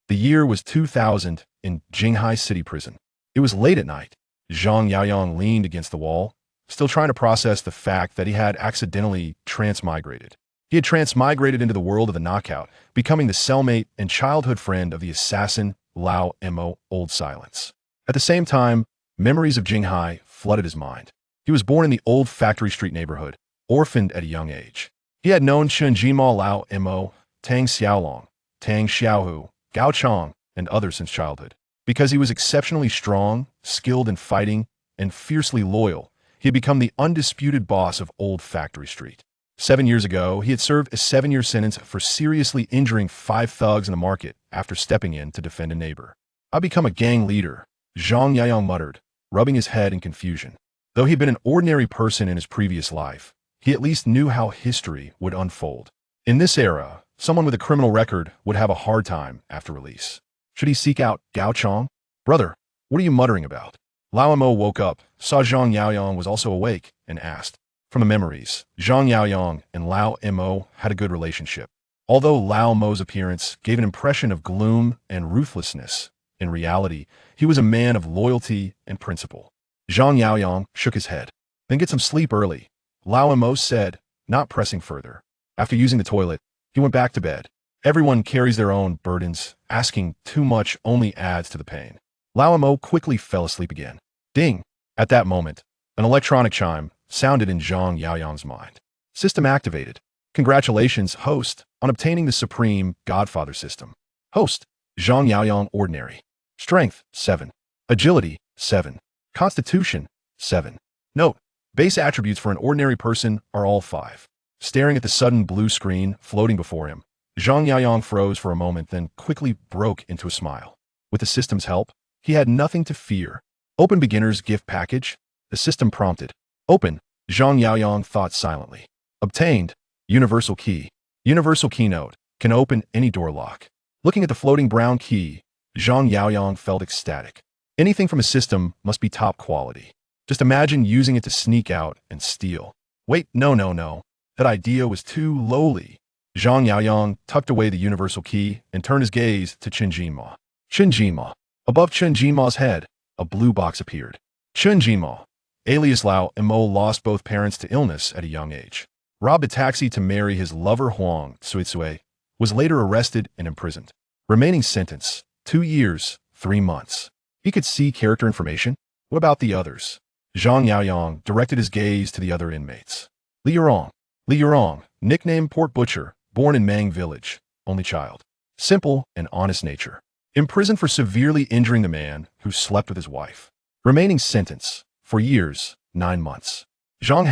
The year was 2000 in Jinghai City Prison. It was late at night. Zhang Yaoyang leaned against the wall, still trying to process the fact that he had accidentally transmigrated. He had transmigrated into the world of the knockout, becoming the cellmate and childhood friend of the assassin Lao Mo Old Silence. At the same time, memories of Jinghai flooded his mind. He was born in the old Factory Street neighborhood, orphaned at a young age. He had known Chen Jima Lao Mo, Tang Xiaolong, Tang Xiaohu, Gao Qiqiang, and others since childhood. Because he was exceptionally strong, skilled in fighting, and fiercely loyal, he had become the undisputed boss of Old Factory Street. 7 years ago, he had served a 7-year sentence for seriously injuring 5 thugs in the market after stepping in to defend a neighbor. "I've become a gang leader," Zhang Yaoyang muttered, rubbing his head in confusion. Though he had been an ordinary person in his previous life, he at least knew how history would unfold. In this era, someone with a criminal record would have a hard time after release. Should he seek out Gao Qiqiang? "Brother, what are you muttering about?" Lao Mo woke up, saw Zhang Yaoyang was also awake, and asked. From the memories, Zhang Yaoyang and Lao Mo had a good relationship. Although Lao Mo's appearance gave an impression of gloom and ruthlessness, in reality, he was a man of loyalty and principle. Zhang Yaoyang shook his head. "Then get some sleep early," Lao Mo said, not pressing further. After using the toilet, he went back to bed. Everyone carries their own burdens. Asking too much only adds to the pain. Lao Mo quickly fell asleep again. Ding! At that moment, an electronic chime sounded in Zhang Yaoyang's mind. System activated. Congratulations, host, on obtaining the supreme Godfather system. Host, Zhang Yaoyang Ordinary. Strength, 7. Agility, 7. Constitution, 7. Note, base attributes for an ordinary person are all 5. Staring at the sudden blue screen floating before him, Zhang Yaoyang froze for a moment, then quickly broke into a smile. With the system's help, he had nothing to fear. Open beginner's gift package, the system prompted. Open, Zhang Yaoyang thought silently. Obtained, universal key. Universal keynote, can open any door lock. Looking at the floating brown key, Zhang Yaoyang felt ecstatic. Anything from a system must be top quality. Just imagine using it to sneak out and steal. Wait, no. That idea was too lowly. Zhang Yaoyang tucked away the universal key and turned his gaze to Chen Jinma. Chen Jinma. Above Chen Jinma's head, a blue box appeared. Chen Jinma, alias Lao Mo, lost both parents to illness at a young age. Robbed a taxi to marry his lover Huang Tsuitsui, was later arrested and imprisoned. Remaining sentence, 2 years, 3 months. He could see character information. What about the others? Zhang Yaoyang directed his gaze to the other inmates. Li Yurong, nicknamed Pork Butcher, born in Mang Village, only child. Simple and honest nature. Imprisoned for severely injuring the man who slept with his wife. Remaining sentence, 4 years, 9 months. Zhang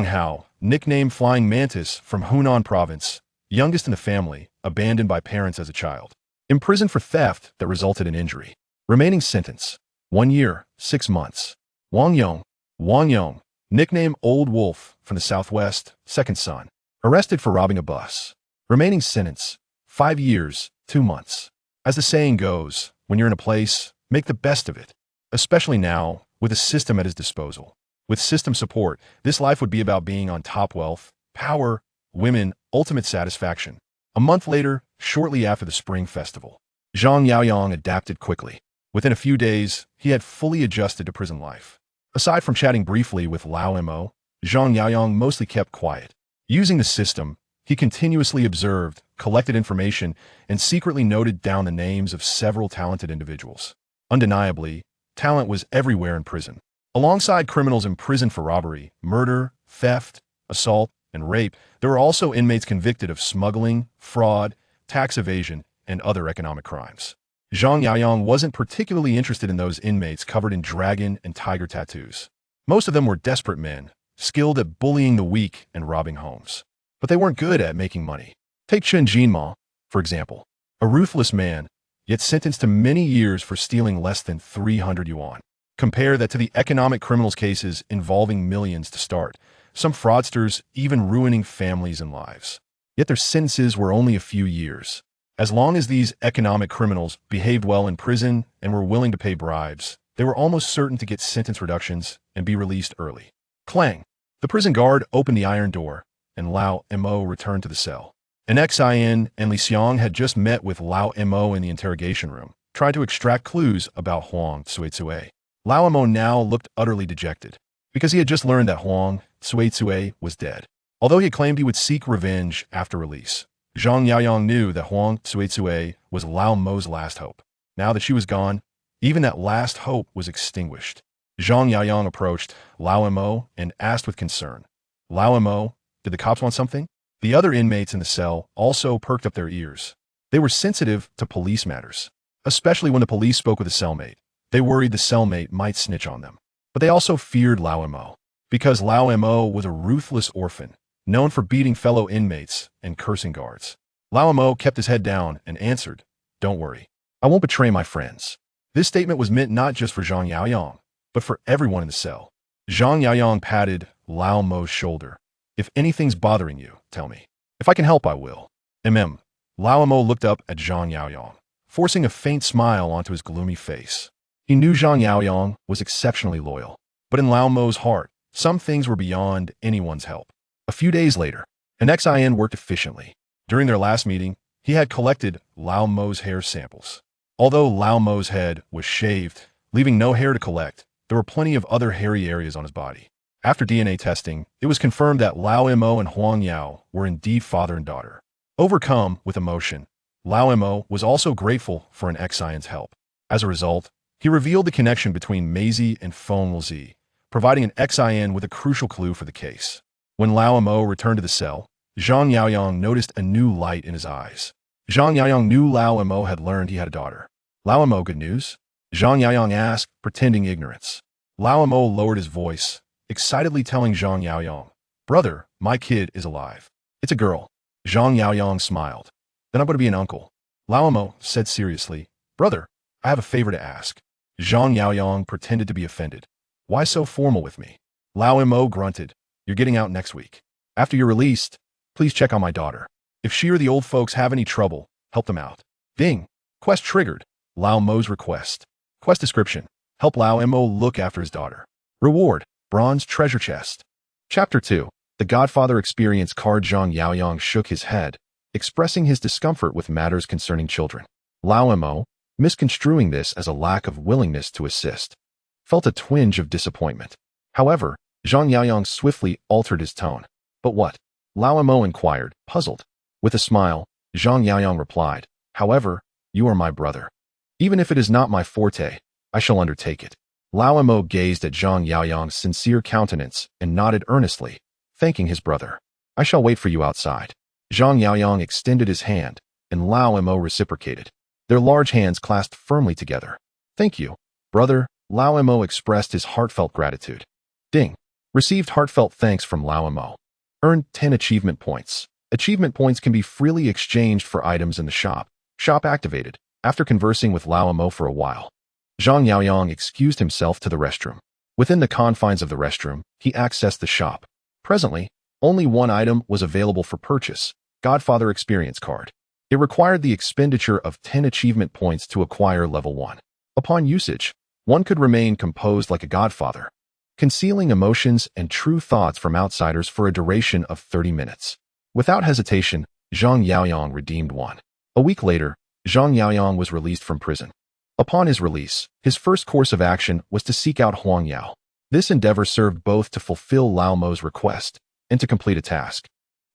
Hao, nicknamed Flying Mantis, from Hunan Province, youngest in the family, abandoned by parents as a child. Imprisoned for theft that resulted in injury. Remaining sentence, 1 year, 6 months. Wang Yong, nicknamed Old Wolf, from the Southwest, second son. Arrested for robbing a bus. Remaining sentence, 5 years, 2 months. As the saying goes, when you're in a place, make the best of it. Especially now, with a system at his disposal. With system support, this life would be about being on top: wealth, power, women, ultimate satisfaction. A month later, shortly after the Spring Festival, Zhang Yaoyang adapted quickly. Within a few days, he had fully adjusted to prison life. Aside from chatting briefly with Lao Mo, Zhang Yaoyang mostly kept quiet. Using the system, he continuously observed, collected information, and secretly noted down the names of several talented individuals. Undeniably, talent was everywhere in prison. Alongside criminals imprisoned for robbery, murder, theft, assault, and rape, there were also inmates convicted of smuggling, fraud, tax evasion, and other economic crimes. Zhang Yaoyang wasn't particularly interested in those inmates covered in dragon and tiger tattoos. Most of them were desperate men, skilled at bullying the weak and robbing homes. But they weren't good at making money. Take Chen Jinma, for example. A ruthless man, yet sentenced to many years for stealing less than 300 yuan. Compare that to the economic criminals cases involving millions to start, some fraudsters even ruining families and lives. Yet their sentences were only a few years. As long as these economic criminals behaved well in prison and were willing to pay bribes, they were almost certain to get sentence reductions and be released early. Clang! The prison guard opened the iron door, and Lao Mo returned to the cell. An Xin and Li Xiang had just met with Lao Mo in the interrogation room, trying to extract clues about Huang Cuizue. Lao Mo now looked utterly dejected, because he had just learned that Huang Cuizue was dead. Although he claimed he would seek revenge after release, Zhang Yaoyang knew that Huang Cuizue was Lao Mo's last hope. Now that she was gone, even that last hope was extinguished. Zhang Yaoyang approached Lao Mo and asked with concern, "Lao Mo, did the cops want something?" The other inmates in the cell also perked up their ears. They were sensitive to police matters, especially when the police spoke with a cellmate. They worried the cellmate might snitch on them. But they also feared Lao Mo, because Lao Mo was a ruthless orphan, known for beating fellow inmates and cursing guards. Lao Mo kept his head down and answered, "Don't worry. I won't betray my friends." This statement was meant not just for Zhang Yaoyang, but for everyone in the cell. Zhang Yaoyang patted Lao Mo's shoulder. "If anything's bothering you, tell me. If I can help, I will." Lao Mo looked up at Zhang Yaoyang, forcing a faint smile onto his gloomy face. He knew Zhang Yaoyang was exceptionally loyal, but in Lao Mo's heart, some things were beyond anyone's help. A few days later, an Xin worked efficiently. During their last meeting, he had collected Lao Mo's hair samples. Although Lao Mo's head was shaved, leaving no hair to collect, there were plenty of other hairy areas on his body. After DNA testing, it was confirmed that Lao Mo and Huang Yao were indeed father and daughter. Overcome with emotion, Lao Mo was also grateful for an Xion's help. As a result, he revealed the connection between Maisie and Feng Lzi, providing an Xion with a crucial clue for the case. When Lao Mo returned to the cell, Zhang Yaoyang noticed a new light in his eyes. Zhang Yaoyang knew Lao Mo had learned he had a daughter. "Lao Mo, good news?" Zhang Yaoyang asked, pretending ignorance. Lao Mo lowered his voice, excitedly telling Zhang Yaoyang, "Brother, my kid is alive. It's a girl." Zhang Yaoyang smiled. "Then I'm going to be an uncle." Lao Mo said seriously, "Brother, I have a favor to ask." Zhang Yaoyang pretended to be offended. "Why so formal with me?" Lao Mo grunted, "You're getting out next week. After you're released, please check on my daughter. If she or the old folks have any trouble, help them out." Ding! Quest triggered. Lao Mo's request. Quest description: help Lao Mo look after his daughter. Reward: bronze treasure chest. Chapter 2. The Godfather Experience card. Zhang Yaoyang shook his head, expressing his discomfort with matters concerning children. Lao Mo, misconstruing this as a lack of willingness to assist, felt a twinge of disappointment. However, Zhang Yaoyang swiftly altered his tone. "But what?" Lao Mo inquired, puzzled. With a smile, Zhang Yaoyang replied, "However, you are my brother. Even if it is not my forte, I shall undertake it." Lao Mo gazed at Zhang Yaoyang's sincere countenance and nodded earnestly, thanking his brother. "I shall wait for you outside." Zhang Yaoyang extended his hand, and Lao Mo reciprocated. Their large hands clasped firmly together. "Thank you, brother." Lao Mo expressed his heartfelt gratitude. Ding! Received heartfelt thanks from Lao Mo. Earned 10 achievement points. Achievement points can be freely exchanged for items in the shop. Shop activated. After conversing with Lao Mo for a while, Zhang Yaoyang excused himself to the restroom. Within the confines of the restroom, he accessed the shop. Presently, only one item was available for purchase: Godfather Experience card. It required the expenditure of 10 achievement points to acquire level 1. Upon usage, one could remain composed like a godfather, concealing emotions and true thoughts from outsiders for a duration of 30 minutes. Without hesitation, Zhang Yaoyang redeemed one. A week later, Zhang Yaoyang was released from prison. Upon his release, his first course of action was to seek out Huang Yao. This endeavor served both to fulfill Lao Mo's request and to complete a task.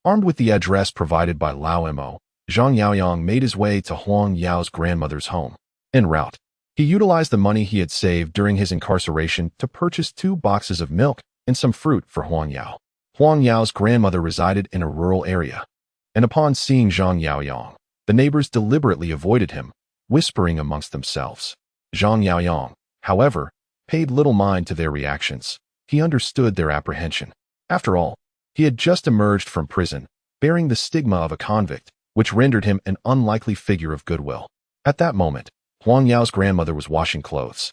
Armed with the address provided by Lao Mo, Zhang Yaoyang made his way to Huang Yao's grandmother's home. En route, he utilized the money he had saved during his incarceration to purchase 2 boxes of milk and some fruit for Huang Yao. Huang Yao's grandmother resided in a rural area, and upon seeing Zhang Yaoyang, the neighbors deliberately avoided him, whispering amongst themselves. Zhang Yaoyang, however, paid little mind to their reactions. He understood their apprehension. After all, he had just emerged from prison, bearing the stigma of a convict, which rendered him an unlikely figure of goodwill. At that moment, Huang Yao's grandmother was washing clothes,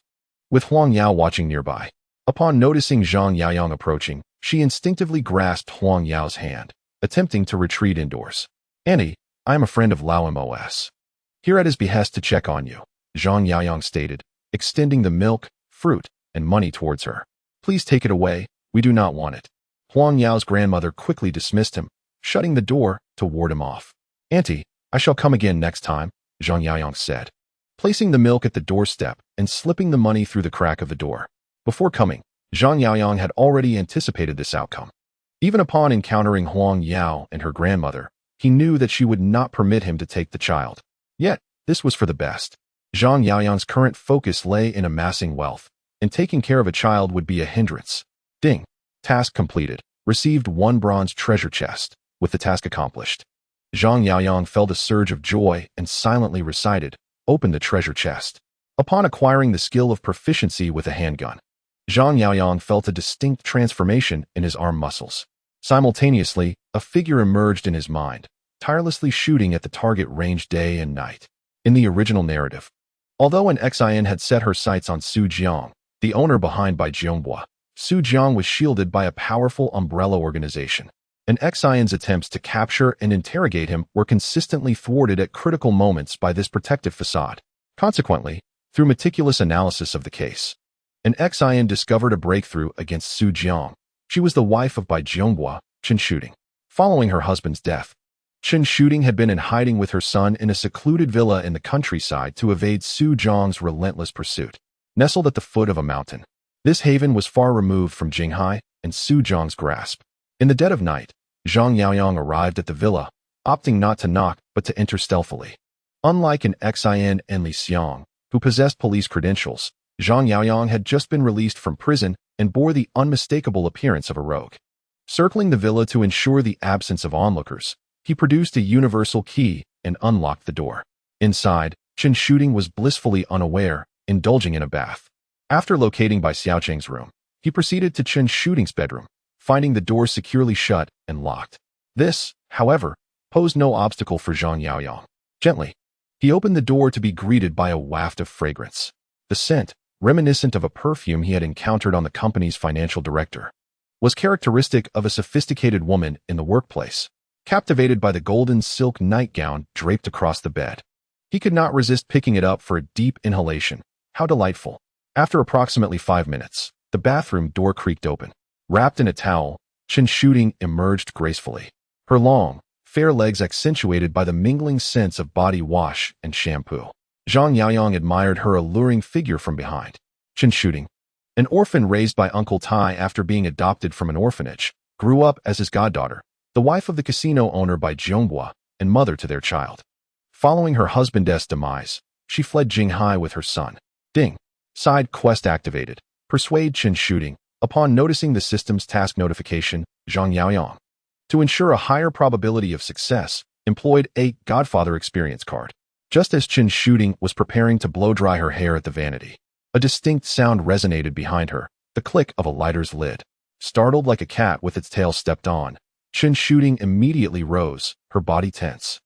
with Huang Yao watching nearby. Upon noticing Zhang Yaoyang approaching, she instinctively grasped Huang Yao's hand, attempting to retreat indoors. "Annie, I am a friend of Lao Mo's. Here at his behest to check on you," Zhang Yaoyang stated, extending the milk, fruit, and money towards her. "Please take it away, we do not want it." Huang Yao's grandmother quickly dismissed him, shutting the door to ward him off. Auntie, I shall come again next time, Zhang Yaoyang said, placing the milk at the doorstep and slipping the money through the crack of the door. Before coming, Zhang Yaoyang had already anticipated this outcome. Even upon encountering Huang Yao and her grandmother, he knew that she would not permit him to take the child. Yet, this was for the best. Zhang Yaoyang's current focus lay in amassing wealth, and taking care of a child would be a hindrance. Ding. Task completed. Received 1 bronze treasure chest. With the task accomplished, Zhang Yaoyang felt a surge of joy and silently recited, "Open the treasure chest." Upon acquiring the skill of proficiency with a handgun, Zhang Yaoyang felt a distinct transformation in his arm muscles. Simultaneously, a figure emerged in his mind, tirelessly shooting at the target range day and night. In the original narrative, although an Xin had set her sights on Xu Jiang, the owner behind by Zhongbua, Xu Jiang was shielded by a powerful umbrella organization. An Xion's attempts to capture and interrogate him were consistently thwarted at critical moments by this protective facade. Consequently, through meticulous analysis of the case, an Xion discovered a breakthrough against Xu Jiang. She was the wife of Bai Zhongbua, Chen Shooting. Following her husband's death, Chen Shooting had been in hiding with her son in a secluded villa in the countryside to evade Xu Jiang's relentless pursuit. Nestled at the foot of a mountain, this haven was far removed from Jinghai and Xu Jiang's grasp. In the dead of night, Zhang Yaoyang arrived at the villa, opting not to knock but to enter stealthily. Unlike an Xian and Li Xiang, who possessed police credentials, Zhang Yaoyang had just been released from prison and bore the unmistakable appearance of a rogue. Circling the villa to ensure the absence of onlookers, he produced a universal key and unlocked the door. Inside, Chen Shooting was blissfully unaware, indulging in a bath. After locating Bai Xiaocheng's room, he proceeded to Chen Shooting's bedroom, finding the door securely shut and locked. This, however, posed no obstacle for Zhang Yaoyang. Gently, he opened the door to be greeted by a waft of fragrance. The scent, reminiscent of a perfume he had encountered on the company's financial director, was characteristic of a sophisticated woman in the workplace. Captivated by the golden silk nightgown draped across the bed, he could not resist picking it up for a deep inhalation. How delightful. After approximately 5 minutes, the bathroom door creaked open. Wrapped in a towel, Chen Shooting emerged gracefully. Her long, fair legs accentuated by the mingling scents of body wash and shampoo. Zhang Yaoyang admired her alluring figure from behind. Chen Shooting, an orphan raised by Uncle Tai after being adopted from an orphanage, grew up as his goddaughter, the wife of the casino owner Bai Zhongbua and mother to their child. Following her husband's demise, she fled Jinghai with her son. Ding. Side quest activated. Persuade Chen Shooting. Upon noticing the system's task notification, Zhang Yaoyang, to ensure a higher probability of success, employed a Godfather experience card. Just as Chen Shooting was preparing to blow-dry her hair at the vanity, a distinct sound resonated behind her, the click of a lighter's lid. Startled like a cat with its tail stepped on, Chen Shooting immediately rose, her body tense.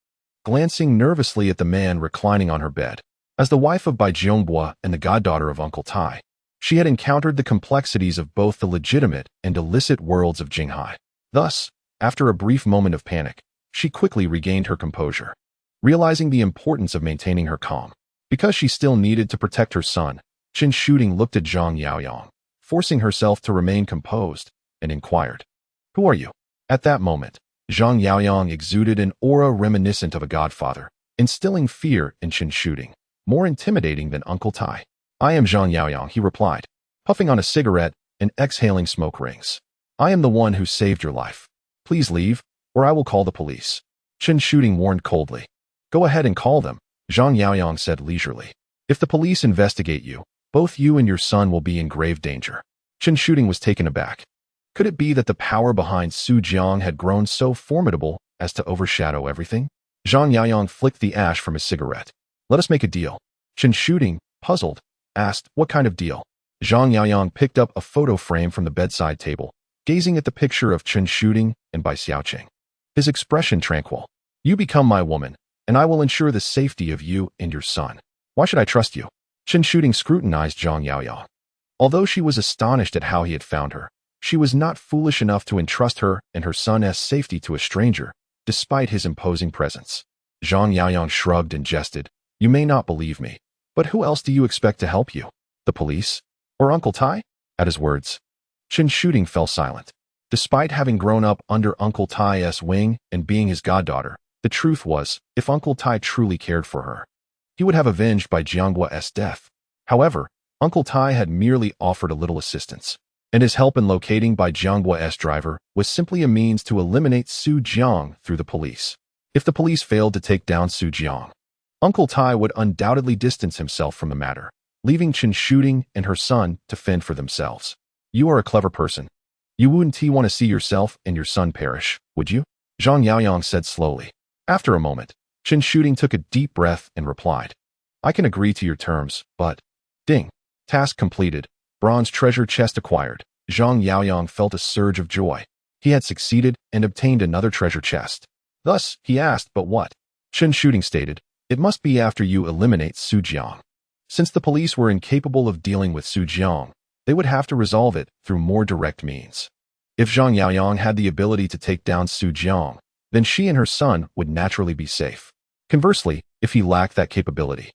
Glancing nervously at the man reclining on her bed, as the wife of Bai Zhongbua and the goddaughter of Uncle Tai, she had encountered the complexities of both the legitimate and illicit worlds of Jinghai. Thus, after a brief moment of panic, she quickly regained her composure. Realizing the importance of maintaining her calm, because she still needed to protect her son, Chen Shooting looked at Zhang Yaoyang, forcing herself to remain composed, and inquired, "Who are you?" At that moment, Zhang Yaoyang exuded an aura reminiscent of a godfather, instilling fear in Chen Shooting, more intimidating than Uncle Tai. "I am Zhang Yaoyang," he replied, puffing on a cigarette and exhaling smoke rings. "I am the one who saved your life. Please leave, or I will call the police." Chen Shooting warned coldly. "Go ahead and call them," Zhang Yaoyang said leisurely. "If the police investigate you, both you and your son will be in grave danger." Chen Shooting was taken aback. Could it be that the power behind Xu Jiang had grown so formidable as to overshadow everything? Zhang Yaoyang flicked the ash from his cigarette. "Let us make a deal." Chen Shooting, puzzled, asked, "What kind of deal?" Zhang Yaoyang picked up a photo frame from the bedside table, gazing at the picture of Chen Shooting and Bai Xiaocheng. His expression tranquil. "You become my woman, and I will ensure the safety of you and your son. Why should I trust you?" Chen Shooting scrutinized Zhang Yaoyang. Although she was astonished at how he had found her, she was not foolish enough to entrust her and her son's safety to a stranger, despite his imposing presence. Zhang Yaoyang shrugged and jested. "You may not believe me, but who else do you expect to help you? The police? Or Uncle Tai?" At his words, Chen Shooting fell silent. Despite having grown up under Uncle Tai's wing and being his goddaughter, The truth was, if Uncle Tai truly cared for her, he would have avenged by Jiang's death. However, Uncle Tai had merely offered a little assistance, and his help in locating by Jiang's driver was simply a means to eliminate Xu Jiang through the police. If the police failed to take down Xu Jiang, Uncle Tai would undoubtedly distance himself from the matter, leaving Chen Shooting and her son to fend for themselves. You are a clever person. You wouldn't want to see yourself and your son perish, would you? Zhang Yaoyang said slowly. After a moment, Chen Shooting took a deep breath and replied, I can agree to your terms, but… Ding. Task completed. Bronze treasure chest acquired. Zhang Yaoyang felt a surge of joy. He had succeeded and obtained another treasure chest. Thus, he asked, but what? Chen Shooting stated, it must be after you eliminate Xu Jiang. Since the police were incapable of dealing with Xu Jiang, they would have to resolve it through more direct means. If Zhang Yaoyang had the ability to take down Xu Jiang, then she and her son would naturally be safe. Conversely, if he lacked that capability,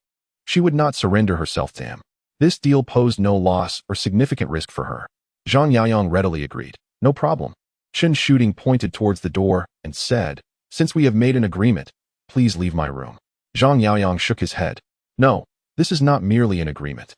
she would not surrender herself to him. This deal posed no loss or significant risk for her. Zhang Yaoyang readily agreed. No problem. Chen Shooting pointed towards the door and said, since we have made an agreement, please leave my room. Zhang Yaoyang shook his head. No, this is not merely an agreement.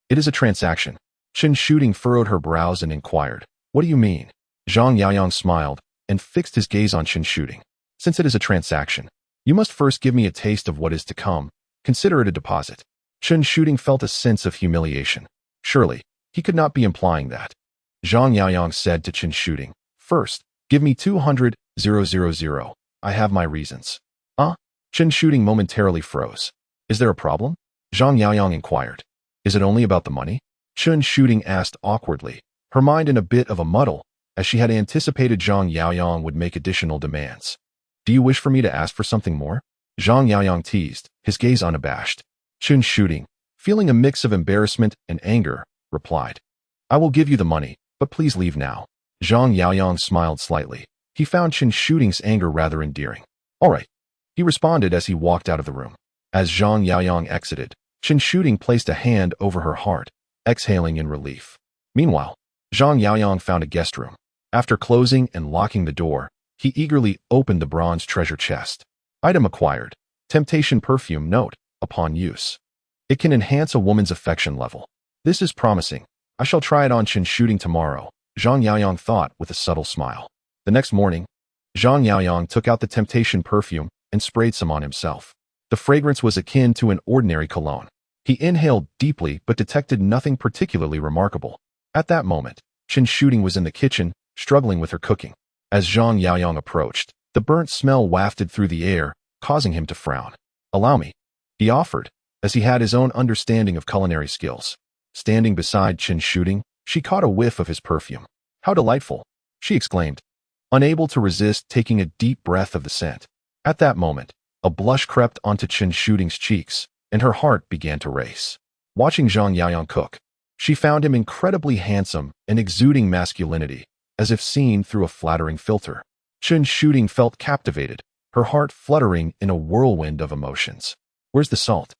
It is a transaction. Chen Shooting furrowed her brows and inquired, what do you mean? Zhang Yaoyang smiled and fixed his gaze on Chen Shooting. Since it is a transaction, you must first give me a taste of what is to come. Consider it a deposit. Chen Shooting felt a sense of humiliation. Surely, he could not be implying that. Zhang Yaoyang said to Chen Shooting, first, give me 200,000. I have my reasons. Chen Shooting momentarily froze. Is there a problem? Zhang Yaoyang inquired. Is it only about the money? Chen Shooting asked awkwardly, her mind in a bit of a muddle, as she had anticipated Zhang Yaoyang would make additional demands. Do you wish for me to ask for something more? Zhang Yaoyang teased, his gaze unabashed. Chen Shooting, feeling a mix of embarrassment and anger, replied, I will give you the money, but please leave now. Zhang Yaoyang smiled slightly. He found Chen Shooting's anger rather endearing. All right, he responded as he walked out of the room. As Zhang Yaoyang exited, Chen Shooting placed a hand over her heart, exhaling in relief. Meanwhile, Zhang Yaoyang found a guest room. After closing and locking the door, he eagerly opened the bronze treasure chest. Item acquired. Temptation perfume. Note, upon use, it can enhance a woman's affection level. This is promising. I shall try it on Chen Shooting tomorrow, Zhang Yaoyang thought with a subtle smile. The next morning, Zhang Yaoyang took out the temptation perfume and sprayed some on himself. The fragrance was akin to an ordinary cologne. He inhaled deeply but detected nothing particularly remarkable. At that moment, Chen Shooting was in the kitchen, struggling with her cooking. As Zhang Yaoyang approached, the burnt smell wafted through the air, causing him to frown. Allow me, he offered, as he had his own understanding of culinary skills. Standing beside Chen Shooting, she caught a whiff of his perfume. How delightful, she exclaimed, unable to resist taking a deep breath of the scent. At that moment, a blush crept onto Chen Shooting's cheeks, and her heart began to race. Watching Zhang Yaoyang cook, she found him incredibly handsome and exuding masculinity, as if seen through a flattering filter. Chen Shooting felt captivated, her heart fluttering in a whirlwind of emotions. Where's the salt?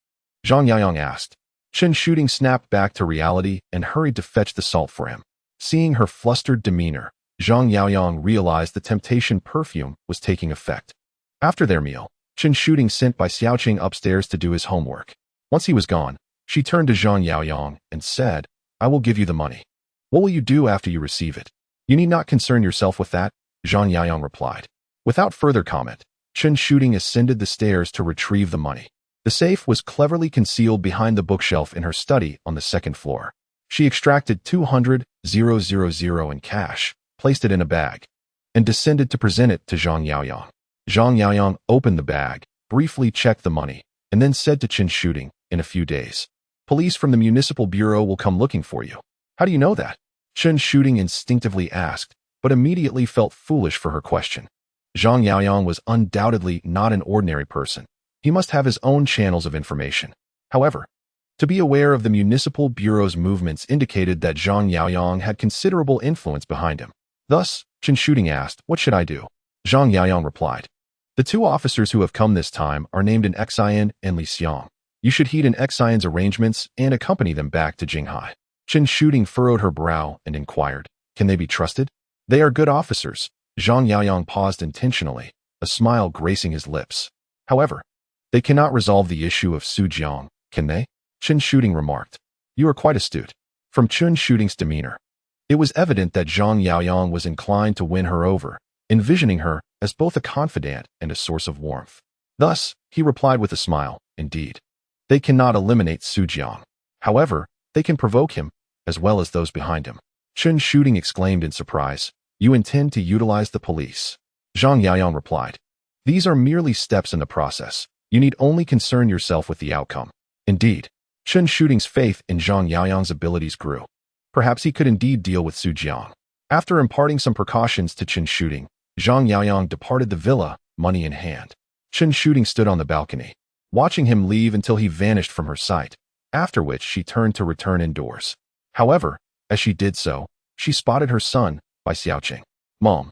Zhang Yaoyang asked. Chen Shooting snapped back to reality and hurried to fetch the salt for him. Seeing her flustered demeanor, Zhang Yaoyang realized the temptation perfume was taking effect. After their meal, Chen Shooting sent by Xiaoqing upstairs to do his homework. Once he was gone, she turned to Zhang Yaoyang and said, I will give you the money. What will you do after you receive it? You need not concern yourself with that, Zhang Yaoyang replied. Without further comment, Chen Shooting ascended the stairs to retrieve the money. The safe was cleverly concealed behind the bookshelf in her study on the second floor. She extracted 200,000 in cash, placed it in a bag, and descended to present it to Zhang Yaoyang. Zhang Yaoyang opened the bag, briefly checked the money, and then said to Chen Shooting, in a few days, police from the municipal bureau will come looking for you. How do you know that? Chen Shooting instinctively asked, but immediately felt foolish for her question. Zhang Yaoyang was undoubtedly not an ordinary person. He must have his own channels of information. However, to be aware of the municipal bureau's movements indicated that Zhang Yaoyang had considerable influence behind him. Thus, Chen Shooting asked, what should I do? Zhang Yaoyang replied, the two officers who have come this time are named in Xian and Li Xiang. You should heed in Xian's arrangements and accompany them back to Jinghai. Chen Shooting furrowed her brow and inquired, can they be trusted? They are good officers. Zhang Yaoyang paused intentionally, a smile gracing his lips. However, they cannot resolve the issue of Su Jiang, can they? Chen Shooting remarked. You are quite astute. From Chen Shooting's demeanor, it was evident that Zhang Yaoyang was inclined to win her over, envisioning her as both a confidant and a source of warmth. Thus, he replied with a smile, indeed. They cannot eliminate Su Jiang. However, they can provoke him, as well as those behind him. Chen Shooting exclaimed in surprise. You intend to utilize the police? Zhang Yaoyang replied. These are merely steps in the process. You need only concern yourself with the outcome. Indeed, Chen Shooting's faith in Zhang Yaoyang's abilities grew. Perhaps he could indeed deal with Su Jiang. After imparting some precautions to Chen Shooting, Zhang Yaoyang departed the villa, money in hand. Chen Shooting stood on the balcony, watching him leave until he vanished from her sight, after which she turned to return indoors. However, as she did so, she spotted her son, Bai Xiaoqing. Mom,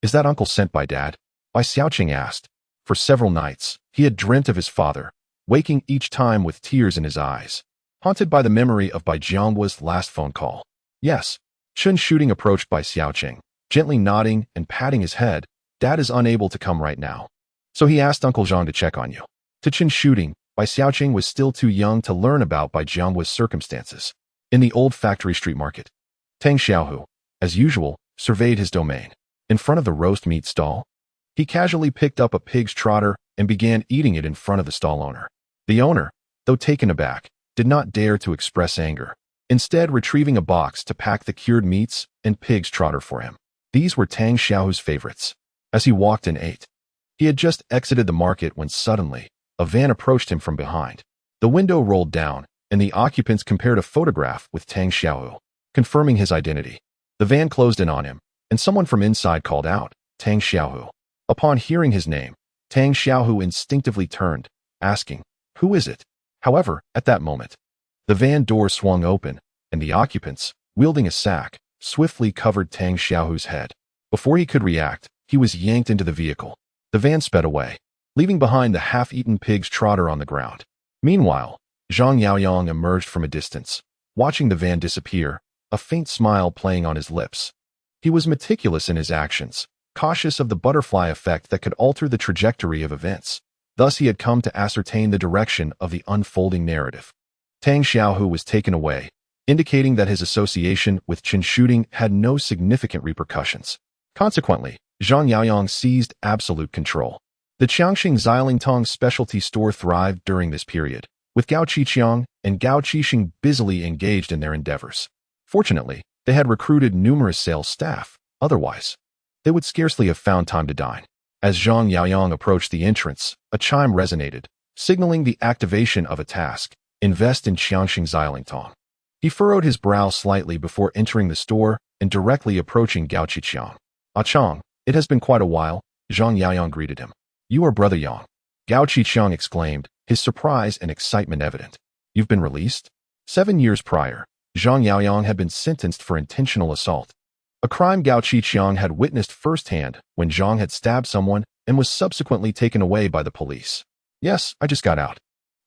is that uncle sent by Dad? Bai Xiaoqing asked. For several nights, he had dreamt of his father, waking each time with tears in his eyes, haunted by the memory of Bai Jianghua's last phone call. Yes. Chen Shooting approached Bai Xiaoqing, gently nodding and patting his head. Dad is unable to come right now. So he asked Uncle Zhang to check on you. To Chen Shooting, Bai Xiaoqing was still too young to learn about Bai Jianghua's circumstances. In the old factory street market, Tang Xiaohu, as usual, surveyed his domain. In front of the roast meat stall, he casually picked up a pig's trotter and began eating it in front of the stall owner. The owner, though taken aback, did not dare to express anger, instead retrieving a box to pack the cured meats and pig's trotter for him. These were Tang Xiaohu's favorites. As he walked and ate, he had just exited the market when suddenly, a van approached him from behind. The window rolled down, and the occupants compared a photograph with Tang Xiaohu, confirming his identity. The van closed in on him, and someone from inside called out, Tang Xiaohu. Upon hearing his name, Tang Xiaohu instinctively turned, asking, Who is it? However, at that moment, the van door swung open, and the occupants, wielding a sack, swiftly covered Tang Xiaohu's head. Before he could react, he was yanked into the vehicle. The van sped away, leaving behind the half-eaten pig's trotter on the ground. Meanwhile, Zhang Yaoyang emerged from a distance, watching the van disappear, a faint smile playing on his lips. He was meticulous in his actions, cautious of the butterfly effect that could alter the trajectory of events. Thus he had come to ascertain the direction of the unfolding narrative. Tang Xiaohu was taken away, indicating that his association with Chen Shooting had no significant repercussions. Consequently, Zhang Yaoyang seized absolute control. The Qiangxing Xilingtong specialty store thrived during this period, with Gao Qiqiang and Gao Qiqiang busily engaged in their endeavors. Fortunately, they had recruited numerous sales staff. Otherwise, they would scarcely have found time to dine. As Zhang Yaoyang approached the entrance, a chime resonated, signaling the activation of a task. Invest in Qiangxing Xilingtong. He furrowed his brow slightly before entering the store and directly approaching Gao Qiqiang. Ah Chang, it has been quite a while, Zhang Yaoyang greeted him. You are Brother Yang. Gao Qiqiang exclaimed, his surprise and excitement evident. You've been released? 7 years prior, Zhang Yaoyang had been sentenced for intentional assault, a crime Gao Qiqiang had witnessed firsthand when Jiang had stabbed someone and was subsequently taken away by the police. Yes, I just got out.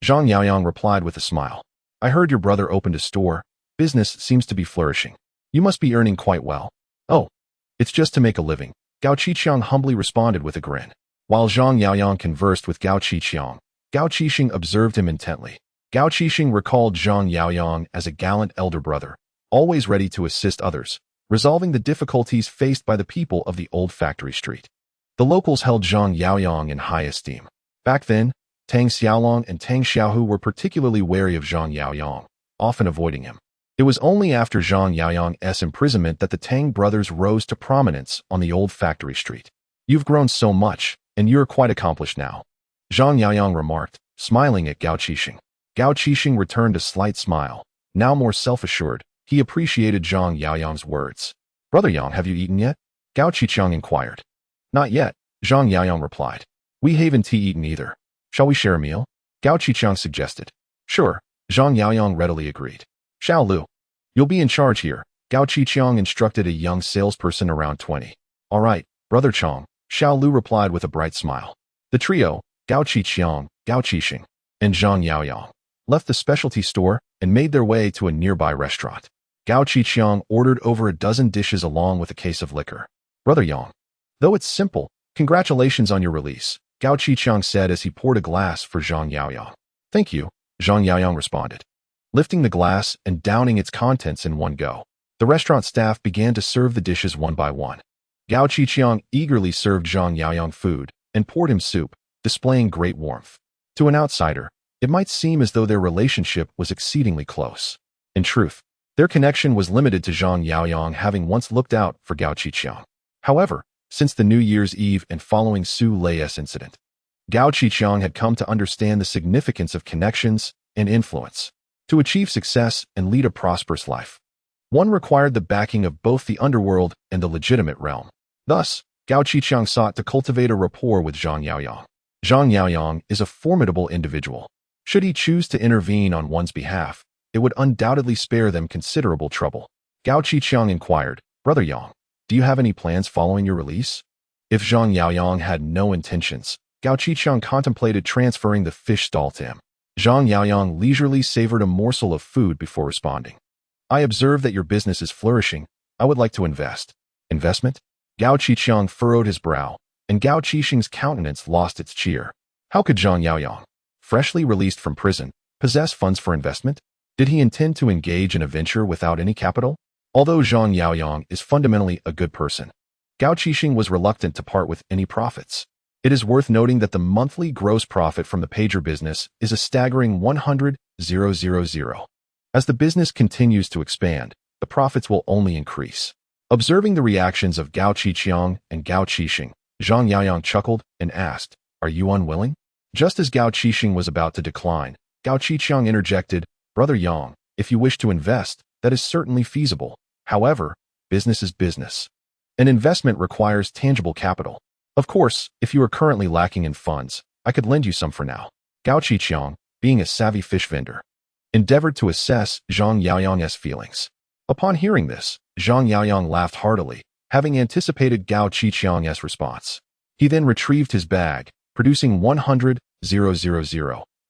Zhang Yaoyang replied with a smile. I heard your brother opened a store. Business seems to be flourishing. You must be earning quite well. Oh, it's just to make a living, Gao Qiqiang humbly responded with a grin. While Zhang Yaoyang conversed with Gao Qiqiang, Gao Qiqiang observed him intently. Gao Qiqiang recalled Zhang Yaoyang as a gallant elder brother, always ready to assist others, resolving the difficulties faced by the people of the old factory street. The locals held Zhang Yaoyang in high esteem. Back then, Tang Xiaolong and Tang Xiaohu were particularly wary of Zhang Yaoyang, often avoiding him. It was only after Zhang Yaoyang's imprisonment that the Tang brothers rose to prominence on the old factory street. You've grown so much, and you're quite accomplished now, Zhang Yaoyang remarked, smiling at Gao Qiqiang. Gao Qiqiang returned a slight smile. Now more self-assured, he appreciated Zhang Yaoyang's words. Brother Yang, have you eaten yet? Gao Qiqiang inquired. Not yet, Zhang Yaoyang replied. We haven't eaten either. Shall we share a meal? Gao Qiqiang suggested. Sure, Zhang Yaoyang readily agreed. Xiao Lu, you'll be in charge here, Gao Qiqiang instructed a young salesperson around 20. All right, Brother Chong, Xiao Lu replied with a bright smile. The trio, Gao Qiqiang, Gao Qixing, and Zhang Yaoyang, left the specialty store and made their way to a nearby restaurant. Gao Qiqiang ordered over a dozen dishes along with a case of liquor. Brother Yang, though it's simple, Congratulations on your release, Gao Qiqiang said as he poured a glass for Zhang Yaoyang. Thank you, Zhang Yaoyang responded, lifting the glass and downing its contents in one go. The restaurant staff began to serve the dishes one by one. Gao Qiqiang eagerly served Zhang Yaoyang food and poured him soup, displaying great warmth. To an outsider, it might seem as though their relationship was exceedingly close. In truth, their connection was limited to Zhang Yaoyang having once looked out for Gao Qiqiang. However, since the New Year's Eve and following Xu Lei's incident, Gao Qiqiang had come to understand the significance of connections and influence. To achieve success and lead a prosperous life, one required the backing of both the underworld and the legitimate realm. Thus, Gao Qiqiang sought to cultivate a rapport with Zhang Yaoyang. Zhang Yaoyang is a formidable individual. Should he choose to intervene on one's behalf, it would undoubtedly spare them considerable trouble. Gao Qiqiang inquired, Brother Yang, do you have any plans following your release? If Zhang Yaoyang had no intentions, Gao Qiqiang contemplated transferring the fish stall to him. Zhang Yaoyang leisurely savored a morsel of food before responding. I observe that your business is flourishing. I would like to invest. Investment? Gao Qiqiang furrowed his brow, and Gao Qiqing's countenance lost its cheer. How could Zhang Yaoyang, freshly released from prison, possess funds for investment? Did he intend to engage in a venture without any capital? Although Zhang Yaoyang is fundamentally a good person, Gao Qiqiang was reluctant to part with any profits. It is worth noting that the monthly gross profit from the pager business is a staggering 100,000. As the business continues to expand, the profits will only increase. Observing the reactions of Gao Qiqiang and Gao Qiqiang, Zhang Yaoyang chuckled and asked, Are you unwilling? Just as Gao Qiqiang was about to decline, Gao Qiqiang interjected, Brother Yang, if you wish to invest, that is certainly feasible. However, business is business. An investment requires tangible capital. Of course, if you are currently lacking in funds, I could lend you some for now. Gao Qiqiang, being a savvy fish vendor, endeavored to assess Zhang Yaoyang's feelings. Upon hearing this, Zhang Yaoyang laughed heartily, having anticipated Gao Qiqiang's response. He then retrieved his bag, producing 100,000,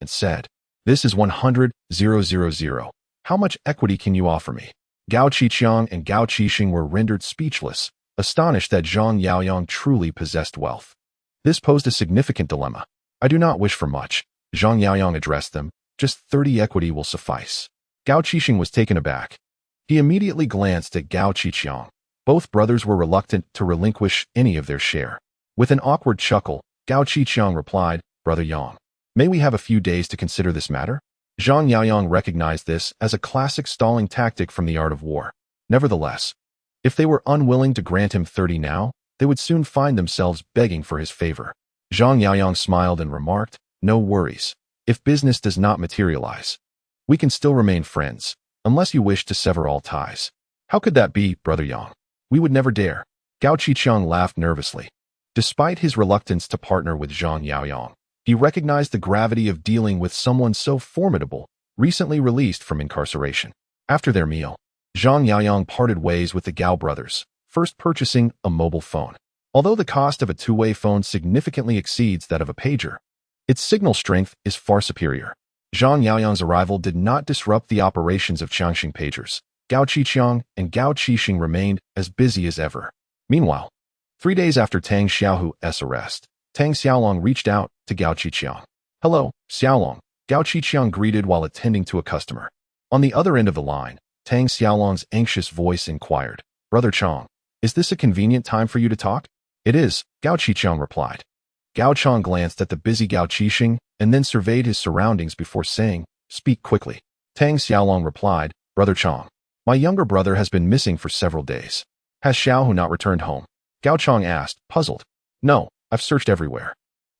and said, This is 100,000. How much equity can you offer me? Gao Qiqiang and Gao Qiqiang were rendered speechless, astonished that Zhang Yaoyang truly possessed wealth. This posed a significant dilemma. I do not wish for much, Zhang Yaoyang addressed them. Just 30 equity will suffice. Gao Qiqiang was taken aback. He immediately glanced at Gao Qiqiang. Both brothers were reluctant to relinquish any of their share. With an awkward chuckle, Gao Qiqiang replied, Brother Yang, may we have a few days to consider this matter? Zhang Yaoyang recognized this as a classic stalling tactic from the art of war. Nevertheless, if they were unwilling to grant him 30 now, they would soon find themselves begging for his favor. Zhang Yaoyang smiled and remarked, No worries. If business does not materialize, we can still remain friends, unless you wish to sever all ties. How could that be, Brother Yang? We would never dare. Gao Qiqiang laughed nervously. Despite his reluctance to partner with Zhang Yaoyang, he recognized the gravity of dealing with someone so formidable, recently released from incarceration. After their meal, Zhang Yaoyang parted ways with the Gao brothers, first purchasing a mobile phone. Although the cost of a two-way phone significantly exceeds that of a pager, its signal strength is far superior. Zhang Yaoyang's arrival did not disrupt the operations of Changxing pagers. Gao Qiqiang and Gao Qiqiang remained as busy as ever. Meanwhile, 3 days after Tang Xiaohu's arrest, Tang Xiaolong reached out to Gao Qiqiang. Hello, Xiaolong, Gao Qiqiang greeted while attending to a customer. On the other end of the line, Tang Xiaolong's anxious voice inquired, Brother Chang, is this a convenient time for you to talk? It is, Gao Qiqiang replied. Gao Chang glanced at the busy Gao Qiqiang and then surveyed his surroundings before saying, Speak quickly. Tang Xiaolong replied, Brother Chang, my younger brother has been missing for several days. Has Xiaohu not returned home? Gao Chang asked, puzzled. No, I've searched everywhere.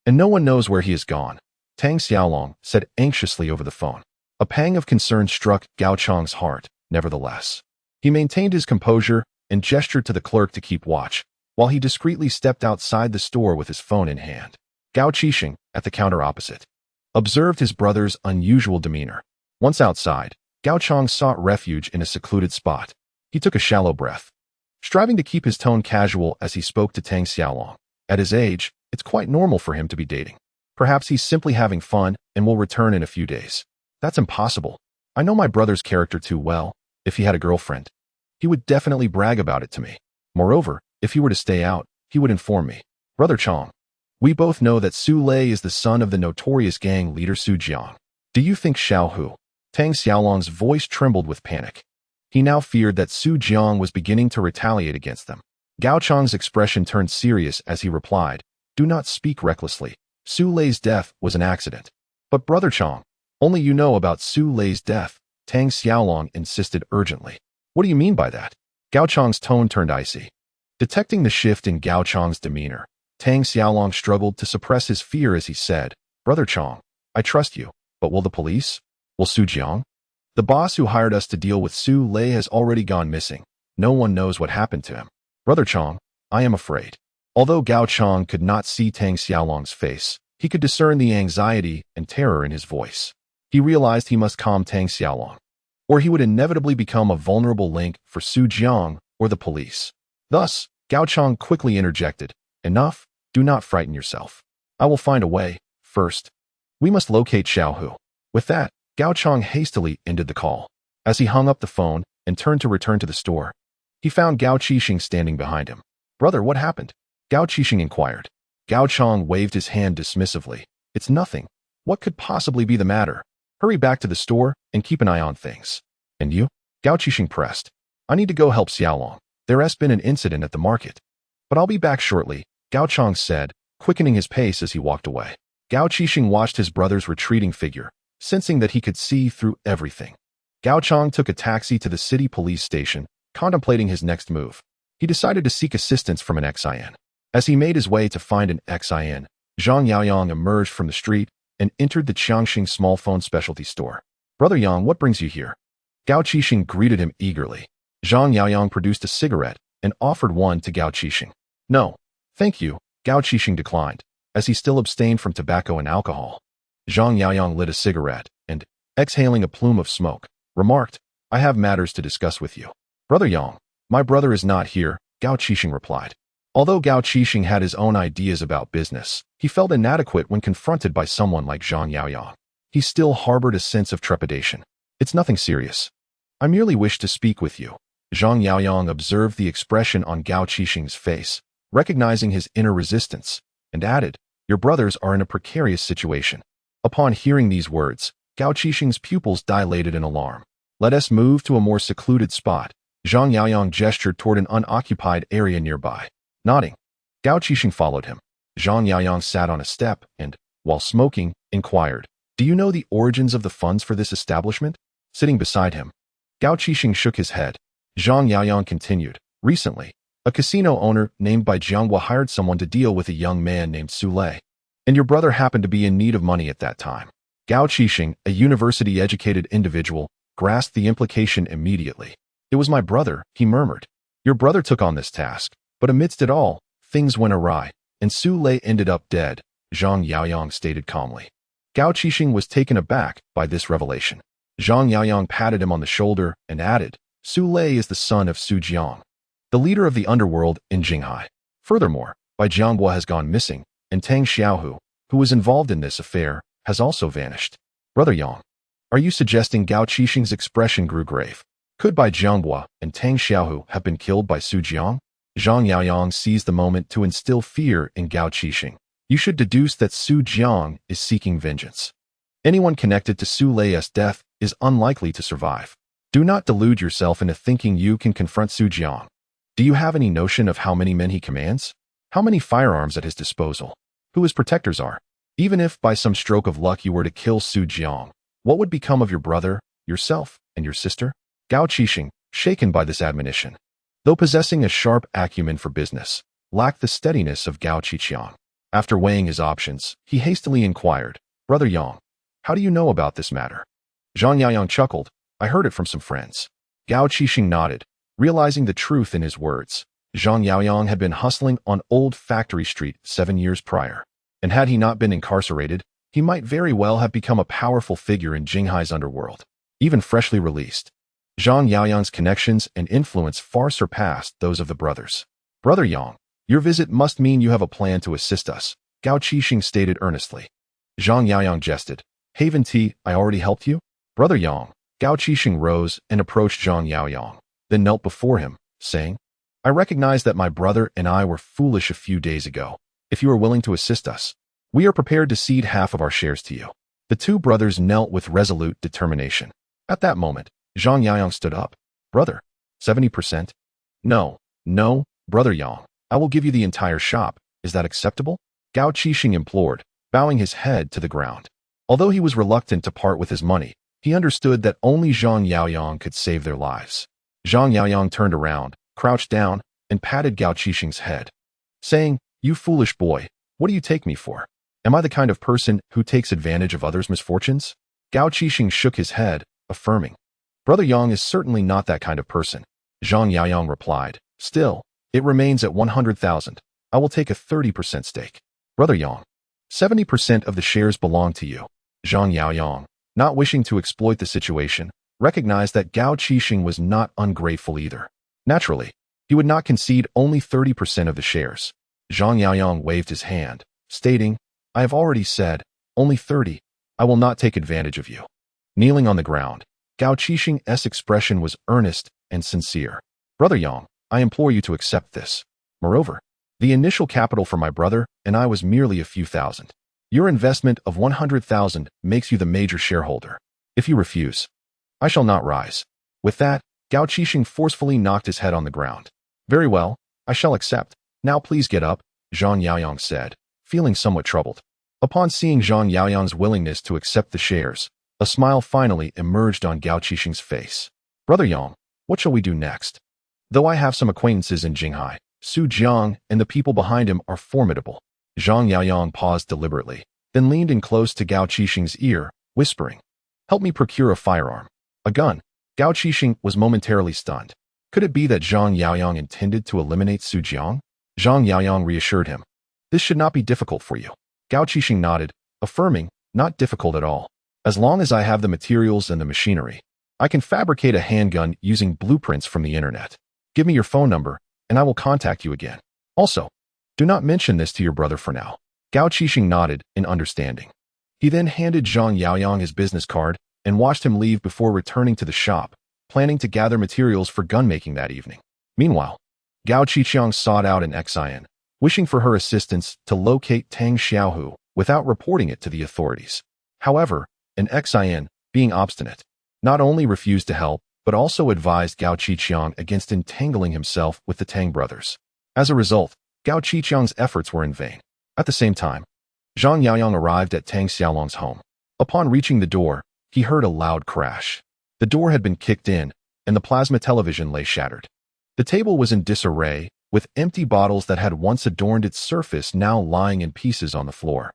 And no one knows where he has gone, Tang Xiaolong said anxiously over the phone. A pang of concern struck Gao Chang's heart, nevertheless. He maintained his composure and gestured to the clerk to keep watch, while he discreetly stepped outside the store with his phone in hand. Gao Qiqiang, at the counter opposite, observed his brother's unusual demeanor. Once outside, Gao Chang sought refuge in a secluded spot. He took a shallow breath, striving to keep his tone casual as he spoke to Tang Xiaolong. At his age, it's quite normal for him to be dating. Perhaps he's simply having fun and will return in a few days. That's impossible. I know my brother's character too well. If he had a girlfriend, he would definitely brag about it to me. Moreover, if he were to stay out, he would inform me. Brother Chong, we both know that Xu Lei is the son of the notorious gang leader Xu Jiang. Do you think Xiaohu? Tang Xiaolong's voice trembled with panic. He now feared that Xu Jiang was beginning to retaliate against them. Gao Chang's expression turned serious as he replied, "Do not speak recklessly. Xu Lei's death was an accident." "But Brother Chong, only you know about Xu Lei's death," Tang Xiaolong insisted urgently. "What do you mean by that?" Gao Chang's tone turned icy. Detecting the shift in Gao Chang's demeanor, Tang Xiaolong struggled to suppress his fear as he said, "Brother Chong, I trust you, but will the police? Will Xu Jiang? The boss who hired us to deal with Xu Lei has already gone missing. No one knows what happened to him. Brother Chong, I am afraid." Although Gao Chang could not see Tang Xiaolong's face, he could discern the anxiety and terror in his voice. He realized he must calm Tang Xiaolong, or he would inevitably become a vulnerable link for Xu Jiang or the police. Thus, Gao Chang quickly interjected, "Enough, do not frighten yourself. I will find a way. First, we must locate Xiaohu." With that, Gao Chang hastily ended the call. As he hung up the phone and turned to return to the store, he found Gao Qiqiang standing behind him. "Brother, what happened?" Gao Qiqiang inquired. Gao Chang waved his hand dismissively. "It's nothing. What could possibly be the matter? Hurry back to the store and keep an eye on things." "And you?" Gao Qiqiang pressed. "I need to go help Xiaolong. There has been an incident at the market. But I'll be back shortly," Gao Chang said, quickening his pace as he walked away. Gao Qiqiang watched his brother's retreating figure, sensing that he could see through everything. Gao Chang took a taxi to the city police station, contemplating his next move. He decided to seek assistance from an XIN. As he made his way to find an XIN, Zhang Yaoyang emerged from the street and entered the Qiangxing small phone specialty store. "Brother Yang, what brings you here?" Gao Qiqiang greeted him eagerly. Zhang Yaoyang produced a cigarette and offered one to Gao Qiqiang. "No, thank you," Gao Qiqiang declined, as he still abstained from tobacco and alcohol. Zhang Yaoyang lit a cigarette and, exhaling a plume of smoke, remarked, "I have matters to discuss with you." "Brother Yang, my brother is not here," Gao Qiqiang replied. Although Gao Qiqiang had his own ideas about business, he felt inadequate when confronted by someone like Zhang Yaoyang. He still harbored a sense of trepidation. "It's nothing serious. I merely wish to speak with you." Zhang Yaoyang observed the expression on Gao Qiqiang's face, recognizing his inner resistance, and added, "Your brothers are in a precarious situation." Upon hearing these words, Gao Qiqiang's pupils dilated in alarm. "Let us move to a more secluded spot." Zhang Yaoyang gestured toward an unoccupied area nearby. Nodding, Gao Qiqiang followed him. Zhang Yaoyang sat on a step and, while smoking, inquired, "Do you know the origins of the funds for this establishment?" Sitting beside him, Gao Qiqiang shook his head. Zhang Yaoyang continued, "Recently, a casino owner named by Jiang hired someone to deal with a young man named Xu Lei, and your brother happened to be in need of money at that time." Gao Qiqiang, a university-educated individual, grasped the implication immediately. "It was my brother," he murmured. "Your brother took on this task, but amidst it all, things went awry, and Xu Lei ended up dead," Zhang Yaoyang stated calmly. Gao Qiqiang was taken aback by this revelation. Zhang Yaoyang patted him on the shoulder and added, "Xu Lei is the son of Xu Jiang, the leader of the underworld in Jinghai. Furthermore, Bai Jianghua has gone missing, and Tang Xiaohu, who was involved in this affair, has also vanished." "Brother Yang, are you suggesting?" Gao Qiqiang's expression grew grave. "Could Bai Jianghua and Tang Xiaohu have been killed by Xu Jiang?" Zhang Yaoyang seized the moment to instill fear in Gao Qiqiang. "You should deduce that Xu Jiang is seeking vengeance. Anyone connected to Xu Lei's death is unlikely to survive. Do not delude yourself into thinking you can confront Xu Jiang. Do you have any notion of how many men he commands? How many firearms at his disposal? Who his protectors are? Even if by some stroke of luck you were to kill Xu Jiang, what would become of your brother, yourself, and your sister?" Gao Qiqiang, shaken by this admonition, though possessing a sharp acumen for business, lacked the steadiness of Gao Qiqiang. After weighing his options, he hastily inquired, "Brother Yang, how do you know about this matter?" Zhang Yaoyang chuckled, "I heard it from some friends." Gao Qiqiang nodded, realizing the truth in his words. Zhang Yaoyang had been hustling on Old Factory Street 7 years prior, and had he not been incarcerated, he might very well have become a powerful figure in Jinghai's underworld, even freshly released. Zhang Yaoyang's connections and influence far surpassed those of the brothers. "Brother Yang, your visit must mean you have a plan to assist us," Gao Qiqiang stated earnestly. Zhang Yaoyang jested, "Haven tea, I already helped you?" "Brother Yang." Gao Qiqiang rose and approached Zhang Yaoyang, then knelt before him, saying, "I recognize that my brother and I were foolish a few days ago. If you are willing to assist us, we are prepared to cede half of our shares to you." The two brothers knelt with resolute determination. At that moment, Zhang Yaoyang stood up. "Brother, 70%? No, Brother Yang. I will give you the entire shop. Is that acceptable?" Gao Qiqiang implored, bowing his head to the ground. Although he was reluctant to part with his money, he understood that only Zhang Yaoyang could save their lives. Zhang Yaoyang turned around, crouched down, and patted Gao Qiqiang's head, saying, "You foolish boy, what do you take me for? Am I the kind of person who takes advantage of others' misfortunes?" Gao Qiqiang shook his head, affirming, "Brother Yang is certainly not that kind of person." Zhang Yaoyang replied, "Still, it remains at 100,000. I will take a 30% stake." "Brother Yang, 70% of the shares belong to you." Zhang Yaoyang, not wishing to exploit the situation, recognized that Gao Qiqiang was not ungrateful either. Naturally, he would not concede only 30% of the shares. Zhang Yaoyang waved his hand, stating, "I have already said, only 30. I will not take advantage of you." Kneeling on the ground, Gao Qiqiang's expression was earnest and sincere. "Brother Yang, I implore you to accept this. Moreover, the initial capital for my brother and I was merely a few thousand. Your investment of 100,000 makes you the major shareholder. If you refuse, I shall not rise." With that, Gao Qiqiang forcefully knocked his head on the ground. "Very well, I shall accept. Now please get up," Zhang Yaoyang said, feeling somewhat troubled. Upon seeing Zhang Yaoyang's willingness to accept the shares, a smile finally emerged on Gao Qiqiang's face. "Brother Yang, what shall we do next? Though I have some acquaintances in Jinghai, Jiang and the people behind him are formidable." Zhang Yaoyang paused deliberately, then leaned in close to Gao Qiqiang's ear, whispering, "Help me procure a firearm." A gun. Gao Qiqiang was momentarily stunned. Could it be that Zhang Yaoyang intended to eliminate Jiang? Zhang Yaoyang reassured him, "This should not be difficult for you." Gao Qiqiang nodded, affirming, "Not difficult at all. As long as I have the materials and the machinery, I can fabricate a handgun using blueprints from the internet. Give me your phone number, and I will contact you again. Also, do not mention this to your brother for now." Gao Qiqiang nodded in understanding. He then handed Zhang Yaoyang his business card and watched him leave before returning to the shop, planning to gather materials for gun-making that evening. Meanwhile, Gao Qiqiang sought out an Xian, wishing for her assistance to locate Tang Xiaohu without reporting it to the authorities. However, an Xian, being obstinate, not only refused to help, but also advised Gao Qiqiang against entangling himself with the Tang brothers. As a result, Gao Qiqiang's efforts were in vain. At the same time, Zhang Yaoyang arrived at Tang Xiaolong's home. Upon reaching the door, he heard a loud crash. The door had been kicked in, and the plasma television lay shattered. The table was in disarray, with empty bottles that had once adorned its surface now lying in pieces on the floor.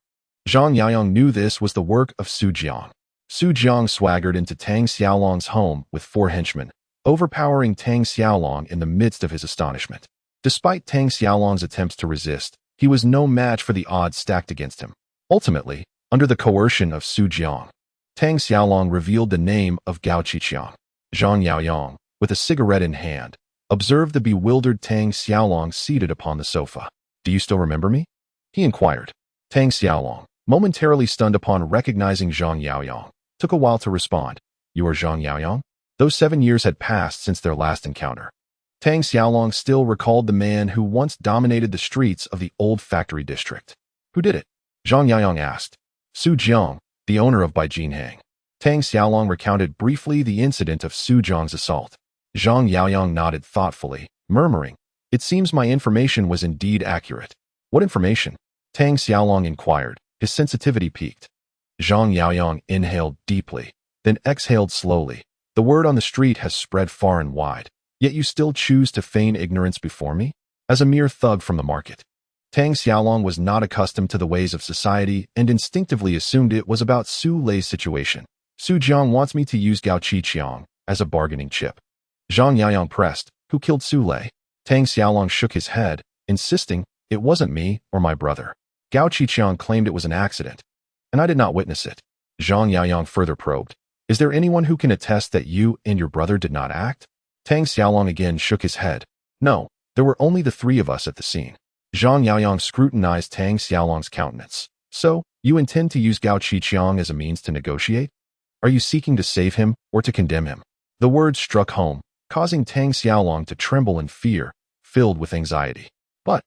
Zhang Yaoyang knew this was the work of Jiang. Jiang swaggered into Tang Xiaolong's home with 4 henchmen, overpowering Tang Xiaolong in the midst of his astonishment. Despite Tang Xiaolong's attempts to resist, he was no match for the odds stacked against him. Ultimately, under the coercion of Jiang, Tang Xiaolong revealed the name of Gao Qiqiang. Zhang Yaoyang, with a cigarette in hand, observed the bewildered Tang Xiaolong seated upon the sofa. "Do you still remember me?" he inquired. Tang Xiaolong, momentarily stunned upon recognizing Zhang Yaoyang, took a while to respond. "You are Zhang Yaoyang?" Though 7 years had passed since their last encounter, Tang Xiaolong still recalled the man who once dominated the streets of the old factory district. "Who did it?" Zhang Yaoyang asked. Jiang, the owner of Jinghai." Tang Xiaolong recounted briefly the incident of Jiang's assault. Zhang Yaoyang nodded thoughtfully, murmuring, "It seems my information was indeed accurate." "What information?" Tang Xiaolong inquired, his sensitivity piqued. Zhang Yaoyang inhaled deeply, then exhaled slowly. "The word on the street has spread far and wide, yet you still choose to feign ignorance before me? As a mere thug from the market." Tang Xiaolong was not accustomed to the ways of society and instinctively assumed it was about Xu Lei's situation. Jiang wants me to use Gao Qiqiang as a bargaining chip." Zhang Yaoyang pressed, "Who killed Xu Lei?" Tang Xiaolong shook his head, insisting, "It wasn't me or my brother. Gao Qiqiang claimed it was an accident, and I did not witness it." Zhang Yaoyang further probed, "Is there anyone who can attest that you and your brother did not act?" Tang Xiaolong again shook his head. "No, there were only the 3 of us at the scene." Zhang Yaoyang scrutinized Tang Xiaolong's countenance. "So, you intend to use Gao Qiqiang as a means to negotiate? Are you seeking to save him or to condemn him?" The words struck home, causing Tang Xiaolong to tremble in fear, filled with anxiety. "But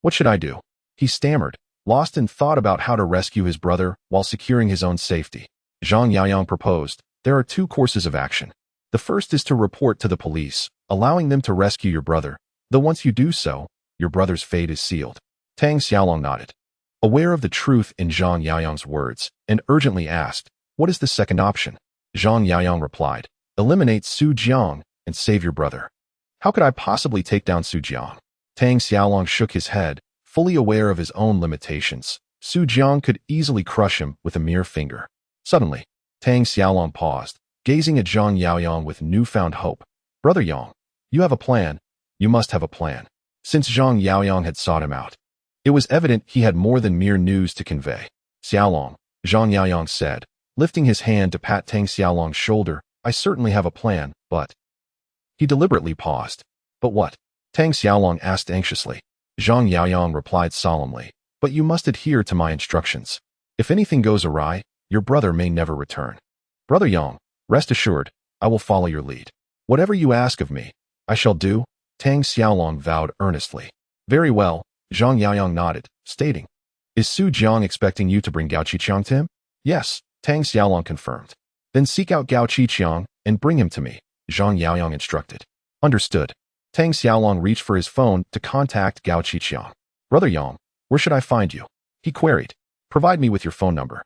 what should I do?" He stammered, lost in thought about how to rescue his brother while securing his own safety. Zhang Yaoyang proposed, there are two courses of action. The first is to report to the police, allowing them to rescue your brother, though once you do so, your brother's fate is sealed. Tang Xiaolong nodded, aware of the truth in Zhang Yaoyang's words, and urgently asked, what is the second option? Zhang Yaoyang replied, eliminate Su Jiang and save your brother. How could I possibly take down Su Jiang? Tang Xiaolong shook his head, fully aware of his own limitations. Su Jiang could easily crush him with a mere finger. Suddenly, Tang Xiaolong paused, gazing at Zhang Yaoyang with newfound hope. Brother Yang, you have a plan. You must have a plan. Since Zhang Yaoyang had sought him out, it was evident he had more than mere news to convey. Xiaolong, Zhang Yaoyang said, lifting his hand to pat Tang Xiaolong's shoulder, I certainly have a plan, but... He deliberately paused. But what? Tang Xiaolong asked anxiously. Zhang Yaoyang replied solemnly, but you must adhere to my instructions. If anything goes awry, your brother may never return. Brother Yang, rest assured, I will follow your lead. Whatever you ask of me, I shall do, Tang Xiaolong vowed earnestly. Very well, Zhang Yaoyang nodded, stating, is Su Jiang expecting you to bring Gao Qiqiang to him? Yes, Tang Xiaolong confirmed. Then seek out Gao Qiqiang and bring him to me, Zhang Yaoyang instructed. Understood. Tang Xiaolong reached for his phone to contact Gao Qiqiang. Brother Yang, where should I find you? He queried. Provide me with your phone number,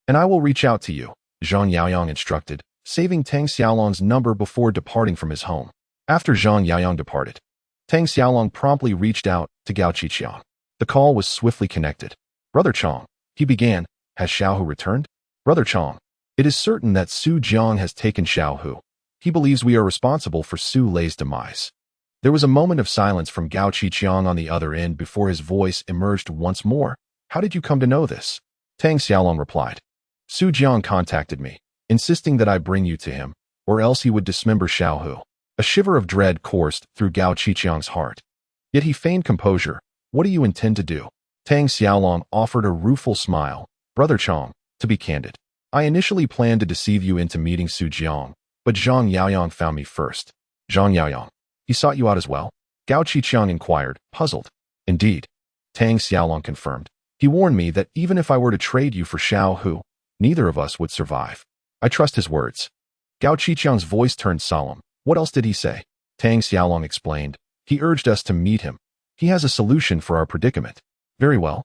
and I will reach out to you, Zhang Yaoyang instructed, saving Tang Xiaolong's number before departing from his home. After Zhang Yaoyang departed, Tang Xiaolong promptly reached out to Gao Qiqiang. The call was swiftly connected. Brother Chong, he began, has Xiaohu returned? Brother Chong, it is certain that Su Jiang has taken Xiaohu. He believes we are responsible for Xu Lei's demise. There was a moment of silence from Gao Qiqiang on the other end before his voice emerged once more. How did you come to know this? Tang Xiaolong replied. Su Jiang contacted me, insisting that I bring you to him, or else he would dismember Xiaohu. A shiver of dread coursed through Gao Qiqiang's heart. Yet he feigned composure. What do you intend to do? Tang Xiaolong offered a rueful smile. Brother Chong, to be candid, I initially planned to deceive you into meeting Su Jiang, but Zhang Yaoyang found me first. Zhang Yaoyang, he sought you out as well? Gao Qiqiang inquired, puzzled. Indeed. Tang Xiaolong confirmed. He warned me that even if I were to trade you for Xiaohu, neither of us would survive. I trust his words. Gao Qiqiang's voice turned solemn. What else did he say? Tang Xiaolong explained. He urged us to meet him. He has a solution for our predicament. Very well.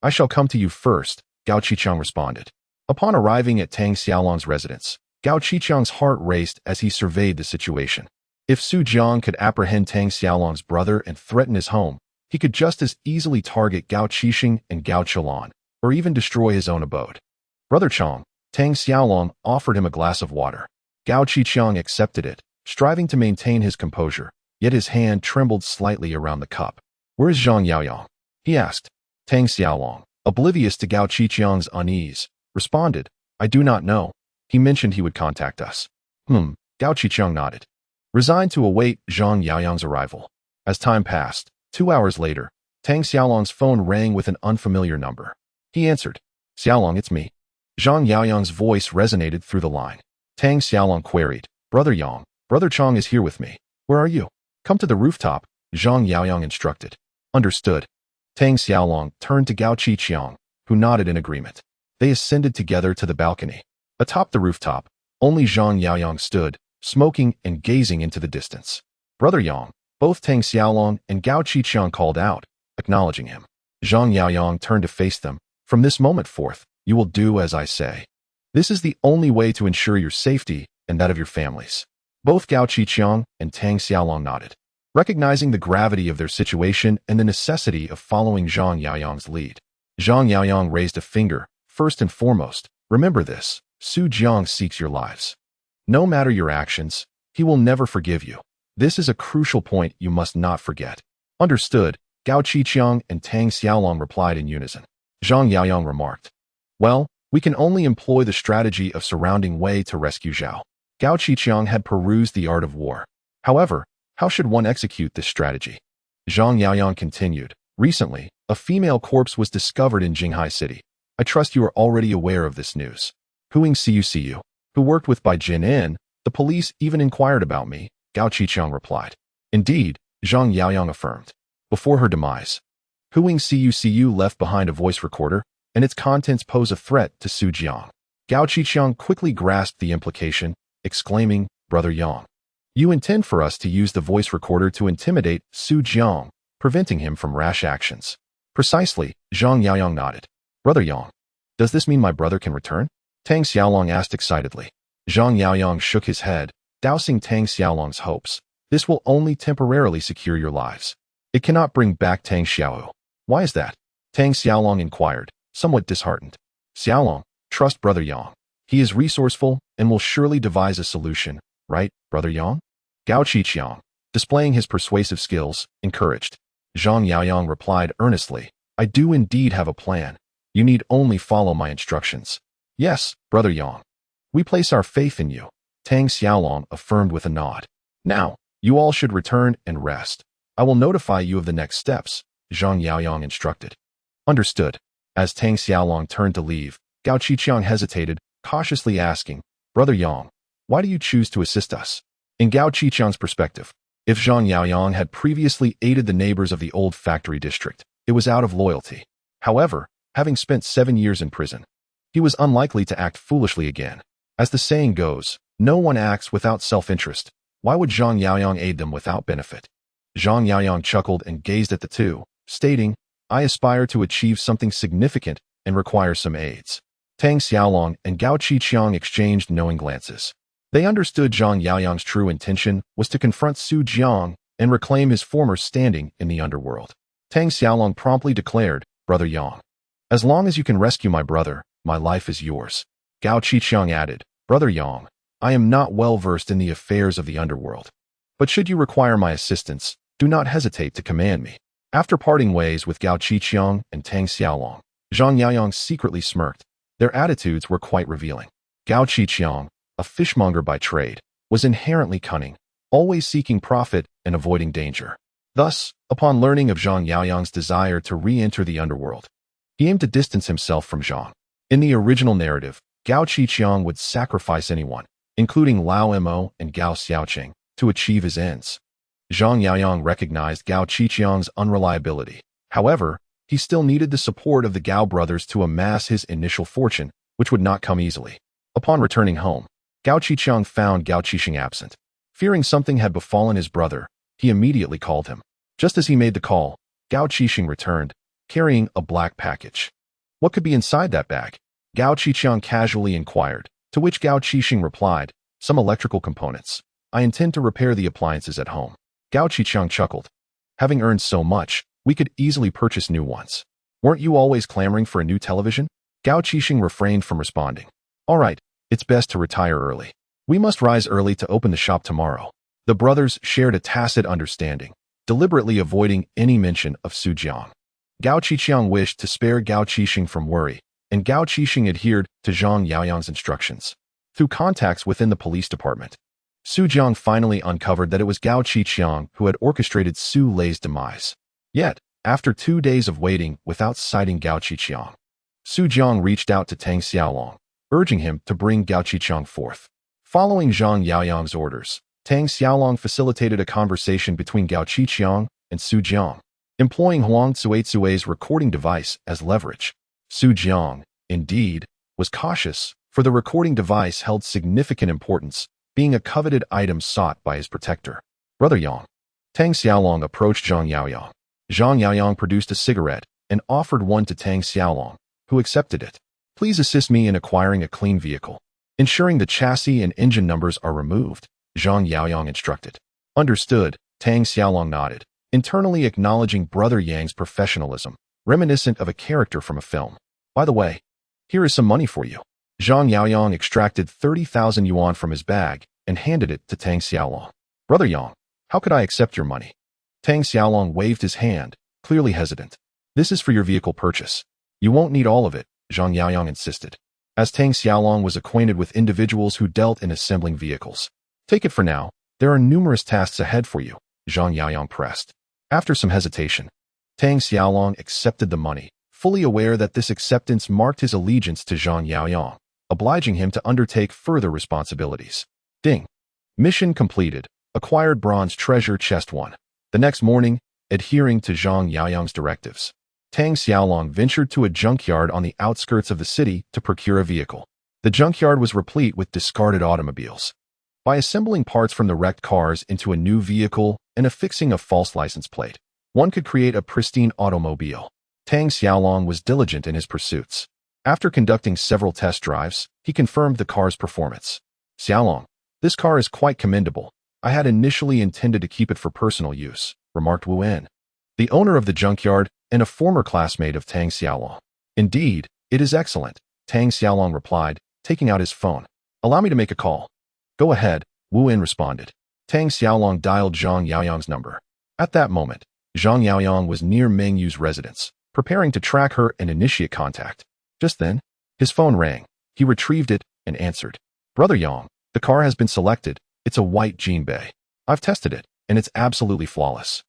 I shall come to you first, Gao Qiqiang responded. Upon arriving at Tang Xiaolong's residence, Gao Qiqiang's heart raced as he surveyed the situation. If Su Jiang could apprehend Tang Xiaolong's brother and threaten his home, he could just as easily target Gao Qiqiang and Gao Qilan, or even destroy his own abode. Brother Chong, Tang Xiaolong offered him a glass of water. Gao Qiqiang accepted it, striving to maintain his composure, yet his hand trembled slightly around the cup. Where is Zhang Yaoyang? He asked. Tang Xiaolong, oblivious to Gao Qiqiang's unease, responded, I do not know. He mentioned he would contact us. Gao Qiqiang nodded, resigned to await Zhang Yaoyang's arrival. As time passed, 2 hours later, Tang Xiaolong's phone rang with an unfamiliar number. He answered. Xiaolong, it's me. Zhang Yaoyang's voice resonated through the line. Tang Xiaolong queried, Brother Yang, Brother Chong is here with me. Where are you? Come to the rooftop, Zhang Yaoyang instructed. Understood. Tang Xiaolong turned to Gao Qiqiang, who nodded in agreement. They ascended together to the balcony. Atop the rooftop, only Zhang Yaoyang stood, smoking and gazing into the distance. Brother Yang, both Tang Xiaolong and Gao Qiqiang called out, acknowledging him. Zhang Yaoyang turned to face them. From this moment forth, you will do as I say. This is the only way to ensure your safety and that of your families. Both Gao Qiqiang and Tang Xiaolong nodded, recognizing the gravity of their situation and the necessity of following Zhang Yaoyang's lead. Zhang Yaoyang raised a finger. First and foremost, remember this, Su Jiang seeks your lives. No matter your actions, he will never forgive you. This is a crucial point you must not forget. Understood, Gao Qiqiang and Tang Xiaolong replied in unison. Zhang Yaoyang remarked, well, we can only employ the strategy of surrounding Wei to rescue Zhao. Gao Qiqiang had perused the art of war. However, how should one execute this strategy? Zhang Yaoyang continued, recently, a female corpse was discovered in Jinghai City. I trust you are already aware of this news. Huing Ciu, who worked with Bai Jin, the police even inquired about me, Gao Qiqiang replied. Indeed, Zhang Yaoyang affirmed. Before her demise, Huing Cu left behind a voice recorder, and its contents pose a threat to Su Jiang. Gao Qiqiang quickly grasped the implication, exclaiming, "Brother Yang, you intend for us to use the voice recorder to intimidate Su Jiang, preventing him from rash actions." "Precisely," Zhang Yaoyang nodded. "Brother Yang, does this mean my brother can return?" Tang Xiaolong asked excitedly. Zhang Yaoyang shook his head, dousing Tang Xiaolong's hopes. "This will only temporarily secure your lives. It cannot bring back Tang Xiaoyu." "Why is that?" Tang Xiaolong inquired, somewhat disheartened. "Xiaolong, trust Brother Yang. He is resourceful and will surely devise a solution, right, Brother Yang?" Gao Qiqiang, displaying his persuasive skills, encouraged. Zhang Yaoyang replied earnestly, "I do indeed have a plan. You need only follow my instructions." "Yes, Brother Yang. We place our faith in you," Tang Xiaolong affirmed with a nod. "Now, you all should return and rest. I will notify you of the next steps," Zhang Yaoyang instructed. "Understood." As Tang Xiaolong turned to leave, Gao Qiqiang hesitated, cautiously asking, "Brother Yang, why do you choose to assist us?" In Gao Qiqiang's perspective, if Zhang Yaoyang had previously aided the neighbors of the old factory district, it was out of loyalty. However, having spent 7 years in prison, he was unlikely to act foolishly again. As the saying goes, no one acts without self-interest. Why would Zhang Yaoyang aid them without benefit? Zhang Yaoyang chuckled and gazed at the two, stating, "I aspire to achieve something significant and require some aids." Tang Xiaolong and Gao Qiqiang exchanged knowing glances. They understood Zhang Yaoyang's true intention was to confront Su Jiang and reclaim his former standing in the underworld. Tang Xiaolong promptly declared, "Brother Yang, as long as you can rescue my brother, my life is yours." Gao Qiqiang added, "Brother Yang, I am not well versed in the affairs of the underworld, but should you require my assistance, do not hesitate to command me." After parting ways with Gao Qiqiang and Tang Xiaolong, Zhang Yaoyang secretly smirked. Their attitudes were quite revealing. Gao Qiqiang, a fishmonger by trade, was inherently cunning, always seeking profit and avoiding danger. Thus, upon learning of Zhang Yaoyang's desire to re-enter the underworld, he aimed to distance himself from Zhang. In the original narrative, Gao Qiqiang would sacrifice anyone, including Lao Mo and Gao Xiaoqing, to achieve his ends. Zhang Yaoyang recognized Gao Qiqiang's unreliability. However, he still needed the support of the Gao brothers to amass his initial fortune, which would not come easily. Upon returning home, Gao Qiqiang found Gao Qiqiang absent. Fearing something had befallen his brother, he immediately called him. Just as he made the call, Gao Qiqiang returned, carrying a black package. "What could be inside that bag?" Gao Qiqiang casually inquired, to which Gao Qiqiang replied, "Some electrical components. I intend to repair the appliances at home." Gao Qiqiang chuckled. "Having earned so much, we could easily purchase new ones. Weren't you always clamoring for a new television?" Gao Qiqiang refrained from responding. "All right, it's best to retire early. We must rise early to open the shop tomorrow." The brothers shared a tacit understanding, deliberately avoiding any mention of Su Jiang. Gao Qiqiang wished to spare Gao Qiqiang from worry, and Gao Qiqiang adhered to Zhang Yaoyang's instructions. Through contacts within the police department, Su Jiang finally uncovered that it was Gao Qiqiang who had orchestrated Xu Lei's demise. Yet, after 2 days of waiting without sighting Gao Qiqiang, Su Jiang reached out to Tang Xiaolong, urging him to bring Gao Qiqiang forth. Following Zhang Yaoyang's orders, Tang Xiaolong facilitated a conversation between Gao Qiqiang and Su Jiang, employing Huang Cui's recording device as leverage. Su Jiang, indeed, was cautious, for the recording device held significant importance, being a coveted item sought by his protector. "Brother Yang." Tang Xiaolong approached Zhang Yaoyang. Zhang Yaoyang produced a cigarette and offered one to Tang Xiaolong, who accepted it. "Please assist me in acquiring a clean vehicle, ensuring the chassis and engine numbers are removed," Zhang Yaoyang instructed. "Understood," Tang Xiaolong nodded, internally acknowledging Brother Yang's professionalism, reminiscent of a character from a film. "By the way, here is some money for you." Zhang Yaoyang extracted 30,000 yuan from his bag and handed it to Tang Xiaolong. "Brother Yang, how could I accept your money?" Tang Xiaolong waved his hand, clearly hesitant. "This is for your vehicle purchase. You won't need all of it," Zhang Yaoyang insisted. As Tang Xiaolong was acquainted with individuals who dealt in assembling vehicles. "Take it for now. There are numerous tasks ahead for you," Zhang Yaoyang pressed. After some hesitation, Tang Xiaolong accepted the money, fully aware that this acceptance marked his allegiance to Zhang Yaoyang, obliging him to undertake further responsibilities. Ding. Mission completed. Acquired bronze treasure chest 1. The next morning, adhering to Zhang Yaoyang's directives, Tang Xiaolong ventured to a junkyard on the outskirts of the city to procure a vehicle. The junkyard was replete with discarded automobiles. By assembling parts from the wrecked cars into a new vehicle and affixing a false license plate, one could create a pristine automobile. Tang Xiaolong was diligent in his pursuits. After conducting several test drives, he confirmed the car's performance. "Xiaolong, this car is quite commendable. I had initially intended to keep it for personal use," remarked Wu En, the owner of the junkyard and a former classmate of Tang Xiaolong. "Indeed, it is excellent," Tang Xiaolong replied, taking out his phone. "Allow me to make a call." "Go ahead," Wu En responded. Tang Xiaolong dialed Zhang Yaoyang's number. At that moment, Zhang Yaoyang was near Meng Yu's residence, preparing to track her and initiate contact. Just then, his phone rang. He retrieved it and answered. "Brother Yang, the car has been selected. It's a white Jinghai. I've tested it, and it's absolutely flawless."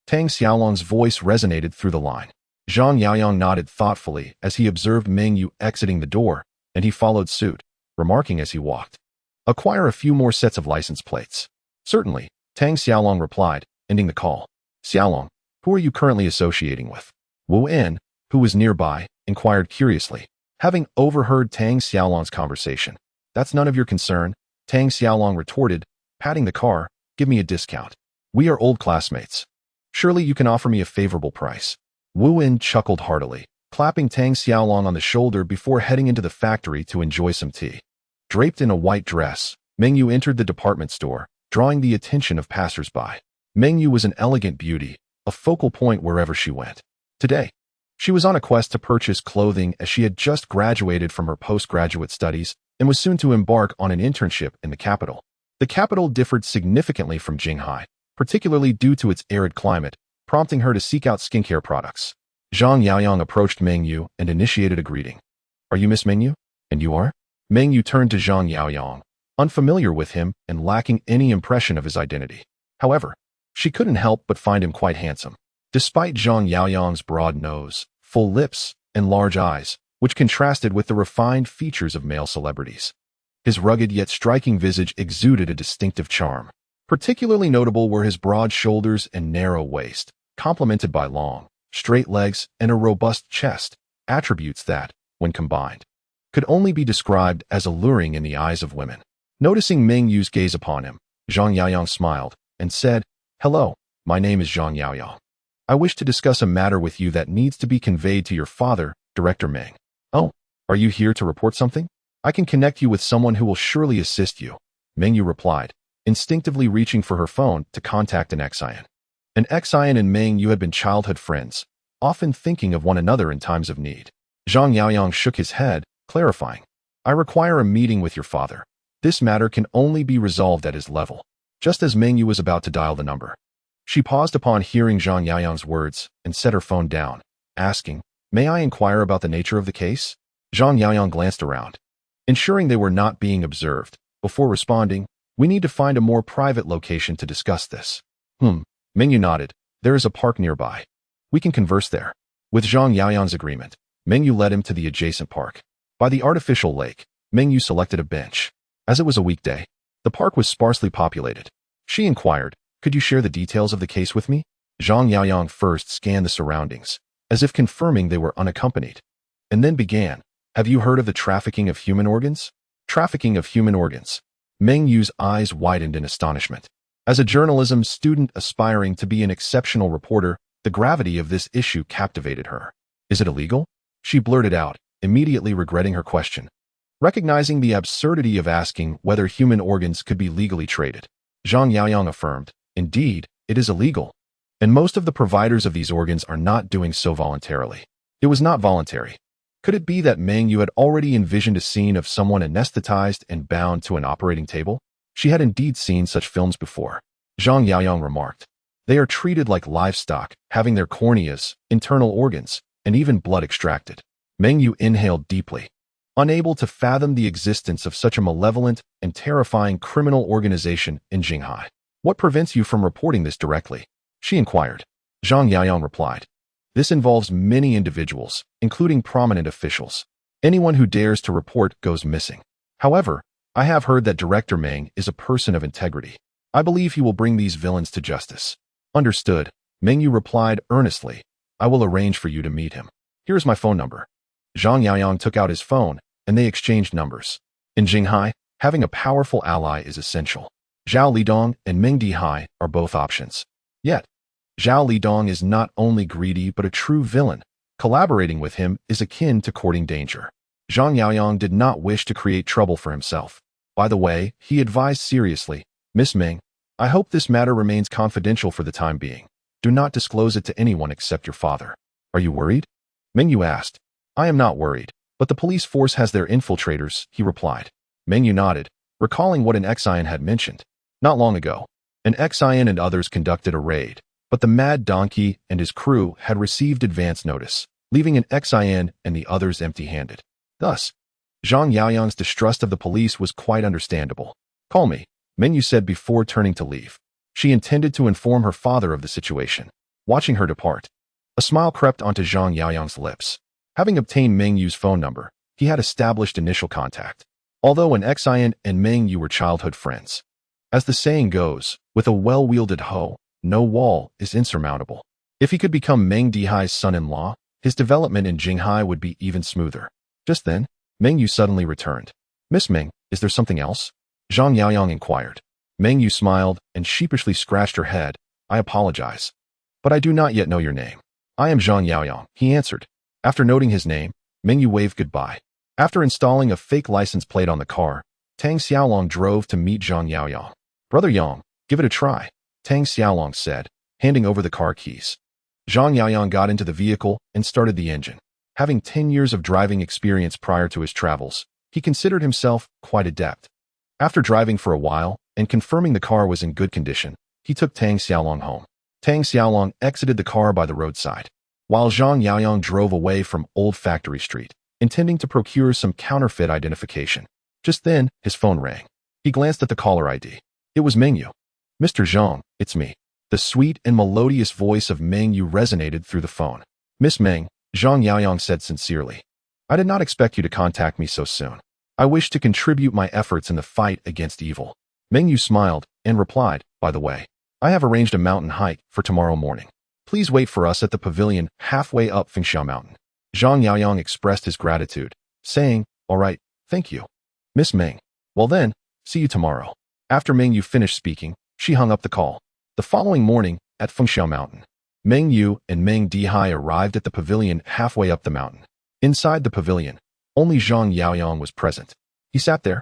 Tang Xiaolong's voice resonated through the line. Zhang Yaoyang nodded thoughtfully as he observed Meng Yu exiting the door, and he followed suit, remarking as he walked, "Acquire a few more sets of license plates." "Certainly," Tang Xiaolong replied, ending the call. "Xiaolong, who are you currently associating with?" Wu En, who was nearby, inquired curiously, having overheard Tang Xiaolong's conversation. "That's none of your concern," Tang Xiaolong retorted, patting the car. "Give me a discount. We are old classmates. Surely you can offer me a favorable price." Wu En chuckled heartily, clapping Tang Xiaolong on the shoulder before heading into the factory to enjoy some tea. Draped in a white dress, Meng Yu entered the department store, drawing the attention of passers-by. Meng Yu was an elegant beauty, a focal point wherever she went. Today, she was on a quest to purchase clothing as she had just graduated from her postgraduate studies and was soon to embark on an internship in the capital. The capital differed significantly from Jinghai, particularly due to its arid climate, prompting her to seek out skincare products. Zhang Yaoyang approached Meng Yu and initiated a greeting. "Are you Miss Meng Yu? And you are?" Meng Yu turned to Zhang Yaoyang, unfamiliar with him and lacking any impression of his identity. However, she couldn't help but find him quite handsome. Despite Zhang Yaoyang's broad nose, full lips, and large eyes, which contrasted with the refined features of male celebrities, his rugged yet striking visage exuded a distinctive charm. Particularly notable were his broad shoulders and narrow waist, complemented by long, straight legs and a robust chest, attributes that, when combined, could only be described as alluring in the eyes of women. Noticing Meng Yu's gaze upon him, Zhang Yaoyang smiled and said, "Hello, my name is Zhang Yaoyang. I wish to discuss a matter with you that needs to be conveyed to your father, Director Meng." "Oh, are you here to report something? I can connect you with someone who will surely assist you," Meng Yu replied, instinctively reaching for her phone to contact an Xian. An Xian and Meng Yu had been childhood friends, often thinking of one another in times of need. Zhang Yaoyang shook his head, clarifying, "I require a meeting with your father. This matter can only be resolved at his level." Just as Meng Yu was about to dial the number, she paused upon hearing Zhang Yaoyang's words and set her phone down, asking, "May I inquire about the nature of the case?" Zhang Yaoyang glanced around, ensuring they were not being observed, before responding, "We need to find a more private location to discuss this." Meng Yu nodded. "There is a park nearby. We can converse there." With Zhang Yaoyang's agreement, Meng Yu led him to the adjacent park. By the artificial lake, Meng Yu selected a bench. As it was a weekday, the park was sparsely populated. She inquired, "Could you share the details of the case with me?" Zhang Yaoyang first scanned the surroundings, as if confirming they were unaccompanied, and then began, "Have you heard of the trafficking of human organs?" "Trafficking of human organs." Meng Yu's eyes widened in astonishment. As a journalism student aspiring to be an exceptional reporter, the gravity of this issue captivated her. "Is it illegal?" she blurted out, immediately regretting her question, recognizing the absurdity of asking whether human organs could be legally traded. Zhang Yaoyang affirmed, "Indeed, it is illegal, and most of the providers of these organs are not doing so voluntarily." It was not voluntary. Could it be that Meng Yu had already envisioned a scene of someone anesthetized and bound to an operating table? She had indeed seen such films before. Zhang Yaoyang remarked, "They are treated like livestock, having their corneas, internal organs, and even blood extracted." Meng Yu inhaled deeply, unable to fathom the existence of such a malevolent and terrifying criminal organization in Jinghai. "What prevents you from reporting this directly?" she inquired. Zhang Yaoyang replied, "This involves many individuals, including prominent officials. Anyone who dares to report goes missing. However, I have heard that Director Meng is a person of integrity. I believe he will bring these villains to justice." "Understood," Meng Yu replied earnestly. I will arrange for you to meet him. Here is my phone number. Zhang Yaoyang took out his phone, and they exchanged numbers. In Jinghai, having a powerful ally is essential. Zhao Lidong and Meng Dihai are both options. Yet, Zhao Lidong is not only greedy but a true villain. Collaborating with him is akin to courting danger. Zhang Yaoyang did not wish to create trouble for himself. By the way, he advised seriously, Miss Meng, I hope this matter remains confidential for the time being. Do not disclose it to anyone except your father. Are you worried? Mengyu asked. I am not worried, but the police force has their infiltrators, he replied. Mengyu nodded, recalling what an Xian had mentioned. Not long ago, an Xian and others conducted a raid, but the Mad Donkey and his crew had received advance notice, leaving an Xian and the others empty-handed. Thus, Zhang Yaoyang's distrust of the police was quite understandable. Call me, Mengyu said before turning to leave. She intended to inform her father of the situation. Watching her depart, a smile crept onto Zhang Yaoyang's lips. Having obtained Mengyu's phone number, he had established initial contact. Although an Xian and Mengyu were childhood friends. As the saying goes, with a well-wielded hoe, no wall is insurmountable. If he could become Meng Dihai's son-in-law, his development in Jinghai would be even smoother. Just then, Mengyu suddenly returned. Miss Meng, is there something else? Zhang Yaoyang inquired. Mengyu smiled and sheepishly scratched her head. I apologize. But I do not yet know your name. I am Zhang Yaoyang, he answered. After noting his name, Mengyu waved goodbye. After installing a fake license plate on the car, Tang Xiaolong drove to meet Zhang Yaoyang. Brother Yang, give it a try, Tang Xiaolong said, handing over the car keys. Zhang Yaoyang got into the vehicle and started the engine. Having 10 years of driving experience prior to his travels, he considered himself quite adept. After driving for a while and confirming the car was in good condition, he took Tang Xiaolong home. Tang Xiaolong exited the car by the roadside, while Zhang Yaoyang drove away from Old Factory Street, intending to procure some counterfeit identification. Just then, his phone rang. He glanced at the caller ID. It was Mengyu. Mr. Zhang, it's me. The sweet and melodious voice of Mengyu resonated through the phone. Miss Meng, Zhang Yaoyang said sincerely. I did not expect you to contact me so soon. I wish to contribute my efforts in the fight against evil. Mengyu smiled and replied, by the way, I have arranged a mountain hike for tomorrow morning. Please wait for us at the pavilion halfway up Fengxiao Mountain. Zhang Yaoyang expressed his gratitude, saying, all right, thank you. Miss Meng, well then, see you tomorrow. After Mengyu finished speaking, she hung up the call. The following morning, at Fengxiao Mountain, Mengyu and Meng Dihai arrived at the pavilion halfway up the mountain. Inside the pavilion, only Zhang Yaoyang was present. He sat there,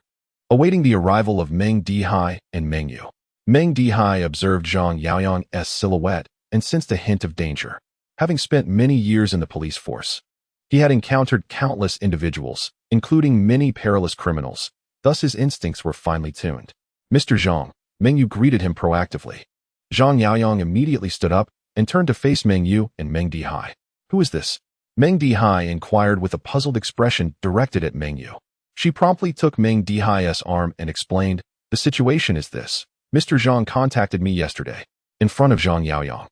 awaiting the arrival of Meng Dihai and Mengyu. Meng Dihai observed Zhang Yaoyang's silhouette and sensed a hint of danger. Having spent many years in the police force, he had encountered countless individuals, including many perilous criminals. Thus his instincts were finely tuned. Mr. Zhang, Mengyu greeted him proactively. Zhang Yaoyang immediately stood up and turned to face Mengyu and Meng Dihai. Who is this? Meng Dihai inquired with a puzzled expression directed at Mengyu. She promptly took Meng Dihai's arm and explained, the situation is this. Mr. Zhang contacted me yesterday, in front of Zhang Yaoyang.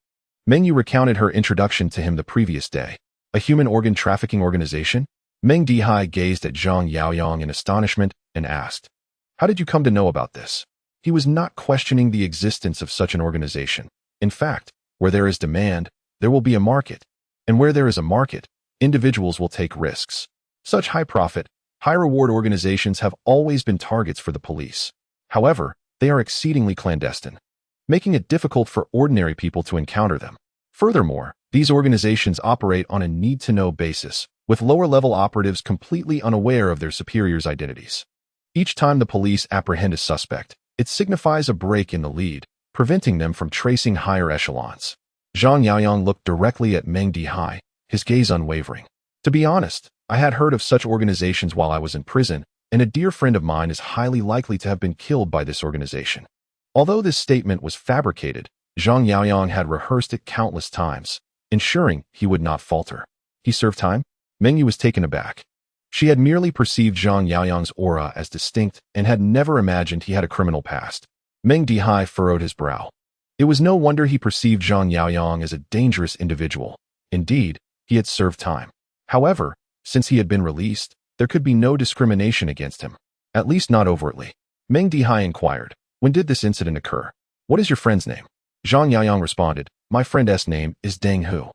Mengyu recounted her introduction to him the previous day. A human organ trafficking organization? Meng Dihai gazed at Zhang Yaoyang in astonishment and asked, how did you come to know about this? He was not questioning the existence of such an organization. In fact, where there is demand, there will be a market. And where there is a market, individuals will take risks. Such high-profit, high-reward organizations have always been targets for the police. However, they are exceedingly clandestine, making it difficult for ordinary people to encounter them. Furthermore, these organizations operate on a need-to-know basis, with lower-level operatives completely unaware of their superiors' identities. Each time the police apprehend a suspect, it signifies a break in the lead, preventing them from tracing higher echelons. Zhang Yaoyang looked directly at Meng Dihai, his gaze unwavering. To be honest, I had heard of such organizations while I was in prison, and a dear friend of mine is highly likely to have been killed by this organization. Although this statement was fabricated, Zhang Yaoyang had rehearsed it countless times, ensuring he would not falter. He served time? Mengyu was taken aback. She had merely perceived Zhang Yaoyang's aura as distinct and had never imagined he had a criminal past. Meng Dihai furrowed his brow. It was no wonder he perceived Zhang Yaoyang as a dangerous individual. Indeed, he had served time. However, since he had been released, there could be no discrimination against him, at least not overtly. Meng Dihai inquired, when did this incident occur? What is your friend's name? Zhang Yaoyang responded, my friend's name is Deng Hu.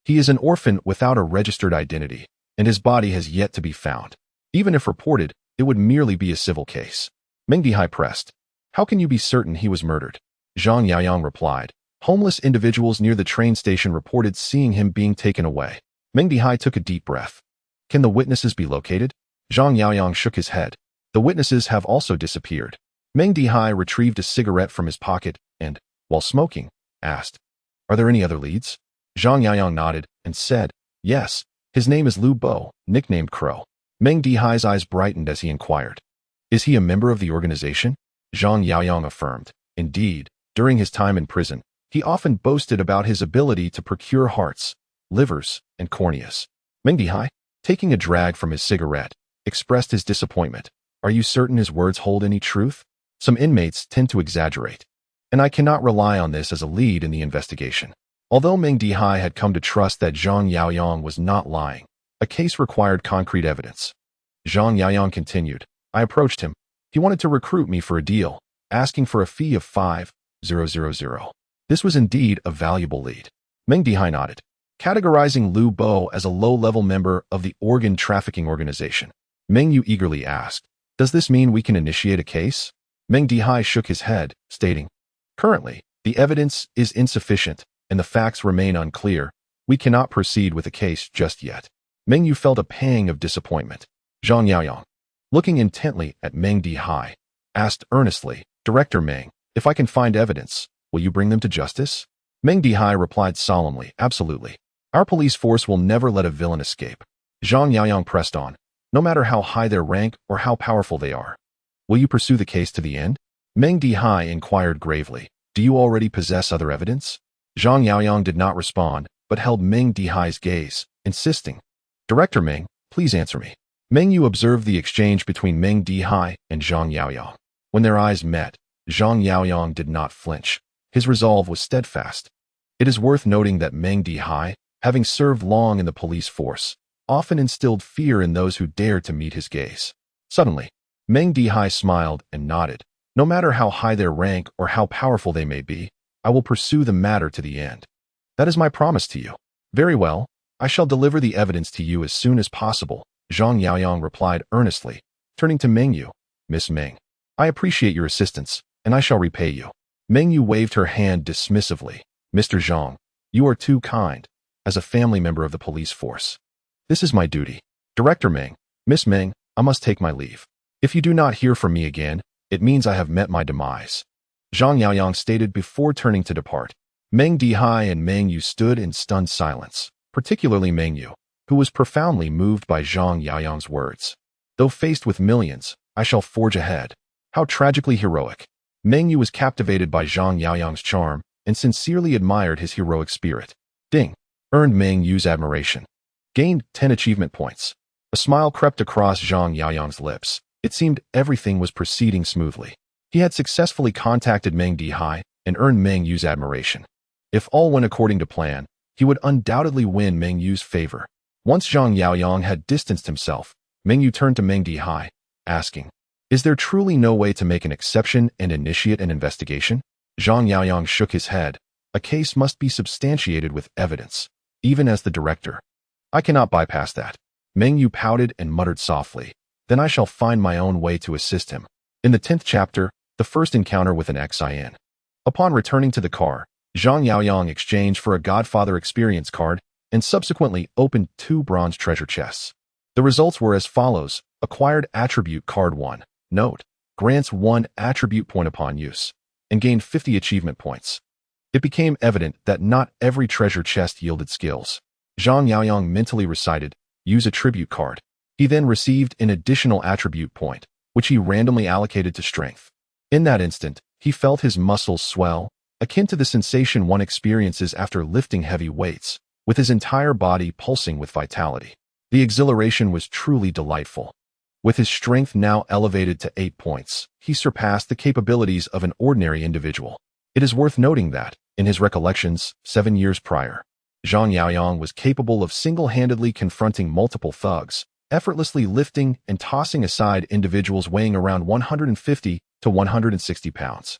He is an orphan without a registered identity, and his body has yet to be found. Even if reported, it would merely be a civil case. Meng Dihai pressed. How can you be certain he was murdered? Zhang Yaoyang replied. Homeless individuals near the train station reported seeing him being taken away. Meng Dihai took a deep breath. Can the witnesses be located? Zhang Yaoyang shook his head. The witnesses have also disappeared. Meng Dihai retrieved a cigarette from his pocket and, while smoking, asked, Are there any other leads? Zhang Yaoyang nodded and said, Yes, his name is Liu Bo, nicknamed Crow. Meng Dihai's eyes brightened as he inquired, Is he a member of the organization? Zhang Yaoyang affirmed. Indeed, during his time in prison, he often boasted about his ability to procure hearts, livers, and corneas. Meng Dihai, taking a drag from his cigarette, expressed his disappointment. Are you certain his words hold any truth? Some inmates tend to exaggerate, and I cannot rely on this as a lead in the investigation. Although Meng Dihai had come to trust that Zhang Yaoyang was not lying, a case required concrete evidence. Zhang Yaoyang continued. I approached him. He wanted to recruit me for a deal, asking for a fee of 5,000. This was indeed a valuable lead. Meng Dihai nodded, categorizing Liu Bo as a low-level member of the organ trafficking organization. Meng Yu eagerly asked, Does this mean we can initiate a case? Meng Dihai shook his head, stating, Currently, the evidence is insufficient, and the facts remain unclear. We cannot proceed with the case just yet. Meng Yu felt a pang of disappointment. Zhang Yaoyang, looking intently at Meng Dihai, asked earnestly, Director Meng, if I can find evidence, will you bring them to justice? Meng Dihai replied solemnly, Absolutely. Our police force will never let a villain escape. Zhang Yaoyang pressed on, no matter how high their rank or how powerful they are. Will you pursue the case to the end? Meng Dihai inquired gravely, Do you already possess other evidence? Zhang Yaoyang did not respond, but held Meng Dihai's gaze, insisting, Director Meng, please answer me. Meng Yu observed the exchange between Meng Dihai and Zhang Yaoyang. When their eyes met, Zhang Yaoyang did not flinch. His resolve was steadfast. It is worth noting that Meng Dihai, having served long in the police force, often instilled fear in those who dared to meet his gaze. Suddenly, Meng Dihai smiled and nodded. No matter how high their rank or how powerful they may be, I will pursue the matter to the end. That is my promise to you. Very well, I shall deliver the evidence to you as soon as possible, Zhang Yaoyang replied earnestly, turning to Meng Yu. Miss Meng, I appreciate your assistance, and I shall repay you. Meng Yu waved her hand dismissively. Mr. Zhang, you are too kind, as a family member of the police force. This is my duty. Director Meng, Miss Meng, I must take my leave. If you do not hear from me again, it means I have met my demise. Zhang Yaoyang stated before turning to depart. Meng Dihai and Meng Yu stood in stunned silence, particularly Meng Yu, who was profoundly moved by Zhang Yaoyang's words. Though faced with millions, I shall forge ahead. How tragically heroic. Meng Yu was captivated by Zhang Yaoyang's charm and sincerely admired his heroic spirit. Ding. Earned Meng Yu's admiration. Gained 10 achievement points. A smile crept across Zhang Yaoyang's lips. It seemed everything was proceeding smoothly. He had successfully contacted Meng Dihai and earned Meng Yu's admiration. If all went according to plan, he would undoubtedly win Meng Yu's favor. Once Zhang Yaoyang had distanced himself, Meng Yu turned to Meng Dihai, asking, Is there truly no way to make an exception and initiate an investigation? Zhang Yaoyang shook his head. A case must be substantiated with evidence, even as the director. I cannot bypass that. Meng Yu pouted and muttered softly, Then I shall find my own way to assist him. In the 10th chapter, the first encounter with an Xin. Upon returning to the car, Zhang Yaoyang exchanged for a Godfather experience card and subsequently opened 2 bronze treasure chests. The results were as follows. Acquired Attribute Card 1. Note, grants 1 attribute point upon use, and gained 50 achievement points. It became evident that not every treasure chest yielded skills. Zhang Yaoyang mentally recited, Use Attribute Card. He then received an additional attribute point, which he randomly allocated to strength. In that instant, he felt his muscles swell, akin to the sensation one experiences after lifting heavy weights, with his entire body pulsing with vitality. The exhilaration was truly delightful. With his strength now elevated to 8 points, he surpassed the capabilities of an ordinary individual. It is worth noting that, in his recollections, 7 years prior, Zhang Yaoyang was capable of single-handedly confronting multiple thugs, effortlessly lifting and tossing aside individuals weighing around 150 to 160 pounds.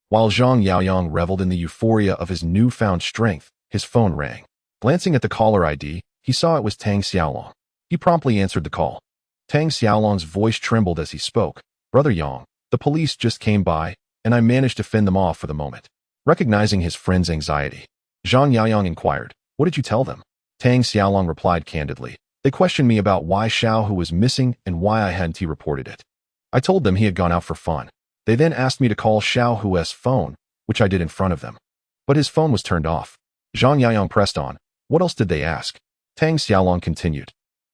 While Zhang Yaoyang reveled in the euphoria of his newfound strength, his phone rang. Glancing at the caller ID, he saw it was Tang Xiaolong. He promptly answered the call. Tang Xiaolong's voice trembled as he spoke. Brother Yang, the police just came by, and I managed to fend them off for the moment. Recognizing his friend's anxiety, Zhang Yaoyang inquired, what did you tell them? Tang Xiaolong replied candidly. They questioned me about why Xiao Hu was missing and why I hadn't reported it. I told them he had gone out for fun. They then asked me to call Xiao Hu's phone, which I did in front of them. But his phone was turned off. Zhang Yaoyang pressed on. What else did they ask? Tang Xiaolong continued.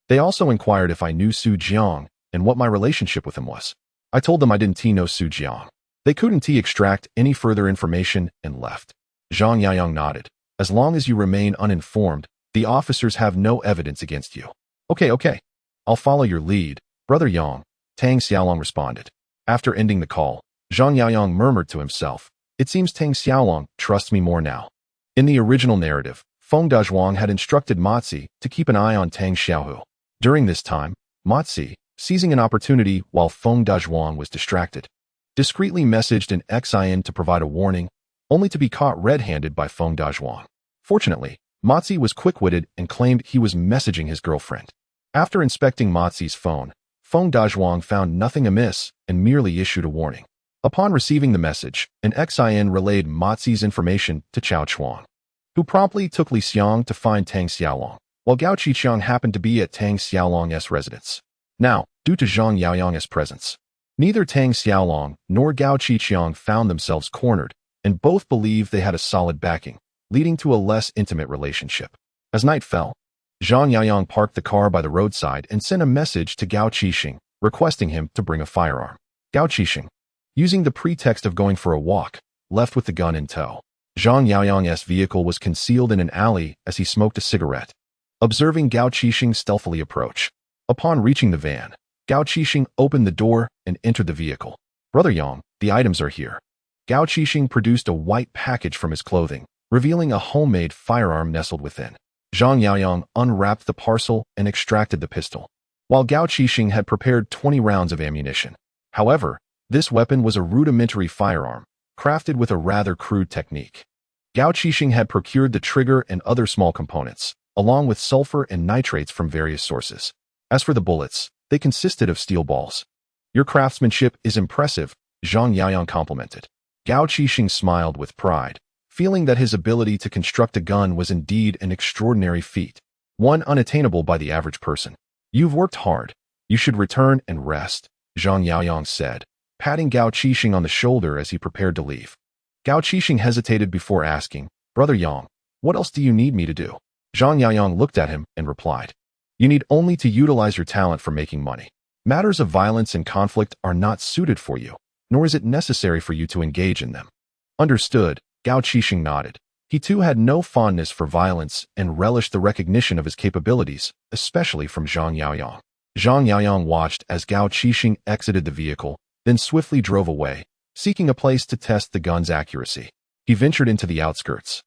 They also inquired if I knew Xu Jiang and what my relationship with him was. I told them I didn't know Xu Jiang. They couldn't extract any further information and left. Zhang Yaoyang nodded. As long as you remain uninformed, the officers have no evidence against you. Okay. I'll follow your lead, Brother Yang, Tang Xiaolong responded. After ending the call, Zhang Yaoyang murmured to himself, it seems Tang Xiaolong trusts me more now. In the original narrative, Feng Dazhuang had instructed Mozi to keep an eye on Tang Xiaohu. During this time, Mozi, seizing an opportunity while Feng Dazhuang was distracted, discreetly messaged an Xin to provide a warning, only to be caught red-handed by Feng Dazhuang. Fortunately, Mozi was quick-witted and claimed he was messaging his girlfriend. After inspecting Mozi's phone, Feng Dazhuang found nothing amiss and merely issued a warning. Upon receiving the message, an Xin relayed Mozi's information to Chao Chuang, who promptly took Li Xiang to find Tang Xiaolong, while Gao Qiqiang happened to be at Tang Xiaolong's residence. Now, due to Zhang Yaoyang's presence, neither Tang Xiaolong nor Gao Qiqiang found themselves cornered, and both believed they had a solid backing, leading to a less intimate relationship. As night fell, Zhang Yaoyang parked the car by the roadside and sent a message to Gao Qiqiang, requesting him to bring a firearm. Gao Qiqiang, using the pretext of going for a walk, left with the gun in tow. Zhang Yaoyang's vehicle was concealed in an alley as he smoked a cigarette, observing Gao Qiqiang stealthily approach. Upon reaching the van, Gao Qiqiang opened the door and entered the vehicle. Brother Yang, the items are here. Gao Qiqiang produced a white package from his clothing, revealing a homemade firearm nestled within. Zhang Yaoyang unwrapped the parcel and extracted the pistol, while Gao Qiqiang had prepared 20 rounds of ammunition. However, this weapon was a rudimentary firearm, crafted with a rather crude technique. Gao Qiqiang had procured the trigger and other small components, along with sulfur and nitrates from various sources. As for the bullets, they consisted of steel balls. Your craftsmanship is impressive, Zhang Yaoyang complimented. Gao Qiqiang smiled with pride, feeling that his ability to construct a gun was indeed an extraordinary feat, one unattainable by the average person. You've worked hard. You should return and rest, Zhang Yaoyang said, patting Gao Qiqiang on the shoulder as he prepared to leave. Gao Qiqiang hesitated before asking, Brother Yang, what else do you need me to do? Zhang Yaoyang looked at him and replied, you need only to utilize your talent for making money. Matters of violence and conflict are not suited for you, nor is it necessary for you to engage in them. Understood, Gao Qiqiang nodded. He too had no fondness for violence and relished the recognition of his capabilities, especially from Zhang Yaoyang. Zhang Yaoyang watched as Gao Qiqiang exited the vehicle, then swiftly drove away, seeking a place to test the gun's accuracy. He ventured into the outskirts,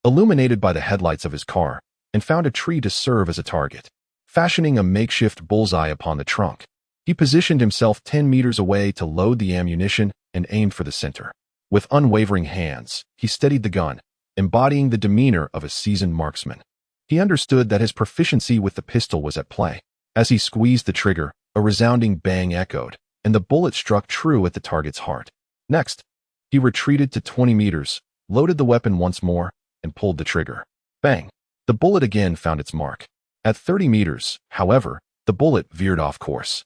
illuminated by the headlights of his car, and found a tree to serve as a target. Fashioning a makeshift bullseye upon the trunk, he positioned himself 10 meters away to load the ammunition and aimed for the center. With unwavering hands, he steadied the gun, embodying the demeanor of a seasoned marksman. He understood that his proficiency with the pistol was at play. As he squeezed the trigger, a resounding bang echoed, and the bullet struck true at the target's heart. Next, he retreated to 20 meters, loaded the weapon once more, and pulled the trigger. Bang! The bullet again found its mark. At 30 meters, however, the bullet veered off course.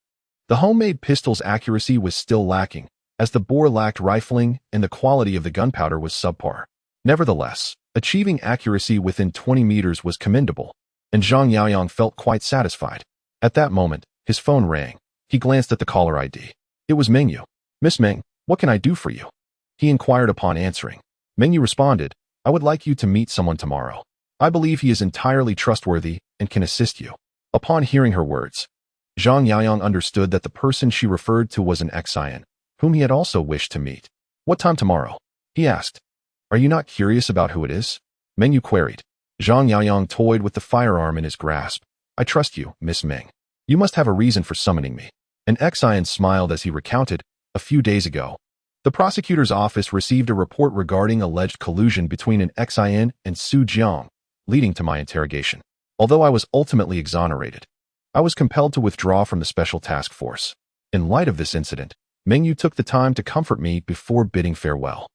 The homemade pistol's accuracy was still lacking, as the bore lacked rifling and the quality of the gunpowder was subpar. Nevertheless, achieving accuracy within 20 meters was commendable, and Zhang Yaoyang felt quite satisfied. At that moment, his phone rang. He glanced at the caller ID. It was Mengyu. Miss Meng, what can I do for you? He inquired upon answering. Mengyu responded, I would like you to meet someone tomorrow. I believe he is entirely trustworthy and can assist you. Upon hearing her words, Zhang Yaoyang understood that the person she referred to was an Xin, whom he had also wished to meet. What time tomorrow? He asked. Are you not curious about who it is? Mengyu queried. Zhang Yaoyang toyed with the firearm in his grasp. I trust you, Miss Meng. You must have a reason for summoning me. An Xin smiled as he recounted, a few days ago, the prosecutor's office received a report regarding alleged collusion between an Xin and Xu Jiang, leading to my interrogation. Although I was ultimately exonerated, I was compelled to withdraw from the special task force. In light of this incident, Mengyu took the time to comfort me before bidding farewell.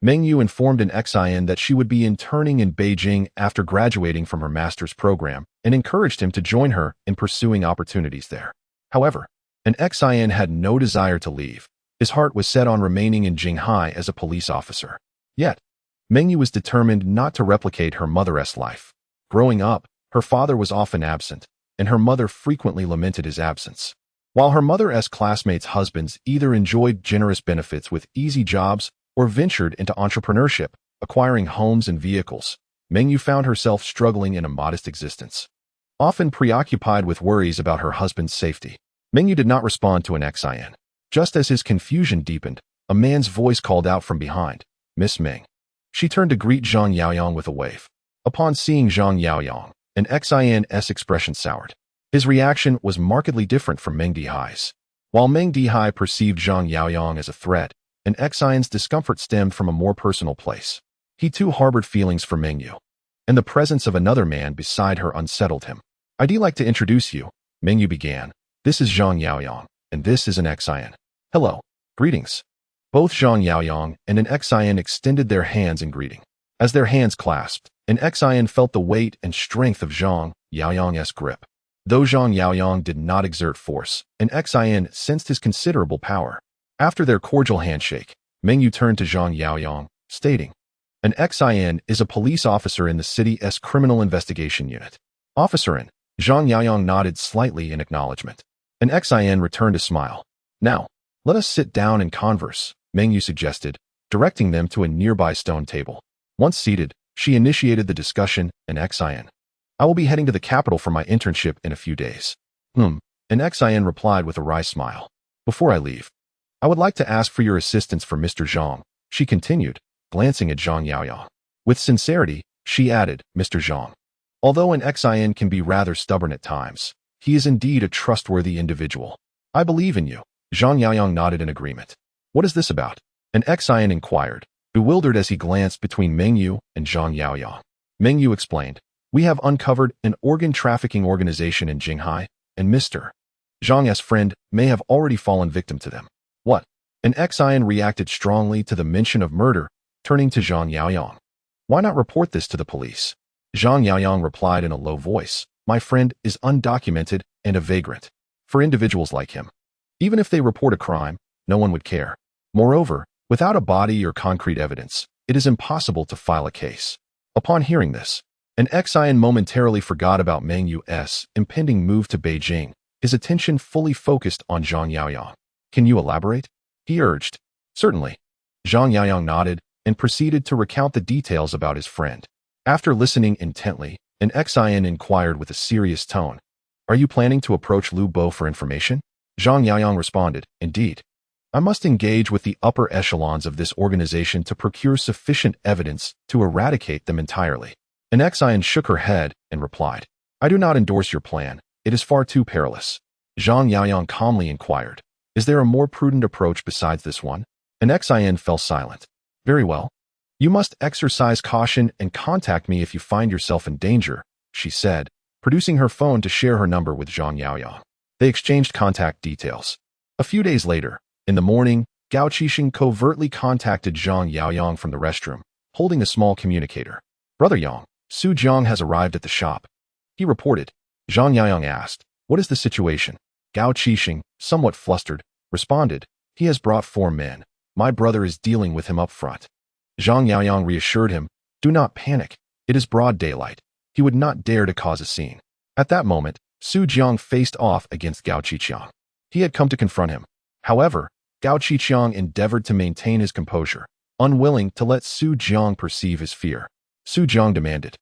Mengyu informed an Xin that she would be interning in Beijing after graduating from her master's program and encouraged him to join her in pursuing opportunities there. However, an Xin had no desire to leave. His heart was set on remaining in Jinghai as a police officer. Yet, Mengyu was determined not to replicate her mother's life. Growing up, her father was often absent, and her mother frequently lamented his absence. While her mother's classmates' husbands either enjoyed generous benefits with easy jobs or ventured into entrepreneurship, acquiring homes and vehicles, Mengyu found herself struggling in a modest existence. Often preoccupied with worries about her husband's safety, Mengyu did not respond to an Xin. Just as his confusion deepened, a man's voice called out from behind, "Miss Meng." She turned to greet Zhang Yaoyang with a wave. Upon seeing Zhang Yaoyang, an Xin's expression soured. His reaction was markedly different from Meng Dihai's. While Meng Dihai perceived Zhang Yaoyang as a threat, an Xin's discomfort stemmed from a more personal place. He too harbored feelings for Mengyu, and the presence of another man beside her unsettled him. "I'd like to introduce you," Mengyu began. "This is Zhang Yaoyang, and this is an Xin. Hello. Greetings." Both Zhang Yaoyang and an Xin extended their hands in greeting. As their hands clasped, an Xin felt the weight and strength of Zhang Yaoyang's grip. Though Zhang Yaoyang did not exert force, an Xin sensed his considerable power. After their cordial handshake, Mengyu turned to Zhang Yaoyang, stating, "An Xin is a police officer in the city's criminal investigation unit." "Officer-in." Zhang Yaoyang nodded slightly in acknowledgement. An Xin returned a smile. "Now, let us sit down and converse," Mengyu suggested, directing them to a nearby stone table. Once seated, she initiated the discussion, an Xin. "I will be heading to the capital for my internship in a few days." An Xin replied with a wry smile. "Before I leave, I would like to ask for your assistance for Mr. Zhang," she continued, glancing at Zhang Yaoyang. With sincerity, she added, "Mr. Zhang. Although an Xin can be rather stubborn at times, he is indeed a trustworthy individual. I believe in you." Zhang Yaoyang nodded in agreement. "What is this about?" an Xin inquired, bewildered as he glanced between Mengyu and Zhang Yaoyang. Mengyu explained, "We have uncovered an organ trafficking organization in Jinghai, and Mr. Zhang's friend may have already fallen victim to them." "What?" An Xin reacted strongly to the mention of murder, turning to Zhang Yaoyang. "Why not report this to the police?" Zhang Yaoyang replied in a low voice, "My friend is undocumented and a vagrant. For individuals like him, even if they report a crime, no one would care. Moreover, without a body or concrete evidence, it is impossible to file a case." Upon hearing this, an Xin momentarily forgot about Mengyu's impending move to Beijing, his attention fully focused on Zhang Yaoyang. "Can you elaborate?" he urged. "Certainly." Zhang Yaoyang nodded and proceeded to recount the details about his friend. After listening intently, an Xin inquired with a serious tone, "Are you planning to approach Lu Bo for information?" Zhang Yaoyang responded, "Indeed. I must engage with the upper echelons of this organization to procure sufficient evidence to eradicate them entirely." An Xin shook her head and replied, "I do not endorse your plan. It is far too perilous." Zhang Yaoyang calmly inquired, "Is there a more prudent approach besides this one?" An Xin fell silent. "Very well. You must exercise caution and contact me if you find yourself in danger," she said, producing her phone to share her number with Zhang Yaoyang. They exchanged contact details. A few days later, in the morning, Gao Qiqiang covertly contacted Zhang Yaoyang from the restroom, holding a small communicator. "Brother Yang, Su Jiang has arrived at the shop," he reported. Zhang Yaoyang asked, "What is the situation?" Gao Qiqiang, somewhat flustered, responded, "He has brought 4 men. My brother is dealing with him up front." Zhang Yaoyang reassured him, "Do not panic. It is broad daylight. He would not dare to cause a scene." At that moment, Su Jiang faced off against Gao Qiqiang. He had come to confront him. However, Gao Qiqiang endeavored to maintain his composure, unwilling to let Su Jiang perceive his fear. Su Jiang demanded,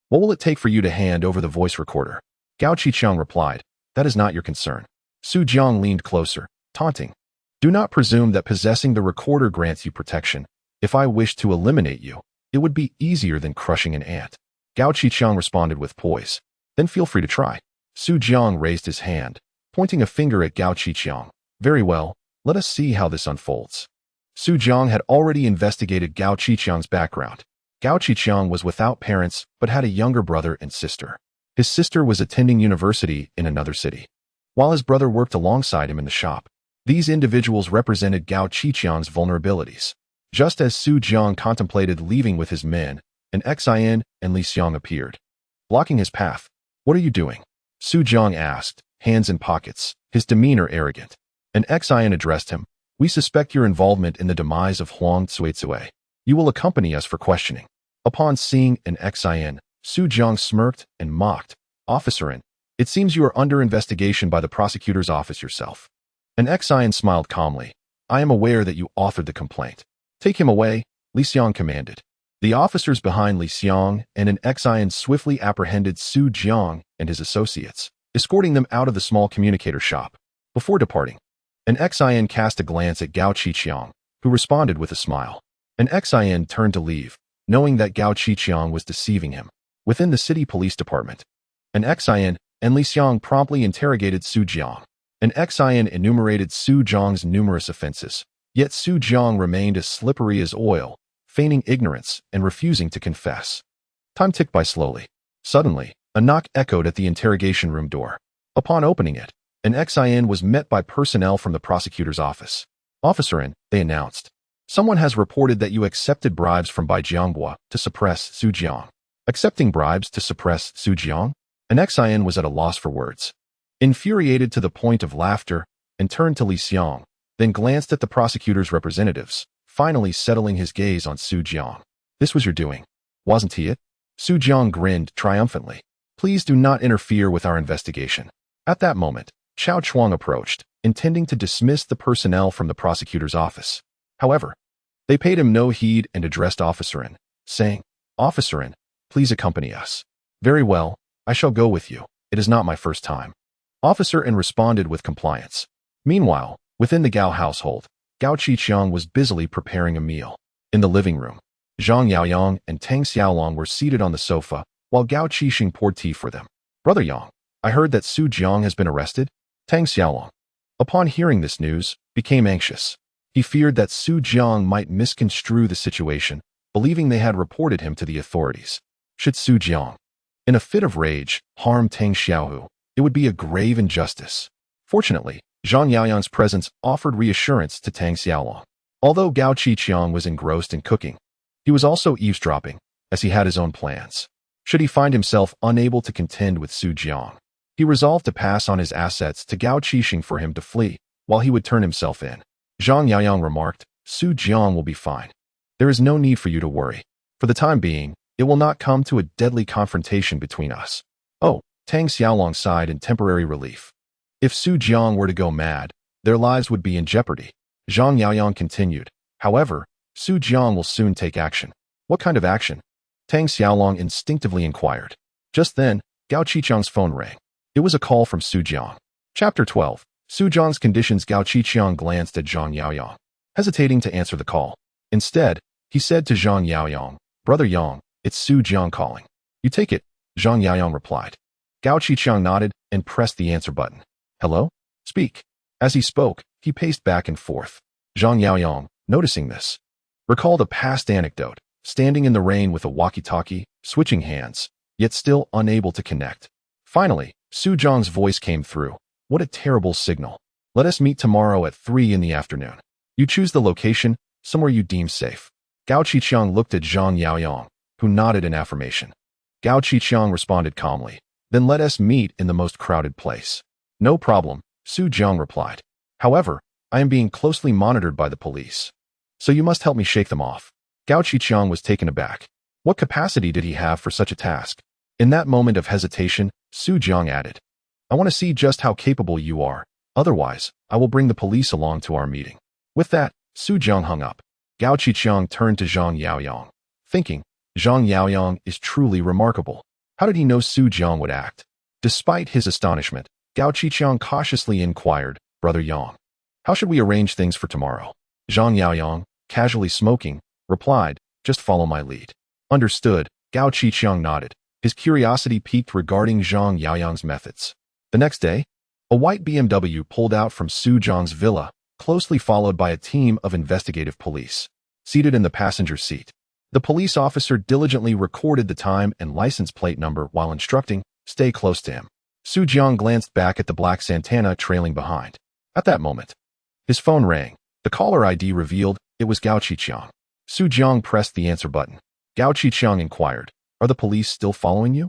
"What will it take for you to hand over the voice recorder?" Gao Qiqiang replied, "That is not your concern." Su Jiang leaned closer, taunting, "Do not presume that possessing the recorder grants you protection. If I wished to eliminate you, it would be easier than crushing an ant." Gao Qiqiang responded with poise, "Then feel free to try." Su Jiang raised his hand, pointing a finger at Gao Qiqiang. "Very well, let us see how this unfolds." Su Jiang had already investigated Gao Qiqiang's background. Gao Qiqiang was without parents but had a younger brother and sister. His sister was attending university in another city, while his brother worked alongside him in the shop. These individuals represented Gao Qiqiang's vulnerabilities. Just as Xu Jiang contemplated leaving with his men, an Xian and Li Xiang appeared, blocking his path. "What are you doing?" Xu Jiang asked, hands in pockets, his demeanor arrogant. An Xian addressed him. "We suspect your involvement in the demise of Huang Cuizue. You will accompany us for questioning." Upon seeing an Xian, Xu Jiang smirked and mocked. "Officer, it seems you are under investigation by the prosecutor's office yourself." An Xian smiled calmly. "I am aware that you authored the complaint. Take him away," Li Xiang commanded. The officers behind Li Xiang and an Xian swiftly apprehended Xu Jiang and his associates, escorting them out of the small communicator shop. Before departing, an Xian cast a glance at Gao Qiqiang, who responded with a smile. An Xian turned to leave, knowing that Gao Qiqiang was deceiving him. Within the city police department, an Xian and Li Xiang promptly interrogated Xu Jiang. An Xian enumerated Xu Jiang's numerous offenses, yet Xu Jiang remained as slippery as oil, feigning ignorance and refusing to confess. Time ticked by slowly. Suddenly, a knock echoed at the interrogation room door. Upon opening it, an Xian was met by personnel from the prosecutor's office. "Officer, they announced. Someone has reported that you accepted bribes from Bai Jianghua to suppress Xu Jiang." Accepting bribes to suppress Xu Jiang? An Xian was at a loss for words. Infuriated to the point of laughter, and turned to Li Xiang, then glanced at the prosecutor's representatives, finally settling his gaze on Xu Jiang. "This was your doing, wasn't he it?" Xu Jiang grinned triumphantly. "Please do not interfere with our investigation." At that moment, Chao Chuang approached, intending to dismiss the personnel from the prosecutor's office. However, they paid him no heed and addressed Officer N, saying, "Officer N, please accompany us." "Very well, I shall go with you. It is not my first time." Officer N responded with compliance. Meanwhile, within the Gao household, Gao Qiqiang was busily preparing a meal. In the living room, Zhang Yaoyang and Tang Xiaolong were seated on the sofa, while Gao Qiqiang poured tea for them. "Brother Yang, I heard that Xu Jiang has been arrested?" Tang Xiaolong, upon hearing this news, became anxious. He feared that Xu Jiang might misconstrue the situation, believing they had reported him to the authorities. Should Xu Jiang, in a fit of rage, harm Tang Xiaohu, it would be a grave injustice. Fortunately, Zhang Yaoyang's presence offered reassurance to Tang Xiaolong. Although Gao Qiqiang was engrossed in cooking, he was also eavesdropping, as he had his own plans. Should he find himself unable to contend with Xu Jiang, he resolved to pass on his assets to Gao Qiqiang for him to flee, while he would turn himself in. Zhang Yaoyang remarked, "Xu Jiang will be fine. There is no need for you to worry. For the time being, it will not come to a deadly confrontation between us." "Oh," Tang Xiaolong sighed in temporary relief. If Xu Jiang were to go mad, their lives would be in jeopardy. Zhang Yaoyang continued, "However, Xu Jiang will soon take action." "What kind of action?" Tang Xiaolong instinctively inquired. Just then, Gao Qiqiang's phone rang. It was a call from Xu Jiang. Chapter 12. Xu Jiang's conditions. Gao Qiqiang glanced at Zhang Yaoyang, hesitating to answer the call. Instead, he said to Zhang Yaoyang, "Brother Yang, it's Xu Jiang calling." "You take it," Zhang Yaoyang replied. Gao Qiqiang nodded and pressed the answer button. "Hello? Speak." As he spoke, he paced back and forth. Zhang Yaoyang, noticing this, recalled a past anecdote, standing in the rain with a walkie-talkie, switching hands, yet still unable to connect. Finally, Xu Jiang's voice came through. "What a terrible signal. Let us meet tomorrow at 3 in the afternoon. You choose the location, somewhere you deem safe." Gao Qiqiang looked at Zhang Yaoyang, who nodded in affirmation. Gao Qiqiang responded calmly, "Then let us meet in the most crowded place." "No problem," Xu Jiang replied. "However, I am being closely monitored by the police. So you must help me shake them off." Gao Qiqiang was taken aback. What capacity did he have for such a task? In that moment of hesitation, Xu Jiang added, "I want to see just how capable you are. Otherwise, I will bring the police along to our meeting." With that, Xu Jiang hung up. Gao Qiqiang turned to Zhang Yaoyang, thinking, Zhang Yaoyang is truly remarkable. How did he know Xu Jiang would act? Despite his astonishment, Gao Qiqiang cautiously inquired, "Brother Yang, how should we arrange things for tomorrow?" Zhang Yaoyang, casually smoking, replied, "Just follow my lead." Understood, Gao Qiqiang nodded, his curiosity piqued regarding Zhang Yaoyang's methods. The next day, a white BMW pulled out from Xu Jiang's villa, closely followed by a team of investigative police. Seated in the passenger seat, The police officer diligently recorded the time and license plate number while instructing, "Stay close to him." Xu Jiang glanced back at the black Santana trailing behind. At that moment, his phone rang. The caller ID revealed it was Gao Qiqiang. Xu Jiang pressed the answer button. Gao Qiqiang inquired, "Are the police still following you?"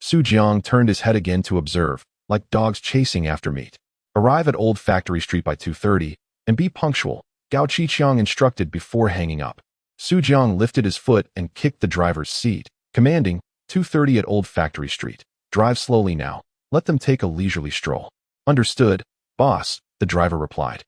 Xu Jiang turned his head again to observe, like dogs chasing after meat. "Arrive at Old Factory Street by 2:30 and be punctual," Gao Qiqiang instructed before hanging up. Xu Jiang lifted his foot and kicked the driver's seat, commanding, 2:30 at Old Factory Street. Drive slowly now. Let them take a leisurely stroll." "Understood, boss," the driver replied,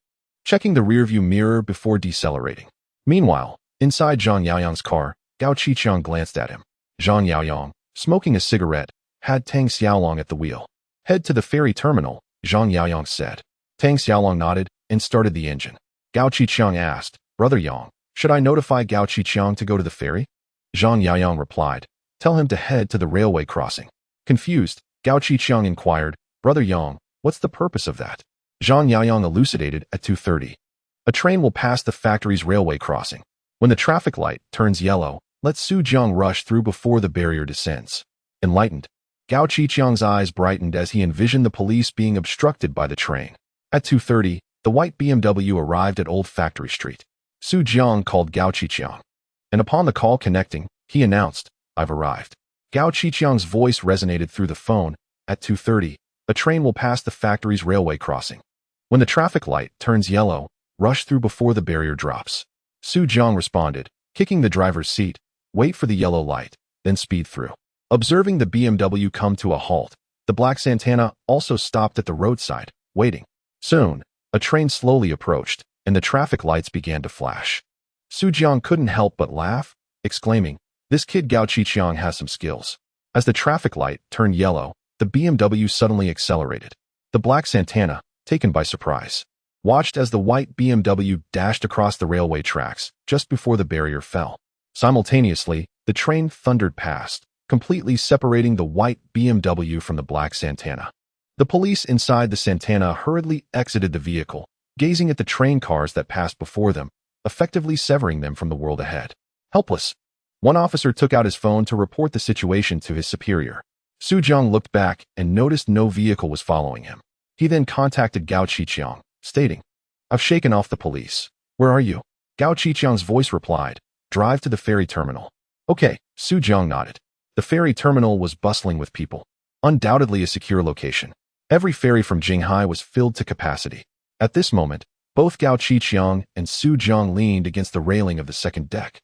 checking the rearview mirror before decelerating. Meanwhile, inside Zhang Yaoyang's car, Gao Qiqiang glanced at him. Zhang Yaoyang, smoking a cigarette, had Tang Xiaolong at the wheel. "Head to the ferry terminal," Zhang Yaoyang said. Tang Xiaolong nodded and started the engine. Gao Qiqiang asked, "Brother Yang, should I notify Gao Qiqiang to go to the ferry?" Zhang Yaoyang replied, "Tell him to head to the railway crossing." Confused, Gao Qiqiang inquired, "Brother Yang, what's the purpose of that?" Zhang Yaoyang elucidated at 2:30. "A train will pass the factory's railway crossing. When the traffic light turns yellow, let Xu Jiang rush through before the barrier descends." Enlightened, Gao Qiqiang's eyes brightened as he envisioned the police being obstructed by the train. At 2:30, the white BMW arrived at Old Factory Street. Xu Jiang called Gao Qiqiang, and upon the call connecting, he announced, "I've arrived." Gao Qiqiang's voice resonated through the phone. At 2:30, a train will pass the factory's railway crossing. When the traffic light turns yellow, rush through before the barrier drops. Xu Jiang responded, kicking the driver's seat, "Wait for the yellow light, then speed through." Observing the BMW come to a halt, the black Santana also stopped at the roadside, waiting. Soon, a train slowly approached, and the traffic lights began to flash. Xu Jiang couldn't help but laugh, exclaiming, "This kid Gao Qiqiang has some skills." As the traffic light turned yellow, the BMW suddenly accelerated. The black Santana, taken by surprise, watched as the white BMW dashed across the railway tracks just before the barrier fell. Simultaneously, the train thundered past, completely separating the white BMW from the black Santana. The police inside the Santana hurriedly exited the vehicle, gazing at the train cars that passed before them, effectively severing them from the world ahead. Helpless, one officer took out his phone to report the situation to his superior. Xu Jiang looked back and noticed no vehicle was following him. He then contacted Gao Qiqiang, stating, "I've shaken off the police. Where are you?" Gao Qiqiang's voice replied, "Drive to the ferry terminal." "Okay," Xu Jiang nodded. The ferry terminal was bustling with people, undoubtedly a secure location. Every ferry from Jinghai was filled to capacity. At this moment, both Gao Qiqiang and Xu Jiang leaned against the railing of the second deck.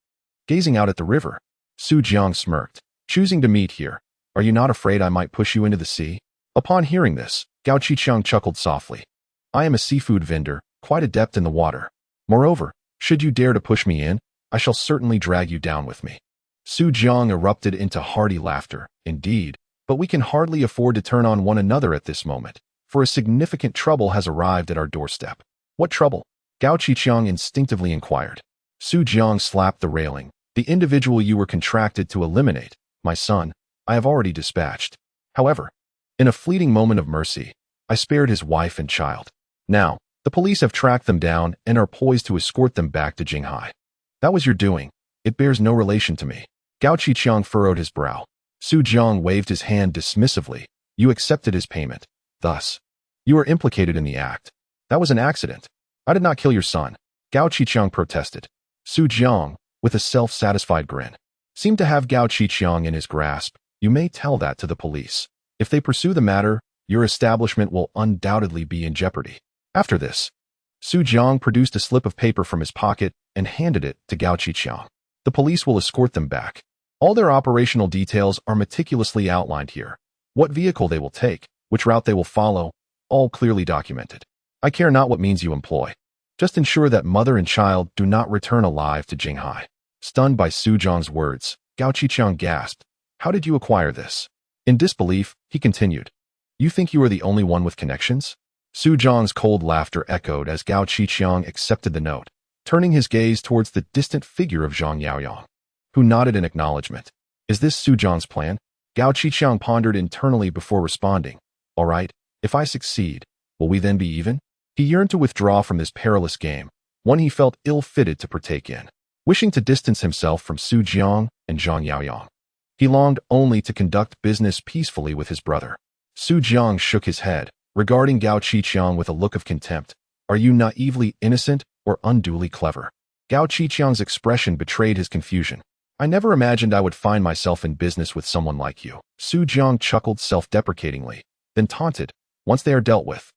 Gazing out at the river, Xu Jiang smirked, "Choosing to meet here. Are you not afraid I might push you into the sea?" Upon hearing this, Gao Qiqiang chuckled softly. "I am a seafood vendor, quite adept in the water. Moreover, should you dare to push me in, I shall certainly drag you down with me." Xu Jiang erupted into hearty laughter. "Indeed, but we can hardly afford to turn on one another at this moment, for a significant trouble has arrived at our doorstep." "What trouble?" Gao Qiqiang instinctively inquired. Xu Jiang slapped the railing. "The individual you were contracted to eliminate, my son, I have already dispatched. However, in a fleeting moment of mercy, I spared his wife and child. Now, the police have tracked them down and are poised to escort them back to Jinghai. That was your doing. It bears no relation to me." Gao Qiqiang furrowed his brow. Xu Jiang waved his hand dismissively. "You accepted his payment. Thus, you are implicated in the act. That was an accident. I did not kill your son." Gao Qiqiang protested. Xu Jiang, with a self-satisfied grin, seemed to have Gao Qiqiang in his grasp. "You may tell that to the police. If they pursue the matter, your establishment will undoubtedly be in jeopardy." After this, Xu Jiang produced a slip of paper from his pocket and handed it to Gao Qiqiang. "The police will escort them back. All their operational details are meticulously outlined here. What vehicle they will take, which route they will follow, all clearly documented. I care not what means you employ. Just ensure that mother and child do not return alive to Jinghai." Stunned by Xu Jiang's words, Gao Qiqiang gasped, "How did you acquire this?" In disbelief, he continued, "You think you are the only one with connections?" Xu Jiang's cold laughter echoed as Gao Qiqiang accepted the note, turning his gaze towards the distant figure of Zhang Yaoyang, who nodded in acknowledgement. "Is this Xu Jiang's plan?" Gao Qiqiang pondered internally before responding. "All right, if I succeed, will we then be even?" He yearned to withdraw from this perilous game, one he felt ill-fitted to partake in. wishing to distance himself from Su Jiang and Zhang Yaoyang. He longed only to conduct business peacefully with his brother. Su Jiang shook his head, regarding Gao Qiqiang with a look of contempt. Are you naively innocent or unduly clever? Gao Qiqiang's expression betrayed his confusion. I never imagined I would find myself in business with someone like you. Su Jiang chuckled self-deprecatingly, then taunted, once they are dealt with,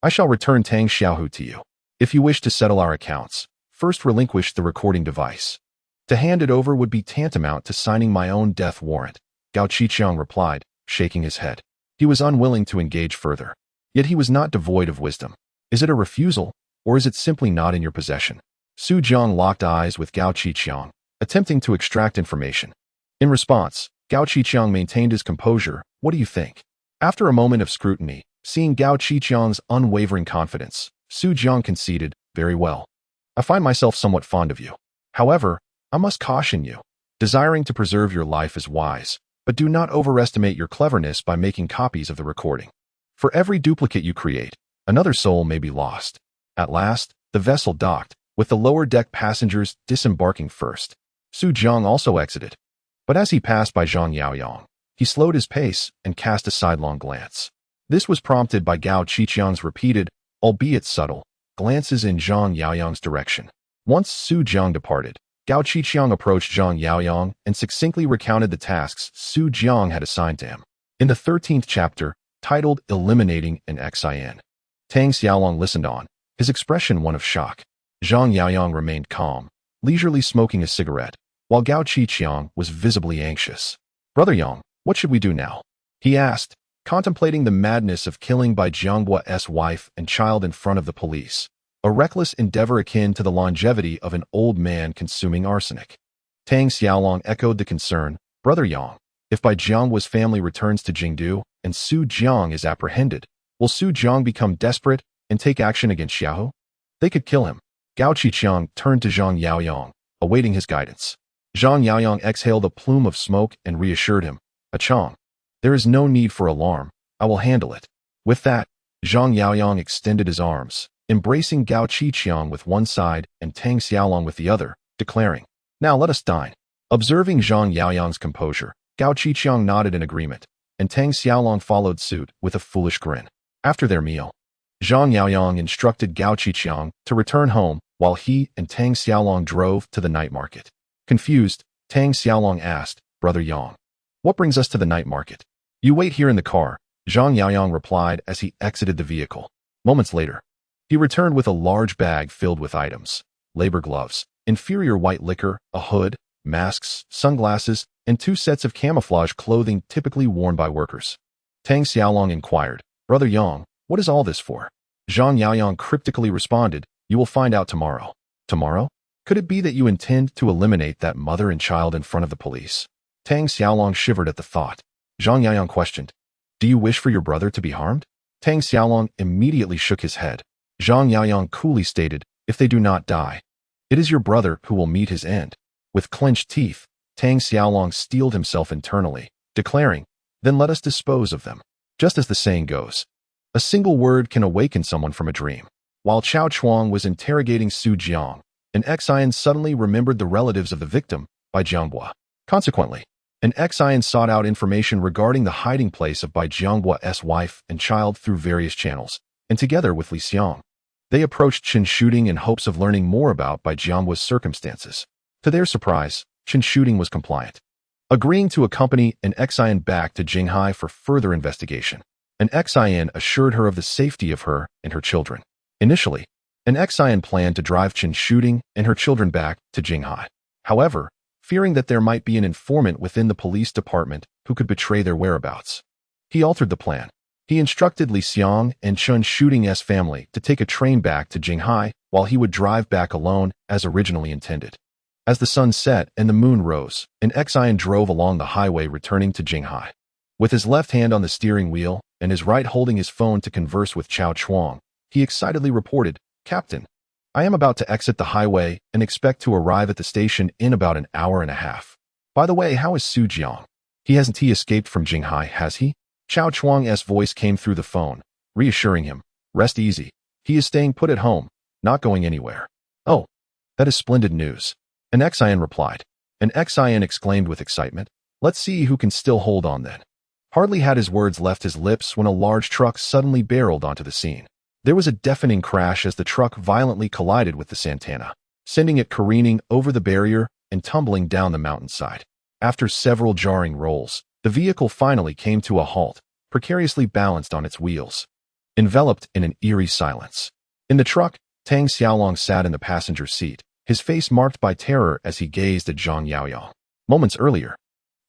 I shall return Tang Xiaohu to you. If you wish to settle our accounts, first relinquish the recording device. To hand it over would be tantamount to signing my own death warrant, Gao Qiqiang replied, shaking his head. He was unwilling to engage further. Yet he was not devoid of wisdom. Is it a refusal, or is it simply not in your possession? Su Jiang locked eyes with Gao Qiqiang, attempting to extract information. In response, Gao Qiqiang maintained his composure. What do you think? After a moment of scrutiny, seeing Gao Qiqiang's unwavering confidence, Su Jiang conceded, very well. I find myself somewhat fond of you. However, I must caution you. Desiring to preserve your life is wise, but do not overestimate your cleverness by making copies of the recording. For every duplicate you create, another soul may be lost. At last, the vessel docked, with the lower deck passengers disembarking first. Su Jiang also exited. But as he passed by Zhang Yaoyang, he slowed his pace and cast a sidelong glance. This was prompted by Gao Qiqiang's repeated, albeit subtle, glances in Zhang Yaoyang's direction. Once Su Jiang departed, Gao Qiqiang approached Zhang Yaoyang and succinctly recounted the tasks Su Jiang had assigned to him. In the 13th chapter, titled Eliminating an Xin, Tang Xiaolong listened on, his expression one of shock. Zhang Yaoyang remained calm, leisurely smoking a cigarette, while Gao Qiqiang was visibly anxious. Brother Yang, what should we do now? He asked, contemplating the madness of killing by Jiang's wife and child in front of the police, a reckless endeavor akin to the longevity of an old man consuming arsenic. Tang Xiaolong echoed the concern, Brother Yang, if by Jiang's family returns to Jingdu and Su Jiang is apprehended, will Su Jiang become desperate and take action against Xiaohu? They could kill him. Gao Qiqiang turned to Zhang Yaoyang, awaiting his guidance. Zhang Yaoyang exhaled a plume of smoke and reassured him, Chang, there is no need for alarm, I will handle it. With that, Zhang Yaoyang extended his arms, embracing Gao Qiqiang with one side and Tang Xiaolong with the other, declaring, Now let us dine. Observing Zhang Yaoyang's composure, Gao Qiqiang nodded in agreement, and Tang Xiaolong followed suit with a foolish grin. After their meal, Zhang Yaoyang instructed Gao Qiqiang to return home while he and Tang Xiaolong drove to the night market. Confused, Tang Xiaolong asked, Brother Yang, what brings us to the night market? You wait here in the car, Zhang Yaoyang replied as he exited the vehicle. Moments later, he returned with a large bag filled with items, labor gloves, inferior white liquor, a hood, masks, sunglasses, and 2 sets of camouflage clothing typically worn by workers. Tang Xiaolong inquired, Brother Yang, what is all this for? Zhang Yaoyang cryptically responded, You will find out tomorrow. Tomorrow? Could it be that you intend to eliminate that mother and child in front of the police? Tang Xiaolong shivered at the thought. Zhang Yaoyang questioned, Do you wish for your brother to be harmed? Tang Xiaolong immediately shook his head. Zhang Yaoyang coolly stated, If they do not die, it is your brother who will meet his end. With clenched teeth, Tang Xiaolong steeled himself internally, declaring, Then let us dispose of them. Just as the saying goes, a single word can awaken someone from a dream. While Chao Chuang was interrogating Su Jiang, an Xin suddenly remembered the relatives of the victim by Jianghua. Consequently, an Xin sought out information regarding the hiding place of Bai Jiangua's wife and child through various channels, and together with Li Xiang, they approached Chen Shooting in hopes of learning more about Bai Jiangua's circumstances. To their surprise, Chen Shooting was compliant, agreeing to accompany an Xin back to Jinghai for further investigation. An Xin assured her of the safety of her and her children. Initially, an Xin planned to drive Chen Shooting and her children back to Jinghai. However, fearing that there might be an informant within the police department who could betray their whereabouts, he altered the plan. He instructed Li Xiang and Chen Shooting's family to take a train back to Jinghai while he would drive back alone as originally intended. As the sun set and the moon rose, an Xin drove along the highway returning to Jinghai. With his left hand on the steering wheel and his right holding his phone to converse with Chao Chuang, he excitedly reported, Captain, I am about to exit the highway and expect to arrive at the station in about an hour and a half. By the way, how is Su Jiang? Hasn't he escaped from Jinghai, has he? Chao Chuang's voice came through the phone, reassuring him, Rest easy. He is staying put at home, not going anywhere. Oh, that is splendid news. An Xian replied. An Xian exclaimed with excitement. Let's see who can still hold on then. Hardly had his words left his lips when a large truck suddenly barreled onto the scene. There was a deafening crash as the truck violently collided with the Santana, sending it careening over the barrier and tumbling down the mountainside. After several jarring rolls, the vehicle finally came to a halt, precariously balanced on its wheels, enveloped in an eerie silence. In the truck, Tang Xiaolong sat in the passenger seat, his face marked by terror as he gazed at Zhang Yaoyang. Moments earlier,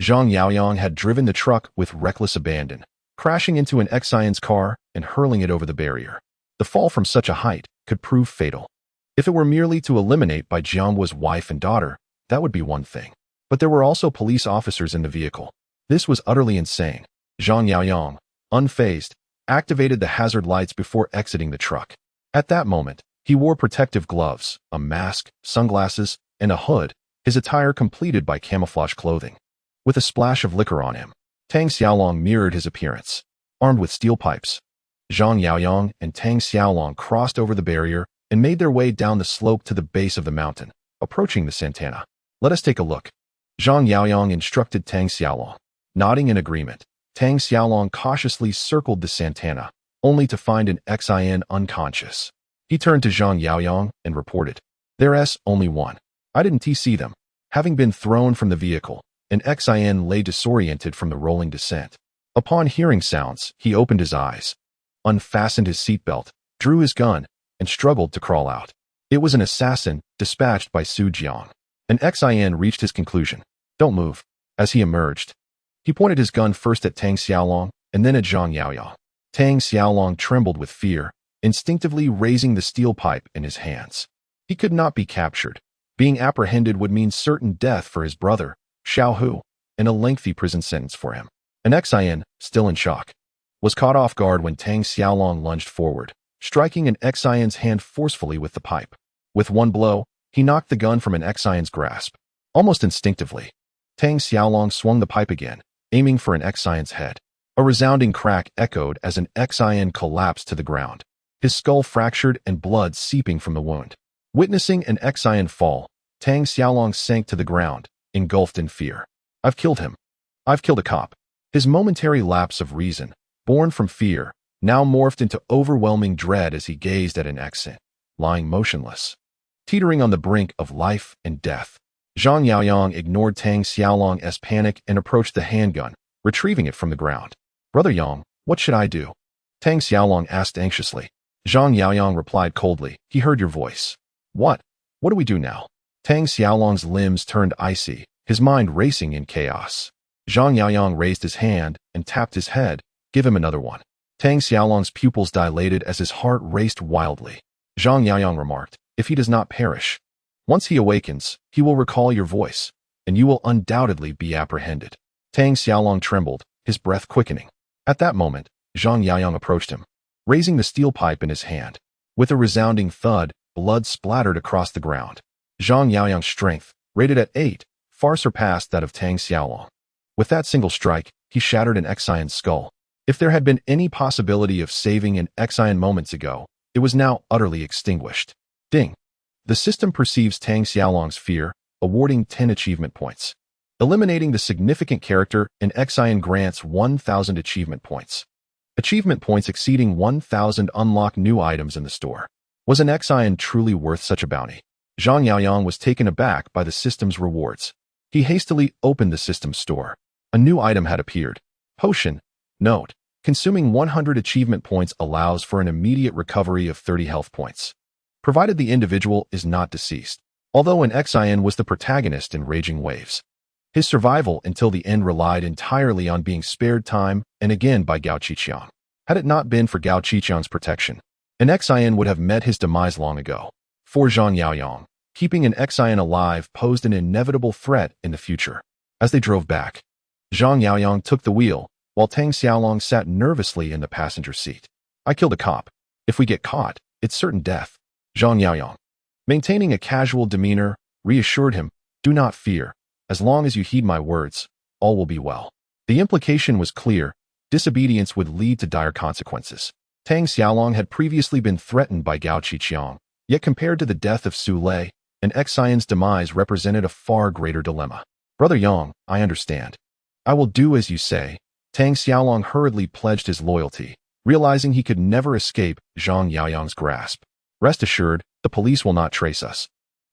Zhang Yaoyang had driven the truck with reckless abandon, crashing into an Xian's car and hurling it over the barrier. The fall from such a height could prove fatal. If it were merely to eliminate by Jiang's wife and daughter, that would be one thing. But there were also police officers in the vehicle. This was utterly insane. Zhang Yaoyang, unfazed, activated the hazard lights before exiting the truck. At that moment, he wore protective gloves, a mask, sunglasses, and a hood, his attire completed by camouflage clothing. With a splash of liquor on him, Tang Xiaolong mirrored his appearance. Armed with steel pipes, Zhang Yaoyang and Tang Xiaolong crossed over the barrier and made their way down the slope to the base of the mountain, approaching the Santana. Let us take a look. Zhang Yaoyang instructed Tang Xiaolong. Nodding in agreement, Tang Xiaolong cautiously circled the Santana, only to find an Xian unconscious. He turned to Zhang Yaoyang and reported, "There's only one. I didn't see them." Having been thrown from the vehicle, an Xian lay disoriented from the rolling descent. Upon hearing sounds, he opened his eyes, unfastened his seatbelt, drew his gun, and struggled to crawl out. It was an assassin dispatched by Su Jiang. An Xian reached his conclusion. "Don't move." As he emerged, he pointed his gun first at Tang Xiaolong and then at Zhang Yaoyang. Tang Xiaolong trembled with fear, instinctively raising the steel pipe in his hands. He could not be captured. Being apprehended would mean certain death for his brother, Xiaohu, and a lengthy prison sentence for him. An Xian, still in shock, was caught off guard when Tang Xiaolong lunged forward, striking an Xian's hand forcefully with the pipe. With one blow, he knocked the gun from an Xian's grasp. Almost instinctively, Tang Xiaolong swung the pipe again, aiming for an Xian's head. A resounding crack echoed as an Xian collapsed to the ground, his skull fractured and blood seeping from the wound. Witnessing an Xian fall, Tang Xiaolong sank to the ground, engulfed in fear. "I've killed him. I've killed a cop." His momentary lapse of reason, born from fear, now morphed into overwhelming dread as he gazed at an Xian, lying motionless, teetering on the brink of life and death. Zhang Yaoyang ignored Tang Xiaolong's panic and approached the handgun, retrieving it from the ground. "Brother Yang, what should I do?" Tang Xiaolong asked anxiously. Zhang Yaoyang replied coldly, "He heard your voice." What do we do now?" Tang Xiaolong's limbs turned icy, his mind racing in chaos. Zhang Yaoyang raised his hand and tapped his head. "Give him another one." Tang Xiaolong's pupils dilated as his heart raced wildly. Zhang Yaoyang remarked, "If he does not perish, once he awakens, he will recall your voice, and you will undoubtedly be apprehended." Tang Xiaolong trembled, his breath quickening. At that moment, Zhang Yaoyang approached him, raising the steel pipe in his hand. With a resounding thud, blood splattered across the ground. Zhang Yaoyang's strength, rated at 8, far surpassed that of Tang Xiaolong. With that single strike, he shattered an Xian's skull. If there had been any possibility of saving an Xian moments ago, it was now utterly extinguished. Ding. The system perceives Tang Xiaolong's fear, awarding 10 achievement points. Eliminating the significant character in Xian grants 1,000 achievement points. Achievement points exceeding 1,000 unlock new items in the store. Was an Xian truly worth such a bounty? Zhang Yaoyang was taken aback by the system's rewards. He hastily opened the system's store. A new item had appeared. Potion. Note: consuming 100 achievement points allows for an immediate recovery of 30 health points, provided the individual is not deceased. Although an Xian was the protagonist in Raging Waves, his survival until the end relied entirely on being spared time and again by Gao Qiqiang. Had it not been for Gao Qiqiang's protection, an Xian would have met his demise long ago. For Zhang Yaoyang, keeping an Xian alive posed an inevitable threat in the future. As they drove back, Zhang Yaoyang took the wheel, while Tang Xiaolong sat nervously in the passenger seat. "I killed a cop. If we get caught, it's certain death." Zhang Yaoyang, maintaining a casual demeanor, reassured him, "Do not fear. As long as you heed my words, all will be well." The implication was clear. Disobedience would lead to dire consequences. Tang Xiaolong had previously been threatened by Gao Qiqiang, yet compared to the death of Xu Lei, and Xian's demise represented a far greater dilemma. Brother Yang, I understand. I will do as you say. Tang Xiaolong hurriedly pledged his loyalty, realizing he could never escape Zhang Yaoyang's grasp. Rest assured, the police will not trace us.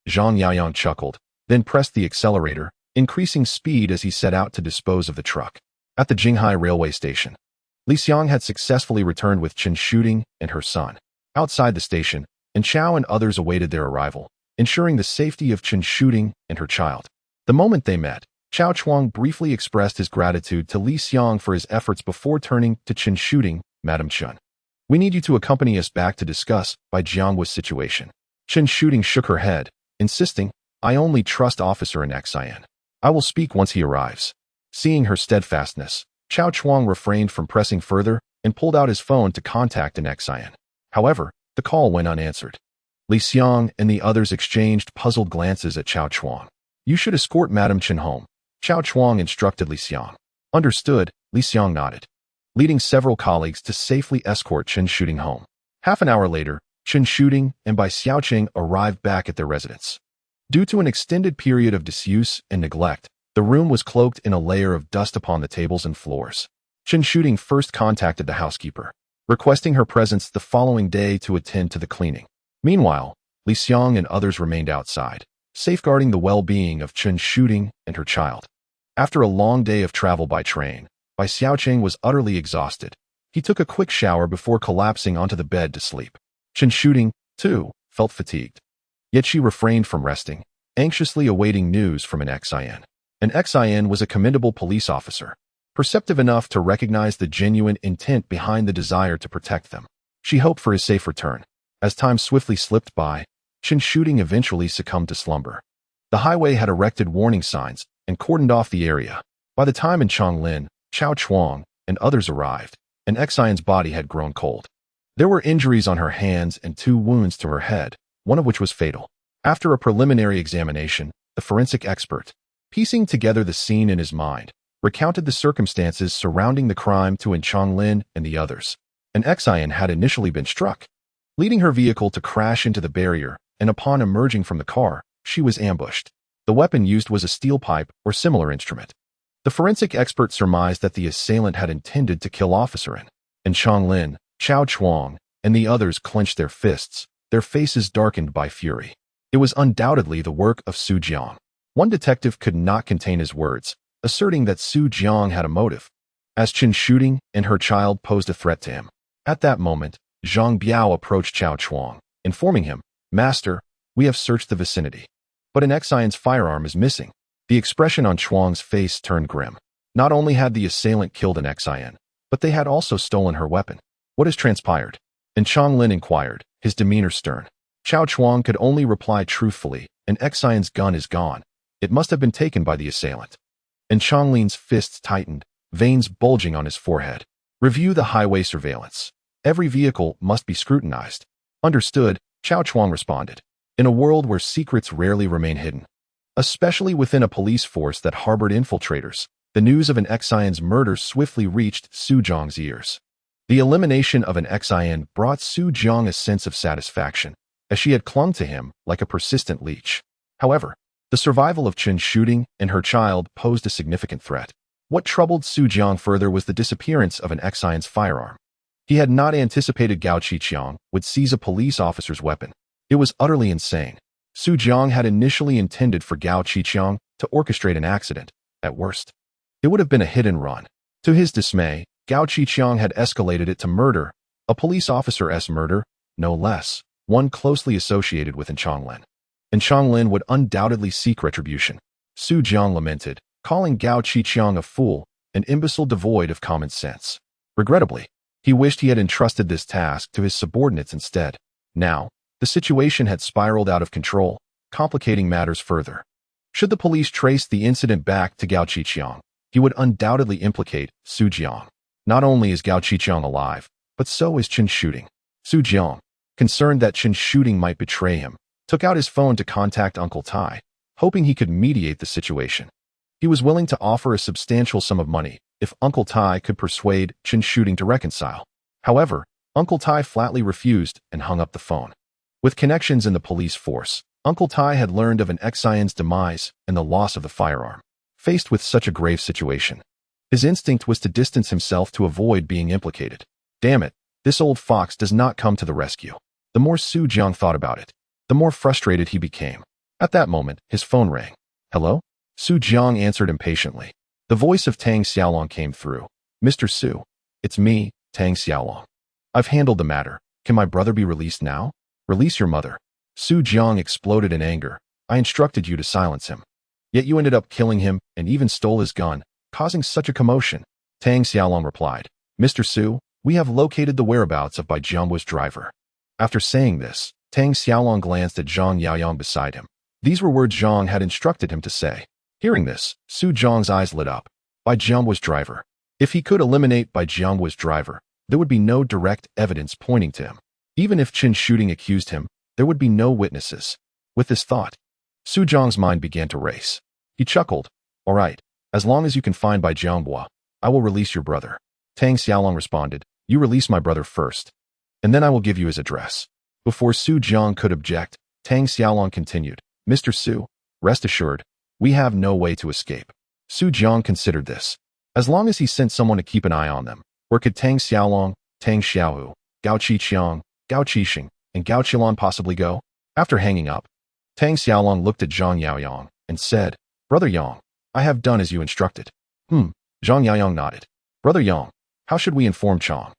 Zhang Yaoyang chuckled, then pressed the accelerator, increasing speed as he set out to dispose of the truck. At the Jinghai railway station, Li Xiang had successfully returned with Chen Shooting and her son. Outside the station, and Chao and others awaited their arrival, ensuring the safety of Chen Shooting and her child. The moment they met, Chao Chuang briefly expressed his gratitude to Li Xiang for his efforts before turning to Chen Shooting, Madam Chen. We need you to accompany us back to discuss by Jiang was situation. Chen Shooting shook her head, insisting, I only trust Officer in Xian. I will speak once he arrives. Seeing her steadfastness, Chao Chuang refrained from pressing further and pulled out his phone to contact an Xian. However, the call went unanswered. Li Xiang and the others exchanged puzzled glances at Chao Chuang. You should escort Madam Chen home, Chao Chuang instructed Li Xiang. Understood, Li Xiang nodded, leading several colleagues to safely escort Chen Shooting home. Half an hour later, Chen Shooting and Bai Xiaoqing arrived back at their residence. Due to an extended period of disuse and neglect, the room was cloaked in a layer of dust upon the tables and floors. Chen Shooting first contacted the housekeeper, requesting her presence the following day to attend to the cleaning. Meanwhile, Li Xiang and others remained outside, safeguarding the well-being of Chen Shooting and her child. After a long day of travel by train, Bai Xiaoqing was utterly exhausted. He took a quick shower before collapsing onto the bed to sleep. Chen Shooting, too, felt fatigued. Yet she refrained from resting, anxiously awaiting news from an Xian. An Xian was a commendable police officer, perceptive enough to recognize the genuine intent behind the desire to protect them. She hoped for his safe return. As time swiftly slipped by, Chen Shooting eventually succumbed to slumber. The highway had erected warning signs and cordoned off the area. By the time in Chonglin, Chao Chuang, and others arrived, an Xian's body had grown cold. There were injuries on her hands and 2 wounds to her head, one of which was fatal. After a preliminary examination, the forensic expert, piecing together the scene in his mind, recounted the circumstances surrounding the crime to In Chonglin and the others. An Xian had initially been struck, leading her vehicle to crash into the barrier, and upon emerging from the car, she was ambushed. The weapon used was a steel pipe or similar instrument. The forensic expert surmised that the assailant had intended to kill Officer In Chonglin, Chao Chuang, and the others clenched their fists, their faces darkened by fury. It was undoubtedly the work of Su Jiang. One detective could not contain his words, asserting that Su Jiang had a motive, as Chen Shooting and her child posed a threat to him. At that moment, Zhang Biao approached Chao Chuang, informing him, Master, we have searched the vicinity, but an Xian's firearm is missing. The expression on Chuang's face turned grim. Not only had the assailant killed an Xian, but they had also stolen her weapon. What has transpired? And Chonglin inquired, his demeanor stern. Chao Chuang could only reply truthfully, an Xian's gun is gone. It must have been taken by the assailant. And Chonglin's fists tightened, veins bulging on his forehead. Review the highway surveillance. Every vehicle must be scrutinized. Understood, Chao Chuang responded. In a world where secrets rarely remain hidden, especially within a police force that harbored infiltrators, the news of an Xian's murder swiftly reached Su Jiang's ears. The elimination of an Xian brought Su Jiang a sense of satisfaction, as she had clung to him like a persistent leech. However, the survival of Chen Shooting and her child posed a significant threat. What troubled Su Jiang further was the disappearance of an Xian's firearm. He had not anticipated Gao Qiqiang would seize a police officer's weapon. It was utterly insane. Su Jiang had initially intended for Gao Qiqiang to orchestrate an accident. At worst, it would have been a hit and run. To his dismay, Gao Qiqiang had escalated it to murder, a police officer's murder, no less, one closely associated with Chonglin. And Chonglin would undoubtedly seek retribution. Su Jiang lamented, calling Gao Qiqiang a fool, an imbecile devoid of common sense. Regrettably, he wished he had entrusted this task to his subordinates instead. Now, the situation had spiraled out of control, complicating matters further. Should the police trace the incident back to Gao Qiqiang, he would undoubtedly implicate Su Jiang. Not only is Gao Qiqiang alive, but so is Chen Shooting. Su Jiang, concerned that Chen Shooting might betray him, took out his phone to contact Uncle Tai, hoping he could mediate the situation. He was willing to offer a substantial sum of money if Uncle Tai could persuade Chen Shooting to reconcile. However, Uncle Tai flatly refused and hung up the phone. With connections in the police force, Uncle Tai had learned of an Xian's demise and the loss of the firearm. Faced with such a grave situation, his instinct was to distance himself to avoid being implicated. Damn it, this old fox does not come to the rescue. The more Xu Jiang thought about it, the more frustrated he became. At that moment, his phone rang. Hello? Xu Jiang answered impatiently. The voice of Tang Xiaolong came through. Mr. Xu, it's me, Tang Xiaolong. I've handled the matter. Can my brother be released now? Release your mother. Xu Jiang exploded in anger. I instructed you to silence him. Yet you ended up killing him and even stole his gun, causing such a commotion. Tang Xiaolong replied, Mr. Xu, we have located the whereabouts of Bai Jianghua's driver. After saying this, Tang Xiaolong glanced at Zhang Yaoyang beside him. These were words Jiang had instructed him to say. Hearing this, Xu Jiang's eyes lit up. Bai Jianghua's driver. If he could eliminate Bai Jianghua's driver, there would be no direct evidence pointing to him. Even if Qin Shooting accused him, there would be no witnesses. With this thought, Xu Jiang's mind began to race. He chuckled. All right, as long as you can find Bai Jianghua, I will release your brother. Tang Xiaolong responded, you release my brother first, and then I will give you his address. Before Xu Jiang could object, Tang Xiaolong continued, Mr. Xu, rest assured, we have no way to escape. Xu Jiang considered this. As long as he sent someone to keep an eye on them, where could Tang Xiaolong, Tang Xiaohu, Gao Qiqiang, Gao Qiqiang, and Gao Qilan possibly go? After hanging up, Tang Xiaolong looked at Zhang Yaoyang and said, Brother Yang, I have done as you instructed. Zhang Yaoyang nodded. Brother Yang, how should we inform Chang?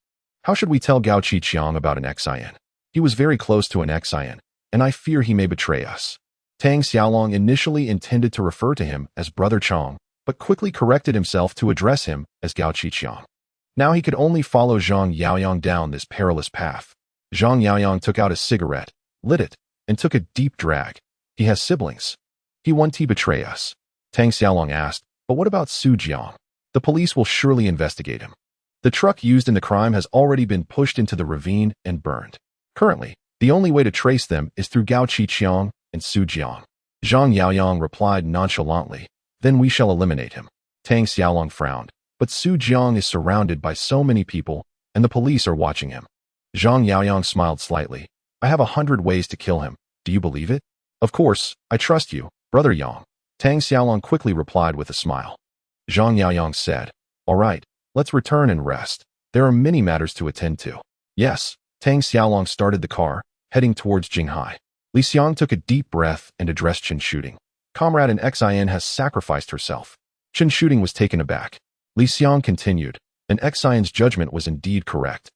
How should we tell Gao Qiqiang about an Xian? He was very close to an Xian, and I fear he may betray us. Tang Xiaolong initially intended to refer to him as Brother Chang, but quickly corrected himself to address him as Gao Qiqiang. Now he could only follow Zhang Yaoyang down this perilous path. Zhang Yaoyang took out a cigarette, lit it, and took a deep drag. He has siblings. He won't betray us. Tang Xiaolong asked, but what about Xu Jiang? The police will surely investigate him. The truck used in the crime has already been pushed into the ravine and burned. Currently, the only way to trace them is through Gao Qiqiang and Xu Jiang. Zhang Yaoyang replied nonchalantly, then we shall eliminate him. Tang Xiaolong frowned, but Xu Jiang is surrounded by so many people, and the police are watching him. Zhang Yaoyang smiled slightly. I have 100 ways to kill him. Do you believe it? Of course, I trust you, Brother Yang. Tang Xiaolong quickly replied with a smile. Zhang Yaoyang said, all right, let's return and rest. There are many matters to attend to. Yes, Tang Xiaolong started the car, heading towards Jinghai. Li Xiang took a deep breath and addressed Qin Shooting. Comrade and Xian has sacrificed herself. Qin Shooting was taken aback. Li Xiang continued, and Xian's judgment was indeed correct.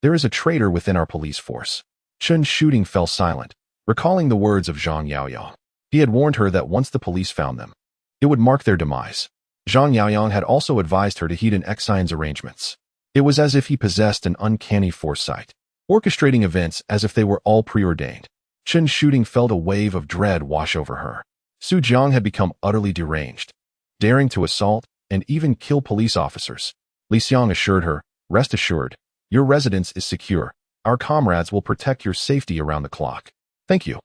There is a traitor within our police force. Qin Shooting fell silent, recalling the words of Zhang Yaoyang. He had warned her that once the police found them, it would mark their demise. Zhang Yaoyang had also advised her to heed an Xian's arrangements. It was as if he possessed an uncanny foresight, orchestrating events as if they were all preordained. Qin Shooting felt a wave of dread wash over her. Xu Jiang had become utterly deranged, daring to assault and even kill police officers. Li Xiang assured her, rest assured, your residence is secure. Our comrades will protect your safety around the clock. Thank you.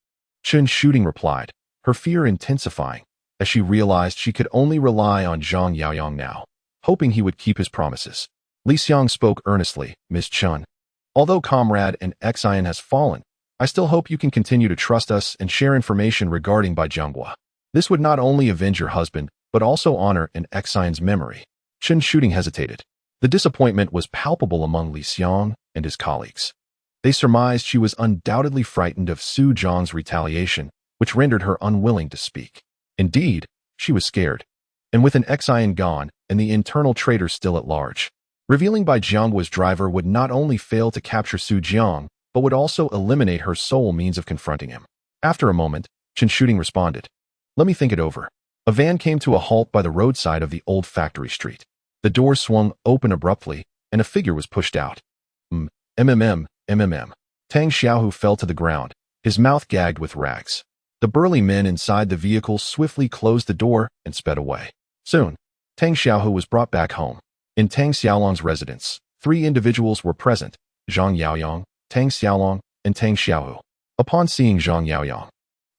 Qin Shooting replied, her fear intensifying, as she realized she could only rely on Zhang Yaoyang now, hoping he would keep his promises. Li Xiang spoke earnestly, Miss Chun. Although comrade and Xian has fallen, I still hope you can continue to trust us and share information regarding Bai Jianghua. This would not only avenge your husband, but also honor an Xian's memory. Qin Shooting hesitated. The disappointment was palpable among Li Xiang and his colleagues. They surmised she was undoubtedly frightened of Xu Jiang's retaliation, which rendered her unwilling to speak. Indeed, she was scared. And with an Xian gone and the internal traitor still at large, revealing Bai Jianghua's driver would not only fail to capture Xu Jiang, but would also eliminate her sole means of confronting him. After a moment, Qin Shooting responded, let me think it over. A van came to a halt by the roadside of the old factory street. The door swung open abruptly, and a figure was pushed out. Tang Xiaohu fell to the ground, his mouth gagged with rags. The burly men inside the vehicle swiftly closed the door and sped away. Soon, Tang Xiaohu was brought back home. In Tang Xiaolong's residence, 3 individuals were present, Zhang Yaoyang, Tang Xiaolong, and Tang Xiaohu. Upon seeing Zhang Yaoyang,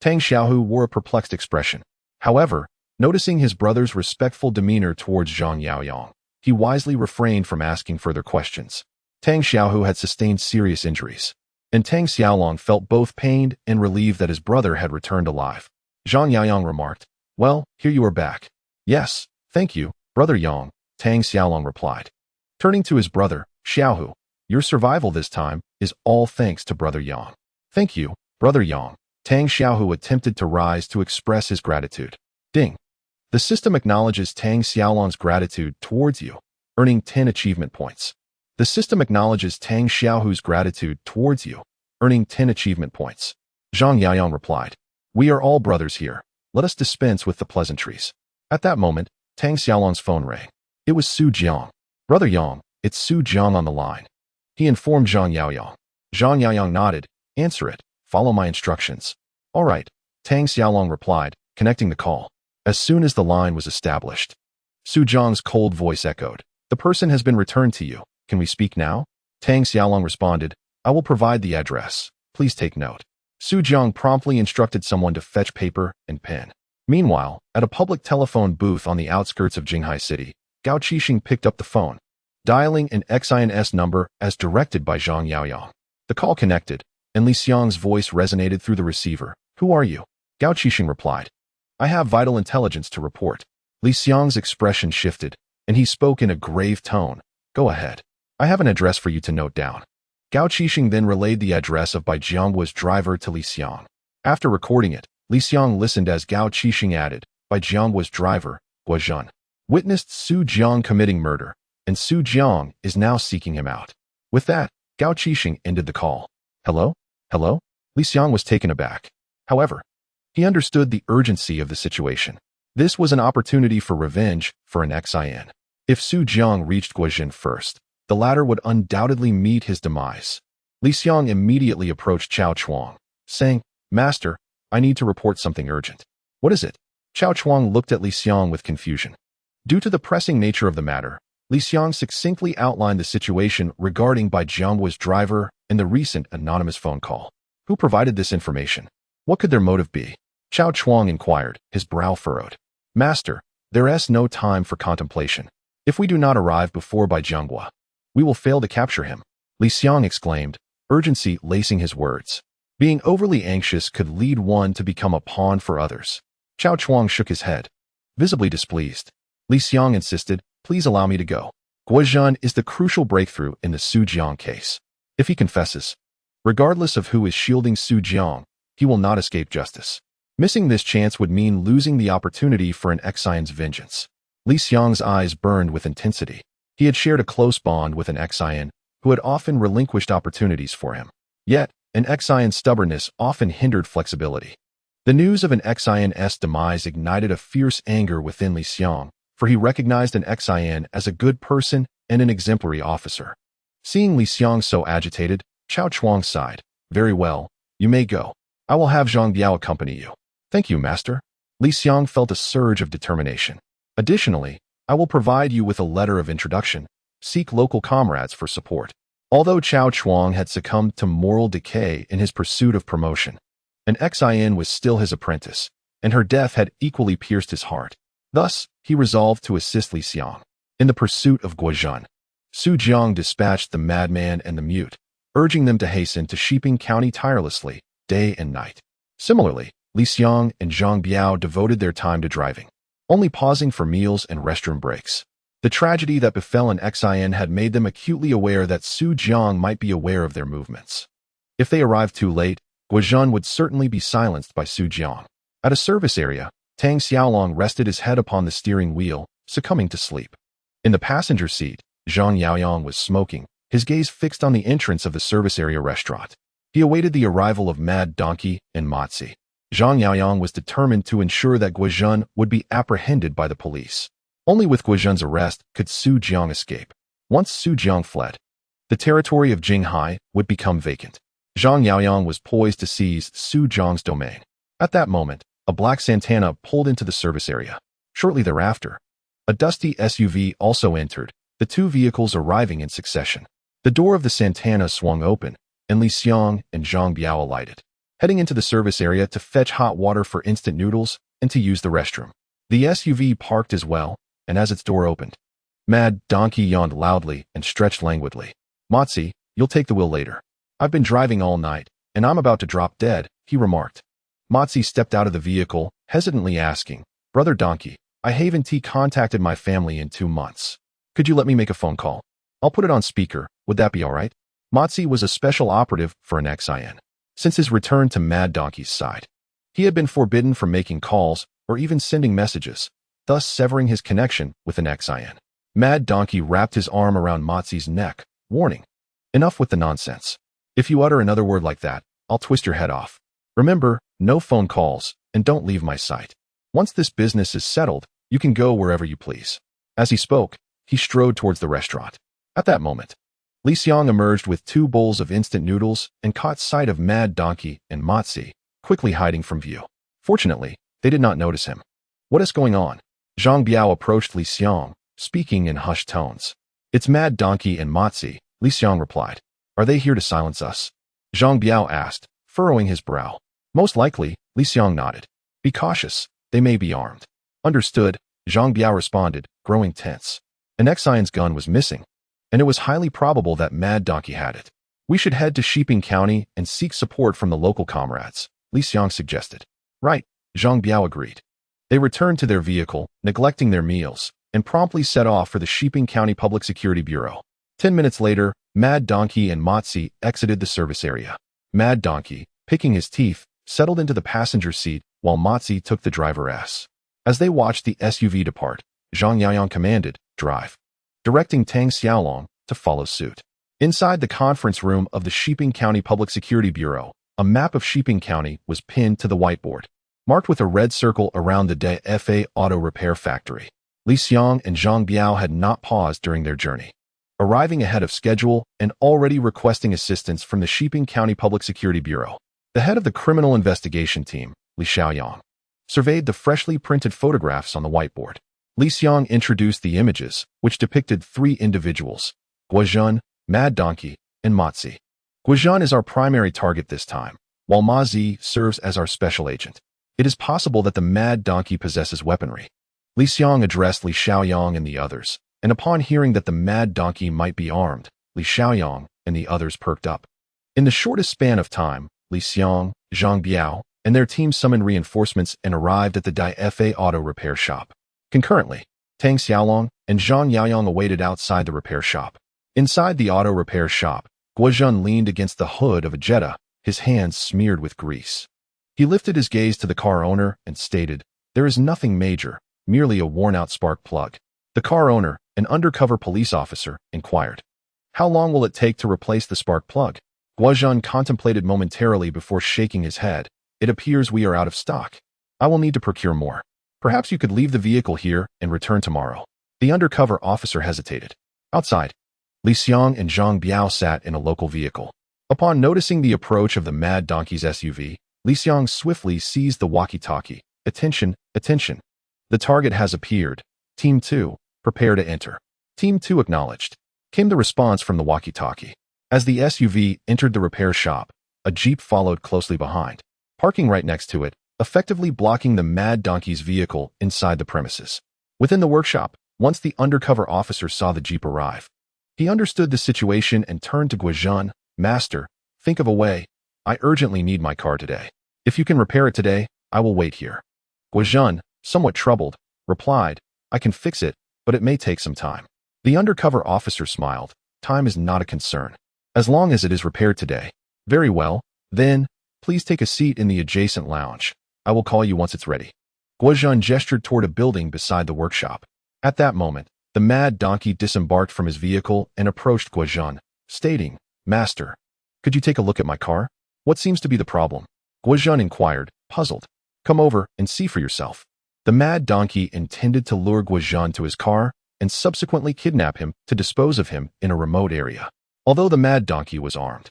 Tang Xiaohu wore a perplexed expression. However, noticing his brother's respectful demeanor towards Zhang Yaoyang, he wisely refrained from asking further questions. Tang Xiaohu had sustained serious injuries, and Tang Xiaolong felt both pained and relieved that his brother had returned alive. Zhang Yaoyang remarked, "Well, here you are back." "Yes, thank you, Brother Yang," Tang Xiaolong replied. Turning to his brother, Xiaohu, "Your survival this time is all thanks to Brother Yang." "Thank you, Brother Yang." Tang Xiaohu attempted to rise to express his gratitude. Ding. The system acknowledges Tang Xiaolong's gratitude towards you, earning 10 achievement points. The system acknowledges Tang Xiaohu's gratitude towards you, earning 10 achievement points. Zhang Yaoyang replied, "We are all brothers here. Let us dispense with the pleasantries." At that moment, Tang Xiaolong's phone rang. It was Su Jiang. "Brother Yang, it's Su Jiang on the line." He informed Zhang Yaoyang. Zhang Yaoyang nodded. "Answer it. Follow my instructions." "All right," Tang Xiaolong replied, connecting the call. As soon as the line was established, Su Jiang's cold voice echoed. "The person has been returned to you. Can we speak now?" Tang Xiaolong responded, "I will provide the address. Please take note." Su Jiang promptly instructed someone to fetch paper and pen. Meanwhile, at a public telephone booth on the outskirts of Jinghai City, Gao Qiqiang picked up the phone, dialing an XINS number as directed by Zhang Yaoyang. The call connected, and Li Xiang's voice resonated through the receiver. "Who are you?" Gao Qiqiang replied. "I have vital intelligence to report." Li Xiang's expression shifted, and he spoke in a grave tone. "Go ahead. I have an address for you to note down." Gao Qiqiang then relayed the address of Bai Jianghua's driver to Li Xiang. After recording it, Li Xiang listened as Gao Qiqiang added, "Bai Jianghua's driver, Guozhen, witnessed Su Jiang committing murder, and Su Jiang is now seeking him out." With that, Gao Qiqiang ended the call. "Hello? Hello?" Li Xiang was taken aback. However, he understood the urgency of the situation. This was an opportunity for revenge for an XIN. If Su Jiang reached Guozhen first, the latter would undoubtedly meet his demise. Li Xiang immediately approached Chao Chuang, saying, "Master, I need to report something urgent." "What is it?" Chao Chuang looked at Li Xiang with confusion. Due to the pressing nature of the matter, Li Xiang succinctly outlined the situation regarding Bai Jianghua's driver and the recent anonymous phone call. Who provided this information? What could their motive be? Chao Chuang inquired, his brow furrowed. "Master, there is no time for contemplation. If we do not arrive before Bai Jianghua, we will fail to capture him," Li Xiang exclaimed, urgency lacing his words. Being overly anxious could lead one to become a pawn for others. Chao Chuang shook his head, visibly displeased. Li Xiang insisted, "Please allow me to go. Guozhen is the crucial breakthrough in the Su Jiang case. If he confesses, regardless of who is shielding Su Jiang, he will not escape justice. Missing this chance would mean losing the opportunity for an XIN's vengeance." Li Xiang's eyes burned with intensity. He had shared a close bond with an XIN who had often relinquished opportunities for him. Yet, an XIN's stubbornness often hindered flexibility. The news of an XIN's demise ignited a fierce anger within Li Xiang, for he recognized an XIN as a good person and an exemplary officer. Seeing Li Xiang so agitated, Chao Chuang sighed. "Very well, you may go. I will have Zhang Biao accompany you." "Thank you, master." Li Xiang felt a surge of determination. "Additionally, I will provide you with a letter of introduction. Seek local comrades for support." Although Chao Chuang had succumbed to moral decay in his pursuit of promotion, an XIN was still his apprentice, and her death had equally pierced his heart. Thus, he resolved to assist Li Xiang in the pursuit of Guozhen. Su Jiang dispatched the madman and the mute, urging them to hasten to Reshaping County tirelessly, day and night. Similarly, Li Xiang and Zhang Biao devoted their time to driving, only pausing for meals and restroom breaks. The tragedy that befell an XIN had made them acutely aware that Su Jiang might be aware of their movements. If they arrived too late, Guozhen would certainly be silenced by Su Jiang. At a service area, Tang Xiaolong rested his head upon the steering wheel, succumbing to sleep. In the passenger seat, Zhang Yaoyang was smoking, his gaze fixed on the entrance of the service area restaurant. He awaited the arrival of Mad Donkey and Motzi. Zhang Yaoyang was determined to ensure that Guozhen would be apprehended by the police. Only with Guozhen's arrest could Su Jiang escape. Once Su Jiang fled, the territory of Jinghai would become vacant. Zhang Yaoyang was poised to seize Su Jiang's domain. At that moment, a black Santana pulled into the service area. Shortly thereafter, a dusty SUV also entered, the two vehicles arriving in succession. The door of the Santana swung open, and Li Xiang and Zhang Biao alighted, heading into the service area to fetch hot water for instant noodles and to use the restroom. The SUV parked as well, and as its door opened, Mad Donkey yawned loudly and stretched languidly. "Motzi, you'll take the wheel later." I've been driving all night, and I'm about to drop dead, he remarked. Matsi stepped out of the vehicle, hesitantly asking, Brother Donkey, I haven't contacted my family in 2 months. Could you let me make a phone call? I'll put it on speaker, would that be alright? Matsi was a special operative for an Xin. Since his return to Mad Donkey's side, he had been forbidden from making calls or even sending messages, thus severing his connection with an Xin. Mad Donkey wrapped his arm around Matsi's neck, warning, enough with the nonsense. If you utter another word like that, I'll twist your head off. Remember, no phone calls, and don't leave my sight. Once this business is settled, you can go wherever you please. As he spoke, he strode towards the restaurant. At that moment, Li Xiang emerged with 2 bowls of instant noodles and caught sight of Mad Donkey and Matsi, quickly hiding from view. Fortunately, they did not notice him. What is going on? Zhang Biao approached Li Xiang, speaking in hushed tones. It's Mad Donkey and Matsi, Li Xiang replied. Are they here to silence us? Zhang Biao asked, furrowing his brow. Most likely, Li Xiang nodded. Be cautious, they may be armed. Understood, Zhang Biao responded, growing tense. An Xion's gun was missing, and it was highly probable that Mad Donkey had it. We should head to Reshaping County and seek support from the local comrades, Li Xiang suggested. Right, Zhang Biao agreed. They returned to their vehicle, neglecting their meals, and promptly set off for the Reshaping County Public Security Bureau. 10 minutes later, Mad Donkey and Matsi exited the service area. Mad Donkey, picking his teeth, settled into the passenger seat while Matsi took the driver's. As they watched the SUV depart, Zhang Yaoyang commanded, drive, directing Tang Xiaolong to follow suit. Inside the conference room of the Reshaping County Public Security Bureau, a map of Reshaping County was pinned to the whiteboard, marked with a red circle around the defy auto repair factory. Li Xiang and Zhang Biao had not paused during their journey, arriving ahead of schedule and already requesting assistance from the Reshaping County Public Security Bureau. The head of the criminal investigation team, Li Xiaoyang, surveyed the freshly printed photographs on the whiteboard. Li Xiang introduced the images, which depicted 3 individuals, Guozhen, Mad Donkey, and Matsi. Guozhen is our primary target this time, while Ma Zi serves as our special agent. It is possible that the Mad Donkey possesses weaponry. Li Xiang addressed Li Xiaoyang and the others, and upon hearing that the Mad Donkey might be armed, Li Xiaoyang and the others perked up. In the shortest span of time, Li Xiang, Zhang Biao, and their team summoned reinforcements and arrived at the defy auto repair shop. Concurrently, Tang Xiaolong and Zhang Yaoyang awaited outside the repair shop. Inside the auto repair shop, Guozhen leaned against the hood of a Jetta, his hands smeared with grease. He lifted his gaze to the car owner and stated, there is nothing major, merely a worn-out spark plug. The car owner, an undercover police officer, inquired, how long will it take to replace the spark plug? Guozhen contemplated momentarily before shaking his head. It appears we are out of stock. I will need to procure more. Perhaps you could leave the vehicle here and return tomorrow. The undercover officer hesitated. Outside, Li Xiang and Zhang Biao sat in a local vehicle. Upon noticing the approach of the Mad Donkey's SUV, Li Xiang swiftly seized the walkie-talkie. Attention, attention. The target has appeared. Team 2, prepare to enter. Team 2 acknowledged. Came the response from the walkie-talkie. As the SUV entered the repair shop, a Jeep followed closely behind, parking right next to it, effectively blocking the Mad Donkey's vehicle inside the premises. Within the workshop, once the undercover officer saw the Jeep arrive, he understood the situation and turned to Guozhen. Master, think of a way. I urgently need my car today. If you can repair it today, I will wait here. Guozhen, somewhat troubled, replied, I can fix it, but it may take some time. The undercover officer smiled. Time is not a concern. As long as it is repaired today. Very well, then, please take a seat in the adjacent lounge. I will call you once it's ready. Guozhen gestured toward a building beside the workshop. At that moment, the Mad Donkey disembarked from his vehicle and approached Guozhen, stating, Master, could you take a look at my car? What seems to be the problem? Guozhen inquired, puzzled. Come over and see for yourself. The Mad Donkey intended to lure Guozhen to his car and subsequently kidnap him to dispose of him in a remote area. Although the Mad Donkey was armed,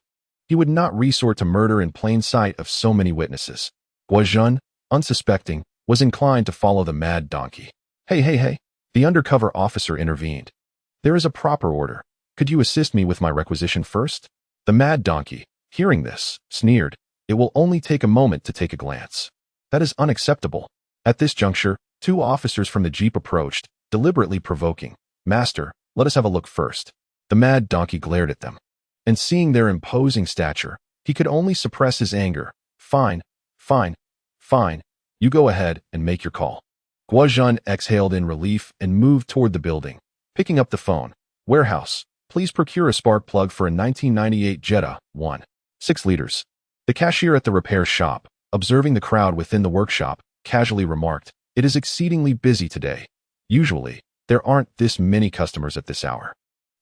he would not resort to murder in plain sight of so many witnesses. Guozhen, unsuspecting, was inclined to follow the Mad Donkey. Hey, the undercover officer intervened. There is a proper order. Could you assist me with my requisition first? The Mad Donkey, hearing this, sneered. It will only take a moment to take a glance. That is unacceptable. At this juncture, 2 officers from the Jeep approached, deliberately provoking. Master, let us have a look first. The Mad Donkey glared at them. and seeing their imposing stature, he could only suppress his anger. Fine, fine, fine. You go ahead and make your call. Guozhan exhaled in relief and moved toward the building, picking up the phone. Warehouse, please procure a spark plug for a 1998 Jetta, 1.6 liters. The cashier at the repair shop, observing the crowd within the workshop, casually remarked, "It is exceedingly busy today. Usually, there aren't this many customers at this hour."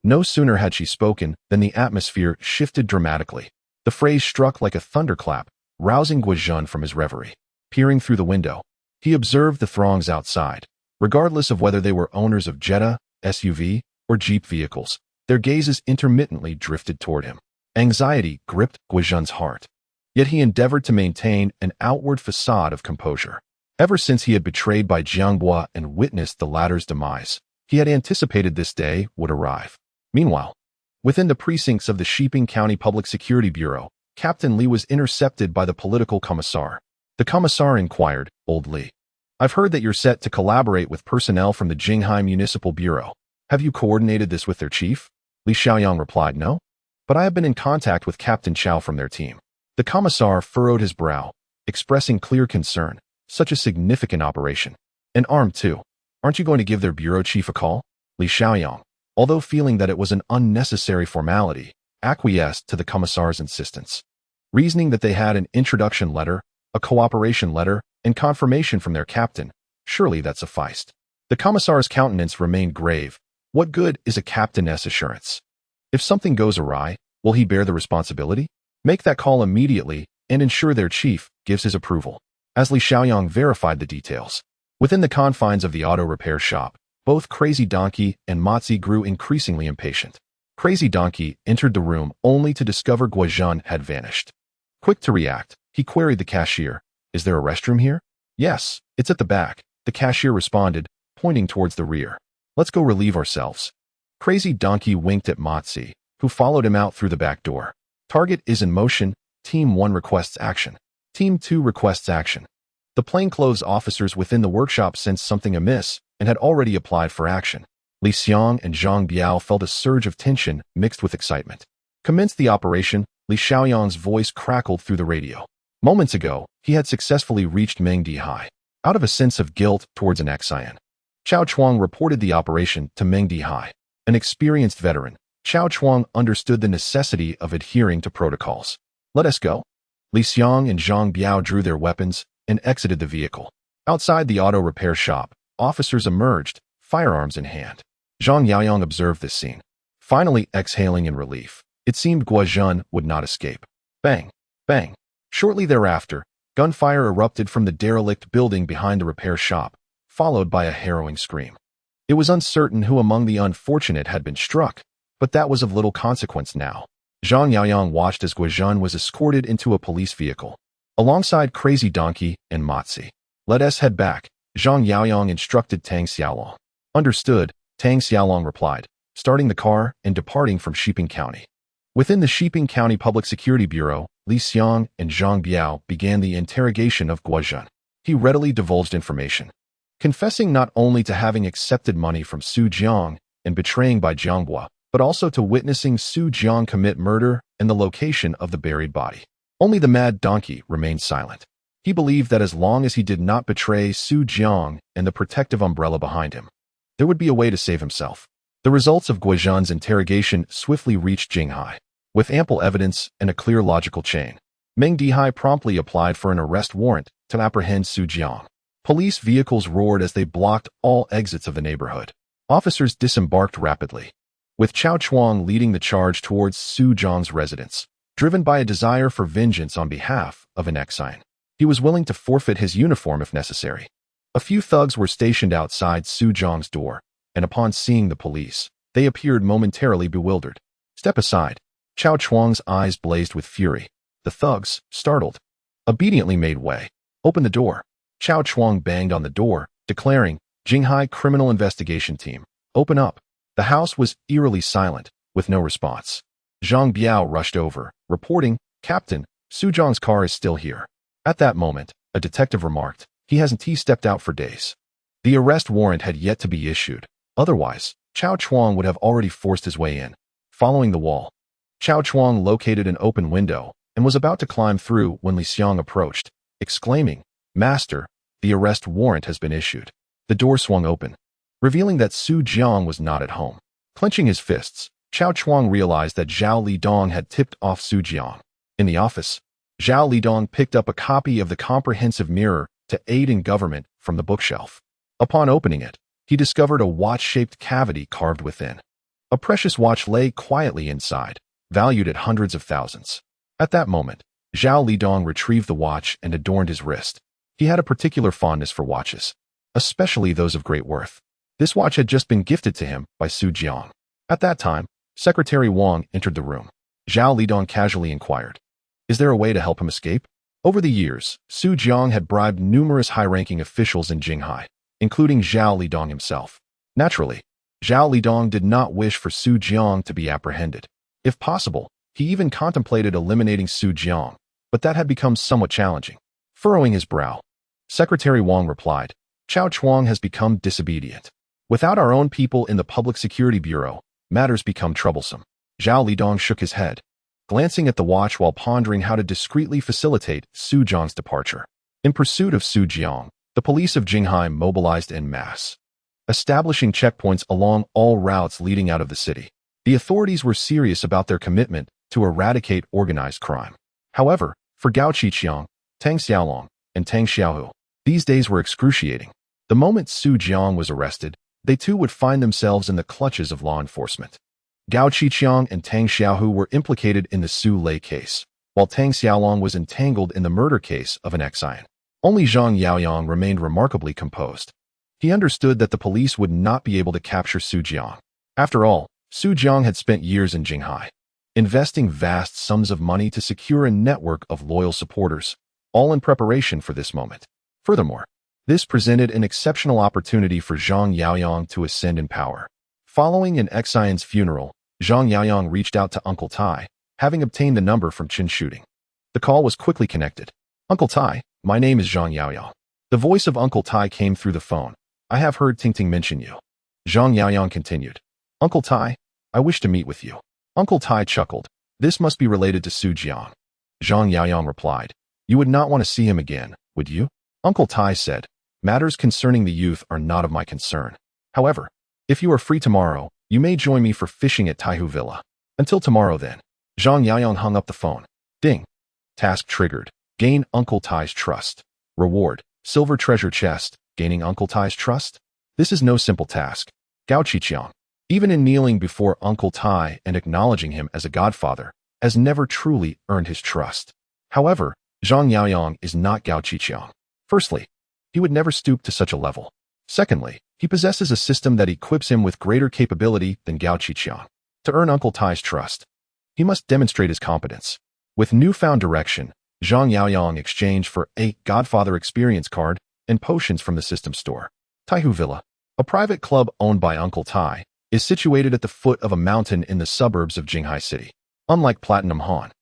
No sooner had she spoken than the atmosphere shifted dramatically. The phrase struck like a thunderclap, rousing Guozhan from his reverie. Peering through the window, he observed the throngs outside. Regardless of whether they were owners of Jetta, SUV, or Jeep vehicles, their gazes intermittently drifted toward him. Anxiety gripped Guozhan's heart. Yet he endeavored to maintain an outward facade of composure. Ever since he had betrayed by Jiang and witnessed the latter's demise, he had anticipated this day would arrive. Meanwhile, within the precincts of the Reshaping County Public Security Bureau, Captain Li was intercepted by the political commissar. The commissar inquired, "Old Li, I've heard that you're set to collaborate with personnel from the Jinghai Municipal Bureau. Have you coordinated this with their chief?" Li Xiaoyang replied, "No, but I have been in contact with Captain Chow from their team." The commissar furrowed his brow, expressing clear concern. Such a significant operation. And armed too. Aren't you going to give their bureau chief a call? Li Xiaoyang, although feeling that it was an unnecessary formality, acquiesced to the commissar's insistence, reasoning that they had an introduction letter, a cooperation letter, and confirmation from their captain. Surely that sufficed. The commissar's countenance remained grave. What good is a captain's assurance? If something goes awry, will he bear the responsibility? Make that call immediately and ensure their chief gives his approval. As Li Xiaoyang verified the details, within the confines of the auto repair shop, both Crazy Donkey and Motzi grew increasingly impatient. Crazy Donkey entered the room only to discover Guozhan had vanished. Quick to react, he queried the cashier, "Is there a restroom here?" "Yes, it's at the back," the cashier responded, pointing towards the rear. "Let's go relieve ourselves." Crazy Donkey winked at Motzi, who followed him out through the back door. Target is in motion. Team 1 requests action. Team 2 requests action. The plainclothes officers within the workshop sensed something amiss and had already applied for action. Li Xiang and Zhang Biao felt a surge of tension mixed with excitement. "Commence the operation," Li Xiaoyang's voice crackled through the radio. Moments ago, he had successfully reached Mengdihai. Out of a sense of guilt towards an ex-Xian, Chao Chuang reported the operation to Mengdihai. An experienced veteran, Chao Chuang understood the necessity of adhering to protocols. "Let us go." Li Xiang and Zhang Biao drew their weapons and exited the vehicle. Outside the auto repair shop, officers emerged, firearms in hand. Zhang Yaoyang observed this scene. Finally exhaling in relief, it seemed Guozhan would not escape. Bang! Bang! Shortly thereafter, gunfire erupted from the derelict building behind the repair shop, followed by a harrowing scream. It was uncertain who among the unfortunate had been struck, but that was of little consequence now. Zhang Yaoyang watched as Guozhan was escorted into a police vehicle, alongside Crazy Donkey and Motzi. "Let us head back," Zhang Yaoyang instructed Tang Xiaolong. "Understood," Tang Xiaolong replied, starting the car and departing from Reshaping County. Within the Reshaping County Public Security Bureau, Li Xiang and Zhang Biao began the interrogation of Guozhan. He readily divulged information, confessing not only to having accepted money from Su Jiang and betraying by Jianghua, but also to witnessing Su Jiang commit murder and the location of the buried body. Only the mad donkey remained silent. He believed that as long as he did not betray Su Jiang and the protective umbrella behind him, there would be a way to save himself. The results of Guozhan's interrogation swiftly reached Jinghai. With ample evidence and a clear logical chain, Mengdihai promptly applied for an arrest warrant to apprehend Su Jiang. Police vehicles roared as they blocked all exits of the neighborhood. Officers disembarked rapidly, with Chao Chuang leading the charge towards Su Jiang's residence. Driven by a desire for vengeance on behalf of an ex-Xian, he was willing to forfeit his uniform if necessary. A few thugs were stationed outside Su Jiang's door, and upon seeing the police, they appeared momentarily bewildered. "Step aside." Chao Chuang's eyes blazed with fury. The thugs, startled, obediently made way. "Open the door." Chao Chuang banged on the door, declaring, "Jinghai Criminal Investigation Team, open up." The house was eerily silent, with no response. Zhang Biao rushed over, reporting, "Captain, Su Jiang's car is still here." At that moment, a detective remarked, "He hasn't stepped out for days." The arrest warrant had yet to be issued. Otherwise, Chao Chuang would have already forced his way in. Following the wall, Xiao Chuang located an open window and was about to climb through when Li Xiang approached, exclaiming, "Master, the arrest warrant has been issued." The door swung open, revealing that Su Jiang was not at home. Clenching his fists, Xiao Chuang realized that Zhao Lidong had tipped off Su Jiang. In the office, Zhao Lidong picked up a copy of the comprehensive mirror to aid in government from the bookshelf. Upon opening it, he discovered a watch-shaped cavity carved within. A precious watch lay quietly inside, valued at hundreds of thousands. At that moment, Zhao Lidong retrieved the watch and adorned his wrist. He had a particular fondness for watches, especially those of great worth. This watch had just been gifted to him by Su Jiang. At that time, Secretary Wang entered the room. Zhao Lidong casually inquired, "Is there a way to help him escape?" Over the years, Su Jiang had bribed numerous high-ranking officials in Jinghai, including Zhao Lidong himself. Naturally, Zhao Lidong did not wish for Su Jiang to be apprehended. If possible, he even contemplated eliminating Su Jiang, but that had become somewhat challenging. Furrowing his brow, Secretary Wang replied, "Xiao Chuang has become disobedient. Without our own people in the Public Security Bureau, matters become troublesome." Zhao Lidong shook his head, glancing at the watch while pondering how to discreetly facilitate Su Jiang's departure. In pursuit of Su Jiang, the police of Jinghai mobilized en masse, establishing checkpoints along all routes leading out of the city. The authorities were serious about their commitment to eradicate organized crime. However, for Gao Qiqiang, Tang Xiaolong, and Tang Xiaohu, these days were excruciating. The moment Su Jiang was arrested, they too would find themselves in the clutches of law enforcement. Gao Qiqiang and Tang Xiaohu were implicated in the Xu Lei case, while Tang Xiaolong was entangled in the murder case of an ex-Xian. Only Zhang Yaoyang remained remarkably composed. He understood that the police would not be able to capture Su Jiang. After all, Su Jiang had spent years in Jinghai, investing vast sums of money to secure a network of loyal supporters, all in preparation for this moment. Furthermore, this presented an exceptional opportunity for Zhang Yaoyang to ascend in power. Following an ex-Xian's funeral, Zhang Yaoyang reached out to Uncle Tai, having obtained the number from Qin Shooting. The call was quickly connected. "Uncle Tai, my name is Zhang Yaoyang." The voice of Uncle Tai came through the phone. "I have heard Ting Ting mention you." Zhang Yaoyang continued, "Uncle Tai, I wish to meet with you." Uncle Tai chuckled. "This must be related to Su Jiang." Zhang Yaoyang replied, "You would not want to see him again, would you?" Uncle Tai said, "Matters concerning the youth are not of my concern. However, if you are free tomorrow, you may join me for fishing at Taishu Villa. Until tomorrow then." Zhang Yaoyang hung up the phone. Ding. Task triggered. Gain Uncle Tai's trust. Reward: silver treasure chest. Gaining Uncle Tai's trust? This is no simple task. Gao Qiqiang, even in kneeling before Uncle Tai and acknowledging him as a godfather, has never truly earned his trust. However, Zhang Yaoyang is not Gao Qiqiang. Firstly, he would never stoop to such a level. Secondly, he possesses a system that equips him with greater capability than Gao Qiqiang. To earn Uncle Tai's trust, he must demonstrate his competence. With newfound direction, Zhang Yaoyang exchanged for a Godfather experience card and potions from the system store. Taishu Villa, a private club owned by Uncle Tai, is situated at the foot of a mountain in the suburbs of Jinghai City. Unlike Platinum Han,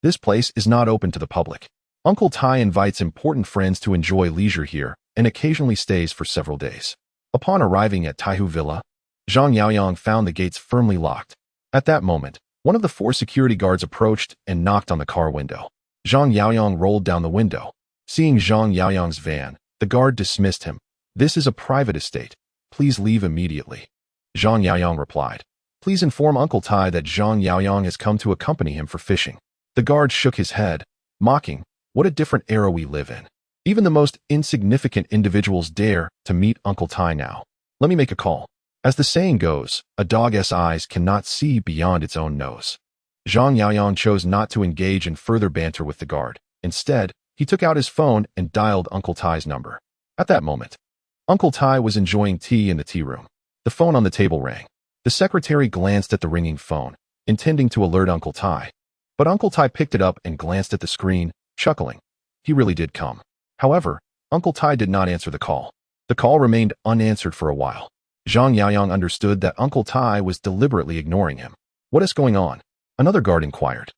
this place is not open to the public. Uncle Tai invites important friends to enjoy leisure here and occasionally stays for several days. Upon arriving at Taishu Villa, Zhang Yaoyang found the gates firmly locked. At that moment, one of the 4 security guards approached and knocked on the car window. Zhang Yaoyang rolled down the window. Seeing Zhang Yaoyang's van, the guard dismissed him. "This is a private estate. Please leave immediately." Zhang Yaoyang replied, "Please inform Uncle Tai that Zhang Yaoyang has come to accompany him for fishing." The guard shook his head, mocking, "What a different era we live in. Even the most insignificant individuals dare to meet Uncle Tai now. Let me make a call." As the saying goes, a dog's eyes cannot see beyond its own nose. Zhang Yaoyang chose not to engage in further banter with the guard. Instead, he took out his phone and dialed Uncle Tai's number. At that moment, Uncle Tai was enjoying tea in the tea room. The phone on the table rang. The secretary glanced at the ringing phone, intending to alert Uncle Tai. But Uncle Tai picked it up and glanced at the screen, chuckling. He really did come. However, Uncle Tai did not answer the call. The call remained unanswered for a while. Zhang Yaoyang understood that Uncle Tai was deliberately ignoring him. "What is going on?" Another guard inquired.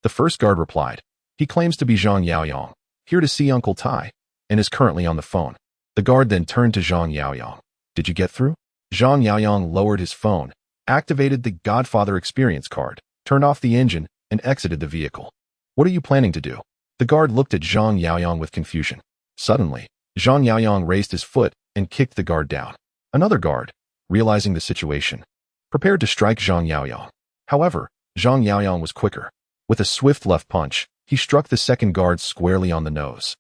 The first guard replied, "He claims to be Zhang Yaoyang, here to see Uncle Tai, and is currently on the phone." The guard then turned to Zhang Yaoyang. "Did you get through?" Zhang Yaoyang lowered his phone, activated the Godfather experience card, turned off the engine, and exited the vehicle. What are you planning to do? The guard looked at Zhang Yaoyang with confusion. Suddenly, Zhang Yaoyang raised his foot and kicked the guard down. Another guard, realizing the situation, prepared to strike Zhang Yaoyang. However, Zhang Yaoyang was quicker. With a swift left punch, he struck the second guard squarely on the nose,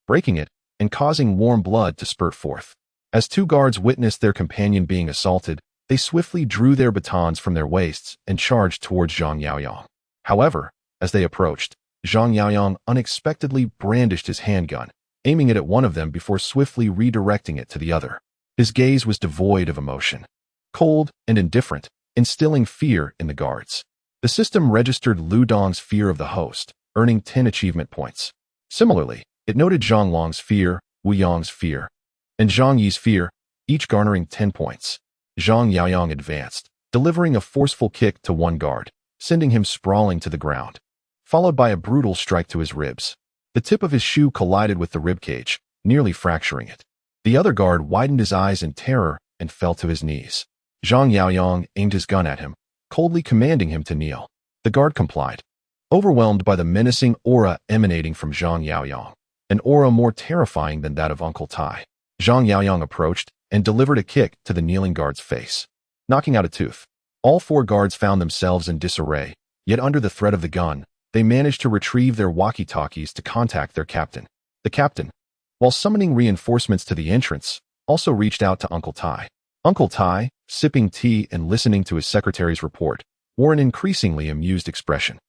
breaking it and causing warm blood to spurt forth. As two guards witnessed their companion being assaulted, they swiftly drew their batons from their waists and charged towards Zhang Yaoyang. However, as they approached, Zhang Yaoyang unexpectedly brandished his handgun, aiming it at one of them before swiftly redirecting it to the other. His gaze was devoid of emotion, cold and indifferent, instilling fear in the guards. The system registered Lu Dong's fear of the host, earning 10 achievement points. Similarly, it noted Zhang Long's fear, Wu Yang's fear, and Zhang Yi's fear, each garnering 10 points. Zhang Yaoyang advanced, delivering a forceful kick to one guard, sending him sprawling to the ground, followed by a brutal strike to his ribs. The tip of his shoe collided with the ribcage, nearly fracturing it. The other guard widened his eyes in terror and fell to his knees. Zhang Yaoyang aimed his gun at him, coldly commanding him to kneel. The guard complied, overwhelmed by the menacing aura emanating from Zhang Yaoyang, an aura more terrifying than that of Uncle Tai. Zhang Yaoyang approached and delivered a kick to the kneeling guard's face, knocking out a tooth. All four guards found themselves in disarray, yet under the threat of the gun, they managed to retrieve their walkie-talkies to contact their captain. The captain, while summoning reinforcements to the entrance, also reached out to Uncle Tai. Uncle Tai, sipping tea and listening to his secretary's report, wore an increasingly amused expression.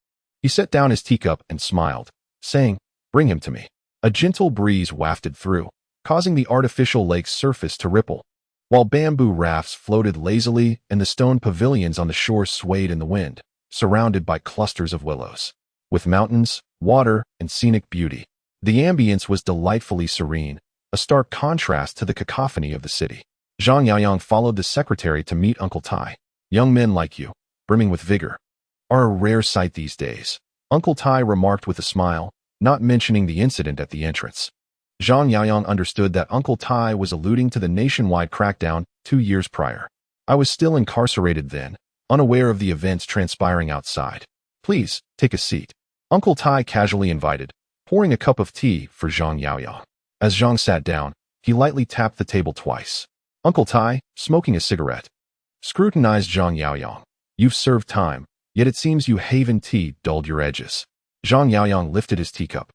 He set down his teacup and smiled, saying, "Bring him to me." A gentle breeze wafted through, causing the artificial lake's surface to ripple, while bamboo rafts floated lazily and the stone pavilions on the shore swayed in the wind, surrounded by clusters of willows. With mountains, water, and scenic beauty, the ambience was delightfully serene, a stark contrast to the cacophony of the city. Zhang Yaoyang followed the secretary to meet Uncle Tai. "Young men like you, brimming with vigor, are a rare sight these days," Uncle Tai remarked with a smile, not mentioning the incident at the entrance. Zhang Yaoyang understood that Uncle Tai was alluding to the nationwide crackdown 2 years prior. "I was still incarcerated then, unaware of the events transpiring outside. Please, take a seat," Uncle Tai casually invited, pouring a cup of tea for Zhang Yaoyang. As Zhang sat down, he lightly tapped the table twice. Uncle Tai, smoking a cigarette, scrutinized Zhang Yaoyang. "You've served time, yet it seems you Haven tea dulled your edges." Zhang Yaoyang lifted his teacup,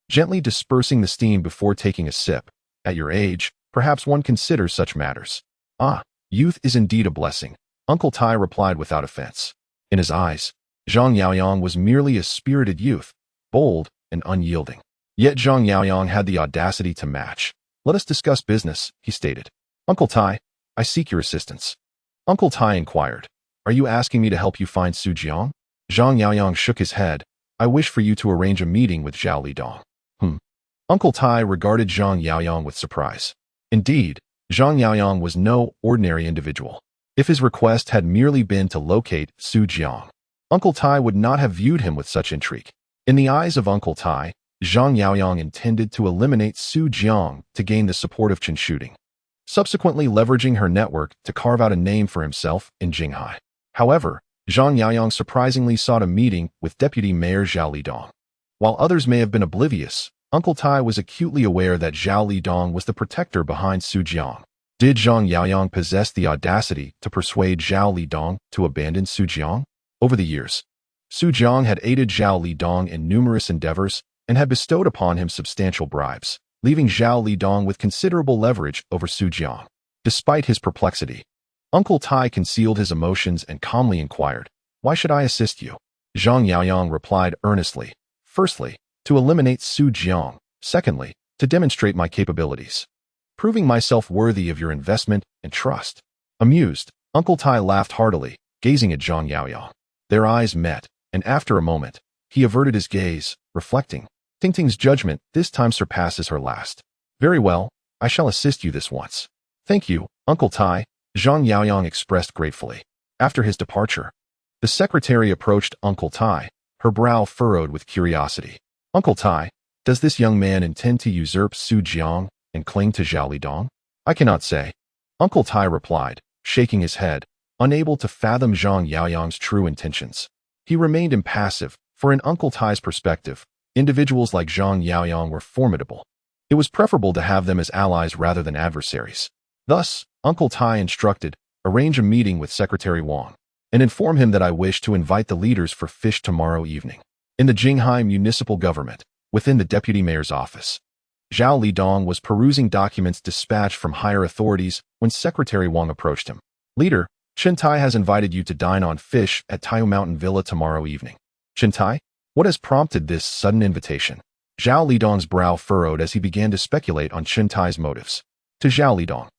gently dispersing the steam before taking a sip. "At your age, perhaps one considers such matters." "Ah, youth is indeed a blessing," Uncle Tai replied without offense. In his eyes, Zhang Yaoyang was merely a spirited youth, bold and unyielding. Yet Zhang Yaoyang had the audacity to match. "Let us discuss business," he stated. "Uncle Tai, I seek your assistance." Uncle Tai inquired, "Are you asking me to help you find Su Jiang?" Zhang Yaoyang shook his head. "I wish for you to arrange a meeting with Zhao Lidong." Uncle Tai regarded Zhang Yaoyang with surprise. Indeed, Zhang Yaoyang was no ordinary individual. If his request had merely been to locate Su Jiang, Uncle Tai would not have viewed him with such intrigue. In the eyes of Uncle Tai, Zhang Yaoyang intended to eliminate Su Jiang to gain the support of Chen Shooting, subsequently leveraging her network to carve out a name for himself in Jinghai. However, Zhang Yaoyang surprisingly sought a meeting with Deputy Mayor Zhao Lidong. While others may have been oblivious, Uncle Tai was acutely aware that Zhao Lidong was the protector behind Su Jiang. Did Zhang Yaoyang possess the audacity to persuade Zhao Lidong to abandon Su Jiang? Over the years, Su Jiang had aided Zhao Lidong in numerous endeavors and had bestowed upon him substantial bribes, leaving Zhao Lidong with considerable leverage over Su Jiang. Despite his perplexity, Uncle Tai concealed his emotions and calmly inquired, "Why should I assist you?" Zhang Yaoyang replied earnestly, "Firstly, to eliminate Su Jiang. Secondly, to demonstrate my capabilities, proving myself worthy of your investment and trust." Amused, Uncle Tai laughed heartily, gazing at Zhang Yaoyang. Their eyes met, and after a moment, he averted his gaze, reflecting, "Tingting's judgment this time surpasses her last. Very well, I shall assist you this once." "Thank you, Uncle Tai," Zhang Yaoyang expressed gratefully. After his departure, the secretary approached Uncle Tai, her brow furrowed with curiosity. "Uncle Tai, does this young man intend to usurp Su Jiang and cling to Zhao Lidong?" "I cannot say," Uncle Tai replied, shaking his head, unable to fathom Zhang Yaoyang's true intentions. He remained impassive, for in Uncle Tai's perspective, individuals like Zhang Yaoyang were formidable. It was preferable to have them as allies rather than adversaries. Thus, Uncle Tai instructed, arrange a meeting with Secretary Wang, and inform him that I wish to invite the leaders for fish tomorrow evening. In the Jinghai municipal government, within the deputy mayor's office, Zhao Lidong was perusing documents dispatched from higher authorities when Secretary Wang approached him. Leader, Chen Tai has invited you to dine on fish at Taishu Mountain Villa tomorrow evening. Chen Tai? What has prompted this sudden invitation? Zhao Lidong's brow furrowed as he began to speculate on Chen Tai's motives. To Zhao Lidong,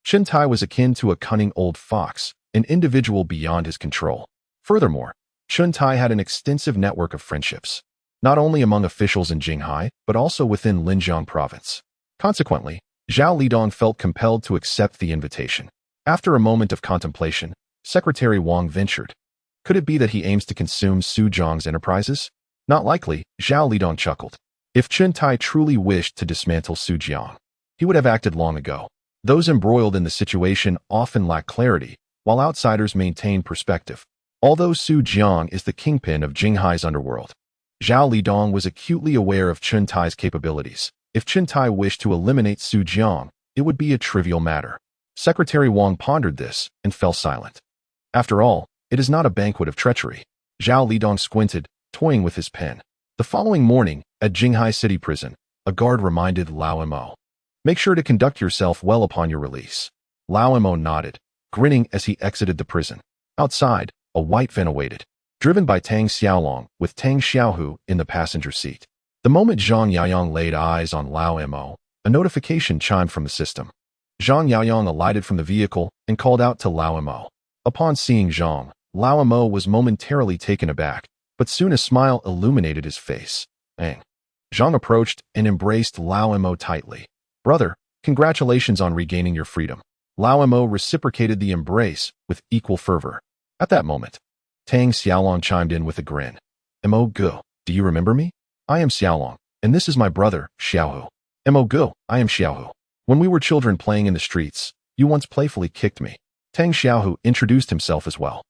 Chen Tai was akin to a cunning old fox, an individual beyond his control. Furthermore, Chen Tai had an extensive network of friendships, not only among officials in Jinghai, but also within Linjiang province. Consequently, Zhao Lidong felt compelled to accept the invitation. After a moment of contemplation, Secretary Wang ventured. Could it be that he aims to consume Su Jiang's enterprises? Not likely, Zhao Lidong chuckled. If Chen Tai truly wished to dismantle Su Jiang, he would have acted long ago. Those embroiled in the situation often lack clarity, while outsiders maintain perspective. Although Su Jiang is the kingpin of Jinghai's underworld, Zhao Lidong was acutely aware of Chen Tai's capabilities. If Chen Tai wished to eliminate Su Jiang, it would be a trivial matter. Secretary Wang pondered this and fell silent. After all, it is not a banquet of treachery. Zhao Lidong squinted, toying with his pen. The following morning, at Jinghai City Prison, a guard reminded Lao Mo, make sure to conduct yourself well upon your release. Lao Mo nodded, grinning as he exited the prison. Outside, a white van awaited, driven by Tang Xiaolong, with Tang Xiaohu in the passenger seat. The moment Zhang Yaoyang laid eyes on Lao Mo, a notification chimed from the system. Zhang Yaoyang alighted from the vehicle and called out to Lao Mo. Upon seeing Zhang, Lao Mo was momentarily taken aback, but soon a smile illuminated his face. Zhang approached and embraced Lao Mo tightly. Brother, congratulations on regaining your freedom. Lao Mo reciprocated the embrace with equal fervor. At that moment, Tang Xiaolong chimed in with a grin. Mo Gu, do you remember me? I am Xiaolong, and this is my brother, Xiaohu. Mo Gu, I am Xiaohu. When we were children playing in the streets, you once playfully kicked me. Tang Xiaohu introduced himself as well.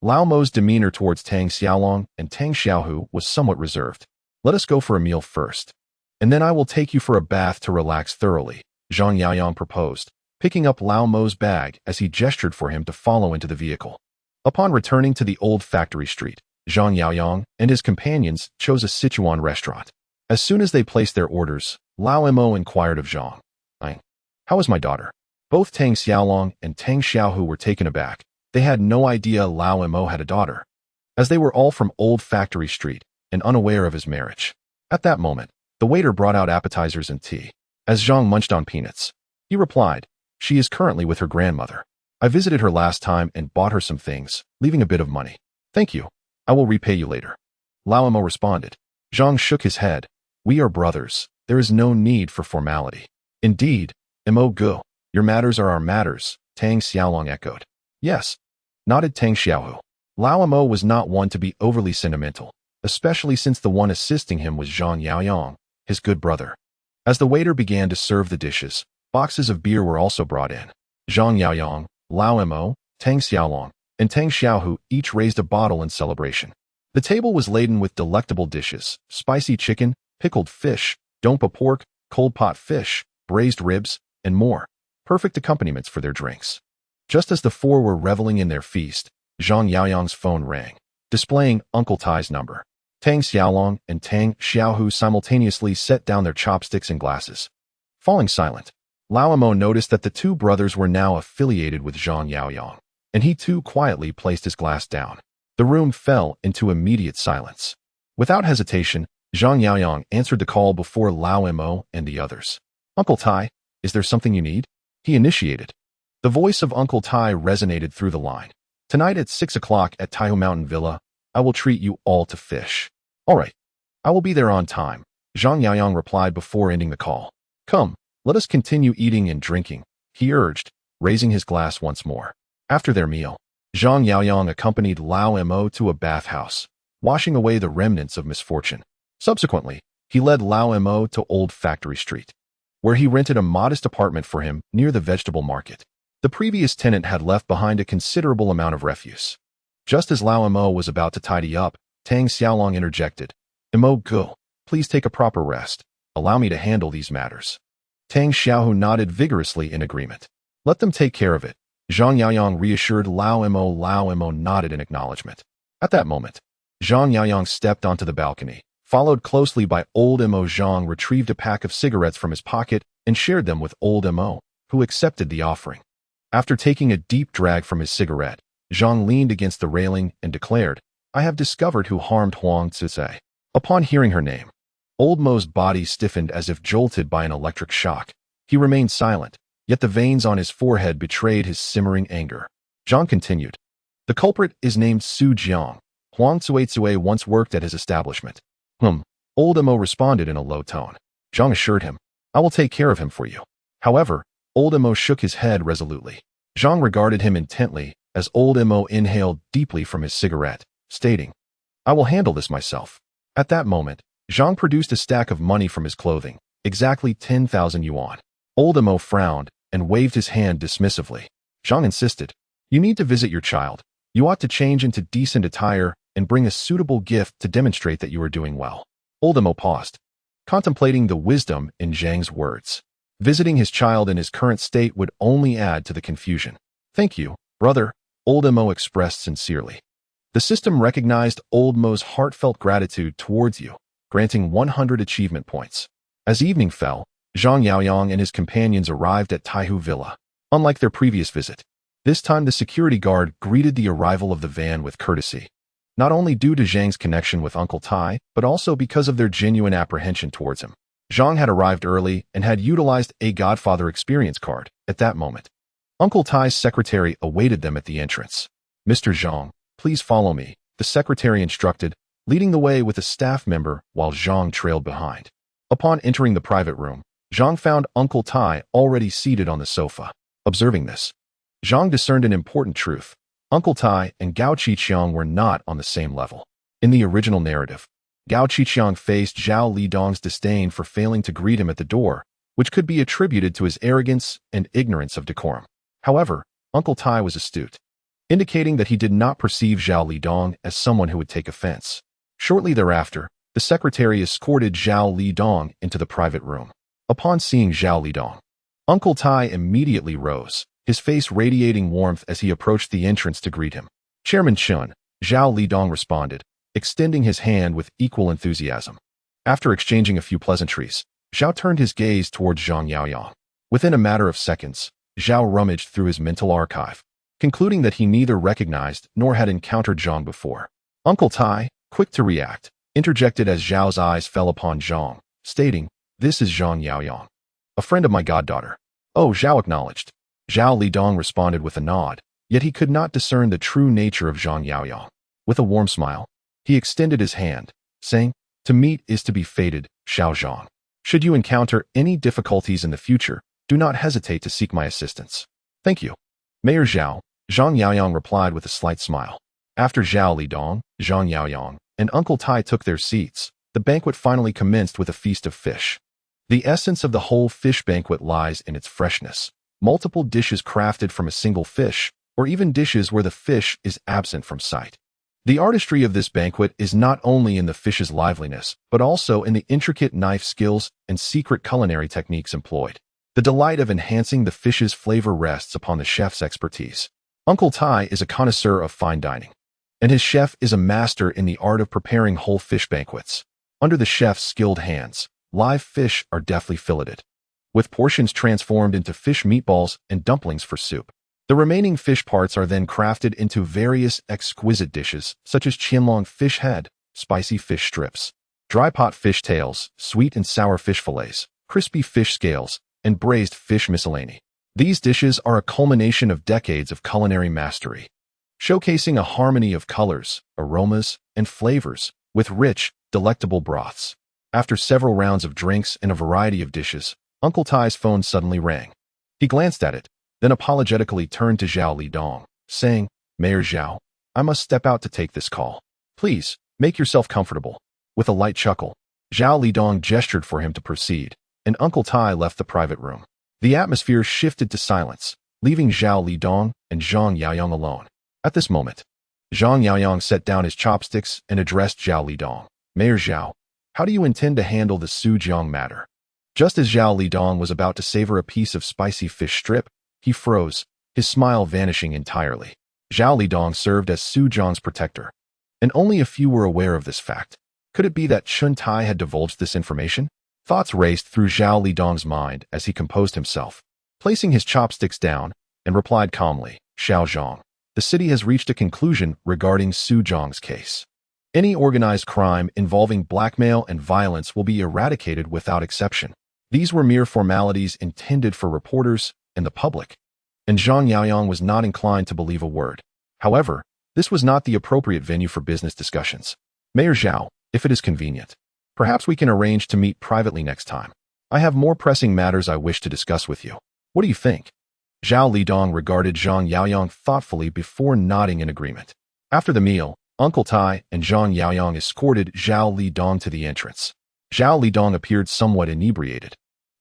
Lao Mo's demeanor towards Tang Xiaolong and Tang Xiaohu was somewhat reserved. Let us go for a meal first, and then I will take you for a bath to relax thoroughly, Zhang Yaoyang proposed, picking up Lao Mo's bag as he gestured for him to follow into the vehicle. Upon returning to the old factory street, Zhang Yaoyang and his companions chose a Sichuan restaurant. As soon as they placed their orders, Lao Mo inquired of Zhang, how is my daughter? Both Tang Xiaolong and Tang Xiaohu were taken aback. They had no idea Lao Mo had a daughter, as they were all from Old Factory Street and unaware of his marriage. At that moment, the waiter brought out appetizers and tea. As Zhang munched on peanuts, he replied, she is currently with her grandmother. I visited her last time and bought her some things, leaving a bit of money. Thank you. I will repay you later. Lao Mo responded. Zhang shook his head. We are brothers. There is no need for formality. Indeed, Mo Gu, your matters are our matters, Tang Xiaolong echoed. Yes, nodded Tang Xiaohu. Lao Mo was not one to be overly sentimental, especially since the one assisting him was Zhang Yaoyang, his good brother. As the waiter began to serve the dishes, boxes of beer were also brought in. Zhang Yaoyang, Lao Mo, Tang Xiaolong, and Tang Xiaohu each raised a bottle in celebration. The table was laden with delectable dishes, spicy chicken, pickled fish, dompa pork, cold pot fish, braised ribs, and more, perfect accompaniments for their drinks. Just as the four were reveling in their feast, Zhang Yaoyang's phone rang, displaying Uncle Tai's number. Tang Xiaolong and Tang Xiaohu simultaneously set down their chopsticks and glasses. Falling silent, Lao Mo noticed that the two brothers were now affiliated with Zhang Yaoyang, and he too quietly placed his glass down. The room fell into immediate silence. Without hesitation, Zhang Yaoyang answered the call before Lao Mo and the others. Uncle Tai, is there something you need? He initiated. The voice of Uncle Tai resonated through the line. Tonight at 6 o'clock at Taishu Mountain Villa, I will treat you all to fish. All right. I will be there on time, Zhang Yaoyang replied before ending the call. Come, let us continue eating and drinking, he urged, raising his glass once more. After their meal, Zhang Yaoyang accompanied Lao Mo to a bathhouse, washing away the remnants of misfortune. Subsequently, he led Lao Mo to Old Factory Street, where he rented a modest apartment for him near the vegetable market. The previous tenant had left behind a considerable amount of refuse. Just as Lao Mo was about to tidy up, Tang Xiaolong interjected. Emo Go, please take a proper rest. Allow me to handle these matters. Tang Xiaohu nodded vigorously in agreement. Let them take care of it. Zhang Yaoyang reassured Lao Mo. Lao Mo nodded in acknowledgement. At that moment, Zhang Yaoyang stepped onto the balcony. Followed closely by Old Mo. Zhang retrieved a pack of cigarettes from his pocket and shared them with Old Mo, who accepted the offering. After taking a deep drag from his cigarette, Zhang leaned against the railing and declared, I have discovered who harmed Huang Zizai. Upon hearing her name, Old Mo's body stiffened as if jolted by an electric shock. He remained silent, yet the veins on his forehead betrayed his simmering anger. Zhang continued, the culprit is named Su Jiang. Huang Zizai once worked at his establishment. Old Mo responded in a low tone. Zhang assured him, I will take care of him for you. However, Old Mo shook his head resolutely. Zhang regarded him intently as Old Mo inhaled deeply from his cigarette, stating, I will handle this myself. At that moment, Zhang produced a stack of money from his clothing, exactly 10,000 yuan. Old Mo frowned and waved his hand dismissively. Zhang insisted, you need to visit your child. You ought to change into decent attire and bring a suitable gift to demonstrate that you are doing well. Old Mo paused, contemplating the wisdom in Zhang's words. Visiting his child in his current state would only add to the confusion. Thank you, brother, Old Mo expressed sincerely. The system recognized Old Mo's heartfelt gratitude towards you, granting 100 achievement points. As evening fell, Zhang Yaoyang and his companions arrived at Taishu Villa. Unlike their previous visit, this time the security guard greeted the arrival of the van with courtesy. Not only due to Zhang's connection with Uncle Tai, but also because of their genuine apprehension towards him. Zhang had arrived early and had utilized a Godfather experience card at that moment. Uncle Tai's secretary awaited them at the entrance. Mr. Zhang, please follow me, the secretary instructed, leading the way with a staff member while Zhang trailed behind. Upon entering the private room, Zhang found Uncle Tai already seated on the sofa. Observing this, Zhang discerned an important truth. Uncle Tai and Gao Qiqiang were not on the same level. In the original narrative, Gao Qiqiang faced Zhao Lidong's disdain for failing to greet him at the door, which could be attributed to his arrogance and ignorance of decorum. However, Uncle Tai was astute, indicating that he did not perceive Zhao Lidong as someone who would take offense. Shortly thereafter, the secretary escorted Zhao Lidong into the private room. Upon seeing Zhao Lidong, Uncle Tai immediately rose, his face radiating warmth as he approached the entrance to greet him. Chairman Chun, Zhao Lidong responded, extending his hand with equal enthusiasm. After exchanging a few pleasantries, Zhao turned his gaze towards Zhang Yaoyang. Within a matter of seconds, Zhao rummaged through his mental archive, concluding that he neither recognized nor had encountered Zhang before. Uncle Tai, quick to react, interjected as Zhao's eyes fell upon Zhang, stating, this is Zhang Yaoyang, a friend of my goddaughter. Oh, Zhao acknowledged. Zhao Lidong responded with a nod, yet he could not discern the true nature of Zhang Yaoyang. With a warm smile, he extended his hand, saying, to meet is to be fated, Xiao Zhang. Should you encounter any difficulties in the future, do not hesitate to seek my assistance. Thank you. Mayor Zhao, Zhang Yaoyang replied with a slight smile. After Zhao Lidong, Zhang Yaoyang, and Uncle Tai took their seats, the banquet finally commenced with a feast of fish. The essence of the whole fish banquet lies in its freshness. Multiple dishes crafted from a single fish, or even dishes where the fish is absent from sight. The artistry of this banquet is not only in the fish's liveliness, but also in the intricate knife skills and secret culinary techniques employed. The delight of enhancing the fish's flavor rests upon the chef's expertise. Uncle Tai is a connoisseur of fine dining, and his chef is a master in the art of preparing whole fish banquets. Under the chef's skilled hands, live fish are deftly filleted, with portions transformed into fish meatballs and dumplings for soup. The remaining fish parts are then crafted into various exquisite dishes, such as qianlong fish head, spicy fish strips, dry pot fish tails, sweet and sour fish fillets, crispy fish scales, and braised fish miscellany. These dishes are a culmination of decades of culinary mastery, showcasing a harmony of colors, aromas, and flavors, with rich, delectable broths. After several rounds of drinks and a variety of dishes, Uncle Tai's phone suddenly rang. He glanced at it, then apologetically turned to Zhao Lidong, saying, Mayor Zhao, I must step out to take this call. Please, make yourself comfortable. With a light chuckle, Zhao Lidong gestured for him to proceed, and Uncle Tai left the private room. The atmosphere shifted to silence, leaving Zhao Lidong and Zhang Yaoyang alone. At this moment, Zhang Yaoyang set down his chopsticks and addressed Zhao Lidong. Mayor Zhao, how do you intend to handle the Su Jiang matter? Just as Zhao Lidong was about to savor a piece of spicy fish strip, he froze, his smile vanishing entirely. Zhao Lidong served as Su Jiang's protector, and only a few were aware of this fact. Could it be that Chun Tai had divulged this information? Thoughts raced through Zhao Lidong's mind as he composed himself, placing his chopsticks down, and replied calmly, Xiao Zhang, the city has reached a conclusion regarding Su Jiang's case. Any organized crime involving blackmail and violence will be eradicated without exception. These were mere formalities intended for reporters and the public, and Zhang Yaoyang was not inclined to believe a word. However, this was not the appropriate venue for business discussions. Mayor Zhao, if it is convenient, perhaps we can arrange to meet privately next time. I have more pressing matters I wish to discuss with you. What do you think? Zhao Lidong regarded Zhang Yaoyang thoughtfully before nodding in agreement. After the meal, Uncle Tai and Zhang Yaoyang escorted Zhao Lidong to the entrance. Zhao Lidong appeared somewhat inebriated,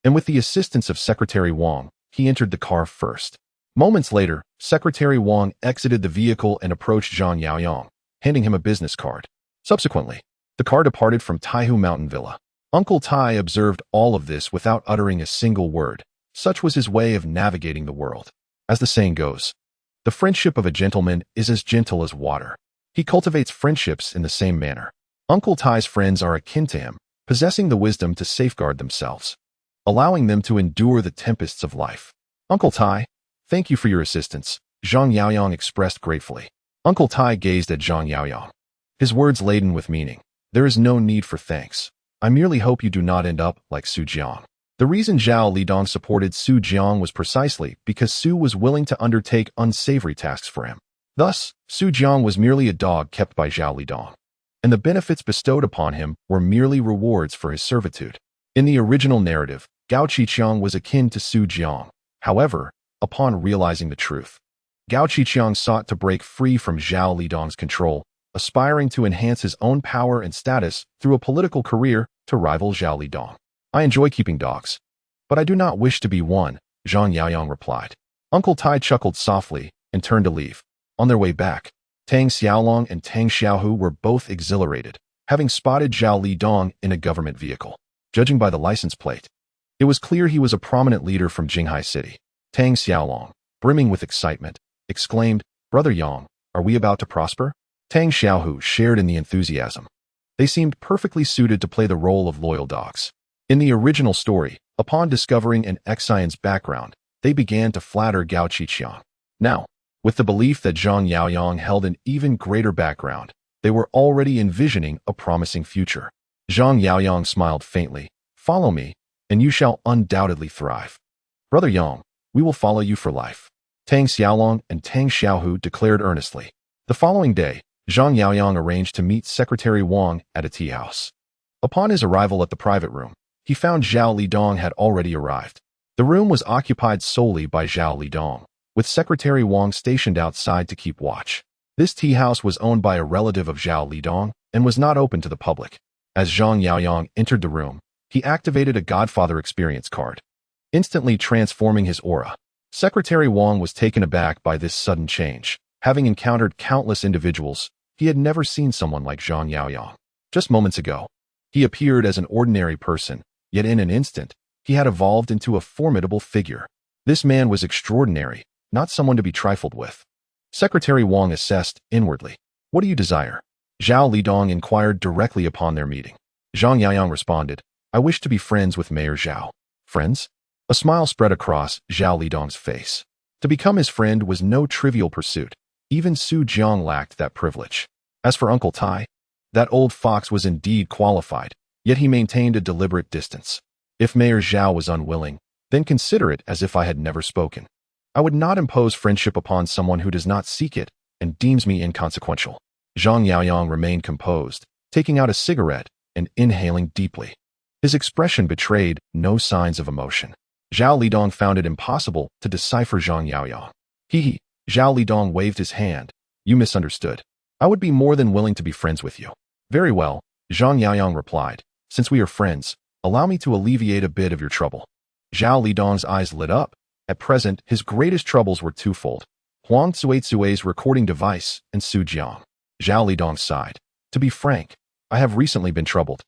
and with the assistance of Secretary Wang, he entered the car first. Moments later, Secretary Wang exited the vehicle and approached Zhang Yaoyang, handing him a business card. Subsequently, the car departed from Taishu Mountain Villa. Uncle Tai observed all of this without uttering a single word. Such was his way of navigating the world. As the saying goes, the friendship of a gentleman is as gentle as water. He cultivates friendships in the same manner. Uncle Tai's friends are akin to him, possessing the wisdom to safeguard themselves, allowing them to endure the tempests of life. Uncle Tai, thank you for your assistance, Zhang Yaoyang expressed gratefully. Uncle Tai gazed at Zhang Yaoyang, his words laden with meaning. There is no need for thanks. I merely hope you do not end up like Su Jiang. The reason Zhao Lidong supported Su Jiang was precisely because Su was willing to undertake unsavory tasks for him. Thus, Su Jiang was merely a dog kept by Zhao Lidong, and the benefits bestowed upon him were merely rewards for his servitude. In the original narrative, Gao Qiqiang was akin to Su Jiang. However, upon realizing the truth, Gao Qiqiang sought to break free from Zhao Lidong's control, aspiring to enhance his own power and status through a political career to rival Zhao Lidong. I enjoy keeping dogs, but I do not wish to be one, Zhang Yaoyang replied. Uncle Tai chuckled softly and turned to leave. On their way back, Tang Xiaolong and Tang Xiaohu were both exhilarated, having spotted Zhao Lidong in a government vehicle. Judging by the license plate, it was clear he was a prominent leader from Jinghai City. Tang Xiaolong, brimming with excitement, exclaimed, Brother Yang, are we about to prosper? Tang Xiaohu shared in the enthusiasm. They seemed perfectly suited to play the role of loyal dogs. In the original story, upon discovering an Xian's background, they began to flatter Gao Qiqiang. Now, with the belief that Zhang Yaoyang held an even greater background, they were already envisioning a promising future. Zhang Yaoyang smiled faintly. Follow me, and you shall undoubtedly thrive. Brother Yang, we will follow you for life. Tang Xiaolong and Tang Xiaohu declared earnestly. The following day, Zhang Yaoyang arranged to meet Secretary Wang at a tea house. Upon his arrival at the private room, he found Zhao Lidong had already arrived. The room was occupied solely by Zhao Lidong, with Secretary Wang stationed outside to keep watch. This tea house was owned by a relative of Zhao Lidong and was not open to the public. As Zhang Yaoyang entered the room, he activated a Godfather experience card, instantly transforming his aura. Secretary Wang was taken aback by this sudden change. Having encountered countless individuals, he had never seen someone like Zhang Yaoyang. Just moments ago, he appeared as an ordinary person, yet in an instant, he had evolved into a formidable figure. This man was extraordinary, not someone to be trifled with. Secretary Wang assessed inwardly. What do you desire? Zhao Lidong inquired directly upon their meeting. Zhang Yaoyang responded, I wish to be friends with Mayor Zhao. Friends? A smile spread across Zhao Lidong's face. To become his friend was no trivial pursuit. Even Su Jiang lacked that privilege. As for Uncle Tai, that old fox was indeed qualified, yet he maintained a deliberate distance. If Mayor Zhao was unwilling, then consider it as if I had never spoken. I would not impose friendship upon someone who does not seek it and deems me inconsequential. Zhang Yaoyang remained composed, taking out a cigarette and inhaling deeply. His expression betrayed no signs of emotion. Zhao Lidong found it impossible to decipher Zhang Yaoyang. He, Zhao Lidong waved his hand. You misunderstood. I would be more than willing to be friends with you. Very well, Zhang Yaoyang replied. Since we are friends, allow me to alleviate a bit of your trouble. Zhao Lidong's eyes lit up. At present, his greatest troubles were twofold. Huang Zuezue's recording device, and Su Jiang. Zhao Lidong sighed. To be frank, I have recently been troubled.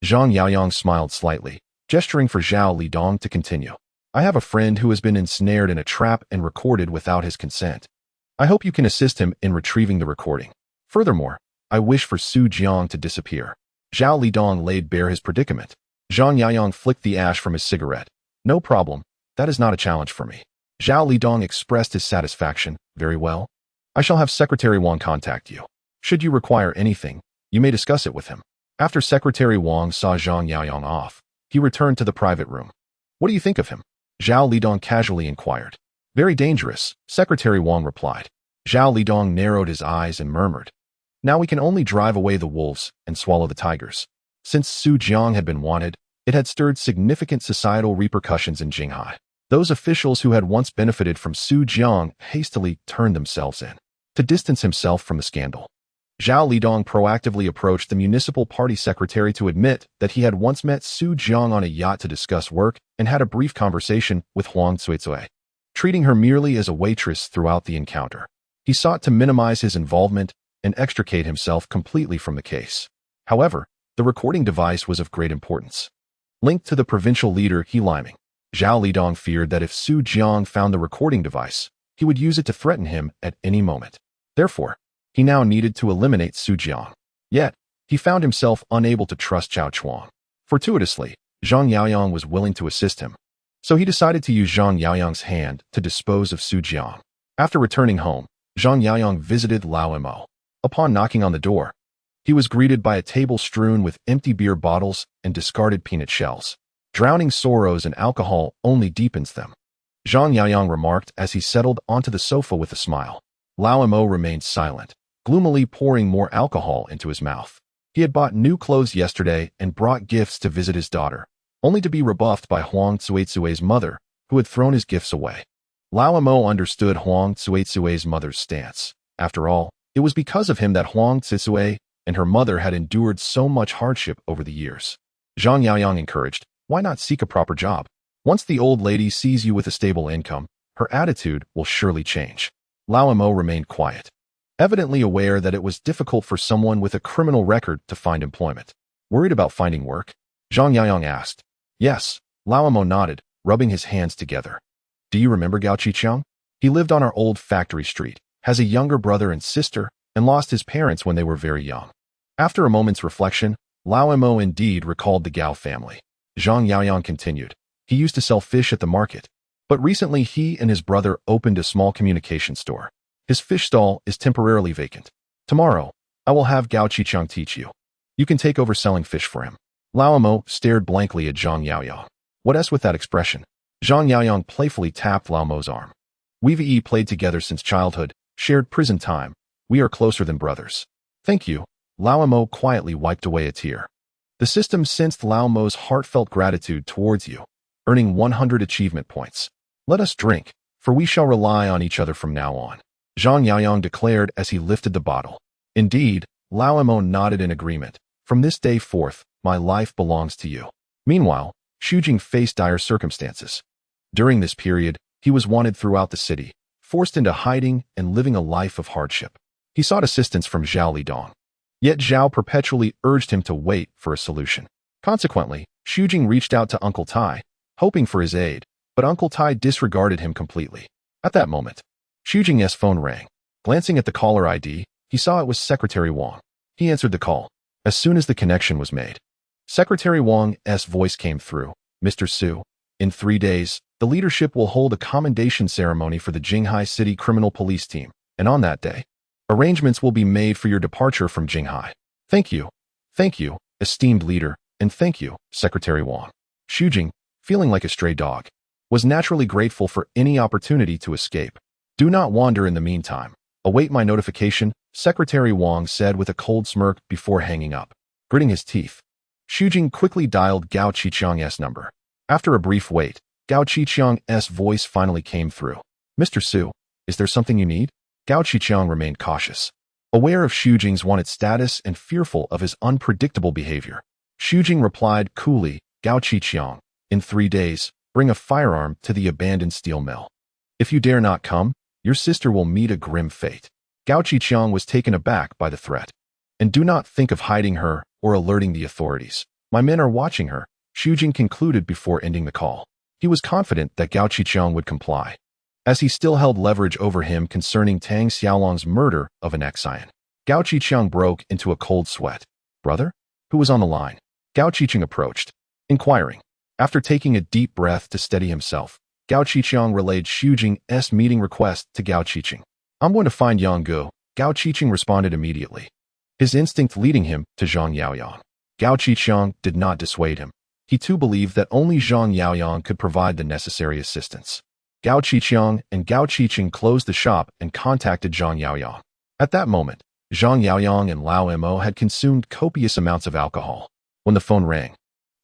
Zhang Yaoyang smiled slightly, gesturing for Zhao Lidong to continue. I have a friend who has been ensnared in a trap and recorded without his consent. I hope you can assist him in retrieving the recording. Furthermore, I wish for Su Jiang to disappear. Zhao Lidong laid bare his predicament. Zhang Yaoyang flicked the ash from his cigarette. No problem, that is not a challenge for me. Zhao Lidong expressed his satisfaction. Very well. I shall have Secretary Wang contact you. Should you require anything, you may discuss it with him. After Secretary Wang saw Zhang Yaoyang off, he returned to the private room. What do you think of him? Zhao Lidong casually inquired. Very dangerous, Secretary Wang replied. Zhao Lidong narrowed his eyes and murmured. Now we can only drive away the wolves and swallow the tigers. Since Su Jiang had been wanted, it had stirred significant societal repercussions in Jinghai. Those officials who had once benefited from Su Jiang hastily turned themselves in to distance himself from the scandal. Zhao Lidong proactively approached the municipal party secretary to admit that he had once met Su Jiang on a yacht to discuss work and had a brief conversation with Huang Zuezue, treating her merely as a waitress throughout the encounter. He sought to minimize his involvement and extricate himself completely from the case. However, the recording device was of great importance. Linked to the provincial leader He Liming, Zhao Lidong feared that if Su Jiang found the recording device, he would use it to threaten him at any moment. Therefore, he now needed to eliminate Su Jiang. Yet, he found himself unable to trust Zhao Chuang. Fortuitously, Zhang Yaoyang was willing to assist him, so he decided to use Zhang Yaoyang's hand to dispose of Su Jiang. After returning home, Zhang Yaoyang visited Lao Mo. Upon knocking on the door, he was greeted by a table strewn with empty beer bottles and discarded peanut shells. Drowning sorrows and alcohol only deepens them, Zhang Yaoyang remarked as he settled onto the sofa with a smile. Lao Mo remained silent, gloomily pouring more alcohol into his mouth. He had bought new clothes yesterday and brought gifts to visit his daughter, only to be rebuffed by Huang Zuezue's mother, who had thrown his gifts away. Lao Mo understood Huang Zuezue's mother's stance. After all, it was because of him that Huang Zizue and her mother had endured so much hardship over the years. Zhang Yaoyang encouraged, why not seek a proper job? Once the old lady sees you with a stable income, her attitude will surely change. Lao Mo remained quiet, evidently aware that it was difficult for someone with a criminal record to find employment. Worried about finding work? Zhang Yaoyang asked. Yes, Lao Mo nodded, rubbing his hands together. Do you remember Gao Qiqiang? He lived on our old factory street, has a younger brother and sister, and lost his parents when they were very young. After a moment's reflection, Lao Mo indeed recalled the Gao family. Zhang Yaoyang continued. He used to sell fish at the market, but recently he and his brother opened a small communication store. His fish stall is temporarily vacant. Tomorrow, I will have Gao Qiqiang teach you. You can take over selling fish for him. Lao Mo stared blankly at Zhang Yaoyang. What else with that expression? Zhang Yaoyang playfully tapped Lao Mo's arm. We've played together since childhood, shared prison time. We are closer than brothers. Thank you. Lao Mo quietly wiped away a tear. The system sensed Lao Mo's heartfelt gratitude towards you, earning 100 achievement points. Let us drink, for we shall rely on each other from now on, Zhang Yaoyang declared as he lifted the bottle. Indeed, Lao Mo nodded in agreement. From this day forth, my life belongs to you. Meanwhile, Xu Jing faced dire circumstances. During this period, he was wanted throughout the city, forced into hiding and living a life of hardship. He sought assistance from Zhao Lidong. Yet Zhao perpetually urged him to wait for a solution. Consequently, Xu Jing reached out to Uncle Tai, hoping for his aid, but Uncle Tai disregarded him completely. At that moment, Xu Jing's phone rang. Glancing at the caller ID, he saw it was Secretary Wang. He answered the call. As soon as the connection was made, Secretary Wang's voice came through. Mr. Su, in 3 days, the leadership will hold a commendation ceremony for the Jinghai City Criminal Police Team, and on that day, arrangements will be made for your departure from Jinghai. Thank you, esteemed leader, and thank you, Secretary Wang. Xu Jing, feeling like a stray dog, was naturally grateful for any opportunity to escape. Do not wander in the meantime. Await my notification, Secretary Wang said with a cold smirk before hanging up. Gritting his teeth, Xu Jing quickly dialed Gao Qiqiang's number. After a brief wait, Gao Qiqiang's voice finally came through. Mr. Su, is there something you need? Gao Qiqiang remained cautious, aware of Xu Jing's wanted status and fearful of his unpredictable behavior. Xu Jing replied coolly, Gao Qiqiang, in 3 days, bring a firearm to the abandoned steel mill. If you dare not come, Your sister will meet a grim fate. Gao Qiqiang was taken aback by the threat. And do not think of hiding her or alerting the authorities. My men are watching her, Xu Jing concluded before ending the call. He was confident that Gao Qiqiang would comply, as he still held leverage over him concerning Tang Xiaolong's murder of an ex-scion. Gao Qiqiang broke into a cold sweat. Brother? Who was on the line? Gao Qiqiang approached, inquiring. After taking a deep breath to steady himself, Gao Qiqiang relayed Xu Jing's meeting request to Gao Qiqiang. I'm going to find Yang Gu, Gao Qiqiang responded immediately, his instinct leading him to Zhang Yaoyang. Gao Qiqiang did not dissuade him. He too believed that only Zhang Yaoyang could provide the necessary assistance. Gao Qiqiang and Gao Qiqiang closed the shop and contacted Zhang Yaoyang. At that moment, Zhang Yaoyang and Lao Mo had consumed copious amounts of alcohol. When the phone rang,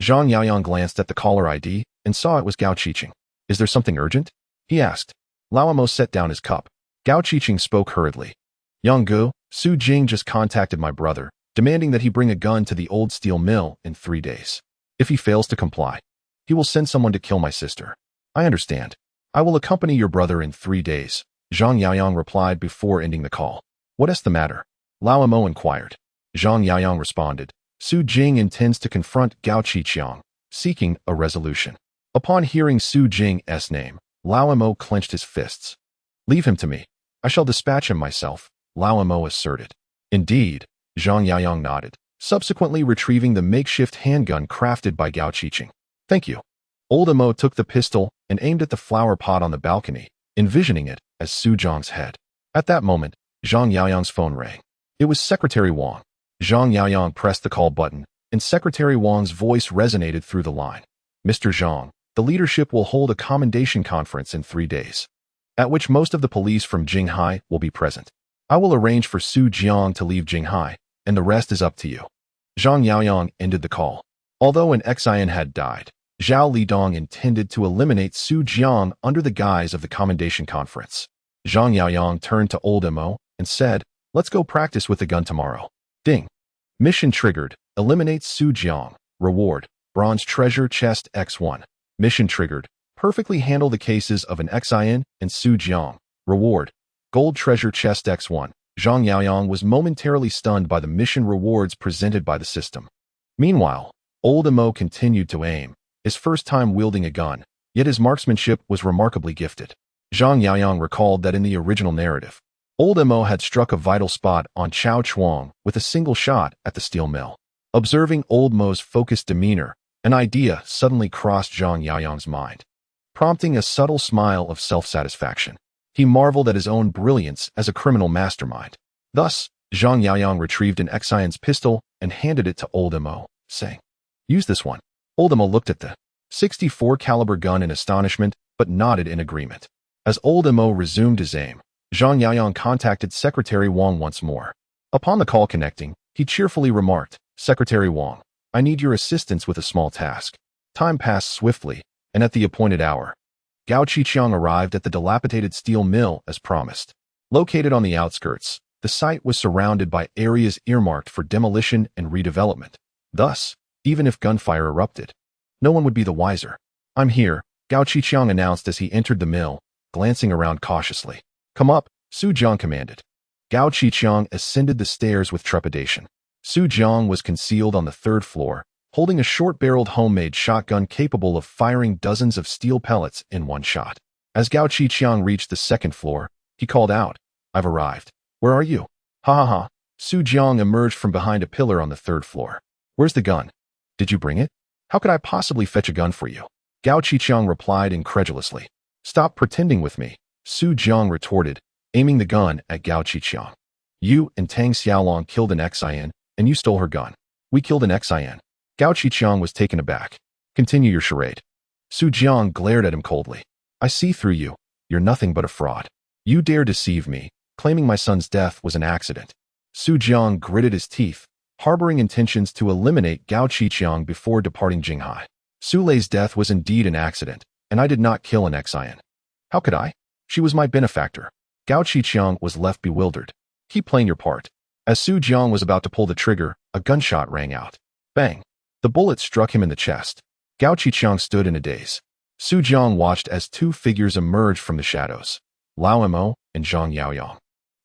Zhang Yaoyang glanced at the caller ID and saw it was Gao Qiqiang. Is there something urgent? He asked. Lao Mo set down his cup. Gao Qiqiang spoke hurriedly. Yang Gu, Xu Jing just contacted my brother, demanding that he bring a gun to the old steel mill in 3 days. If he fails to comply, he will send someone to kill my sister. I understand. I will accompany your brother in 3 days, Zhang Yaoyang replied before ending the call. What is the matter? Lao Mo inquired. Zhang Yaoyang responded. Xu Jing intends to confront Gao Qiqiang, seeking a resolution. Upon hearing Xu Jing's name, Lao Mo clenched his fists. Leave him to me. I shall dispatch him myself, Lao Mo asserted. Indeed, Zhang Yaoyang nodded, subsequently retrieving the makeshift handgun crafted by Gao Qiqiang. Thank you. Old Mo took the pistol and aimed at the flower pot on the balcony, envisioning it as Su Zhang's head. At that moment, Zhang Yaoyang's phone rang. It was Secretary Wang. Zhang Yaoyang pressed the call button, and Secretary Wang's voice resonated through the line. Mr. Jiang, the leadership will hold a commendation conference in 3 days, at which most of the police from Jinghai will be present. I will arrange for Su Jiang to leave Jinghai, and the rest is up to you. Zhang Yaoyang ended the call. Although an ex-scion had died, Zhao Lidong intended to eliminate Su Jiang under the guise of the commendation conference. Zhang Yaoyang turned to Old Mo and said, let's go practice with the gun tomorrow. Ding. Mission triggered. Eliminate Su Jiang. Reward. Bronze treasure chest X1. Mission triggered. Perfectly handle the cases of an ex-scion and Su Jiang. Reward. Gold treasure chest X1. Zhang Yaoyang was momentarily stunned by the mission rewards presented by the system. Meanwhile, Old Mo continued to aim, his first time wielding a gun, yet his marksmanship was remarkably gifted. Zhang Yaoyang recalled that in the original narrative, Old Mo had struck a vital spot on Chao Chuang with a single shot at the steel mill. Observing Old Mo's focused demeanor, an idea suddenly crossed Zhang Yaoyang's mind, prompting a subtle smile of self-satisfaction. He marveled at his own brilliance as a criminal mastermind. Thus, Zhang Yaoyang retrieved an ex-scion's pistol and handed it to Old Mo, saying, use this one. Old Mo looked at the .64 caliber gun in astonishment, but nodded in agreement. As Old Mo resumed his aim, Zhang Yaoyang contacted Secretary Wang once more. Upon the call connecting, he cheerfully remarked, Secretary Wang, I need your assistance with a small task. Time passed swiftly, and at the appointed hour, Gao Qiqiang arrived at the dilapidated steel mill as promised. Located on the outskirts, the site was surrounded by areas earmarked for demolition and redevelopment. Thus, even if gunfire erupted, no one would be the wiser. I'm here, Gao Qiqiang announced as he entered the mill, glancing around cautiously. Come up, Su Jiang commanded. Gao Qiqiang ascended the stairs with trepidation. Su Jiang was concealed on the 3rd floor, holding a short-barreled homemade shotgun capable of firing dozens of steel pellets in one shot. As Gao Qiqiang reached the 2nd floor, he called out, I've arrived. Where are you? Ha ha ha. Su Jiang emerged from behind a pillar on the 3rd floor. Where's the gun? Did you bring it? How could I possibly fetch a gun for you? Gao Qiqiang replied incredulously. Stop pretending with me, Su Jiang retorted, aiming the gun at Gao Qiqiang. You and Tang Xiaolong killed an ex-scion, and you stole her gun. We killed an ex-scion. Gao Qiqiang was taken aback. Continue your charade. Su Jiang glared at him coldly. I see through you. You're nothing but a fraud. You dare deceive me, claiming my son's death was an accident. Su Jiang gritted his teeth, harboring intentions to eliminate Gao Qiqiang before departing Jinghai. Xu Lei's death was indeed an accident, and I did not kill an ex-scion. How could I? She was my benefactor. Gao Qiqiang was left bewildered. Keep playing your part. As Su Jiang was about to pull the trigger, a gunshot rang out. Bang! The bullet struck him in the chest. Gao Qiqiang stood in a daze. Su Jiang watched as 2 figures emerged from the shadows. Lao Mo and Zhang Yaoyang.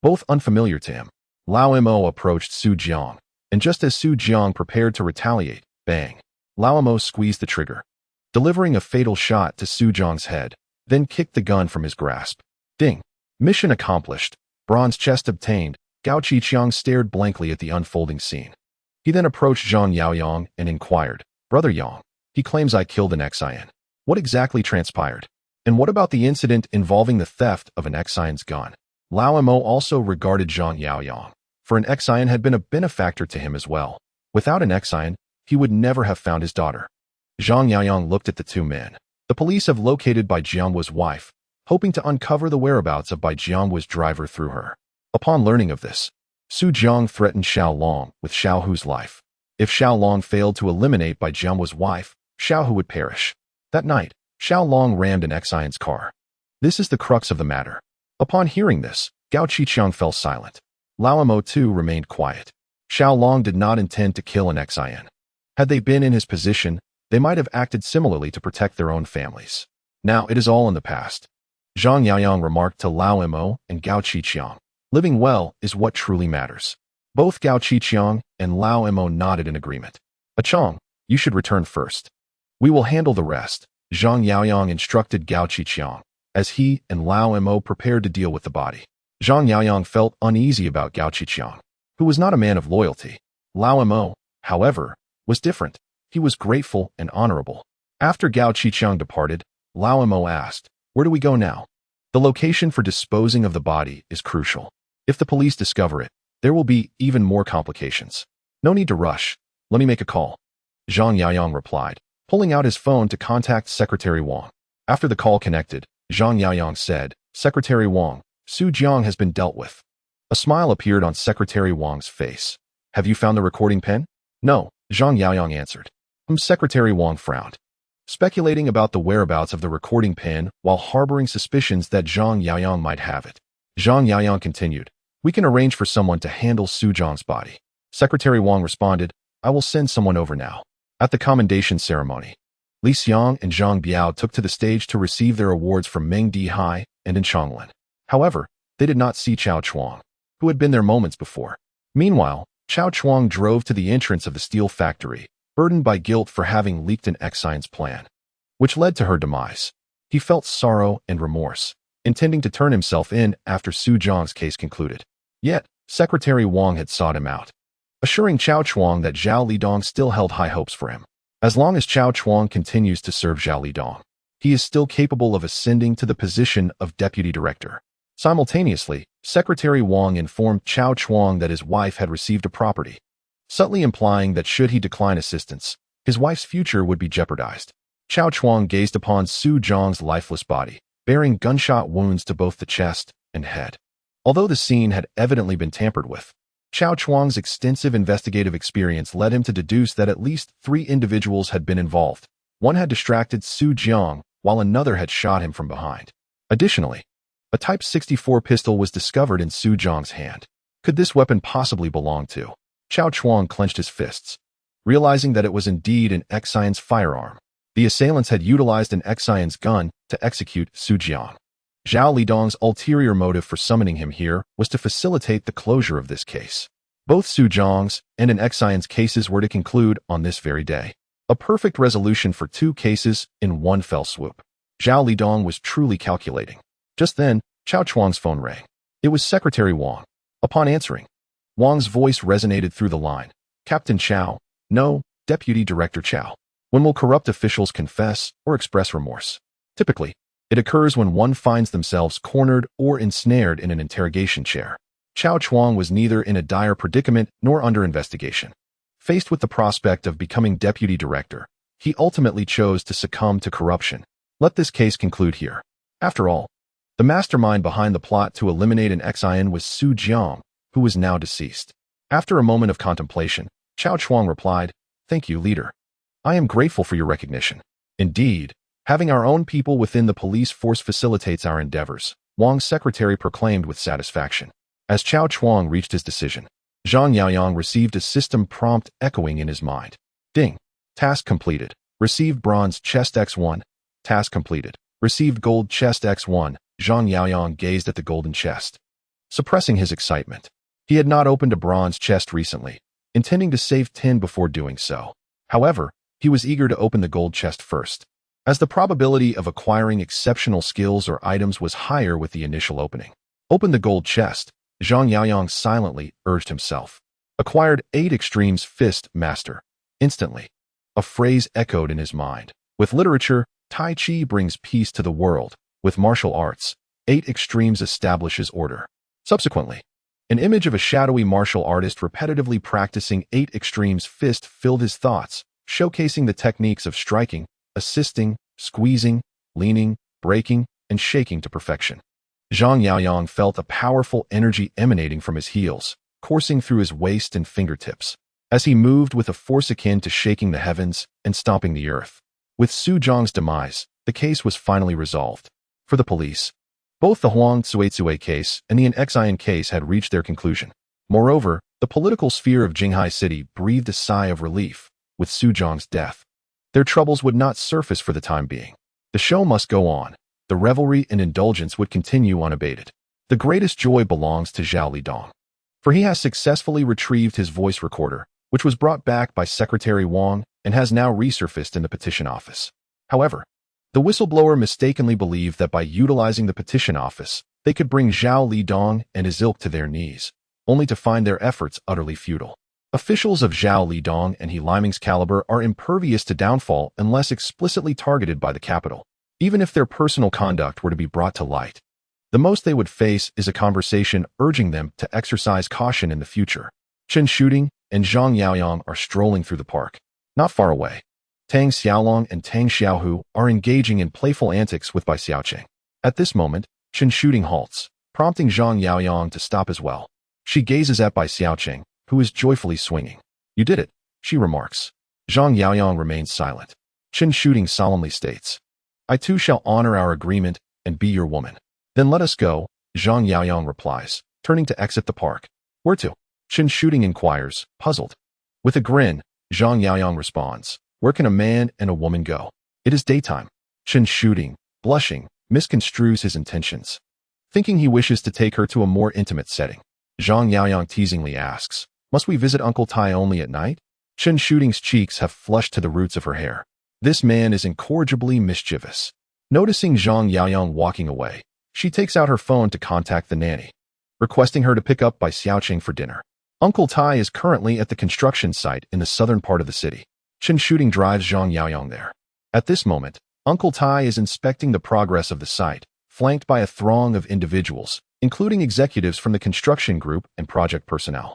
Both unfamiliar to him. Lao Mo approached Su Jiang, and just as Su Jiang prepared to retaliate, bang! Lao Mo squeezed the trigger, delivering a fatal shot to Su Jiang's head, then kicked the gun from his grasp. Ding! Mission accomplished. Bronze chest obtained. Gao Qiqiang stared blankly at the unfolding scene. He then approached Zhang Yaoyang and inquired, Brother Yang, he claims I killed an Xian. What exactly transpired? And what about the incident involving the theft of an Xian's gun? Lao Mo also regarded Zhang Yaoyang, for an Xian had been a benefactor to him as well. Without an Xian, he would never have found his daughter. Zhang Yaoyang looked at the two men. The police have located Bai Jianghua's wife, hoping to uncover the whereabouts of Bai Jianghua's driver through her. Upon learning of this, Su Jiang threatened Xiao Long with Xiao Hu's life. If Xiao Long failed to eliminate Bai Jianghua's wife, Xiao Hu would perish. That night, Xiao Long rammed an Xian's car. This is the crux of the matter. Upon hearing this, Gao Qiqiang fell silent. Lao Mo too remained quiet. Xiao Long did not intend to kill an Xian. Had they been in his position, they might have acted similarly to protect their own families. Now it is all in the past. Zhang Yaoyang remarked to Lao Mo and Gao Qiqiang, living well is what truly matters. Both Gao Qiqiang and Lao Mo nodded in agreement. Chong, you should return first. We will handle the rest, Zhang Yaoyang instructed Gao Qiqiang, as he and Lao Mo prepared to deal with the body. Zhang Yaoyang felt uneasy about Gao Qiqiang, who was not a man of loyalty. Lao Mo, however, was different. He was grateful and honorable. After Gao Qiqiang departed, Lao Mo asked, Where do we go now? The location for disposing of the body is crucial. If the police discover it, there will be even more complications. No need to rush. Let me make a call. Zhang Yaoyang replied, pulling out his phone to contact Secretary Wang. After the call connected, Zhang Yaoyang said, Secretary Wang, Su Jiang has been dealt with. A smile appeared on Secretary Wang's face. Have you found the recording pen? No, Zhang Yaoyang answered. Secretary Wang frowned, speculating about the whereabouts of the recording pen while harboring suspicions that Zhang Yaoyang might have it. Zhang Yaoyang continued, We can arrange for someone to handle Su Jiang's body. Secretary Wang responded, I will send someone over now. At the commendation ceremony, Li Xiang and Zhang Biao took to the stage to receive their awards from Meng Dihai and in Chonglen. However, they did not see Chao Chuang, who had been there moments before. Meanwhile, Chao Chuang drove to the entrance of the steel factory, burdened by guilt for having leaked an Xian's plan, which led to her demise. He felt sorrow and remorse, intending to turn himself in after Su Jiang's case concluded. Yet, Secretary Wang had sought him out, assuring Chao Chuang that Zhao Lidong still held high hopes for him. As long as Chao Chuang continues to serve Zhao Lidong, he is still capable of ascending to the position of deputy director. Simultaneously, Secretary Wang informed Chao Chuang that his wife had received a property, subtly implying that should he decline assistance, his wife's future would be jeopardized. Chao Chuang gazed upon Su Jiang's lifeless body, bearing gunshot wounds to both the chest and head. Although the scene had evidently been tampered with, Chao Chuang's extensive investigative experience led him to deduce that at least 3 individuals had been involved. One had distracted Su Jiang, while another had shot him from behind. Additionally, a Type 64 pistol was discovered in Su Jiang's hand. Could this weapon possibly belong to? Chao Chuang clenched his fists, realizing that it was indeed an Xian's firearm. The assailants had utilized an Xian's gun to execute Su Jiang. Zhao Lidong's ulterior motive for summoning him here was to facilitate the closure of this case. Both Su Jiang's and an Xian's cases were to conclude on this very day. A perfect resolution for 2 cases in one fell swoop. Zhao Lidong was truly calculating. Just then, Chao Chuang's phone rang. It was Secretary Wang. Upon answering, Wang's voice resonated through the line. Captain Chao. No, Deputy Director Chao. When will corrupt officials confess or express remorse? Typically, it occurs when one finds themselves cornered or ensnared in an interrogation chair. Chao Chuang was neither in a dire predicament nor under investigation. Faced with the prospect of becoming deputy director, he ultimately chose to succumb to corruption. Let this case conclude here. After all, the mastermind behind the plot to eliminate an Xian was Su Jiang, who was now deceased. After a moment of contemplation, Chao Chuang replied, Thank you, leader. I am grateful for your recognition. Indeed, having our own people within the police force facilitates our endeavors, Wang's secretary proclaimed with satisfaction. As Chao Chuang reached his decision, Zhang Yaoyang received a system prompt echoing in his mind. Ding. Task completed. Received bronze chest X1. Task completed. Received gold chest X1. Zhang Yaoyang gazed at the golden chest, suppressing his excitement. He had not opened a bronze chest recently, intending to save tin before doing so. However, he was eager to open the gold chest first, as the probability of acquiring exceptional skills or items was higher with the initial opening. Open the gold chest, Zhang Yaoyang silently urged himself. Acquired 8 Extremes Fist Master. Instantly, a phrase echoed in his mind. With literature, Tai Chi brings peace to the world. With martial arts, 8 Extremes establishes order. Subsequently, an image of a shadowy martial artist repetitively practicing 8 Extremes Fist filled his thoughts, showcasing the techniques of striking, assisting, squeezing, leaning, breaking, and shaking to perfection. Zhang Yaoyang felt a powerful energy emanating from his heels, coursing through his waist and fingertips, as he moved with a force akin to shaking the heavens and stomping the earth. With Su Jiang's demise, the case was finally resolved. For the police, both the Huang Tsuetsue case and the Xian case had reached their conclusion. Moreover, the political sphere of Jinghai City breathed a sigh of relief with Su Jiang's death. Their troubles would not surface for the time being. The show must go on. The revelry and indulgence would continue unabated. The greatest joy belongs to Zhao Lidong, for he has successfully retrieved his voice recorder, which was brought back by Secretary Wang and has now resurfaced in the petition office. However, the whistleblower mistakenly believed that by utilizing the petition office, they could bring Zhao Lidong and his ilk to their knees, only to find their efforts utterly futile. Officials of Zhao Lidong and He Liming's caliber are impervious to downfall unless explicitly targeted by the capital. Even if their personal conduct were to be brought to light, the most they would face is a conversation urging them to exercise caution in the future. Chen Shooting and Zhang Yaoyang are strolling through the park. Not far away, Tang Xiaolong and Tang Xiaohu are engaging in playful antics with Bai Xiaoqing. At this moment, Chen Shooting halts, prompting Zhang Yaoyang to stop as well. She gazes at Bai Xiaoqing, who is joyfully swinging. "You did it," she remarks. Zhang Yaoyang remains silent. Chen Shooting solemnly states, "I too shall honor our agreement and be your woman." "Then let us go," Zhang Yaoyang replies, turning to exit the park. "Where to?" Chen Shooting inquires, puzzled. With a grin, Zhang Yaoyang responds, "Where can a man and a woman go? It is daytime." Chen Shooting, blushing, misconstrues his intentions, thinking he wishes to take her to a more intimate setting. Zhang Yaoyang teasingly asks, "Must we visit Uncle Tai only at night?" Chen Shooting's cheeks have flushed to the roots of her hair. This man is incorrigibly mischievous. Noticing Zhang Yaoyang walking away, she takes out her phone to contact the nanny, requesting her to pick up Bai Xiaoqing for dinner. Uncle Tai is currently at the construction site in the southern part of the city. Chen Shooting drives Zhang Yaoyang there. At this moment, Uncle Tai is inspecting the progress of the site, flanked by a throng of individuals, including executives from the construction group and project personnel.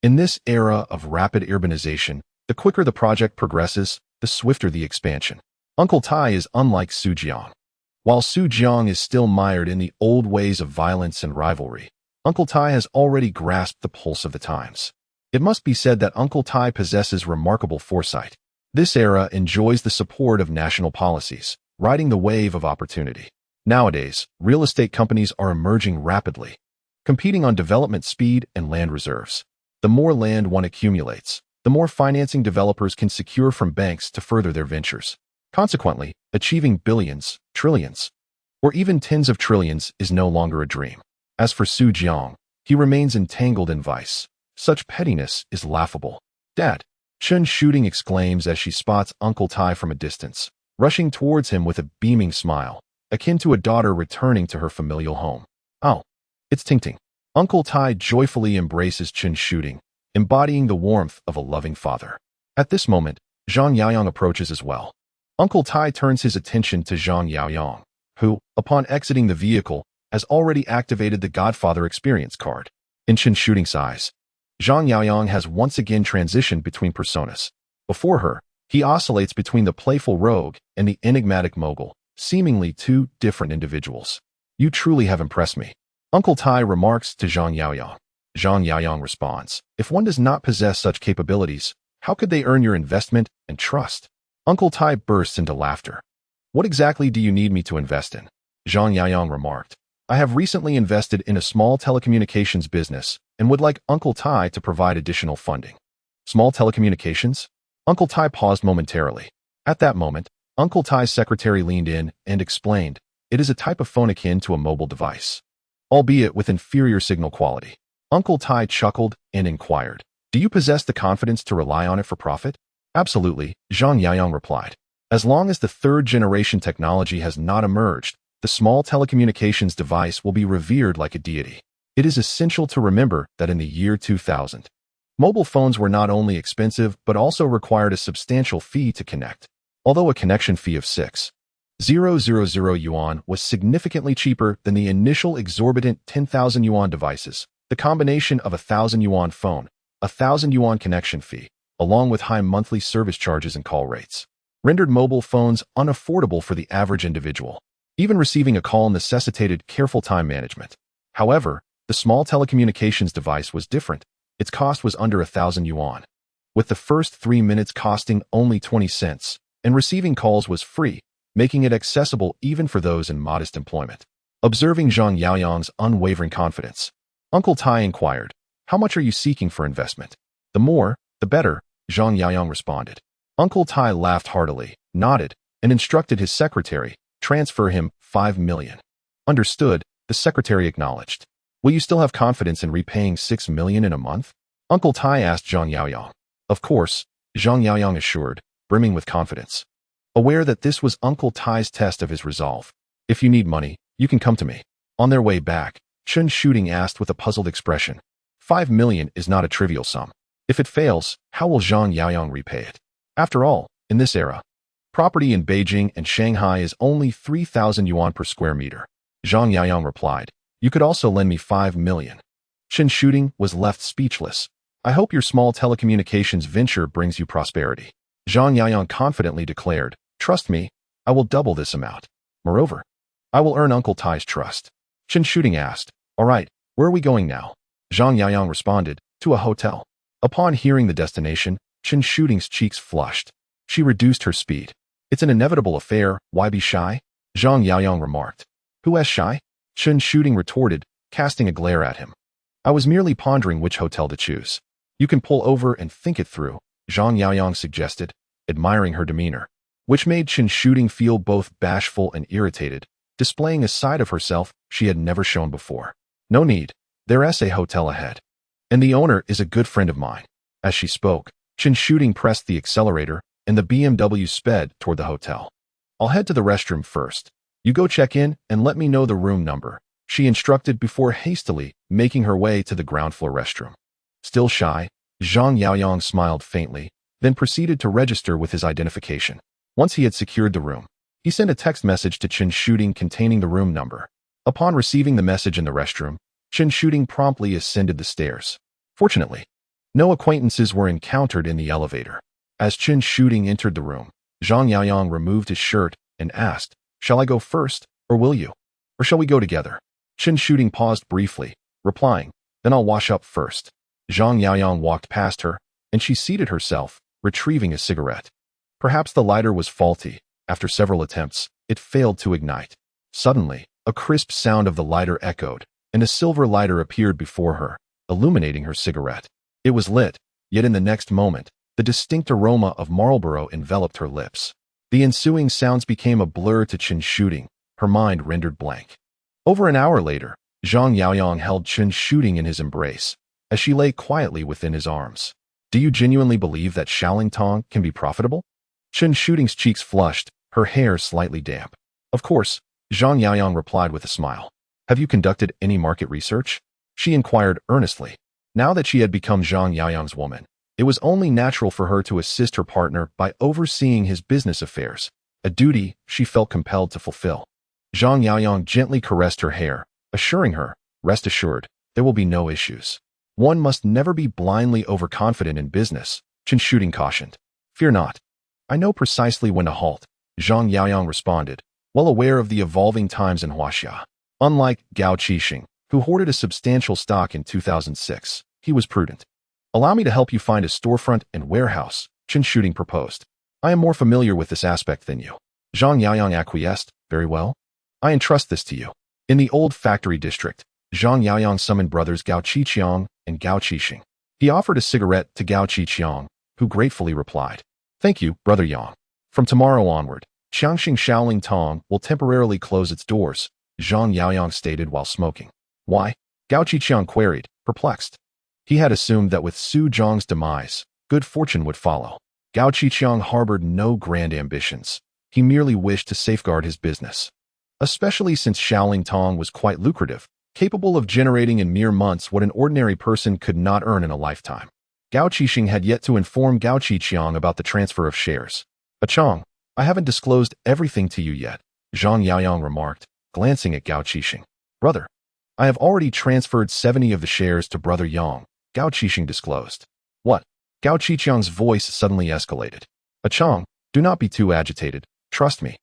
In this era of rapid urbanization, the quicker the project progresses, the swifter the expansion. Uncle Tai is unlike Su Jiang. While Su Jiang is still mired in the old ways of violence and rivalry, Uncle Tai has already grasped the pulse of the times. It must be said that Uncle Tai possesses remarkable foresight. This era enjoys the support of national policies, riding the wave of opportunity. Nowadays, real estate companies are emerging rapidly, competing on development speed and land reserves. The more land one accumulates, the more financing developers can secure from banks to further their ventures. Consequently, achieving billions, trillions, or even tens of trillions is no longer a dream. As for Su Jiang, he remains entangled in vice. Such pettiness is laughable. "Dad!" Chen Shooting exclaims as she spots Uncle Tai from a distance, rushing towards him with a beaming smile, akin to a daughter returning to her familial home. "Oh, it's Tingting." Uncle Tai joyfully embraces Chen Shooting, embodying the warmth of a loving father. At this moment, Zhang Yaoyang approaches as well. Uncle Tai turns his attention to Zhang Yaoyang, who, upon exiting the vehicle, has already activated the Godfather experience card. In Chen Shooting's eyes, Zhang Yaoyang has once again transitioned between personas. Before her, he oscillates between the playful rogue and the enigmatic mogul, seemingly two different individuals. "You truly have impressed me," Uncle Tai remarks to Zhang Yaoyang. Zhang Yaoyang responds, "If one does not possess such capabilities, how could they earn your investment and trust?" Uncle Tai bursts into laughter. "What exactly do you need me to invest in?" Zhang Yaoyang remarked, "I have recently invested in a small telecommunications business and would like Uncle Tai to provide additional funding." "Small telecommunications?" Uncle Tai paused momentarily. At that moment, Uncle Tai's secretary leaned in and explained, It is a type of phone akin to a mobile device, albeit with inferior signal quality. Uncle Tai chuckled and inquired, "Do you possess the confidence to rely on it for profit?" "Absolutely," Zhang Yaoyang replied. "As long as the third-generation technology has not emerged, the small telecommunications device will be revered like a deity." It is essential to remember that in the year 2000, mobile phones were not only expensive but also required a substantial fee to connect. Although a connection fee of 6,000 yuan was significantly cheaper than the initial exorbitant 10,000 yuan devices, the combination of a 1,000 yuan phone, a 1,000 yuan connection fee, along with high monthly service charges and call rates, rendered mobile phones unaffordable for the average individual. Even receiving a call necessitated careful time management. However, the small telecommunications device was different. Its cost was under 1,000 yuan, with the first 3 minutes costing only 20 cents, and receiving calls was free, making it accessible even for those in modest employment. Observing Zhang Yaoyang's unwavering confidence, Uncle Tai inquired, "How much are you seeking for investment?" "The more, the better," Zhang Yaoyang responded. Uncle Tai laughed heartily, nodded, and instructed his secretary, "Transfer him 5 million. "Understood," the secretary acknowledged. "Will you still have confidence in repaying 6 million in a month?" Uncle Tai asked Zhang Yaoyang. "Of course," Zhang Yaoyang assured, brimming with confidence, aware that this was Uncle Tai's test of his resolve. "If you need money, you can come to me." On their way back, Chen Shooting asked with a puzzled expression, 5 million is not a trivial sum. If it fails, how will Zhang Yaoyang repay it? After all, in this era, property in Beijing and Shanghai is only 3,000 yuan per square meter. Zhang Yaoyang replied, "You could also lend me 5 million. Chen Shooting was left speechless. "I hope your small telecommunications venture brings you prosperity." Zhang Yaoyang confidently declared, "Trust me, I will double this amount. Moreover, I will earn Uncle Tai's trust." Chen Shooting asked, "All right, where are we going now?" Zhang Yaoyang responded, "To a hotel." Upon hearing the destination, Chen Shooting's cheeks flushed. She reduced her speed. "It's an inevitable affair, why be shy?" Zhang Yaoyang remarked. "Who is shy?" Chen Shooting retorted, casting a glare at him. "I was merely pondering which hotel to choose." "You can pull over and think it through," Zhang Yaoyang suggested, admiring her demeanor, which made Chen Shooting feel both bashful and irritated, displaying a side of herself she had never shown before. "No need. There's a hotel ahead. And the owner is a good friend of mine." As she spoke, Chen Shooting pressed the accelerator, and the BMW sped toward the hotel. "I'll head to the restroom first. You go check in and let me know the room number," she instructed before hastily making her way to the ground floor restroom. Still shy, Zhang Yaoyang smiled faintly, then proceeded to register with his identification. Once he had secured the room, he sent a text message to Chen Shooting containing the room number. Upon receiving the message in the restroom, Chen Shooting promptly ascended the stairs. Fortunately, no acquaintances were encountered in the elevator. As Chen Shooting entered the room, Zhang Yaoyang removed his shirt and asked, "Shall I go first, or will you? Or shall we go together?" Chen Shooting paused briefly, replying, "Then I'll wash up first." Zhang Yaoyang walked past her, and she seated herself, retrieving a cigarette. Perhaps the lighter was faulty. After several attempts, it failed to ignite. Suddenly, a crisp sound of the lighter echoed, and a silver lighter appeared before her, illuminating her cigarette. It was lit, yet in the next moment, the distinct aroma of Marlboro enveloped her lips. The ensuing sounds became a blur to Chen Shooting, her mind rendered blank. Over an hour later, Zhang Yaoyang held Chen Shooting in his embrace, as she lay quietly within his arms. "Do you genuinely believe that Shaoling Tong can be profitable?" Chen Shooting's cheeks flushed, her hair slightly damp. "Of course," Zhang Yaoyang replied with a smile. "Have you conducted any market research?" she inquired earnestly. Now that she had become Zhang Yaoyang's woman, it was only natural for her to assist her partner by overseeing his business affairs, a duty she felt compelled to fulfill. Zhang Yaoyang gently caressed her hair, assuring her, "Rest assured, there will be no issues." "One must never be blindly overconfident in business," Chen Shooting cautioned. "Fear not. I know precisely when to halt," Zhang Yaoyang responded, well aware of the evolving times in Huaxia. Unlike Gao Qiqiang, who hoarded a substantial stock in 2006, he was prudent. "Allow me to help you find a storefront and warehouse," Chen Shooting proposed. "I am more familiar with this aspect than you." Zhang Yaoyang acquiesced. "Very well. I entrust this to you." In the old factory district, Zhang Yaoyang summoned brothers Gao Qiqiang and Gao Qiqiang. He offered a cigarette to Gao Qiqiang, who gratefully replied, "Thank you, Brother Yang. From tomorrow onward, Qiangxing Shaoling Tong will temporarily close its doors, Zhang Yaoyang stated while smoking. Why? Gao Qiqiang queried, perplexed. He had assumed that with Su Zhang's demise, good fortune would follow. Gao Qiqiang harbored no grand ambitions. He merely wished to safeguard his business. Especially since Shaoling Tong was quite lucrative, capable of generating in mere months what an ordinary person could not earn in a lifetime. Gao Qiqiang had yet to inform Gao Qiqiang about the transfer of shares. Chang, I haven't disclosed everything to you yet, Zhang Yaoyang remarked, glancing at Gao Qiqiang. Brother, I have already transferred 70 of the shares to Brother Yang, Gao Qiqiang disclosed. What? Gao Qiqiang's voice suddenly escalated. Chang, do not be too agitated, trust me.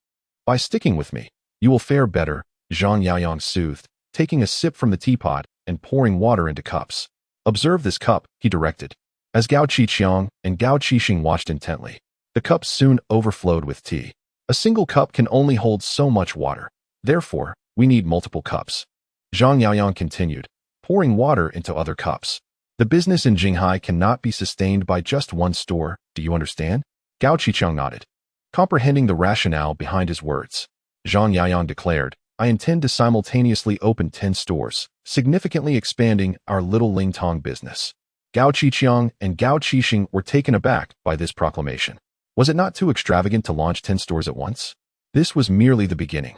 By sticking with me, you will fare better, Zhang Yaoyang soothed, taking a sip from the teapot and pouring water into cups. Observe this cup, he directed. As Gao Qiqiang and Gao Qiqiang watched intently, the cups soon overflowed with tea. A single cup can only hold so much water. Therefore, we need multiple cups. Zhang Yaoyang continued, pouring water into other cups. The business in Jinghai cannot be sustained by just one store, do you understand? Gao Qiqiang nodded, comprehending the rationale behind his words. Zhang Yaoyang declared, I intend to simultaneously open 10 stores, significantly expanding our little Lingtong business. Gao Qiqiang and Gao Qiqiang were taken aback by this proclamation. Was it not too extravagant to launch 10 stores at once? This was merely the beginning.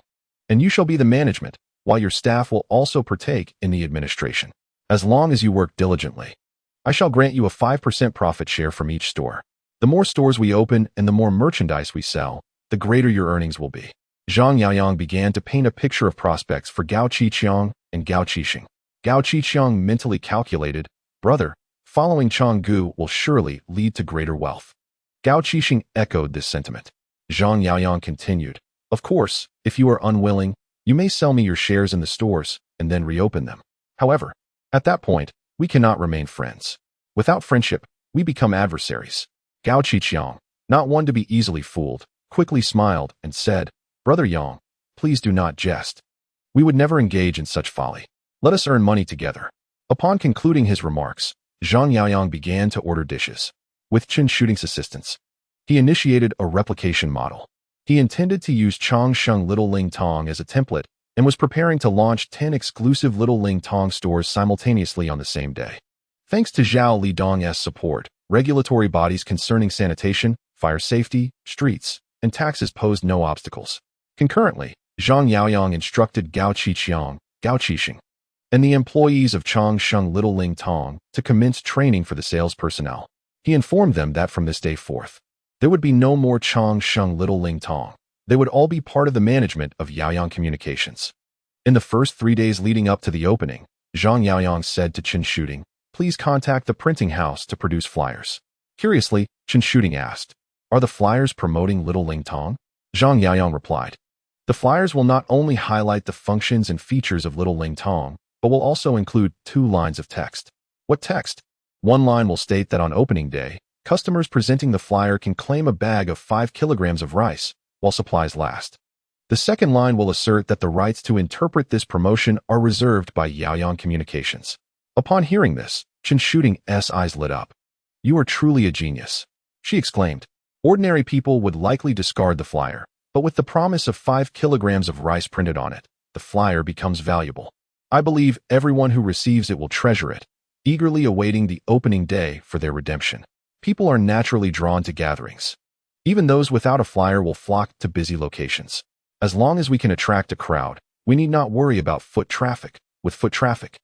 And you shall be the management, while your staff will also partake in the administration. As long as you work diligently, I shall grant you a 5% profit share from each store. The more stores we open and the more merchandise we sell, the greater your earnings will be. Zhang Yaoyang began to paint a picture of prospects for Gao Qiqiang and Gao Qiqiang. Gao Qiqiang mentally calculated, brother, following Changgu will surely lead to greater wealth. Gao Qiqiang echoed this sentiment. Zhang Yaoyang continued, of course, if you are unwilling, you may sell me your shares in the stores and then reopen them. However, at that point, we cannot remain friends. Without friendship, we become adversaries. Gao Qiqiang, not one to be easily fooled, quickly smiled and said, Brother Yang, please do not jest. We would never engage in such folly. Let us earn money together. Upon concluding his remarks, Zhang Yaoyang began to order dishes. With Chen Shooting's assistance, he initiated a replication model. He intended to use Changsheng Little Ling Tong as a template and was preparing to launch 10 exclusive Little Ling Tong stores simultaneously on the same day. Thanks to Zhao Lidong's support, regulatory bodies concerning sanitation, fire safety, streets, and taxes posed no obstacles. Concurrently, Zhang Yaoyang instructed Gao Qiqiang, Gao Qiqiang, and the employees of Changsheng Little Ling Tong to commence training for the sales personnel. He informed them that from this day forth, there would be no more Changsheng Little Ling Tong. They would all be part of the management of Yaoyang Communications. In the first 3 days leading up to the opening, Zhang Yaoyang said to Chen Shooting, please contact the printing house to produce flyers. Curiously, Chen Shooting asked, are the flyers promoting Little Ling Tong? Zhang Yaoyang replied, the flyers will not only highlight the functions and features of Little Ling Tong, but will also include 2 lines of text. What text? One line will state that on opening day, customers presenting the flyer can claim a bag of 5 kilograms of rice, while supplies last. The second line will assert that the rights to interpret this promotion are reserved by Yaoyang Communications. Upon hearing this, Chen Shooting's eyes lit up. You are truly a genius, she exclaimed. Ordinary people would likely discard the flyer, but with the promise of 5 kilograms of rice printed on it, the flyer becomes valuable. I believe everyone who receives it will treasure it, eagerly awaiting the opening day for their redemption. People are naturally drawn to gatherings. Even those without a flyer will flock to busy locations. As long as we can attract a crowd, we need not worry about foot traffic. With foot traffic,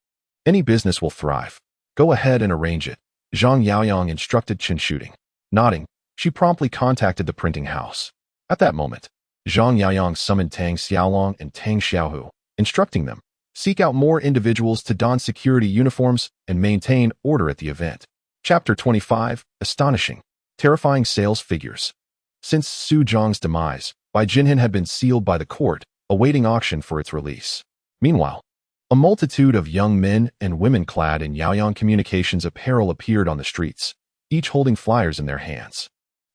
any business will thrive. Go ahead and arrange it, Zhang Yaoyang instructed Chen Shooting. Nodding, she promptly contacted the printing house. At that moment, Zhang Yaoyang summoned Tang Xiaolong and Tang Xiaohu, instructing them, seek out more individuals to don security uniforms and maintain order at the event. Chapter 25, Astonishing, Terrifying Sales Figures. Since Su Zhang's demise, Bai Jinhan had been sealed by the court, awaiting auction for its release. Meanwhile, a multitude of young men and women clad in Yaoyang Communications apparel appeared on the streets, each holding flyers in their hands.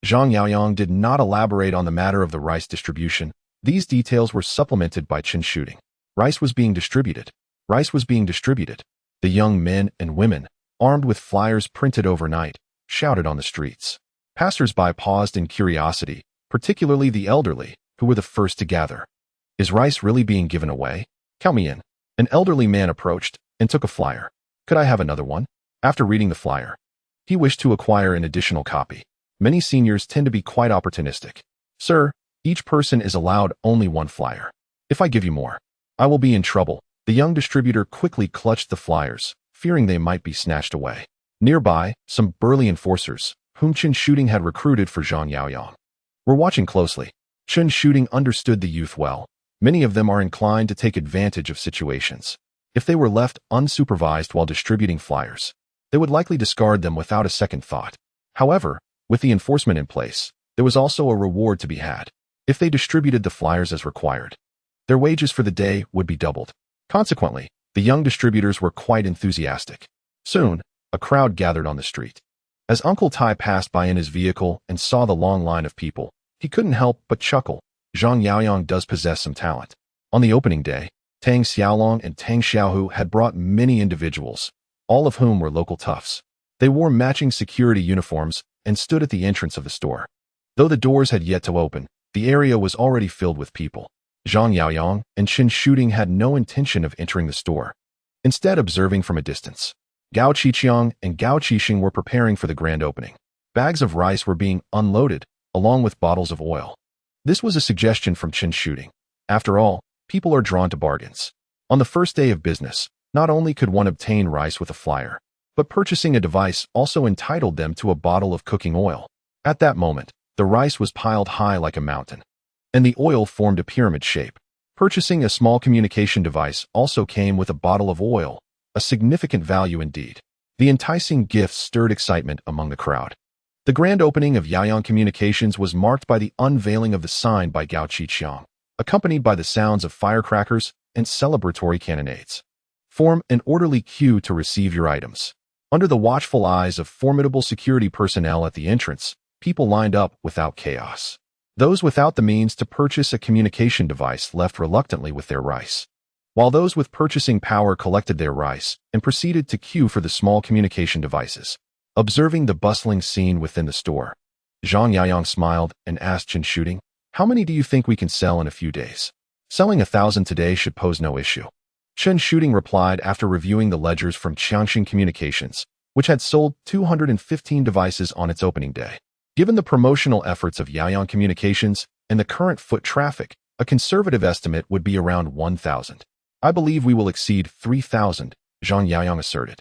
Zhang Yaoyang did not elaborate on the matter of the rice distribution. These details were supplemented by Chen Shooting. Rice was being distributed. Rice was being distributed. The young men and women, armed with flyers printed overnight, shouted on the streets. Passers-by paused in curiosity, particularly the elderly, who were the first to gather. Is rice really being given away? Count me in. An elderly man approached and took a flyer. Could I have another one? After reading the flyer, he wished to acquire an additional copy. Many seniors tend to be quite opportunistic. Sir, each person is allowed only one flyer. If I give you more, I will be in trouble. The young distributor quickly clutched the flyers, fearing they might be snatched away. Nearby, some burly enforcers, whom Chen Shooting had recruited for Zhang Yaoyang, were watching closely. Chen Shooting understood the youth well. Many of them are inclined to take advantage of situations. If they were left unsupervised while distributing flyers, they would likely discard them without a second thought. However, with the enforcement in place, there was also a reward to be had. If they distributed the flyers as required, their wages for the day would be doubled. Consequently, the young distributors were quite enthusiastic. Soon, a crowd gathered on the street. As Uncle Tai passed by in his vehicle and saw the long line of people, he couldn't help but chuckle. Zhang Yaoyang does possess some talent. On the opening day, Tang Xiaolong and Tang Xiaohu had brought many individuals, all of whom were local toughs. They wore matching security uniforms and stood at the entrance of the store. Though the doors had yet to open, the area was already filled with people. Zhang Yaoyang and Chen Shooting had no intention of entering the store, instead observing from a distance. Gao Qiqiang and Gao Qiqiang were preparing for the grand opening. Bags of rice were being unloaded, along with bottles of oil. This was a suggestion from Chen Shooting. After all, people are drawn to bargains. On the first day of business, not only could one obtain rice with a flyer, but purchasing a device also entitled them to a bottle of cooking oil. At that moment, the rice was piled high like a mountain, and the oil formed a pyramid shape. Purchasing a small communication device also came with a bottle of oil, a significant value indeed. The enticing gifts stirred excitement among the crowd. The grand opening of Yaoyang Communications was marked by the unveiling of the sign by Gao Qiqiang, accompanied by the sounds of firecrackers and celebratory cannonades. Form an orderly queue to receive your items. Under the watchful eyes of formidable security personnel at the entrance, people lined up without chaos. Those without the means to purchase a communication device left reluctantly with their rice, while those with purchasing power collected their rice and proceeded to queue for the small communication devices. Observing the bustling scene within the store, Zhang Yaoyang smiled and asked Chen Shooting, "How many do you think we can sell in a few days? Selling 1,000 today should pose no issue." Chen Shooting replied after reviewing the ledgers from Qiangxin Communications, which had sold 215 devices on its opening day. Given the promotional efforts of Yaoyang Communications and the current foot traffic, a conservative estimate would be around 1,000. "I believe we will exceed 3,000, Zhang Yaoyang asserted.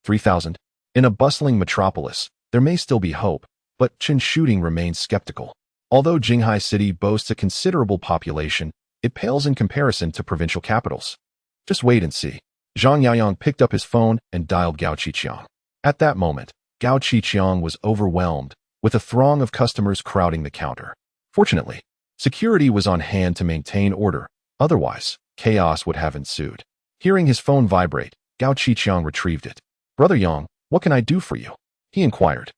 3,000? In a bustling metropolis, there may still be hope, but Chen Shooting remains skeptical. Although Jinghai City boasts a considerable population, it pales in comparison to provincial capitals. Just wait and see. Zhang Yaoyang picked up his phone and dialed Gao Qiqiang. At that moment, Gao Qiqiang was overwhelmed, with a throng of customers crowding the counter. Fortunately, security was on hand to maintain order, otherwise, chaos would have ensued. Hearing his phone vibrate, Gao Qiqiang retrieved it. "Brother Yang, what can I do for you?" he inquired.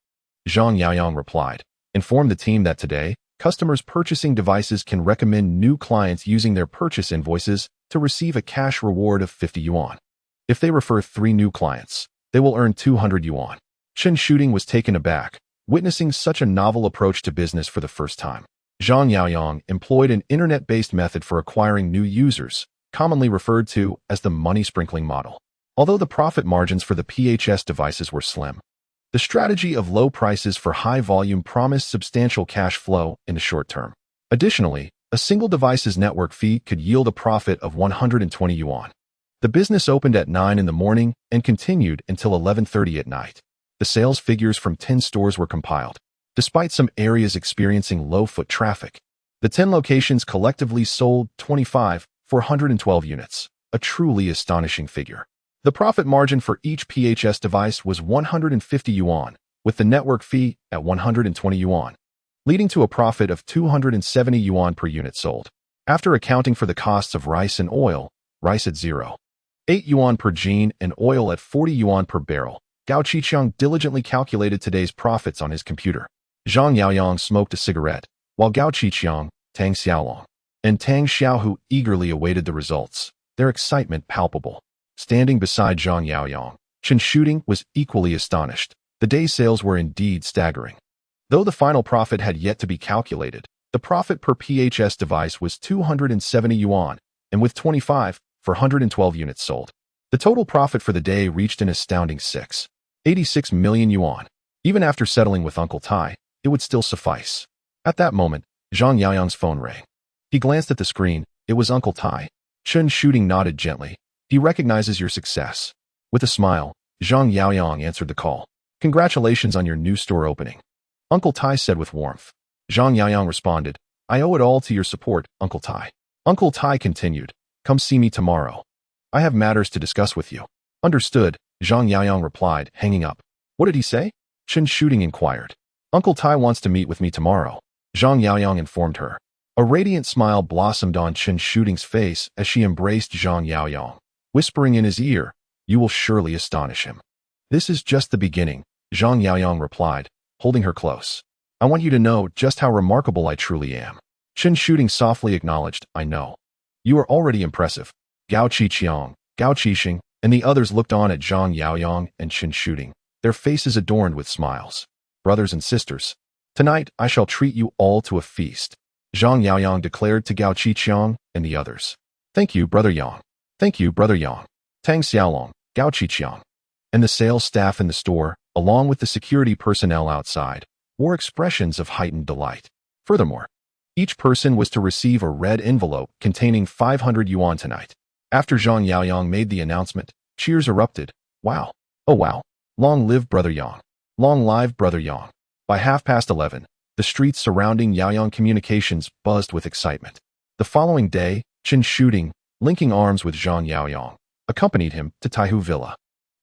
Zhang Yaoyang replied, "Inform the team that today, customers purchasing devices can recommend new clients using their purchase invoices to receive a cash reward of 50 yuan. If they refer 3 new clients, they will earn 200 yuan. Chen Shooting was taken aback, witnessing such a novel approach to business for the first time. Zhang Yaoyang employed an internet-based method for acquiring new users, commonly referred to as the money sprinkling model. Although the profit margins for the PHS devices were slim, the strategy of low prices for high volume promised substantial cash flow in the short term. Additionally, a single device's network fee could yield a profit of 120 yuan. The business opened at 9 in the morning and continued until 11:30 at night. The sales figures from 10 stores were compiled. Despite some areas experiencing low foot traffic, the 10 locations collectively sold 25,412 units, a truly astonishing figure. The profit margin for each PHS device was 150 yuan, with the network fee at 120 yuan, leading to a profit of 270 yuan per unit sold. After accounting for the costs of rice and oil, rice at 0.8 yuan per jean and oil at 40 yuan per barrel, Gao Qiqiang diligently calculated today's profits on his computer. Zhang Yaoyang smoked a cigarette, while Gao Qiqiang, Tang Xiaolong, and Tang Xiaohu eagerly awaited the results, their excitement palpable. Standing beside Zhang Yaoyang, Chen Shooting was equally astonished. The day's sales were indeed staggering. Though the final profit had yet to be calculated, The profit per PHS device was 270 yuan, and with 25 for 112 units sold. The total profit for the day reached an astounding 86 million yuan. Even after settling with Uncle Tai, it would still suffice. At that moment, Zhang Yaoyang's phone rang. He glanced at the screen. It was Uncle Tai. Chen Shooting nodded gently. He recognizes your success. With a smile, Zhang Yaoyang answered the call. Congratulations on your new store opening. Uncle Tai said with warmth. Zhang Yaoyang responded, I owe it all to your support, Uncle Tai. Uncle Tai continued, come see me tomorrow. I have matters to discuss with you. Understood, Zhang Yaoyang replied, hanging up. What did he say? Chen Shooting inquired. Uncle Tai wants to meet with me tomorrow, Zhang Yaoyang informed her. A radiant smile blossomed on Chen Shooting's face as she embraced Zhang Yaoyang, whispering in his ear, you will surely astonish him. This is just the beginning, Zhang Yaoyang replied, holding her close. I want you to know just how remarkable I truly am. Chen Shooting softly acknowledged, I know. You are already impressive. Gao Qiqiang, Gao Qiqiang, and the others looked on at Zhang Yaoyang and Chen Shooting, their faces adorned with smiles. Brothers and sisters, tonight I shall treat you all to a feast, Zhang Yaoyang declared to Gao Qiqiang and the others. Thank you, Brother Yang. Thank you, Brother Yang. Tang Xiaolong, Gao Qiqiang. And the sales staff in the store, along with the security personnel outside, wore expressions of heightened delight. Furthermore, each person was to receive a red envelope containing 500 yuan tonight. After Zhang Yaoyang made the announcement, cheers erupted. Wow. Oh wow. Long live Brother Yang. Long live Brother Yang. By 11:30, the streets surrounding Yaoyang Communications buzzed with excitement. The following day, Chen Shooting, linking arms with Zhang Yaoyang, accompanied him to Taishu Villa.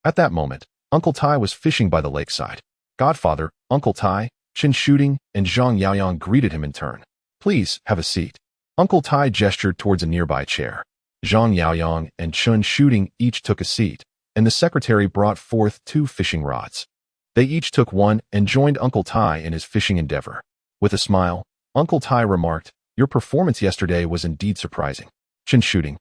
At that moment, Uncle Tai was fishing by the lakeside. Godfather, Uncle Tai, Chen Shooting, and Zhang Yaoyang greeted him in turn. Please, have a seat. Uncle Tai gestured towards a nearby chair. Zhang Yaoyang and Chen Shooting each took a seat, and the secretary brought forth 2 fishing rods. They each took one and joined Uncle Tai in his fishing endeavor. With a smile, Uncle Tai remarked, your performance yesterday was indeed surprising. Chen Shooting,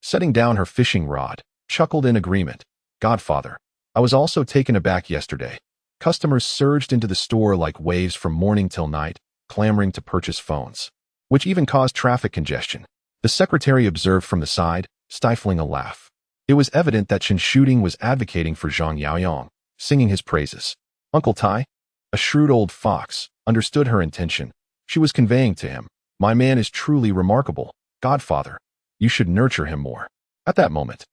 setting down her fishing rod, chuckled in agreement. Godfather, I was also taken aback yesterday. Customers surged into the store like waves from morning till night, clamoring to purchase phones, which even caused traffic congestion. The secretary observed from the side, stifling a laugh. It was evident that Chen Shooting was advocating for Zhang Yaoyang, singing his praises. Uncle Tai, a shrewd old fox, understood her intention. She was conveying to him, my man is truly remarkable. Godfather, you should nurture him more. At that moment,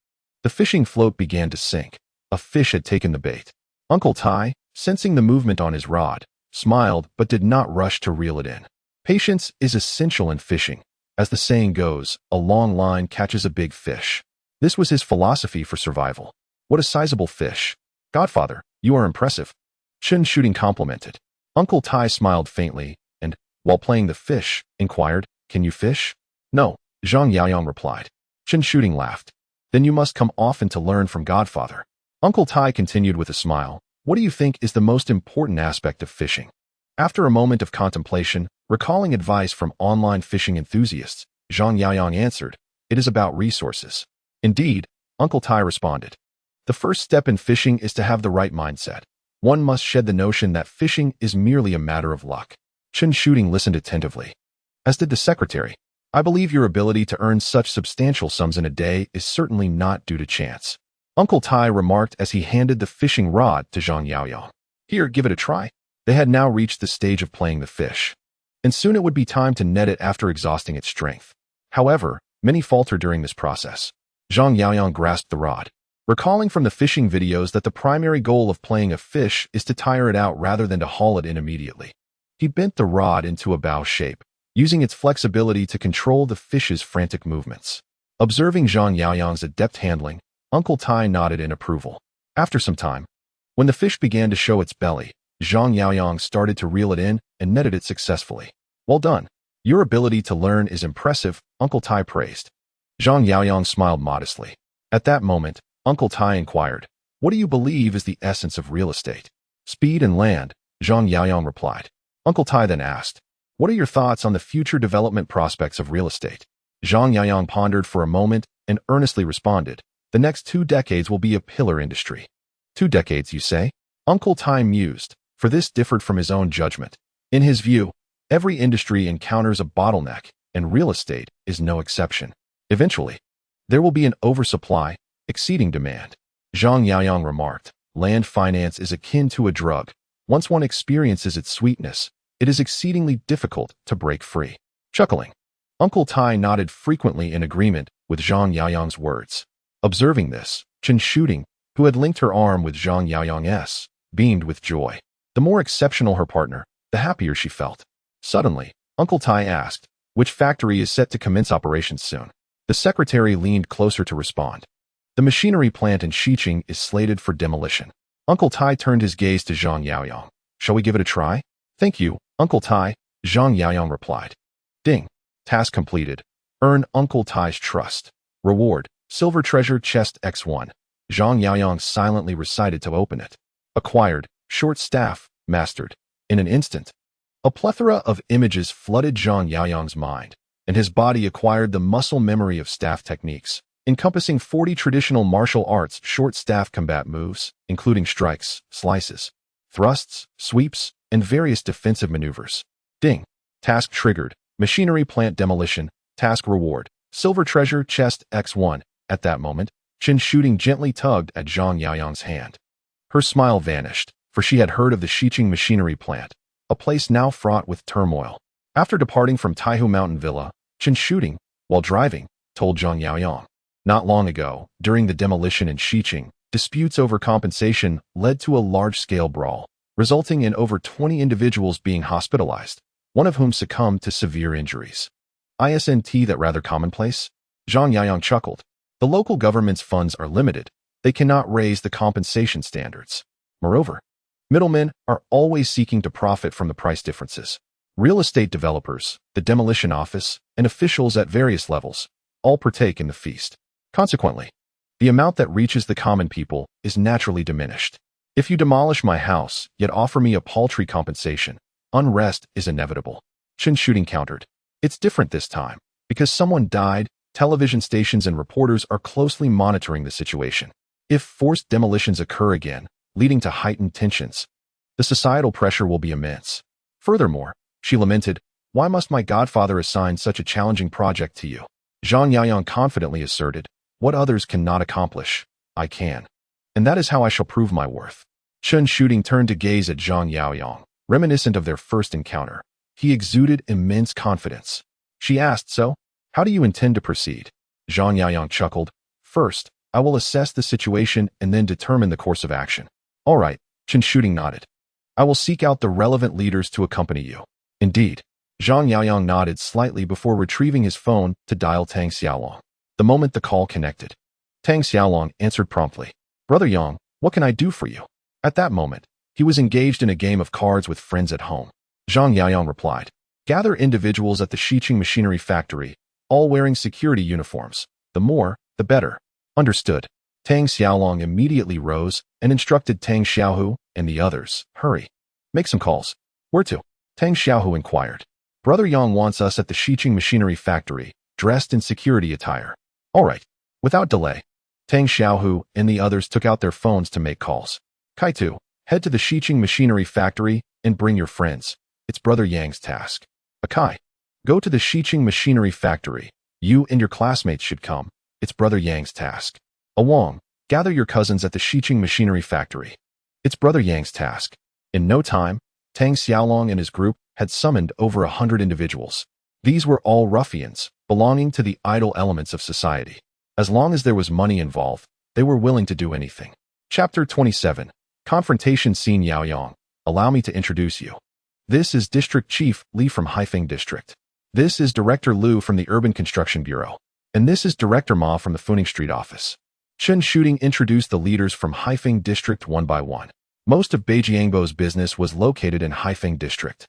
the fishing float began to sink. A fish had taken the bait. Uncle Tai, sensing the movement on his rod, smiled but did not rush to reel it in. Patience is essential in fishing. As the saying goes, a long line catches a big fish. This was his philosophy for survival. What a sizable fish. Godfather, you are impressive. Chen Shooting complimented. Uncle Tai smiled faintly and, while playing the fish, inquired, can you fish? No, Zhang Yaoyang replied. Chen Shooting laughed. Then you must come often to learn from Godfather. Uncle Tai continued with a smile. What do you think is the most important aspect of fishing? After a moment of contemplation, recalling advice from online fishing enthusiasts, Zhang Yaoyang answered, it is about resources. Indeed, Uncle Tai responded. The first step in fishing is to have the right mindset. One must shed the notion that fishing is merely a matter of luck. Chen Shooting listened attentively. As did the secretary. I believe your ability to earn such substantial sums in a day is certainly not due to chance. Uncle Tai remarked as he handed the fishing rod to Zhang Yaoyang. Here, give it a try. They had now reached the stage of playing the fish. And soon it would be time to net it after exhausting its strength. However, many falter during this process. Zhang Yaoyang grasped the rod, recalling from the fishing videos that the primary goal of playing a fish is to tire it out rather than to haul it in immediately. He bent the rod into a bow shape, using its flexibility to control the fish's frantic movements. Observing Zhang Yaoyang's adept handling, Uncle Tai nodded in approval. After some time, when the fish began to show its belly, Zhang Yaoyang started to reel it in and netted it successfully. Well done. Your ability to learn is impressive, Uncle Tai praised. Zhang Yaoyang smiled modestly. At that moment, Uncle Tai inquired, what do you believe is the essence of real estate? Speed and land, Zhang Yaoyang replied. Uncle Tai then asked, what are your thoughts on the future development prospects of real estate? Zhang Yaoyang pondered for a moment and earnestly responded, the next 2 decades will be a pillar industry. 2 decades, you say? Uncle Tai mused, for this differed from his own judgment. In his view, Every industry encounters a bottleneck, and real estate is no exception. Eventually, there will be an oversupply, exceeding demand. Zhang Yaoyang remarked, land finance is akin to a drug. Once one experiences its sweetness, it is exceedingly difficult to break free. Chuckling, Uncle Tai nodded frequently in agreement with Zhang Yaoyang's words. Observing this, Chen Shooting, who had linked her arm with Zhang Yaoyang's, beamed with joy. The more exceptional her partner, the happier she felt. Suddenly, Uncle Tai asked, which factory is set to commence operations soon? The secretary leaned closer to respond. The machinery plant in Qiqiang is slated for demolition. Uncle Tai turned his gaze to Zhang Yaoyang. Shall we give it a try? Thank you, Uncle Tai, Zhang Yaoyang replied. Ding. Task completed. Earn Uncle Tai's trust. Reward, silver treasure chest X1. Zhang Yaoyang silently recited to open it. Acquired, short staff, mastered. In an instant, a plethora of images flooded Zhang Yaoyang's mind, and his body acquired the muscle memory of staff techniques, encompassing 40 traditional martial arts short staff combat moves, including strikes, slices, thrusts, sweeps, and various defensive maneuvers. Ding. Task triggered. Machinery plant demolition. Task reward. Silver treasure chest X1. At that moment, Chen Shooting gently tugged at Zhang Yaoyang's hand. Her smile vanished, for she had heard of the Qiqiang machinery plant, a place now fraught with turmoil. After departing from Taishu Mountain Villa, Chen Shooting, while driving, told Zhang Yaoyang. Not long ago, during the demolition in Qiqiang, disputes over compensation led to a large-scale brawl, resulting in over 20 individuals being hospitalized, one of whom succumbed to severe injuries. Isn't that rather commonplace? Zhang Yaoyang chuckled. The local government's funds are limited. They cannot raise the compensation standards. Moreover, middlemen are always seeking to profit from the price differences. Real estate developers, the demolition office, and officials at various levels all partake in the feast. Consequently, the amount that reaches the common people is naturally diminished. If you demolish my house, yet offer me a paltry compensation, unrest is inevitable. Chen Shooting countered. It's different this time. Because someone died, television stations and reporters are closely monitoring the situation. If forced demolitions occur again, leading to heightened tensions, the societal pressure will be immense. Furthermore, she lamented, why must my godfather assign such a challenging project to you? Zhang Yaoyang confidently asserted, what others cannot accomplish, I can. And that is how I shall prove my worth. Chen Shooting turned to gaze at Zhang Yaoyang, reminiscent of their first encounter. He exuded immense confidence. She asked, so, how do you intend to proceed? Zhang Yaoyang chuckled, first, I will assess the situation and then determine the course of action. All right, Chen Shooting nodded. I will seek out the relevant leaders to accompany you. Indeed. Zhang Yaoyang nodded slightly before retrieving his phone to dial Tang Xiaolong. The moment the call connected, Tang Xiaolong answered promptly. Brother Yang, what can I do for you? At that moment, he was engaged in a game of cards with friends at home. Zhang Yaoyang replied, gather individuals at the Qiqiang machinery factory, all wearing security uniforms. The more, the better. Understood. Tang Xiaolong immediately rose and instructed Tang Xiaohu and the others, hurry. Make some calls. Where to? Tang Xiaohu inquired. Brother Yang wants us at the Qiqiang machinery factory, dressed in security attire. All right. Without delay, Tang Xiaohu and the others took out their phones to make calls. Kaitu, head to the Qiqiang machinery factory and bring your friends. It's Brother Yang's task. Akai, go to the Qiqiang machinery factory. You and your classmates should come. It's Brother Yang's task. Awang, gather your cousins at the Qiqiang machinery factory. It's Brother Yang's task. In no time, Tang Xiaolong and his group had summoned over 100 individuals. These were all ruffians, belonging to the idle elements of society. As long as there was money involved, they were willing to do anything. Chapter 27. Confrontation Scene. Yaoyang, allow me to introduce you. This is District Chief Li from Haifeng District. This is Director Liu from the Urban Construction Bureau. And this is Director Ma from the Funing Street office. Chen Shooting introduced the leaders from Haifeng District one by one. Most of Beijiangbo's business was located in Haifeng District,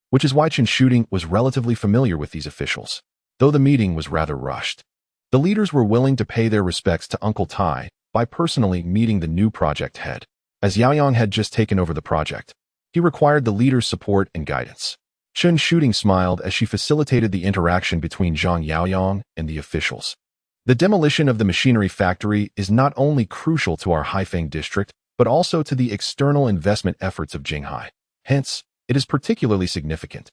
which is why Chen Shooting was relatively familiar with these officials, though the meeting was rather rushed. The leaders were willing to pay their respects to Uncle Tai by personally meeting the new project head. As Yaoyang had just taken over the project, he required the leaders' support and guidance. Chen Shooting smiled as she facilitated the interaction between Zhang Yaoyang and the officials. The demolition of the machinery factory is not only crucial to our Haifeng district, but also to the external investment efforts of Jinghai. Hence, it is particularly significant.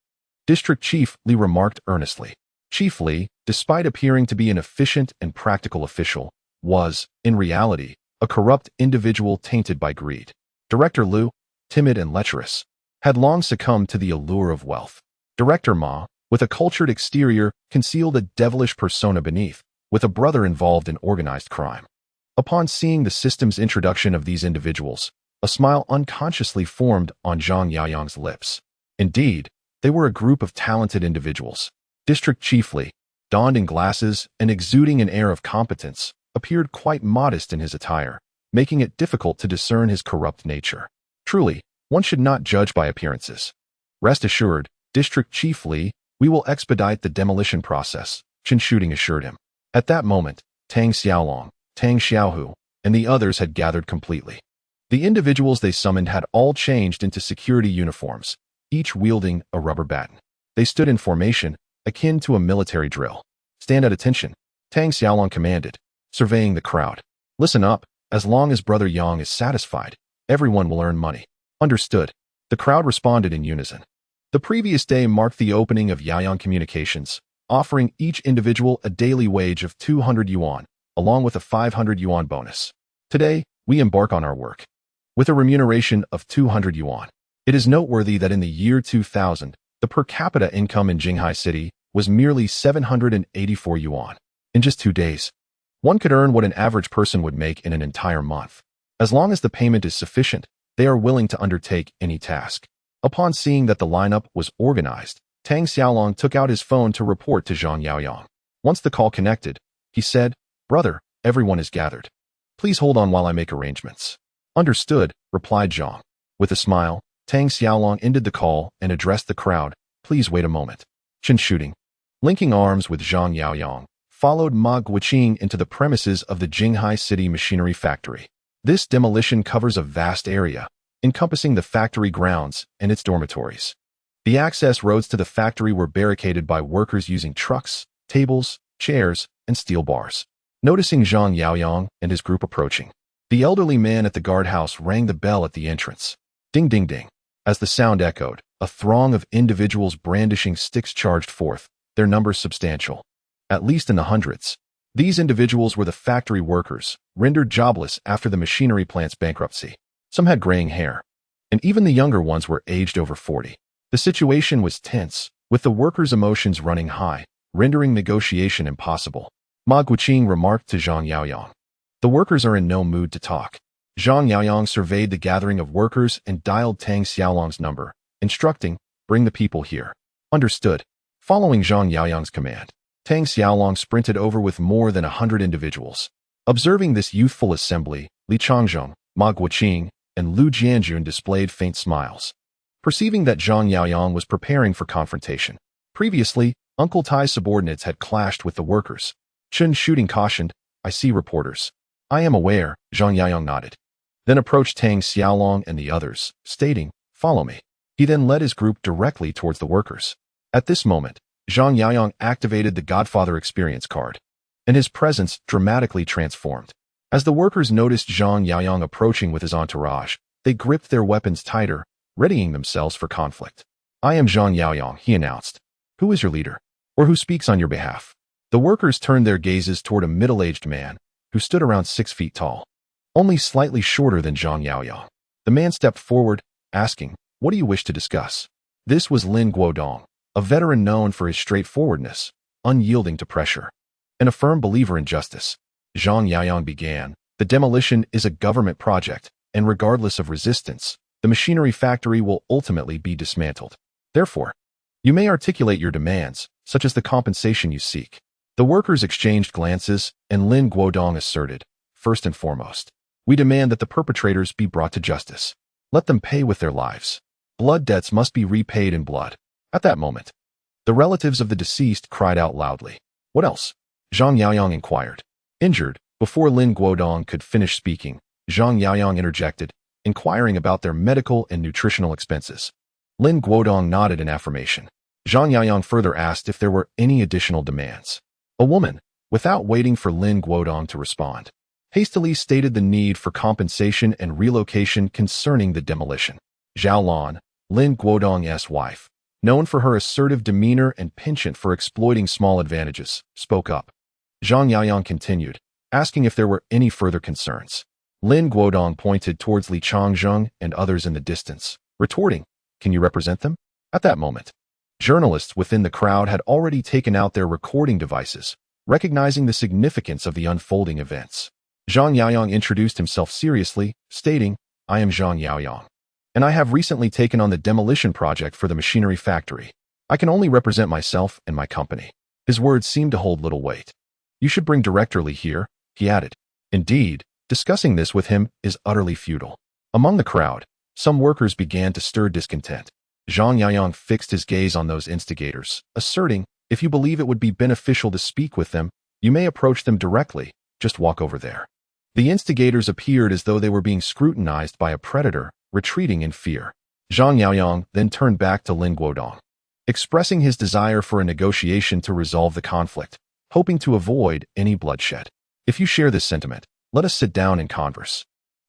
District Chief Li remarked earnestly. Chief Li, despite appearing to be an efficient and practical official, was, in reality, a corrupt individual tainted by greed. Director Liu, timid and lecherous, had long succumbed to the allure of wealth. Director Ma, with a cultured exterior, concealed a devilish persona beneath, with a brother involved in organized crime. Upon seeing the system's introduction of these individuals, a smile unconsciously formed on Zhang Yaoyang's lips. Indeed, they were a group of talented individuals. District Chief Li, donned in glasses and exuding an air of competence, appeared quite modest in his attire, making it difficult to discern his corrupt nature. Truly, one should not judge by appearances. Rest assured, District Chief Li, we will expedite the demolition process, Chen Shooting assured him. At that moment, Tang Xiaolong, Tang Xiaohu, and the others had gathered completely. The individuals they summoned had all changed into security uniforms, each wielding a rubber baton. They stood in formation, akin to a military drill. Stand at attention, Tang Xiaolong commanded, surveying the crowd. Listen up, as long as Brother Yang is satisfied, everyone will earn money. Understood. The crowd responded in unison. The previous day marked the opening of Yaoyang Communications, offering each individual a daily wage of 200 yuan, along with a 500 yuan bonus. Today, we embark on our work with a remuneration of 200 yuan. It is noteworthy that in the year 2000, the per capita income in Jinghai City was merely 784 yuan. In just 2 days, one could earn what an average person would make in an entire month. As long as the payment is sufficient, they are willing to undertake any task. Upon seeing that the lineup was organized, Tang Xiaolong took out his phone to report to Zhang Yaoyang. Once the call connected, he said, "Brother, everyone is gathered. Please hold on while I make arrangements." "Understood," replied Zhang. With a smile, Tang Xiaolong ended the call and addressed the crowd. "Please wait a moment." Chen Shooting, linking arms with Zhang Yaoyang, followed Ma Guiqing into the premises of the Jinghai City Machinery Factory. This demolition covers a vast area, encompassing the factory grounds and its dormitories. The access roads to the factory were barricaded by workers using trucks, tables, chairs, and steel bars. Noticing Zhang Yaoyang and his group approaching, the elderly man at the guardhouse rang the bell at the entrance. Ding ding ding. As the sound echoed, a throng of individuals brandishing sticks charged forth, their numbers substantial, at least in the hundreds. These individuals were the factory workers, rendered jobless after the machinery plant's bankruptcy. Some had graying hair, and even the younger ones were aged over 40. The situation was tense, with the workers' emotions running high, rendering negotiation impossible. Ma Guiqing remarked to Zhang Yaoyang. The workers are in no mood to talk. Zhang Yaoyang surveyed the gathering of workers and dialed Tang Xiaolong's number, instructing, "Bring the people here." Understood. Following Zhang Yaoyang's command, Tang Xiaolong sprinted over with more than 100 individuals. Observing this youthful assembly, Li Changzhong, Ma Guiqing, and Lu Jianjun displayed faint smiles, perceiving that Zhang Yaoyang was preparing for confrontation. Previously, Uncle Tai's subordinates had clashed with the workers. Chen Shooting cautioned, "I see reporters." "I am aware," Zhang Yaoyang nodded. Then approached Tang Xiaolong and the others, stating, "Follow me." He then led his group directly towards the workers. At this moment, Zhang Yaoyang activated the Godfather experience card, and his presence dramatically transformed. As the workers noticed Zhang Yaoyang approaching with his entourage, they gripped their weapons tighter, readying themselves for conflict. "I am Zhang Yaoyang," he announced. "Who is your leader? Or who speaks on your behalf?" The workers turned their gazes toward a middle-aged man, who stood around 6 feet tall, only slightly shorter than Zhang Yaoyang. The man stepped forward, asking, "What do you wish to discuss?" This was Lin Guodong, a veteran known for his straightforwardness, unyielding to pressure, and a firm believer in justice. Zhang Yaoyang began, "The demolition is a government project, and regardless of resistance, the machinery factory will ultimately be dismantled. Therefore, you may articulate your demands, such as the compensation you seek." The workers exchanged glances, and Lin Guodong asserted, "First and foremost, we demand that the perpetrators be brought to justice. Let them pay with their lives. Blood debts must be repaid in blood." At that moment, the relatives of the deceased cried out loudly. "What else?" Zhang Yaoyang inquired. Injured, before Lin Guodong could finish speaking, Zhang Yaoyang interjected, inquiring about their medical and nutritional expenses. Lin Guodong nodded in affirmation. Zhang Yaoyang further asked if there were any additional demands. A woman, without waiting for Lin Guodong to respond, hastily stated the need for compensation and relocation concerning the demolition. Zhao Lan, Lin Guodong's wife, known for her assertive demeanor and penchant for exploiting small advantages, spoke up. Zhang Yaoyang continued, asking if there were any further concerns. Lin Guodong pointed towards Li Changzheng and others in the distance, retorting, "Can you represent them?" At that moment, journalists within the crowd had already taken out their recording devices, recognizing the significance of the unfolding events. Zhang Yaoyang introduced himself seriously, stating, "I am Zhang Yaoyang, and I have recently taken on the demolition project for the machinery factory. I can only represent myself and my company." His words seemed to hold little weight. "You should bring Director Li here," he added. Indeed, discussing this with him is utterly futile. Among the crowd, some workers began to stir discontent. Zhang Yaoyang fixed his gaze on those instigators, asserting, "If you believe it would be beneficial to speak with them, you may approach them directly. Just walk over there." The instigators appeared as though they were being scrutinized by a predator, retreating in fear. Zhang Yaoyang then turned back to Lin Guodong, expressing his desire for a negotiation to resolve the conflict, hoping to avoid any bloodshed. "If you share this sentiment, let us sit down and converse."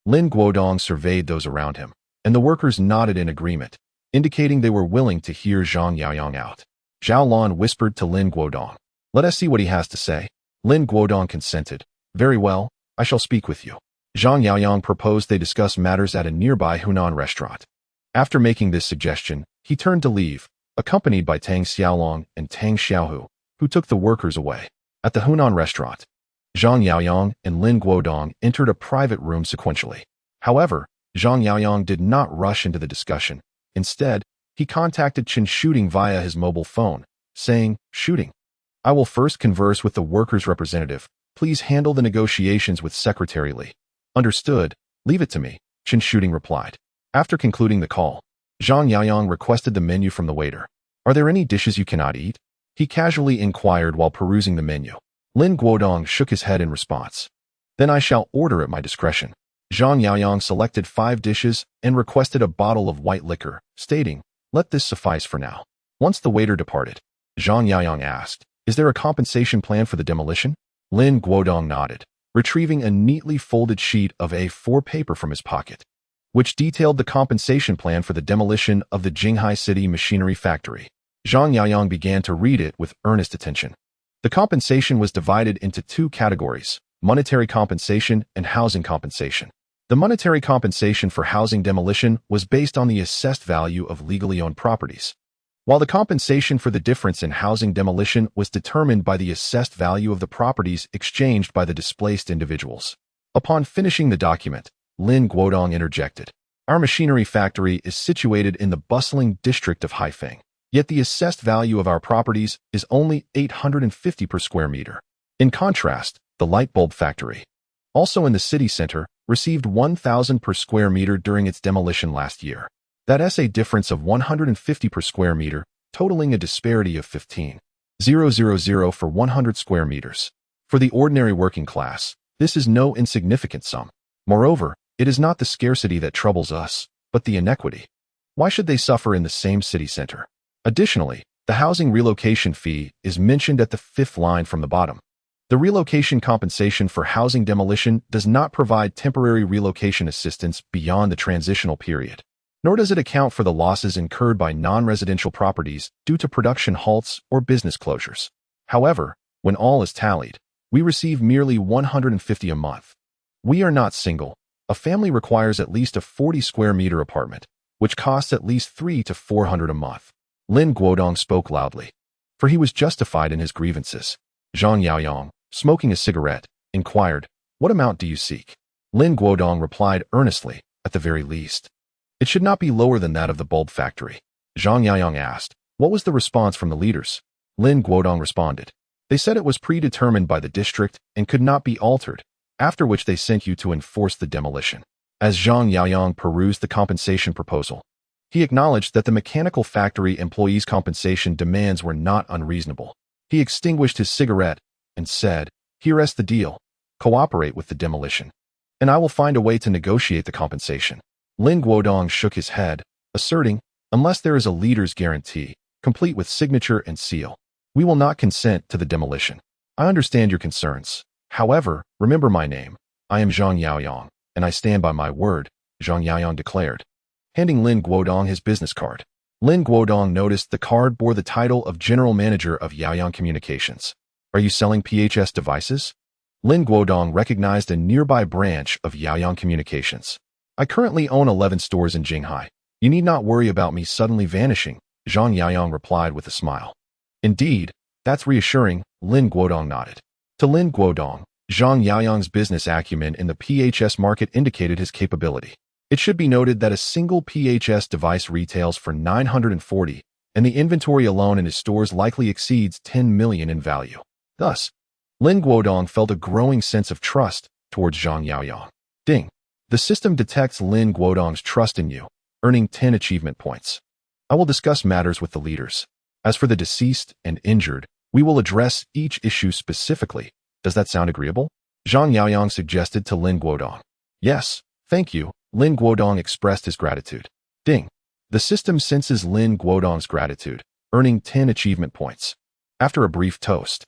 Lin Guodong surveyed those around him, and the workers nodded in agreement, indicating they were willing to hear Zhang Yaoyang out. Zhao Lan whispered to Lin Guodong, "Let us see what he has to say." Lin Guodong consented. "Very well, I shall speak with you." Zhang Yaoyang proposed they discuss matters at a nearby Hunan restaurant. After making this suggestion, he turned to leave, accompanied by Tang Xiaolong and Tang Xiaohu, who took the workers away. At the Hunan restaurant, Zhang Yaoyang and Lin Guodong entered a private room sequentially. However, Zhang Yaoyang did not rush into the discussion. Instead, he contacted Chen Shooting via his mobile phone, saying, "Shooting, I will first converse with the workers' representative. Please handle the negotiations with Secretary Li." "Understood. Leave it to me," Chen Shooting replied. After concluding the call, Zhang Yaoyang requested the menu from the waiter. "Are there any dishes you cannot eat?" he casually inquired while perusing the menu. Lin Guodong shook his head in response. "Then I shall order at my discretion." Zhang Yaoyang selected 5 dishes and requested a bottle of white liquor, stating, "Let this suffice for now." Once the waiter departed, Zhang Yaoyang asked, "Is there a compensation plan for the demolition?" Lin Guodong nodded, retrieving a neatly folded sheet of A4 paper from his pocket, which detailed the compensation plan for the demolition of the Jinghai City machinery factory. Zhang Yaoyang began to read it with earnest attention. The compensation was divided into 2 categories: monetary compensation and housing compensation. The monetary compensation for housing demolition was based on the assessed value of legally owned properties, while the compensation for the difference in housing demolition was determined by the assessed value of the properties exchanged by the displaced individuals. Upon finishing the document, Lin Guodong interjected, "Our machinery factory is situated in the bustling district of Haifeng, yet the assessed value of our properties is only 850 per square meter. In contrast, the light bulb factory, also in the city center, received 1,000 per square meter during its demolition last year. That's a difference of 150 per square meter, totaling a disparity of 15,000 for 100 square meters. For the ordinary working class, this is no insignificant sum. Moreover, it is not the scarcity that troubles us, but the inequity. Why should they suffer in the same city center?" Additionally, the housing relocation fee is mentioned at the 5th line from the bottom. The relocation compensation for housing demolition does not provide temporary relocation assistance beyond the transitional period, nor does it account for the losses incurred by non-residential properties due to production halts or business closures. However, when all is tallied, we receive merely 150 a month. We are not single. A family requires at least a 40 square meter apartment, which costs at least 300 to 400 a month. Lin Guodong spoke loudly, for he was justified in his grievances. Zhang Yaoyang, smoking a cigarette, inquired, "What amount do you seek?" Lin Guodong replied earnestly, "At the very least, it should not be lower than that of the bulb factory." Zhang Yaoyang asked, "What was the response from the leaders?" Lin Guodong responded, "They said it was predetermined by the district and could not be altered, after which they sent you to enforce the demolition." As Zhang Yaoyang perused the compensation proposal, he acknowledged that the mechanical factory employees' compensation demands were not unreasonable. He extinguished his cigarette and said, "Here's the deal. Cooperate with the demolition, and I will find a way to negotiate the compensation." Lin Guodong shook his head, asserting, "Unless there is a leader's guarantee, complete with signature and seal, we will not consent to the demolition. I understand your concerns. However, remember my name. I am Zhang Yaoyang, and I stand by my word," Zhang Yaoyang declared, handing Lin Guodong his business card. Lin Guodong noticed the card bore the title of General Manager of Yaoyang Communications. Are you selling PHS devices? Lin Guodong recognized a nearby branch of Yaoyang Communications. I currently own 11 stores in Jinghai. You need not worry about me suddenly vanishing, Zhang Yaoyang replied with a smile. Indeed, that's reassuring, Lin Guodong nodded. To Lin Guodong, Zhang Yaoyang's business acumen in the PHS market indicated his capability. It should be noted that a single PHS device retails for 940, and the inventory alone in his stores likely exceeds 10 million in value. Thus, Lin Guodong felt a growing sense of trust towards Zhang Yaoyang. Ding. The system detects Lin Guodong's trust in you, earning 10 achievement points. I will discuss matters with the leaders. As for the deceased and injured, we will address each issue specifically. Does that sound agreeable? Zhang Yaoyang suggested to Lin Guodong. Yes, thank you. Lin Guodong expressed his gratitude. Ding. The system senses Lin Guodong's gratitude, earning 10 achievement points. After a brief toast,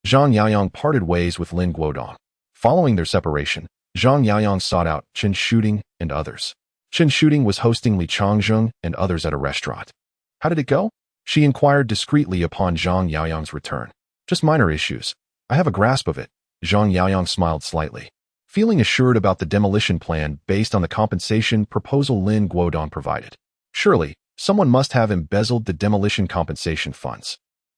Zhang Yaoyang parted ways with Lin Guodong. Following their separation, Zhang Yaoyang sought out Chen Shooting and others. Chen Shooting was hosting Li Changzheng and others at a restaurant. How did it go? She inquired discreetly upon Zhang Yaoyang's return. Just minor issues. I have a grasp of it. Zhang Yaoyang smiled slightly. Feeling assured about the demolition plan based on the compensation proposal Lin Guodong provided. Surely, someone must have embezzled the demolition compensation funds,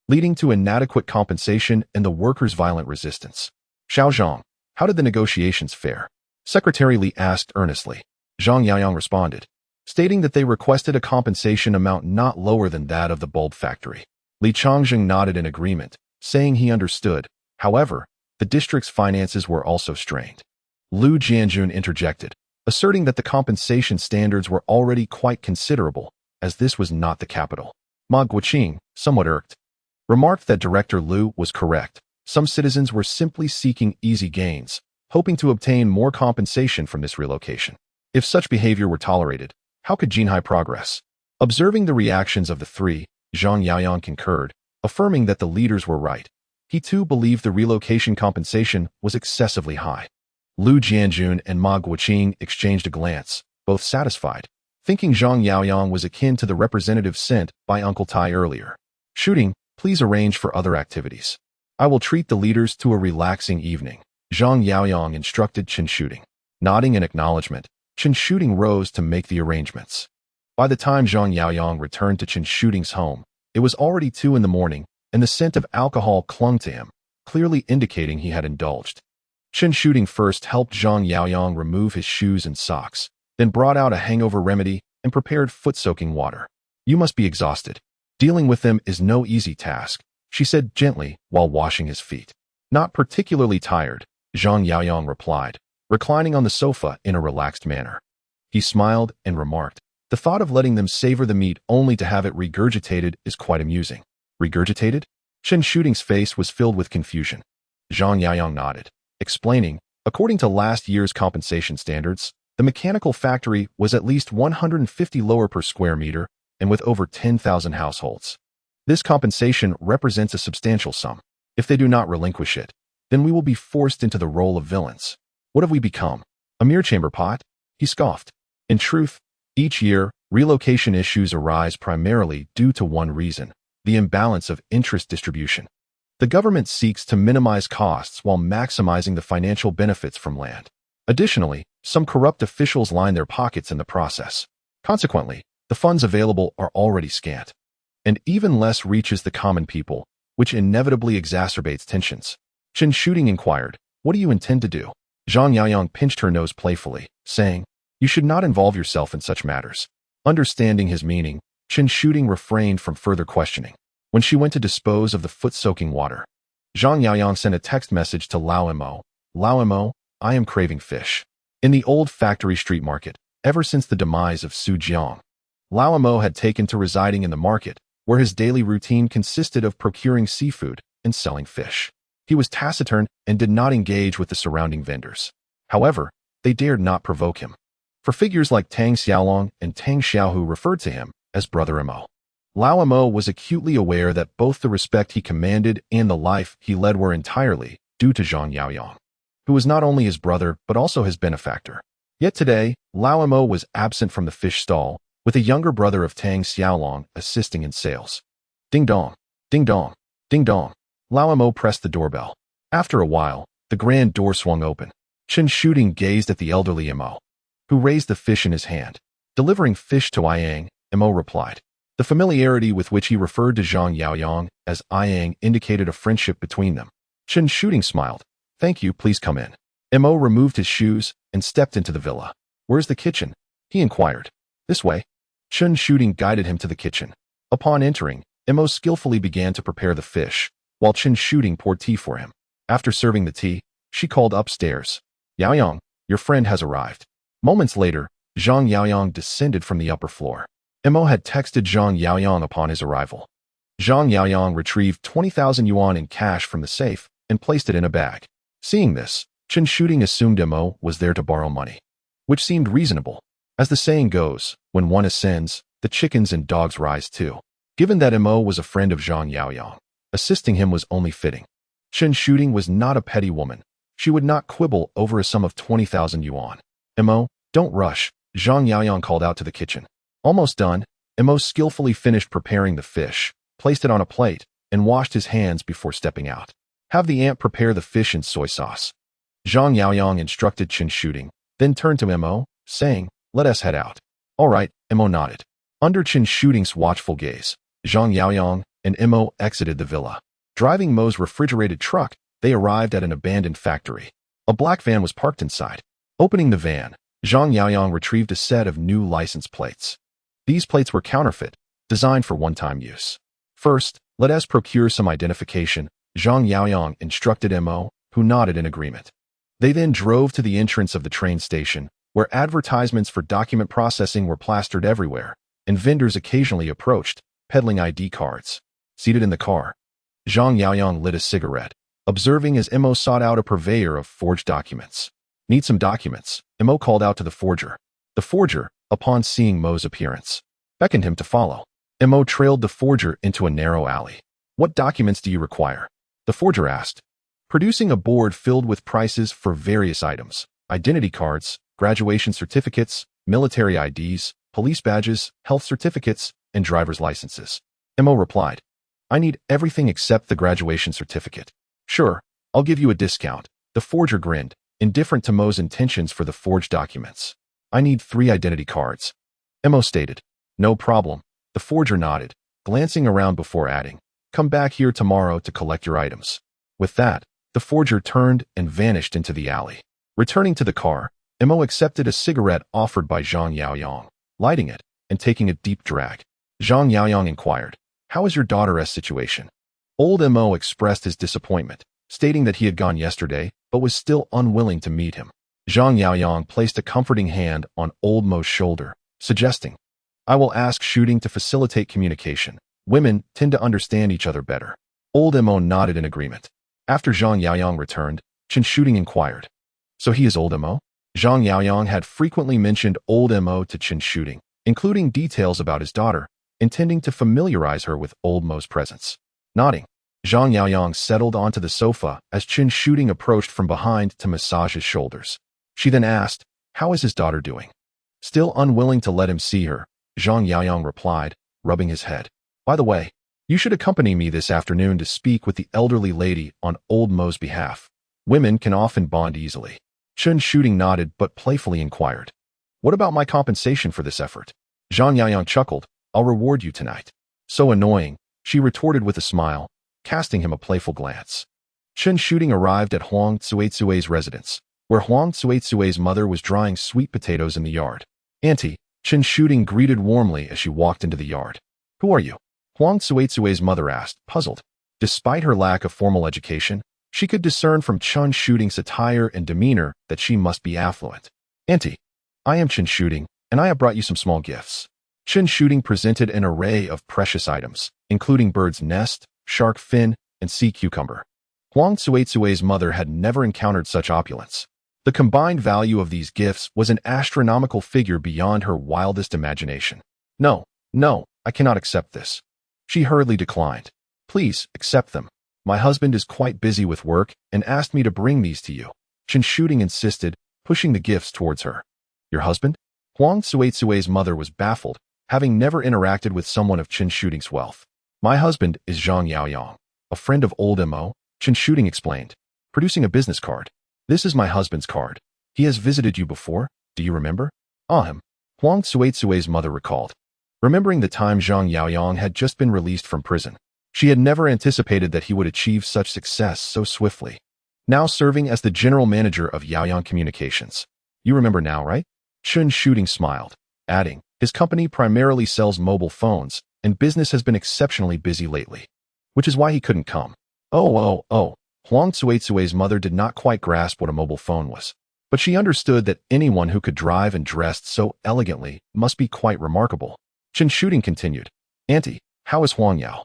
leading to inadequate compensation and the workers' violent resistance. Xiao Zhang, how did the negotiations fare? Secretary Li asked earnestly. Zhang Yaoyang responded, stating that they requested a compensation amount not lower than that of the bulb factory. Li Changzheng nodded in agreement, saying he understood. However, the district's finances were also strained. Lu Jianjun interjected, asserting that the compensation standards were already quite considerable, as this was not the capital. Ma Guoqing, somewhat irked, remarked that Director Lu was correct. Some citizens were simply seeking easy gains, hoping to obtain more compensation from this relocation. If such behavior were tolerated, how could Jinghai progress? Observing the reactions of the three, Zhang Yaoyang concurred, affirming that the leaders were right. He too believed the relocation compensation was excessively high. Lu Jianjun and Ma Guoqing exchanged a glance, both satisfied, thinking Zhang Yaoyang was akin to the representative sent by Uncle Tai earlier. Shooting, please arrange for other activities. I will treat the leaders to a relaxing evening, Zhang Yaoyang instructed Chen Shooting. Nodding in acknowledgement, Chen Shooting rose to make the arrangements. By the time Zhang Yaoyang returned to Chen Shooting's home, it was already 2 a.m, and the scent of alcohol clung to him, clearly indicating he had indulged. Chen Shooting first helped Zhang Yaoyang remove his shoes and socks, then brought out a hangover remedy and prepared foot-soaking water. You must be exhausted. Dealing with them is no easy task, she said gently while washing his feet. Not particularly tired, Zhang Yaoyang replied, reclining on the sofa in a relaxed manner. He smiled and remarked, the thought of letting them savor the meat only to have it regurgitated is quite amusing. Regurgitated? Chen Shooting's face was filled with confusion. Zhang Yaoyang nodded, explaining, according to last year's compensation standards, the mechanical factory was at least 150 lower per square meter and with over 10,000 households. This compensation represents a substantial sum. If they do not relinquish it, then we will be forced into the role of villains. What have we become? A mere chamber pot? He scoffed. In truth, each year, relocation issues arise primarily due to one reason: the imbalance of interest distribution. The government seeks to minimize costs while maximizing the financial benefits from land. Additionally, some corrupt officials line their pockets in the process. Consequently, the funds available are already scant, and even less reaches the common people, which inevitably exacerbates tensions. Chen Shooting inquired, what do you intend to do? Zhang Yaoyang pinched her nose playfully, saying, you should not involve yourself in such matters. Understanding his meaning, Chen Shooting refrained from further questioning. When she went to dispose of the foot-soaking water, Zhang Yaoyang sent a text message to Lao Mo. Lao Mo, I am craving fish. In the old factory street market, ever since the demise of Su Jiang, Lao Mo had taken to residing in the market, where his daily routine consisted of procuring seafood and selling fish. He was taciturn and did not engage with the surrounding vendors. However, they dared not provoke him. For figures like Tang Xiaolong and Tang Xiaohu referred to him as Brother Mo. Lao Mo was acutely aware that both the respect he commanded and the life he led were entirely due to Zhang Yaoyang, who was not only his brother but also his benefactor. Yet today, Lao Mo was absent from the fish stall, with a younger brother of Tang Xiaolong assisting in sales. Ding dong, ding dong, ding dong. Lao Mo pressed the doorbell. After a while, the grand door swung open. Chen Shooting gazed at the elderly Mo, who raised the fish in his hand. Delivering fish to Yang, Mo replied. The familiarity with which he referred to Zhang Yaoyang as Yang indicated a friendship between them. Chen Shooting smiled. Thank you, please come in. Mo removed his shoes and stepped into the villa. Where's the kitchen? He inquired. This way. Chen Shooting guided him to the kitchen. Upon entering, Mo skillfully began to prepare the fish, while Chen Shooting poured tea for him. After serving the tea, she called upstairs. Yaoyang, your friend has arrived. Moments later, Zhang Yaoyang descended from the upper floor. Mo had texted Zhang Yaoyang upon his arrival. Zhang Yaoyang retrieved 20,000 yuan in cash from the safe and placed it in a bag. Seeing this, Chen Shooting assumed Mo was there to borrow money, which seemed reasonable. As the saying goes, when one ascends, the chickens and dogs rise too. Given that Mo was a friend of Zhang Yaoyang, assisting him was only fitting. Chen Shooting was not a petty woman. She would not quibble over a sum of 20,000 yuan. Mo, don't rush, Zhang Yaoyang called out to the kitchen. Almost done, Mo skillfully finished preparing the fish, placed it on a plate, and washed his hands before stepping out. Have the aunt prepare the fish in soy sauce. Zhang Yaoyang instructed Chen Shooting, then turned to Mo, saying, let us head out. All right, Mo nodded. Under Chen Shooting's watchful gaze, Zhang Yaoyang and Mo exited the villa. Driving Mo's refrigerated truck, they arrived at an abandoned factory. A black van was parked inside. Opening the van, Zhang Yaoyang retrieved a set of new license plates. These plates were counterfeit, designed for one-time use. First, let us procure some identification, Zhang Yaoyang instructed Mo, who nodded in agreement. They then drove to the entrance of the train station, where advertisements for document processing were plastered everywhere, and vendors occasionally approached, peddling ID cards. Seated in the car, Zhang Yaoyang lit a cigarette, observing as Mo sought out a purveyor of forged documents. Need some documents, Mo called out to the forger. The forger, upon seeing Mo's appearance, beckoned him to follow. Mo trailed the forger into a narrow alley. What documents do you require? The forger asked. Producing a board filled with prices for various items, identity cards, graduation certificates, military IDs, police badges, health certificates, and driver's licenses. Mo replied. I need everything except the graduation certificate. Sure, I'll give you a discount. The forger grinned, indifferent to Mo's intentions for the forged documents. I need 3 identity cards. Mo stated. No problem. The forger nodded, glancing around before adding, come back here tomorrow to collect your items. With that, the forger turned and vanished into the alley. Returning to the car, Mo accepted a cigarette offered by Zhang Yaoyang, lighting it and taking a deep drag. Zhang Yaoyang inquired, how is your daughter's situation? Old Mo expressed his disappointment, stating that he had gone yesterday, but was still unwilling to meet him. Zhang Yaoyang placed a comforting hand on Old Mo's shoulder, suggesting, I will ask Shooting to facilitate communication. Women tend to understand each other better. Old Mo nodded in agreement. After Zhang Yaoyang returned, Chen Shooting inquired, so he is Old Mo? Zhang Yaoyang had frequently mentioned Old Mo to Chen Shooting, including details about his daughter, intending to familiarize her with Old Mo's presence. Nodding, Zhang Yaoyang settled onto the sofa as Chen Shooting approached from behind to massage his shoulders. She then asked, how is his daughter doing? Still unwilling to let him see her, Zhang Yaoyang replied, rubbing his head. By the way, you should accompany me this afternoon to speak with the elderly lady on Old Mo's behalf. Women can often bond easily. Chen Shooting nodded but playfully inquired, what about my compensation for this effort? Zhang Yaoyang chuckled, I'll reward you tonight. So annoying, she retorted with a smile, casting him a playful glance. Chen Shooting arrived at Huang Tsuetsue's residence, where Huang Tsuetsue's mother was drying sweet potatoes in the yard. Auntie, Chen Shooting greeted warmly as she walked into the yard. Who are you? Huang Tsuetsue's mother asked, puzzled. Despite her lack of formal education, she could discern from Chen Shooting's attire and demeanor that she must be affluent. Auntie, I am Chen Shooting, and I have brought you some small gifts. Chen Shooting presented an array of precious items, including bird's nest, shark fin, and sea cucumber. Huang Tsuetsue's mother had never encountered such opulence. The combined value of these gifts was an astronomical figure beyond her wildest imagination. No, I cannot accept this. She hurriedly declined. Please, accept them. My husband is quite busy with work and asked me to bring these to you. Chen Shooting insisted, pushing the gifts towards her. Your husband? Huang Tsuetsue's mother was baffled, having never interacted with someone of Chen Shooting's wealth. My husband is Zhang Yaoyang, a friend of old Mo, Chen Shooting explained, producing a business card. This is my husband's card. He has visited you before, do you remember? Him. Huang Tsue's mother recalled, remembering the time Zhang Yaoyang had just been released from prison. She had never anticipated that he would achieve such success so swiftly. Now serving as the general manager of Yaoyang Communications. You remember now, right? Chen Shooting smiled, adding, his company primarily sells mobile phones, and business has been exceptionally busy lately, which is why he couldn't come. Huang Tsue's mother did not quite grasp what a mobile phone was, but she understood that anyone who could drive and dressed so elegantly must be quite remarkable. Chen Shooting continued, Auntie, how is Huang Yao?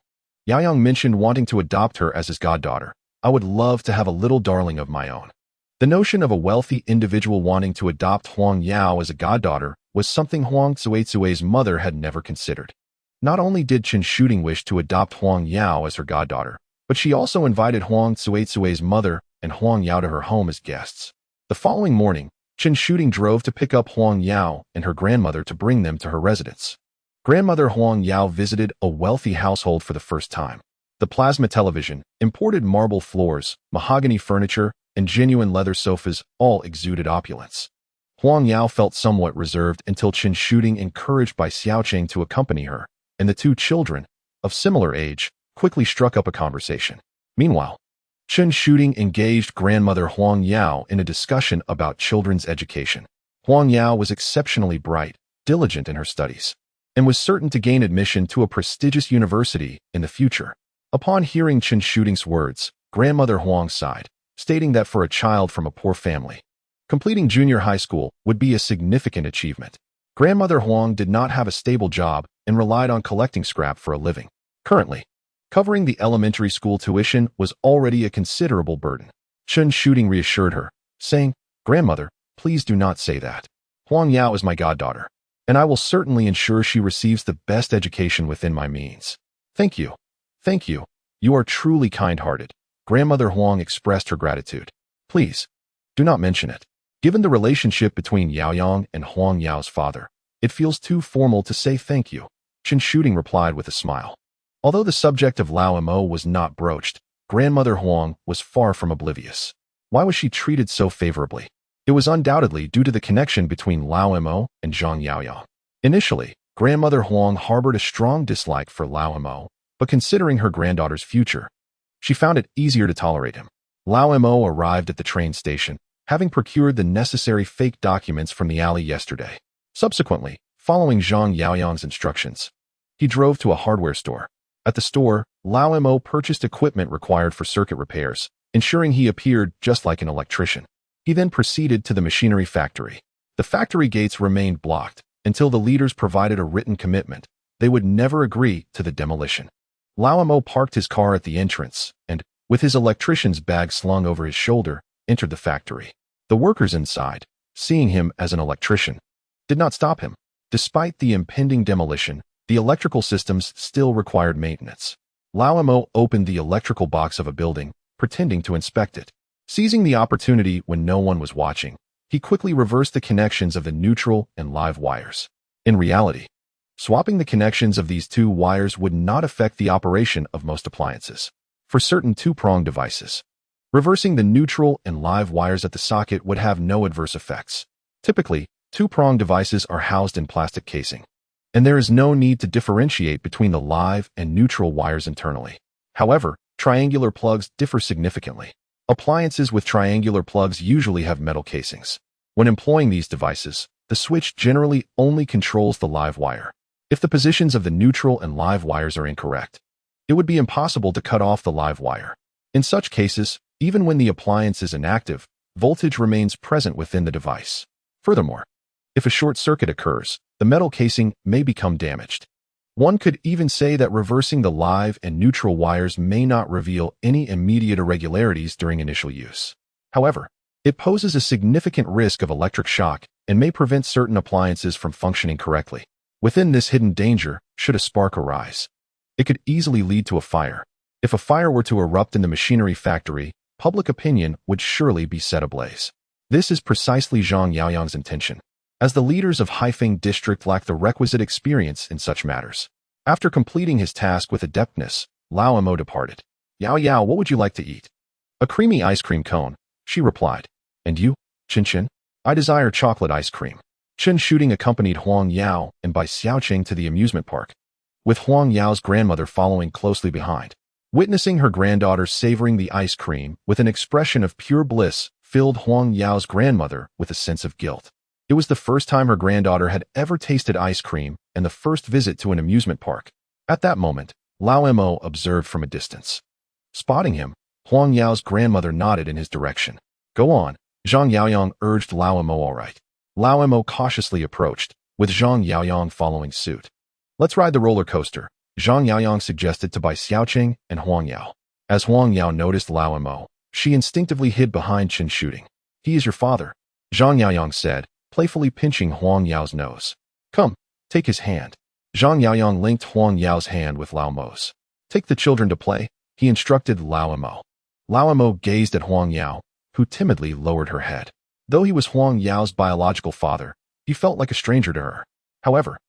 Yaoyang mentioned wanting to adopt her as his goddaughter. I would love to have a little darling of my own. The notion of a wealthy individual wanting to adopt Huang Yao as a goddaughter was something Huang Tsue's mother had never considered. Not only did Chen Shooting wish to adopt Huang Yao as her goddaughter, but she also invited Huang Tsue's mother and Huang Yao to her home as guests. The following morning, Chen Shooting drove to pick up Huang Yao and her grandmother to bring them to her residence. Grandmother Huang Yao visited a wealthy household for the first time. The plasma television, imported marble floors, mahogany furniture, and genuine leather sofas all exuded opulence. Huang Yao felt somewhat reserved until Chen Shooting, encouraged by Xiaocheng to accompany her, and the two children, of similar age, quickly struck up a conversation. Meanwhile, Chen Shooting engaged grandmother Huang Yao in a discussion about children's education. Huang Yao was exceptionally bright, diligent in her studies, and was certain to gain admission to a prestigious university in the future. Upon hearing Chen Shooting's words, grandmother Huang sighed, stating that for a child from a poor family, completing junior high school would be a significant achievement. Grandmother Huang did not have a stable job and relied on collecting scrap for a living. Currently, covering the elementary school tuition was already a considerable burden. Chen Shooting reassured her, saying, Grandmother, please do not say that. Huang Yao is my goddaughter, and I will certainly ensure she receives the best education within my means. Thank you. Thank you. You are truly kind-hearted. Grandmother Huang expressed her gratitude. Please, do not mention it. Given the relationship between Yaoyang and Huang Yao's father, it feels too formal to say thank you, Chen Shooting replied with a smile. Although the subject of Lao Mo was not broached, grandmother Huang was far from oblivious. Why was she treated so favorably? It was undoubtedly due to the connection between Lao Mo and Zhang Yaoyang. Initially, grandmother Huang harbored a strong dislike for Lao Mo, but considering her granddaughter's future, she found it easier to tolerate him. Lao Mo arrived at the train station, having procured the necessary fake documents from the alley yesterday. Subsequently, following Zhang Yaoyang's instructions, he drove to a hardware store. At the store, Lao Mo purchased equipment required for circuit repairs, ensuring he appeared just like an electrician. He then proceeded to the machinery factory. The factory gates remained blocked until the leaders provided a written commitment they would never agree to the demolition. Lao Mo parked his car at the entrance and, with his electrician's bag slung over his shoulder, entered the factory. The workers inside, seeing him as an electrician, did not stop him. Despite the impending demolition, the electrical systems still required maintenance. Lao Mo opened the electrical box of a building, pretending to inspect it. Seizing the opportunity when no one was watching, he quickly reversed the connections of the neutral and live wires. In reality, swapping the connections of these two wires would not affect the operation of most appliances. For certain two-prong devices, reversing the neutral and live wires at the socket would have no adverse effects. Typically, two-prong devices are housed in plastic casing, and there is no need to differentiate between the live and neutral wires internally. However, triangular plugs differ significantly. Appliances with triangular plugs usually have metal casings. When employing these devices, the switch generally only controls the live wire. If the positions of the neutral and live wires are incorrect, it would be impossible to cut off the live wire. In such cases, even when the appliance is inactive, voltage remains present within the device. Furthermore, if a short circuit occurs, the metal casing may become damaged. One could even say that reversing the live and neutral wires may not reveal any immediate irregularities during initial use. However, it poses a significant risk of electric shock and may prevent certain appliances from functioning correctly. Within this hidden danger, should a spark arise, it could easily lead to a fire. If a fire were to erupt in the machinery factory, public opinion would surely be set ablaze. This is precisely Zhang Yaoyang's intention. as the leaders of Haifeng district lack the requisite experience in such matters. After completing his task with adeptness, Lao Mo departed. Yao Yao, what would you like to eat? A creamy ice cream cone, she replied. And you, Chin Chin? I desire chocolate ice cream. Chin Shooting accompanied Huang Yao and Bai Xiaoqing to the amusement park, with Huang Yao's grandmother following closely behind. Witnessing her granddaughter savoring the ice cream with an expression of pure bliss filled Huang Yao's grandmother with a sense of guilt. It was the first time her granddaughter had ever tasted ice cream and the first visit to an amusement park. At that moment, Lao Mo observed from a distance. Spotting him, Huang Yao's grandmother nodded in his direction. Go on, Zhang Yaoyang urged Lao Mo. All right. Lao Mo cautiously approached, with Zhang Yaoyang following suit. Let's ride the roller coaster, Zhang Yaoyang suggested to Bai Xiaoqing and Huang Yao. As Huang Yao noticed Lao Mo, she instinctively hid behind Chin Shooting. He is your father, Zhang Yaoyang said, playfully pinching Huang Yao's nose. Come, take his hand. Zhang Yaoyang linked Huang Yao's hand with Lao Mo's. Take the children to play, he instructed Lao Mo. Lao Mo gazed at Huang Yao, who timidly lowered her head. Though he was Huang Yao's biological father, he felt like a stranger to her. However,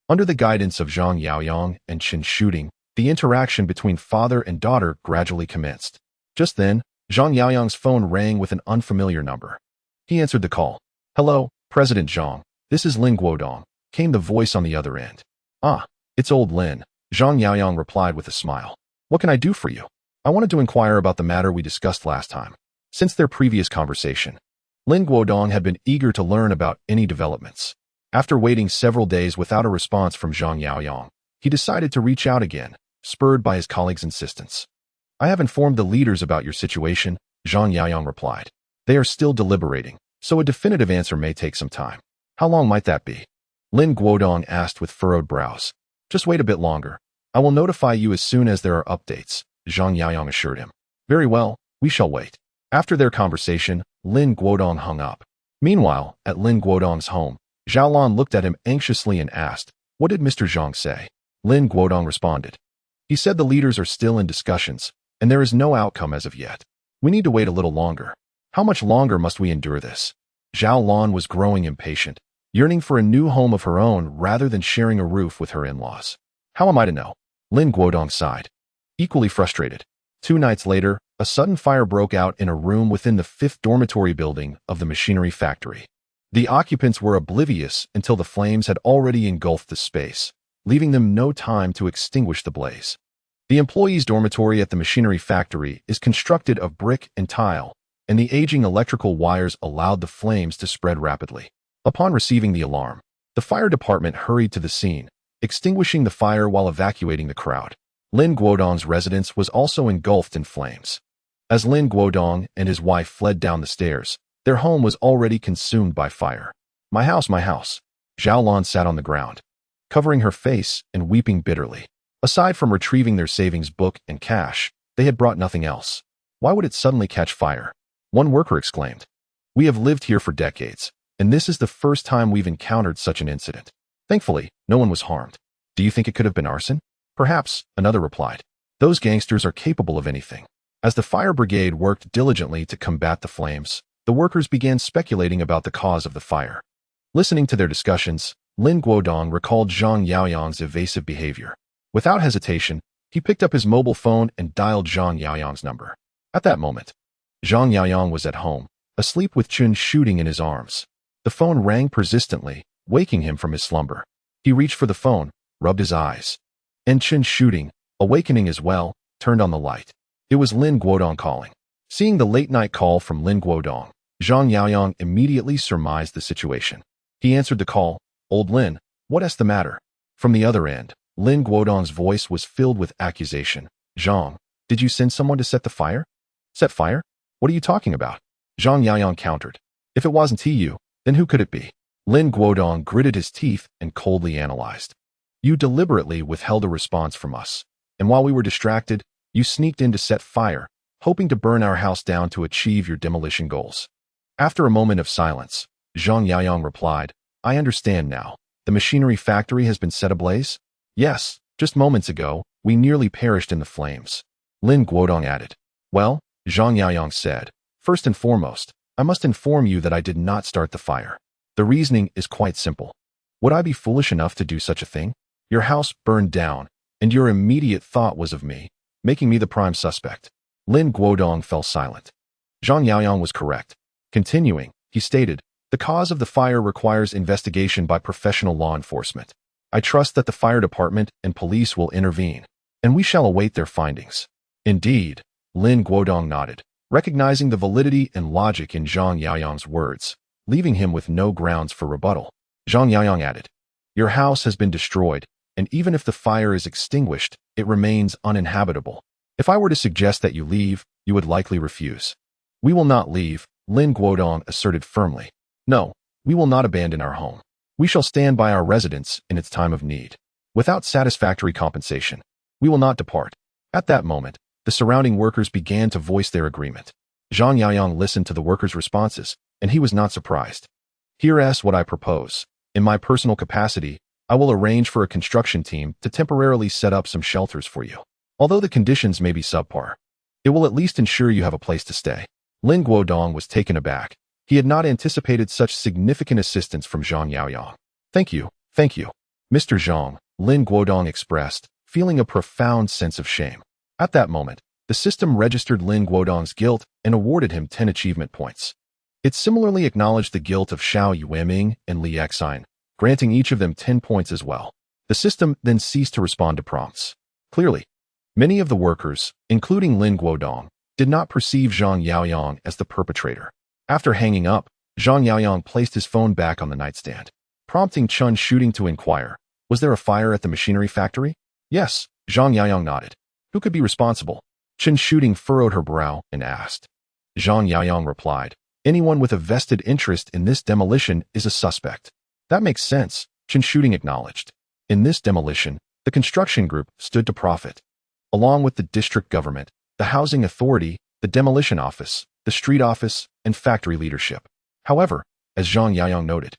under the guidance of Zhang Yaoyang and Chin Shooting, the interaction between father and daughter gradually commenced. Just then, Zhang Yaoyang's phone rang with an unfamiliar number. He answered the call. Hello, President Zhang. This is Lin Guodong, came the voice on the other end. Ah, it's old Lin, Zhang Yaoyang replied with a smile. What can I do for you? I wanted to inquire about the matter we discussed last time. Since their previous conversation, Lin Guodong had been eager to learn about any developments. After waiting several days without a response from Zhang Yaoyang, he decided to reach out again, spurred by his colleague's insistence. I have informed the leaders about your situation, Zhang Yaoyang replied. They are still deliberating, so a definitive answer may take some time. How long might that be? Lin Guodong asked with furrowed brows. Just wait a bit longer. I will notify you as soon as there are updates, Zhang Yaoyang assured him. Very well, we shall wait. After their conversation, Lin Guodong hung up. Meanwhile, at Lin Guodong's home, Zhaolan looked at him anxiously and asked, What did Mr. Zhang say? Lin Guodong responded. He said the leaders are still in discussions, and there is no outcome as of yet. We need to wait a little longer. How much longer must we endure this? Zhaolan was growing impatient, yearning for a new home of her own rather than sharing a roof with her in-laws. How am I to know? Lin Guodong sighed. Equally frustrated. 2 nights later, a sudden fire broke out in a room within the 5th dormitory building of the machinery factory. The occupants were oblivious until the flames had already engulfed the space, leaving them no time to extinguish the blaze. The employees' dormitory at the machinery factory is constructed of brick and tile, and the aging electrical wires allowed the flames to spread rapidly. Upon receiving the alarm, the fire department hurried to the scene, extinguishing the fire while evacuating the crowd. Lin Guodong's residence was also engulfed in flames. As Lin Guodong and his wife fled down the stairs, their home was already consumed by fire. My house, Zhaolan sat on the ground, covering her face and weeping bitterly. Aside from retrieving their savings book and cash, they had brought nothing else. Why would it suddenly catch fire? One worker exclaimed. We have lived here for decades, and this is the first time we've encountered such an incident. Thankfully, no one was harmed. Do you think it could have been arson? Perhaps, another replied. Those gangsters are capable of anything. As the fire brigade worked diligently to combat the flames, the workers began speculating about the cause of the fire. Listening to their discussions, Lin Guodong recalled Zhang Yaoyang's evasive behavior. Without hesitation, he picked up his mobile phone and dialed Zhang Yaoyang's number. At that moment, Zhang Yaoyang was at home, asleep with Chin Shooting in his arms. The phone rang persistently, waking him from his slumber. He reached for the phone, rubbed his eyes, and Chin Shooting, awakening as well, turned on the light. It was Lin Guodong calling. Seeing the late-night call from Lin Guodong, Zhang Yaoyang immediately surmised the situation. He answered the call. Old Lin, what's the matter? From the other end, Lin Guodong's voice was filled with accusation. Zhang, did you send someone to set the fire? Set fire? What are you talking about? Zhang Yaoyang countered. If it wasn't you, then who could it be? Lin Guodong gritted his teeth and coldly analyzed. You deliberately withheld a response from us, and while we were distracted, you sneaked in to set fire, hoping to burn our house down to achieve your demolition goals. After a moment of silence, Zhang Yaoyang replied, I understand now. The machinery factory has been set ablaze? Yes, just moments ago, we nearly perished in the flames. Lin Guodong added. Well, Zhang Yaoyang said, first and foremost, I must inform you that I did not start the fire. The reasoning is quite simple. Would I be foolish enough to do such a thing? Your house burned down, and your immediate thought was of me, making me the prime suspect. Lin Guodong fell silent. Zhang Yaoyang was correct. Continuing, he stated, the cause of the fire requires investigation by professional law enforcement. I trust that the fire department and police will intervene, and we shall await their findings. Indeed, Lin Guodong nodded, recognizing the validity and logic in Zhang Yaoyang's words, leaving him with no grounds for rebuttal. Zhang Yaoyang added, your house has been destroyed, and even if the fire is extinguished, it remains uninhabitable. If I were to suggest that you leave, you would likely refuse. We will not leave, Lin Guodong asserted firmly. No, we will not abandon our home. We shall stand by our residence in its time of need. Without satisfactory compensation, we will not depart. At that moment, the surrounding workers began to voice their agreement. Zhang Yaoyang listened to the workers' responses, and he was not surprised. Here's what I propose. In my personal capacity, I will arrange for a construction team to temporarily set up some shelters for you. Although the conditions may be subpar, it will at least ensure you have a place to stay. Lin Guodong was taken aback. He had not anticipated such significant assistance from Zhang Yaoyang. Thank you, Mr. Zhang, Lin Guodong expressed, feeling a profound sense of shame. At that moment, the system registered Lin Guodong's guilt and awarded him 10 achievement points. It similarly acknowledged the guilt of Xiao Yueming and Li Xine, granting each of them 10 points as well. The system then ceased to respond to prompts. Clearly, many of the workers, including Lin Guodong, did not perceive Zhang Yaoyang as the perpetrator. After hanging up, Zhang Yaoyang placed his phone back on the nightstand, prompting Chen Shooting to inquire, was there a fire at the machinery factory? Yes, Zhang Yaoyang nodded. Who could be responsible? Chen Shooting furrowed her brow and asked. Zhang Yaoyang replied, anyone with a vested interest in this demolition is a suspect. That makes sense, Chen Shooting acknowledged. In this demolition, the construction group stood to profit. Along with the district government, the housing authority, the demolition office, the street office, and factory leadership. However, as Zhang Yaoyang noted,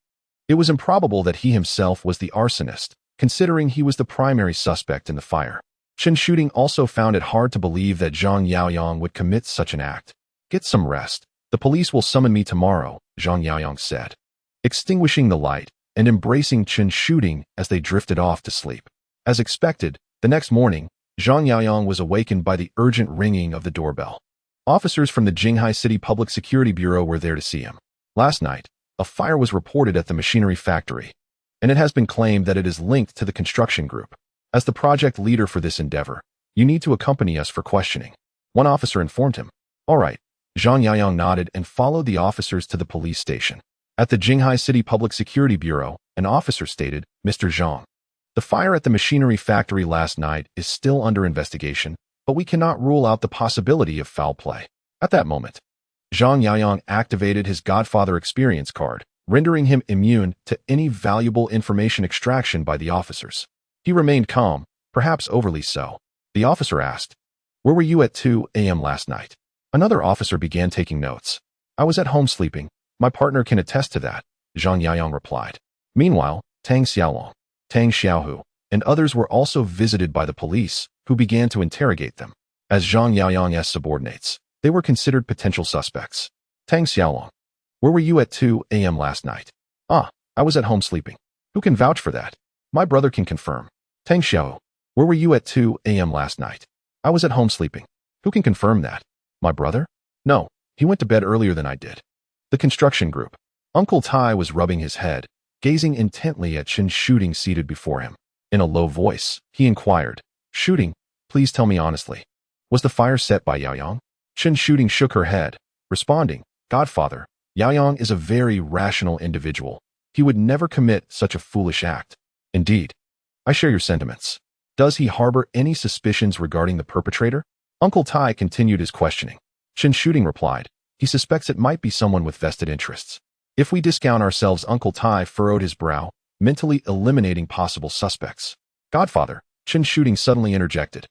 it was improbable that he himself was the arsonist, considering he was the primary suspect in the fire. Chen Shooting also found it hard to believe that Zhang Yaoyang would commit such an act. Get some rest. The police will summon me tomorrow, Zhang Yaoyang said, extinguishing the light and embracing Chen Shooting as they drifted off to sleep. As expected, the next morning, Zhang Yaoyang was awakened by the urgent ringing of the doorbell. Officers from the Jinghai City Public Security Bureau were there to see him. Last night, a fire was reported at the machinery factory, and it has been claimed that it is linked to the construction group. As the project leader for this endeavor, you need to accompany us for questioning. One officer informed him. All right. Zhang Yaoyang nodded and followed the officers to the police station. At the Jinghai City Public Security Bureau, an officer stated, Mr. Zhang, the fire at the machinery factory last night is still under investigation, but we cannot rule out the possibility of foul play. At that moment, Zhang Yaoyang activated his Godfather experience card, rendering him immune to any valuable information extraction by the officers. He remained calm, perhaps overly so. The officer asked, where were you at 2 a.m. last night? Another officer began taking notes. I was at home sleeping. My partner can attest to that, Zhang Yaoyang replied. Meanwhile, Tang Xiaolong, Tang Xiaohu, and others were also visited by the police, who began to interrogate them. As Zhang Yaoyang's subordinates, they were considered potential suspects. Tang Xiaolong, where were you at 2 a.m. last night? I was at home sleeping. Who can vouch for that? My brother can confirm. Tang Xiao, where were you at 2 a.m. last night? I was at home sleeping. Who can confirm that? My brother? No, he went to bed earlier than I did. The construction group. Uncle Tai was rubbing his head, gazing intently at Chen Shooting seated before him. In a low voice, he inquired, Shooting, please tell me honestly. Was the fire set by Yaoyang? Chen Shooting shook her head, responding, Godfather, Yaoyang is a very rational individual. He would never commit such a foolish act. Indeed. I share your sentiments. Does he harbor any suspicions regarding the perpetrator? Uncle Tai continued his questioning. Chen Shooting replied, he suspects it might be someone with vested interests. If we discount ourselves, Uncle Tai furrowed his brow, mentally eliminating possible suspects. Godfather, Chen Shooting suddenly interjected.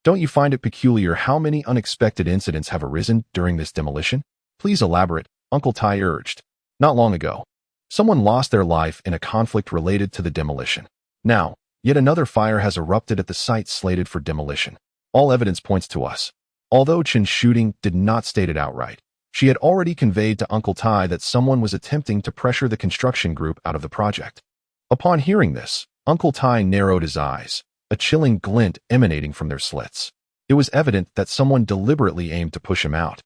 Don't you find it peculiar how many unexpected incidents have arisen during this demolition? Please elaborate, Uncle Tai urged. Not long ago, someone lost their life in a conflict related to the demolition. Now, yet another fire has erupted at the site slated for demolition. All evidence points to us. Although Chen Shooting did not state it outright, She had already conveyed to Uncle Tai that someone was attempting to pressure the construction group out of the project. Upon hearing this, Uncle Tai narrowed his eyes, a chilling glint emanating from their slits. It was evident that someone deliberately aimed to push him out,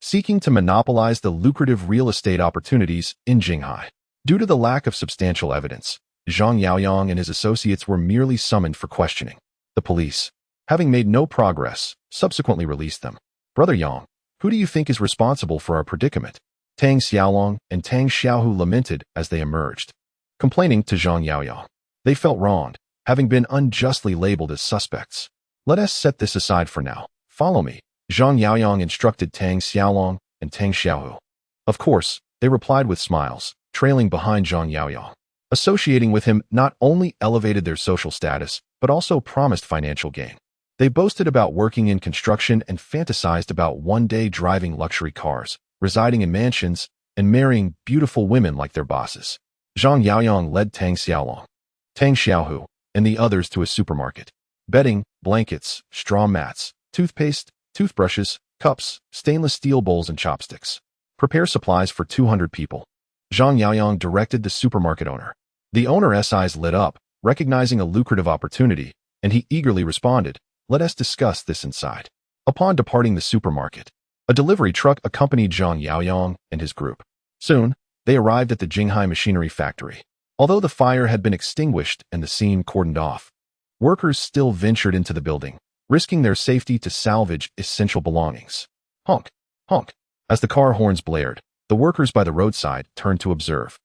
seeking to monopolize the lucrative real estate opportunities in Jinghai. Due to the lack of substantial evidence, Zhang Yaoyang and his associates were merely summoned for questioning. The police, having made no progress, subsequently released them. Brother Yang, who do you think is responsible for our predicament? Tang Xiaolong and Tang Xiaohu lamented as they emerged, complaining to Zhang Yaoyang. They felt wronged, having been unjustly labeled as suspects. Let us set this aside for now. Follow me, Zhang Yaoyang instructed Tang Xiaolong and Tang Xiaohu. Of course, they replied with smiles, trailing behind Zhang Yaoyang. Associating with him not only elevated their social status, but also promised financial gain. They boasted about working in construction and fantasized about one day driving luxury cars, residing in mansions, and marrying beautiful women like their bosses. Zhang Yaoyang led Tang Xiaolong, Tang Xiaohu, and the others to a supermarket. Bedding, blankets, straw mats, toothpaste, toothbrushes, cups, stainless steel bowls, and chopsticks. Prepare supplies for 200 people. Zhang Yaoyang directed the supermarket owner. The owner's eyes lit up, recognizing a lucrative opportunity, and he eagerly responded, "Let us discuss this inside." Upon departing the supermarket, a delivery truck accompanied Zhang Yaoyang and his group. Soon, they arrived at the Jinghai machinery factory. Although the fire had been extinguished and the scene cordoned off, workers still ventured into the building, risking their safety to salvage essential belongings. Honk, honk. As the car horns blared, the workers by the roadside turned to observe.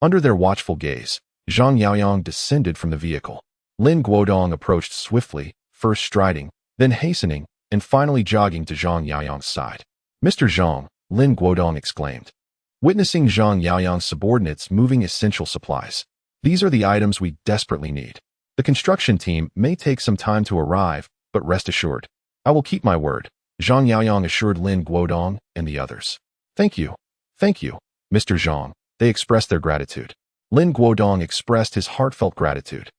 Under their watchful gaze, Zhang Yaoyang descended from the vehicle. Lin Guodong approached swiftly, first striding, then hastening, and finally jogging to Zhang Yaoyang's side. "Mr. Zhang," Lin Guodong exclaimed, witnessing Zhang Yaoyang's subordinates moving essential supplies. "These are the items we desperately need. The construction team may take some time to arrive, but rest assured, I will keep my word," Zhang Yaoyang assured Lin Guodong and the others. Thank you, Mr. Zhang," they expressed their gratitude. Lin Guodong expressed his heartfelt gratitude.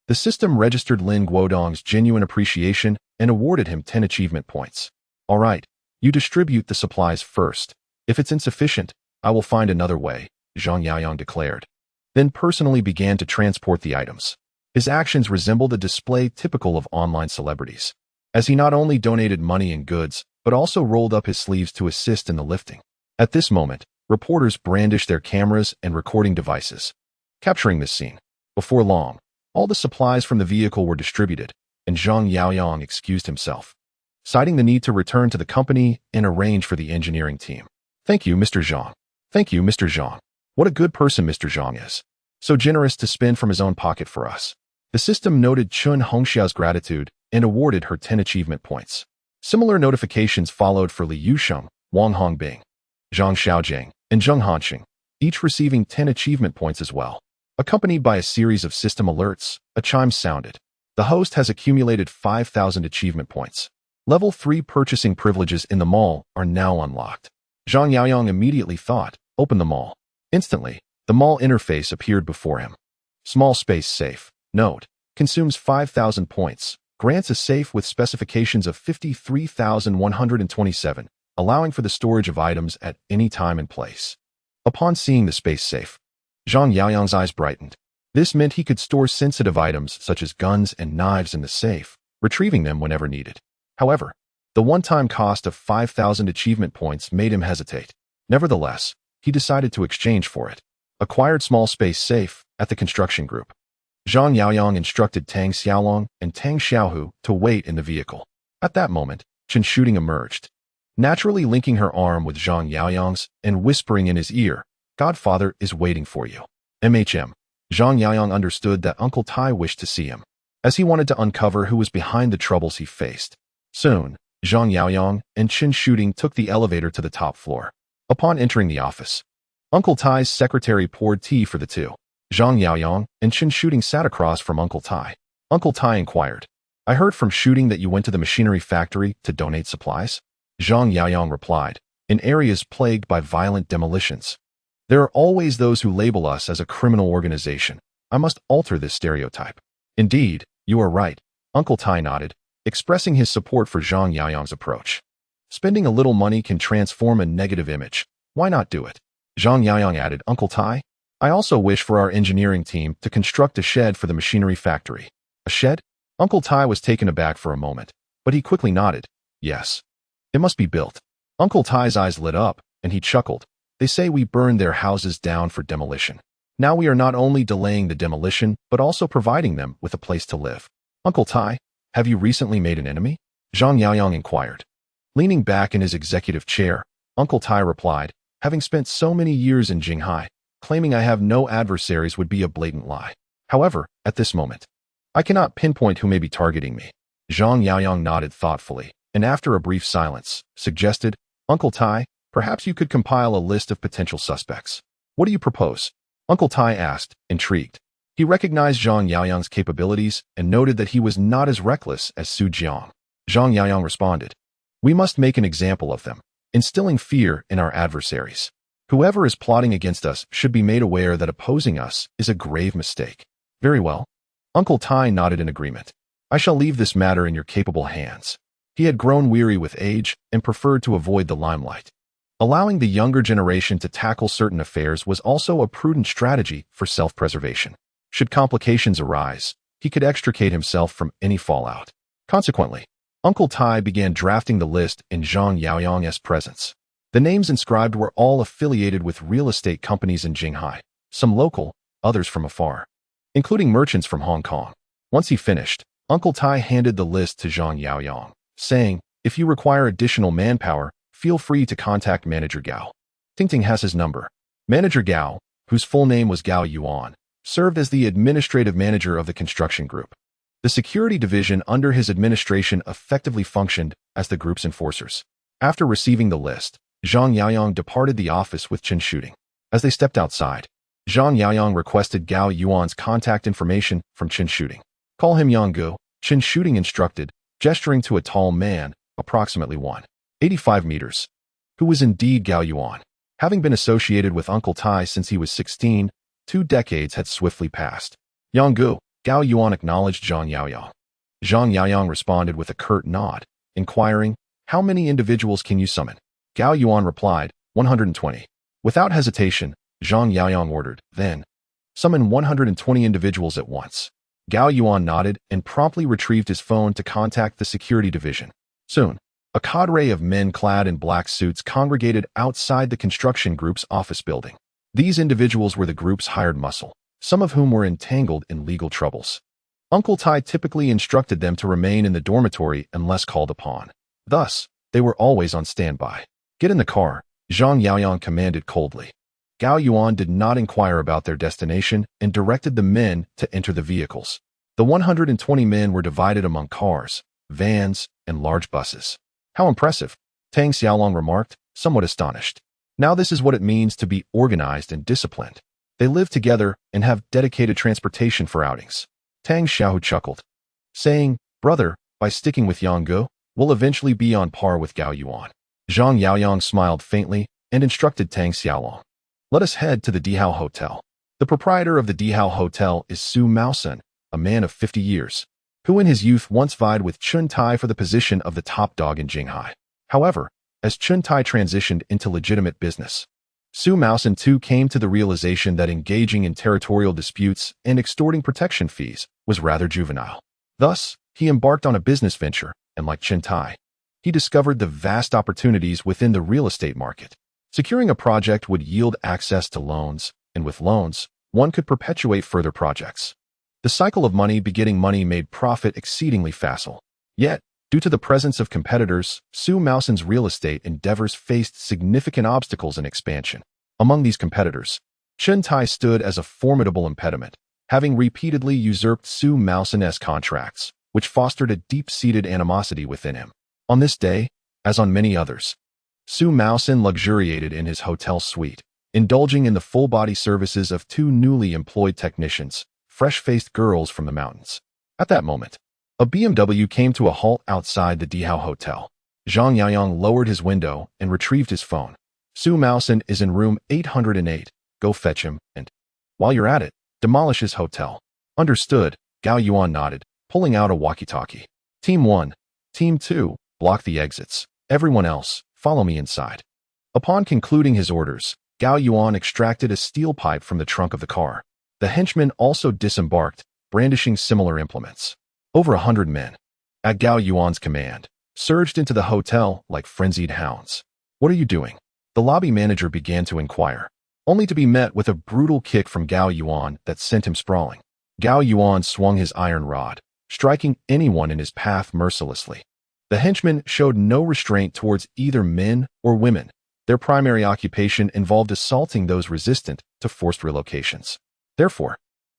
The system registered Lin Guodong's genuine appreciation and awarded him 10 achievement points. "All right, you distribute the supplies first. If it's insufficient, I will find another way," Zhang Yaoyang declared, then personally began to transport the items. His actions resembled a display typical of online celebrities, as he not only donated money and goods, but also rolled up his sleeves to assist in the lifting. At this moment, reporters brandished their cameras and recording devices, capturing this scene. Before long, all the supplies from the vehicle were distributed, and Zhang Yaoyang excused himself, citing the need to return to the company and arrange for the engineering team. "Thank you, Mr. Zhang. Thank you, Mr. Zhang. What a good person Mr. Zhang is. So generous to spend from his own pocket for us." The system noted Chun Hongxiao's gratitude and awarded her 10 achievement points. Similar notifications followed for Li Yusheng, Wang Hongbing, Zhang Xiaojiang, and Zheng Hanqing, each receiving 10 achievement points as well. Accompanied by a series of system alerts, a chime sounded. The host has accumulated 5,000 achievement points. Level 3 purchasing privileges in the mall are now unlocked. Zhang Yaoyang immediately thought, "Open the mall." Instantly, the mall interface appeared before him. Small space safe. Note, consumes 5,000 points. Grants a safe with specifications of 53,127, allowing for the storage of items at any time and place. Upon seeing the space safe, Zhang Yaoyang's eyes brightened. This meant he could store sensitive items such as guns and knives in the safe, retrieving them whenever needed. However, the one-time cost of 5,000 achievement points made him hesitate. Nevertheless, he decided to exchange for it. Acquired small space safe at the construction group. Zhang Yaoyang instructed Tang Xiaolong and Tang Xiaohu to wait in the vehicle. At that moment, Chen Shooting emerged, naturally linking her arm with Zhang Yaoyang's and whispering in his ear, "Godfather is waiting for you." Zhang Yaoyang understood that Uncle Tai wished to see him, as he wanted to uncover who was behind the troubles he faced. Soon, Zhang Yaoyang and Chen Shooting took the elevator to the top floor. Upon entering the office, Uncle Tai's secretary poured tea for the two. Zhang Yaoyang and Chen Shooting sat across from Uncle Tai. Uncle Tai inquired, "I heard from Shooting that you went to the machinery factory to donate supplies?" Zhang Yaoyang replied, "In areas plagued by violent demolitions. There are always those who label us as a criminal organization. I must alter this stereotype." "Indeed, you are right," Uncle Tai nodded, expressing his support for Zhang Yaoyang's approach. Spending a little money can transform a negative image. Why not do it? Zhang Yaoyang added, Uncle Tai, I also wish for our engineering team to construct a shed for the machinery factory. A shed? Uncle Tai was taken aback for a moment, but he quickly nodded. Yes. It must be built. Uncle Tai's eyes lit up, and he chuckled. They say we burned their houses down for demolition. Now we are not only delaying the demolition, but also providing them with a place to live. Uncle Tai, have you recently made an enemy? Zhang Yaoyang inquired. Leaning back in his executive chair, Uncle Tai replied, having spent so many years in Jinghai, claiming I have no adversaries would be a blatant lie. However, at this moment, I cannot pinpoint who may be targeting me. Zhang Yaoyang nodded thoughtfully, and after a brief silence, suggested, Uncle Tai, perhaps you could compile a list of potential suspects. What do you propose? Uncle Tai asked, intrigued. He recognized Zhang Yaoyang's capabilities and noted that he was not as reckless as Su Jiang. Zhang Yaoyang responded, we must make an example of them, instilling fear in our adversaries. Whoever is plotting against us should be made aware that opposing us is a grave mistake. Very well. Uncle Tai nodded in agreement. I shall leave this matter in your capable hands. He had grown weary with age and preferred to avoid the limelight. Allowing the younger generation to tackle certain affairs was also a prudent strategy for self-preservation. Should complications arise, he could extricate himself from any fallout. Consequently, Uncle Tai began drafting the list in Zhang Yaoyang's presence. The names inscribed were all affiliated with real estate companies in Jinghai, some local, others from afar, including merchants from Hong Kong. Once he finished, Uncle Tai handed the list to Zhang Yaoyang, saying, if you require additional manpower, feel free to contact Manager Gao. Tingting has his number. Manager Gao, whose full name was Gao Yuan, served as the administrative manager of the construction group. The security division under his administration effectively functioned as the group's enforcers. After receiving the list, Zhang Yaoyang departed the office with Chen Shooting. As they stepped outside, Zhang Yaoyang requested Gao Yuan's contact information from Chen Shooting. Call him Yanggu, Chen Shooting instructed, gesturing to a tall man, approximately 185 meters, who was indeed Gao Yuan. Having been associated with Uncle Tai since he was 16, 2 decades had swiftly passed. Yanggu, Gao Yuan acknowledged Zhang Yaoyang. Zhang Yaoyang responded with a curt nod, inquiring, how many individuals can you summon? Gao Yuan replied, 120. Without hesitation, Zhang Yaoyang ordered, then, summon 120 individuals at once. Gao Yuan nodded and promptly retrieved his phone to contact the security division. Soon, a cadre of men clad in black suits congregated outside the construction group's office building. These individuals were the group's hired muscle, some of whom were entangled in legal troubles. Uncle Tai typically instructed them to remain in the dormitory unless called upon. Thus, they were always on standby. Get in the car, Zhang Yaoyang commanded coldly. Gao Yuan did not inquire about their destination and directed the men to enter the vehicles. The 120 men were divided among cars, vans, and large buses. How impressive, Tang Xiaolong remarked, somewhat astonished. Now this is what it means to be organized and disciplined. They live together and have dedicated transportation for outings. Tang Xiaohu chuckled, saying, brother, by sticking with Yanggu, we'll eventually be on par with Gao Yuan. Zhang Yaoyang smiled faintly and instructed Tang Xiaolong. Let us head to the Dihao Hotel. The proprietor of the Dihao Hotel is Su Maosen, a man of 50 years, who in his youth once vied with Chun Tai for the position of the top dog in Jinghai. However, as Chun Tai transitioned into legitimate business, Su Maosen too came to the realization that engaging in territorial disputes and extorting protection fees was rather juvenile. Thus, he embarked on a business venture, and like Chun Tai, he discovered the vast opportunities within the real estate market. Securing a project would yield access to loans, and with loans, one could perpetuate further projects. The cycle of money begetting money made profit exceedingly facile. Yet, due to the presence of competitors, Su Maosen's real estate endeavors faced significant obstacles in expansion. Among these competitors, Chun Tai stood as a formidable impediment, having repeatedly usurped Su Maosen's contracts, which fostered a deep-seated animosity within him. On this day, as on many others, Su Maosen luxuriated in his hotel suite, indulging in the full-body services of 2 newly employed technicians, fresh-faced girls from the mountains. At that moment, a BMW came to a halt outside the Dihao Hotel. Zhang Yaoyang lowered his window and retrieved his phone. Su Maosen is in room 808. Go fetch him, and, while you're at it, demolish his hotel. Understood, Gao Yuan nodded, pulling out a walkie-talkie. Team 1, Team 2, block the exits. Everyone else, follow me inside. Upon concluding his orders, Gao Yuan extracted a steel pipe from the trunk of the car. The henchmen also disembarked, brandishing similar implements. Over 100 men, at Gao Yuan's command, surged into the hotel like frenzied hounds. What are you doing? The lobby manager began to inquire, only to be met with a brutal kick from Gao Yuan that sent him sprawling. Gao Yuan swung his iron rod, striking anyone in his path mercilessly. The henchmen showed no restraint towards either men or women. Their primary occupation involved assaulting those resistant to forced relocations. Therefore,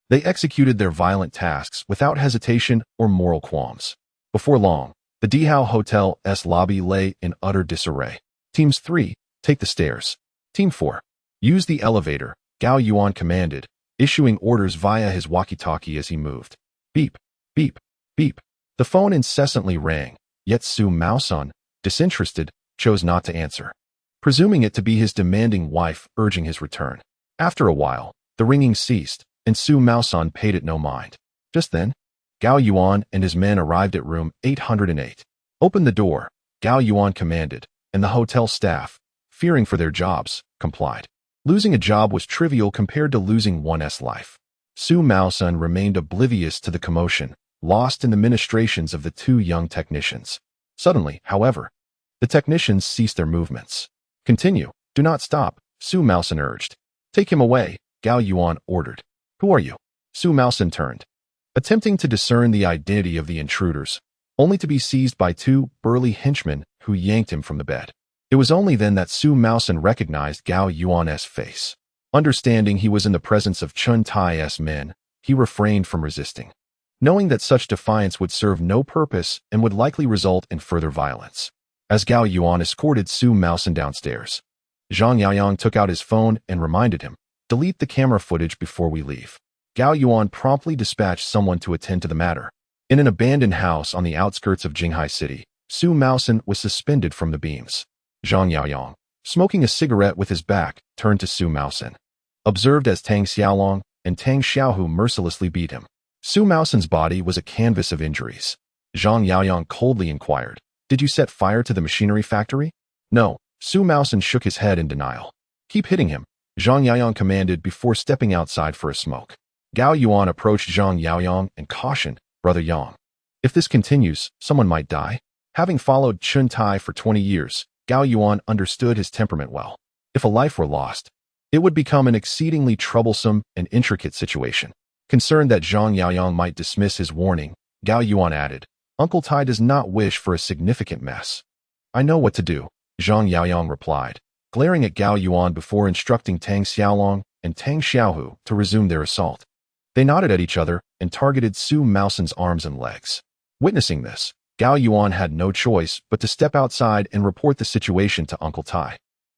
they executed their violent tasks without hesitation or moral qualms. Before long, the Dihao Hotel's lobby lay in utter disarray. Teams 3, take the stairs. Team 4, use the elevator, Gao Yuan commanded, issuing orders via his walkie-talkie as he moved. Beep, beep, beep. The phone incessantly rang, yet Xu Maosun, disinterested, chose not to answer, presuming it to be his demanding wife urging his return. After a while, the ringing ceased, and Xu Maosun paid it no mind. Just then, Gao Yuan and his men arrived at room 808. Open the door, Gao Yuan commanded, and the hotel staff, fearing for their jobs, complied. Losing a job was trivial compared to losing one's life. Xu Maosun remained oblivious to the commotion, lost in the ministrations of the two young technicians. Suddenly, however, the technicians ceased their movements. Continue, do not stop, Xu Maosun urged. Take him away, Gao Yuan ordered. Who are you? Xu Maosun turned, attempting to discern the identity of the intruders, only to be seized by two burly henchmen who yanked him from the bed. It was only then that Xu Maosun recognized Gao Yuan's face. Understanding he was in the presence of Chun Tai's men, he refrained from resisting, knowing that such defiance would serve no purpose and would likely result in further violence. As Gao Yuan escorted Xu Maosun downstairs, Zhang Yaoyang took out his phone and reminded him, delete the camera footage before we leave. Gao Yuan promptly dispatched someone to attend to the matter. In an abandoned house on the outskirts of Jinghai City, Xu Maosun was suspended from the beams. Zhang Yaoyang, smoking a cigarette with his back, turned to Xu Maosun, observed as Tang Xiaolong and Tang Xiaohu mercilessly beat him. Xu Maosun's body was a canvas of injuries. Zhang Yaoyang coldly inquired, did you set fire to the machinery factory? No, Xu Maosun shook his head in denial. Keep hitting him, Zhang Yaoyang commanded before stepping outside for a smoke. Gao Yuan approached Zhang Yaoyang and cautioned, Brother Yang, if this continues, someone might die. Having followed Chun Tai for 20 years, Gao Yuan understood his temperament well. If a life were lost, it would become an exceedingly troublesome and intricate situation. Concerned that Zhang Yaoyang might dismiss his warning, Gao Yuan added, Uncle Tai does not wish for a significant mess. I know what to do, Zhang Yaoyang replied, glaring at Gao Yuan before instructing Tang Xiaolong and Tang Xiaohu to resume their assault. They nodded at each other and targeted Xu Maosun's arms and legs. Witnessing this, Gao Yuan had no choice but to step outside and report the situation to Uncle Tai.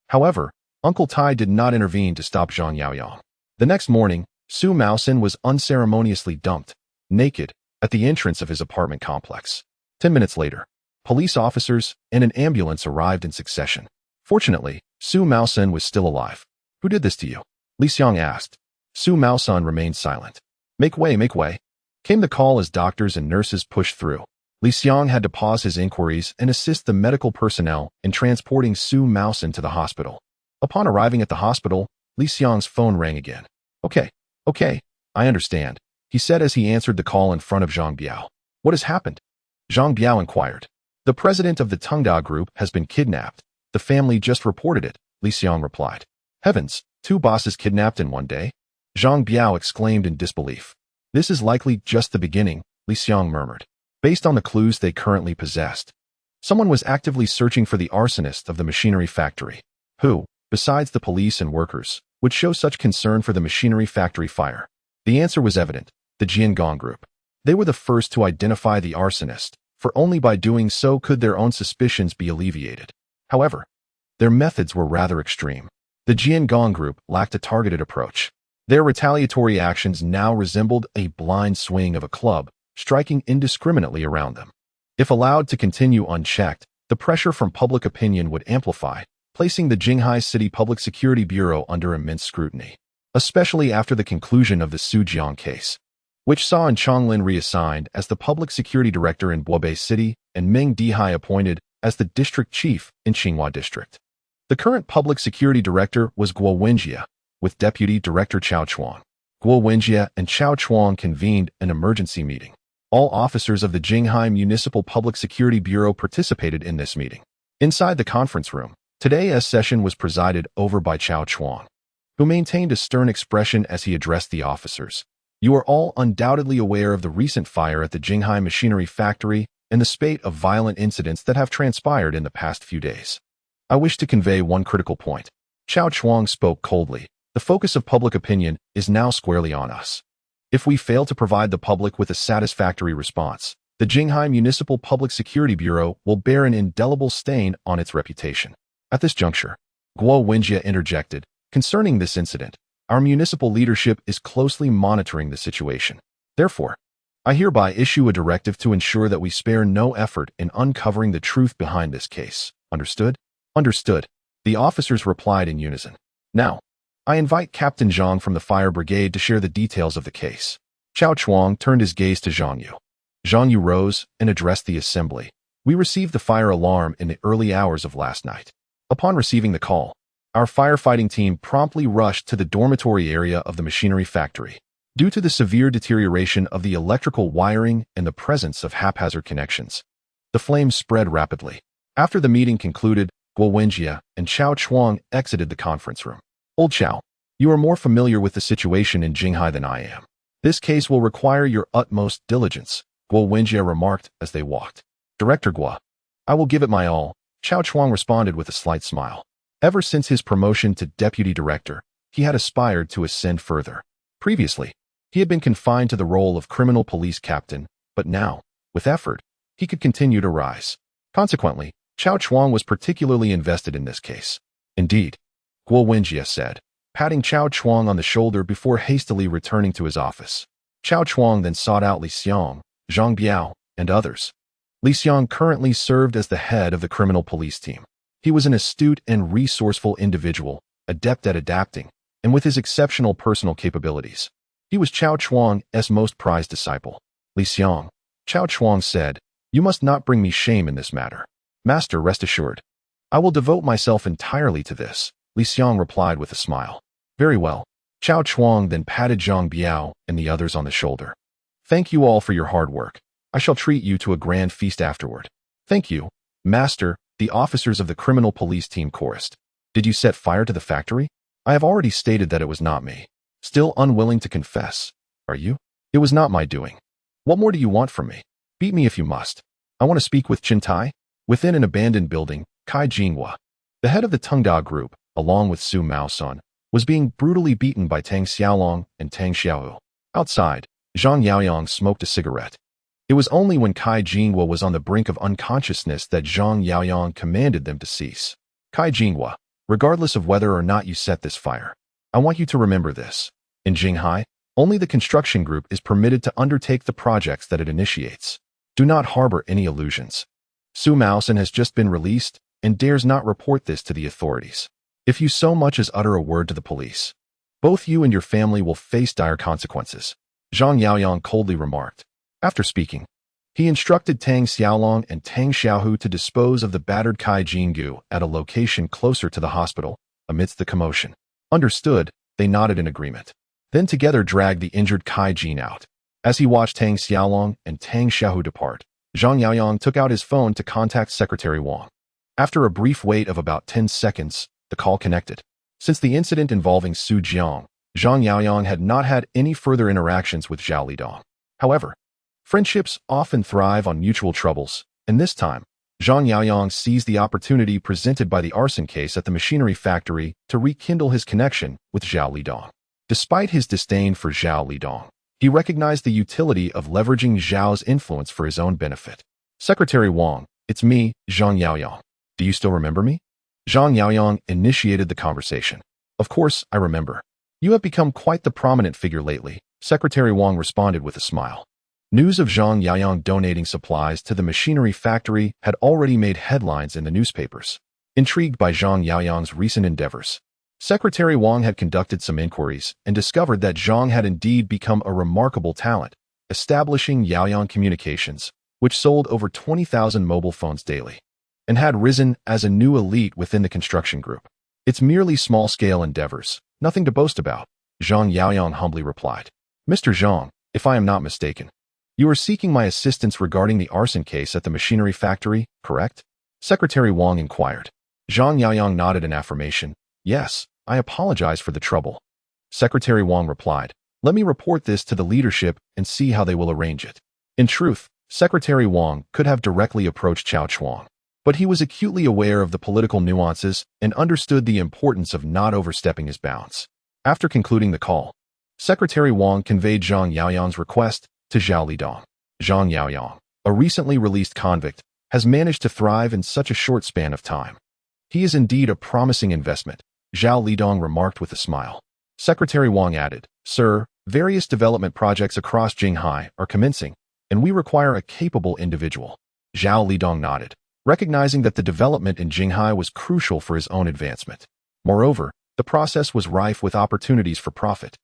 However, Uncle Tai did not intervene to stop Zhang Yaoyang. The next morning, Xu Maosun was unceremoniously dumped, naked, at the entrance of his apartment complex. 10 minutes later, police officers and an ambulance arrived in succession. Fortunately, Xu Maosun was still alive. Who did this to you? Li Xiang asked. Xu Maosun remained silent. Make way, make way, came the call as doctors and nurses pushed through. Li Xiang had to pause his inquiries and assist the medical personnel in transporting Xu Maosun to the hospital. Upon arriving at the hospital, Li Xiang's phone rang again. Okay, I understand, he said as he answered the call in front of Zhang Biao. What has happened? Zhang Biao inquired. The president of the Tengda group has been kidnapped. The family just reported it, Li Xiang replied. Heavens, 2 bosses kidnapped in one day? Zhang Biao exclaimed in disbelief. This is likely just the beginning, Li Xiang murmured. Based on the clues they currently possessed, someone was actively searching for the arsonist of the machinery factory. Who, besides the police and workers, would show such concern for the machinery factory fire? The answer was evident, the Jiang group. They were the first to identify the arsonist, for only by doing so could their own suspicions be alleviated. However, their methods were rather extreme. The Jiang group lacked a targeted approach. Their retaliatory actions now resembled a blind swing of a club, striking indiscriminately around them. If allowed to continue unchecked, the pressure from public opinion would amplify, placing the Jinghai City Public Security Bureau under immense scrutiny, especially after the conclusion of the Su Jiang case, which saw Changlin reassigned as the public security director in Boubei City and Meng Dihai appointed as the district chief in Qinghua district. The current public security director was Guo Wenjie, with deputy director Chao Chuang. Guo Wenjie and Chao Chuang convened an emergency meeting. All officers of the Jinghai Municipal Public Security Bureau participated in this meeting. Inside the conference room, today's session was presided over by Chao Chuang, who maintained a stern expression as he addressed the officers. You are all undoubtedly aware of the recent fire at the Jinghai machinery factory and the spate of violent incidents that have transpired in the past few days. I wish to convey one critical point. Chao Chuang spoke coldly. The focus of public opinion is now squarely on us. If we fail to provide the public with a satisfactory response, the Jinghai Municipal Public Security Bureau will bear an indelible stain on its reputation. At this juncture, Guo Wenjie interjected, concerning this incident, our municipal leadership is closely monitoring the situation. Therefore, I hereby issue a directive to ensure that we spare no effort in uncovering the truth behind this case. Understood? Understood. The officers replied in unison. Now, I invite Captain Jiang from the fire brigade to share the details of the case. Chao Chuang turned his gaze to Zhang Yu. Zhang Yu rose and addressed the assembly. We received the fire alarm in the early hours of last night. Upon receiving the call, our firefighting team promptly rushed to the dormitory area of the machinery factory. Due to the severe deterioration of the electrical wiring and the presence of haphazard connections, the flames spread rapidly. After the meeting concluded, Guo Wenjie and Chao Chuang exited the conference room. Old Chao, you are more familiar with the situation in Jinghai than I am. This case will require your utmost diligence, Guo Wenjie remarked as they walked. Director Guo, I will give it my all, Chao Chuang responded with a slight smile. Ever since his promotion to deputy director, he had aspired to ascend further. Previously, he had been confined to the role of criminal police captain, but now, with effort, he could continue to rise. Consequently, Chao Chuang was particularly invested in this case. Indeed, Guo Wenjie said, patting Chao Chuang on the shoulder before hastily returning to his office. Chao Chuang then sought out Li Xiang, Zhang Biao, and others. Li Xiang currently served as the head of the criminal police team. He was an astute and resourceful individual, adept at adapting, and with his exceptional personal capabilities. He was Chao Chuang's most prized disciple. Li Xiang, Chao Chuang said, you must not bring me shame in this matter. Master, rest assured. I will devote myself entirely to this, Li Xiang replied with a smile. Very well. Chao Chuang then patted Zhang Biao and the others on the shoulder. Thank you all for your hard work. I shall treat you to a grand feast afterward. Thank you, Master, the officers of the criminal police team chorused. Did you set fire to the factory? I have already stated that it was not me. Still unwilling to confess, are you? It was not my doing. What more do you want from me? Beat me if you must. I want to speak with Chintai. Within an abandoned building, Kai Jinghua, the head of the Tengda group, along with Su Maosun, was being brutally beaten by Tang Xiaolong and Tang Xiaohu. Outside, Zhang Yaoyang smoked a cigarette. It was only when Kai Jinghua was on the brink of unconsciousness that Zhang Yaoyang commanded them to cease. Kai Jinghua, regardless of whether or not you set this fire, I want you to remember this. In Jinghai, only the construction group is permitted to undertake the projects that it initiates. Do not harbor any illusions. Su Maosun has just been released and dares not report this to the authorities. If you so much as utter a word to the police, both you and your family will face dire consequences, Zhang Yaoyang coldly remarked. After speaking, he instructed Tang Xiaolong and Tang Xiaohu to dispose of the battered Kai Jingu at a location closer to the hospital, amidst the commotion. Understood, they nodded in agreement. Then together dragged the injured Kai Jin out. As he watched Tang Xiaolong and Tang Xiaohu depart, Zhang Yaoyang took out his phone to contact Secretary Wang. After a brief wait of about 10 seconds, the call connected. Since the incident involving Su Jiang, Zhang Yaoyang had not had any further interactions with Zhao Lidong. However, friendships often thrive on mutual troubles, and this time, Zhang Yaoyang seized the opportunity presented by the arson case at the machinery factory to rekindle his connection with Zhao Lidong. Despite his disdain for Zhao Lidong, he recognized the utility of leveraging Zhao's influence for his own benefit. Secretary Wang, it's me, Zhang Yaoyang. Do you still remember me? Zhang Yaoyang initiated the conversation. Of course, I remember. You have become quite the prominent figure lately, Secretary Wang responded with a smile. News of Zhang Yaoyang donating supplies to the machinery factory had already made headlines in the newspapers. Intrigued by Zhang Yaoyang's recent endeavors, Secretary Wang had conducted some inquiries and discovered that Zhang had indeed become a remarkable talent, establishing Yaoyang Communications, which sold over 20,000 mobile phones daily. and had risen as a new elite within the construction group. It's merely small-scale endeavors, nothing to boast about, Zhang Yaoyang humbly replied. Mr. Zhang, if I am not mistaken, you are seeking my assistance regarding the arson case at the machinery factory, correct? Secretary Wang inquired. Zhang Yaoyang nodded in affirmation. Yes, I apologize for the trouble. Secretary Wang replied. Let me report this to the leadership and see how they will arrange it. In truth, Secretary Wang could have directly approached Cao Chuang, but he was acutely aware of the political nuances and understood the importance of not overstepping his bounds. After concluding the call, Secretary Wang conveyed Zhang Yaoyang's request to Zhao Lidong. Zhang Yaoyang, a recently released convict, has managed to thrive in such a short span of time. He is indeed a promising investment, Zhao Lidong remarked with a smile. Secretary Wang added, Sir, various development projects across Jinghai are commencing, and we require a capable individual. Zhao Lidong nodded, recognizing that the development in Jinghai was crucial for his own advancement. Moreover, the process was rife with opportunities for profit,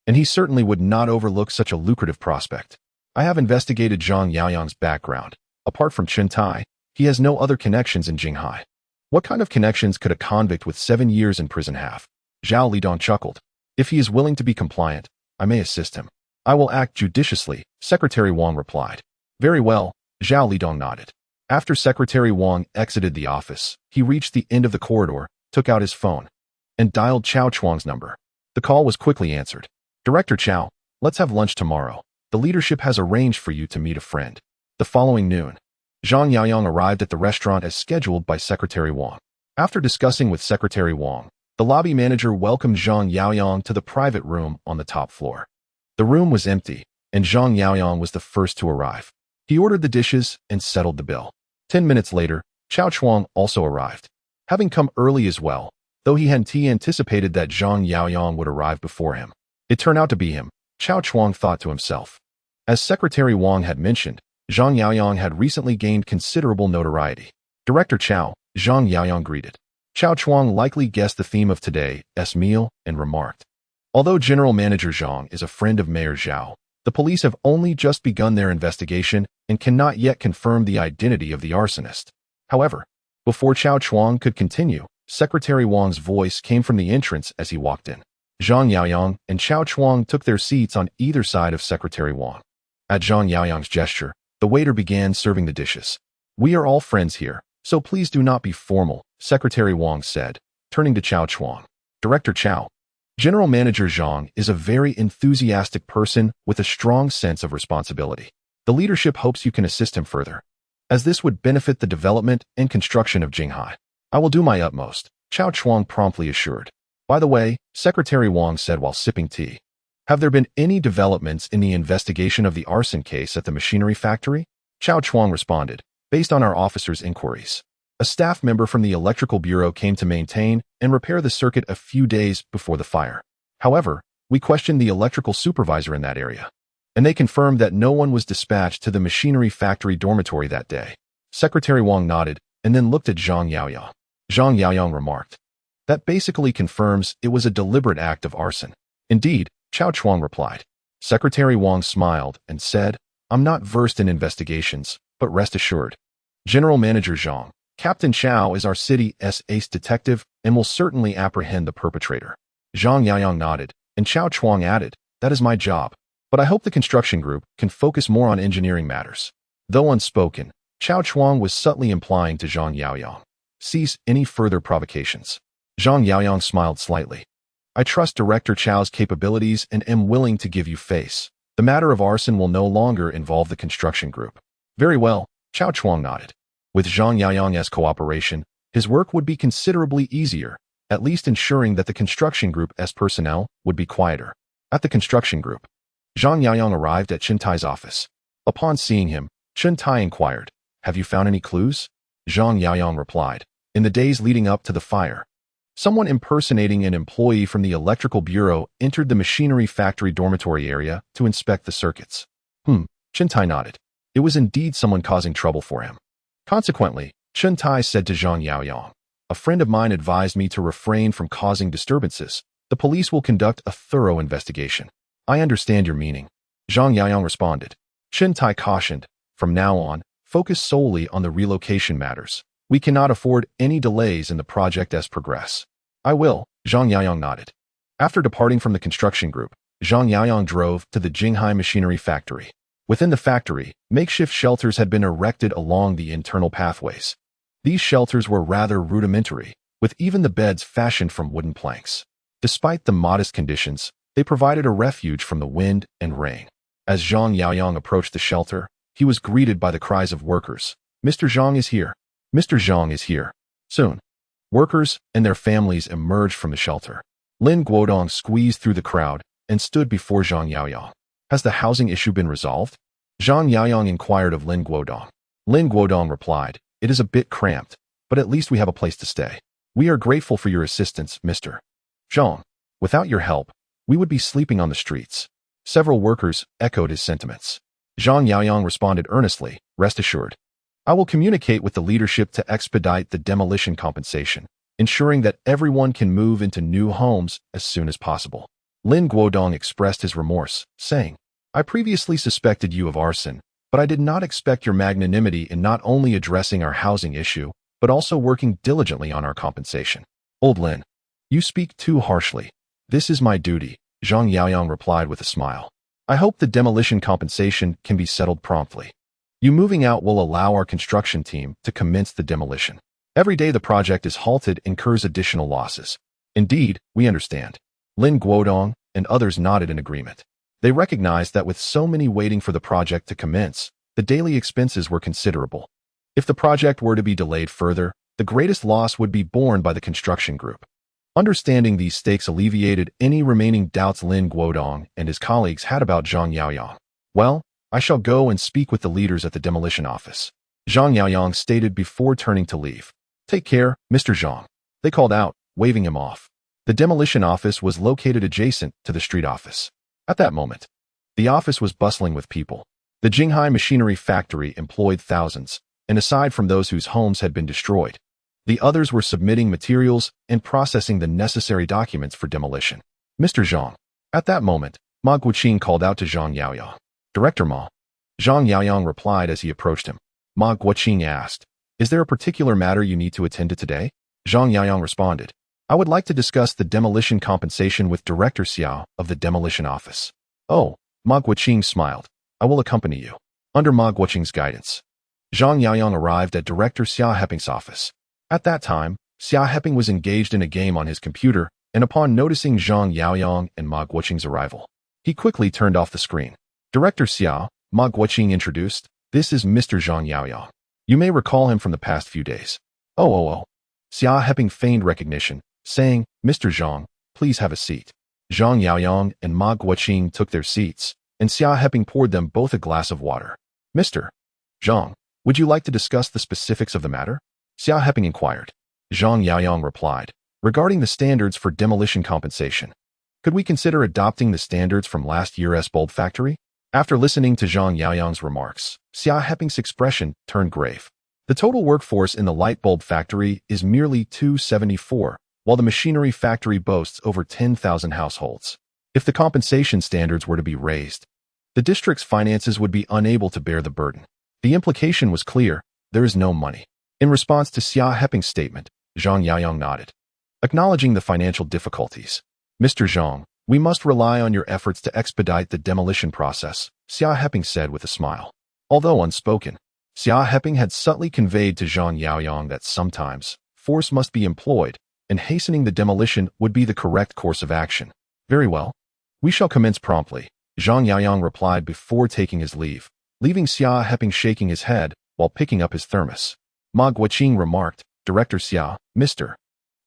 and he certainly would not overlook such a lucrative prospect. I have investigated Zhang Yaoyang's background. Apart from Chen Tai, he has no other connections in Jinghai. What kind of connections could a convict with 7 years in prison have? Zhao Lidong chuckled. If he is willing to be compliant, I may assist him. I will act judiciously, Secretary Wang replied. Very well, Zhao Lidong nodded. After Secretary Wang exited the office, he reached the end of the corridor, took out his phone, and dialed Cao Chuang's number. The call was quickly answered. Director Cao, let's have lunch tomorrow. The leadership has arranged for you to meet a friend. The following noon, Zhang Yaoyang arrived at the restaurant as scheduled by Secretary Wang. After discussing with Secretary Wang, the lobby manager welcomed Zhang Yaoyang to the private room on the top floor. The room was empty, and Zhang Yaoyang was the first to arrive. He ordered the dishes and settled the bill. 10 minutes later, Cao Chuang also arrived. Having come early as well, though he hadn't anticipated that Zhang Yaoyang would arrive before him. It turned out to be him, Cao Chuang thought to himself. As Secretary Wang had mentioned, Zhang Yaoyang had recently gained considerable notoriety. Director Cao, Zhang Yaoyang greeted. Cao Chuang likely guessed the theme of today's meal and remarked. Although General Manager Jiang is a friend of Mayor Zhao, the police have only just begun their investigation and cannot yet confirm the identity of the arsonist. However, before Cao Chuang could continue, Secretary Wang's voice came from the entrance as he walked in. Zhang Yaoyang and Cao Chuang took their seats on either side of Secretary Wang. At Zhang Yaoyang's gesture, the waiter began serving the dishes. We are all friends here, so please do not be formal, Secretary Wang said, turning to Cao Chuang. Director Cao, General Manager Jiang is a very enthusiastic person with a strong sense of responsibility. The leadership hopes you can assist him further, as this would benefit the development and construction of Jinghai. I will do my utmost, Cao Chuang promptly assured. By the way, Secretary Wang said while sipping tea, have there been any developments in the investigation of the arson case at the machinery factory? Cao Chuang responded, based on our officers' inquiries. A staff member from the electrical bureau came to maintain and repair the circuit a few days before the fire. However, we questioned the electrical supervisor in that area, and they confirmed that no one was dispatched to the machinery factory dormitory that day. Secretary Wang nodded and then looked at Zhang Yaoyang. Zhang Yaoyang remarked, that basically confirms it was a deliberate act of arson. Indeed, Cao Chuang replied. Secretary Wang smiled and said, I'm not versed in investigations, but rest assured. General Manager Zhang, Captain Chao is our city's ace detective and will certainly apprehend the perpetrator. Zhang Yaoyang nodded, and Cao Chuang added, that is my job, but I hope the construction group can focus more on engineering matters. Though unspoken, Cao Chuang was subtly implying to Zhang Yaoyang, cease any further provocations. Zhang Yaoyang smiled slightly. I trust Director Chao's capabilities and am willing to give you face. The matter of arson will no longer involve the construction group. Very well, Cao Chuang nodded. With Zhang Yaoyang's cooperation, his work would be considerably easier, at least ensuring that the construction group's personnel would be quieter. At the construction group, Zhang Yaoyang arrived at Chen Tai's office. Upon seeing him, Chen Tai inquired, have you found any clues? Zhang Yaoyang replied, in the days leading up to the fire, someone impersonating an employee from the electrical bureau entered the machinery factory dormitory area to inspect the circuits. Chen Tai nodded. It was indeed someone causing trouble for him. Consequently, Chen Tai said to Zhang Yaoyang, a friend of mine advised me to refrain from causing disturbances. The police will conduct a thorough investigation. I understand your meaning. Zhang Yaoyang responded. Chen Tai cautioned, from now on, focus solely on the relocation matters. We cannot afford any delays in the project as progress. I will, Zhang Yaoyang nodded. After departing from the construction group, Zhang Yaoyang drove to the Jinghai machinery factory. Within the factory, makeshift shelters had been erected along the internal pathways. These shelters were rather rudimentary, with even the beds fashioned from wooden planks. Despite the modest conditions, they provided a refuge from the wind and rain. As Zhang Yaoyang approached the shelter, he was greeted by the cries of workers. Mr. Zhang is here. Mr. Zhang is here. Soon, workers and their families emerged from the shelter. Lin Guodong squeezed through the crowd and stood before Zhang Yaoyang. Has the housing issue been resolved? Zhang Yaoyang inquired of Lin Guodong. Lin Guodong replied, it is a bit cramped, but at least we have a place to stay. We are grateful for your assistance, Mr. Zhang. Without your help, we would be sleeping on the streets. Several workers echoed his sentiments. Zhang Yaoyang responded earnestly, rest assured. I will communicate with the leadership to expedite the demolition compensation, ensuring that everyone can move into new homes as soon as possible. Lin Guodong expressed his remorse, saying, I previously suspected you of arson, but I did not expect your magnanimity in not only addressing our housing issue, but also working diligently on our compensation. Old Lin, you speak too harshly. This is my duty, Zhang Yaoyang replied with a smile. I hope the demolition compensation can be settled promptly. You moving out will allow our construction team to commence the demolition. Every day the project is halted incurs additional losses. Indeed, we understand. Lin Guodong and others nodded in agreement. They recognized that with so many waiting for the project to commence, the daily expenses were considerable. If the project were to be delayed further, the greatest loss would be borne by the construction group. Understanding these stakes alleviated any remaining doubts Lin Guodong and his colleagues had about Zhang Yaoyang. Well, I shall go and speak with the leaders at the demolition office, Zhang Yaoyang stated before turning to leave. Take care, Mr. Zhang, they called out, waving him off. The demolition office was located adjacent to the street office. At that moment, the office was bustling with people. The Jinghai machinery factory employed thousands, and aside from those whose homes had been destroyed, the others were submitting materials and processing the necessary documents for demolition. Mr. Zhang. At that moment, Ma Guoqing called out to Zhang Yaoyang. Director Ma. Zhang Yaoyang replied as he approached him. Ma Guoqing asked, is there a particular matter you need to attend to today? Zhang Yaoyang responded, I would like to discuss the demolition compensation with Director Xiao of the demolition office. Oh, Ma Guoqing smiled. I will accompany you. Under Ma Guoqing's guidance, Zhang Yaoyang arrived at Director Xia Heping's office. At that time, Xia Heping was engaged in a game on his computer, and upon noticing Zhang Yaoyang and Ma Guoqing's arrival, he quickly turned off the screen. Director Xiao, Ma Guoqing introduced, this is Mr. Zhang Yaoyang. You may recall him from the past few days. Oh. Xia Heping feigned recognition, saying, Mr. Zhang, please have a seat. Zhang Yaoyang and Ma Guoqing took their seats, and Xia Heping poured them both a glass of water. Mr. Zhang, would you like to discuss the specifics of the matter? Xia Heping inquired. Zhang Yaoyang replied, regarding the standards for demolition compensation. Could we consider adopting the standards from last year's bulb factory? After listening to Zhang Yaoyang's remarks, Xia Heping's expression turned grave. The total workforce in the light bulb factory is merely 274, while the machinery factory boasts over 10,000 households. If the compensation standards were to be raised, the district's finances would be unable to bear the burden. The implication was clear, there is no money. In response to Xia Heping's statement, Zhang Yaoyang nodded. Acknowledging the financial difficulties, Mr. Zhang, we must rely on your efforts to expedite the demolition process, Xia Heping said with a smile. Although unspoken, Xia Heping had subtly conveyed to Zhang Yaoyang that sometimes force must be employed, and hastening the demolition would be the correct course of action. Very well. We shall commence promptly, Zhang Yaoyang replied before taking his leave, leaving Xia Heping shaking his head while picking up his thermos. Ma Guoqing remarked, Director Xia, Mr.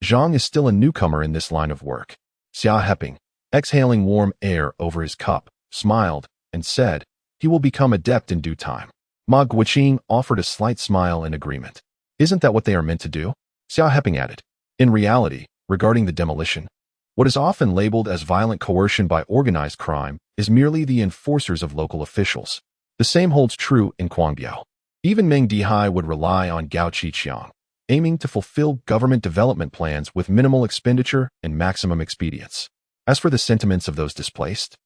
Zhang is still a newcomer in this line of work. Xia Heping, exhaling warm air over his cup, smiled, and said, he will become adept in due time. Ma Guoqing offered a slight smile in agreement. Isn't that what they are meant to do? Xia Heping added. In reality, regarding the demolition, what is often labeled as violent coercion by organized crime is merely the enforcers of local officials. The same holds true in Quangbiao. Even Meng Dihai would rely on Gao Qiqiang, aiming to fulfill government development plans with minimal expenditure and maximum expedience. As for the sentiments of those displaced,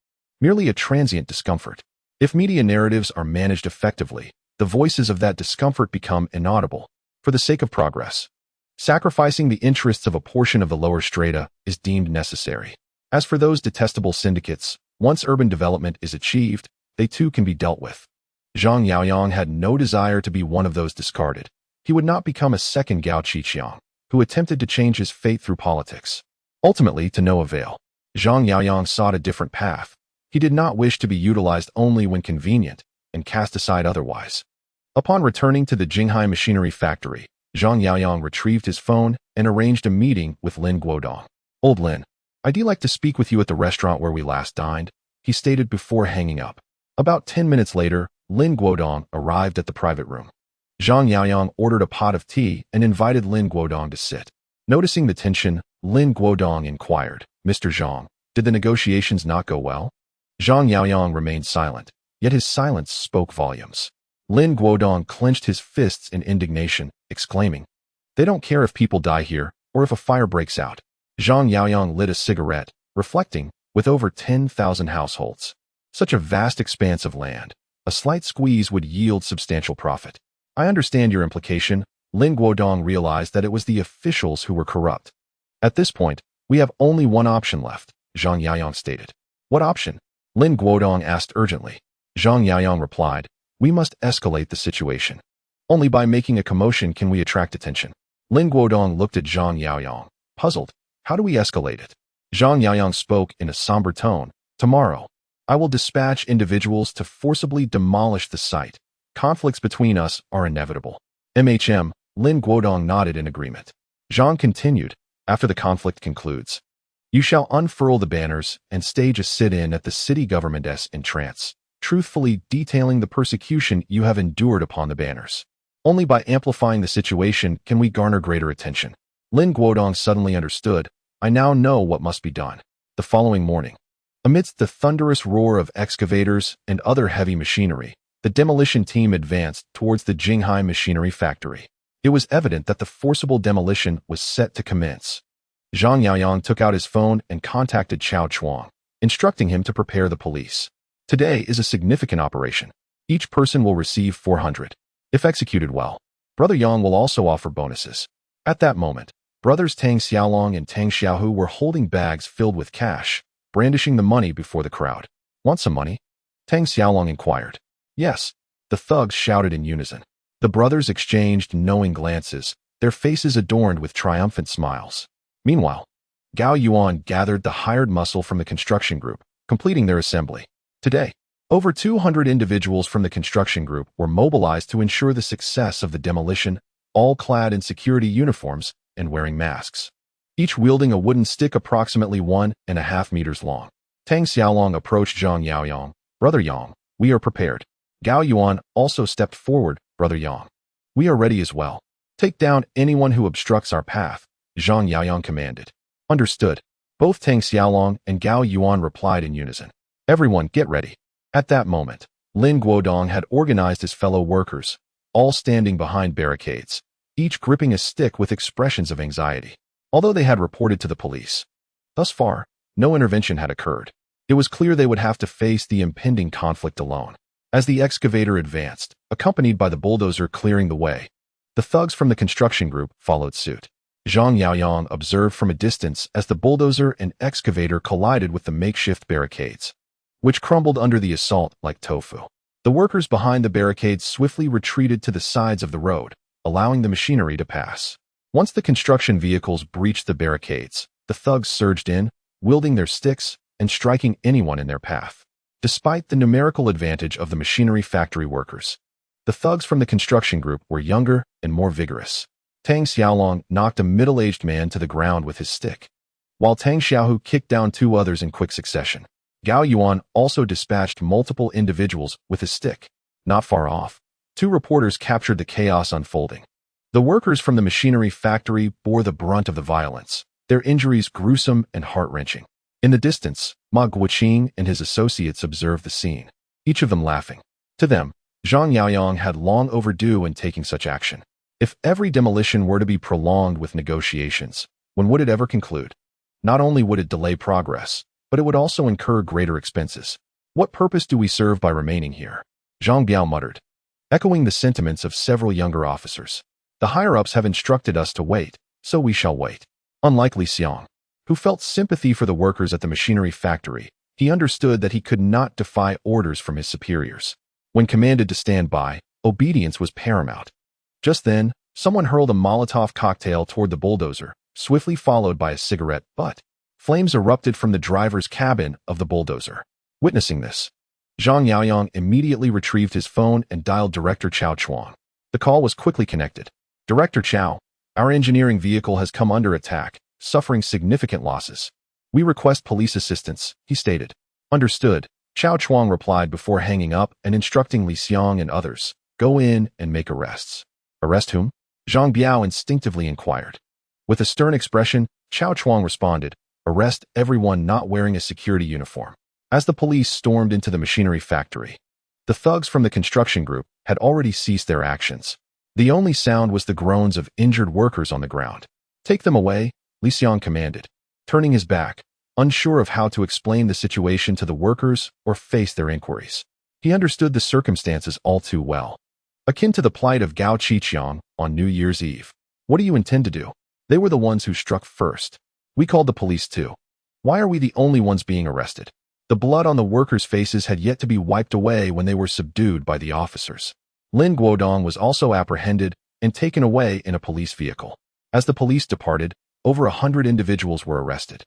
merely a transient discomfort. If media narratives are managed effectively, the voices of that discomfort become inaudible. for the sake of progress. Sacrificing the interests of a portion of the lower strata is deemed necessary. As for those detestable syndicates, once urban development is achieved, they too can be dealt with. Zhang Yaoyang had no desire to be one of those discarded. He would not become a second Gao Qiqiang, who attempted to change his fate through politics. Ultimately, to no avail. Zhang Yaoyang sought a different path. He did not wish to be utilized only when convenient, and cast aside otherwise. Upon returning to the Jinghai machinery factory, Zhang Yaoyang retrieved his phone and arranged a meeting with Lin Guodong. "Old Lin, I'd like to speak with you at the restaurant where we last dined," he stated before hanging up. About 10 minutes later, Lin Guodong arrived at the private room. Zhang Yaoyang ordered a pot of tea and invited Lin Guodong to sit. Noticing the tension, Lin Guodong inquired, "Mr. Zhang, did the negotiations not go well?" Zhang Yaoyang remained silent, yet his silence spoke volumes. Lin Guodong clenched his fists in indignation, exclaiming, "They don't care if people die here or if a fire breaks out." Zhang Yaoyang lit a cigarette, reflecting, with over 10,000 households, such a vast expanse of land, a slight squeeze would yield substantial profit. "I understand your implication." Lin Guodong realized that it was the officials who were corrupt. "At this point, we have only one option left," Zhang Yaoyang stated. "What option?" Lin Guodong asked urgently. Zhang Yaoyang replied, "We must escalate the situation. Only by making a commotion can we attract attention." Lin Guodong looked at Zhang Yaoyang, puzzled. "How do we escalate it?" Zhang Yaoyang spoke in a somber tone. "Tomorrow, I will dispatch individuals to forcibly demolish the site. Conflicts between us are inevitable." Lin Guodong nodded in agreement. Zhang continued, "After the conflict concludes, you shall unfurl the banners and stage a sit-in at the city government's entrance, truthfully detailing the persecution you have endured upon the banners. Only by amplifying the situation can we garner greater attention." Lin Guodong suddenly understood. "I now know what must be done." The following morning, amidst the thunderous roar of excavators and other heavy machinery, the demolition team advanced towards the Jinghai machinery factory. It was evident that the forcible demolition was set to commence. Zhang Yaoyang took out his phone and contacted Chao Chuang, instructing him to prepare the police. "Today is a significant operation. Each person will receive 400. If executed well, Brother Yang will also offer bonuses." At that moment, brothers Tang Xiaolong and Tang Xiaohu were holding bags filled with cash, brandishing the money before the crowd. "Want some money?" Tang Xiaolong inquired. "Yes," the thugs shouted in unison. The brothers exchanged knowing glances, their faces adorned with triumphant smiles. Meanwhile, Gao Yuan gathered the hired muscle from the construction group, completing their assembly. Today, over 200 individuals from the construction group were mobilized to ensure the success of the demolition, all clad in security uniforms and wearing masks, each wielding a wooden stick approximately 1.5 meters long. Tang Xiaolong approached Zhang Yaoyang. "Brother Yang, we are prepared." Gao Yuan also stepped forward. "Brother Yang, we are ready as well. Take down anyone who obstructs our path," Zhang Yaoyang commanded. "Understood." Both Tang Xiaolong and Gao Yuan replied in unison. "Everyone get ready." At that moment, Lin Guodong had organized his fellow workers, all standing behind barricades, each gripping a stick with expressions of anxiety. Although they had reported to the police, thus far, no intervention had occurred. It was clear they would have to face the impending conflict alone. As the excavator advanced, accompanied by the bulldozer clearing the way, the thugs from the construction group followed suit. Zhang Yaoyang observed from a distance as the bulldozer and excavator collided with the makeshift barricades, which crumbled under the assault like tofu. The workers behind the barricades swiftly retreated to the sides of the road, allowing the machinery to pass. Once the construction vehicles breached the barricades, the thugs surged in, wielding their sticks and striking anyone in their path. Despite the numerical advantage of the machinery factory workers, the thugs from the construction group were younger and more vigorous. Tang Xiaolong knocked a middle-aged man to the ground with his stick, while Tang Xiaohu kicked down 2 others in quick succession. Gao Yuan also dispatched multiple individuals with his stick. Not far off, 2 reporters captured the chaos unfolding. The workers from the machinery factory bore the brunt of the violence, their injuries gruesome and heart-wrenching. In the distance, Ma Guoqing and his associates observed the scene, each of them laughing. To them, Zhang Yaoyang had long overdue in taking such action. If every demolition were to be prolonged with negotiations, when would it ever conclude? Not only would it delay progress, but it would also incur greater expenses. "What purpose do we serve by remaining here?" Zhang Biao muttered, echoing the sentiments of several younger officers. The higher-ups have instructed us to wait, so we shall wait. Unlike Li Xiang, who felt sympathy for the workers at the machinery factory, he understood that he could not defy orders from his superiors. When commanded to stand by, obedience was paramount. Just then, someone hurled a Molotov cocktail toward the bulldozer, swiftly followed by a cigarette butt. Flames erupted from the driver's cabin of the bulldozer. Witnessing this, Zhang Yaoyang immediately retrieved his phone and dialed Director Chao Chuang. The call was quickly connected. Director Chao, our engineering vehicle has come under attack, suffering significant losses. We request police assistance, he stated. Understood, Chao Chuang replied before hanging up and instructing Li Xiang and others, go in and make arrests. Arrest whom? Zhang Biao instinctively inquired. With a stern expression, Chao Chuang responded, arrest everyone not wearing a security uniform. As the police stormed into the machinery factory, the thugs from the construction group had already ceased their actions. The only sound was the groans of injured workers on the ground. Take them away, Li Xiang commanded, turning his back, unsure of how to explain the situation to the workers or face their inquiries. He understood the circumstances all too well, akin to the plight of Gao Qiqiang on New Year's Eve. What do you intend to do? They were the ones who struck first. We called the police too. Why are we the only ones being arrested? The blood on the workers' faces had yet to be wiped away when they were subdued by the officers. Lin Guodong was also apprehended and taken away in a police vehicle. As the police departed, over 100 individuals were arrested,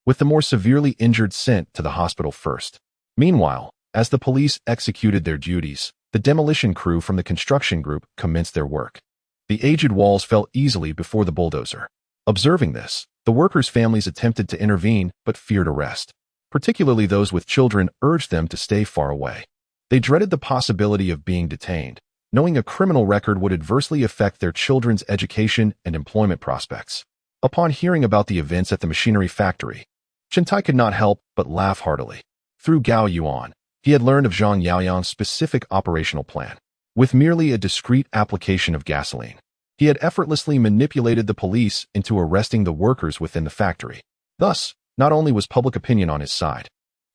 with the more severely injured sent to the hospital first. Meanwhile, as the police executed their duties, the demolition crew from the construction group commenced their work. The aged walls fell easily before the bulldozer. Observing this, the workers' families attempted to intervene but feared arrest. Particularly those with children urged them to stay far away. They dreaded the possibility of being detained, knowing a criminal record would adversely affect their children's education and employment prospects. Upon hearing about the events at the machinery factory, Chen Tai could not help but laugh heartily. Through Gao Yuan, he had learned of Zhang Yaoyang's specific operational plan. With merely a discreet application of gasoline, he had effortlessly manipulated the police into arresting the workers within the factory. Thus, not only was public opinion on his side,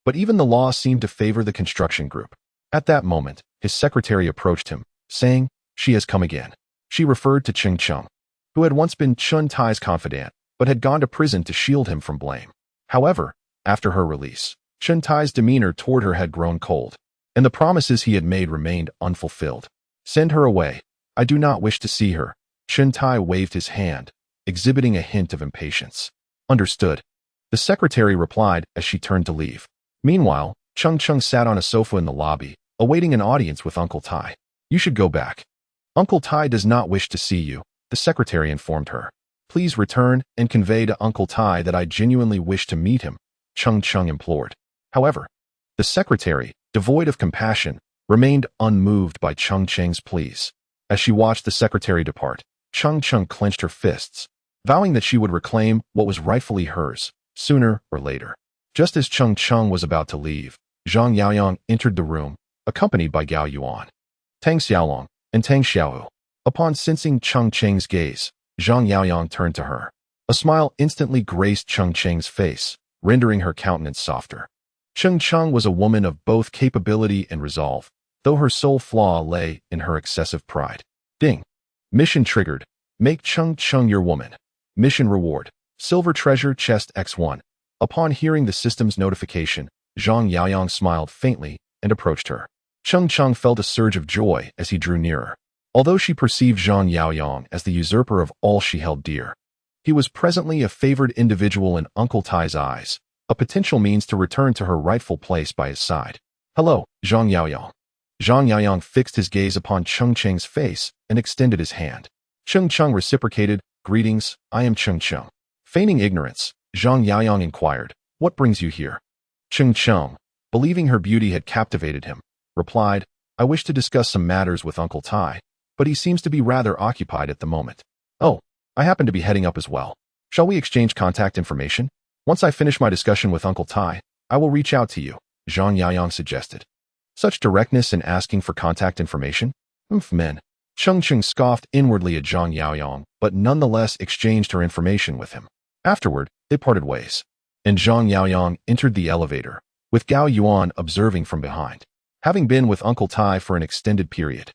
but even the law seemed to favor the construction group. At that moment, his secretary approached him, saying, she has come again. She referred to Cheng Cheng, who had once been Chen Tai's confidant, but had gone to prison to shield him from blame. However, after her release, Chen Tai's demeanor toward her had grown cold, and the promises he had made remained unfulfilled. Send her away. I do not wish to see her. Chen Tai waved his hand, exhibiting a hint of impatience. Understood, the secretary replied as she turned to leave. Meanwhile, Cheng Cheng sat on a sofa in the lobby, awaiting an audience with Uncle Tai. You should go back. Uncle Tai does not wish to see you, the secretary informed her. Please return and convey to Uncle Tai that I genuinely wish to meet him, Cheng Cheng implored. However, the secretary, devoid of compassion, remained unmoved by Cheng Cheng's pleas. As she watched the secretary depart, Cheng Cheng clenched her fists, vowing that she would reclaim what was rightfully hers, sooner or later. Just as Cheng Cheng was about to leave, Zhang Yaoyang entered the room, accompanied by Gao Yuan, Tang Xiaolong, and Tang Xiaohu. Upon sensing Cheng Cheng's gaze, Zhang Yaoyang turned to her. A smile instantly graced Cheng Cheng's face, rendering her countenance softer. Cheng Cheng was a woman of both capability and resolve, though her sole flaw lay in her excessive pride. Ding. Mission triggered. Make Cheng Cheng your woman. Mission reward. Silver treasure chest X1. Upon hearing the system's notification, Zhang Yaoyang smiled faintly and approached her. Cheng Cheng felt a surge of joy as he drew nearer. Although she perceived Zhang Yaoyang as the usurper of all she held dear, he was presently a favored individual in Uncle Tai's eyes, a potential means to return to her rightful place by his side. Hello, Zhang Yaoyang. Zhang Yaoyang fixed his gaze upon Cheng Cheng's face and extended his hand. Cheng Cheng reciprocated, greetings, I am Cheng Cheng. Feigning ignorance, Zhang Yaoyang inquired, what brings you here? Cheng Cheng, believing her beauty had captivated him, replied, I wish to discuss some matters with Uncle Tai, but he seems to be rather occupied at the moment. Oh, I happen to be heading up as well. Shall we exchange contact information? Once I finish my discussion with Uncle Tai, I will reach out to you, Zhang Yaoyang suggested. Such directness in asking for contact information? Men. Cheng Cheng scoffed inwardly at Zhang Yaoyang, but nonetheless exchanged her information with him. Afterward, they parted ways, and Zhang Yaoyang entered the elevator, with Gao Yuan observing from behind. Having been with Uncle Tai for an extended period,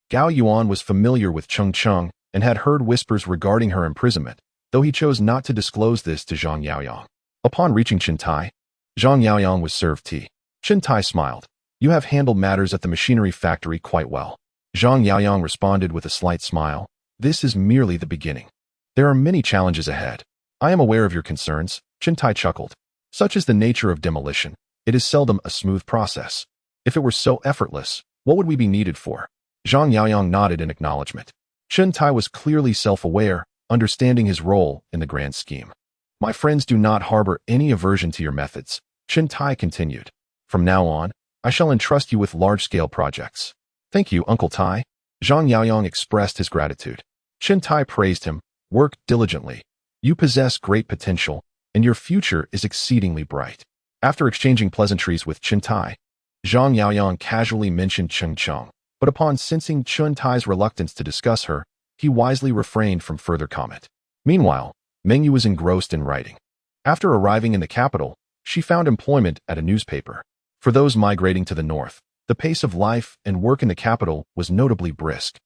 Gao Yuan was familiar with Cheng Cheng and had heard whispers regarding her imprisonment, though he chose not to disclose this to Zhang Yaoyang. Upon reaching Jinghai, Zhang Yaoyang was served tea. Jinghai smiled. "You have handled matters at the machinery factory quite well." Zhang Yaoyang responded with a slight smile. "This is merely the beginning. There are many challenges ahead. I am aware of your concerns." Jinghai chuckled. "Such is the nature of demolition. It is seldom a smooth process. If it were so effortless, what would we be needed for?" Zhang Yaoyang nodded in acknowledgement. Jinghai was clearly self-aware, understanding his role in the grand scheme. "My friends do not harbor any aversion to your methods," Jinghai continued. "From now on, I shall entrust you with large-scale projects." "Thank you, Uncle Tai." Zhang Yaoyang expressed his gratitude. Jinghai praised him. "Work diligently. You possess great potential, and your future is exceedingly bright." After exchanging pleasantries with Jinghai, Zhang Yaoyang casually mentioned Chengcheng, but upon sensing Jinghai's reluctance to discuss her, he wisely refrained from further comment. Meanwhile, Mengyu was engrossed in writing. After arriving in the capital, she found employment at a newspaper. For those migrating to the north, the pace of life and work in the capital was notably brisk,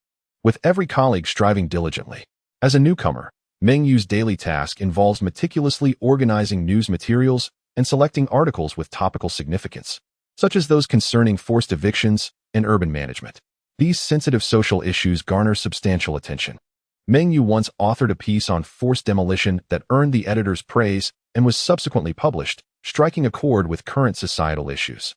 with every colleague striving diligently. As a newcomer, Mengyu's daily task involves meticulously organizing news materials and selecting articles with topical significance, such as those concerning forced evictions and urban management. These sensitive social issues garner substantial attention. Mengyu once authored a piece on forced demolition that earned the editor's praise and was subsequently published, striking a chord with current societal issues.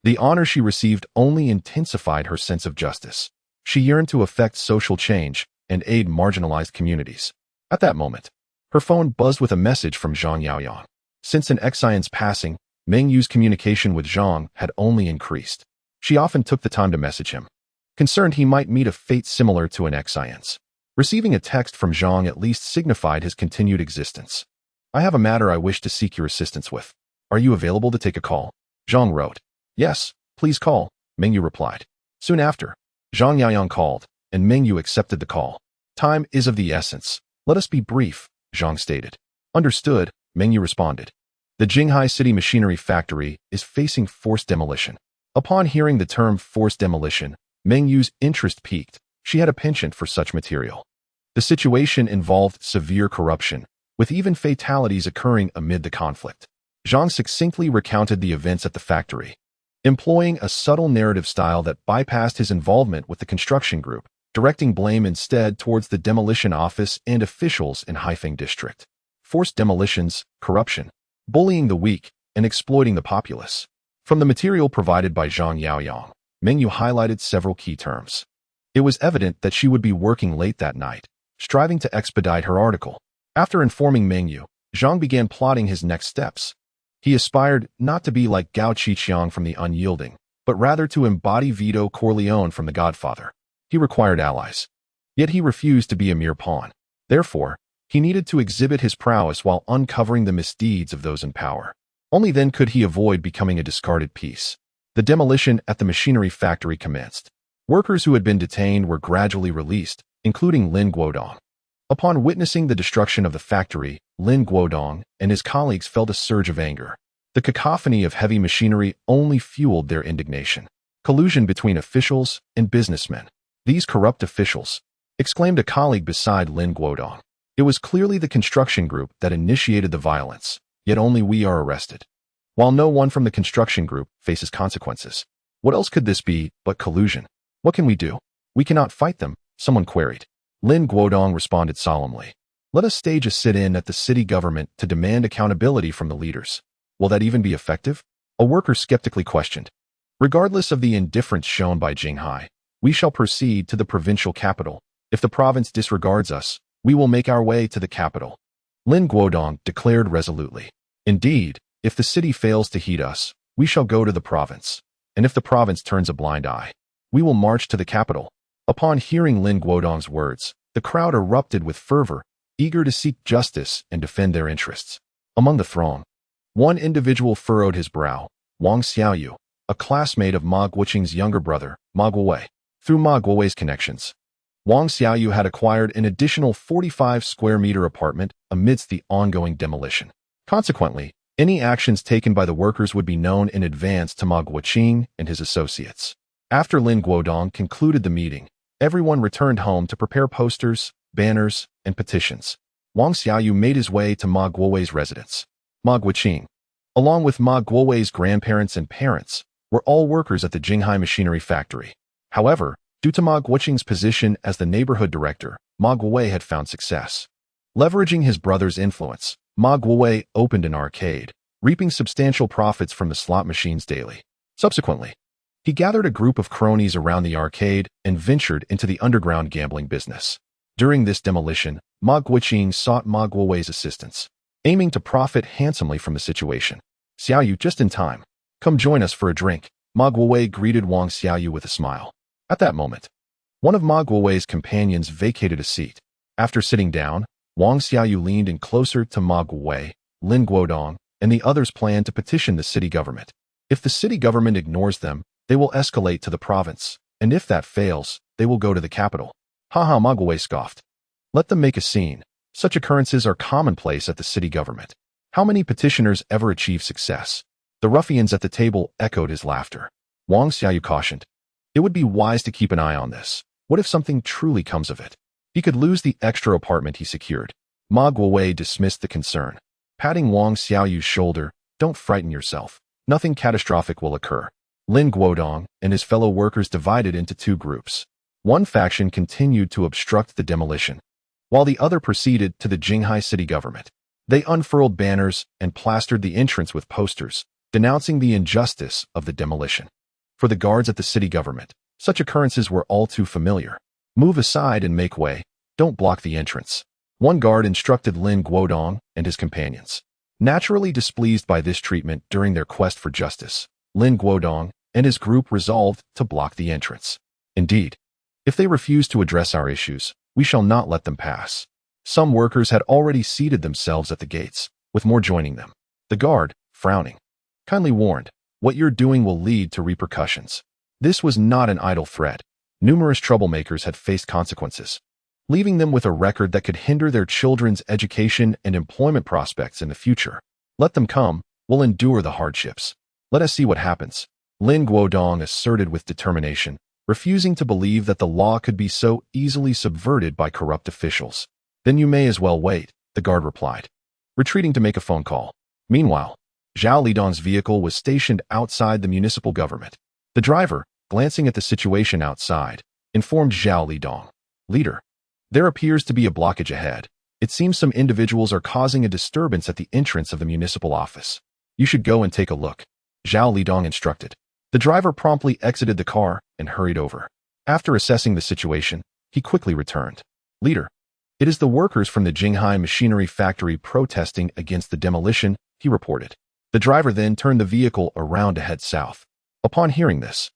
The honor she received only intensified her sense of justice. She yearned to effect social change and aid marginalized communities. At that moment, her phone buzzed with a message from Zhang Yaoyang. Since an exian's passing, Mengyu's communication with Zhang had only increased. She often took the time to message him, concerned he might meet a fate similar to an exian's. Receiving a text from Jiang at least signified his continued existence. "I have a matter I wish to seek your assistance with. Are you available to take a call?" Jiang wrote. "Yes, please call," Mengyu replied. Soon after, Zhang Yaoyang called, and Mengyu accepted the call. "Time is of the essence. Let us be brief," Jiang stated. "Understood," Mengyu responded. "The Jinghai City Machinery Factory is facing forced demolition." Upon hearing the term forced demolition, Mengyu's interest peaked. She had a penchant for such material. The situation involved severe corruption, with even fatalities occurring amid the conflict. Zhang succinctly recounted the events at the factory, employing a subtle narrative style that bypassed his involvement with the construction group, directing blame instead towards the demolition office and officials in Haifeng district. Forced demolitions, corruption, bullying the weak, and exploiting the populace. From the material provided by Zhang Yaoyang, Mengyu highlighted several key terms. It was evident that she would be working late that night, striving to expedite her article. After informing Mengyu, Zhang began plotting his next steps. He aspired not to be like Gao Qiqiang from The Unyielding, but rather to embody Vito Corleone from The Godfather. He required allies. Yet he refused to be a mere pawn. Therefore, he needed to exhibit his prowess while uncovering the misdeeds of those in power. Only then could he avoid becoming a discarded piece. The demolition at the machinery factory commenced. Workers who had been detained were gradually released, including Lin Guodong. Upon witnessing the destruction of the factory, Lin Guodong and his colleagues felt a surge of anger. The cacophony of heavy machinery only fueled their indignation. Collusion between officials and businessmen. "These corrupt officials," exclaimed a colleague beside Lin Guodong. "It was clearly the construction group that initiated the violence, yet only we are arrested, while no one from the construction group faces consequences. What else could this be but collusion? What can we do?" "We cannot fight them," someone queried. Lin Guodong responded solemnly. "Let us stage a sit-in at the city government to demand accountability from the leaders." "Will that even be effective?" a worker skeptically questioned. "Regardless of the indifference shown by Jinghai, we shall proceed to the provincial capital. If the province disregards us, we will make our way to the capital," Lin Guodong declared resolutely. "Indeed, if the city fails to heed us, we shall go to the province. And if the province turns a blind eye, we will march to the capital." Upon hearing Lin Guodong's words, the crowd erupted with fervor, eager to seek justice and defend their interests. Among the throng, one individual furrowed his brow, Wang Xiaoyu, a classmate of Ma Guoqing's younger brother, Ma Guowei. Through Ma Guowei's connections, Wang Xiaoyu had acquired an additional 45-square-meter apartment amidst the ongoing demolition. Consequently, any actions taken by the workers would be known in advance to Ma Guoqing and his associates. After Lin Guodong concluded the meeting, everyone returned home to prepare posters, banners, and petitions. Wang Xiaoyu made his way to Ma Guowei's residence. Ma Guoqing, along with Ma Guowei's grandparents and parents, were all workers at the Jinghai machinery factory. However, due to Ma Guoqing's position as the neighborhood director, Ma Guowei had found success. Leveraging his brother's influence, Ma Guowei opened an arcade, reaping substantial profits from the slot machines daily. Subsequently, he gathered a group of cronies around the arcade and ventured into the underground gambling business. During this demolition, Ma Guoqing sought Ma Guowei's assistance, aiming to profit handsomely from the situation. Xiaoyu, just in time. Come join us for a drink. Ma Guowei greeted Wang Xiaoyu with a smile. At that moment, one of Ma Guowei's companions vacated a seat. After sitting down, Wang Xiaoyu leaned in closer to Ma Guowei. Lin Guodong and the others planned to petition the city government. If the city government ignores them, they will escalate to the province, and if that fails, they will go to the capital. Haha, Ma Guowei scoffed. Let them make a scene. Such occurrences are commonplace at the city government. How many petitioners ever achieve success? The ruffians at the table echoed his laughter. Wang Xiaoyu cautioned. It would be wise to keep an eye on this. What if something truly comes of it? He could lose the extra apartment he secured. Ma Guowei dismissed the concern. Patting Wang Xiaoyu's shoulder, don't frighten yourself. Nothing catastrophic will occur. Lin Guodong and his fellow workers divided into two groups. One faction continued to obstruct the demolition, while the other proceeded to the Jinghai city government. They unfurled banners and plastered the entrance with posters, denouncing the injustice of the demolition. For the guards at the city government, such occurrences were all too familiar. Move aside and make way. Don't block the entrance. One guard instructed Lin Guodong and his companions. Naturally displeased by this treatment during their quest for justice, Lin Guodong and his group resolved to block the entrance. Indeed, if they refuse to address our issues, we shall not let them pass. Some workers had already seated themselves at the gates, with more joining them. The guard, frowning, kindly warned, what you're doing will lead to repercussions. This was not an idle threat. Numerous troublemakers had faced consequences, leaving them with a record that could hinder their children's education and employment prospects in the future. Let them come, we'll endure the hardships. Let us see what happens. Lin Guodong asserted with determination, refusing to believe that the law could be so easily subverted by corrupt officials. Then you may as well wait, the guard replied, retreating to make a phone call. Meanwhile, Zhao Lidong's vehicle was stationed outside the municipal government. The driver, glancing at the situation outside, informed Zhao Lidong, Leader, there appears to be a blockage ahead. It seems some individuals are causing a disturbance at the entrance of the municipal office. You should go and take a look, Zhao Lidong instructed. The driver promptly exited the car and hurried over. After assessing the situation, he quickly returned. Leader, it is the workers from the Jinghai machinery factory protesting against the demolition, he reported. The driver then turned the vehicle around to head south. Upon hearing this,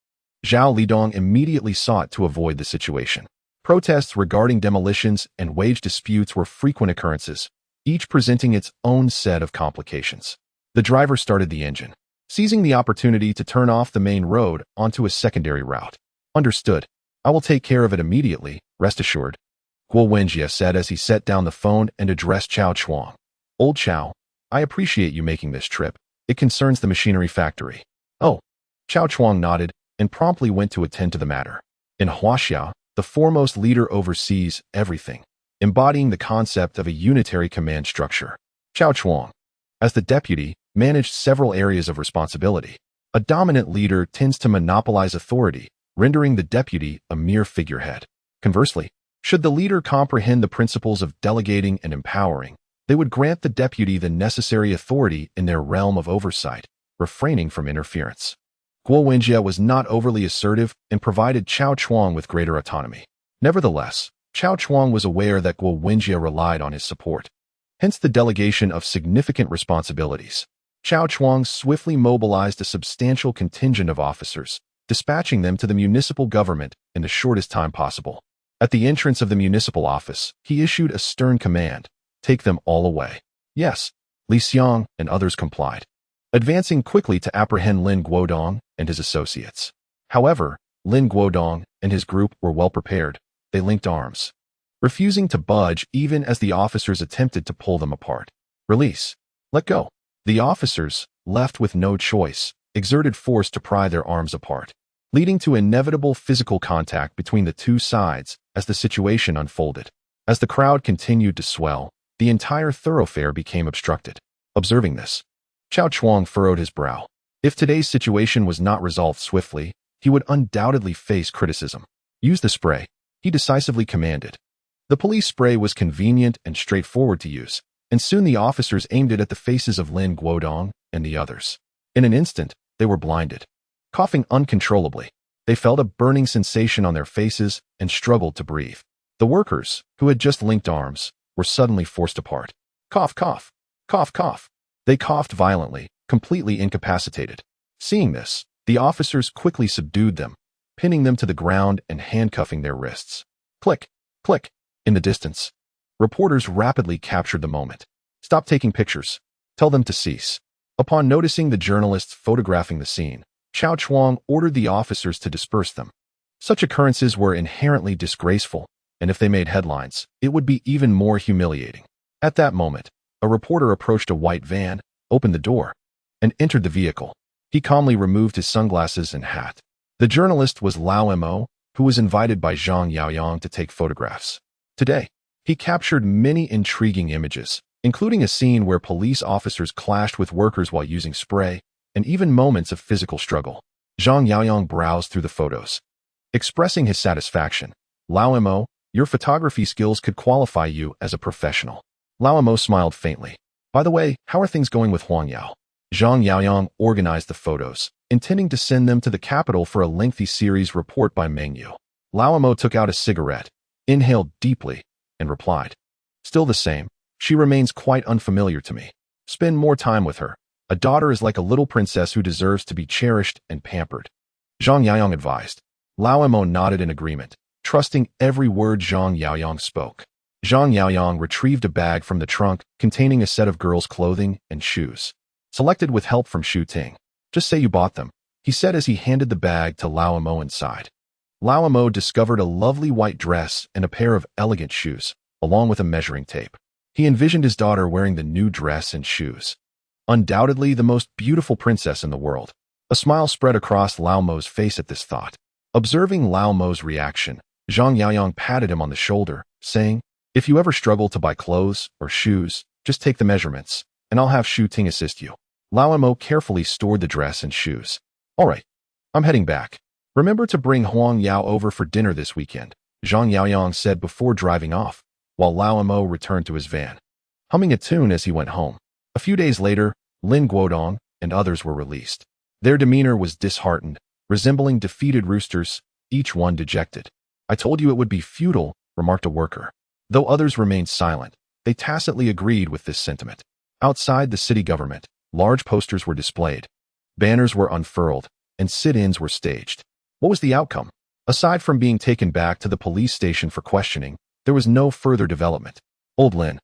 Zhao Lidong immediately sought to avoid the situation. Protests regarding demolitions and wage disputes were frequent occurrences, each presenting its own set of complications. The driver started the engine, seizing the opportunity to turn off the main road onto a secondary route. Understood. I will take care of it immediately, rest assured, Guo Wenjie said as he set down the phone and addressed Chao Chuang. Old Chao, I appreciate you making this trip. It concerns the machinery factory. Oh. Chao Chuang nodded and promptly went to attend to the matter. In Huaxia, the foremost leader oversees everything, embodying the concept of a unitary command structure. Chao Chuang, as the deputy, managed several areas of responsibility. A dominant leader tends to monopolize authority, rendering the deputy a mere figurehead. Conversely, should the leader comprehend the principles of delegating and empowering, they would grant the deputy the necessary authority in their realm of oversight, refraining from interference. Guo Wenjie was not overly assertive and provided Chao Chuang with greater autonomy. Nevertheless, Chao Chuang was aware that Guo Wenjie relied on his support, hence the delegation of significant responsibilities. Chao Chuang swiftly mobilized a substantial contingent of officers, dispatching them to the municipal government in the shortest time possible. At the entrance of the municipal office, he issued a stern command, take them all away. Yes, Li Xiang and others complied, advancing quickly to apprehend Lin Guodong and his associates. However, Lin Guodong and his group were well prepared. They linked arms, refusing to budge even as the officers attempted to pull them apart. Release. Let go. The officers, left with no choice, exerted force to pry their arms apart, leading to inevitable physical contact between the two sides as the situation unfolded. As the crowd continued to swell, the entire thoroughfare became obstructed. Observing this, Qiao Chuang furrowed his brow. If today's situation was not resolved swiftly, he would undoubtedly face criticism. Use the spray, he decisively commanded. The police spray was convenient and straightforward to use, and soon the officers aimed it at the faces of Lin Guodong and the others. In an instant, they were blinded. Coughing uncontrollably, they felt a burning sensation on their faces and struggled to breathe. The workers, who had just linked arms, were suddenly forced apart. Cough, cough, cough, cough. They coughed violently, completely incapacitated. Seeing this, the officers quickly subdued them, pinning them to the ground and handcuffing their wrists. Click, click. In the distance, reporters rapidly captured the moment. Stop taking pictures. Tell them to cease. Upon noticing the journalists photographing the scene, Qiao Chuang ordered the officers to disperse them. Such occurrences were inherently disgraceful, and if they made headlines, it would be even more humiliating. At that moment, a reporter approached a white van, opened the door, and entered the vehicle. He calmly removed his sunglasses and hat. The journalist was Lao Mo, who was invited by Zhang Yaoyang to take photographs. Today, he captured many intriguing images, including a scene where police officers clashed with workers while using spray, and even moments of physical struggle. Zhang Yaoyang browsed through the photos. Expressing his satisfaction, Lao Mo, your photography skills could qualify you as a professional. Lao Mo smiled faintly. By the way, how are things going with Huang Yao? Zhang Yaoyang organized the photos, intending to send them to the capital for a lengthy series report by Meng Yu. Lao Mo took out a cigarette, inhaled deeply, and replied, "Still the same. She remains quite unfamiliar to me. Spend more time with her. A daughter is like a little princess who deserves to be cherished and pampered." Zhang Yaoyang advised. Lao Mo nodded in agreement, trusting every word Zhang Yaoyang spoke. Zhang Yaoyang retrieved a bag from the trunk containing a set of girls' clothing and shoes. Selected with help from Xu Ting. "Just say you bought them," he said as he handed the bag to Lao Mo inside. Lao Mo discovered a lovely white dress and a pair of elegant shoes, along with a measuring tape. He envisioned his daughter wearing the new dress and shoes. Undoubtedly the most beautiful princess in the world. A smile spread across Lao Mo's face at this thought. Observing Lao Mo's reaction, Zhang Yaoyang patted him on the shoulder, saying, "If you ever struggle to buy clothes or shoes, just take the measurements, and I'll have Xu Ting assist you." Lao Mo carefully stored the dress and shoes. "All right, I'm heading back. Remember to bring Huang Yao over for dinner this weekend," Zhang Yaoyang said before driving off, while Lao Mo returned to his van, humming a tune as he went home. A few days later, Lin Guodong and others were released. Their demeanor was disheartened, resembling defeated roosters, each one dejected. "I told you it would be futile," remarked a worker. Though others remained silent, they tacitly agreed with this sentiment. Outside the city government, large posters were displayed. Banners were unfurled, and sit-ins were staged. What was the outcome? Aside from being taken back to the police station for questioning, there was no further development. "Old Lin,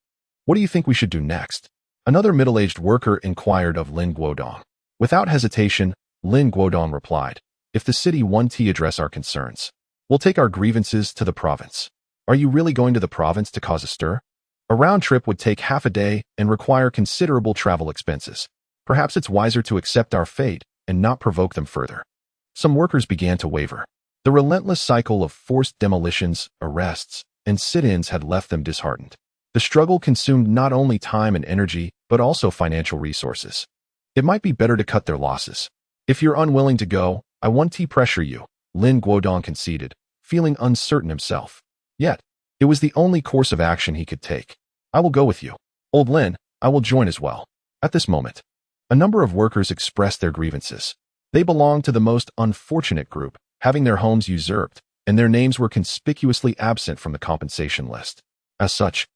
what do you think we should do next?" Another middle-aged worker inquired of Lin Guodong. Without hesitation, Lin Guodong replied, "If the city wants to address our concerns, we'll take our grievances to the province." "Are you really going to the province to cause a stir?" "A round trip would take half a day and require considerable travel expenses. Perhaps it's wiser to accept our fate and not provoke them further." Some workers began to waver. The relentless cycle of forced demolitions, arrests, and sit-ins had left them disheartened. The struggle consumed not only time and energy, but also financial resources. It might be better to cut their losses. "If you're unwilling to go, I won't pressure you," Lin Guodong conceded, feeling uncertain himself. Yet, it was the only course of action he could take. "I will go with you. Old Lin, I will join as well." At this moment, a number of workers expressed their grievances. They belonged to the most unfortunate group, having their homes usurped, and their names were conspicuously absent from the compensation list. As such,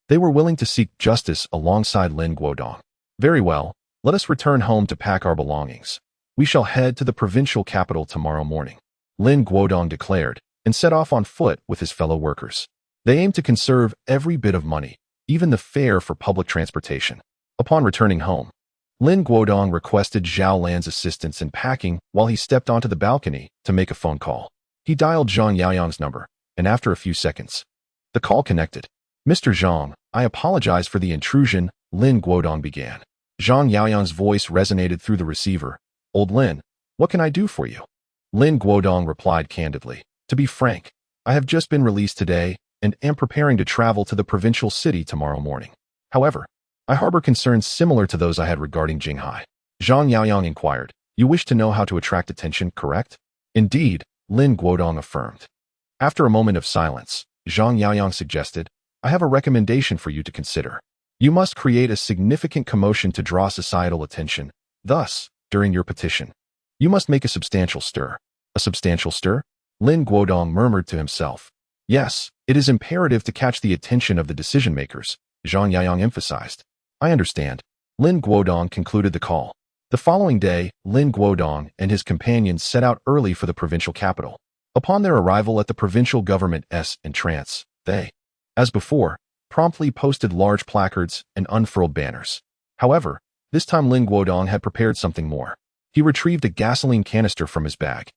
they were willing to seek justice alongside Lin Guodong. "Very well, let us return home to pack our belongings. We shall head to the provincial capital tomorrow morning," Lin Guodong declared, and set off on foot with his fellow workers. They aimed to conserve every bit of money, even the fare for public transportation. Upon returning home, Lin Guodong requested Zhao Lan's assistance in packing while he stepped onto the balcony to make a phone call. He dialed Zhang Yaoyang's number, and after a few seconds, the call connected. "Mr. Zhang, I apologize for the intrusion," Lin Guodong began. Zhang Yaoyang's voice resonated through the receiver. "Old Lin, what can I do for you?" Lin Guodong replied candidly. "To be frank, I have just been released today, and am preparing to travel to the provincial city tomorrow morning. However, I harbor concerns similar to those I had regarding Jinghai. Zhang Yaoyang inquired. You wish to know how to attract attention, correct? Indeed, Lin Guodong affirmed. After a moment of silence, Zhang Yaoyang suggested, I have a recommendation for you to consider. You must create a significant commotion to draw societal attention. Thus, during your petition, you must make a substantial stir. A substantial stir? Lin Guodong murmured to himself. Yes, it is imperative to catch the attention of the decision-makers, Zhang Yaoyang emphasized. I understand. Lin Guodong concluded the call. The following day, Lin Guodong and his companions set out early for the provincial capital. Upon their arrival at the provincial government's entrance, they, as before, promptly posted large placards and unfurled banners. However, this time Lin Guodong had prepared something more. He retrieved a gasoline canister from his bag.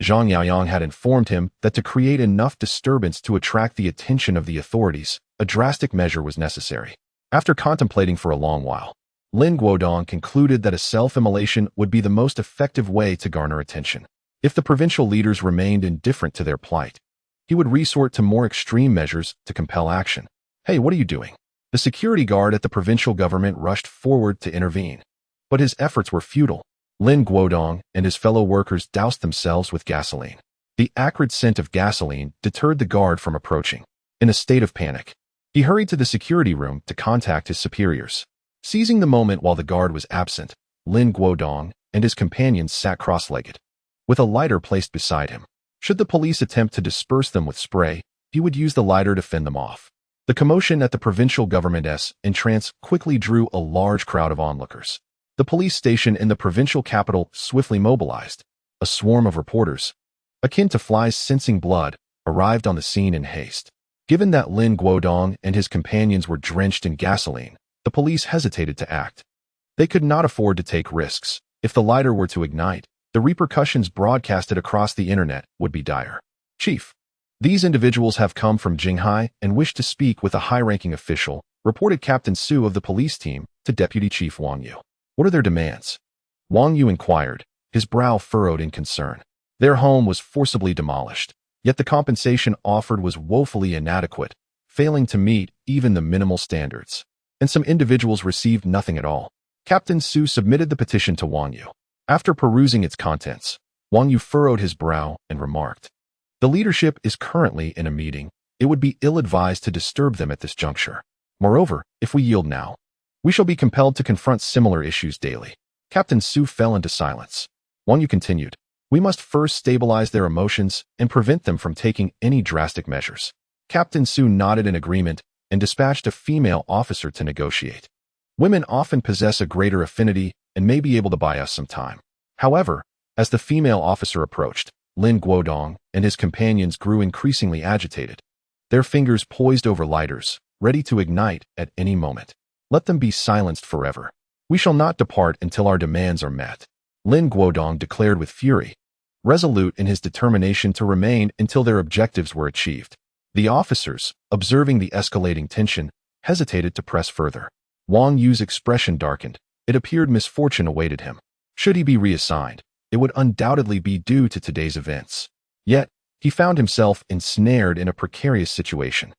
Zhang Yaoyang had informed him that to create enough disturbance to attract the attention of the authorities, a drastic measure was necessary. After contemplating for a long while, Lin Guodong concluded that a self-immolation would be the most effective way to garner attention. If the provincial leaders remained indifferent to their plight, he would resort to more extreme measures to compel action. Hey, what are you doing? The security guard at the provincial government rushed forward to intervene. But his efforts were futile. Lin Guodong and his fellow workers doused themselves with gasoline. The acrid scent of gasoline deterred the guard from approaching. In a state of panic, he hurried to the security room to contact his superiors. Seizing the moment while the guard was absent, Lin Guodong and his companions sat cross-legged, with a lighter placed beside him. Should the police attempt to disperse them with spray, he would use the lighter to fend them off. The commotion at the provincial government's entrance quickly drew a large crowd of onlookers. The police station in the provincial capital swiftly mobilized. A swarm of reporters, akin to flies sensing blood, arrived on the scene in haste. Given that Lin Guodong and his companions were drenched in gasoline, the police hesitated to act. They could not afford to take risks. If the lighter were to ignite, the repercussions broadcasted across the internet would be dire. Chief, these individuals have come from Jinghai and wish to speak with a high-ranking official, reported Captain Xu of the police team to Deputy Chief Wang Yu. What are their demands? Wang Yu inquired, his brow furrowed in concern. Their home was forcibly demolished, yet the compensation offered was woefully inadequate, failing to meet even the minimal standards. And some individuals received nothing at all. Captain Xu submitted the petition to Wang Yu. After perusing its contents, Wang Yu furrowed his brow and remarked, the leadership is currently in a meeting. It would be ill-advised to disturb them at this juncture. Moreover, if we yield now, we shall be compelled to confront similar issues daily. Captain Xu fell into silence. Wang Yu continued, we must first stabilize their emotions and prevent them from taking any drastic measures. Captain Xu nodded in agreement and dispatched a female officer to negotiate. Women often possess a greater affinity and may be able to buy us some time. However, as the female officer approached, Lin Guodong and his companions grew increasingly agitated. Their fingers poised over lighters, ready to ignite at any moment. Let them be silenced forever. We shall not depart until our demands are met. Lin Guodong declared with fury, resolute in his determination to remain until their objectives were achieved. The officers, observing the escalating tension, hesitated to press further. Wang Yu's expression darkened. It appeared misfortune awaited him. Should he be reassigned, it would undoubtedly be due to today's events. Yet, he found himself ensnared in a precarious situation.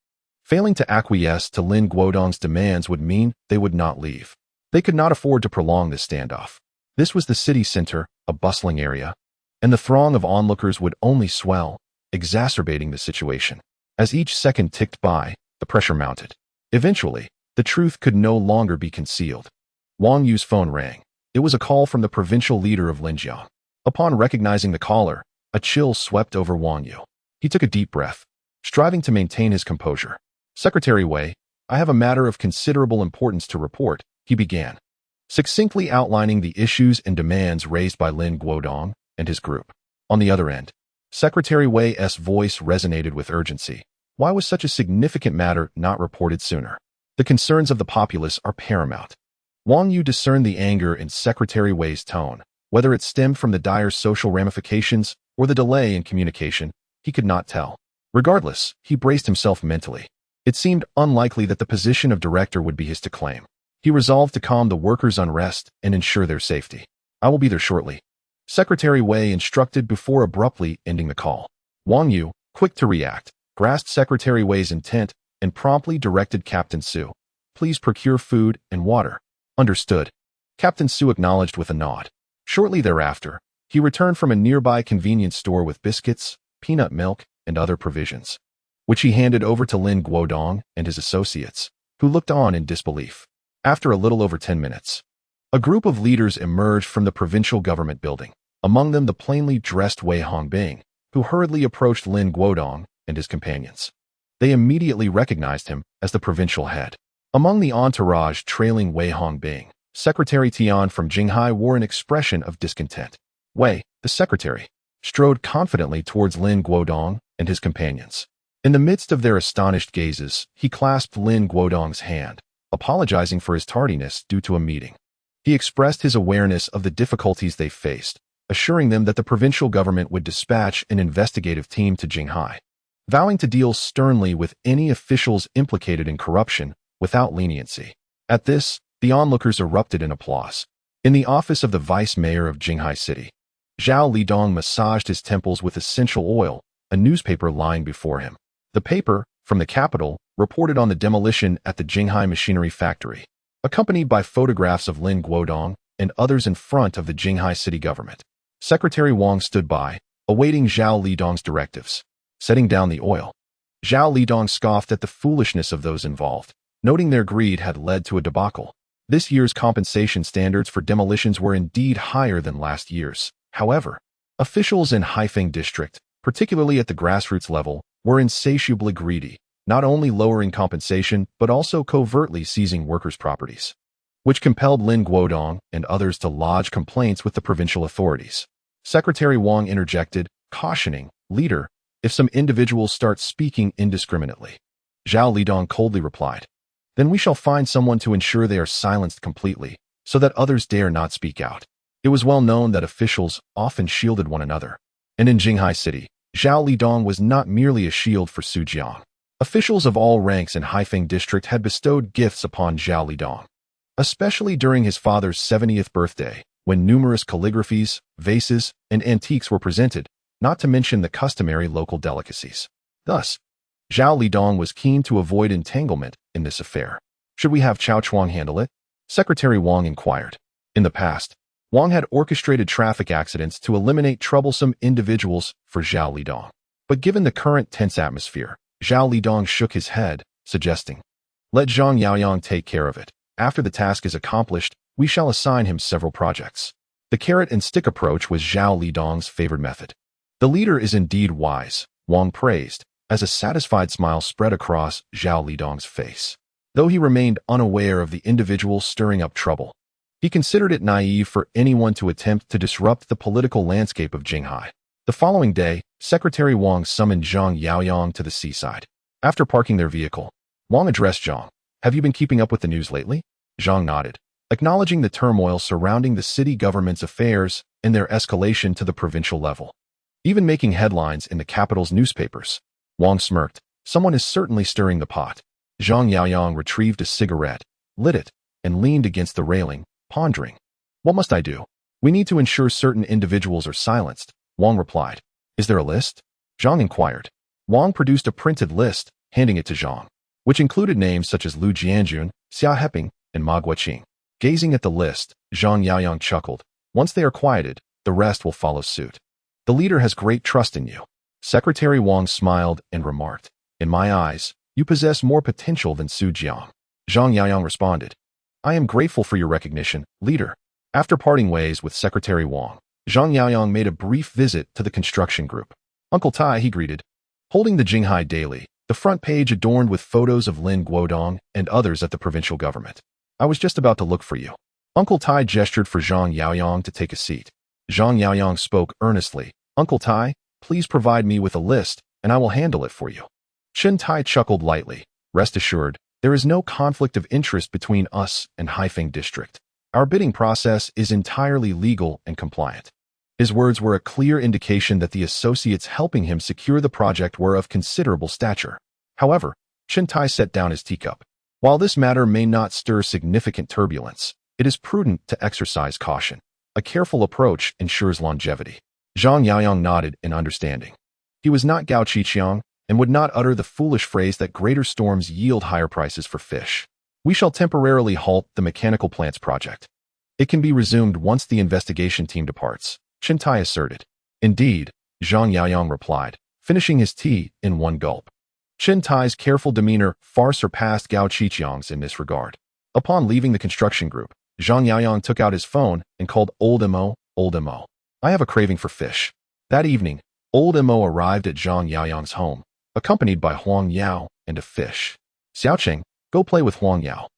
Failing to acquiesce to Lin Guodong's demands would mean they would not leave. They could not afford to prolong this standoff. This was the city center, a bustling area, and the throng of onlookers would only swell, exacerbating the situation. As each second ticked by, the pressure mounted. Eventually, the truth could no longer be concealed. Wang Yu's phone rang. It was a call from the provincial leader of Linjiang. Upon recognizing the caller, a chill swept over Wang Yu. He took a deep breath, striving to maintain his composure. Secretary Wei, I have a matter of considerable importance to report, he began, succinctly outlining the issues and demands raised by Lin Guodong and his group. On the other end, Secretary Wei's voice resonated with urgency. Why was such a significant matter not reported sooner? The concerns of the populace are paramount. Wang Yu discerned the anger in Secretary Wei's tone. Whether it stemmed from the dire social ramifications or the delay in communication, he could not tell. Regardless, he braced himself mentally. It seemed unlikely that the position of director would be his to claim. He resolved to calm the workers' unrest and ensure their safety. I will be there shortly, Secretary Wei instructed before abruptly ending the call. Wang Yu, quick to react, grasped Secretary Wei's intent and promptly directed Captain Xu, "Please procure food and water." "Understood." Captain Xu acknowledged with a nod. Shortly thereafter, he returned from a nearby convenience store with biscuits, peanut milk, and other provisions, which he handed over to Lin Guodong and his associates, who looked on in disbelief. After a little over 10 minutes, a group of leaders emerged from the provincial government building, among them the plainly dressed Wei Hongbing, who hurriedly approached Lin Guodong and his companions. They immediately recognized him as the provincial head. Among the entourage trailing Wei Hongbing, Secretary Tian from Jinghai wore an expression of discontent. Wei, the secretary, strode confidently towards Lin Guodong and his companions. In the midst of their astonished gazes, he clasped Lin Guodong's hand, apologizing for his tardiness due to a meeting. He expressed his awareness of the difficulties they faced, assuring them that the provincial government would dispatch an investigative team to Jinghai, vowing to deal sternly with any officials implicated in corruption without leniency. At this, the onlookers erupted in applause. In the office of the vice mayor of Jinghai City, Zhao Lidong massaged his temples with essential oil, a newspaper lying before him. The paper, from the capital, reported on the demolition at the Jinghai machinery factory, accompanied by photographs of Lin Guodong and others in front of the Jinghai city government. Secretary Wang stood by, awaiting Zhao Lidong's directives. Setting down the oil, Zhao Lidong scoffed at the foolishness of those involved, noting their greed had led to a debacle. This year's compensation standards for demolitions were indeed higher than last year's. However, officials in Haifeng district, particularly at the grassroots level, were insatiably greedy, not only lowering compensation but also covertly seizing workers' properties, which compelled Lin Guodong and others to lodge complaints with the provincial authorities. Secretary Wang interjected, cautioning, "Leader, if some individuals start speaking indiscriminately." Zhao Lidong coldly replied, "Then we shall find someone to ensure they are silenced completely, so that others dare not speak out." It was well known that officials often shielded one another, and in Jinghai City, Zhao Lidong was not merely a shield for Su Jiang. Officials of all ranks in Haifeng district had bestowed gifts upon Zhao Lidong, especially during his father's 70th birthday, when numerous calligraphies, vases, and antiques were presented, not to mention the customary local delicacies. Thus, Zhao Lidong was keen to avoid entanglement in this affair. "Should we have Chao Chuang handle it?" Secretary Wang inquired. In the past, Wang had orchestrated traffic accidents to eliminate troublesome individuals for Zhao Lidong. But given the current tense atmosphere, Zhao Lidong shook his head, suggesting, "Let Zhang Yaoyang take care of it. After the task is accomplished, we shall assign him several projects." The carrot and stick approach was Zhao Lidong's favored method. "The leader is indeed wise," Wang praised, as a satisfied smile spread across Zhao Lidong's face. Though he remained unaware of the individual stirring up trouble, he considered it naive for anyone to attempt to disrupt the political landscape of Jinghai. The following day, Secretary Wang summoned Zhang Yaoyang to the seaside. After parking their vehicle, Wang addressed Zhang. "Have you been keeping up with the news lately?" Zhang nodded, acknowledging the turmoil surrounding the city government's affairs and their escalation to the provincial level, even making headlines in the capital's newspapers. Wang smirked. "Someone is certainly stirring the pot." Zhang Yaoyang retrieved a cigarette, lit it, and leaned against the railing, pondering. "What must I do?" "We need to ensure certain individuals are silenced," Wang replied. "Is there a list?" Zhang inquired. Wang produced a printed list, handing it to Zhang, which included names such as Lu Jianjun, Xia Heping, and Ma Guoqing. Gazing at the list, Zhang Yaoyang chuckled. "Once they are quieted, the rest will follow suit. The leader has great trust in you." Secretary Wang smiled and remarked, "In my eyes, you possess more potential than Su Jiang." Zhang Yaoyang responded, "I am grateful for your recognition, leader." After parting ways with Secretary Wang, Zhang Yaoyang made a brief visit to the construction group. "Uncle Tai," he greeted, holding the Jinghai Daily, the front page adorned with photos of Lin Guodong and others at the provincial government. "I was just about to look for you." Uncle Tai gestured for Zhang Yaoyang to take a seat. Zhang Yaoyang spoke earnestly. "Uncle Tai, please provide me with a list, and I will handle it for you." Chen Tai chuckled lightly. "Rest assured, there is no conflict of interest between us and Haifeng District. Our bidding process is entirely legal and compliant." His words were a clear indication that the associates helping him secure the project were of considerable stature. However, Chen Tai set down his teacup. "While this matter may not stir significant turbulence, it is prudent to exercise caution. A careful approach ensures longevity." Zhang Yaoyang nodded in understanding. He was not Gao Qiqiang, and would not utter the foolish phrase that greater storms yield higher prices for fish. We shall temporarily halt the mechanical plants project. It can be resumed once the investigation team departs, Jinghai asserted. Indeed, Zhang Yaoyang replied, finishing his tea in one gulp. Jinghai's careful demeanor far surpassed Gao Qiqiang's in this regard. Upon leaving the construction group, Zhang Yaoyang took out his phone and called Old Mo. Old Mo, I have a craving for fish. That evening, Old Mo arrived at Zhang Yaoyang's home, accompanied by Huang Yao and a fish. Xiaoqing, go play with Huang Yao,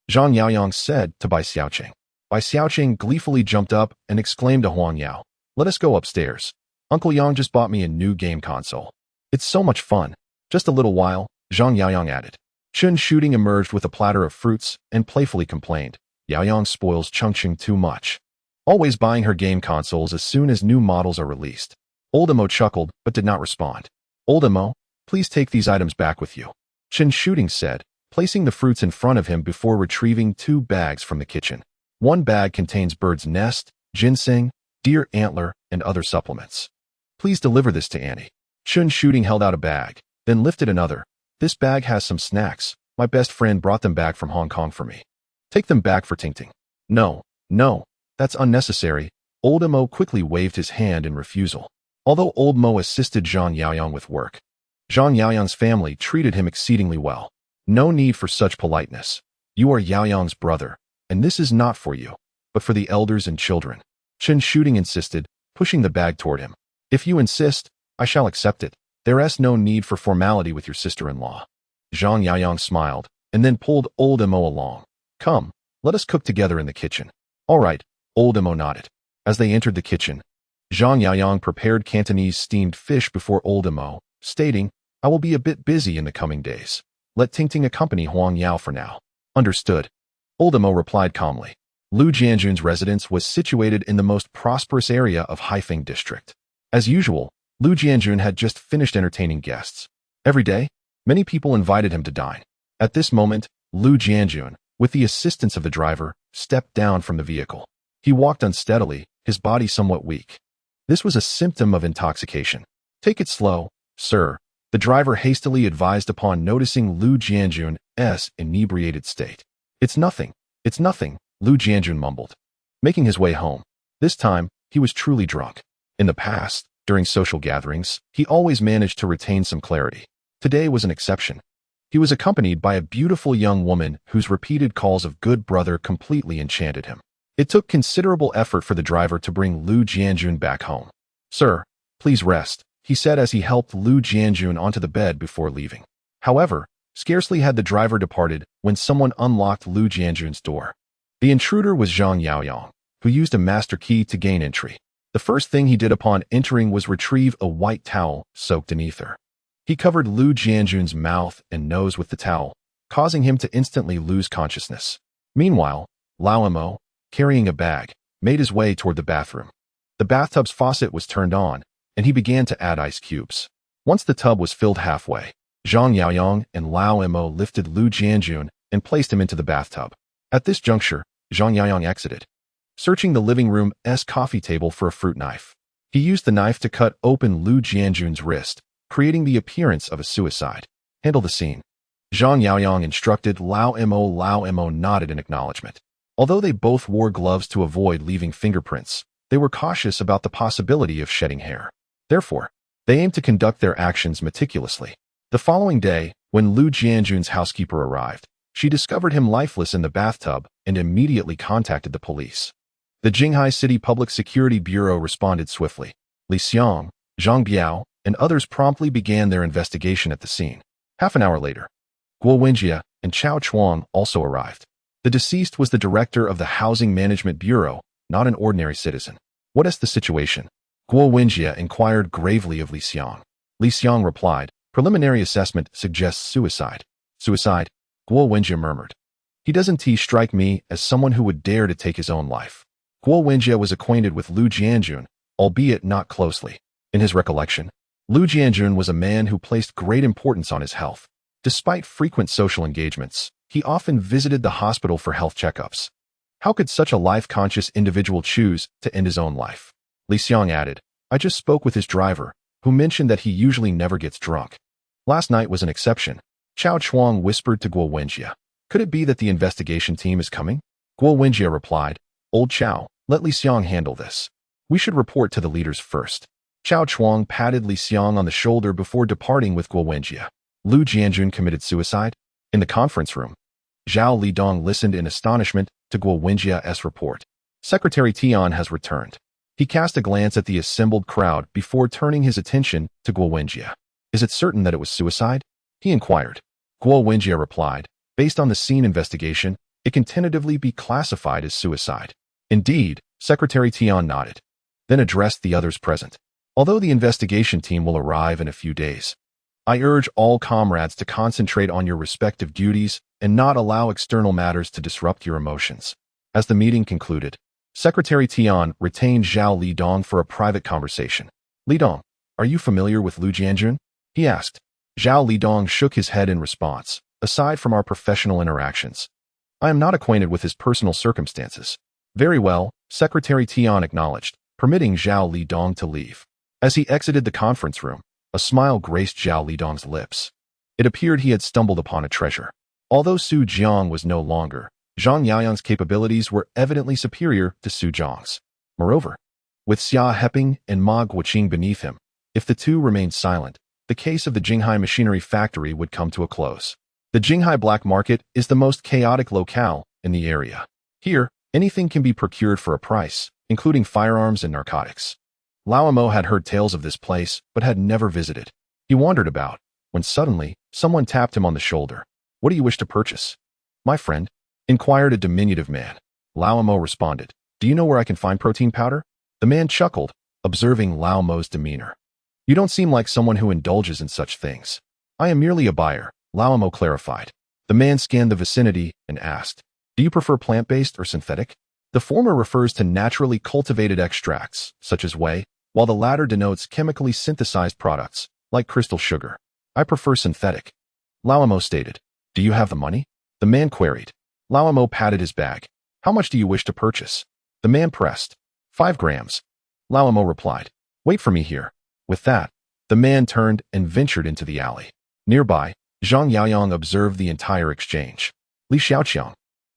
Zhang Yaoyang said to Bai Xiaoqing. Bai Xiaoqing gleefully jumped up and exclaimed to Huang Yao, let us go upstairs. Uncle Yang just bought me a new game console. It's so much fun. Just a little while, Zhang Yaoyang added. Chun Shooting emerged with a platter of fruits and playfully complained, Yaoyang spoils Chongqing too much. Always buying her game consoles as soon as new models are released. Old Mo chuckled but did not respond. Old Mo, please take these items back with you, Chun Shooting said, placing the fruits in front of him before retrieving 2 bags from the kitchen. One bag contains bird's nest, ginseng, deer antler, and other supplements. Please deliver this to Annie. Chun Shooting held out a bag, then lifted another. This bag has some snacks. My best friend brought them back from Hong Kong for me. Take them back for Tingting. No, that's unnecessary. Old Mo quickly waved his hand in refusal. Although Old Mo assisted Zhang Yaoyang with work, Zhang Yaoyang's family treated him exceedingly well. No need for such politeness. You are Yaoyang's brother, and this is not for you, but for the elders and children. Chun Shooting insisted, pushing the bag toward him. If you insist, I shall accept it. There is no need for formality with your sister-in-law. Zhang Yaoyang smiled, and then pulled Old Mo along. Come, let us cook together in the kitchen. All right, Old Mo nodded. As they entered the kitchen, Zhang Yaoyang prepared Cantonese steamed fish before Old Mo, stating, I will be a bit busy in the coming days. Let Tingting accompany Huang Yao for now. Understood. Old Mo replied calmly. Lu Jianjun's residence was situated in the most prosperous area of Haifeng district. As usual, Lu Jianjun had just finished entertaining guests. Every day, many people invited him to dine. At this moment, Lu Jianjun, with the assistance of the driver, stepped down from the vehicle. He walked unsteadily, his body somewhat weak. This was a symptom of intoxication. Take it slow, sir, the driver hastily advised upon noticing Lu Jianjun's inebriated state. It's nothing, Lu Jianjun mumbled, making his way home. This time, he was truly drunk. In the past, during social gatherings, he always managed to retain some clarity. Today was an exception. He was accompanied by a beautiful young woman whose repeated calls of good brother completely enchanted him. It took considerable effort for the driver to bring Lu Jianjun back home. Sir, please rest, he said as he helped Lu Jianjun onto the bed before leaving. However, scarcely had the driver departed when someone unlocked Lu Jianjun's door. The intruder was Zhang Yaoyang, who used a master key to gain entry. The first thing he did upon entering was retrieve a white towel soaked in ether. He covered Lu Jianjun's mouth and nose with the towel, causing him to instantly lose consciousness. Meanwhile, Lao Mo, carrying a bag, made his way toward the bathroom. The bathtub's faucet was turned on, and he began to add ice cubes. Once the tub was filled halfway, Zhang Yaoyang and Lao Mo lifted Lu Jianjun and placed him into the bathtub. At this juncture, Zhang Yaoyang exited, searching the living room's coffee table for a fruit knife. He used the knife to cut open Lu Jianjun's wrist, creating the appearance of a suicide. Handle the scene. Zhang Yaoyang instructed Lao Mo. Lao Mo nodded in acknowledgement. Although they both wore gloves to avoid leaving fingerprints, they were cautious about the possibility of shedding hair. Therefore, they aimed to conduct their actions meticulously. The following day, when Lu Jianjun's housekeeper arrived, she discovered him lifeless in the bathtub and immediately contacted the police. The Jinghai City Public Security Bureau responded swiftly. Li Xiang, Zhang Biao, and others promptly began their investigation at the scene. Half an hour later, Guo Wenjie and Chao Chuang also arrived. The deceased was the director of the Housing Management Bureau, not an ordinary citizen. What is the situation? Guo Wenjie inquired gravely of Li Xiang. Li Xiang replied, preliminary assessment suggests suicide. Suicide? Guo Wenjie murmured. He doesn't strike me as someone who would dare to take his own life. Guo Wenjie was acquainted with Lu Jianjun, albeit not closely. In his recollection, Lu Jianjun was a man who placed great importance on his health. Despite frequent social engagements, he often visited the hospital for health checkups. How could such a life-conscious individual choose to end his own life? Li Xiang added, I just spoke with his driver, who mentioned that he usually never gets drunk. Last night was an exception. Chao Chuang whispered to Guo Wenjie. Could it be that the investigation team is coming? Guo Wenjie replied, Old Chao, let Li Xiang handle this. We should report to the leaders first. Chao Chuang patted Li Xiang on the shoulder before departing with Guo Wenjie. Lu Jianjun committed suicide? In the conference room, Zhao Lidong listened in astonishment to Guo Wenjie's report. Secretary Tian has returned. He cast a glance at the assembled crowd before turning his attention to Guo Wenjie. Is it certain that it was suicide? He inquired. Guo Wenjie replied, based on the scene investigation, it can tentatively be classified as suicide. Indeed, Secretary Tian nodded, then addressed the others present. Although the investigation team will arrive in a few days, I urge all comrades to concentrate on your respective duties and not allow external matters to disrupt your emotions. As the meeting concluded, Secretary Tian retained Zhao Lidong for a private conversation. Lidong, are you familiar with Lu Jianjun? He asked. Zhao Lidong shook his head in response. Aside from our professional interactions, I am not acquainted with his personal circumstances. Very well, Secretary Tian acknowledged, permitting Zhao Lidong to leave. As he exited the conference room, a smile graced Zhao Lidong's lips. It appeared he had stumbled upon a treasure. Although Su Jiang was no longer, Zhang Yaoyang's capabilities were evidently superior to Su Jiang's. Moreover, with Xia Heping and Ma Guoqing beneath him, if the two remained silent, the case of the Jinghai machinery factory would come to a close. The Jinghai black market is the most chaotic locale in the area. Here, anything can be procured for a price, including firearms and narcotics. Lao Mo had heard tales of this place, but had never visited. He wandered about, when suddenly, someone tapped him on the shoulder. What do you wish to purchase? My friend, inquired a diminutive man. Lao Mo responded, do you know where I can find protein powder? The man chuckled, observing Lao Mo's demeanor. You don't seem like someone who indulges in such things. I am merely a buyer, Lao Mo clarified. The man scanned the vicinity and asked, do you prefer plant-based or synthetic? The former refers to naturally cultivated extracts, such as whey, while the latter denotes chemically synthesized products, like crystal sugar. I prefer synthetic. Lao Mo stated. Do you have the money? The man queried. Lao Mo patted his bag. How much do you wish to purchase? The man pressed. 5 grams. Lao Mo replied. Wait for me here. With that, the man turned and ventured into the alley. Nearby, Zhang Yaoyang observed the entire exchange. Li Xiaoqiang,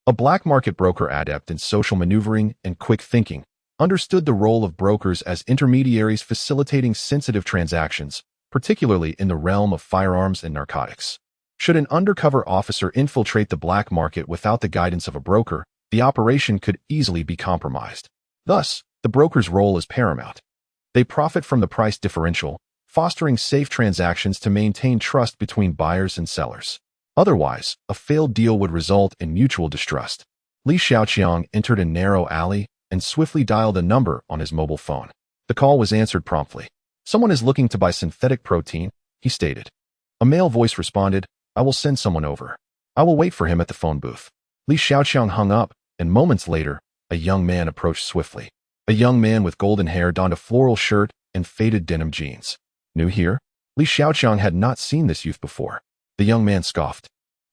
a black market broker adept in social maneuvering and quick thinking, understood the role of brokers as intermediaries facilitating sensitive transactions, particularly in the realm of firearms and narcotics. Should an undercover officer infiltrate the black market without the guidance of a broker, the operation could easily be compromised. Thus, the broker's role is paramount. They profit from the price differential, fostering safe transactions to maintain trust between buyers and sellers. Otherwise, a failed deal would result in mutual distrust. Li Xiaoqiang entered a narrow alley and swiftly dialed a number on his mobile phone. The call was answered promptly. Someone is looking to buy synthetic protein, he stated. A male voice responded, I will send someone over. I will wait for him at the phone booth. Li Xiaoqiang hung up, and moments later, a young man approached swiftly. A young man with golden hair donned a floral shirt and faded denim jeans. New here? Li Xiaoqiang had not seen this youth before. The young man scoffed.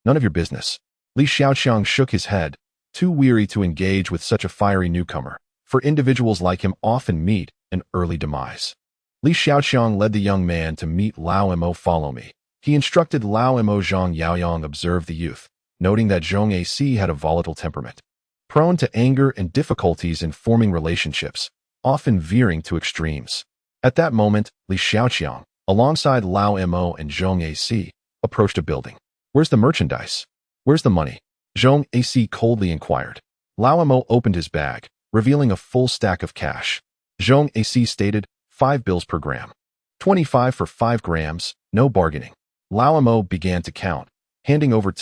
None of your business. Li Xiaoqiang shook his head, too weary to engage with such a fiery newcomer, for individuals like him often meet an early demise. Li Xiaoqiang led the young man to meet Lao Mo. Follow me. He instructed Lao Mo. Zhang Yaoyang observed the youth, noting that Zhong AC had a volatile temperament, prone to anger and difficulties in forming relationships, often veering to extremes. At that moment, Li Xiaoqiang, alongside Lao Mo and Zhong AC, approached a building. Where's the merchandise? Where's the money? Zhong AC coldly inquired. Lao Mo opened his bag, revealing a full stack of cash. Zhong AC stated, 5 bills per gram. 25 for 5 grams, no bargaining. Lao Mo began to count, handing over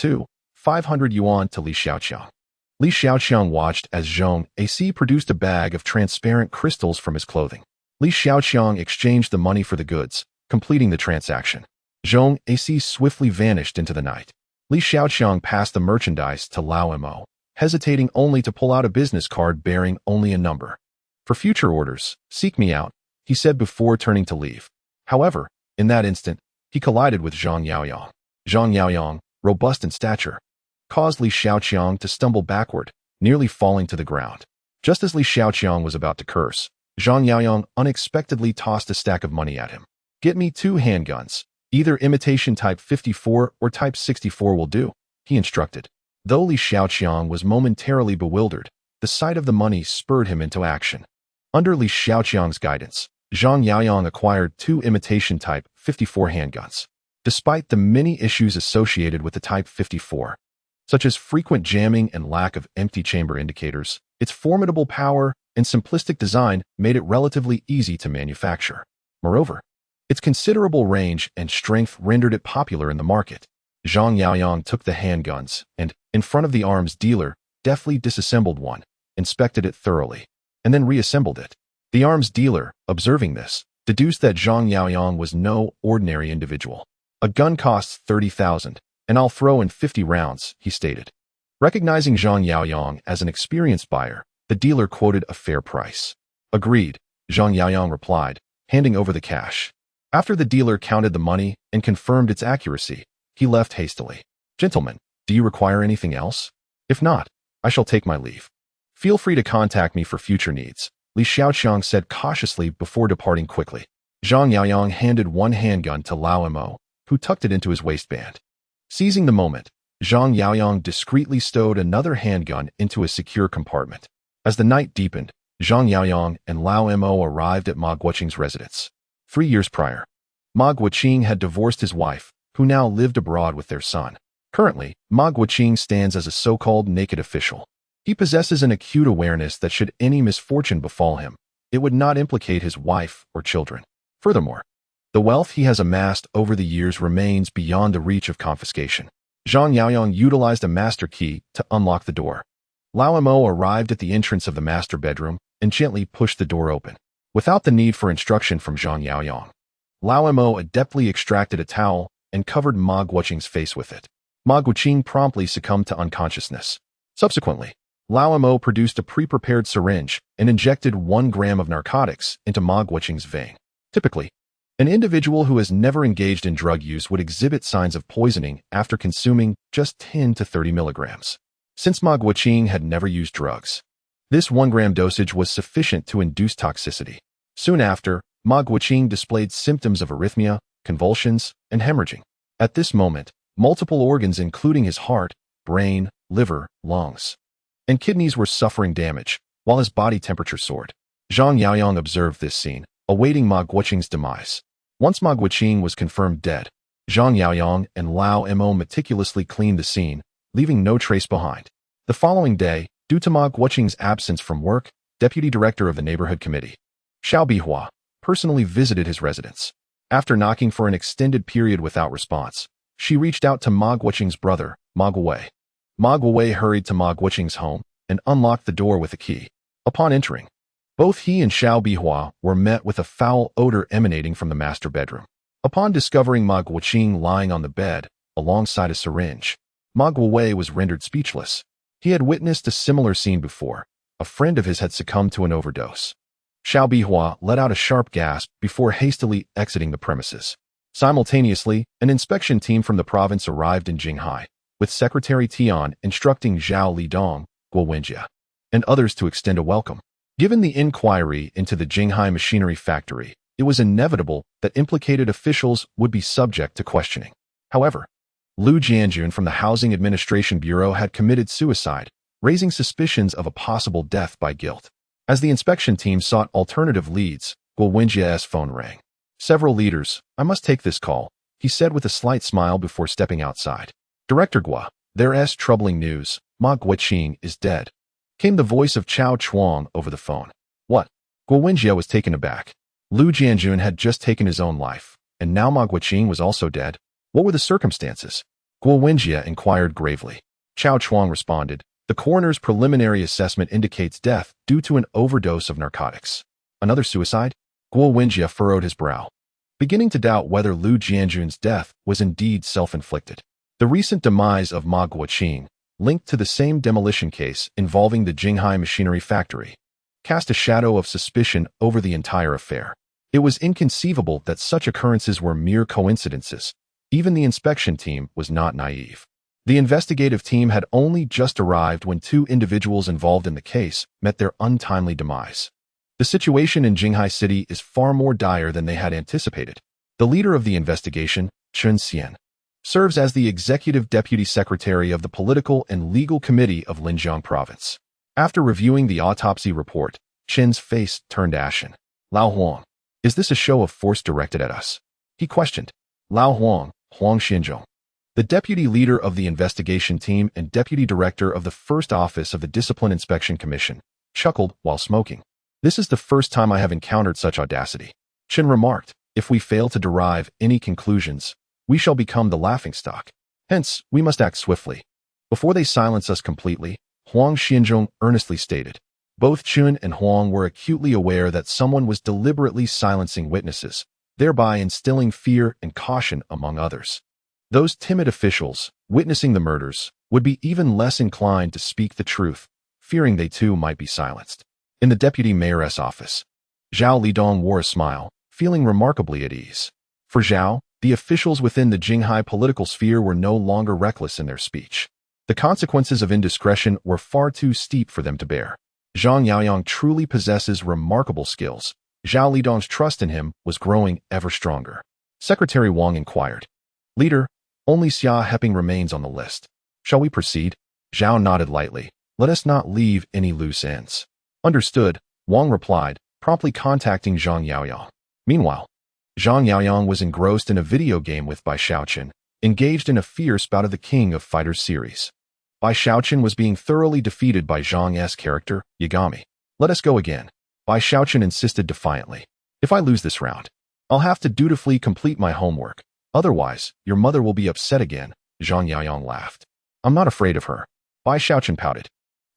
500 yuan to Li Xiaoqiang. Li Xiaoqiang watched as Zhong AC produced a bag of transparent crystals from his clothing. Li Xiaoqiang exchanged the money for the goods, completing the transaction. Zhong AC swiftly vanished into the night. Li Xiaoqiang passed the merchandise to Lao Mo, hesitating only to pull out a business card bearing only a number. For future orders, seek me out, he said before turning to leave. However, in that instant, he collided with Zhang Yaoyang. Zhang Yaoyang, robust in stature, caused Li Xiaoqiang to stumble backward, nearly falling to the ground. Just as Li Xiaoqiang was about to curse, Zhang Yaoyang unexpectedly tossed a stack of money at him. Get me 2 handguns, Either imitation type 54 or type 64 will do, he instructed. Though Li Xiaoqiang was momentarily bewildered, the sight of the money spurred him into action. Under Li Xiaoqiang's guidance, Zhang Yaoyang acquired 2 imitation type 54 handguns. Despite the many issues associated with the type 54, such as frequent jamming and lack of empty chamber indicators, its formidable power and simplistic design made it relatively easy to manufacture. Moreover, its considerable range and strength rendered it popular in the market. Zhang Yaoyang took the handguns and, in front of the arms dealer, deftly disassembled one, inspected it thoroughly, and then reassembled it. The arms dealer, observing this, deduced that Zhang Yaoyang was no ordinary individual. A gun costs 30,000, and I'll throw in 50 rounds, he stated. Recognizing Zhang Yaoyang as an experienced buyer, the dealer quoted a fair price. Agreed, Zhang Yaoyang replied, handing over the cash. After the dealer counted the money and confirmed its accuracy, he left hastily. Gentlemen, do you require anything else? If not, I shall take my leave. Feel free to contact me for future needs, Li Xiaoqiang said cautiously before departing quickly. Zhang Yaoyang handed one handgun to Lao Mo, who tucked it into his waistband. Seizing the moment, Zhang Yaoyang discreetly stowed another handgun into a secure compartment. As the night deepened, Zhang Yaoyang and Lao Mo arrived at Ma Guoqing's residence. 3 years prior, Ma Guoqing had divorced his wife, who now lived abroad with their son. Currently, Ma Guoqing stands as a so-called naked official. He possesses an acute awareness that should any misfortune befall him, it would not implicate his wife or children. Furthermore, the wealth he has amassed over the years remains beyond the reach of confiscation. Zhang Yaoyang utilized a master key to unlock the door. Lao Mo arrived at the entrance of the master bedroom and gently pushed the door open. Without the need for instruction from Zhang Yaoyang, Lao Mo adeptly extracted a towel and covered Ma Guoqing's face with it. Ma Guoqing promptly succumbed to unconsciousness. Subsequently, Lao Mo produced a pre-prepared syringe and injected 1 gram of narcotics into Ma Guoqing's vein. Typically, an individual who has never engaged in drug use would exhibit signs of poisoning after consuming just 10 to 30 milligrams. Since Ma Guoqing had never used drugs, this 1 gram dosage was sufficient to induce toxicity. Soon after, Ma Guoqing displayed symptoms of arrhythmia, convulsions, and hemorrhaging. At this moment, multiple organs including his heart, brain, liver, lungs, and kidneys were suffering damage, while his body temperature soared. Zhang Yaoyang observed this scene, awaiting Ma Guoqing's demise. Once Ma Guoqing was confirmed dead, Zhang Yaoyang and Lao Mo meticulously cleaned the scene, leaving no trace behind. The following day, due to Ma Guoqing's absence from work, Deputy Director of the Neighborhood Committee, Xiao Bihua, personally visited his residence. After knocking for an extended period without response, she reached out to Ma Guoqing's brother, Ma Guowei. Ma Guowei hurried to Ma Guoqing's home and unlocked the door with a key. Upon entering, both he and Xiao Bihua were met with a foul odor emanating from the master bedroom. Upon discovering Ma Guoqing lying on the bed, alongside a syringe, Ma Guowei was rendered speechless. He had witnessed a similar scene before. A friend of his had succumbed to an overdose. Xiao Bihua let out a sharp gasp before hastily exiting the premises. Simultaneously, an inspection team from the province arrived in Jinghai, with Secretary Tian instructing Zhao Lidong, Guo Wenjie, and others to extend a welcome. Given the inquiry into the Jinghai machinery factory, it was inevitable that implicated officials would be subject to questioning. However, Liu Jianjun from the Housing Administration Bureau had committed suicide, raising suspicions of a possible death by guilt. As the inspection team sought alternative leads, Guo Wenjie's phone rang. Several leaders, I must take this call, he said with a slight smile before stepping outside. Director Guo, there's troubling news. Ma Guoqing is dead. Came the voice of Chao Chuang over the phone. What? Guo Wenjie was taken aback. Liu Jianjun had just taken his own life, and now Ma Guoqing was also dead. What were the circumstances? Guo Wenjie inquired gravely. Chao Chuang responded, the coroner's preliminary assessment indicates death due to an overdose of narcotics. Another suicide? Guo Wenjie furrowed his brow, beginning to doubt whether Liu Jianjun's death was indeed self-inflicted. The recent demise of Ma Guoqing, linked to the same demolition case involving the Jinghai machinery factory, cast a shadow of suspicion over the entire affair. It was inconceivable that such occurrences were mere coincidences. Even the inspection team was not naive. The investigative team had only just arrived when 2 individuals involved in the case met their untimely demise. The situation in Jinghai City is far more dire than they had anticipated. The leader of the investigation, Chen Xian, serves as the executive deputy secretary of the Political and Legal Committee of Linjiang Province. After reviewing the autopsy report, Chen's face turned ashen. Lao Huang, is this a show of force directed at us? He questioned. Lao Huang, Huang Xinzhong, the deputy leader of the investigation team and deputy director of the first office of the Discipline Inspection Commission, chuckled while smoking. This is the first time I have encountered such audacity. Chen remarked, if we fail to derive any conclusions, we shall become the laughingstock. Hence, we must act swiftly. Before they silence us completely, Huang Xinzhong earnestly stated. Both Chen and Huang were acutely aware that someone was deliberately silencing witnesses, thereby instilling fear and caution among others. Those timid officials, witnessing the murders, would be even less inclined to speak the truth, fearing they too might be silenced. In the deputy mayoress office, Zhao Lidong wore a smile, feeling remarkably at ease. For Zhao, the officials within the Jinghai political sphere were no longer reckless in their speech. The consequences of indiscretion were far too steep for them to bear. Zhang Yaoyang truly possesses remarkable skills. Zhao Lidong's trust in him was growing ever stronger. Secretary Wang inquired. Leader, only Xia Heping remains on the list. Shall we proceed? Zhao nodded lightly. Let us not leave any loose ends. Understood, Wang replied, promptly contacting Zhang Yaoyang. Meanwhile, Zhang Yaoyang was engrossed in a video game with Bai Shaoqin, engaged in a fierce bout of the King of Fighters series. Bai Shaoqin was being thoroughly defeated by Zhang's character, Yagami. Let us go again. Bai Shaoqin insisted defiantly. If I lose this round, I'll have to dutifully complete my homework. Otherwise, your mother will be upset again, Zhang Yaoyang laughed. I'm not afraid of her. Bai Shaoqin pouted,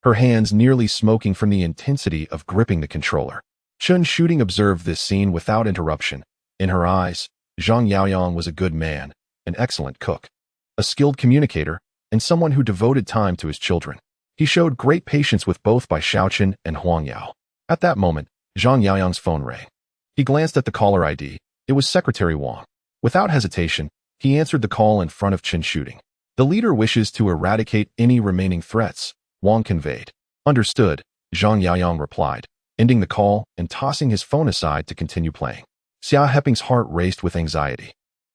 her hands nearly smoking from the intensity of gripping the controller. Chen Shooting observed this scene without interruption. In her eyes, Zhang Yaoyang was a good man, an excellent cook, a skilled communicator, and someone who devoted time to his children. He showed great patience with both Bai Shaoqin and Huang Yao. At that moment, Zhang Yaoyang's phone rang. He glanced at the caller ID. It was Secretary Wang. Without hesitation, he answered the call in front of Chen Shooting. The leader wishes to eradicate any remaining threats, Wang conveyed. Understood, Zhang Yaoyang replied, ending the call and tossing his phone aside to continue playing. Xia Heping's heart raced with anxiety.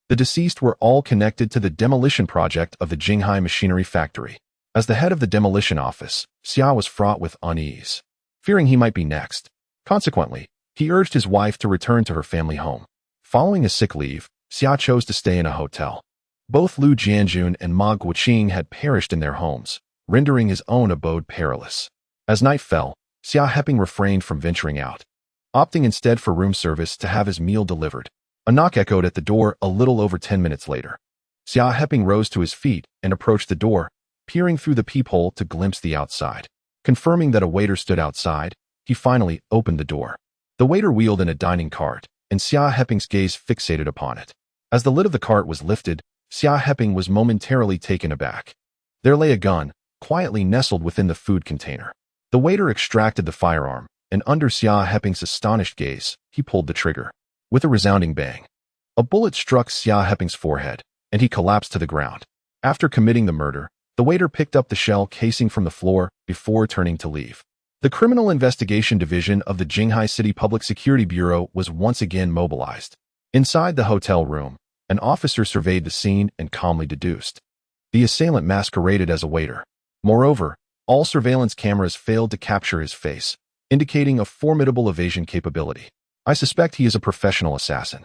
The deceased were all connected to the demolition project of the Jinghai machinery factory. As the head of the demolition office, Xia was fraught with unease, fearing he might be next. Consequently, he urged his wife to return to her family home. Following a sick leave, Xia chose to stay in a hotel. Both Lu Jianjun and Ma Guoqing had perished in their homes, rendering his own abode perilous. As night fell, Xia Heping refrained from venturing out, opting instead for room service to have his meal delivered. A knock echoed at the door a little over 10 minutes later. Xia Heping rose to his feet and approached the door, peering through the peephole to glimpse the outside. Confirming that a waiter stood outside, he finally opened the door. The waiter wheeled in a dining cart, and Xia Heping's gaze fixated upon it. As the lid of the cart was lifted, Xia Heping was momentarily taken aback. There lay a gun, quietly nestled within the food container. The waiter extracted the firearm, and under Xia Heping's astonished gaze, he pulled the trigger. With a resounding bang, a bullet struck Xia Heping's forehead, and he collapsed to the ground. After committing the murder, the waiter picked up the shell casing from the floor before turning to leave. The Criminal Investigation Division of the Jinghai City Public Security Bureau was once again mobilized. Inside the hotel room, an officer surveyed the scene and calmly deduced. The assailant masqueraded as a waiter. Moreover, all surveillance cameras failed to capture his face, indicating a formidable evasion capability. I suspect he is a professional assassin.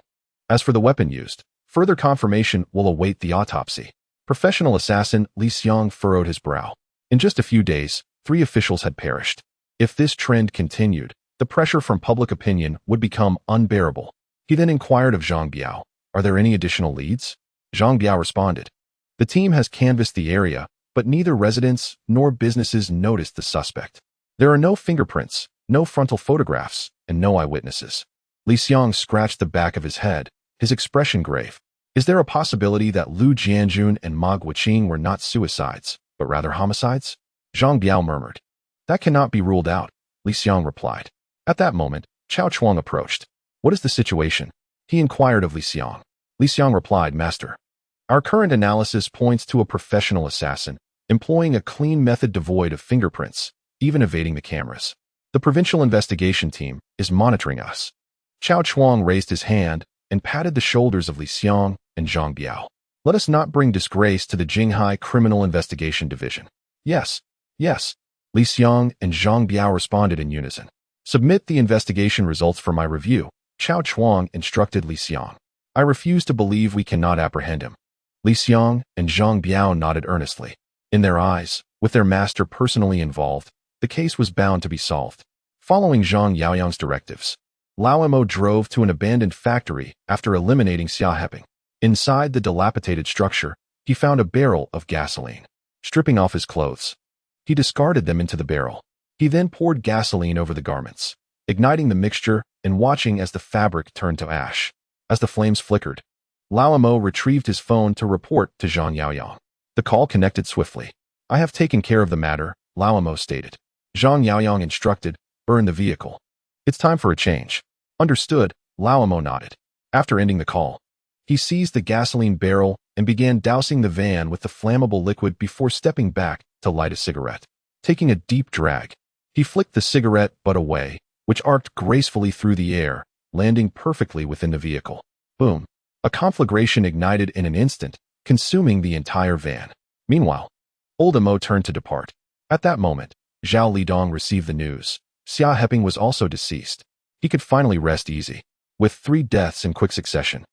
As for the weapon used, further confirmation will await the autopsy. Professional assassin Li Xiang furrowed his brow. In just a few days, 3 officials had perished. If this trend continued, the pressure from public opinion would become unbearable. He then inquired of Zhang Biao, are there any additional leads? Zhang Biao responded. The team has canvassed the area, but neither residents nor businesses noticed the suspect. There are no fingerprints, no frontal photographs, and no eyewitnesses. Li Xiang scratched the back of his head, his expression grave. Is there a possibility that Lu Jianjun and Ma Guoqing were not suicides, but rather homicides? Zhang Biao murmured. That cannot be ruled out, Li Xiang replied. At that moment, Chao Chuang approached. What is the situation? He inquired of Li Xiang. Li Xiang replied, Master, our current analysis points to a professional assassin, employing a clean method devoid of fingerprints, even evading the cameras. The provincial investigation team is monitoring us. Chao Chuang raised his hand, and patted the shoulders of Li Xiang and Zhang Biao. Let us not bring disgrace to the Jinghai Criminal Investigation Division. Yes, yes. Li Xiang and Zhang Biao responded in unison. Submit the investigation results for my review, Chao Chuang instructed Li Xiang. I refuse to believe we cannot apprehend him. Li Xiang and Zhang Biao nodded earnestly. In their eyes, with their master personally involved, the case was bound to be solved. Following Zhang Yaoyang's directives, Lao Mo drove to an abandoned factory after eliminating reshaping. Inside the dilapidated structure, he found a barrel of gasoline. Stripping off his clothes, he discarded them into the barrel. He then poured gasoline over the garments, igniting the mixture and watching as the fabric turned to ash. As the flames flickered, Lao Mo retrieved his phone to report to Zhang Yaoyang. The call connected swiftly. I have taken care of the matter, Lao Mo stated. Zhang Yaoyang instructed, burn the vehicle. It's time for a change. Understood, Lao Mo nodded. After ending the call, he seized the gasoline barrel and began dousing the van with the flammable liquid before stepping back to light a cigarette. Taking a deep drag, he flicked the cigarette butt away, which arced gracefully through the air, landing perfectly within the vehicle. Boom. A conflagration ignited in an instant, consuming the entire van. Meanwhile, Old Mo turned to depart. At that moment, Zhao Lidong received the news. Xia Heping was also deceased. He could finally rest easy. With 3 deaths in quick succession,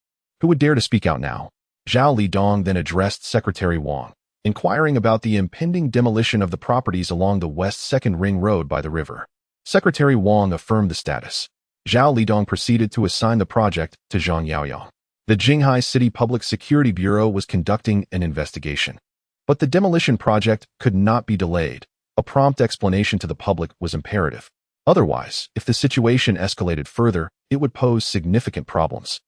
who would dare to speak out now? Zhao Lidong then addressed Secretary Wang, inquiring about the impending demolition of the properties along the West 2nd Ring Road by the river. Secretary Wang affirmed the status. Zhao Lidong proceeded to assign the project to Zhang Yaoyang. The Jinghai City Public Security Bureau was conducting an investigation. But the demolition project could not be delayed. A prompt explanation to the public was imperative. Otherwise, if the situation escalated further, it would pose significant problems.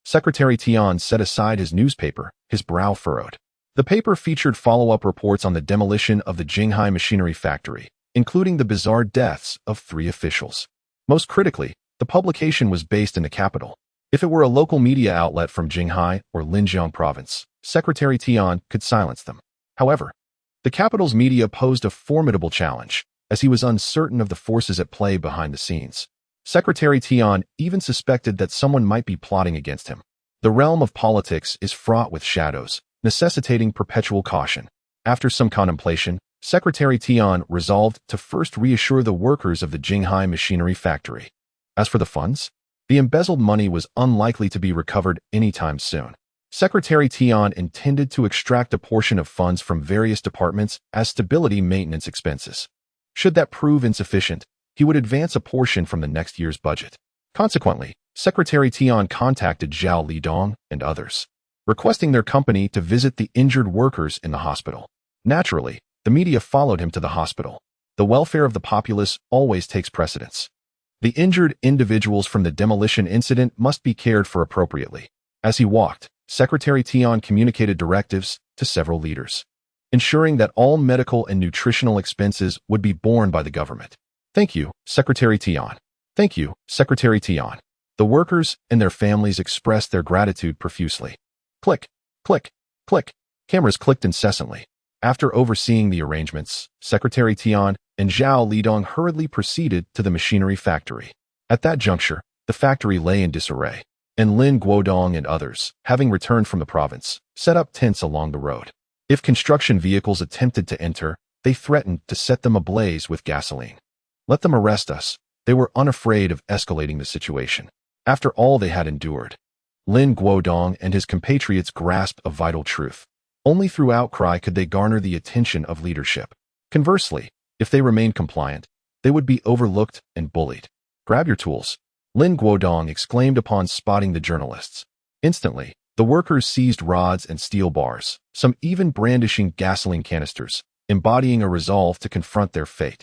Secretary Tian set aside his newspaper, his brow furrowed. The paper featured follow-up reports on the demolition of the Jinghai machinery factory, including the bizarre deaths of 3 officials. Most critically, the publication was based in the capital. If it were a local media outlet from Jinghai or Linjiang province, Secretary Tian could silence them. However, the capital's media posed a formidable challenge, as he was uncertain of the forces at play behind the scenes. Secretary Tian even suspected that someone might be plotting against him. The realm of politics is fraught with shadows, necessitating perpetual caution. After some contemplation, Secretary Tian resolved to first reassure the workers of the Jinghai machinery factory. As for the funds, the embezzled money was unlikely to be recovered anytime soon. Secretary Tian intended to extract a portion of funds from various departments as stability maintenance expenses. Should that prove insufficient, he would advance a portion from the next year's budget. Consequently, Secretary Tian contacted Zhao Lidong and others, requesting their company to visit the injured workers in the hospital. Naturally, the media followed him to the hospital. The welfare of the populace always takes precedence. The injured individuals from the demolition incident must be cared for appropriately. As he walked, Secretary Tian communicated directives to several leaders, ensuring that all medical and nutritional expenses would be borne by the government. Thank you, Secretary Tian. Thank you, Secretary Tian. The workers and their families expressed their gratitude profusely. Click, click, click. Cameras clicked incessantly. After overseeing the arrangements, Secretary Tian and Zhao Lidong hurriedly proceeded to the machinery factory. At that juncture, the factory lay in disarray, and Lin Guodong and others, having returned from the province, set up tents along the road. If construction vehicles attempted to enter, they threatened to set them ablaze with gasoline. Let them arrest us. They were unafraid of escalating the situation. After all they had endured, Lin Guodong and his compatriots grasped a vital truth. Only through outcry could they garner the attention of leadership. Conversely, if they remained compliant, they would be overlooked and bullied. Grab your tools, Lin Guodong exclaimed upon spotting the journalists. Instantly, the workers seized rods and steel bars, some even brandishing gasoline canisters, embodying a resolve to confront their fate.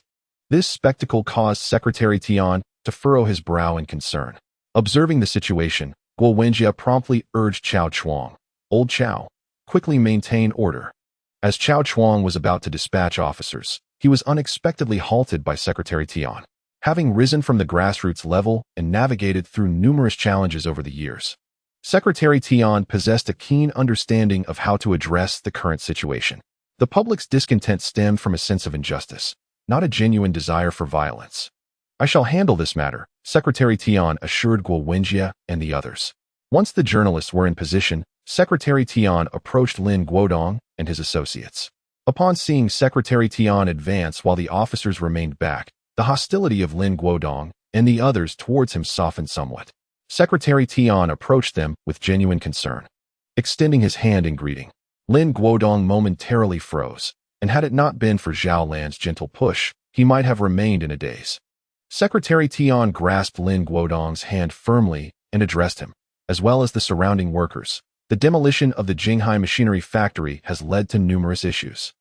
This spectacle caused Secretary Tian to furrow his brow in concern. Observing the situation, Guo Wenjia promptly urged Chao Chuang, "Old Chao, quickly maintain order." As Chao Chuang was about to dispatch officers, he was unexpectedly halted by Secretary Tian. Having risen from the grassroots level and navigated through numerous challenges over the years, Secretary Tian possessed a keen understanding of how to address the current situation. The public's discontent stemmed from a sense of injustice, not a genuine desire for violence. "I shall handle this matter," Secretary Tian assured Guo Wenjia and the others. Once the journalists were in position, Secretary Tian approached Lin Guodong and his associates. Upon seeing Secretary Tian advance while the officers remained back, the hostility of Lin Guodong and the others towards him softened somewhat. Secretary Tian approached them with genuine concern. Extending his hand in greeting, Lin Guodong momentarily froze, and had it not been for Zhao Lan's gentle push, he might have remained in a daze. Secretary Tian grasped Lin Guodong's hand firmly and addressed him, as well as the surrounding workers. The demolition of the Jinghai machinery factory has led to numerous issues,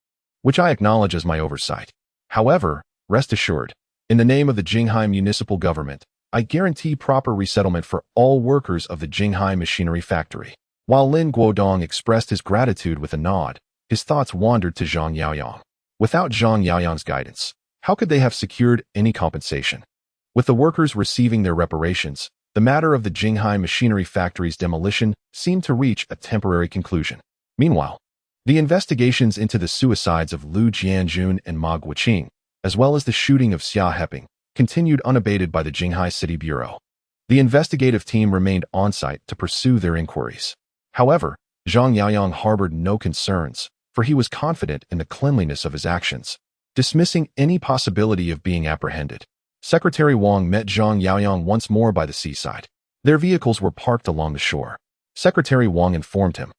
which I acknowledge as my oversight. However, rest assured, in the name of the Jinghai municipal government, I guarantee proper resettlement for all workers of the Jinghai machinery factory. While Lin Guodong expressed his gratitude with a nod, his thoughts wandered to Zhang Yaoyang. Without Zhang Yaoyang's guidance, how could they have secured any compensation? With the workers receiving their reparations, the matter of the Jinghai machinery factory's demolition seemed to reach a temporary conclusion. Meanwhile, the investigations into the suicides of Lu Jianjun and Ma Guoqing, as well as the shooting of Xia Heping, continued unabated by the Jinghai City Bureau. The investigative team remained on-site to pursue their inquiries. However, Zhang Yaoyang harbored no concerns, for he was confident in the cleanliness of his actions, dismissing any possibility of being apprehended. Secretary Wang met Zhang Yaoyang once more by the seaside. Their vehicles were parked along the shore. Secretary Wang informed him,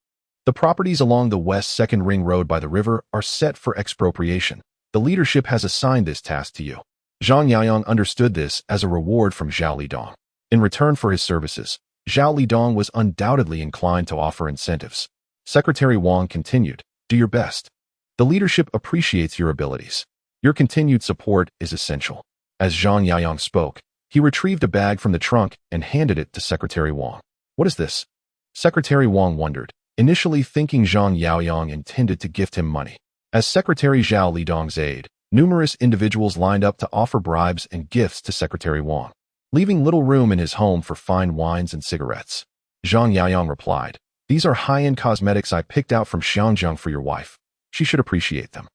"The properties along the West Second Ring Road by the river are set for expropriation. The leadership has assigned this task to you." Zhang Yaoyang understood this as a reward from Zhao Lidong. In return for his services, Zhao Lidong was undoubtedly inclined to offer incentives. Secretary Wang continued, "Do your best. The leadership appreciates your abilities. Your continued support is essential." As Zhang Yaoyang spoke, he retrieved a bag from the trunk and handed it to Secretary Wang. "What is this?" Secretary Wang wondered, initially thinking Zhang Yaoyang intended to gift him money. As Secretary Zhao Lidong's aide, numerous individuals lined up to offer bribes and gifts to Secretary Wang, leaving little room in his home for fine wines and cigarettes. Zhang Yaoyang replied, "These are high-end cosmetics I picked out from Xiangjiang for your wife. She should appreciate them."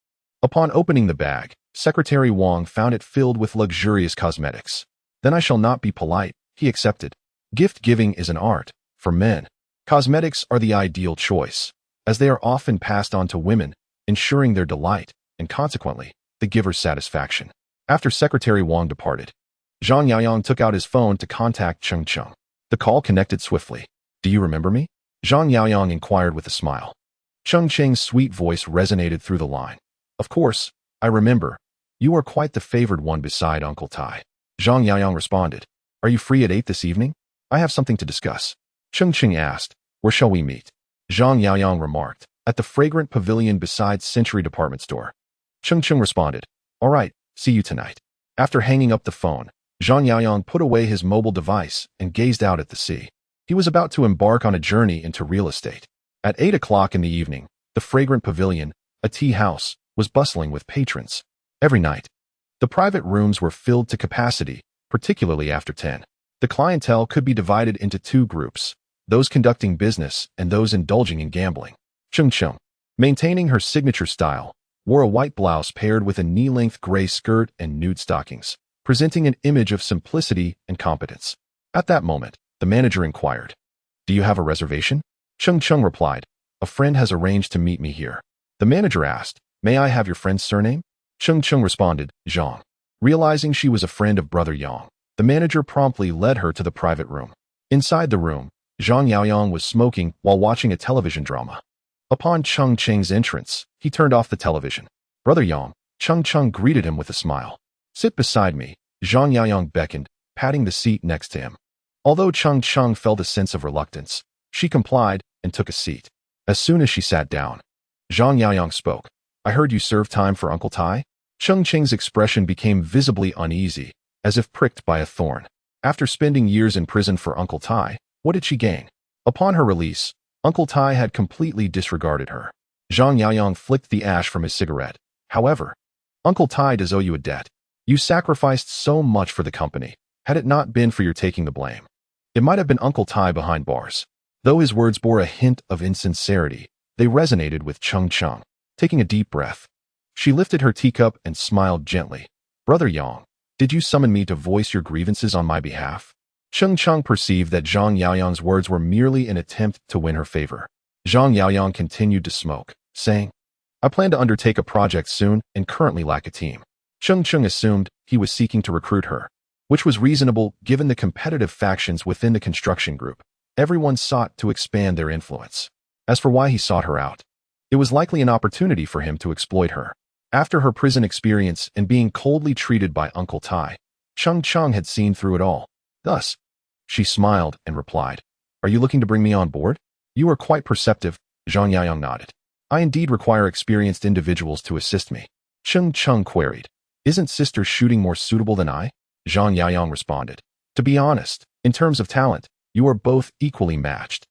Upon opening the bag, Secretary Wang found it filled with luxurious cosmetics. "Then I shall not be polite," he accepted. Gift-giving is an art. For men, cosmetics are the ideal choice, as they are often passed on to women, ensuring their delight, and consequently, the giver's satisfaction. After Secretary Wang departed, Zhang Yaoyang took out his phone to contact Cheng Cheng. The call connected swiftly. "Do you remember me?" Zhang Yaoyang inquired with a smile. Cheng Cheng's sweet voice resonated through the line. "Of course, I remember. You are quite the favored one beside Uncle Tai." Zhang Yaoyang responded, "Are you free at 8 this evening? I have something to discuss." Cheng Cheng asked, "Where shall we meet?" Zhang Yaoyang remarked, "At the fragrant pavilion beside Century Department Store." Cheng Cheng responded, "All right, see you tonight." After hanging up the phone, Zhang Yaoyang put away his mobile device and gazed out at the sea. He was about to embark on a journey into real estate. At 8 o'clock in the evening, the fragrant pavilion, a tea house, was bustling with patrons. Every night, the private rooms were filled to capacity, particularly after 10. The clientele could be divided into two groups, those conducting business and those indulging in gambling. Cheng Cheng, maintaining her signature style, wore a white blouse paired with a knee-length gray skirt and nude stockings, presenting an image of simplicity and competence. At that moment, the manager inquired, "Do you have a reservation?" Cheng Cheng replied, "A friend has arranged to meet me here." The manager asked, "May I have your friend's surname?" Cheng Cheng responded, "Jiang." Realizing she was a friend of Brother Yang, the manager promptly led her to the private room. Inside the room, Zhang Yaoyang was smoking while watching a television drama. Upon Cheng Cheng's entrance, he turned off the television. "Brother Yang," Cheng Cheng greeted him with a smile. "Sit beside me," Zhang Yaoyang beckoned, patting the seat next to him. Although Cheng Cheng felt a sense of reluctance, she complied and took a seat. As soon as she sat down, Zhang Yaoyang spoke. "I heard you served time for Uncle Tai?" Cheng Cheng's expression became visibly uneasy, as if pricked by a thorn. After spending years in prison for Uncle Tai, what did she gain? Upon her release, Uncle Tai had completely disregarded her. Zhang Yaoyang flicked the ash from his cigarette. "However, Uncle Tai does owe you a debt. You sacrificed so much for the company. Had it not been for your taking the blame, it might have been Uncle Tai behind bars." Though his words bore a hint of insincerity, they resonated with Cheng Cheng. Taking a deep breath, she lifted her teacup and smiled gently. "Brother Yang, did you summon me to voice your grievances on my behalf?" Cheng Cheng perceived that Zhang Yaoyang's words were merely an attempt to win her favor. Zhang Yaoyang continued to smoke, saying, I plan to undertake a project soon and currently lack a team. Cheng Cheng assumed he was seeking to recruit her, which was reasonable given the competitive factions within the construction group. Everyone sought to expand their influence. As for why he sought her out, it was likely an opportunity for him to exploit her. After her prison experience and being coldly treated by Uncle Tai, Cheng Cheng had seen through it all. Thus, she smiled and replied, Are you looking to bring me on board? You are quite perceptive. Zhang Yaoyang nodded. I indeed require experienced individuals to assist me. Cheng Cheng queried. Isn't sister shooting more suitable than I? Zhang Yaoyang responded. To be honest, in terms of talent, you are both equally matched.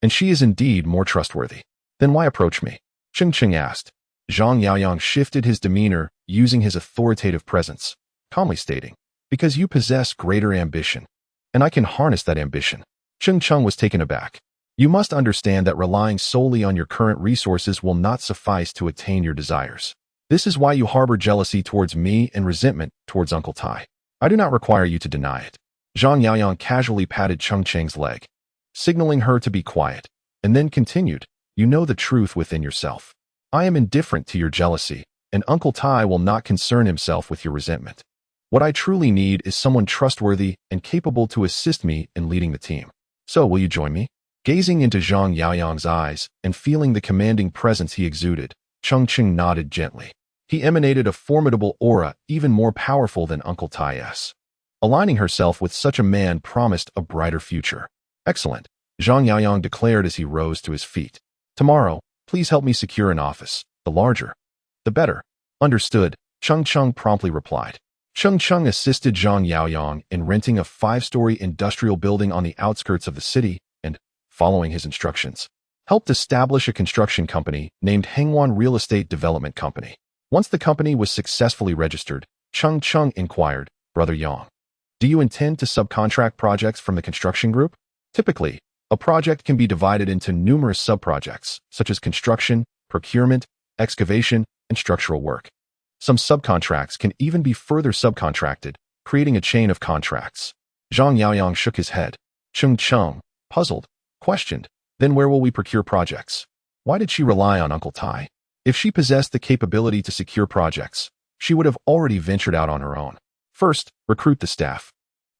And she is indeed more trustworthy. Then why approach me? Cheng Cheng asked. Zhang Yaoyang shifted his demeanor, using his authoritative presence, calmly stating, Because you possess greater ambition, and I can harness that ambition. Cheng Cheng was taken aback. You must understand that relying solely on your current resources will not suffice to attain your desires. This is why you harbor jealousy towards me and resentment towards Uncle Tai. I do not require you to deny it. Zhang Yaoyang casually patted Cheng Cheng's leg, signaling her to be quiet, and then continued, You know the truth within yourself. I am indifferent to your jealousy, and Uncle Tai will not concern himself with your resentment. What I truly need is someone trustworthy and capable to assist me in leading the team. So will you join me? Gazing into Zhang Yaoyang's eyes and feeling the commanding presence he exuded, Cheng Cheng nodded gently. He emanated a formidable aura even more powerful than Uncle Tai's. Aligning herself with such a man promised a brighter future. Excellent, Zhang Yaoyang declared as he rose to his feet. Tomorrow, please help me secure an office. The larger, the better. Understood, Cheng Cheng promptly replied. Cheng Cheng assisted Zhang Yaoyang in renting a 5-story industrial building on the outskirts of the city and, following his instructions, helped establish a construction company named Hengwan Real Estate Development Company. Once the company was successfully registered, Cheng Cheng inquired, Brother Yang, do you intend to subcontract projects from the construction group? Typically, a project can be divided into numerous subprojects, such as construction, procurement, excavation, and structural work. Some subcontracts can even be further subcontracted, creating a chain of contracts. Zhang Yaoyang shook his head. Cheng Cheng, puzzled, questioned, Then where will we procure projects? Why did she rely on Uncle Tai? If she possessed the capability to secure projects, she would have already ventured out on her own. First, recruit the staff.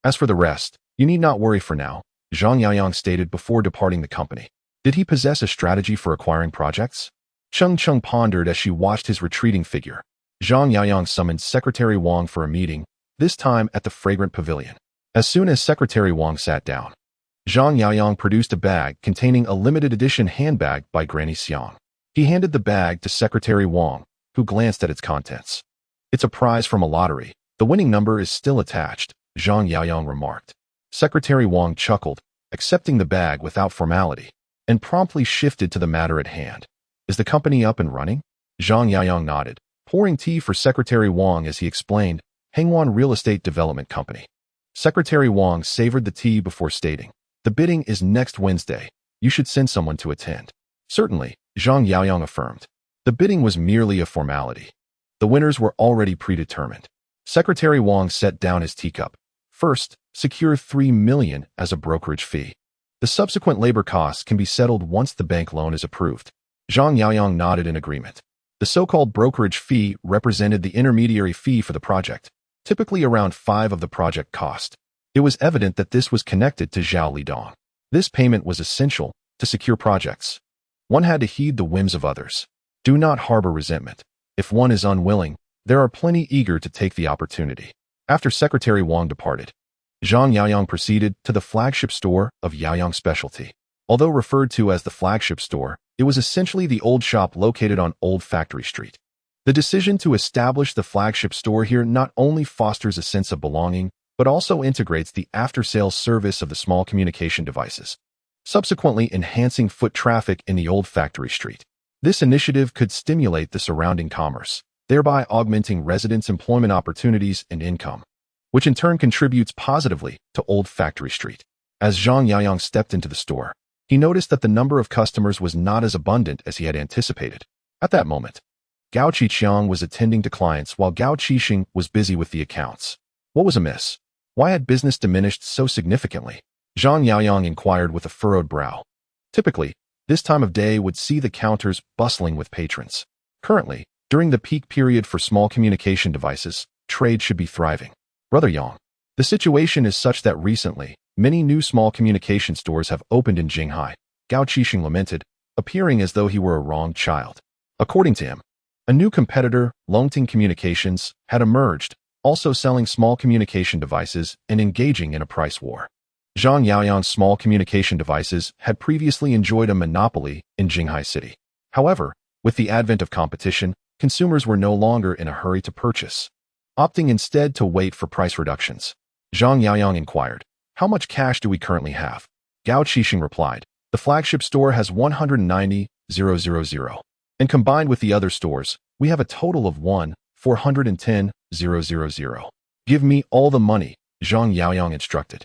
As for the rest, you need not worry for now, Zhang Yaoyang stated before departing the company. Did he possess a strategy for acquiring projects? Cheng Cheng pondered as she watched his retreating figure. Zhang Yaoyang summoned Secretary Wang for a meeting, this time at the Fragrant Pavilion. As soon as Secretary Wang sat down, Zhang Yaoyang produced a bag containing a limited edition handbag by Granny Xiang. He handed the bag to Secretary Wang, who glanced at its contents. It's a prize from a lottery. The winning number is still attached, Zhang Yaoyang remarked. Secretary Wang chuckled, accepting the bag without formality, and promptly shifted to the matter at hand. Is the company up and running? Zhang Yaoyang nodded, pouring tea for Secretary Wang as he explained, Hengwan Real Estate Development Company. Secretary Wang savored the tea before stating, The bidding is next Wednesday. You should send someone to attend. Certainly, Zhang Yaoyang affirmed. The bidding was merely a formality. The winners were already predetermined. Secretary Wang set down his teacup. First, secure 3 million as a brokerage fee. The subsequent labor costs can be settled once the bank loan is approved. Zhang Yaoyang nodded in agreement. The so-called brokerage fee represented the intermediary fee for the project, typically around 5 of the project cost. It was evident that this was connected to Zhao Lidong. This payment was essential to secure projects. One had to heed the whims of others. Do not harbor resentment. If one is unwilling, there are plenty eager to take the opportunity. After Secretary Wang departed, Zhang Yaoyang proceeded to the flagship store of Yaoyang Specialty. Although referred to as the flagship store, it was essentially the old shop located on Old Factory Street. The decision to establish the flagship store here not only fosters a sense of belonging, but also integrates the after-sales service of the small communication devices, subsequently enhancing foot traffic in the Old Factory Street. This initiative could stimulate the surrounding commerce, thereby augmenting residents' employment opportunities and income, which in turn contributes positively to Old Factory Street. As Zhang Yaoyang stepped into the store, he noticed that the number of customers was not as abundant as he had anticipated. At that moment, Gao Qiqiang was attending to clients while Gao Qiqiang was busy with the accounts. What was amiss? Why had business diminished so significantly? Zhang Yaoyang inquired with a furrowed brow. Typically, this time of day would see the counters bustling with patrons. Currently, during the peak period for small communication devices, trade should be thriving. Brother Yang, the situation is such that recently, many new small communication stores have opened in Jinghai, Gao Qiqiang lamented, appearing as though he were a wronged child. According to him, a new competitor, Longting Communications, had emerged, also selling small communication devices and engaging in a price war. Zhang Yaoyang's small communication devices had previously enjoyed a monopoly in Jinghai City. However, with the advent of competition, consumers were no longer in a hurry to purchase, opting instead to wait for price reductions. Zhang Yaoyang inquired, "How much cash do we currently have?" Gao Qiqiang replied, "The flagship store has 190,000, and combined with the other stores, we have a total of 410,000. Give me all the money," Zhang Yaoyang instructed.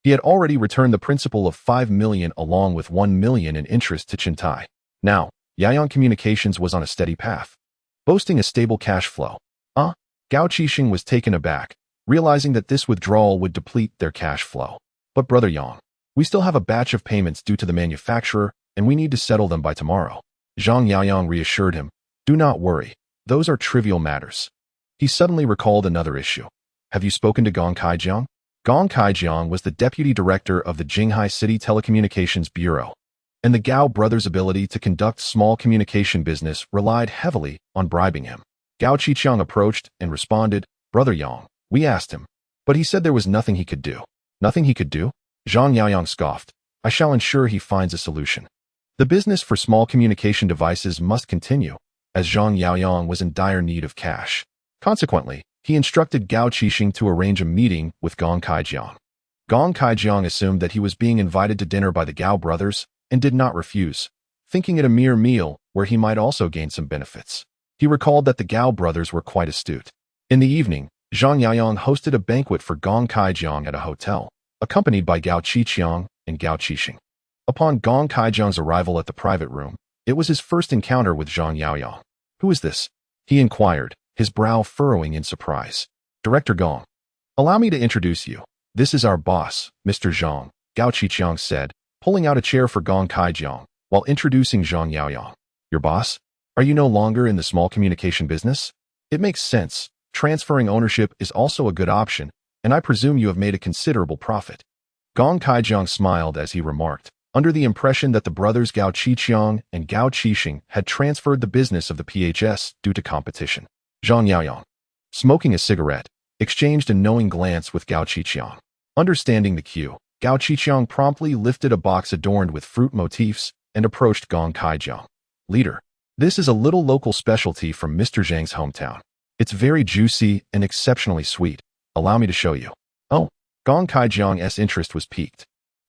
He had already returned the principal of 5 million along with 1 million in interest to Chintai. Now, Yaoyang Communications was on a steady path, boasting a stable cash flow. Gao Qiqiang was taken aback, realizing that this withdrawal would deplete their cash flow. "But Brother Yang, we still have a batch of payments due to the manufacturer, and we need to settle them by tomorrow." Zhang Yaoyang reassured him, "Do not worry, those are trivial matters." He suddenly recalled another issue. "Have you spoken to Gao Qiqiang?" Gao Qiqiang was the deputy director of the Jinghai City Telecommunications Bureau, and the Gao brothers' ability to conduct small communication business relied heavily on bribing him. Gao Qiqiang approached and responded, "Brother Yang, we asked him, but he said there was nothing he could do." "Nothing he could do?" Zhang Yaoyang scoffed. "I shall ensure he finds a solution." The business for small communication devices must continue, as Zhang Yaoyang was in dire need of cash. Consequently, he instructed Gao Qiqiang to arrange a meeting with Gao Qiqiang. Gao Qiqiang assumed that he was being invited to dinner by the Gao brothers and did not refuse, thinking it a mere meal where he might also gain some benefits. He recalled that the Gao brothers were quite astute. In the evening, Zhang Yaoyang hosted a banquet for Gao Qiqiang at a hotel, accompanied by Gao Qiqiang and Gao Qiqiang. Upon Gao Qiqiang's arrival at the private room, it was his first encounter with Zhang Yaoyang. "Who is this?" he inquired, his brow furrowing in surprise. "Director Gong. Allow me to introduce you. This is our boss, Mr. Jiang," Gao Qiqiang said, pulling out a chair for Gao Qiqiang while introducing Zhang Yaoyang. "Your boss? Are you no longer in the small communication business? It makes sense. Transferring ownership is also a good option, and I presume you have made a considerable profit." Gao Qiqiang smiled as he remarked, under the impression that the brothers Gao Qiqiang and Gao Qiqiang had transferred the business of the PHS due to competition. Zhang Yaoyang, smoking a cigarette, exchanged a knowing glance with Gao Qiqiang. Understanding the cue, Gao Qiqiang promptly lifted a box adorned with fruit motifs and approached Gao Qiqiang. "Leader, this is a little local specialty from Mr. Zhang's hometown. It's very juicy and exceptionally sweet. Allow me to show you." "Oh." Gao Qiqiang's interest was piqued.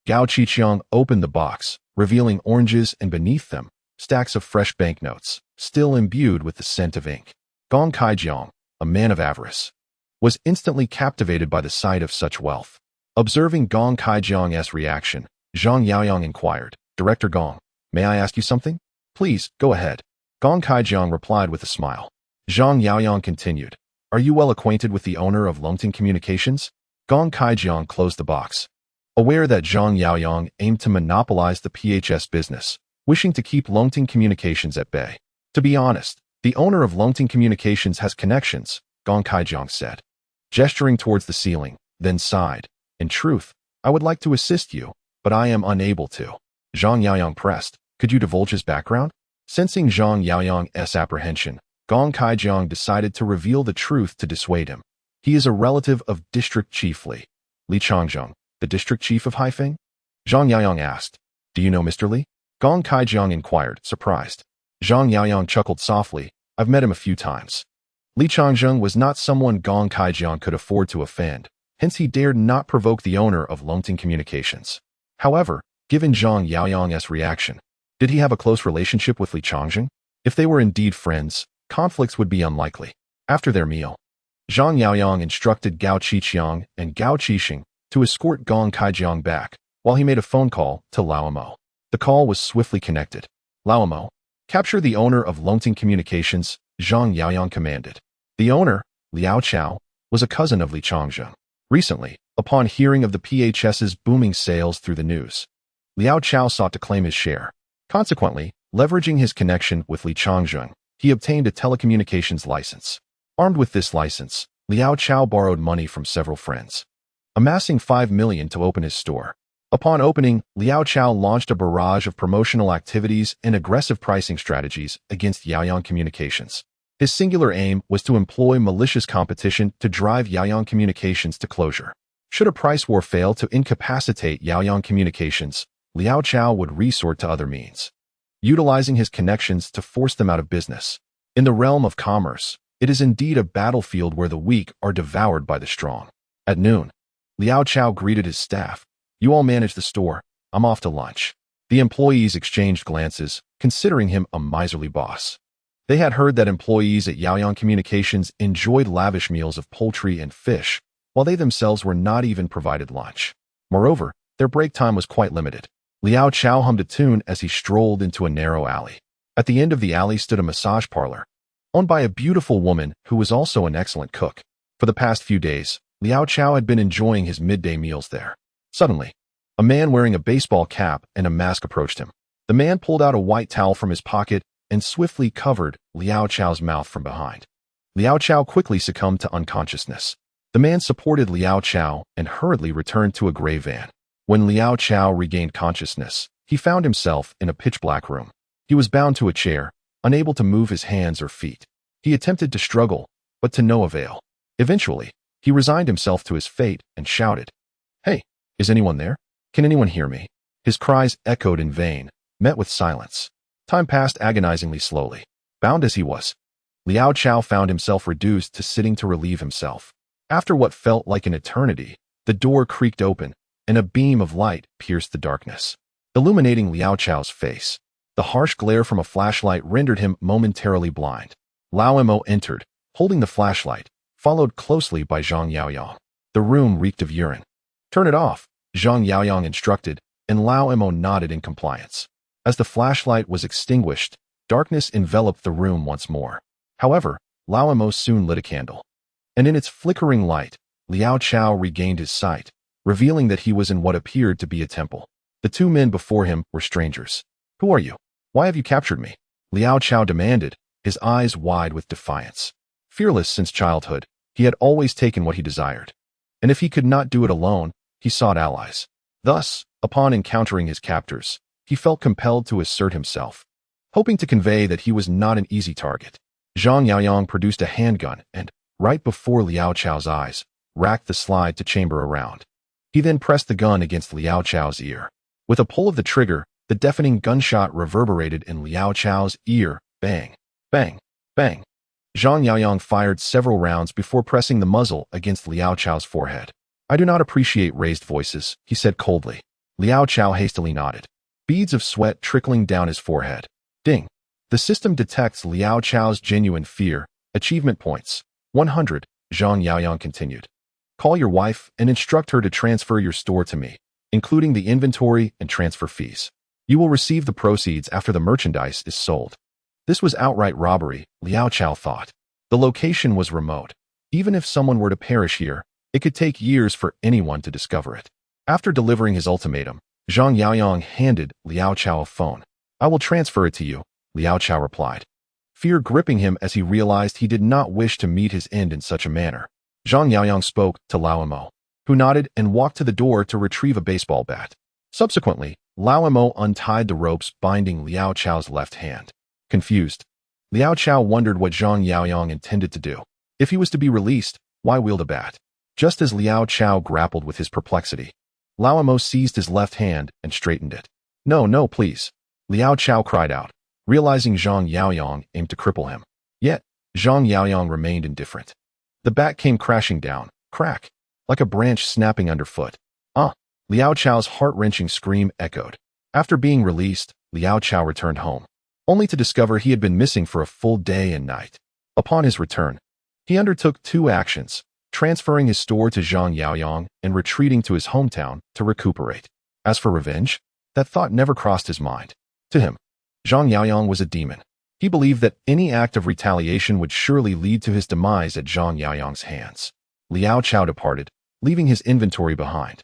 Gao Qiqiang opened the box, revealing oranges and beneath them, stacks of fresh banknotes, still imbued with the scent of ink. Gao Qiqiang, a man of avarice, was instantly captivated by the sight of such wealth. Observing Gao Qiqiang's reaction, Zhang Yaoyang inquired, "Director Gong, may I ask you something?" "Please, go ahead." Gao Qiqiang replied with a smile. Zhang Yaoyang continued, "Are you well acquainted with the owner of Longting Communications?" Gao Qiqiang closed the box. Aware that Zhang Yaoyang aimed to monopolize the PHS business, wishing to keep Longting Communications at bay. "To be honest, the owner of Longting Communications has connections," Gao Qiqiang said, gesturing towards the ceiling, then sighed. "In truth, I would like to assist you, but I am unable to." Zhang Yaoyang pressed, "Could you divulge his background?" Sensing Zhang Yaoyang's apprehension, Gao Qiqiang decided to reveal the truth to dissuade him. "He is a relative of District Chief Li Changzheng, the District Chief of Haifeng?" Zhang Yaoyang asked. "Do you know Mr. Li?" Gao Qiqiang inquired, surprised. Zhang Yaoyang chuckled softly. "I've met him a few times." Li Changzheng was not someone Gao Qiqiang could afford to offend, hence he dared not provoke the owner of Longting Communications. However, given Zhang Yaoyang's reaction, did he have a close relationship with Li Changzheng? If they were indeed friends, conflicts would be unlikely. After their meal, Zhang Yaoyang instructed Gao Qiqiang and Gao Qiqiang to escort Gao Qiqiang back, while he made a phone call to Laomo. The call was swiftly connected. "Laomo, capture the owner of Longting Communications," Zhang Yaoyang commanded. The owner, Liao Chao, was a cousin of Li Changzheng. Recently, upon hearing of the PHS's booming sales through the news, Liao Chao sought to claim his share. Consequently, leveraging his connection with Li Changzheng, he obtained a telecommunications license. Armed with this license, Liao Chao borrowed money from several friends, amassing 5 million to open his store. Upon opening, Liao Chao launched a barrage of promotional activities and aggressive pricing strategies against Yaoyang Communications. His singular aim was to employ malicious competition to drive Yaoyang Communications to closure. Should a price war fail to incapacitate Yaoyang Communications, Liao Chao would resort to other means, utilizing his connections to force them out of business. In the realm of commerce, it is indeed a battlefield where the weak are devoured by the strong. At noon, Liao Chao greeted his staff. "You all manage the store. I'm off to lunch." The employees exchanged glances, considering him a miserly boss. They had heard that employees at Yaoyang Communications enjoyed lavish meals of poultry and fish, while they themselves were not even provided lunch. Moreover, their break time was quite limited. Liao Chao hummed a tune as he strolled into a narrow alley. At the end of the alley stood a massage parlor, owned by a beautiful woman who was also an excellent cook. For the past few days, Liao Chao had been enjoying his midday meals there. Suddenly, a man wearing a baseball cap and a mask approached him. The man pulled out a white towel from his pocket and swiftly covered Liao Chao's mouth from behind. Liao Chao quickly succumbed to unconsciousness. The man supported Liao Chao and hurriedly returned to a gray van. When Liao Chao regained consciousness, he found himself in a pitch-black room. He was bound to a chair, unable to move his hands or feet. He attempted to struggle, but to no avail. Eventually, he resigned himself to his fate and shouted, "Hey, is anyone there? Can anyone hear me?" His cries echoed in vain, met with silence. Time passed agonizingly slowly. Bound as he was, Liao Chao found himself reduced to sitting to relieve himself. After what felt like an eternity, the door creaked open, and a beam of light pierced the darkness, illuminating Liao Chao's face. The harsh glare from a flashlight rendered him momentarily blind. Lao Mo entered, holding the flashlight, followed closely by Zhang Yaoyang. The room reeked of urine. "Turn it off," Zhang Yaoyang instructed, and Lao Mo nodded in compliance. As the flashlight was extinguished, darkness enveloped the room once more. However, Lao Mo soon lit a candle, and in its flickering light, Liao Chao regained his sight, revealing that he was in what appeared to be a temple. The two men before him were strangers. "Who are you? Why have you captured me?" Liao Chao demanded, his eyes wide with defiance. Fearless since childhood, he had always taken what he desired, and if he could not do it alone, he sought allies. Thus, upon encountering his captors, he felt compelled to assert himself, hoping to convey that he was not an easy target. Zhang Yaoyang produced a handgun and, right before Liao Chao's eyes, racked the slide to chamber around. He then pressed the gun against Liao Chao's ear. With a pull of the trigger, the deafening gunshot reverberated in Liao Chao's ear. Bang, bang, bang. Zhang Yaoyang fired several rounds before pressing the muzzle against Liao Chao's forehead. "I do not appreciate raised voices," he said coldly. Liao Chao hastily nodded, beads of sweat trickling down his forehead. Ding. The system detects Liao Chao's genuine fear. Achievement points. 100, Zhang Yaoyang continued. "Call your wife and instruct her to transfer your store to me, including the inventory and transfer fees. You will receive the proceeds after the merchandise is sold." This was outright robbery, Liao Chao thought. The location was remote. Even if someone were to perish here, it could take years for anyone to discover it. After delivering his ultimatum, Zhang Yaoyang handed Liao Chao a phone. "I will transfer it to you," Liao Chao replied, fear gripping him as he realized he did not wish to meet his end in such a manner. Zhang Yaoyang spoke to Lao Mo, who nodded and walked to the door to retrieve a baseball bat. Subsequently, Lao Mo untied the ropes binding Liao Chao's left hand. Confused, Liao Chao wondered what Zhang Yaoyang intended to do. If he was to be released, why wield a bat? Just as Liao Chao grappled with his perplexity, Lao Mo seized his left hand and straightened it. "No, no, please," Liao Chao cried out, realizing Zhang Yaoyang aimed to cripple him. Yet, Zhang Yaoyang remained indifferent. The bat came crashing down, crack, like a branch snapping underfoot. "Ah!" Liao Chao's heart-wrenching scream echoed. After being released, Liao Chao returned home, only to discover he had been missing for a full day and night. Upon his return, he undertook two actions, transferring his store to Zhang Yaoyang and retreating to his hometown to recuperate. As for revenge, that thought never crossed his mind. To him, Zhang Yaoyang was a demon. He believed that any act of retaliation would surely lead to his demise at Zhang Yaoyang's hands. Liao Chao departed, leaving his inventory behind.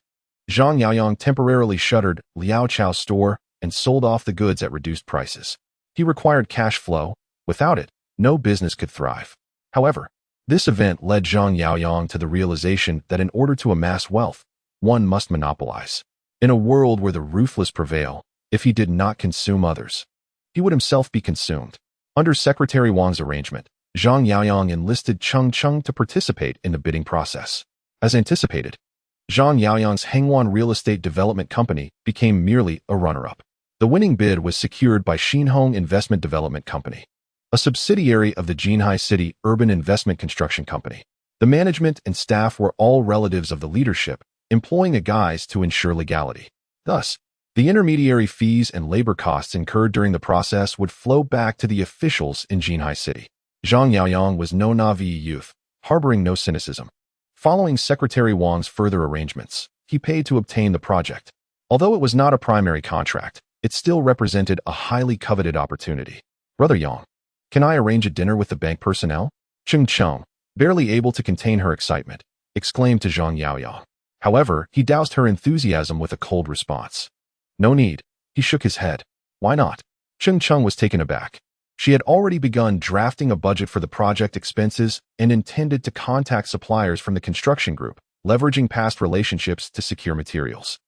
Zhang Yaoyang temporarily shuttered Liao Chao's store and sold off the goods at reduced prices. He required cash flow. Without it, no business could thrive. However, this event led Zhang Yaoyang to the realization that in order to amass wealth, one must monopolize. In a world where the ruthless prevail, if he did not consume others, he would himself be consumed. Under Secretary Wang's arrangement, Zhang Yaoyang enlisted Cheng Cheng to participate in the bidding process. As anticipated, Zhang Yaoyang's Hengwan Real Estate Development Company became merely a runner-up. The winning bid was secured by Xinhong Investment Development Company, a subsidiary of the Jinghai City Urban Investment Construction Company. The management and staff were all relatives of the leadership, employing a guise to ensure legality. Thus, the intermediary fees and labor costs incurred during the process would flow back to the officials in Jinghai City. Zhang Yaoyang was no naive youth, harboring no cynicism. Following Secretary Wang's further arrangements, he paid to obtain the project. Although it was not a primary contract, it still represented a highly coveted opportunity. Brother Yang, can I arrange a dinner with the bank personnel? Cheng Cheng, barely able to contain her excitement, exclaimed to Zhang Yaoyang. However, he doused her enthusiasm with a cold response. No need. He shook his head. Why not? Cheng Cheng was taken aback. She had already begun drafting a budget for the project expenses and intended to contact suppliers from the construction group, leveraging past relationships to secure materials.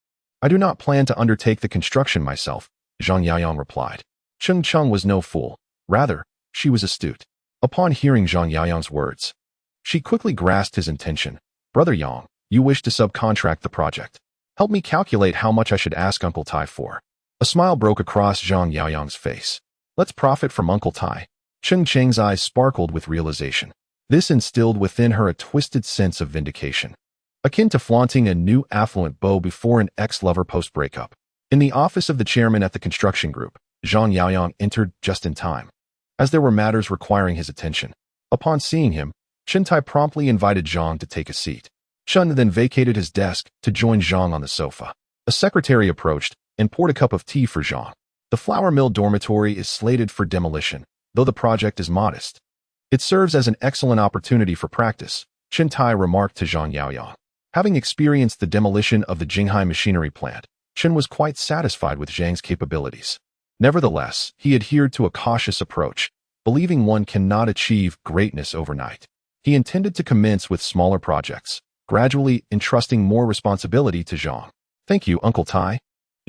I do not plan to undertake the construction myself, Zhang Yaoyang replied. Cheng Cheng was no fool. Rather, she was astute. Upon hearing Zhang Yaoyang's words, she quickly grasped his intention. Brother Yang, you wish to subcontract the project. Help me calculate how much I should ask Uncle Tai for. A smile broke across Zhang Yaoyang's face. Let's profit from Uncle Tai. Cheng Cheng's eyes sparkled with realization. This instilled within her a twisted sense of vindication, akin to flaunting a new affluent beau before an ex-lover post-breakup. In the office of the chairman at the construction group, Zhang Yaoyang entered just in time, as there were matters requiring his attention. Upon seeing him, Chen Tai promptly invited Zhang to take a seat. Chen then vacated his desk to join Zhang on the sofa. A secretary approached and poured a cup of tea for Zhang. The flour mill dormitory is slated for demolition, though the project is modest. It serves as an excellent opportunity for practice, Chen Tai remarked to Zhang Yaoyang. Having experienced the demolition of the Jinghai machinery plant, Chen was quite satisfied with Zhang's capabilities. Nevertheless, he adhered to a cautious approach, believing one cannot achieve greatness overnight. He intended to commence with smaller projects, gradually entrusting more responsibility to Zhang. Thank you, Uncle Tai.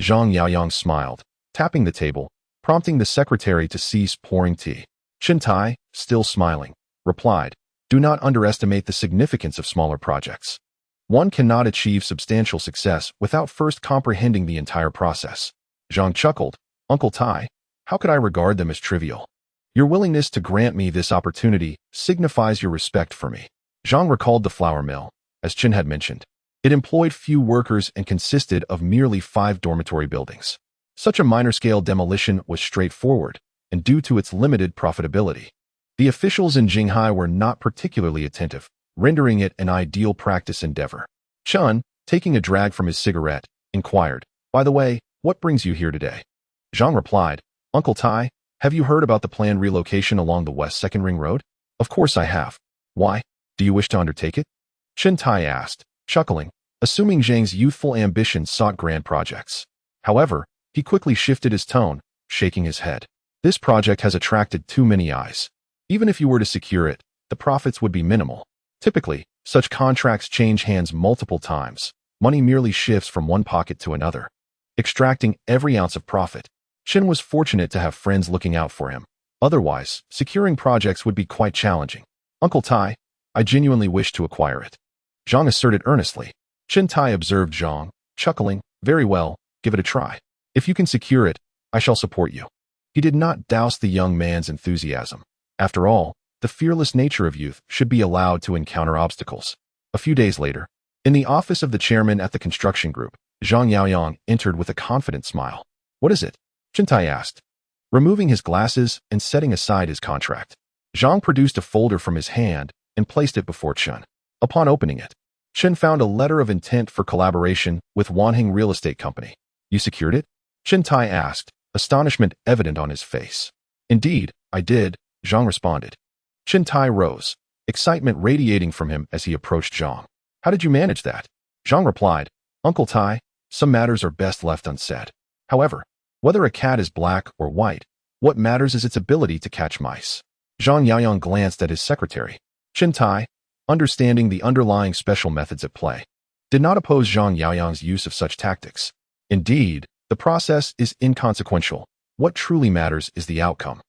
Zhang Yaoyang smiled, tapping the table, prompting the secretary to cease pouring tea. Chen Tai, still smiling, replied, do not underestimate the significance of smaller projects. One cannot achieve substantial success without first comprehending the entire process. Zhang chuckled. Uncle Tai, how could I regard them as trivial? Your willingness to grant me this opportunity signifies your respect for me. Zhang recalled the flour mill, as Chen had mentioned. It employed few workers and consisted of merely 5 dormitory buildings. Such a minor-scale demolition was straightforward, and due to its limited profitability, the officials in Jinghai were not particularly attentive, rendering it an ideal practice endeavor. Chen, taking a drag from his cigarette, inquired, by the way, what brings you here today? Zhang replied, Uncle Tai, have you heard about the planned relocation along the West 2nd Ring Road? Of course I have. Why? Do you wish to undertake it? Chen Tai asked, chuckling, assuming Zhang's youthful ambitions sought grand projects. However, he quickly shifted his tone, shaking his head. This project has attracted too many eyes. Even if you were to secure it, the profits would be minimal. Typically, such contracts change hands multiple times. Money merely shifts from one pocket to another, extracting every ounce of profit. Chen was fortunate to have friends looking out for him. Otherwise, securing projects would be quite challenging. Uncle Tai, I genuinely wish to acquire it. Zhang asserted earnestly. Chen Tai observed Zhang, chuckling, very well, give it a try. If you can secure it, I shall support you. He did not douse the young man's enthusiasm. After all, the fearless nature of youth should be allowed to encounter obstacles. A few days later, in the office of the chairman at the construction group, Zhang Yaoyang entered with a confident smile. What is it? Chen Tai asked, removing his glasses and setting aside his contract. Zhang produced a folder from his hand and placed it before Chen. Upon opening it, Chen found a letter of intent for collaboration with Wanheng Real Estate Company. You secured it? Chen Tai asked, astonishment evident on his face. Indeed, I did, Zhang responded. Chen Tai rose, excitement radiating from him as he approached Zhang. How did you manage that? Jiang replied, Uncle Tai, some matters are best left unsaid. However, whether a cat is black or white, what matters is its ability to catch mice. Zhang Yaoyang glanced at his secretary. Chen Tai, understanding the underlying special methods at play, did not oppose Zhang Yaoyang's use of such tactics. Indeed, the process is inconsequential. What truly matters is the outcome.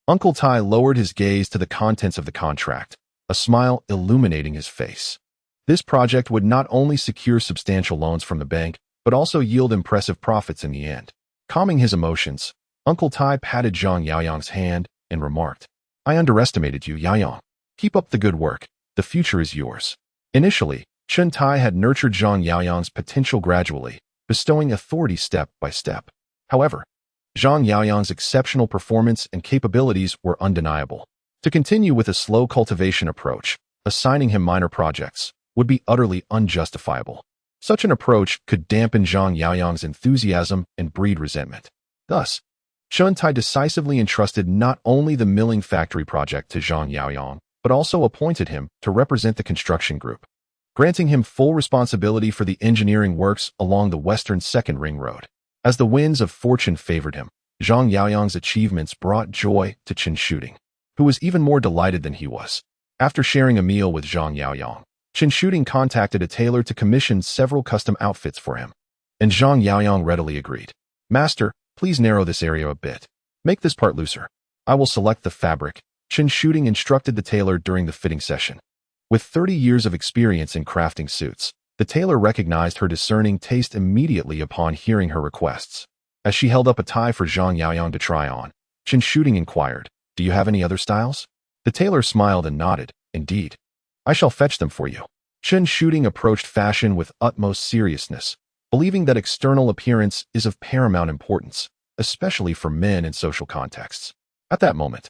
Uncle Tai lowered his gaze to the contents of the contract, a smile illuminating his face. This project would not only secure substantial loans from the bank, but also yield impressive profits in the end. Calming his emotions, Uncle Tai patted Zhang Yaoyang's hand and remarked, I underestimated you, Yaoyang. Keep up the good work. The future is yours. Initially, Chen Tai had nurtured Zhang Yaoyang's potential gradually, bestowing authority step by step. However, Zhang Yaoyang's exceptional performance and capabilities were undeniable. To continue with a slow cultivation approach, assigning him minor projects, would be utterly unjustifiable. Such an approach could dampen Zhang Yaoyang's enthusiasm and breed resentment. Thus, Chen Tai decisively entrusted not only the milling factory project to Zhang Yaoyang, but also appointed him to represent the construction group, granting him full responsibility for the engineering works along the western second ring road. As the winds of fortune favored him, Zhang Yaoyang's achievements brought joy to Chen Shooting, who was even more delighted than he was. After sharing a meal with Zhang Yaoyang, Chen Shooting contacted a tailor to commission several custom outfits for him, and Zhang Yaoyang readily agreed. Master, please narrow this area a bit. Make this part looser. I will select the fabric. Chen Shooting instructed the tailor during the fitting session. With 30 years of experience in crafting suits, the tailor recognized her discerning taste immediately upon hearing her requests. As she held up a tie for Zhang Yaoyang to try on, Chen Shooting inquired, Do you have any other styles? The tailor smiled and nodded, Indeed. I shall fetch them for you. Chen Shooting approached fashion with utmost seriousness, believing that external appearance is of paramount importance, especially for men in social contexts. At that moment,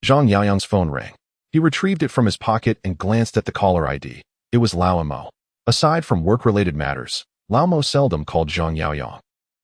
Zhang Yaoyang's phone rang. He retrieved it from his pocket and glanced at the caller ID. It was Lao Mo. Aside from work-related matters, Lao Mo seldom called Zhang Yaoyang.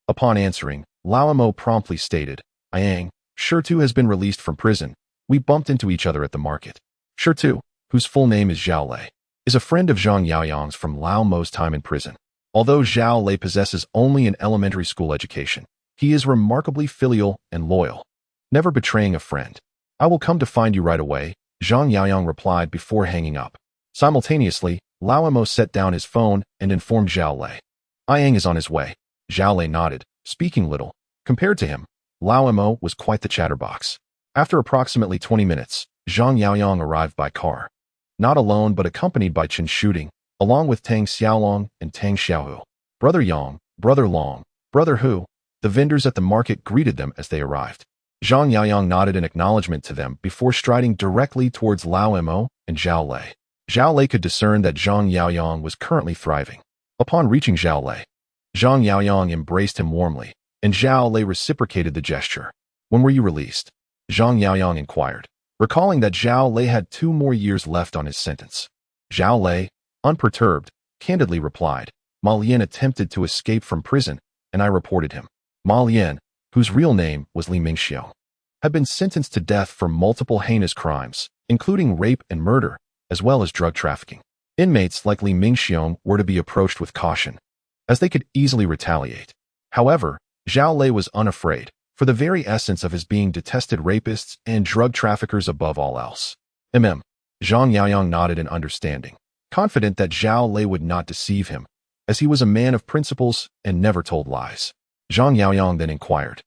Upon answering, Lao Mo promptly stated, Yang, Shirtu has been released from prison. We bumped into each other at the market. Shirtu, whose full name is Xu Lei, is a friend of Zhang Yaoyang's from Lao Mo's time in prison. Although Xu Lei possesses only an elementary school education, he is remarkably filial and loyal, never betraying a friend. I will come to find you right away, Zhang Yaoyang replied before hanging up. Simultaneously, Lao Mo set down his phone and informed Xu Lei. Yang is on his way. Xu Lei nodded, speaking little. Compared to him, Lao Mo was quite the chatterbox. After approximately 20 minutes, Zhang Yaoyang arrived by car. Not alone but accompanied by Chen Shooting, along with Tang Xiaolong and Tang Xiaohu. Brother Yang, Brother Long, Brother Hu, the vendors at the market greeted them as they arrived. Zhang Yaoyang nodded in acknowledgement to them before striding directly towards Lao Mo and Xu Lei. Xu Lei could discern that Zhang Yaoyang was currently thriving. Upon reaching Xu Lei, Zhang Yaoyang embraced him warmly, and Xu Lei reciprocated the gesture. When were you released? Zhang Yaoyang inquired, recalling that Xu Lei had 2 more years left on his sentence. Xu Lei, unperturbed, candidly replied, Ma Lian attempted to escape from prison, and I reported him. Ma Lian, whose real name was Li Mingxiong, had been sentenced to death for multiple heinous crimes, including rape and murder, as well as drug trafficking. Inmates like Li Mingxiong were to be approached with caution, as they could easily retaliate. However, Xu Lei was unafraid, for the very essence of his being detested rapists and drug traffickers above all else. Zhang Yaoyang nodded in understanding, confident that Xu Lei would not deceive him, as he was a man of principles and never told lies. Zhang Yaoyang then inquired,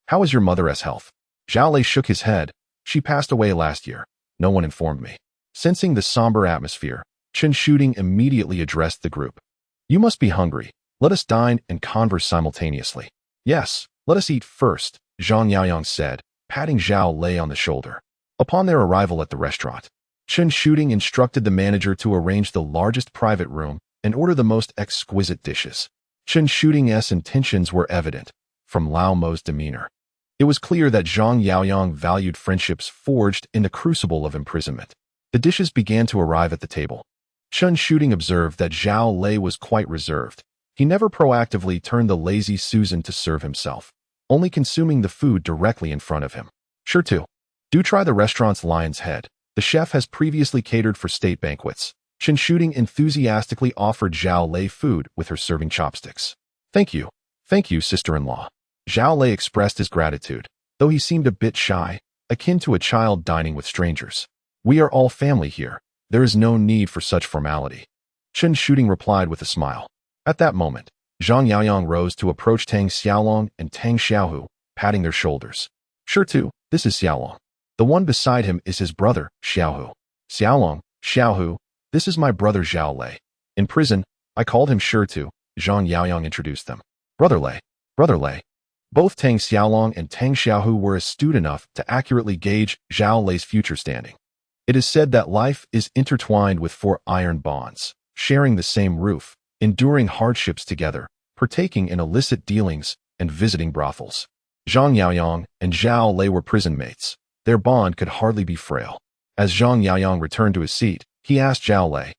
How is your mother's health? Xu Lei shook his head. She passed away last year. No one informed me. Sensing the somber atmosphere, Chen Shooting immediately addressed the group. You must be hungry. Let us dine and converse simultaneously. Yes, let us eat first, Zhang Yaoyang said, patting Xu Lei on the shoulder. Upon their arrival at the restaurant, Chen Shooting instructed the manager to arrange the largest private room and order the most exquisite dishes. Chen Shooting's intentions were evident from Lao Mo's demeanor. It was clear that Zhang Yaoyang valued friendships forged in the crucible of imprisonment. The dishes began to arrive at the table. Chen Shooting observed that Xu Lei was quite reserved. He never proactively turned the lazy Susan to serve himself, only consuming the food directly in front of him. Sure to. Do try the restaurant's Lion's Head. The chef has previously catered for state banquets. Chen Shooting enthusiastically offered Zhao Lei food with her serving chopsticks. Thank you, sister-in-law. Zhao Lei expressed his gratitude, though he seemed a bit shy, akin to a child dining with strangers. We are all family here. There is no need for such formality. Chen Shooting replied with a smile. At that moment, Zhang Yaoyang rose to approach Tang Xiaolong and Tang Xiaohu, patting their shoulders. Sure too, this is Xiaolong. The one beside him is his brother, Xiaohu. Xiaolong, Xiaohu, this is my brother Zhao Lei. In prison, I called him Sure too, Zhang Yaoyang introduced them. Brother Lei. Both Tang Xiaolong and Tang Xiaohu were astute enough to accurately gauge Zhao Lei's future standing. It is said that life is intertwined with 4 iron bonds, sharing the same roof, enduring hardships together, partaking in illicit dealings, and visiting brothels. Zhang Yaoyang and Zhao Lei were prison mates. Their bond could hardly be frail. As Zhang Yaoyang returned to his seat, he asked Zhao Lei,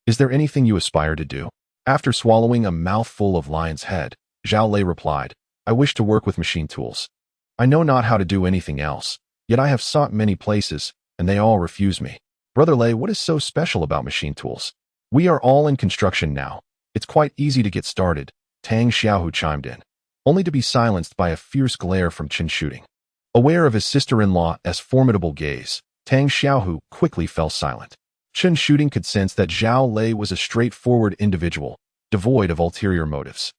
"Is there anything you aspire to do?" After swallowing a mouthful of lion's head, Zhao Lei replied, "I wish to work with machine tools. I know not how to do anything else, yet I have sought many places, and they all refuse me." Brother Lei, what is so special about machine tools? We are all in construction now. It's quite easy to get started, Tang Xiaohu chimed in, only to be silenced by a fierce glare from Chen Shooting. Aware of his sister-in-law's formidable gaze, Tang Xiaohu quickly fell silent. Chen Shooting could sense that Zhao Lei was a straightforward individual, devoid of ulterior motives.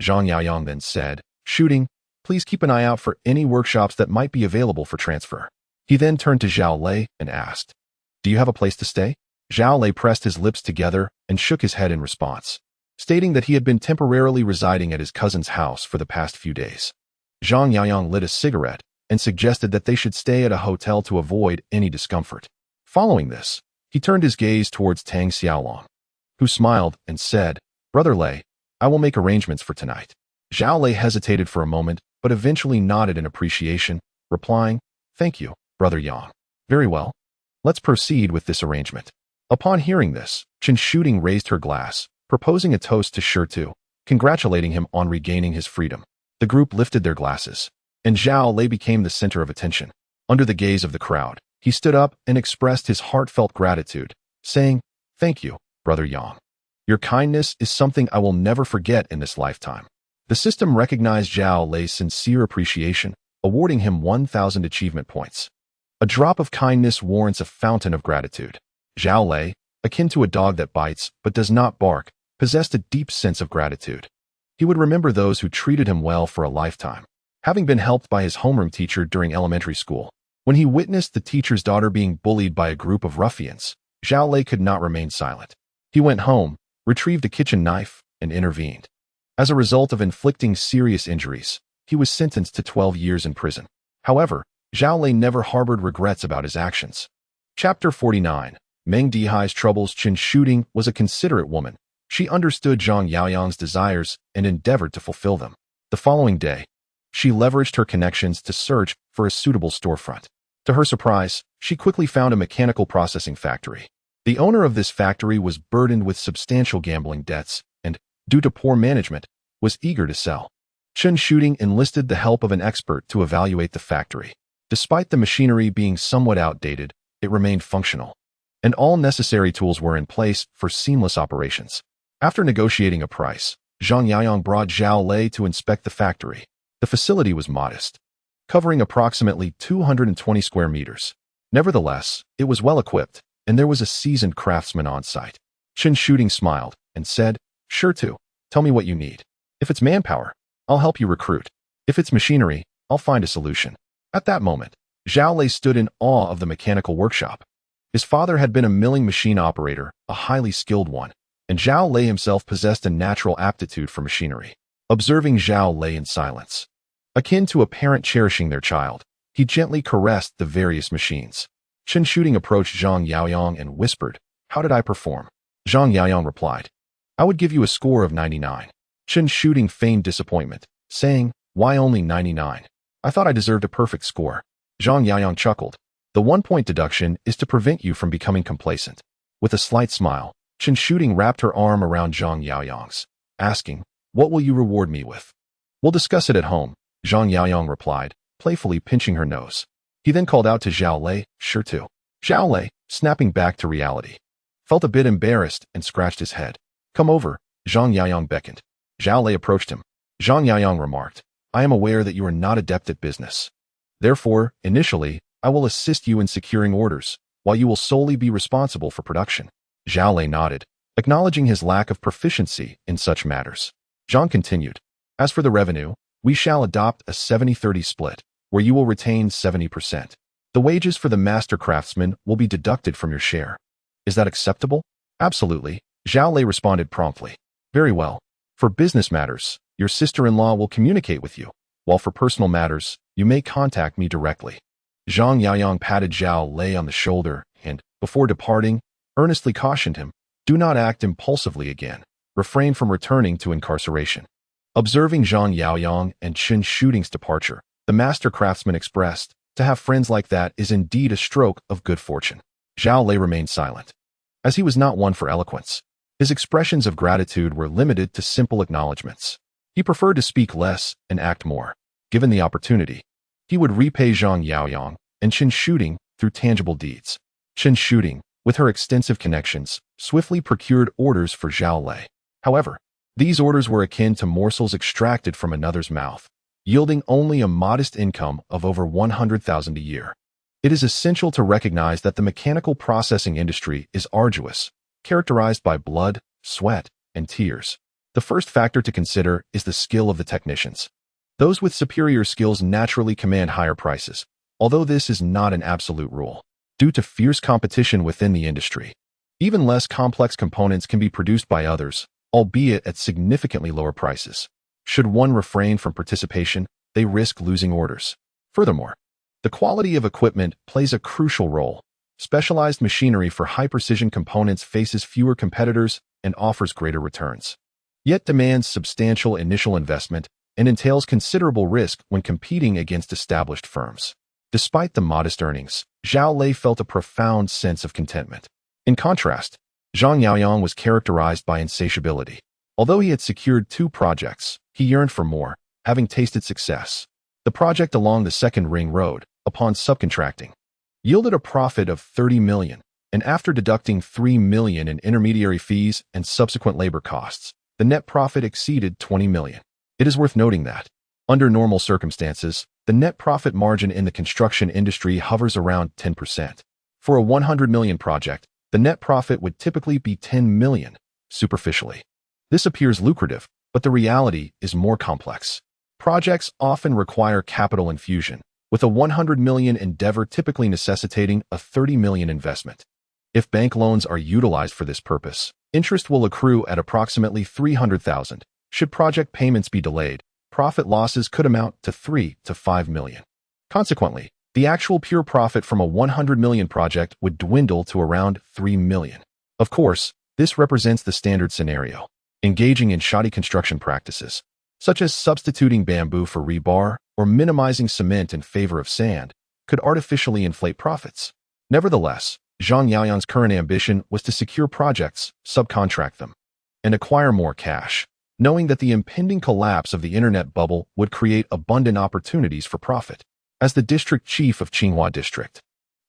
Zhang Yaoyang then said, "Shooting, please keep an eye out for any workshops that might be available for transfer." He then turned to Zhao Lei and asked, "Do you have a place to stay?" Zhao Lei pressed his lips together and shook his head in response, stating that he had been temporarily residing at his cousin's house for the past few days. Zhang Yaoyang lit a cigarette and suggested that they should stay at a hotel to avoid any discomfort. Following this, he turned his gaze towards Tang Xiaolong, who smiled and said, "Brother Lei, I will make arrangements for tonight." Zhao Lei hesitated for a moment, but eventually nodded in appreciation, replying, "Thank you, Brother Yang. Very well. Let's proceed with this arrangement." Upon hearing this, Chen Shooting raised her glass, proposing a toast to Sure too, congratulating him on regaining his freedom. The group lifted their glasses, and Zhao Lei became the center of attention. Under the gaze of the crowd, he stood up and expressed his heartfelt gratitude, saying, "Thank you, Brother Yang. Your kindness is something I will never forget in this lifetime." The system recognized Zhao Lei's sincere appreciation, awarding him 1,000 achievement points. A drop of kindness warrants a fountain of gratitude. Zhao Lei, akin to a dog that bites but does not bark, possessed a deep sense of gratitude. He would remember those who treated him well for a lifetime. Having been helped by his homeroom teacher during elementary school, when he witnessed the teacher's daughter being bullied by a group of ruffians, Zhao Lei could not remain silent. He went home, retrieved a kitchen knife, and intervened. As a result of inflicting serious injuries, he was sentenced to 12 years in prison. However, Zhao Lei never harbored regrets about his actions. Chapter 49. Meng Dihai's troubles. Chen Shooting was a considerate woman. She understood Zhang Yaoyang's desires and endeavored to fulfill them. The following day, she leveraged her connections to search for a suitable storefront. To her surprise, she quickly found a mechanical processing factory. The owner of this factory was burdened with substantial gambling debts and, due to poor management, was eager to sell. Chen Shooting enlisted the help of an expert to evaluate the factory. Despite the machinery being somewhat outdated, it remained functional, and all necessary tools were in place for seamless operations. After negotiating a price, Zhang Yaoyang brought Zhao Lei to inspect the factory. The facility was modest, covering approximately 220 square meters. Nevertheless, it was well equipped, and there was a seasoned craftsman on site. Chen Shooting smiled and said, "Sure too, tell me what you need. If it's manpower, I'll help you recruit. If it's machinery, I'll find a solution." At that moment, Zhao Lei stood in awe of the mechanical workshop. His father had been a milling machine operator, a highly skilled one, and Zhao Lei himself possessed a natural aptitude for machinery. Observing Zhao Lei in silence, akin to a parent cherishing their child, he gently caressed the various machines. Chen Shooting approached Zhang Yaoyang and whispered, "How did I perform?" Zhang Yaoyang replied, "I would give you a score of 99. Chen Shooting feigned disappointment, saying, "Why only 99? I thought I deserved a perfect score." Zhang Yaoyang chuckled. "The 1-point deduction is to prevent you from becoming complacent." With a slight smile, Chen Shooting wrapped her arm around Zhang Yaoyang's, asking, "What will you reward me with?" "We'll discuss it at home," Zhang Yaoyang replied, playfully pinching her nose. He then called out to Zhao Lei, "Sure too." Zhao Lei, snapping back to reality, felt a bit embarrassed and scratched his head. "Come over," Zhang Yaoyang beckoned. Xu Lei approached him. Zhang Yaoyang remarked, "I am aware that you are not adept at business. Therefore, initially, I will assist you in securing orders, while you will solely be responsible for production." Xu Lei nodded, acknowledging his lack of proficiency in such matters. Zhang continued, "As for the revenue, we shall adopt a 70-30 split, where you will retain 70%. The wages for the master craftsman will be deducted from your share. Is that acceptable?" "Absolutely," Xu Lei responded promptly. "Very well. For business matters, your sister-in-law will communicate with you, while for personal matters, you may contact me directly." Zhang Yaoyang patted Xu Lei on the shoulder and, before departing, earnestly cautioned him, "Do not act impulsively again. Refrain from returning to incarceration." Observing Zhang Yaoyang and Chen Shooting's departure, the master craftsman expressed, "To have friends like that is indeed a stroke of good fortune." Xu Lei remained silent. As he was not one for eloquence, his expressions of gratitude were limited to simple acknowledgments. He preferred to speak less and act more. Given the opportunity, he would repay Zhang Yaoyang and Chen Shooting through tangible deeds. Chen Shooting, with her extensive connections, swiftly procured orders for Xu Lei. However, these orders were akin to morsels extracted from another's mouth, yielding only a modest income of over 100,000 a year. It is essential to recognize that the mechanical processing industry is arduous, characterized by blood, sweat, and tears. The first factor to consider is the skill of the technicians. Those with superior skills naturally command higher prices, although this is not an absolute rule. Due to fierce competition within the industry, even less complex components can be produced by others, albeit at significantly lower prices. Should one refrain from participation, they risk losing orders. Furthermore, the quality of equipment plays a crucial role. Specialized machinery for high-precision components faces fewer competitors and offers greater returns, yet demands substantial initial investment and entails considerable risk when competing against established firms. Despite the modest earnings, Xu Lei felt a profound sense of contentment. In contrast, Zhang Yaoyang was characterized by insatiability. Although he had secured 2 projects, he yearned for more, having tasted success. The project along the Second Ring Road, upon subcontracting, yielded a profit of 30 million, and after deducting 3 million in intermediary fees and subsequent labor costs, the net profit exceeded 20 million. It is worth noting that, under normal circumstances, the net profit margin in the construction industry hovers around 10%. For a 100 million project, the net profit would typically be 10 million, superficially. This appears lucrative, but the reality is more complex. Projects often require capital infusion, with a 100 million endeavor typically necessitating a 30 million investment. If bank loans are utilized for this purpose, interest will accrue at approximately 300,000. Should project payments be delayed, profit losses could amount to 3 to 5 million. Consequently, the actual pure profit from a 100 million project would dwindle to around 3 million. Of course, this represents the standard scenario. Engaging in shoddy construction practices, such as substituting bamboo for rebar or minimizing cement in favor of sand, could artificially inflate profits. Nevertheless, Zhang Yaoyang's current ambition was to secure projects, subcontract them, and acquire more cash, knowing that the impending collapse of the internet bubble would create abundant opportunities for profit. As the district chief of Jinghai district,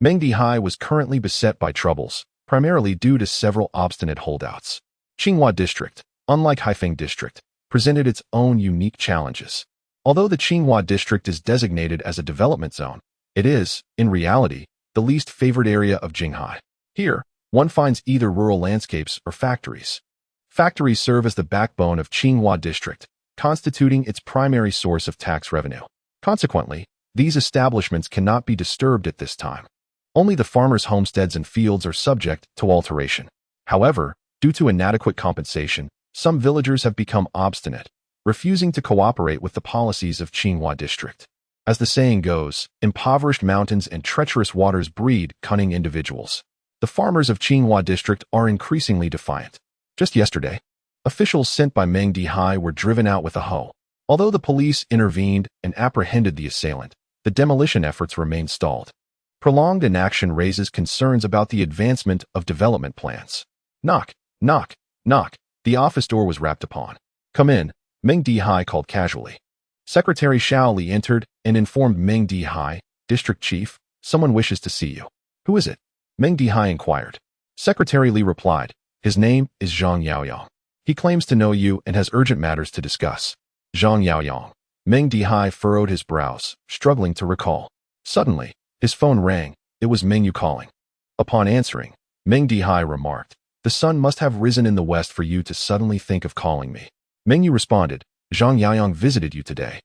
Jinghai was currently beset by troubles, primarily due to several obstinate holdouts. Jinghai district, unlike Haifeng district, presented its own unique challenges. Although the Jinghai district is designated as a development zone, it is, in reality, the least favored area of Jinghai. Here, one finds either rural landscapes or factories. Factories serve as the backbone of Jinghai district, constituting its primary source of tax revenue. Consequently, these establishments cannot be disturbed at this time. Only the farmers' homesteads and fields are subject to alteration. However, due to inadequate compensation, some villagers have become obstinate, refusing to cooperate with the policies of Jinghai district. As the saying goes, impoverished mountains and treacherous waters breed cunning individuals. The farmers of Jinghai district are increasingly defiant. Just yesterday, officials sent by Jinghai were driven out with a hoe. Although the police intervened and apprehended the assailant, the demolition efforts remained stalled. Prolonged inaction raises concerns about the advancement of development plans. Knock, knock, knock. The office door was rapped upon. "Come in," Jinghai called casually. Secretary Xu Lei entered and informed Jinghai, district chief, "Someone wishes to see you." "Who is it?" Jinghai inquired. Secretary Li replied, "His name is Zhang Yaoyang. He claims to know you and has urgent matters to discuss." Zhang Yaoyang. Meng Dihai furrowed his brows, struggling to recall. Suddenly, his phone rang. It was Meng Yu calling. Upon answering, Meng Dihai remarked, "The sun must have risen in the west for you to suddenly think of calling me." Meng Yu responded, "Zhang Yaoyang visited you today,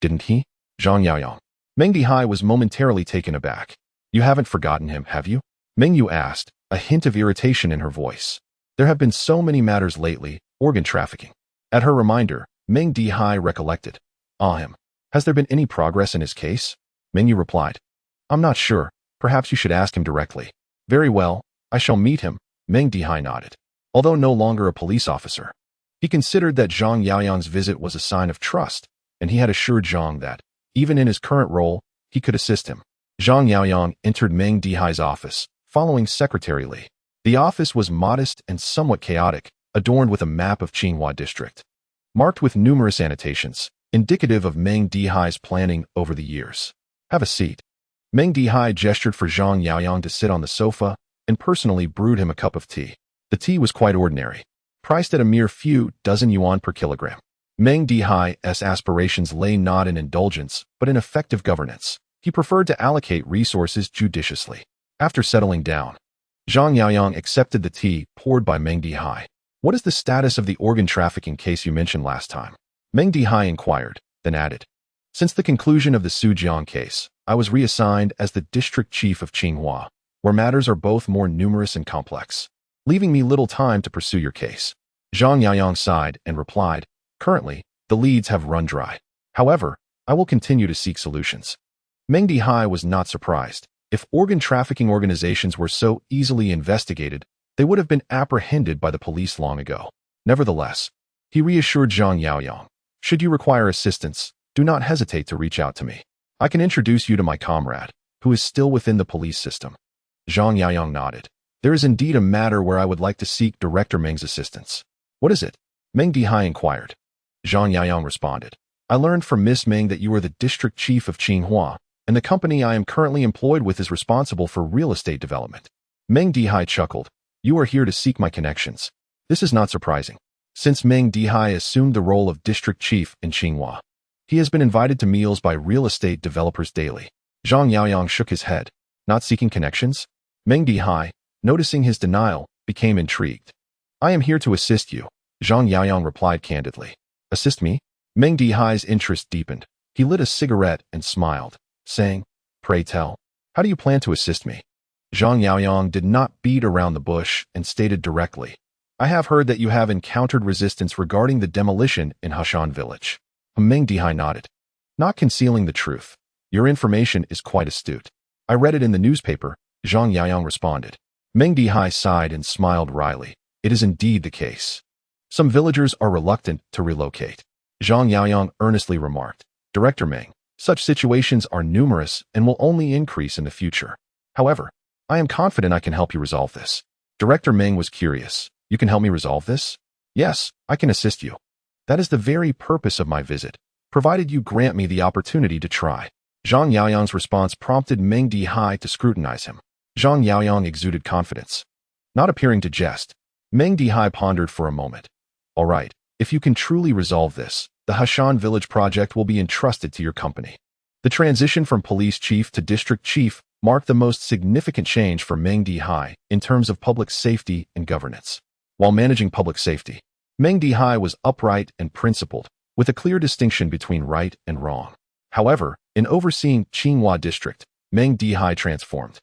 didn't he?" Zhang Yaoyang. Meng Dihai was momentarily taken aback. "You haven't forgotten him, have you?" Meng Yu asked, a hint of irritation in her voice. There have been so many matters lately, organ trafficking. At her reminder, Meng Dihai recollected. Him. Has there been any progress in his case? Meng Yu replied, "I'm not sure. Perhaps you should ask him directly." "Very well, I shall meet him," Meng Dihai nodded. Although no longer a police officer, he considered that Zhang Yaoyang's visit was a sign of trust, and he had assured Jiang that, even in his current role, he could assist him. Zhang Yaoyang entered Meng Dihai's office, following Secretary Li. The office was modest and somewhat chaotic, adorned with a map of Jinghai district, marked with numerous annotations, indicative of Meng Dihai's planning over the years. "Have a seat." Meng Dihai gestured for Zhang Yaoyang to sit on the sofa and personally brewed him a cup of tea. The tea was quite ordinary, priced at a mere few dozen yuan per kilogram. Meng Dihai's aspirations lay not in indulgence, but in effective governance. He preferred to allocate resources judiciously. After settling down, Zhang Yaoyang accepted the tea poured by Meng Dihai. "What is the status of the organ trafficking case you mentioned last time?" Meng Dihai inquired, then added, "Since the conclusion of the Xu Jiang case, I was reassigned as the district chief of Jinghai, where matters are both more numerous and complex, leaving me little time to pursue your case." Zhang Yaoyang sighed and replied, "Currently, the leads have run dry. However, I will continue to seek solutions." Meng Dihai was not surprised. If organ trafficking organizations were so easily investigated, they would have been apprehended by the police long ago. Nevertheless, he reassured Zhang Yaoyang, "Should you require assistance, do not hesitate to reach out to me. I can introduce you to my comrade, who is still within the police system." Zhang Yaoyang nodded. "There is indeed a matter where I would like to seek Director Meng's assistance." "What is it?" Meng Dihai inquired. Zhang Yaoyang responded, "I learned from Miss Meng that you are the district chief of Jinghai, and the company I am currently employed with is responsible for real estate development." Meng Dihai chuckled. "You are here to seek my connections." This is not surprising. Since Meng Dihai assumed the role of district chief in Jinghai, he has been invited to meals by real estate developers daily. Zhang Yaoyang shook his head. "Not seeking connections?" Meng Dihai, noticing his denial, became intrigued. "I am here to assist you," Zhang Yaoyang replied candidly. "Assist me?" Meng Dihai's interest deepened. He lit a cigarette and smiled, saying, "Pray tell, how do you plan to assist me?" Zhang Yaoyang did not beat around the bush and stated directly, "I have heard that you have encountered resistance regarding the demolition in Hashan village." Meng Dihai nodded. "Not concealing the truth, your information is quite astute. I read it in the newspaper," Zhang Yaoyang responded. Meng Dihai sighed and smiled wryly. "It is indeed the case. Some villagers are reluctant to relocate." Zhang Yaoyang earnestly remarked, "Director Meng, such situations are numerous and will only increase in the future. However, I am confident I can help you resolve this." Director Meng was curious. "You can help me resolve this?" "Yes, I can assist you. That is the very purpose of my visit, provided you grant me the opportunity to try." Zhang Yaoyang's response prompted Meng Dihai to scrutinize him. Zhang Yaoyang exuded confidence. Not appearing to jest, Meng Dihai pondered for a moment. "All right, if you can truly resolve this, the Hashan village project will be entrusted to your company." The transition from police chief to district chief marked the most significant change for Meng Dihai in terms of public safety and governance. While managing public safety, Meng Dihai was upright and principled, with a clear distinction between right and wrong. However, in overseeing Jinghai district, Meng Dihai transformed.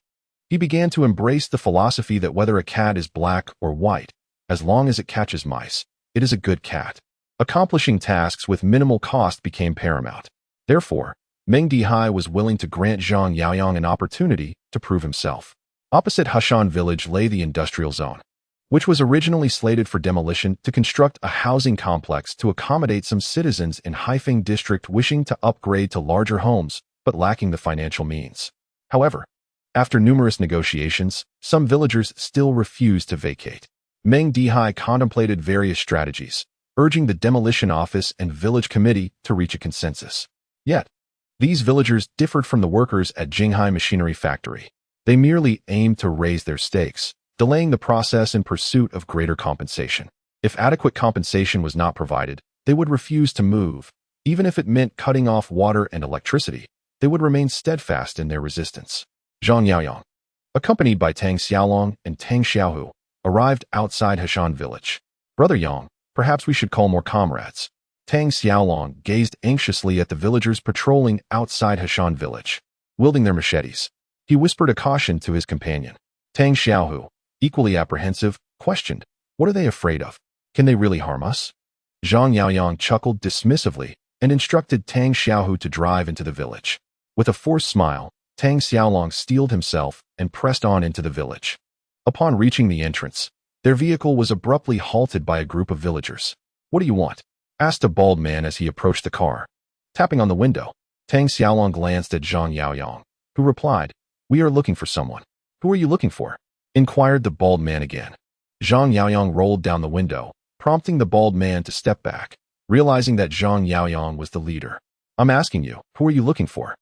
He began to embrace the philosophy that whether a cat is black or white, as long as it catches mice, it is a good cat. Accomplishing tasks with minimal cost became paramount. Therefore, Meng Dihai was willing to grant Zhang Yaoyang an opportunity to prove himself. Opposite Hashan village lay the industrial zone, which was originally slated for demolition to construct a housing complex to accommodate some citizens in Haifeng district wishing to upgrade to larger homes, but lacking the financial means. However, after numerous negotiations, some villagers still refused to vacate. Meng Dihai contemplated various strategies, urging the demolition office and village committee to reach a consensus. Yet, these villagers differed from the workers at Jinghai Machinery Factory. They merely aimed to raise their stakes, delaying the process in pursuit of greater compensation. If adequate compensation was not provided, they would refuse to move. Even if it meant cutting off water and electricity, they would remain steadfast in their resistance. Zhang Yaoyang, accompanied by Tang Xiaolong and Tang Xiaohu, arrived outside Hashan village. Brother Yang, perhaps we should call more comrades. Tang Xiaolong gazed anxiously at the villagers patrolling outside Hashan village, wielding their machetes. He whispered a caution to his companion. Tang Xiaohu, equally apprehensive, questioned, "What are they afraid of? Can they really harm us?" Zhang Yaoyang chuckled dismissively and instructed Tang Xiaohu to drive into the village. With a forced smile, Tang Xiaolong steeled himself and pressed on into the village. Upon reaching the entrance, their vehicle was abruptly halted by a group of villagers. "What do you want?" asked a bald man as he approached the car. Tapping on the window, Tang Xiaolong glanced at Zhang Yaoyang, who replied, "We are looking for someone." "Who are you looking for?" inquired the bald man again. Zhang Yaoyang rolled down the window, prompting the bald man to step back, realizing that Zhang Yaoyang was the leader. "I'm asking you, who are you looking for?"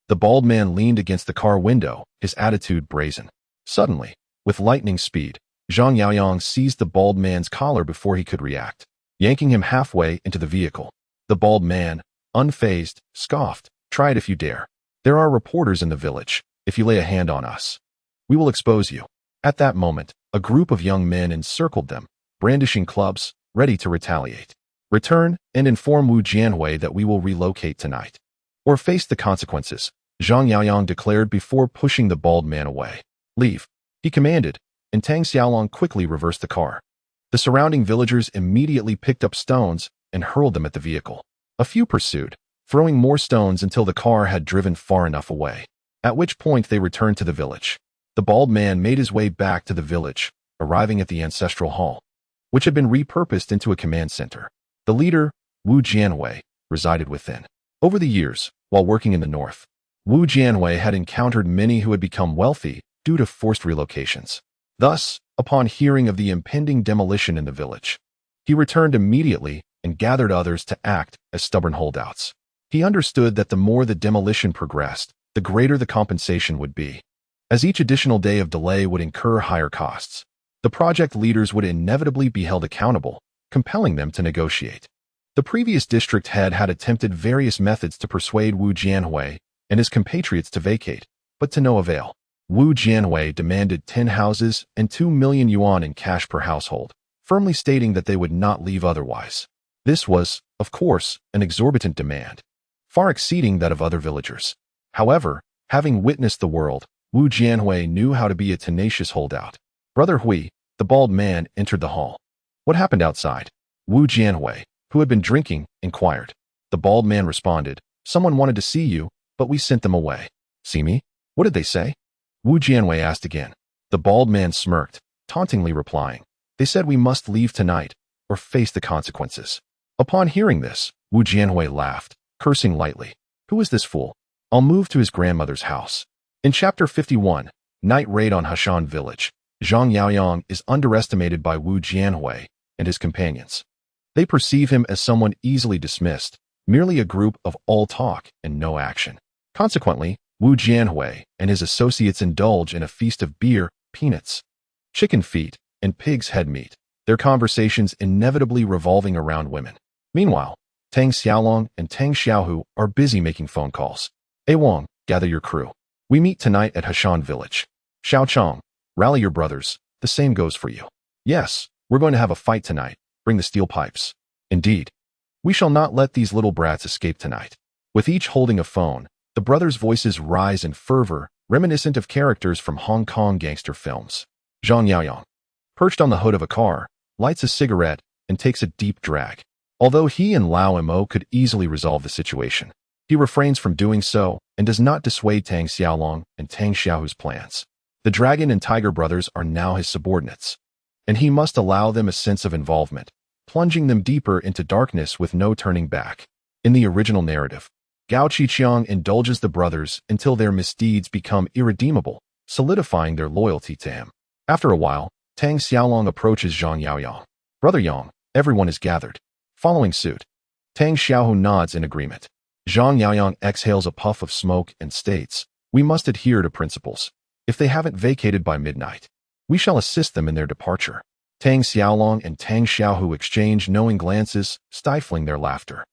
The bald man leaned against the car window, his attitude brazen. Suddenly, with lightning speed, Zhang Yaoyang seized the bald man's collar before he could react, yanking him halfway into the vehicle. The bald man, unfazed, scoffed, "Try it if you dare. There are reporters in the village. If you lay a hand on us, we will expose you." At that moment, a group of young men encircled them, brandishing clubs, ready to retaliate. "Return and inform Wu Jianhui that we will relocate tonight, or face the consequences," Zhang Yaoyang declared before pushing the bald man away. "Leave," he commanded, and Tang Xiaolong quickly reversed the car. The surrounding villagers immediately picked up stones and hurled them at the vehicle. A few pursued, throwing more stones until the car had driven far enough away, at which point they returned to the village. The bald man made his way back to the village, arriving at the ancestral hall, which had been repurposed into a command center. The leader, Wu Jianhui, resided within. Over the years, while working in the north, Wu Jianhui had encountered many who had become wealthy due to forced relocations. Thus, upon hearing of the impending demolition in the village, he returned immediately and gathered others to act as stubborn holdouts. He understood that the more the demolition progressed, the greater the compensation would be, as each additional day of delay would incur higher costs. The project leaders would inevitably be held accountable, compelling them to negotiate. The previous district head had attempted various methods to persuade Wu Jianhui and his compatriots to vacate, but to no avail. Wu Jianhui demanded 10 houses and 2 million yuan in cash per household, firmly stating that they would not leave otherwise. This was, of course, an exorbitant demand, far exceeding that of other villagers. However, having witnessed the world, Wu Jianhui knew how to be a tenacious holdout. Brother Hui, the bald man, entered the hall. "What happened outside?" Wu Jianhui, who had been drinking, inquired. The bald man responded, "Someone wanted to see you, but we sent them away." "See me? What did they say?" Wu Jianhui asked again. The bald man smirked, tauntingly replying, "They said we must leave tonight, or face the consequences." Upon hearing this, Wu Jianhui laughed, cursing lightly. "Who is this fool? I'll move to his grandmother's house." In Chapter 51, Night Raid on Hashan Village, Zhang Yaoyang is underestimated by Wu Jianhui and his companions. They perceive him as someone easily dismissed, merely a group of all talk and no action. Consequently, Wu Jianhui and his associates indulge in a feast of beer, peanuts, chicken feet, and pig's head meat, their conversations inevitably revolving around women. Meanwhile, Tang Xiaolong and Tang Xiaohu are busy making phone calls. "Wang, gather your crew. We meet tonight at Hashan Village. Xiao Chong, rally your brothers. The same goes for you." "Yes, we're going to have a fight tonight. Bring the steel pipes." "Indeed. We shall not let these little brats escape tonight." With each holding a phone, the brothers' voices rise in fervor, reminiscent of characters from Hong Kong gangster films. Zhang Yaoyang, perched on the hood of a car, lights a cigarette and takes a deep drag. Although he and Lao Mo could easily resolve the situation, he refrains from doing so and does not dissuade Tang Xiaolong and Tang Xiaohu's plans. The Dragon and Tiger brothers are now his subordinates, and he must allow them a sense of involvement, plunging them deeper into darkness with no turning back. In the original narrative, Gao Qiqiang indulges the brothers until their misdeeds become irredeemable, solidifying their loyalty to him. After a while, Tang Xiaolong approaches Zhang Yaoyang. "Brother Yang, everyone is gathered." Following suit, Tang Xiaohu nods in agreement. Zhang Yaoyang exhales a puff of smoke and states, "We must adhere to principles. If they haven't vacated by midnight, We shall assist them in their departure." Tang Xiaolong and Tang Xiaohu exchange knowing glances, stifling their laughter.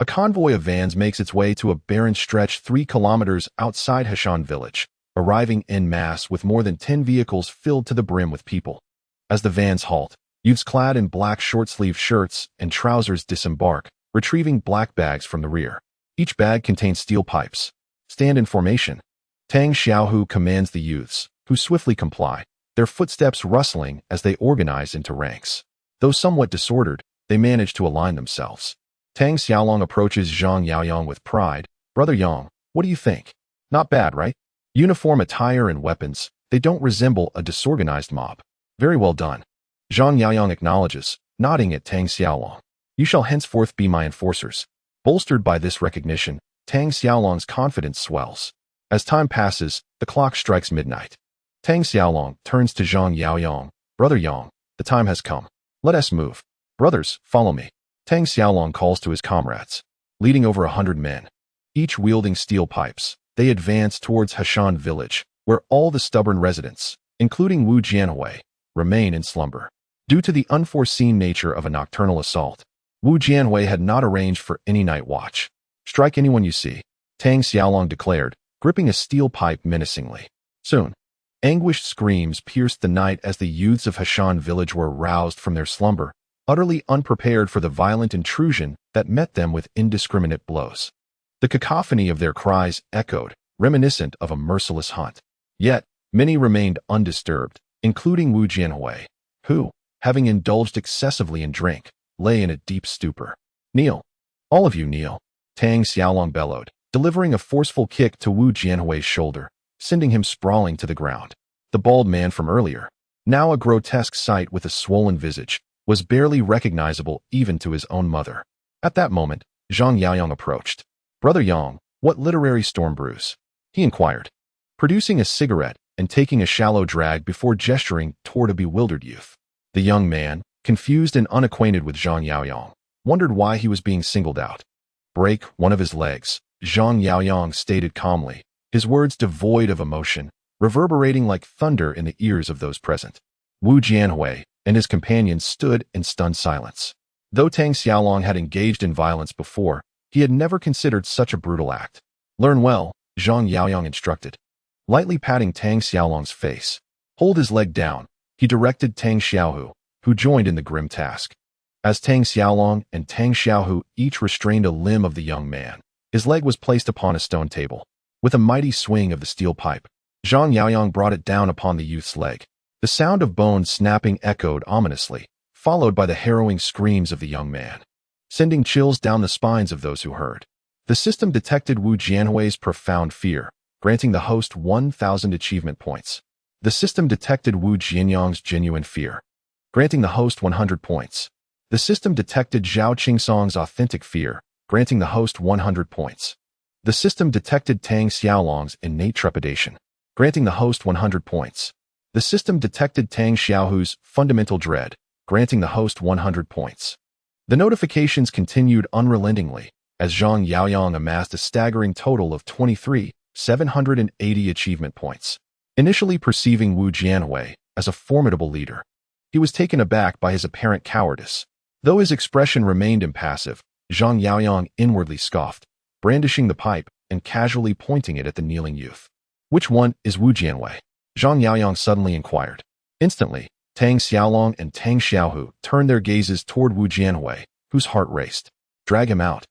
A convoy of vans makes its way to a barren stretch 3 kilometers outside Heshan village, arriving en masse with more than 10 vehicles filled to the brim with people. As the vans halt, youths clad in black short-sleeved shirts and trousers disembark, retrieving black bags from the rear. Each bag contains steel pipes. "Stand in formation." Tang Xiaohu commands the youths, who swiftly comply, their footsteps rustling as they organize into ranks. Though somewhat disordered, they manage to align themselves. Tang Xiaolong approaches Zhang Yaoyang with pride. "Brother Yang, what do you think? Not bad, right? Uniform attire and weapons, they don't resemble a disorganized mob. Very well done." Zhang Yaoyang acknowledges, nodding at Tang Xiaolong. "You shall henceforth be my enforcers." Bolstered by this recognition, Tang Xiaolong's confidence swells. As time passes, the clock strikes midnight. Tang Xiaolong turns to Zhang Yaoyang. "Brother Yang, the time has come. Let us move. Brothers, follow me." Tang Xiaolong calls to his comrades. Leading over 100 men, each wielding steel pipes, they advance towards Heshan village, where all the stubborn residents, including Wu Jianhui, remain in slumber. Due to the unforeseen nature of a nocturnal assault, Wu Jianhui had not arranged for any night watch. "Strike anyone you see," Tang Xiaolong declared, gripping a steel pipe menacingly. Soon, anguished screams pierced the night as the youths of Heshan village were roused from their slumber, utterly unprepared for the violent intrusion that met them with indiscriminate blows. The cacophony of their cries echoed, reminiscent of a merciless hunt. Yet, many remained undisturbed, including Wu Jianhui, who, having indulged excessively in drink, lay in a deep stupor. "Kneel. All of you kneel," Tang Xiaolong bellowed, delivering a forceful kick to Wu Jianhui's shoulder, sending him sprawling to the ground. The bald man from earlier, now a grotesque sight with a swollen visage, was barely recognizable even to his own mother. At that moment, Zhang Yaoyang approached. "Brother Yang, what literary storm brews?" he inquired, producing a cigarette and taking a shallow drag before gesturing toward a bewildered youth. The young man, confused and unacquainted with Zhang Yaoyang, wondered why he was being singled out. "Break one of his legs," Zhang Yaoyang stated calmly, his words devoid of emotion, reverberating like thunder in the ears of those present. Wu Jianhui and his companions stood in stunned silence. Though Tang Xiaolong had engaged in violence before, he had never considered such a brutal act. "Learn well," Zhang Yaoyang instructed, lightly patting Tang Xiaolong's face. "Hold his leg down," he directed Tang Xiaohu, who joined in the grim task. As Tang Xiaolong and Tang Xiaohu each restrained a limb of the young man, his leg was placed upon a stone table. With a mighty swing of the steel pipe, Zhang Yaoyang brought it down upon the youth's leg. The sound of bones snapping echoed ominously, followed by the harrowing screams of the young man, sending chills down the spines of those who heard. The system detected Wu Jianhui's profound fear, granting the host 1,000 achievement points. The system detected Wu Jianyang's genuine fear, granting the host 100 points. The system detected Zhao Qingsong's authentic fear, granting the host 100 points. The system detected Tang Xiaolong's innate trepidation, granting the host 100 points. The system detected Tang Xiaohu's fundamental dread, granting the host 100 points. The notifications continued unrelentingly, as Zhang Yaoyang amassed a staggering total of 23,780 achievement points. Initially perceiving Wu Jianhui as a formidable leader, he was taken aback by his apparent cowardice. Though his expression remained impassive, Zhang Yaoyang inwardly scoffed, brandishing the pipe and casually pointing it at the kneeling youth. "Which one is Wu Jianhui?" Zhang Yaoyang suddenly inquired. Instantly, Tang Xiaolong and Tang Xiaohu turned their gazes toward Wu Jianhui, whose heart raced. "Drag him out,"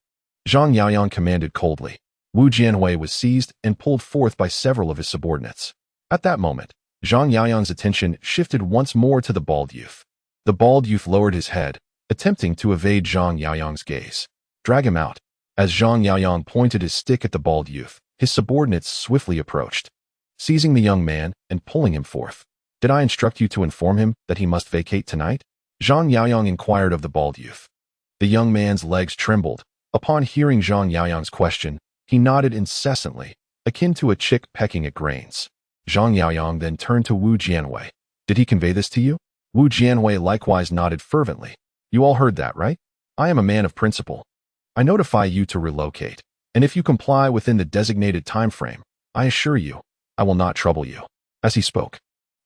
Zhang Yaoyang commanded coldly. Wu Jianhui was seized and pulled forth by several of his subordinates. At that moment, Zhang Yaoyang's attention shifted once more to the bald youth. The bald youth lowered his head, attempting to evade Zhang Yaoyang's gaze. "Drag him out." As Zhang Yaoyang pointed his stick at the bald youth, his subordinates swiftly approached, seizing the young man and pulling him forth. "Did I instruct you to inform him that he must vacate tonight?" Zhang Yaoyang inquired of the bald youth. The young man's legs trembled. Upon hearing Zhang Yaoyang's question, he nodded incessantly, akin to a chick pecking at grains. Zhang Yaoyang then turned to Wu Jianhui. "Did he convey this to you?" Wu Jianhui likewise nodded fervently. "You all heard that, right? I am a man of principle. I notify you to relocate, and if you comply within the designated time frame, I assure you, I will not trouble you." As he spoke,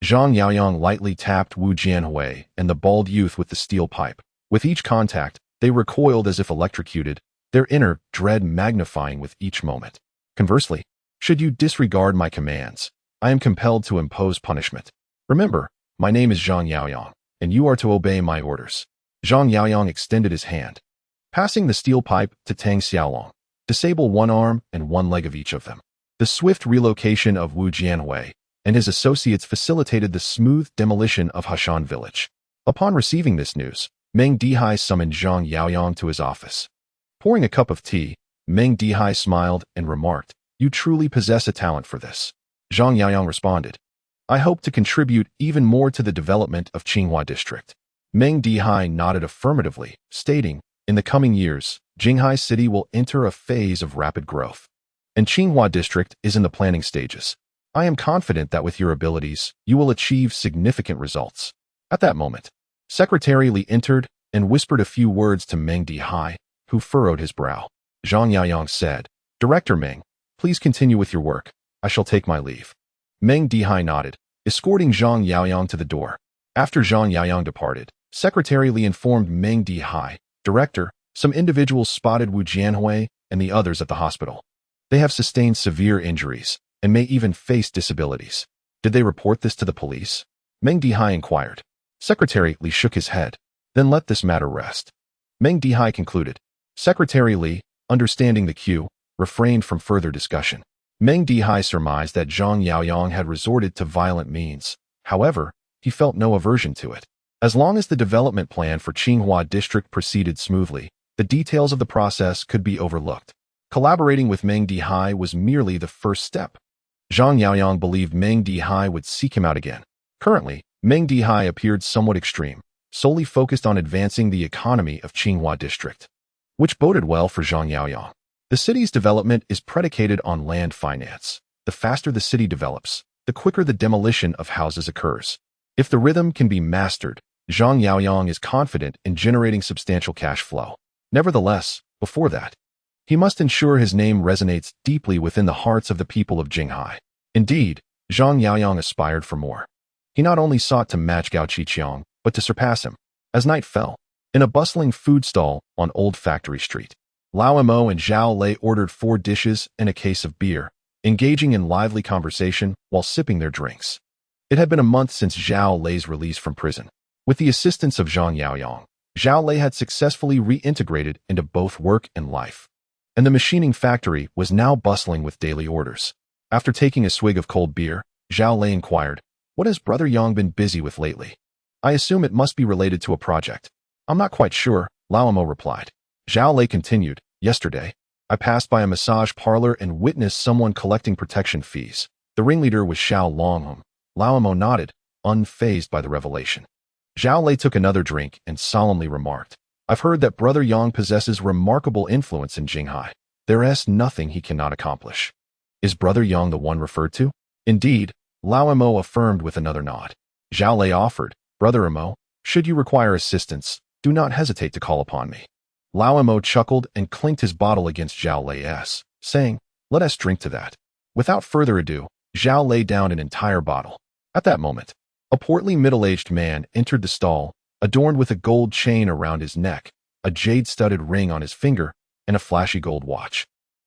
Zhang Yaoyang lightly tapped Wu Jianhui and the bald youth with the steel pipe. With each contact, they recoiled as if electrocuted, their inner dread magnifying with each moment. Conversely, should you disregard my commands, I am compelled to impose punishment. Remember, my name is Zhang Yaoyang, and you are to obey my orders. Zhang Yaoyang extended his hand, passing the steel pipe to Tang Xiaolong. Disable one arm and one leg of each of them. The swift relocation of Wu Jianhui and his associates facilitated the smooth demolition of Hashan village. Upon receiving this news, Meng Dihai summoned Zhang Yaoyang to his office. Pouring a cup of tea, Meng Dihai smiled and remarked, "You truly possess a talent for this." Zhang Yaoyang responded, "I hope to contribute even more to the development of Jinghai district." Meng Dihai nodded affirmatively, stating, "In the coming years, Jinghai city will enter a phase of rapid growth, and Jinghai district is in the planning stages. I am confident that with your abilities, you will achieve significant results." At that moment, Secretary Li entered and whispered a few words to Meng Dihai, who furrowed his brow. Zhang Yaoyang said, "Director Meng, please continue with your work. I shall take my leave." Meng Dihai nodded, escorting Zhang Yaoyang to the door. After Zhang Yaoyang departed, Secretary Li informed Meng Dihai, "Director, some individuals spotted Wu Jianhui and the others at the hospital. They have sustained severe injuries and may even face disabilities. Did they report this to the police?" Meng Dihai inquired. Secretary Li shook his head. "Then let this matter rest." Meng Dihai concluded. Secretary Li, understanding the cue, refrained from further discussion. Meng Dihai surmised that Zhang Yaoyang had resorted to violent means. However, he felt no aversion to it. As long as the development plan for Jinghai district proceeded smoothly, the details of the process could be overlooked. Collaborating with Meng Dihai was merely the first step. Zhang Yaoyang believed Meng Dihai would seek him out again. Currently, Meng Dihai appeared somewhat extreme, solely focused on advancing the economy of Jinghai district, which boded well for Zhang Yaoyang. The city's development is predicated on land finance. The faster the city develops, the quicker the demolition of houses occurs. If the rhythm can be mastered, Zhang Yaoyang is confident in generating substantial cash flow. Nevertheless, before that, he must ensure his name resonates deeply within the hearts of the people of Jinghai. Indeed, Zhang Yaoyang aspired for more. He not only sought to match Gao Qiqiang, but to surpass him. As night fell, in a bustling food stall on Old Factory Street, Lao Mo and Xu Lei ordered 4 dishes and a case of beer, engaging in lively conversation while sipping their drinks. It had been a month since Xu Lei's release from prison. With the assistance of Zhang Yaoyang, Xu Lei had successfully reintegrated into both work and life, and the machining factory was now bustling with daily orders. After taking a swig of cold beer, Xu Lei inquired, "What has Brother Yang been busy with lately? I assume it must be related to a project." "I'm not quite sure," Lao Mo replied. Xu Lei continued, "Yesterday, I passed by a massage parlor and witnessed someone collecting protection fees. The ringleader was Xiao Longham." Lao Mo nodded, unfazed by the revelation. Xu Lei took another drink and solemnly remarked, "I've heard that Brother Yang possesses remarkable influence in Jinghai. There is nothing he cannot accomplish." "Is Brother Yang the one referred to?" "Indeed," Lao Mo affirmed with another nod. Xu Lei offered, "Brother Mo, should you require assistance, do not hesitate to call upon me." Lao Mo chuckled and clinked his bottle against Xu Lei's, saying, "Let us drink to that." Without further ado, Xu Lei downed an entire bottle. At that moment, a portly middle-aged man entered the stall, adorned with a gold chain around his neck, a jade-studded ring on his finger, and a flashy gold watch,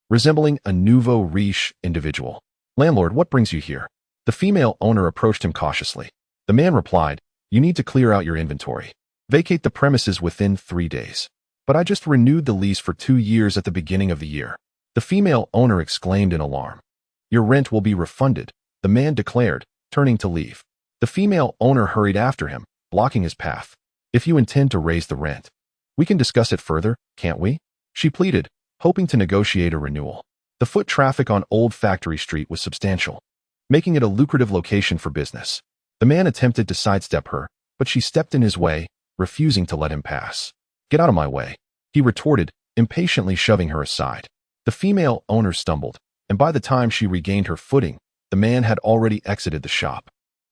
resembling a nouveau riche individual. "Landlord, what brings you here?" The female owner approached him cautiously. The man replied, "You need to clear out your inventory. Vacate the premises within 3 days." "But I just renewed the lease for 2 years at the beginning of the year." The female owner exclaimed in alarm. "Your rent will be refunded," the man declared, turning to leave. The female owner hurried after him, blocking his path. "If you intend to raise the rent, we can discuss it further, can't we?" she pleaded, hoping to negotiate a renewal. The foot traffic on Old Factory Street was substantial, making it a lucrative location for business. The man attempted to sidestep her, but she stepped in his way, refusing to let him pass. "Get out of my way," he retorted, impatiently shoving her aside. The female owner stumbled, and by the time she regained her footing, the man had already exited the shop.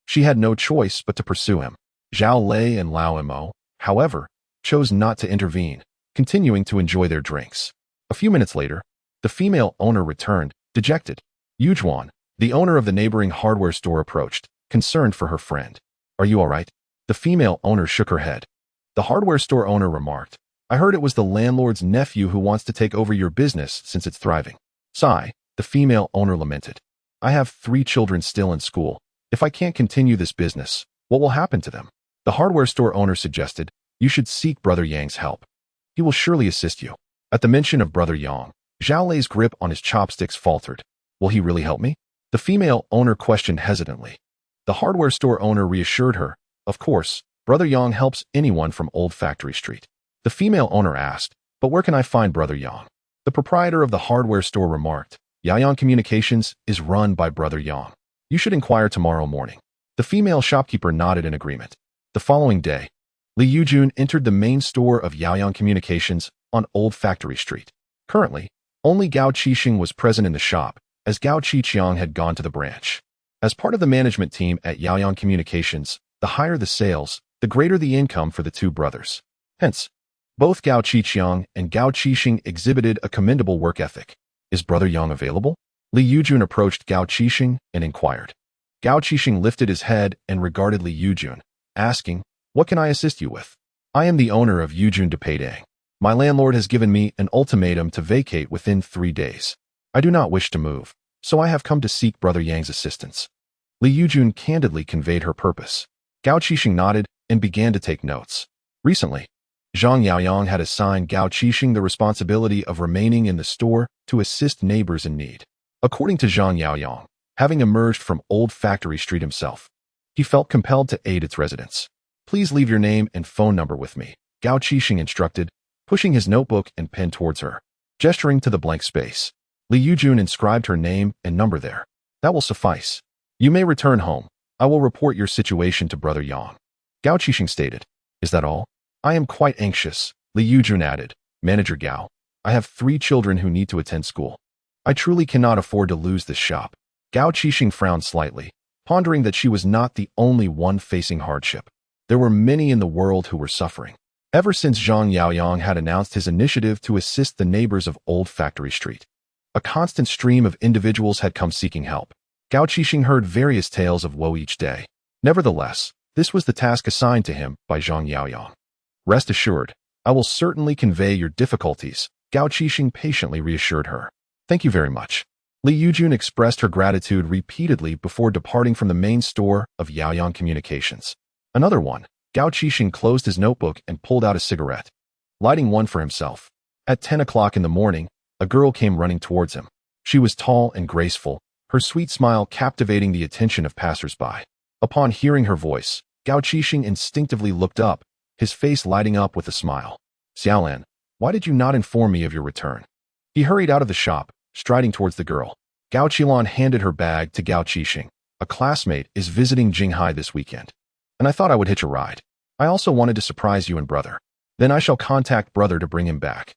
She had no choice but to pursue him. Xu Lei and Lao Mo, however, chose not to intervene, continuing to enjoy their drinks. A few minutes later, the female owner returned, dejected. Yujuan, the owner of the neighboring hardware store, approached, concerned for her friend. Are you all right? The female owner shook her head. The hardware store owner remarked, I heard it was the landlord's nephew who wants to take over your business since it's thriving. Sigh, the female owner lamented. I have 3 children still in school. If I can't continue this business, what will happen to them? The hardware store owner suggested, you should seek Brother Yang's help. He will surely assist you. At the mention of Brother Yang, Xu Lei's grip on his chopsticks faltered. Will he really help me? The female owner questioned hesitantly. The hardware store owner reassured her, of course, Brother Yang helps anyone from Old Factory Street. The female owner asked, but where can I find Brother Yang? The proprietor of the hardware store remarked, Yaoyang Communications is run by Brother Yang. You should inquire tomorrow morning. The female shopkeeper nodded in agreement. The following day, Li Yujun entered the main store of Yaoyang Communications on Old Factory Street. Currently, only Gao Qiqiang was present in the shop, as Gao Qiqiang had gone to the branch. As part of the management team at Yaoyang Communications, the higher the sales, the greater the income for the two brothers. Hence, both Gao Qiqiang and Gao Qiqiang exhibited a commendable work ethic. Is Brother Yang available? Li Yujun approached Gao Qiqiang and inquired. Gao Qiqiang lifted his head and regarded Li Yujun, asking, what can I assist you with? I am the owner of Yujun de Peidang. My landlord has given me an ultimatum to vacate within 3 days. I do not wish to move, so I have come to seek Brother Yang's assistance. Li Yujun candidly conveyed her purpose. Gao Qiqiang nodded and began to take notes. Recently, Zhang Yaoyang had assigned Gao Qiqiang the responsibility of remaining in the store to assist neighbors in need. According to Zhang Yaoyang, having emerged from Old Factory Street himself, he felt compelled to aid its residents. Please leave your name and phone number with me, Gao Qiqiang instructed, pushing his notebook and pen towards her. Gesturing to the blank space, Li Yujun inscribed her name and number there. That will suffice. You may return home. I will report your situation to Brother Yang. Gao Qiqiang stated. Is that all? I am quite anxious, Li Yujun added. Manager Gao, I have 3 children who need to attend school. I truly cannot afford to lose this shop. Gao Qiqiang frowned slightly, pondering that she was not the only one facing hardship. There were many in the world who were suffering. Ever since Zhang Yaoyang had announced his initiative to assist the neighbors of Old Factory Street, a constant stream of individuals had come seeking help. Gao Qiqiang heard various tales of woe each day. Nevertheless, this was the task assigned to him by Zhang Yaoyang. Rest assured, I will certainly convey your difficulties, Gao Qiqiang patiently reassured her. Thank you very much. Li Yujun expressed her gratitude repeatedly before departing from the main store of Yaoyang Communications. Another one, Gao Qiqiang closed his notebook and pulled out a cigarette, lighting one for himself. At 10 o'clock in the morning, a girl came running towards him. She was tall and graceful, her sweet smile captivating the attention of passers-by. Upon hearing her voice, Gao Qiqiang instinctively looked up, his face lighting up with a smile. Xiaolan, why did you not inform me of your return? He hurried out of the shop, striding towards the girl. Gao Qilan handed her bag to Gao Qiqiang. A classmate is visiting Jinghai this weekend, and I thought I would hitch a ride. I also wanted to surprise you and brother. Then I shall contact brother to bring him back.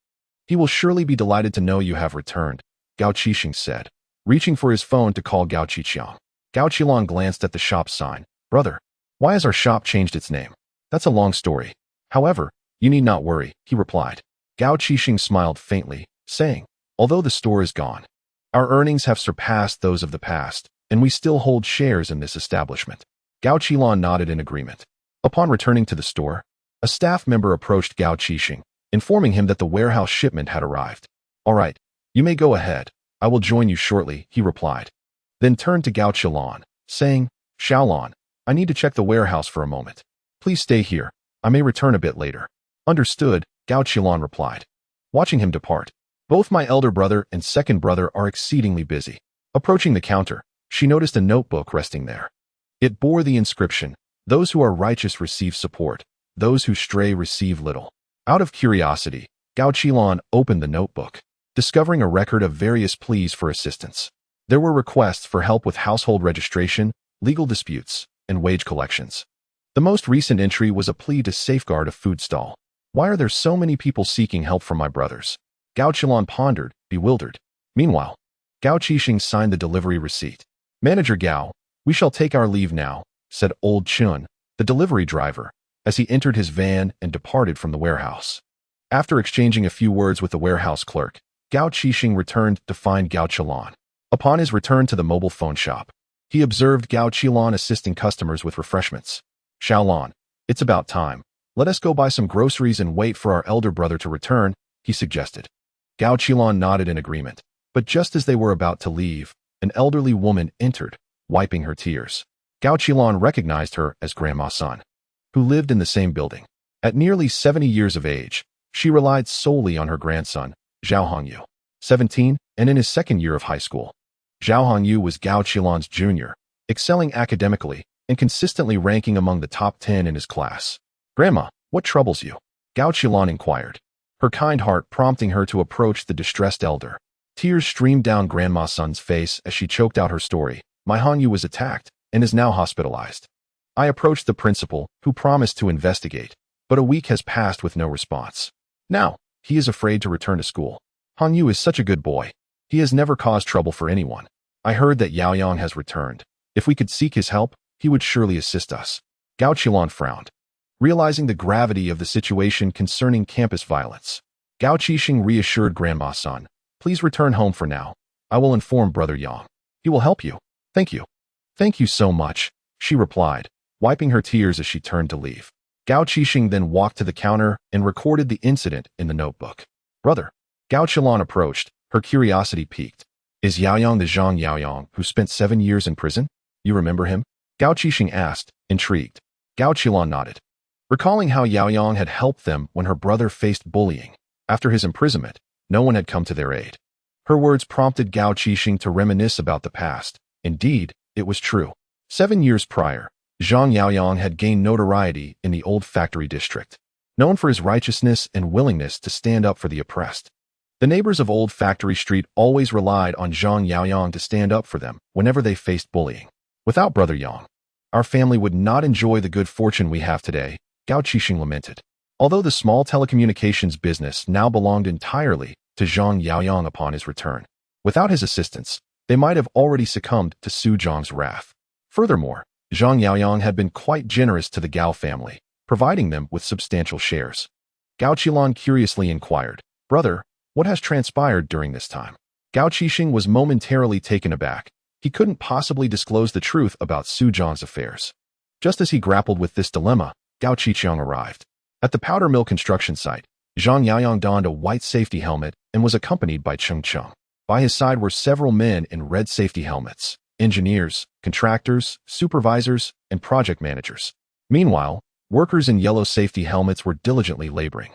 He will surely be delighted to know you have returned, Gao Qiqiang said, reaching for his phone to call Gao Qiqiang. Gao Qilan glanced at the shop sign. Brother, why has our shop changed its name? That's a long story. However, you need not worry, he replied. Gao Qiqiang smiled faintly, saying, although the store is gone, our earnings have surpassed those of the past, and we still hold shares in this establishment. Gao Qilan nodded in agreement. Upon returning to the store, a staff member approached Gao Qiqiang, informing him that the warehouse shipment had arrived. All right, you may go ahead. I will join you shortly, he replied. Then turned to Gao Qilan, saying, Xiaolan, I need to check the warehouse for a moment. Please stay here. I may return a bit later. Understood, Gao Qilan replied. Watching him depart, both my elder brother and second brother are exceedingly busy. Approaching the counter, she noticed a notebook resting there. It bore the inscription, those who are righteous receive support, those who stray receive little. Out of curiosity, Gao Qilan opened the notebook, discovering a record of various pleas for assistance. There were requests for help with household registration, legal disputes, and wage collections. The most recent entry was a plea to safeguard a food stall. Why are there so many people seeking help from my brothers? Gao Qilan pondered, bewildered. Meanwhile, Gao Qiqiang signed the delivery receipt. Manager Gao, we shall take our leave now, said Old Chun, the delivery driver, as he entered his van and departed from the warehouse. After exchanging a few words with the warehouse clerk, Gao Qiqiang returned to find Gao Qilan. Upon his return to the mobile phone shop, He observed Gao Qiqiang assisting customers with refreshments. Xiaolan, it's about time. Let us go buy some groceries and wait for our elder brother to return, he suggested. Gao Qiqiang nodded in agreement, but just as they were about to leave, an elderly woman entered, wiping her tears. Gao Qiqiang recognized her as Grandma Sun, who lived in the same building. At nearly 70 years of age, she relied solely on her grandson, Zhao Hongyu, 17, and in his second year of high school. Zhao Hongyu was Gao Qiqiang's junior, excelling academically and consistently ranking among the top 10 in his class. Grandma, what troubles you? Gao Qiqiang inquired, her kind heart prompting her to approach the distressed elder. Tears streamed down Grandma Sun's face as she choked out her story. My Hongyu was attacked and is now hospitalized. I approached the principal, who promised to investigate, but a week has passed with no response. Now, he is afraid to return to school. Hongyu is such a good boy. He has never caused trouble for anyone. I heard that Yaoyang has returned. If we could seek his help, he would surely assist us. Gao Qiqiang frowned, realizing the gravity of the situation concerning campus violence. Gao Qiqiang reassured Grandma Sun, please return home for now. I will inform Brother Yang. He will help you. Thank you. Thank you so much, she replied, wiping her tears as she turned to leave. Gao Qiqiang then walked to the counter and recorded the incident in the notebook. Brother. Gao Qiqiang approached, her curiosity piqued. Is Yaoyang the Zhang Yaoyang who spent 7 years in prison? You remember him? Gao Qiqiang asked, intrigued. Gao Qiqiang nodded, recalling how Yaoyang had helped them when her brother faced bullying. After his imprisonment, no one had come to their aid. Her words prompted Gao Qiqiang to reminisce about the past. Indeed, it was true. 7 years prior, Zhang Yaoyang had gained notoriety in the old factory district, known for his righteousness and willingness to stand up for the oppressed. The neighbors of Old Factory Street always relied on Zhang Yaoyang to stand up for them whenever they faced bullying. Without Brother Yang, our family would not enjoy the good fortune we have today, Gao Qiqiang lamented. Although the small telecommunications business now belonged entirely to Zhang Yaoyang upon his return, without his assistance, they might have already succumbed to Su Zhang's wrath. Furthermore, Zhang Yaoyang had been quite generous to the Gao family, providing them with substantial shares. Gao Qiqiang curiously inquired, Brother, what has transpired during this time? Gao Qiqiang was momentarily taken aback. He couldn't possibly disclose the truth about Su Zhang's affairs. Just as he grappled with this dilemma, Gao Qiqiang arrived. At the powder mill construction site, Zhang Yaoyang donned a white safety helmet and was accompanied by Cheng Cheng. By his side were several men in red safety helmets, engineers, contractors, supervisors, and project managers. Meanwhile, workers in yellow safety helmets were diligently laboring,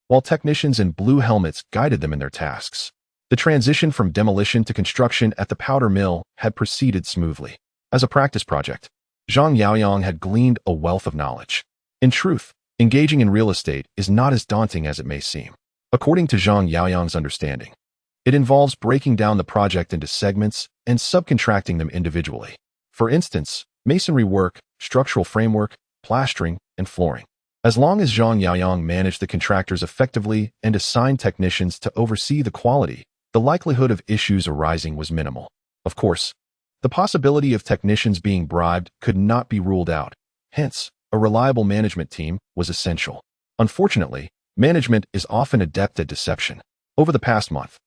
while technicians in blue helmets guided them in their tasks. The transition from demolition to construction at the powder mill had proceeded smoothly. As a practice project, Zhang Yaoyang had gleaned a wealth of knowledge. In truth, engaging in real estate is not as daunting as it may seem. According to Zhang Yaoyang's understanding, it involves breaking down the project into segments and subcontracting them individually. For instance, masonry work, structural framework, plastering, and flooring. As long as Zhang Yaoyang managed the contractors effectively and assigned technicians to oversee the quality, the likelihood of issues arising was minimal. Of course, the possibility of technicians being bribed could not be ruled out. Hence, a reliable management team was essential. Unfortunately, management is often adept at deception. Over the past month,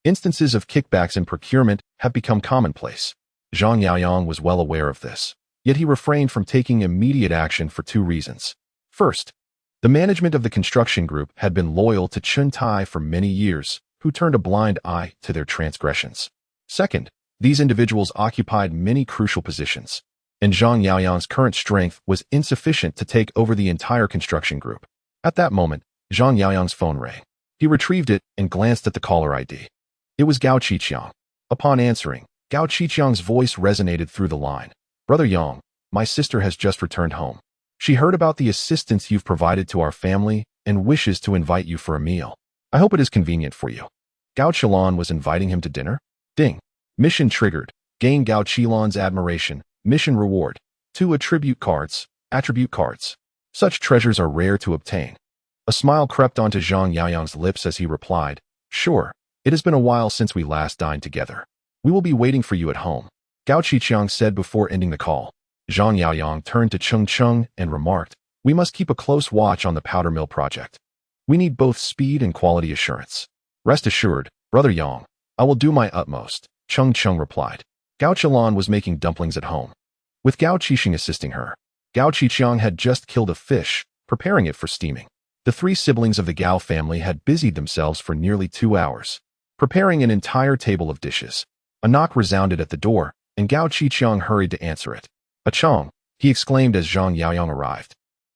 instances of kickbacks in procurement have become commonplace. Zhang Yaoyang was well aware of this, yet he refrained from taking immediate action for 2 reasons. First, the management of the construction group had been loyal to Chun Tai for many years, who turned a blind eye to their transgressions. Second, these individuals occupied many crucial positions, and Zhang Yaoyang's current strength was insufficient to take over the entire construction group. At that moment, Zhang Yaoyang's phone rang. He retrieved it and glanced at the caller ID. It was Gao Qiqiang. Upon answering, Gao Qiqiang's voice resonated through the line. Brother Yang, my sister has just returned home. She heard about the assistance you've provided to our family and wishes to invite you for a meal. I hope it is convenient for you. Gao Qiqiang was inviting him to dinner? Ding. Mission triggered. Gain Gao Qiqiang's admiration. Mission reward. 2 attribute cards. Attribute cards. Such treasures are rare to obtain. A smile crept onto Zhang Yaoyang's lips as he replied, Sure, it has been a while since we last dined together. We will be waiting for you at home, Gao Qiqiang said before ending the call. Zhang Yaoyang turned to Cheng Cheng and remarked, We must keep a close watch on the powder mill project. We need both speed and quality assurance. Rest assured, Brother Yang, I will do my utmost, Cheng Cheng replied. Gao Qiqiang was making dumplings at home, with Gao Qiqiang assisting her. Gao Qiqiang had just killed a fish, preparing it for steaming. The three siblings of the Gao family had busied themselves for nearly 2 hours, preparing an entire table of dishes. A knock resounded at the door, and Gao Qiqiang hurried to answer it. "A Chong," he exclaimed as Zhang Yaoyang arrived,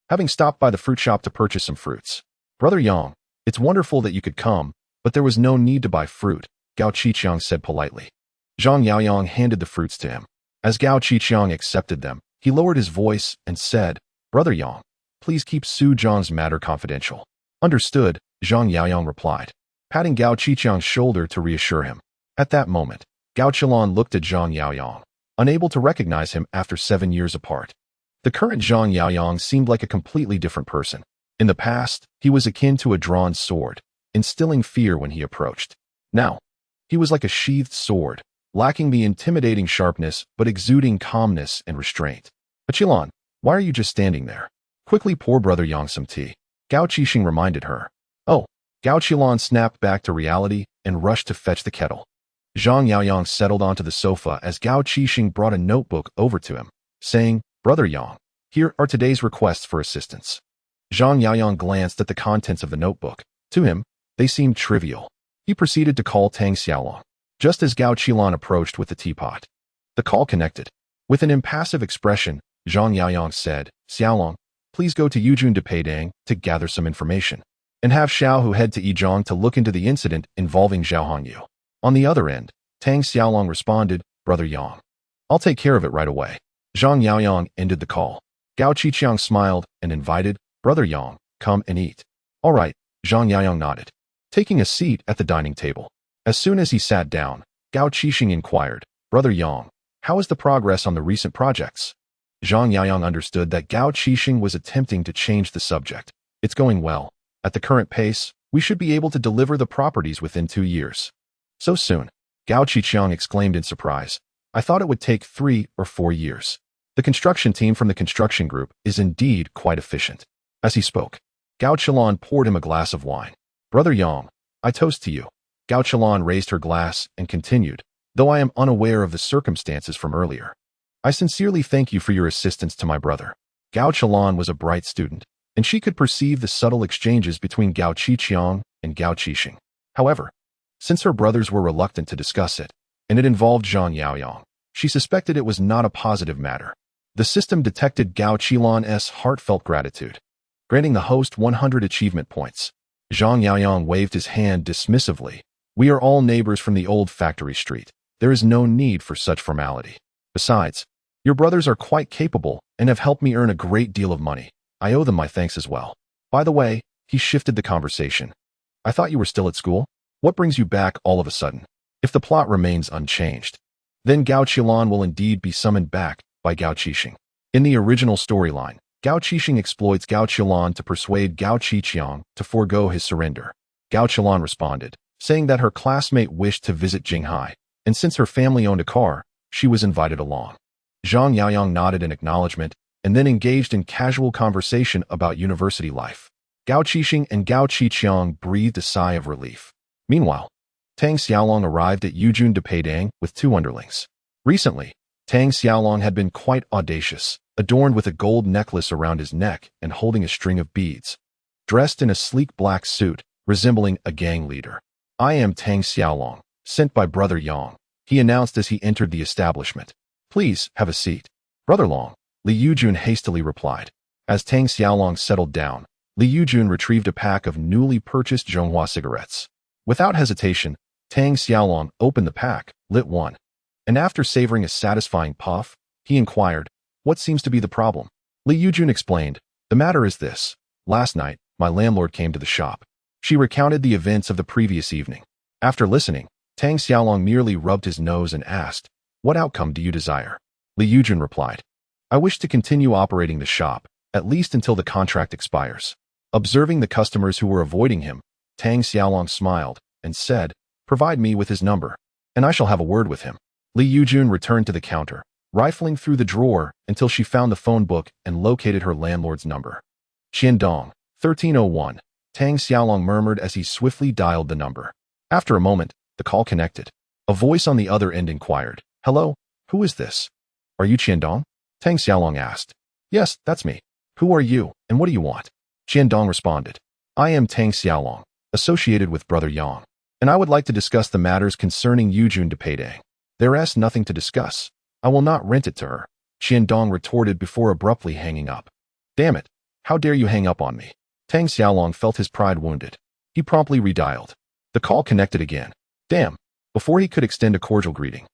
having stopped by the fruit shop to purchase some fruits. "Brother Yang, it's wonderful that you could come, but there was no need to buy fruit," Gao Qiqiang said politely. Zhang Yaoyang handed the fruits to him. As Gao Qiqiang accepted them, he lowered his voice and said, "Brother Yang, please keep Su Zhang's matter confidential." "Understood," Zhang Yaoyang replied, patting Gao Qiqiang's shoulder to reassure him. At that moment, Gao Qiqiang looked at Zhang Yaoyang, unable to recognize him after 7 years apart. The current Zhang Yaoyang seemed like a completely different person. In the past, he was akin to a drawn sword, instilling fear when he approached. Now, he was like a sheathed sword, lacking the intimidating sharpness but exuding calmness and restraint. "Qiqiang, why are you just standing there? Quickly pour Brother Yang some tea," Gao Qiqiang reminded her. "Oh." Gao Qiqiang snapped back to reality and rushed to fetch the kettle. Zhang Yaoyang settled onto the sofa as Gao Qiqiang brought a notebook over to him, saying, "Brother Yang, here are today's requests for assistance." Zhang Yaoyang glanced at the contents of the notebook. To him, they seemed trivial. He proceeded to call Tang Xiaolong, just as Gao Qiqiang approached with the teapot. The call connected. With an impassive expression, Zhang Yaoyang said, "Xiaolong, please go to Yujun de Peidang to gather some information, and have Xiao Hu head to Yijiang to look into the incident involving Zhao Hongyu." On the other end, Tang Xiaolong responded, "Brother Yang, I'll take care of it right away." Zhang Yaoyang ended the call. Gao Qiqiang smiled and invited, "Brother Yang, come and eat." "All right," Zhang Yaoyang nodded, taking a seat at the dining table. As soon as he sat down, Gao Qiqiang inquired, "Brother Yang, how is the progress on the recent projects?" Zhang Yaoyang understood that Gao Qiqiang was attempting to change the subject. "It's going well. At the current pace, we should be able to deliver the properties within 2 years." "So soon?" Gao Qiqiang exclaimed in surprise. "I thought it would take 3 or 4 years. The construction team from the construction group is indeed quite efficient." As he spoke, Gao Qiqiang poured him a glass of wine. "Brother Yang, I toast to you." Gao Qiqiang raised her glass and continued, "Though I am unaware of the circumstances from earlier, I sincerely thank you for your assistance to my brother." Gao Qiqiang was a bright student, and she could perceive the subtle exchanges between Gao Qiqiang and Gao Qiqiang. However, since her brothers were reluctant to discuss it, and it involved Zhang Yaoyang, she suspected it was not a positive matter. The system detected Gao Qiqiang's heartfelt gratitude, granting the host 100 achievement points. Zhang Yaoyang waved his hand dismissively. "We are all neighbors from the old factory street. There is no need for such formality. Besides, your brothers are quite capable and have helped me earn a great deal of money. I owe them my thanks as well. By the way," he shifted the conversation, "I thought you were still at school? What brings you back all of a sudden? If the plot remains unchanged, then Gao Qiqiang will indeed be summoned back by Gao Qiqiang." In the original storyline, Gao Qiqiang exploits Gao Qiqiang to persuade Gao Qiqiang to forego his surrender. Gao Qiqiang responded, saying that her classmate wished to visit Jinghai, and since her family owned a car, she was invited along. Zhang Yaoyang nodded in acknowledgement and then engaged in casual conversation about university life. Gao Qiqiang and Gao Qiqiang breathed a sigh of relief. Meanwhile, Tang Xiaolong arrived at Yujun de Peidang with 2 underlings. Recently, Tang Xiaolong had been quite audacious, adorned with a gold necklace around his neck and holding a string of beads. Dressed in a sleek black suit, resembling a gang leader. "I am Tang Xiaolong, sent by Brother Yang," he announced as he entered the establishment. "Please, have a seat." "Brother Long," Li Yujun hastily replied. As Tang Xiaolong settled down, Li Yujun retrieved a pack of newly purchased Zhonghua cigarettes. Without hesitation, Tang Xiaolong opened the pack, lit one, and after savoring a satisfying puff, he inquired, "What seems to be the problem?" Li Yujun explained, "The matter is this. Last night, my landlord came to the shop." She recounted the events of the previous evening. After listening, Tang Xiaolong merely rubbed his nose and asked, "What outcome do you desire?" Li Yujun replied, "I wish to continue operating the shop, at least until the contract expires." Observing the customers who were avoiding him, Tang Xiaolong smiled and said, "Provide me with his number, and I shall have a word with him." Li Yujun returned to the counter, rifling through the drawer until she found the phone book and located her landlord's number. "Qiandong, 1301, Tang Xiaolong murmured as he swiftly dialed the number. After a moment, the call connected. A voice on the other end inquired, "Hello, Who is this? Are you Qiandong? Tang Xiaolong asked. Yes, that's me. Who are you, and what do you want? Qiandong responded. I am Tang Xiaolong, associated with Brother Yang, and I would like to discuss the matters concerning Yujun de Peidang. There is nothing to discuss. I will not rent it to her, Qiandong retorted before abruptly hanging up. Damn it, how dare you hang up on me? Tang Xiaolong felt his pride wounded. He promptly redialed. The call connected again. Damn, before he could extend a cordial greeting.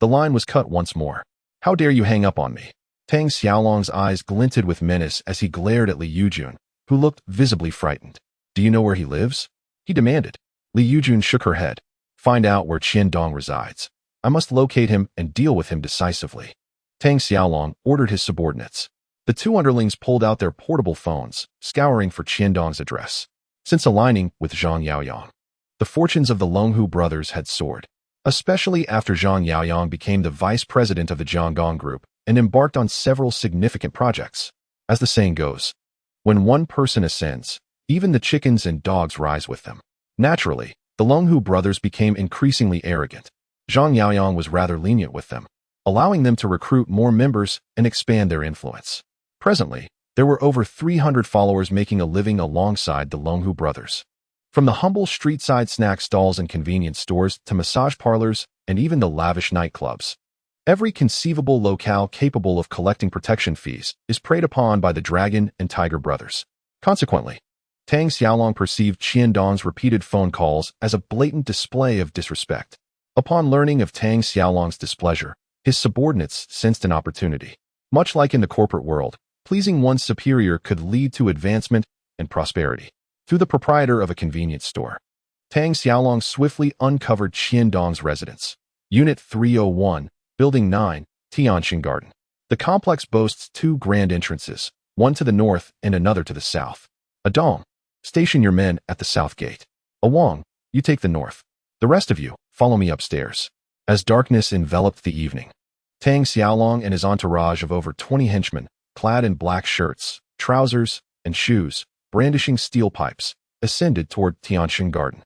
The line was cut once more. How dare you hang up on me? Tang Xiaolong's eyes glinted with menace as he glared at Li Yujun, who looked visibly frightened. Do you know where he lives? He demanded. Li Yujun shook her head. Find out where Qiandong resides. I must locate him and deal with him decisively. Tang Xiaolong ordered his subordinates. The two underlings pulled out their portable phones, scouring for Qiandong's address. Since aligning with Zhang Yaoyang, the fortunes of the Longhu brothers had soared, especially after Zhang Yaoyang became the vice president of the Jiang group and embarked on several significant projects. As the saying goes, when one person ascends, even the chickens and dogs rise with them. Naturally, the Longhu brothers became increasingly arrogant. Zhang Yaoyang was rather lenient with them, allowing them to recruit more members and expand their influence. Presently, there were over 300 followers making a living alongside the Longhu brothers. From the humble street-side snack stalls and convenience stores to massage parlors and even the lavish nightclubs, every conceivable locale capable of collecting protection fees is preyed upon by the Dragon and Tiger brothers. Consequently, Tang Xiaolong perceived Qiandong's repeated phone calls as a blatant display of disrespect. Upon learning of Tang Xiaolong's displeasure, his subordinates sensed an opportunity. Much like in the corporate world, pleasing one's superior could lead to advancement and prosperity. Through the proprietor of a convenience store, Tang Xiaolong swiftly uncovered Qiandong's residence. Unit 301, Building 9, Tianxin Garden. The complex boasts two grand entrances, one to the north and another to the south. A Dong, station your men at the south gate. A Wang, you take the north. The rest of you, follow me upstairs. As darkness enveloped the evening, Tang Xiaolong and his entourage of over 20 henchmen, clad in black shirts, trousers, and shoes, brandishing steel pipes, ascended toward Tianxin Garden.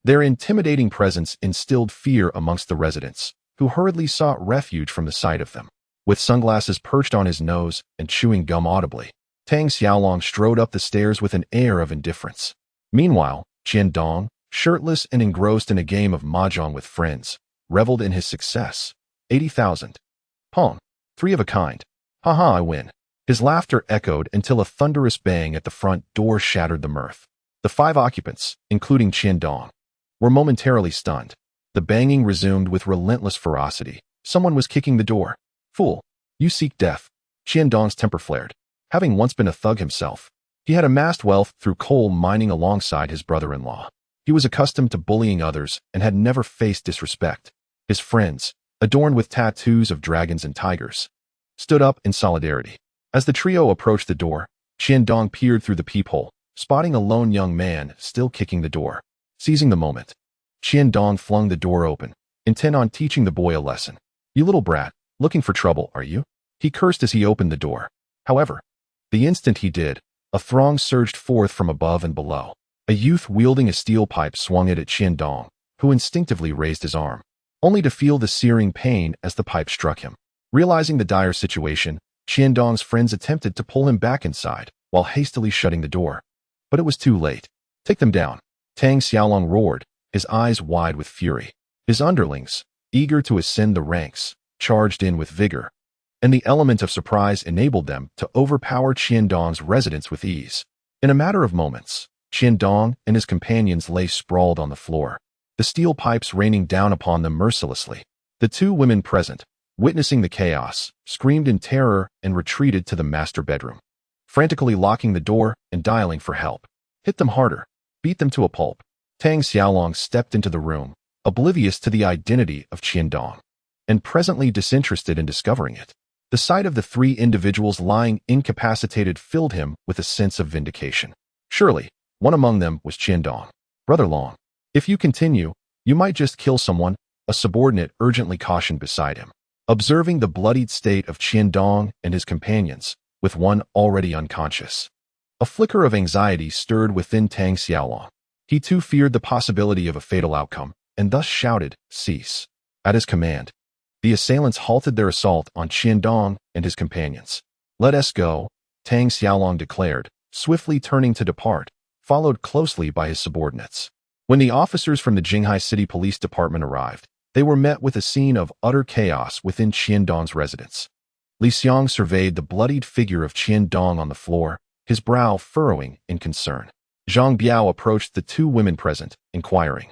Their intimidating presence instilled fear amongst the residents, who hurriedly sought refuge from the sight of them. With sunglasses perched on his nose and chewing gum audibly, Tang Xiaolong strode up the stairs with an air of indifference. Meanwhile, Qiandong, shirtless and engrossed in a game of mahjong with friends, reveled in his success. 80,000. Pong. 3 of a kind. Haha, I win. His laughter echoed until a thunderous bang at the front door shattered the mirth. The 5 occupants, including Qiandong, were momentarily stunned. The banging resumed with relentless ferocity. Someone was kicking the door. Fool, you seek death. Qiandong's temper flared. Having once been a thug himself, he had amassed wealth through coal mining alongside his brother-in-law. He was accustomed to bullying others and had never faced disrespect. His friends, adorned with tattoos of dragons and tigers, stood up in solidarity. As the trio approached the door, Qiandong peered through the peephole, spotting a lone young man still kicking the door. Seizing the moment, Qiandong flung the door open, intent on teaching the boy a lesson. You little brat, looking for trouble, are you? He cursed as he opened the door. However, the instant he did, a throng surged forth from above and below. A youth wielding a steel pipe swung it at Qiandong, who instinctively raised his arm, only to feel the searing pain as the pipe struck him. Realizing the dire situation, Qiandong's friends attempted to pull him back inside, while hastily shutting the door. But it was too late. Take them down. Tang Xiaolong roared, his eyes wide with fury. His underlings, eager to ascend the ranks, charged in with vigor, and the element of surprise enabled them to overpower Qiandong's residence with ease. In a matter of moments, Qiandong and his companions lay sprawled on the floor, the steel pipes raining down upon them mercilessly. The 2 women present, witnessing the chaos, screamed in terror and retreated to the master bedroom, frantically locking the door and dialing for help. Hit them harder. Beat them to a pulp. Tang Xiaolong stepped into the room, oblivious to the identity of Qiandong, and presently disinterested in discovering it. The sight of the 3 individuals lying incapacitated filled him with a sense of vindication. Surely, one among them was Qiandong. Brother Long, if you continue, you might just kill someone, a subordinate urgently cautioned beside him. Observing the bloodied state of Qiandong and his companions, with one already unconscious, a flicker of anxiety stirred within Tang Xiaolong. He too feared the possibility of a fatal outcome, and thus shouted, "Cease." At his command, The assailants halted their assault on Qiandong and his companions. "Let us go," Tang Xiaolong declared, swiftly turning to depart, followed closely by his subordinates. When the officers from the Jinghai City Police Department arrived, they were met with a scene of utter chaos within Qiandong's residence. Li Xiang surveyed the bloodied figure of Qiandong on the floor, his brow furrowing in concern. Zhang Biao approached the two women present, inquiring,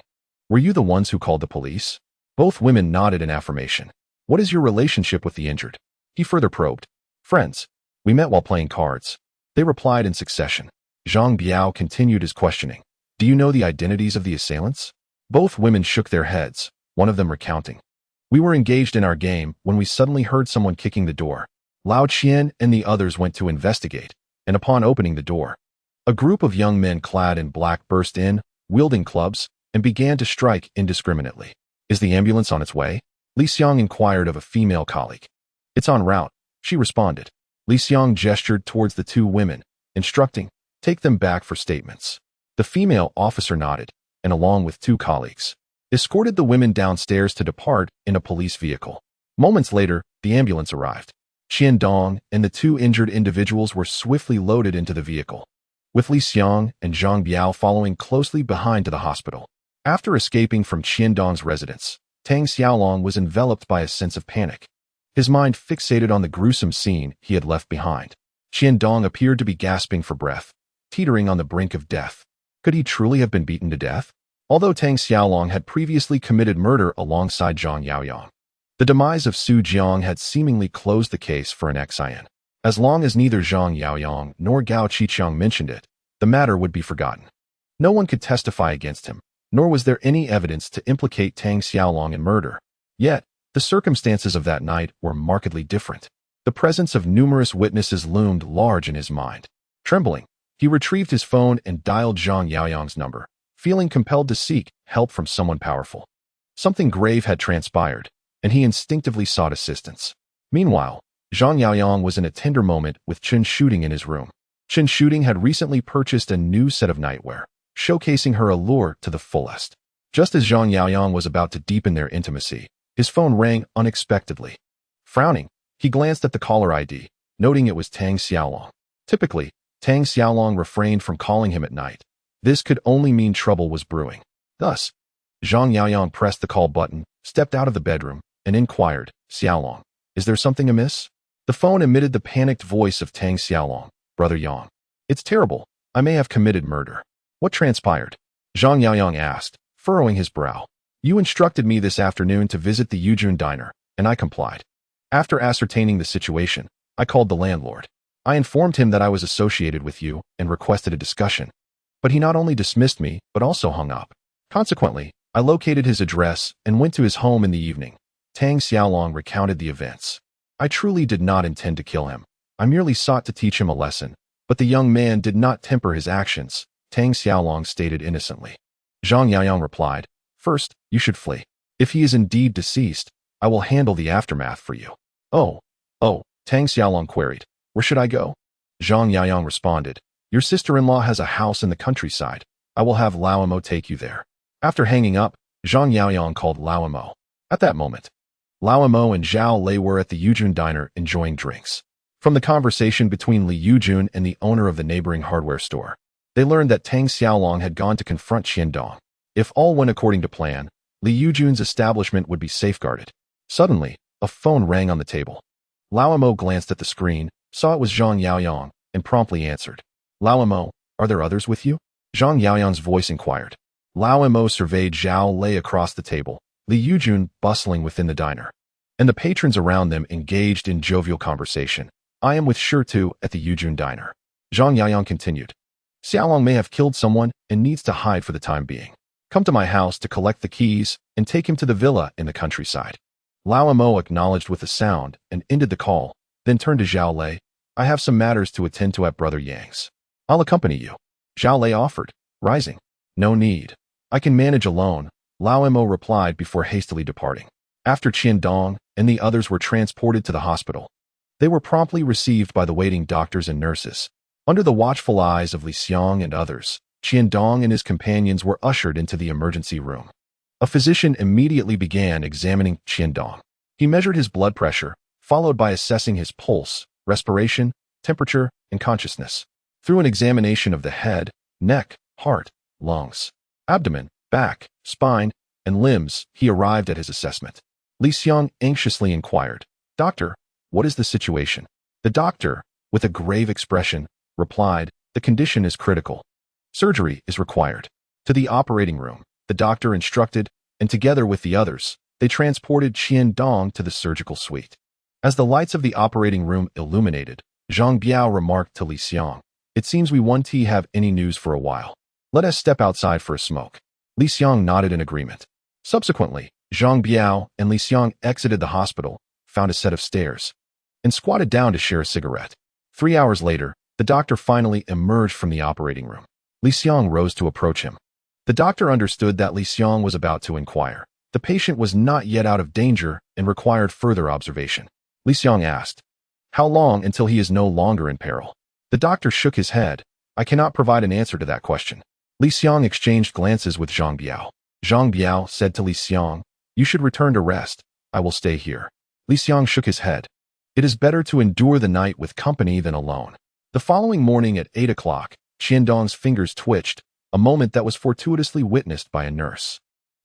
"Were you the ones who called the police?" Both women nodded in affirmation. "What is your relationship with the injured?" He further probed. "Friends. We met while playing cards." They replied in succession. Zhang Biao continued his questioning. "Do you know the identities of the assailants?" Both women shook their heads, one of them recounting. "We were engaged in our game when we suddenly heard someone kicking the door. Lao Qian and the others went to investigate, and upon opening the door, a group of young men clad in black burst in, wielding clubs, and began to strike indiscriminately. Is the ambulance on its way?" Li Xiang inquired of a female colleague. "It's en route," she responded. Li Xiang gestured towards the two women, instructing, "Take them back for statements." The female officer nodded, and along with two colleagues, escorted the women downstairs to depart in a police vehicle. Moments later, the ambulance arrived. Qiandong and the two injured individuals were swiftly loaded into the vehicle, with Li Xiang and Zhang Biao following closely behind to the hospital. After escaping from Qiandong's residence, Tang Xiaolong was enveloped by a sense of panic, his mind fixated on the gruesome scene he had left behind. Qiandong appeared to be gasping for breath, teetering on the brink of death. Could he truly have been beaten to death? Although Tang Xiaolong had previously committed murder alongside Zhang Yaoyang, the demise of Su Jiang had seemingly closed the case for an Xian. As long as neither Zhang Yaoyang nor Gao Qiqiang mentioned it, the matter would be forgotten. No one could testify against him, nor was there any evidence to implicate Tang Xiaolong in murder. Yet, the circumstances of that night were markedly different. The presence of numerous witnesses loomed large in his mind. Trembling, he retrieved his phone and dialed Zhang Yaoyang's number, feeling compelled to seek help from someone powerful. Something grave had transpired, and he instinctively sought assistance. Meanwhile, Zhang Yaoyang was in a tender moment with Chen Shooting in his room. Chen Shooting had recently purchased a new set of nightwear, showcasing her allure to the fullest. Just as Zhang Yaoyang was about to deepen their intimacy, his phone rang unexpectedly. Frowning, he glanced at the caller ID, noting it was Tang Xiaolong. Typically, Tang Xiaolong refrained from calling him at night. This could only mean trouble was brewing. Thus, Zhang Yaoyang pressed the call button, stepped out of the bedroom, and inquired, "Xiaolong, is there something amiss?" The phone emitted the panicked voice of Tang Xiaolong, "Brother Yang. It's terrible. I may have committed murder." "What transpired?" Zhang Yaoyang asked, furrowing his brow. "You instructed me this afternoon to visit the Yujun diner, and I complied. After ascertaining the situation, I called the landlord. I informed him that I was associated with you and requested a discussion. But he not only dismissed me, but also hung up. Consequently, I located his address and went to his home in the evening." Tang Xiaolong recounted the events. "I truly did not intend to kill him. I merely sought to teach him a lesson, but the young man did not temper his actions," Tang Xiaolong stated innocently. Zhang Yaoyang replied, "First, you should flee. If he is indeed deceased, I will handle the aftermath for you." Oh, Tang Xiaolong queried, "Where should I go?" Zhang Yaoyang responded, "Your sister-in-law has a house in the countryside. I will have Lao Mo take you there." After hanging up, Zhang Yaoyang called Lao Mo. At that moment, Lao Mo and Xiu Lei were at the Yujun diner enjoying drinks. From the conversation between Li Yujun and the owner of the neighboring hardware store, they learned that Tang Xiaolong had gone to confront Qiandong. If all went according to plan, Li Yujun's establishment would be safeguarded. Suddenly, a phone rang on the table. Lao Mo glanced at the screen, saw it was Zhang Yaoyang, and promptly answered. "Lao Mo, are there others with you?" Zhang Yaoyang's voice inquired. Lao Mo surveyed Xiu Lei across the table, Li Yujun bustling within the diner, and the patrons around them engaged in jovial conversation. "I am with Shirtu at the Yujun diner." Zhang Yaoyang continued. "Xiaolong may have killed someone and needs to hide for the time being. Come to my house to collect the keys and take him to the villa in the countryside." Lao Mo acknowledged with a sound and ended the call, then turned to Xiu Lei. "I have some matters to attend to at Brother Yang's. I'll accompany you." Xiu Lei offered, rising. "No need. I can manage alone," Lao Mo replied before hastily departing. After Qiandong and the others were transported to the hospital, they were promptly received by the waiting doctors and nurses. Under the watchful eyes of Li Xiang and others, Qiandong and his companions were ushered into the emergency room. A physician immediately began examining Qiandong. He measured his blood pressure, followed by assessing his pulse, respiration, temperature, and consciousness. Through an examination of the head, neck, heart, lungs, abdomen, back, spine, and limbs, he arrived at his assessment. Li Xiang anxiously inquired, "Doctor, what is the situation?" The doctor, with a grave expression, replied, "The condition is critical. Surgery is required." To the operating room, the doctor instructed, and together with the others, they transported Qian Dong to the surgical suite. As the lights of the operating room illuminated, Zhang Biao remarked to Li Xiang, "It seems we won't have any news for a while. Let us step outside for a smoke." Li Xiang nodded in agreement. Subsequently, Zhang Biao and Li Xiang exited the hospital, found a set of stairs, and squatted down to share a cigarette. 3 hours later, the doctor finally emerged from the operating room. Li Xiang rose to approach him. The doctor understood that Li Xiang was about to inquire. The patient was not yet out of danger and required further observation. Li Xiang asked, "How long until he is no longer in peril?" The doctor shook his head. "I cannot provide an answer to that question." Li Xiang exchanged glances with Zhang Biao. Zhang Biao said to Li Xiang, "You should return to rest. I will stay here." Li Xiang shook his head. "It is better to endure the night with company than alone." The following morning at 8 o'clock, Qiandong's fingers twitched, a moment that was fortuitously witnessed by a nurse.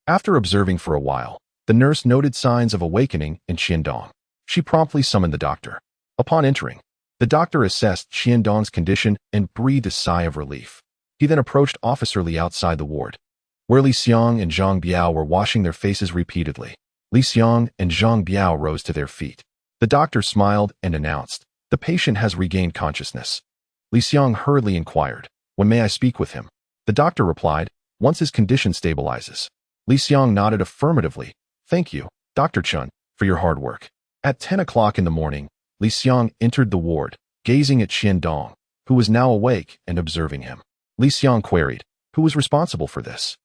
After observing for a while, the nurse noted signs of awakening in Qiandong. She promptly summoned the doctor. Upon entering, the doctor assessed Qiandong's condition and breathed a sigh of relief. He then approached Officer Li outside the ward, where Li Xiang and Zhang Biao were washing their faces repeatedly. Li Xiang and Zhang Biao rose to their feet. The doctor smiled and announced, "The patient has regained consciousness." Li Xiang hurriedly inquired, "When may I speak with him?" The doctor replied, "Once his condition stabilizes." Li Xiang nodded affirmatively. "Thank you, Dr. Chun, for your hard work." At 10 o'clock in the morning, Li Xiang entered the ward, gazing at Qiandong, who was now awake and observing him. Li Xiang queried, "Who was responsible for this?"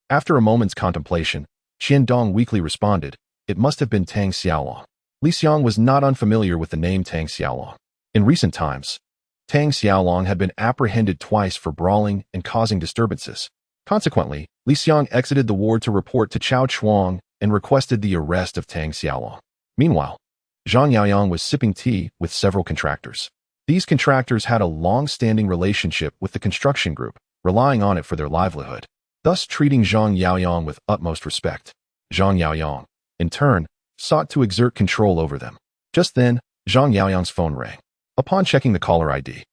After a moment's contemplation, Qiandong weakly responded, "It must have been Tang Xiaolong." Li Xiang was not unfamiliar with the name Tang Xiaolong. In recent times, Tang Xiaolong had been apprehended twice for brawling and causing disturbances. Consequently, Li Xiang exited the ward to report to Chao Chuang and requested the arrest of Tang Xiaolong. Meanwhile, Zhang Yaoyang was sipping tea with several contractors. These contractors had a long-standing relationship with the construction group, relying on it for their livelihood, thus treating Zhang Yaoyang with utmost respect. Zhang Yaoyang, in turn, sought to exert control over them. Just then, Zhang Yaoyang's phone rang. Upon checking the caller ID,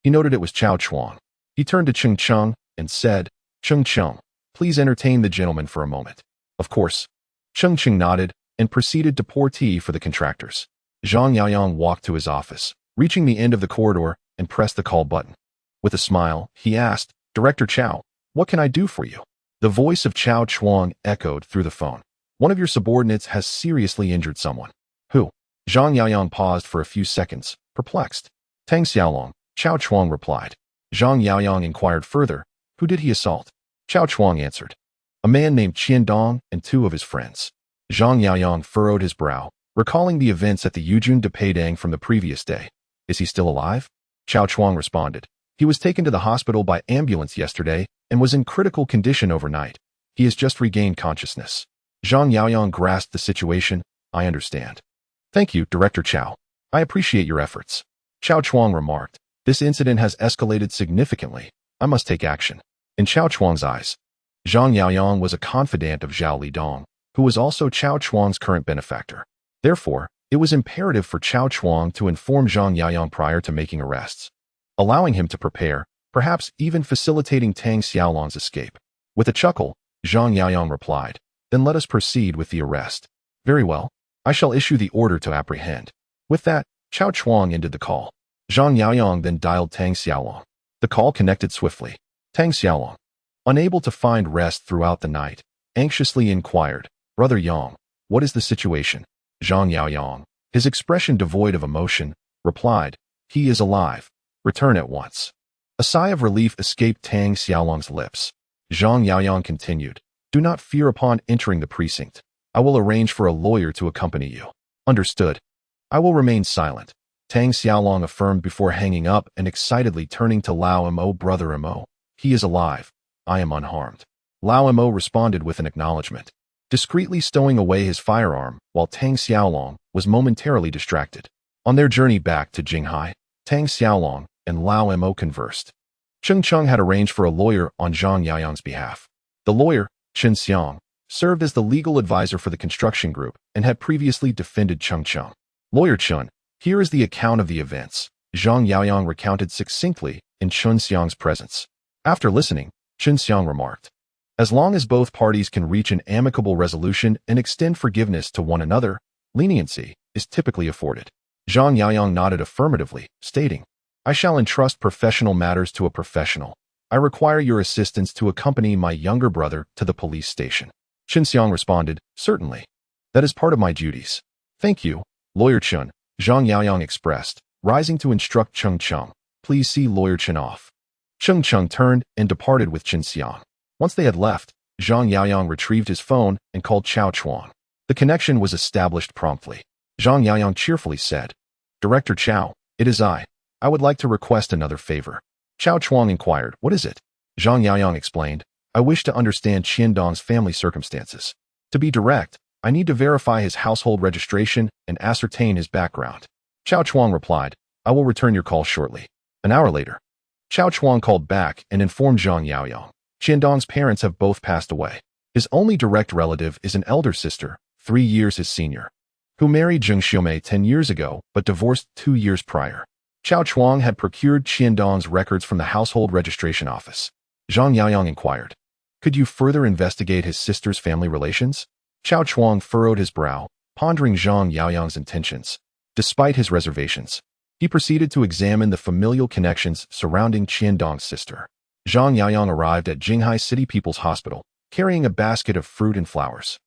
he noted it was Chao Chuang. He turned to Cheng Cheng and said, "Cheng Cheng, please entertain the gentleman for a moment." Of course, Cheng Cheng nodded and proceeded to pour tea for the contractors. Zhang Yaoyang walked to his office, reaching the end of the corridor, and pressed the call button. With a smile, he asked, "Director Chao, what can I do for you?" The voice of Chao Chuang echoed through the phone. "One of your subordinates has seriously injured someone." "Who?" Zhang Yaoyang paused for a few seconds, perplexed. "Tang Xiaolong," Chao Chuang replied. Zhang Yaoyang inquired further, "Who did he assault?" Chao Chuang answered, "A man named Qiandong and 2 of his friends." Zhang Yaoyang furrowed his brow, recalling the events at the Yujun de Peidang from the previous day. "Is he still alive?" Chao Chuang responded. "He was taken to the hospital by ambulance yesterday and was in critical condition overnight. He has just regained consciousness." Zhang Yaoyang grasped the situation. "I understand. Thank you, Director Chao. I appreciate your efforts." Chao Chuang remarked, "This incident has escalated significantly. I must take action." In Chao Chuang's eyes, Zhang Yaoyang was a confidant of Zhao Lidong, who was also Chao Chuang's current benefactor. Therefore, it was imperative for Chao Chuang to inform Zhang Yaoyang prior to making arrests, allowing him to prepare, perhaps even facilitating Tang Xiaolong's escape. With a chuckle, Zhang Yaoyang replied, "Then let us proceed with the arrest." "Very well. I shall issue the order to apprehend." With that, Chao Chuang ended the call. Zhang Yaoyang then dialed Tang Xiaolong. The call connected swiftly. Tang Xiaolong, unable to find rest throughout the night, anxiously inquired, "Brother Yang, what is the situation?" Zhang Yaoyang, his expression devoid of emotion, replied, "He is alive. Return at once." A sigh of relief escaped Tang Xiaolong's lips. Zhang Yaoyang continued, "Do not fear upon entering the precinct. I will arrange for a lawyer to accompany you." "Understood. I will remain silent," Tang Xiaolong affirmed before hanging up and excitedly turning to Lao Mo. "Brother Mo, he is alive. I am unharmed." Lao Mo responded with an acknowledgement. discreetly stowing away his firearm while Tang Xiaolong was momentarily distracted. On their journey back to Jinghai, Tang Xiaolong and Lao Mo conversed. Cheng Cheng had arranged for a lawyer on Zhang Yaoyang's behalf. The lawyer, Chen Xiang, served as the legal advisor for the construction group and had previously defended Cheng Cheng. Lawyer Chen, here is the account of the events, Zhang Yaoyang recounted succinctly in Chen Xiang's presence. After listening, Chen Xiang remarked, as long as both parties can reach an amicable resolution and extend forgiveness to one another, leniency is typically afforded. Zhang Yaoyang nodded affirmatively, stating, I shall entrust professional matters to a professional. I require your assistance to accompany my younger brother to the police station. Chen Xiang responded, certainly. That is part of my duties. Thank you, Lawyer Chen, Zhang Yaoyang expressed, rising to instruct Cheng Cheng. Please see Lawyer Chen off. Cheng Cheng turned and departed with Chen Xiang. Once they had left, Zhang Yaoyang retrieved his phone and called Chao Chuan. The connection was established promptly. Zhang Yaoyang cheerfully said, Director Chao, it is I. I would like to request another favor. Chao Chuan inquired, what is it? Zhang Yaoyang explained, I wish to understand Qiandong's family circumstances. To be direct, I need to verify his household registration and ascertain his background. Chao Chuan replied, I will return your call shortly. An hour later, Chao Chuan called back and informed Zhang Yaoyang, Qiandong's parents have both passed away. His only direct relative is an elder sister, 3 years his senior, who married Zheng Xiumei 10 years ago but divorced 2 years prior. Chao Chuan had procured Qiandong's records from the household registration office. Zhang Yaoyang inquired, could you further investigate his sister's family relations? Chao Chuan furrowed his brow, pondering Zhang Yaoyang's intentions. Despite his reservations, he proceeded to examine the familial connections surrounding Qiandong's sister. Zhang Yaoyang arrived at Jinghai City People's Hospital, carrying a basket of fruit and flowers.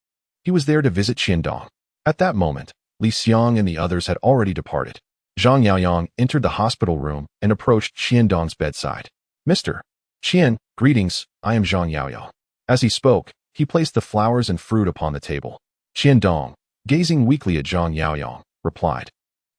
He was there to visit Qiandong. At that moment, Li Xiang and the others had already departed. Zhang Yaoyang entered the hospital room and approached Qiandong's bedside. Mr. Qian, greetings, I am Zhang Yaoyang. As he spoke, he placed the flowers and fruit upon the table. Qiandong, gazing weakly at Zhang Yaoyang, replied,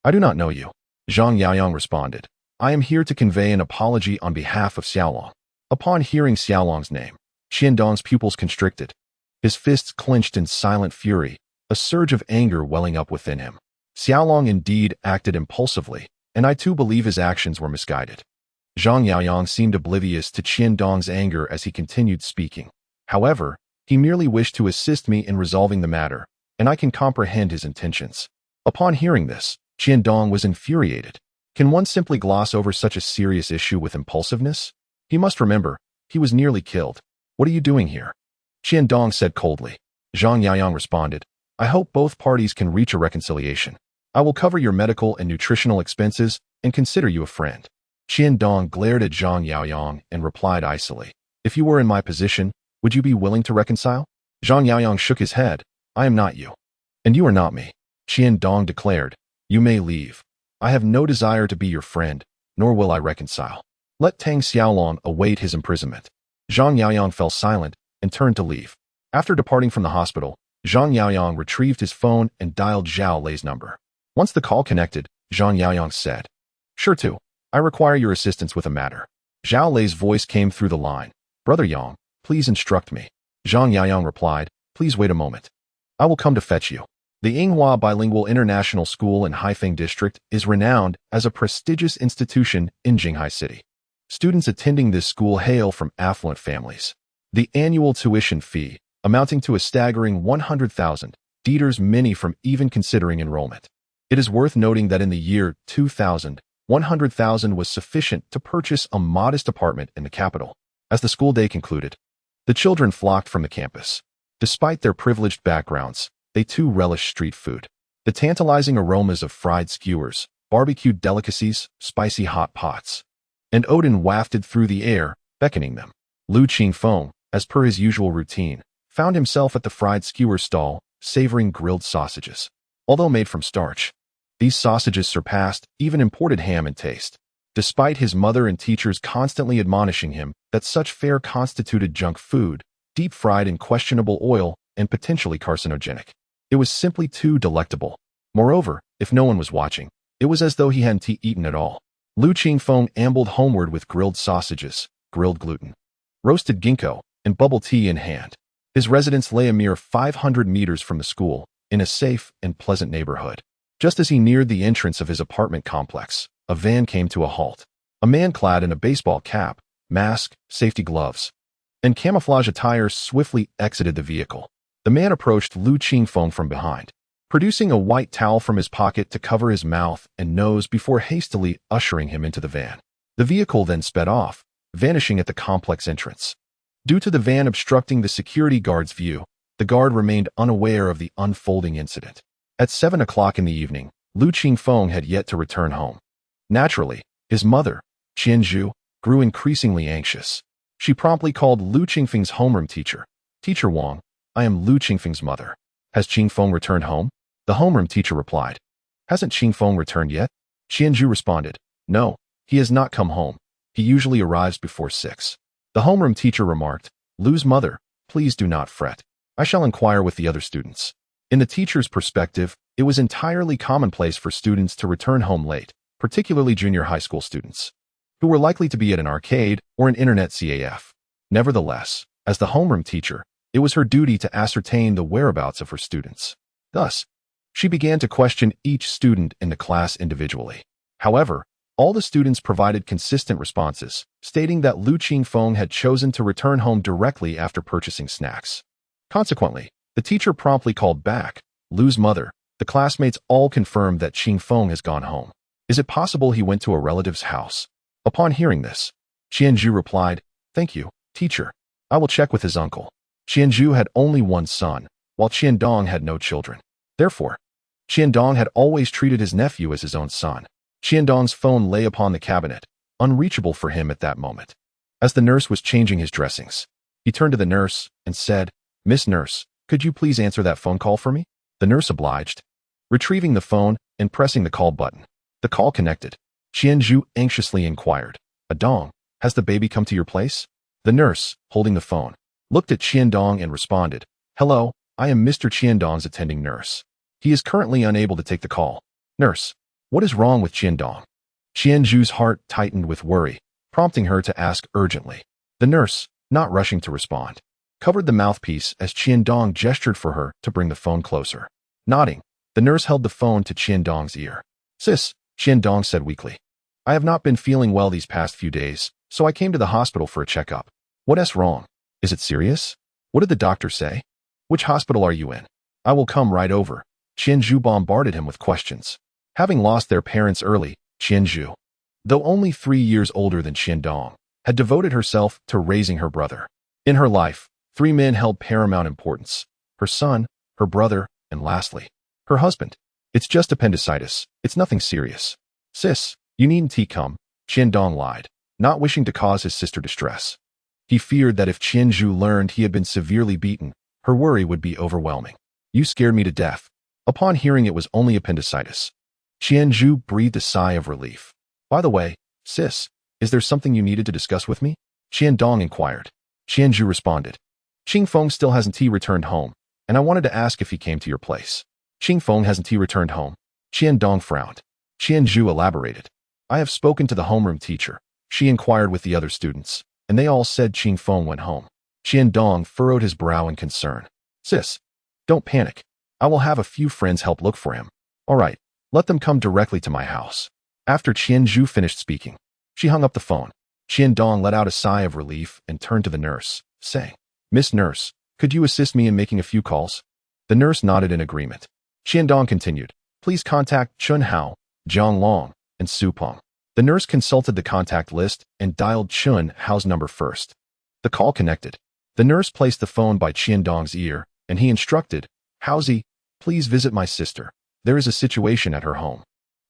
I do not know you. Zhang Yaoyang responded, I am here to convey an apology on behalf of Xiaolong. Upon hearing Xiaolong's name, Qiandong's pupils constricted. His fists clenched in silent fury, a surge of anger welling up within him. Xiaolong indeed acted impulsively, and I too believe his actions were misguided. Zhang Yaoyang seemed oblivious to Qiandong's anger as he continued speaking. However, he merely wished to assist me in resolving the matter, and I can comprehend his intentions. Upon hearing this, Qiandong was infuriated. Can one simply gloss over such a serious issue with impulsiveness? He must remember, he was nearly killed. What are you doing here? Qiandong said coldly. Zhang Yaoyang responded, I hope both parties can reach a reconciliation. I will cover your medical and nutritional expenses and consider you a friend. Qiandong glared at Zhang Yaoyang and replied icily, if you were in my position, would you be willing to reconcile? Zhang Yaoyang shook his head, I am not you. And you are not me. Qiandong declared, you may leave. I have no desire to be your friend, nor will I reconcile. Let Tang Xiaolong await his imprisonment. Zhang Yaoyang fell silent and turned to leave. After departing from the hospital, Zhang Yaoyang retrieved his phone and dialed Xiao Lei's number. Once the call connected, Zhang Yaoyang said, Sure to. I require your assistance with a matter. Xiao Lei's voice came through the line. Brother Yang, please instruct me. Zhang Yaoyang replied, Please wait a moment. I will come to fetch you. The Yinghua Bilingual International School in Haifeng District is renowned as a prestigious institution in Jinghai City. Students attending this school hail from affluent families. The annual tuition fee, amounting to a staggering 100,000, deters many from even considering enrollment. It is worth noting that in the year 2000, 100,000 was sufficient to purchase a modest apartment in the capital. As the school day concluded, the children flocked from the campus. Despite their privileged backgrounds, they too relished street food. The tantalizing aromas of fried skewers, barbecued delicacies, spicy hot pots, and Odin wafted through the air, beckoning them. Lu Qingfeng, as per his usual routine, found himself at the fried skewer stall, savoring grilled sausages. Although made from starch, these sausages surpassed even imported ham in taste. Despite his mother and teachers constantly admonishing him that such fare constituted junk food, deep-fried in questionable oil and potentially carcinogenic. It was simply too delectable. Moreover, if no one was watching, it was as though he hadn't eaten at all. Lu Qingfeng ambled homeward with grilled sausages, grilled gluten, roasted ginkgo, and bubble tea in hand. His residence lay a mere 500 meters from the school, in a safe and pleasant neighborhood. Just as he neared the entrance of his apartment complex, a van came to a halt. A man clad in a baseball cap, mask, safety gloves, and camouflage attire swiftly exited the vehicle. The man approached Lu Qingfeng from behind, producing a white towel from his pocket to cover his mouth and nose before hastily ushering him into the van. The vehicle then sped off, vanishing at the complex entrance. Due to the van obstructing the security guard's view, the guard remained unaware of the unfolding incident. At 7 o'clock in the evening, Lu Qingfeng had yet to return home. Naturally, his mother, Qianzhu, grew increasingly anxious. She promptly called Lu Qingfeng's homeroom teacher. "Teacher Wang, I am Lu Qingfeng's mother. Has Qingfeng returned home?" The homeroom teacher replied. "Hasn't Qingfeng returned yet?" Qianzhu responded. "No, he has not come home. He usually arrives before 6. The homeroom teacher remarked, "Lu's mother, please do not fret. I shall inquire with the other students." In the teacher's perspective, it was entirely commonplace for students to return home late, particularly junior high school students, who were likely to be at an arcade or an internet CAF. Nevertheless, as the homeroom teacher, it was her duty to ascertain the whereabouts of her students. Thus, she began to question each student in the class individually. However, all the students provided consistent responses, stating that Lu Qingfeng had chosen to return home directly after purchasing snacks. Consequently, the teacher promptly called back Lu's mother. The classmates all confirmed that Qingfeng has gone home. Is it possible he went to a relative's house? Upon hearing this, Qianzhu replied, "Thank you, teacher. I will check with his uncle." Qianzhu had only one son, while Qiandong had no children. Therefore, Qiandong had always treated his nephew as his own son. Qiandong's phone lay upon the cabinet, unreachable for him at that moment. As the nurse was changing his dressings, he turned to the nurse and said, "Miss Nurse, could you please answer that phone call for me?" The nurse obliged, retrieving the phone and pressing the call button. The call connected. Qianzhu anxiously inquired, "Adong, has the baby come to your place?" The nurse, holding the phone, looked at Qiandong and responded, "Hello, I am Mr. Qiandong's attending nurse. He is currently unable to take the call." "Nurse, what is wrong with Qiandong?" Qianzhu's heart tightened with worry, prompting her to ask urgently. The nurse, not rushing to respond, covered the mouthpiece as Qiandong gestured for her to bring the phone closer. Nodding, the nurse held the phone to Qiandong's ear. "Sis," Qiandong said weakly, "I have not been feeling well these past few days, so I came to the hospital for a checkup." "What's wrong? Is it serious? What did the doctor say? Which hospital are you in?" "I will come right over." Qianzhu bombarded him with questions. Having lost their parents early, Qianzhu, though only 3 years older than Qiandong, had devoted herself to raising her brother. In her life, 3 men held paramount importance: her son, her brother, and lastly, her husband. "It's just appendicitis. It's nothing serious." "Sis, you needn't come," Qiandong lied, not wishing to cause his sister distress. He feared that if Qianzhu learned he had been severely beaten, her worry would be overwhelming. "You scared me to death." Upon hearing it was only appendicitis, Qianzhu breathed a sigh of relief. "By the way, sis, is there something you needed to discuss with me?" Qiandong inquired. Qianzhu responded, "Qingfeng still hasn't returned home, and I wanted to ask if he came to your place." "Qingfeng hasn't returned home?" Qiandong frowned. Qianzhu elaborated. "I have spoken to the homeroom teacher. She inquired with the other students, and they all said Qingfeng went home." Qiandong furrowed his brow in concern. "Sis, don't panic. I will have a few friends help look for him." "All right, let them come directly to my house." After Qianzhu finished speaking, she hung up the phone. Qiandong let out a sigh of relief and turned to the nurse, saying, "Miss Nurse, could you assist me in making a few calls?" The nurse nodded in agreement. Qiandong continued, "Please contact Chun Hao, Jiang Long, and Su Peng." The nurse consulted the contact list and dialed Chun Hao's number first. The call connected. The nurse placed the phone by Qiandong's ear, and he instructed, "Haozi, please visit my sister. There is a situation at her home."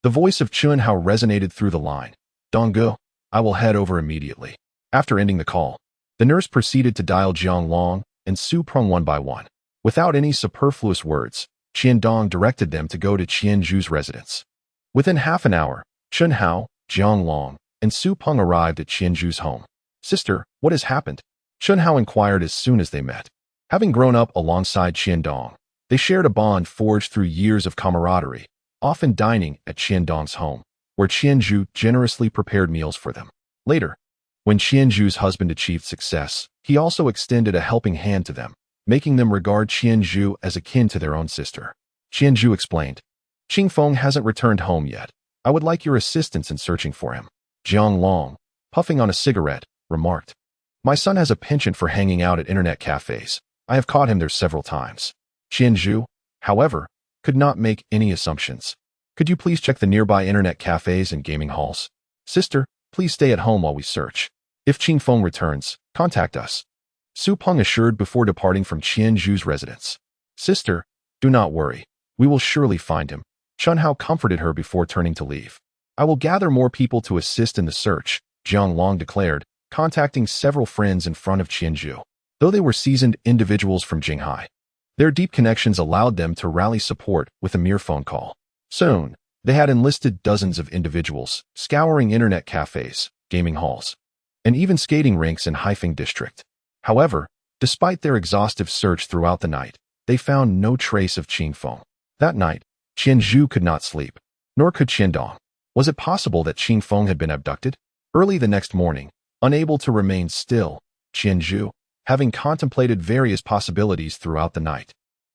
The voice of Chun Hao resonated through the line. "Donggu, I will head over immediately." After ending the call, the nurse proceeded to dial Jiang Long and Su Peng one by one. Without any superfluous words, Qiandong directed them to go to Qianzhu's residence. Within half an hour, Chun Hao, Jiang Long, and Su Peng arrived at Qianzhu's home. "Sister, what has happened?" Chun Hao inquired as soon as they met. Having grown up alongside Qiandong, they shared a bond forged through years of camaraderie, often dining at Qiandong's home, where Qianzhu generously prepared meals for them. Later, when Qianzhu's husband achieved success, he also extended a helping hand to them, making them regard Qianzhu as akin to their own sister. Qianzhu explained, Qingfeng hasn't returned home yet. I would like your assistance in searching for him. Jiang Long, puffing on a cigarette, remarked, My son has a penchant for hanging out at internet cafes. I have caught him there several times. Qianzhu, however, could not make any assumptions. Could you please check the nearby internet cafes and gaming halls? Sister, please stay at home while we search. If Qingfeng returns, contact us. Su Peng assured before departing from Qianzhu's residence. Sister, do not worry. We will surely find him. Chun Hao comforted her before turning to leave. I will gather more people to assist in the search, Jiang Long declared, contacting several friends in front of Qianzhu. Though they were seasoned individuals from Jinghai, their deep connections allowed them to rally support with a mere phone call. Soon, they had enlisted dozens of individuals, scouring internet cafes, gaming halls, and even skating rinks in Haifeng district. However, despite their exhaustive search throughout the night, they found no trace of Qingfeng. That night, Qianzhu could not sleep, nor could Qiandong. Was it possible that Qingfeng had been abducted? Early the next morning, unable to remain still, Qianzhu, having contemplated various possibilities throughout the night,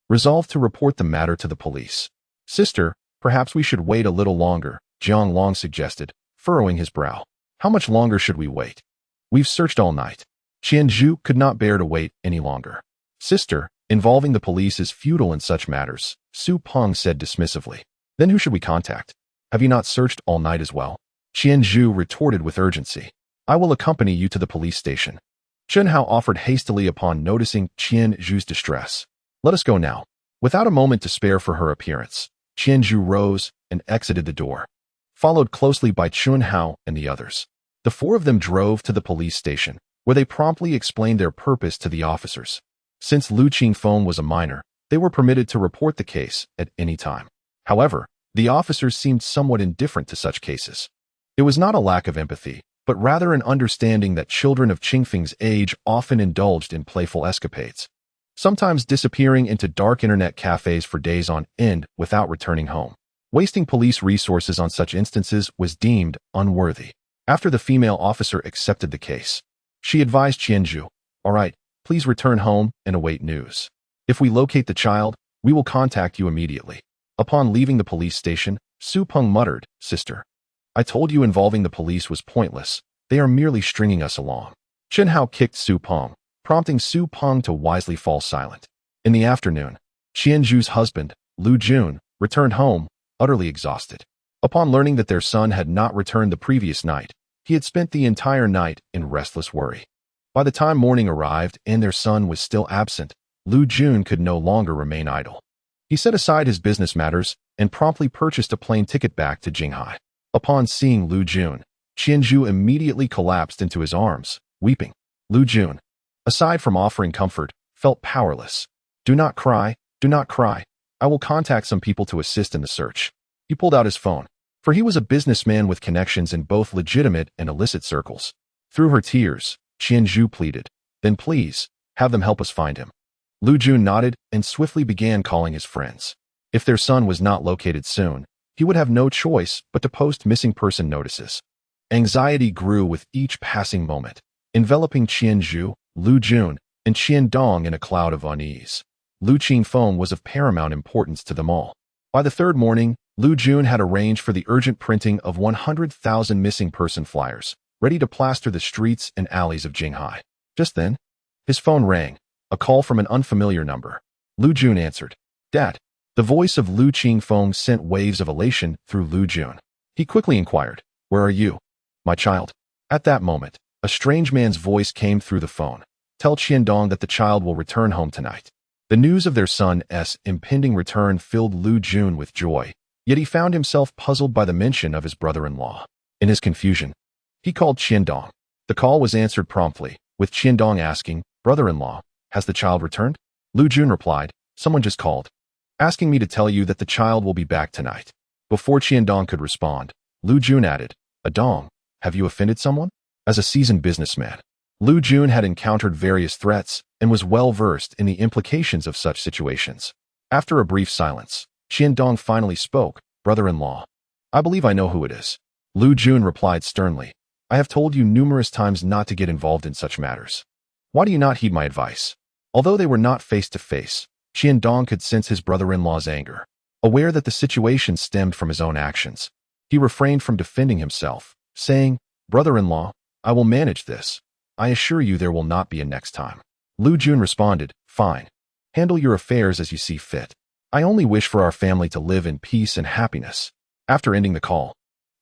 resolved to report the matter to the police. Sister, perhaps we should wait a little longer, Jiang Long suggested, furrowing his brow. How much longer should we wait? We've searched all night. Qianzhu could not bear to wait any longer. Sister, involving the police is futile in such matters, Su Peng said dismissively. Then who should we contact? Have you not searched all night as well? Qianzhu retorted with urgency. I will accompany you to the police station. Chun Hao offered hastily upon noticing Qianzhu's distress. Let us go now. Without a moment to spare for her appearance, Qianzhu rose and exited the door, followed closely by Chun Hao and the others. The four of them drove to the police station, where they promptly explained their purpose to the officers. Since Lu Qingfeng was a minor, they were permitted to report the case at any time. However, the officers seemed somewhat indifferent to such cases. It was not a lack of empathy, but rather an understanding that children of Qingfeng's age often indulged in playful escapades, sometimes disappearing into dark internet cafes for days on end without returning home. Wasting police resources on such instances was deemed unworthy. After the female officer accepted the case, she advised Qianzhu, All right, please return home and await news. If we locate the child, we will contact you immediately. Upon leaving the police station, Su Peng muttered, Sister, I told you involving the police was pointless. They are merely stringing us along. Chun Hao kicked Su Peng, prompting Su Peng to wisely fall silent. In the afternoon, Qianzhu's husband, Lu Jun, returned home, utterly exhausted. Upon learning that their son had not returned the previous night, he had spent the entire night in restless worry. By the time morning arrived and their son was still absent, Lu Jun could no longer remain idle. He set aside his business matters and promptly purchased a plane ticket back to Jinghai. Upon seeing Lu Jun, Qianzhu immediately collapsed into his arms, weeping. Lu Jun, aside from offering comfort, felt powerless. Do not cry, do not cry. I will contact some people to assist in the search. He pulled out his phone, for he was a businessman with connections in both legitimate and illicit circles. Through her tears, Qianzhu pleaded, Then please, have them help us find him. Lu Jun nodded and swiftly began calling his friends. If their son was not located soon, he would have no choice but to post missing person notices. Anxiety grew with each passing moment, enveloping Qianzhu, Lu Jun, and Qiandong in a cloud of unease. Lu Qingfeng was of paramount importance to them all. By the third morning, Lu Jun had arranged for the urgent printing of 100,000 missing person flyers, ready to plaster the streets and alleys of Jinghai. Just then, his phone rang, a call from an unfamiliar number. Lu Jun answered. Dad. The voice of Lu Qingfeng sent waves of elation through Lu Jun. He quickly inquired, Where are you, my child? At that moment, a strange man's voice came through the phone. Tell Qiandong that the child will return home tonight. The news of their son's impending return filled Lu Jun with joy, yet he found himself puzzled by the mention of his brother-in-law. In his confusion, he called Qiandong. The call was answered promptly, with Qiandong asking, Brother-in-law, has the child returned? Lu Jun replied, Someone just called, asking me to tell you that the child will be back tonight. Before Qiandong could respond, Lu Jun added, Adong, have you offended someone? As a seasoned businessman, Lu Jun had encountered various threats and was well versed in the implications of such situations. After a brief silence, Qiandong finally spoke, Brother-in-law, I believe I know who it is. Lu Jun replied sternly, I have told you numerous times not to get involved in such matters. Why do you not heed my advice? Although they were not face to face, Qiandong could sense his brother-in-law's anger. Aware that the situation stemmed from his own actions, he refrained from defending himself, saying, "Brother-in-law, I will manage this. I assure you there will not be a next time." Lu Jun responded, "Fine. Handle your affairs as you see fit. I only wish for our family to live in peace and happiness." After ending the call,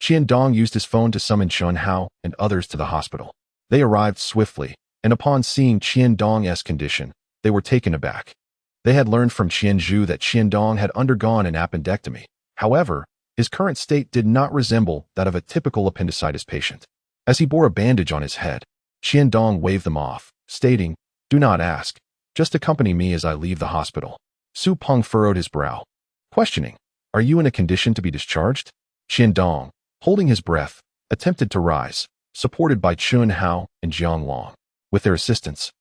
Qiandong used his phone to summon Chun Hao and others to the hospital. They arrived swiftly, and upon seeing Qiandong's condition, they were taken aback. They had learned from Qianzhu that Qiandong had undergone an appendectomy. However, his current state did not resemble that of a typical appendicitis patient. As he bore a bandage on his head, Qiandong waved them off, stating, "Do not ask. Just accompany me as I leave the hospital." Su Peng furrowed his brow, questioning, "Are you in a condition to be discharged?" Qiandong, holding his breath, attempted to rise, supported by Chun Hao and Jiang Long. With their assistance,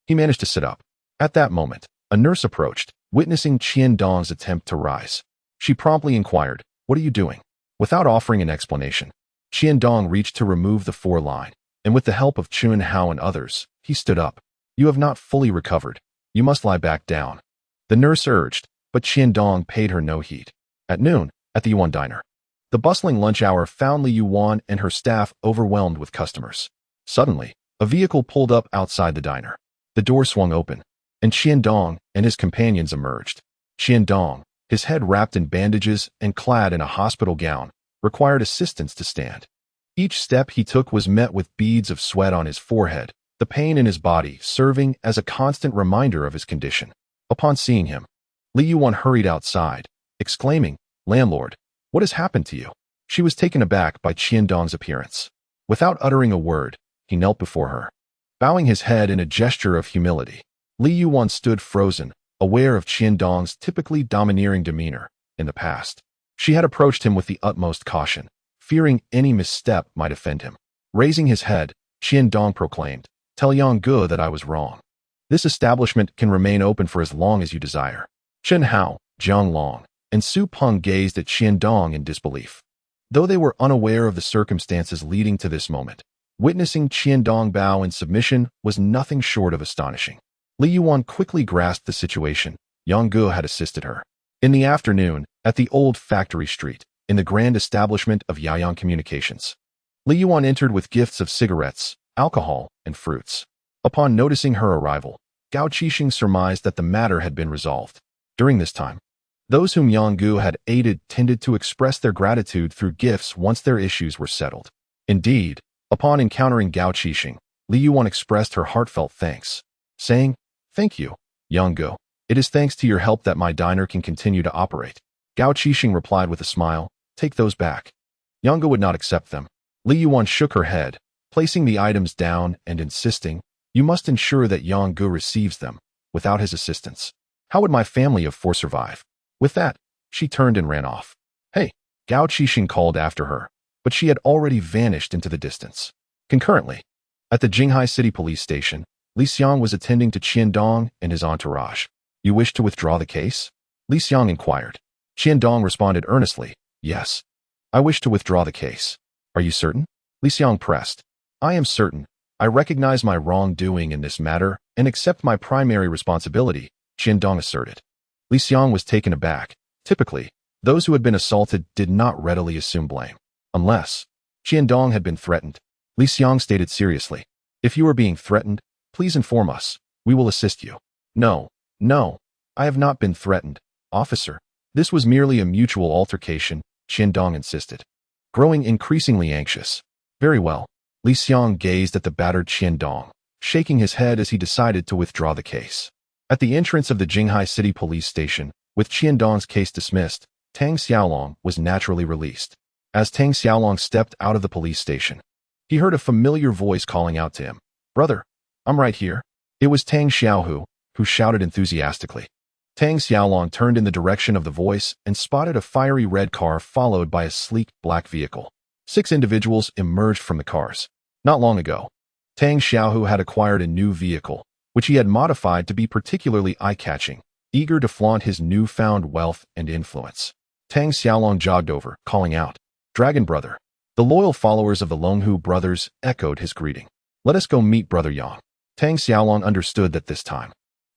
he managed to sit up. At that moment, a nurse approached, witnessing Qiandong's attempt to rise. She promptly inquired, "What are you doing?" Without offering an explanation, Qiandong reached to remove the foreline, and with the help of Chun Hao and others, he stood up. "You have not fully recovered. You must lie back down," the nurse urged, but Qiandong paid her no heed. At noon, at the Yuan diner, the bustling lunch hour found Li Yuan and her staff overwhelmed with customers. Suddenly, a vehicle pulled up outside the diner. The door swung open, and Qiandong and his companions emerged. Qiandong, his head wrapped in bandages and clad in a hospital gown, required assistance to stand. Each step he took was met with beads of sweat on his forehead, the pain in his body serving as a constant reminder of his condition. Upon seeing him, Li Yuan hurried outside, exclaiming, "Landlord, what has happened to you?" She was taken aback by Qiandong's appearance. Without uttering a word, he knelt before her. Bowing his head in a gesture of humility, Li Yuan stood frozen, aware of Qiandong's typically domineering demeanor in the past. She had approached him with the utmost caution, fearing any misstep might offend him. Raising his head, Qiandong proclaimed, "Tell Yang Gu that I was wrong. This establishment can remain open for as long as you desire." Chun Hao, Jiang Long, and Su Peng gazed at Qiandong in disbelief. Though they were unaware of the circumstances leading to this moment, witnessing Qiandong bow in submission was nothing short of astonishing. Li Yuan quickly grasped the situation. Yang Gu had assisted her. In the afternoon, at the old factory street, in the grand establishment of Yaoyang Communications, Li Yuan entered with gifts of cigarettes, alcohol, and fruits. Upon noticing her arrival, Gao Qiqiang surmised that the matter had been resolved. During this time, those whom Yang Gu had aided tended to express their gratitude through gifts once their issues were settled. Indeed, upon encountering Gao Qiqiang, Li Yuan expressed her heartfelt thanks, saying, "Thank you, Yang Gu. It is thanks to your help that my diner can continue to operate." Gao Qiqiang replied with a smile, "Take those back." Yang Gu would not accept them. Li Yuan shook her head, placing the items down and insisting, "You must ensure that Yang Gu receives them. Without his assistance, how would my family of four survive?" With that, she turned and ran off. "Hey," Gao Qiqiang called after her, but she had already vanished into the distance. Concurrently, at the Jinghai City Police Station, Li Xiang was attending to Qiandong and his entourage. "You wish to withdraw the case?" Li Xiang inquired. Qiandong responded earnestly, "Yes. I wish to withdraw the case." "Are you certain?" Li Xiang pressed. "I am certain. I recognize my wrongdoing in this matter and accept my primary responsibility," Qiandong asserted. Li Xiang was taken aback. Typically, those who had been assaulted did not readily assume blame. Unless Qiandong had been threatened. Li Xiang stated seriously, "If you are being threatened, please inform us. We will assist you." No, I have not been threatened, officer. This was merely a mutual altercation," Qiandong insisted, growing increasingly anxious. "Very well." Li Xiang gazed at the battered Qiandong, shaking his head as he decided to withdraw the case. At the entrance of the Jinghai City Police Station, with Qiandong's case dismissed, Tang Xiaolong was naturally released. As Tang Xiaolong stepped out of the police station, he heard a familiar voice calling out to him, "Brother, I'm right here." It was Tang Xiaohu, who shouted enthusiastically. Tang Xiaolong turned in the direction of the voice and spotted a fiery red car followed by a sleek black vehicle. 6 individuals emerged from the cars. Not long ago, Tang Xiaohu had acquired a new vehicle, which he had modified to be particularly eye-catching, eager to flaunt his newfound wealth and influence. Tang Xiaolong jogged over, calling out, "Dragon Brother." The loyal followers of the Longhu brothers echoed his greeting. "Let us go meet Brother Yang." Tang Xiaolong understood that this time,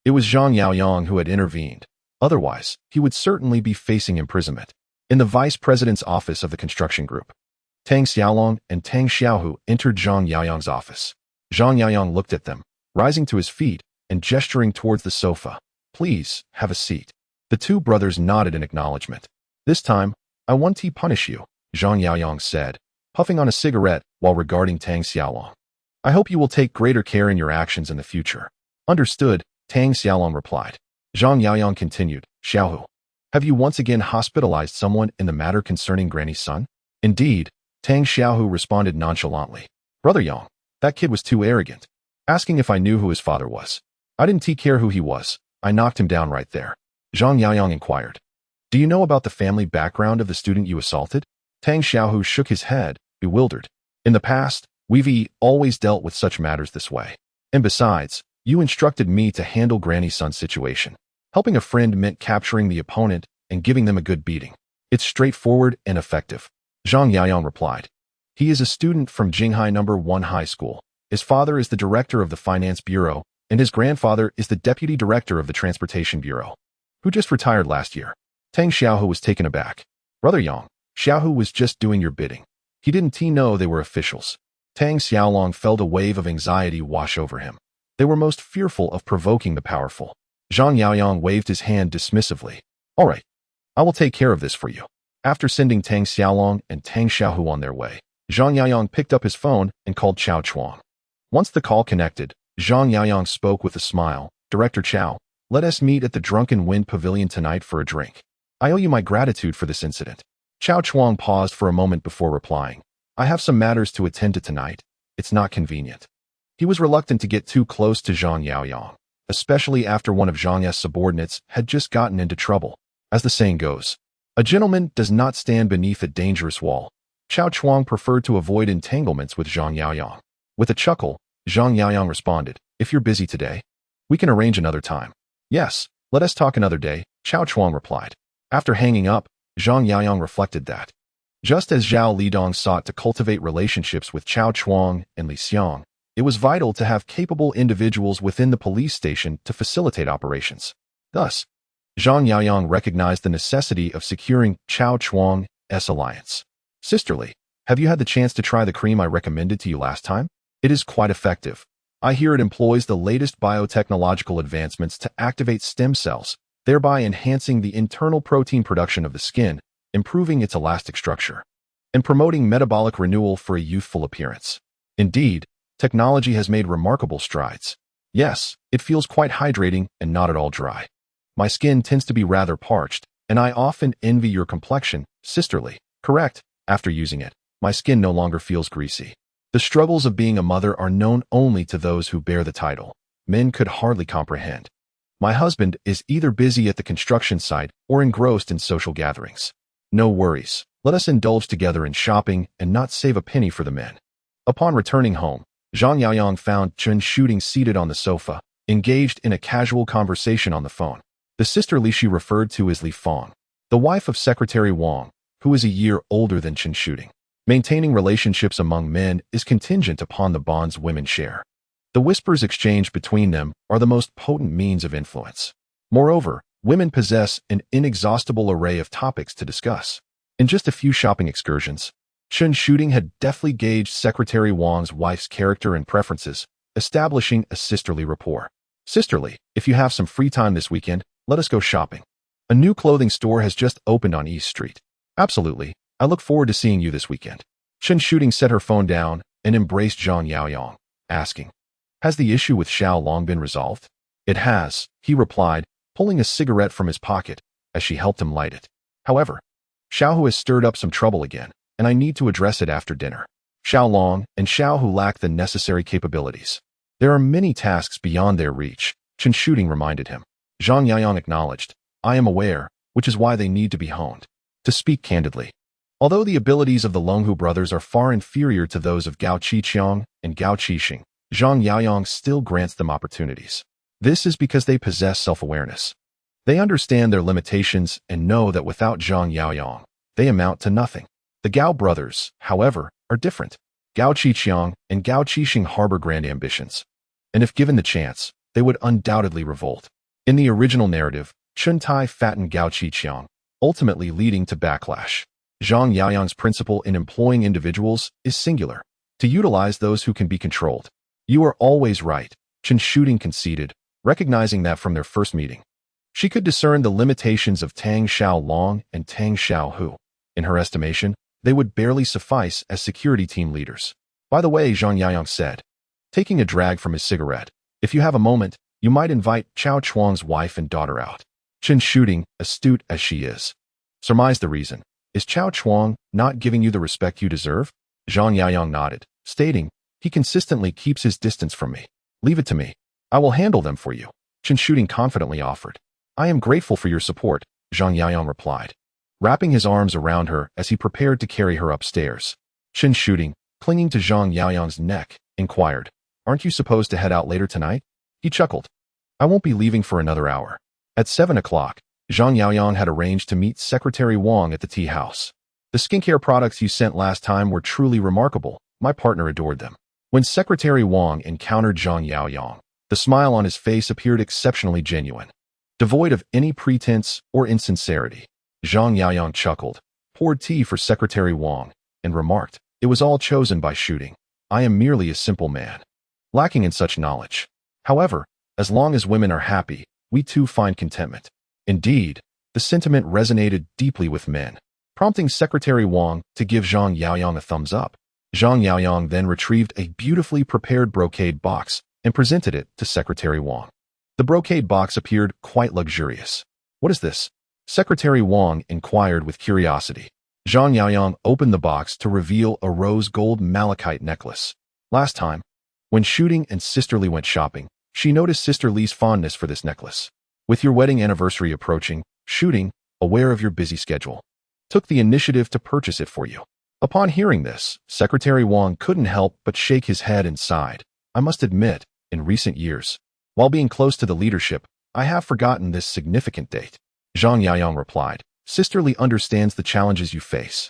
It was Zhang Yaoyang who had intervened. Otherwise, he would certainly be facing imprisonment. In the vice president's office of the construction group, Tang Xiaolong and Tang Xiaohu entered Zhang Yaoyang's office. Zhang Yaoyang looked at them, rising to his feet and gesturing towards the sofa. Please, have a seat. The two brothers nodded in acknowledgement. This time, I won't punish you, Zhang Yaoyang said, puffing on a cigarette while regarding Tang Xiaolong. I hope you will take greater care in your actions in the future. Understood, Tang Xiaolong replied. Zhang Yaoyang continued, Xiaohu, have you once again hospitalized someone in the matter concerning Granny's son? Indeed, Tang Xiaohu responded nonchalantly. Brother Yang, that kid was too arrogant, asking if I knew who his father was. I didn't care who he was. I knocked him down right there. Zhang Yaoyang inquired. Do you know about the family background of the student you assaulted? Tang Xiaohu shook his head, bewildered. In the past, we've always dealt with such matters this way. And besides, you instructed me to handle Granny's son's situation. Helping a friend meant capturing the opponent and giving them a good beating. It's straightforward and effective. Zhang Yaoyang replied. He is a student from Jinghai No. 1 High School. His father is the director of the Finance Bureau, and his grandfather is the deputy director of the Transportation Bureau, who just retired last year. Tang Xiaohu was taken aback. Brother Yang, Xiaohu was just doing your bidding. He didn't know they were officials. Tang Xiaolong felt a wave of anxiety wash over him. They were most fearful of provoking the powerful. Zhang Yaoyang waved his hand dismissively. All right, I will take care of this for you. After sending Tang Xiaolong and Tang Xiaohu on their way, Zhang Yaoyang picked up his phone and called Chao Chuang. Once the call connected, Zhang Yaoyang spoke with a smile. Director Chao, let us meet at the Drunken Wind Pavilion tonight for a drink. I owe you my gratitude for this incident. Chao Chuang paused for a moment before replying. I have some matters to attend to tonight. It's not convenient. He was reluctant to get too close to Zhang Yaoyang, especially after one of Zhang's subordinates had just gotten into trouble. As the saying goes, a gentleman does not stand beneath a dangerous wall. Chao Chuang preferred to avoid entanglements with Zhang Yaoyang. With a chuckle, Zhang Yaoyang responded, if you're busy today, we can arrange another time. Yes, let us talk another day, Chao Chuang replied. After hanging up, Zhang Yaoyang reflected that, just as Zhao Lidong sought to cultivate relationships with Chao Chuang and Li Xiang, it was vital to have capable individuals within the police station to facilitate operations. Thus, Zhang Yaoyang recognized the necessity of securing Chao Chuang's alliance. Sisterly, have you had the chance to try the cream I recommended to you last time? It is quite effective. I hear it employs the latest biotechnological advancements to activate stem cells, thereby enhancing the internal protein production of the skin, improving its elastic structure, and promoting metabolic renewal for a youthful appearance. Indeed, technology has made remarkable strides. Yes, it feels quite hydrating and not at all dry. My skin tends to be rather parched, and I often envy your complexion, sisterly. Correct, after using it, my skin no longer feels greasy. The struggles of being a mother are known only to those who bear the title. Men could hardly comprehend. My husband is either busy at the construction site or engrossed in social gatherings. No worries. Let us indulge together in shopping and not save a penny for the men. Upon returning home, Zhang Yaoyang found Chen Shooting seated on the sofa, engaged in a casual conversation on the phone. The sister Li she referred to as Li Fong, the wife of Secretary Wang, who is a year older than Chen Shooting. Maintaining relationships among men is contingent upon the bonds women share. The whispers exchanged between them are the most potent means of influence. Moreover, women possess an inexhaustible array of topics to discuss. In just a few shopping excursions, Chen Shooting had deftly gauged Secretary Wang's wife's character and preferences, establishing a sisterly rapport. Sisterly, if you have some free time this weekend, let us go shopping. A new clothing store has just opened on East Street. Absolutely. I look forward to seeing you this weekend. Chen Shooting set her phone down and embraced Zhang Yaoyang, asking, has the issue with Xiao long been resolved? It has, he replied, pulling a cigarette from his pocket as she helped him light it. However, Xiaohu has stirred up some trouble again, and I need to address it after dinner. Xiao Long and Xiaohu lack the necessary capabilities. There are many tasks beyond their reach, Chen Shooting reminded him. Zhang Yaoyang acknowledged, I am aware, which is why they need to be honed. To speak candidly, although the abilities of the Longhu brothers are far inferior to those of Gao Qiqiang and Gao Qiqiang, Zhang Yaoyang still grants them opportunities. This is because they possess self-awareness. They understand their limitations and know that without Zhang Yaoyang, they amount to nothing. The Gao brothers, however, are different. Gao Qiqiang and Gao Qiqiang harbor grand ambitions. And if given the chance, they would undoubtedly revolt. In the original narrative, Chuntai fattened Gao Qiqiang, ultimately leading to backlash. Zhang Yaoyang's principle in employing individuals is singular, to utilize those who can be controlled. You are always right, Chen Shooting conceded, recognizing that from their first meeting. She could discern the limitations of Tang Xiaolong and Tang Xiaohu. In her estimation, they would barely suffice as security team leaders. By the way, Zhang Yaoyang said, taking a drag from his cigarette, if you have a moment, you might invite Chao Chuang's wife and daughter out. Chen Shooting, astute as she is, surmised the reason. Is Chao Chuang not giving you the respect you deserve? Zhang Yaoyang nodded, stating, he consistently keeps his distance from me. Leave it to me. I will handle them for you. Chen Shooting confidently offered. I am grateful for your support, Zhang Yaoyang replied, wrapping his arms around her as he prepared to carry her upstairs. Chen Shooting, clinging to Zhang Yaoyang's neck, inquired, aren't you supposed to head out later tonight? He chuckled. I won't be leaving for another hour. At 7 o'clock, Zhang Yaoyang had arranged to meet Secretary Wang at the tea house. The skincare products you sent last time were truly remarkable. My partner adored them. When Secretary Wang encountered Zhang Yaoyang, the smile on his face appeared exceptionally genuine, devoid of any pretense or insincerity. Zhang Yaoyang chuckled, poured tea for Secretary Wang, and remarked, it was all chosen by Shooting. I am merely a simple man, lacking in such knowledge. However, as long as women are happy, we too find contentment. Indeed, the sentiment resonated deeply with men, prompting Secretary Wang to give Zhang Yaoyang a thumbs up. Zhang Yaoyang then retrieved a beautifully prepared brocade box and presented it to Secretary Wang. The brocade box appeared quite luxurious. What is this? Secretary Wang inquired with curiosity. Zhang Yaoyang opened the box to reveal a rose gold malachite necklace. Last time, when Shooting and Sister Li went shopping, she noticed Sister Li's fondness for this necklace. With your wedding anniversary approaching, Shooting, aware of your busy schedule, took the initiative to purchase it for you. Upon hearing this, Secretary Wang couldn't help but shake his head and sighed. I must admit, in recent years, while being close to the leadership, I have forgotten this significant date. Zhang Yaoyang replied, Sister Li understands the challenges you face.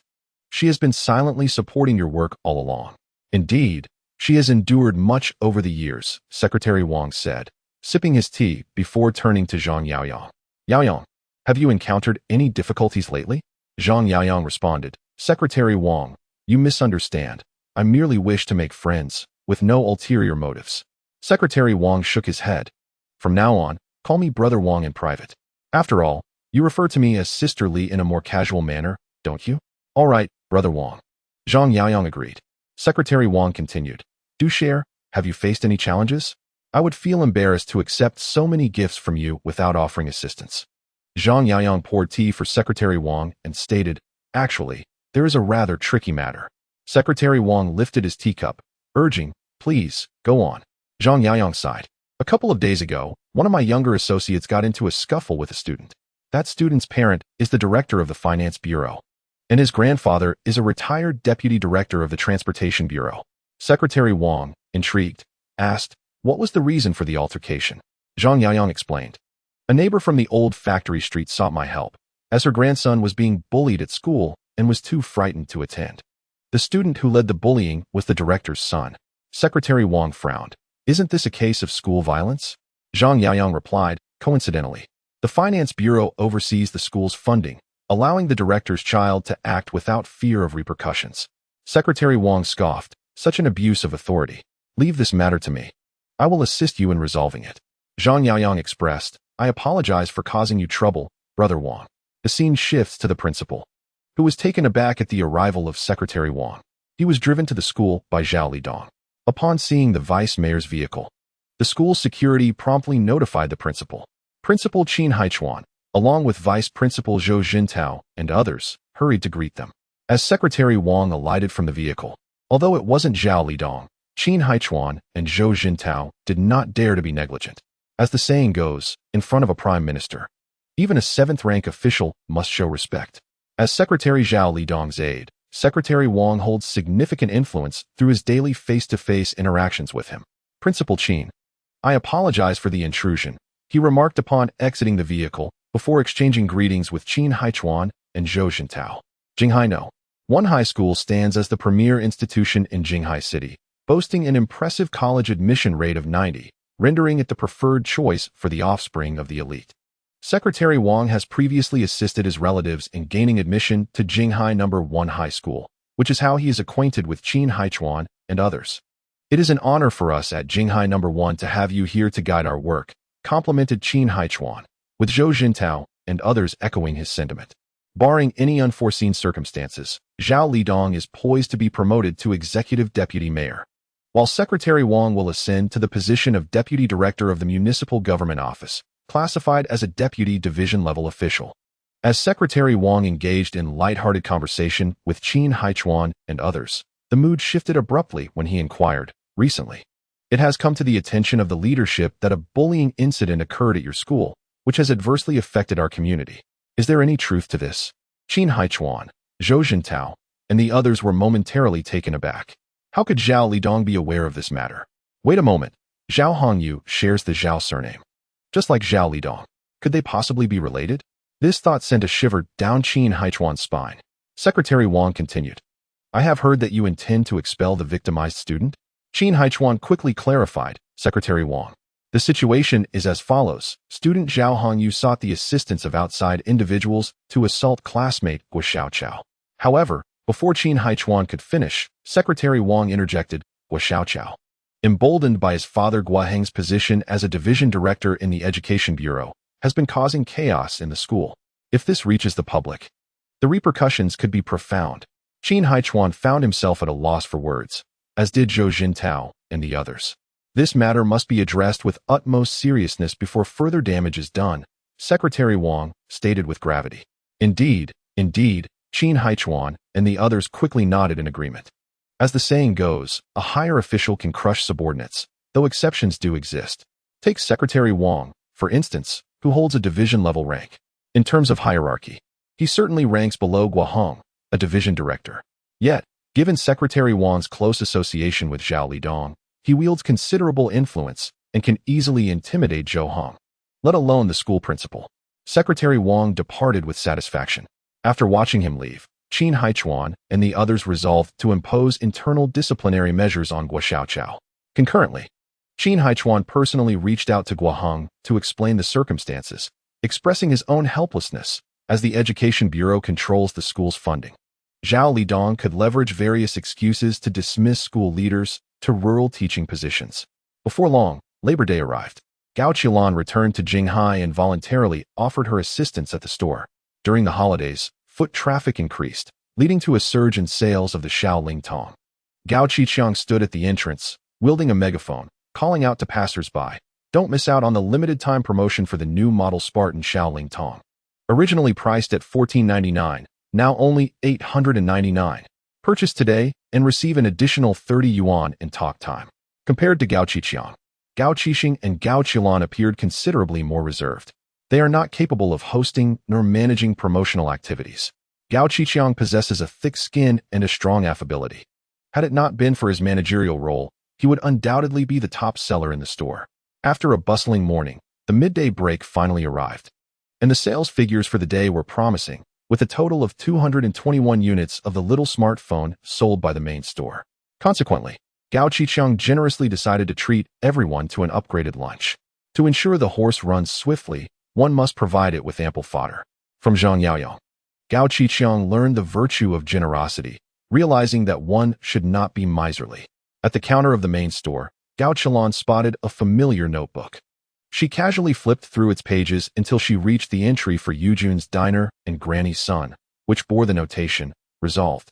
She has been silently supporting your work all along. Indeed, she has endured much over the years, Secretary Wang said, sipping his tea before turning to Zhang Yaoyang. Yaoyang, have you encountered any difficulties lately? Zhang Yaoyang responded, Secretary Wang, you misunderstand. I merely wish to make friends, with no ulterior motives. Secretary Wang shook his head. From now on, call me Brother Wang in private. After all, you refer to me as Sister Li in a more casual manner, don't you? All right, Brother Wang. Zhang Yaoyang agreed. Secretary Wang continued. Do share, have you faced any challenges? I would feel embarrassed to accept so many gifts from you without offering assistance. Zhang Yaoyang poured tea for Secretary Wang and stated, actually, there is a rather tricky matter. Secretary Wang lifted his teacup, urging, please, go on. Zhang Yaoyang sighed. A couple of days ago, one of my younger associates got into a scuffle with a student. That student's parent is the director of the Finance Bureau, and his grandfather is a retired deputy director of the Transportation Bureau. Secretary Wang, intrigued, asked, what was the reason for the altercation? Zhang Yaoyang explained. A neighbor from the old factory street sought my help, as her grandson was being bullied at school and was too frightened to attend. The student who led the bullying was the director's son. Secretary Wang frowned. Isn't this a case of school violence? Zhang Yaoyang replied, coincidentally, the Finance Bureau oversees the school's funding, allowing the director's child to act without fear of repercussions. Secretary Wang scoffed, such an abuse of authority. Leave this matter to me. I will assist you in resolving it. Zhang Yaoyang expressed, I apologize for causing you trouble, Brother Wang. The scene shifts to the principal, who was taken aback at the arrival of Secretary Wang. He was driven to the school by Zhao Lidong. Upon seeing the vice mayor's vehicle, the school's security promptly notified the principal. Principal Qin Haichuan, along with Vice Principal Zhou Jintao and others, hurried to greet them. As Secretary Wang alighted from the vehicle, although it wasn't Zhao Lidong, Qin Haichuan and Zhou Jintao did not dare to be negligent. As the saying goes, in front of a prime minister, even a seventh-rank official must show respect. As Secretary Zhao Lidong's aide, Secretary Wang holds significant influence through his daily face-to-face interactions with him. Principal Qin, I apologize for the intrusion, he remarked upon exiting the vehicle before exchanging greetings with Qin Haichuan and Zhou Jintao. Jinghai No. 1 high school stands as the premier institution in Jinghai City, boasting an impressive college admission rate of 90, rendering it the preferred choice for the offspring of the elite. Secretary Wang has previously assisted his relatives in gaining admission to Jinghai No. 1 High School, which is how he is acquainted with Qin Haichuan and others. It is an honor for us at Jinghai No. 1 to have you here to guide our work, complimented Qin Haichuan, with Zhou Jintao and others echoing his sentiment. Barring any unforeseen circumstances, Zhao Lidong is poised to be promoted to executive deputy mayor, while Secretary Wang will ascend to the position of deputy director of the municipal government office, classified as a deputy division-level official. As Secretary Wang engaged in light-hearted conversation with Qin Haichuan and others, the mood shifted abruptly when he inquired, recently. It has come to the attention of the leadership that a bullying incident occurred at your school, which has adversely affected our community. Is there any truth to this? Qin Haichuan, Zhou Jintao, and the others were momentarily taken aback. How could Zhao Lidong be aware of this matter? Wait a moment. Zhao Hongyu shares the Zhao surname. Just like Zhao Lidong. Could they possibly be related? This thought sent a shiver down Qin Haichuan's spine. Secretary Wang continued. I have heard that you intend to expel the victimized student? Qin Haichuan quickly clarified, Secretary Wang. The situation is as follows. Student Zhao Hongyu sought the assistance of outside individuals to assault classmate Guo Xiaoqiao. However, before Qin Haichuan could finish, Secretary Wang interjected, Guo Xiaoqiao. Emboldened by his father Guoheng's position as a division director in the Education Bureau, has been causing chaos in the school. If this reaches the public, the repercussions could be profound. Qin Haichuan found himself at a loss for words, as did Zhou Jintao and the others. This matter must be addressed with utmost seriousness before further damage is done, Secretary Wang stated with gravity. Indeed, Qin Haichuan and the others quickly nodded in agreement. As the saying goes, a higher official can crush subordinates, though exceptions do exist. Take Secretary Wang, for instance, who holds a division-level rank. In terms of hierarchy, he certainly ranks below Guoheng, a division director. Yet, given Secretary Wang's close association with Zhao Lidong, he wields considerable influence and can easily intimidate Zhou Hong, let alone the school principal. Secretary Wang departed with satisfaction. After watching him leave, Qin Haichuan and the others resolved to impose internal disciplinary measures on Guo Xiaoqiao. Concurrently, Qin Haichuan personally reached out to Guoheng to explain the circumstances, expressing his own helplessness as the Education Bureau controls the school's funding. Zhao Lidong could leverage various excuses to dismiss school leaders to rural teaching positions. Before long, Labor Day arrived. Gao Qiqiang returned to Jinghai and voluntarily offered her assistance at the store. During the holidays, foot traffic increased, leading to a surge in sales of the ringtone. Gao Qiqiang stood at the entrance, wielding a megaphone, calling out to passers-by, don't miss out on the limited-time promotion for the new model Spartan ringtone. Originally priced at $14.99, now only $899. Purchase today and receive an additional 30 yuan in talk time. Compared to Gao Qiqiang, Gao Qiqiang and Gao Qiqiang appeared considerably more reserved. They are not capable of hosting nor managing promotional activities. Gao Qiqiang possesses a thick skin and a strong affability. Had it not been for his managerial role, he would undoubtedly be the top seller in the store. After a bustling morning, the midday break finally arrived, and the sales figures for the day were promising, with a total of 221 units of the little smartphone sold by the main store. Consequently, Gao Qiqiang generously decided to treat everyone to an upgraded lunch. To ensure the horse runs swiftly, one must provide it with ample fodder. From Zhang Yaoyang, Gao Qiqiang learned the virtue of generosity, realizing that one should not be miserly. At the counter of the main store, Gao Qiqiang spotted a familiar notebook. She casually flipped through its pages until she reached the entry for Yujun's diner and Granny's son, which bore the notation, resolved.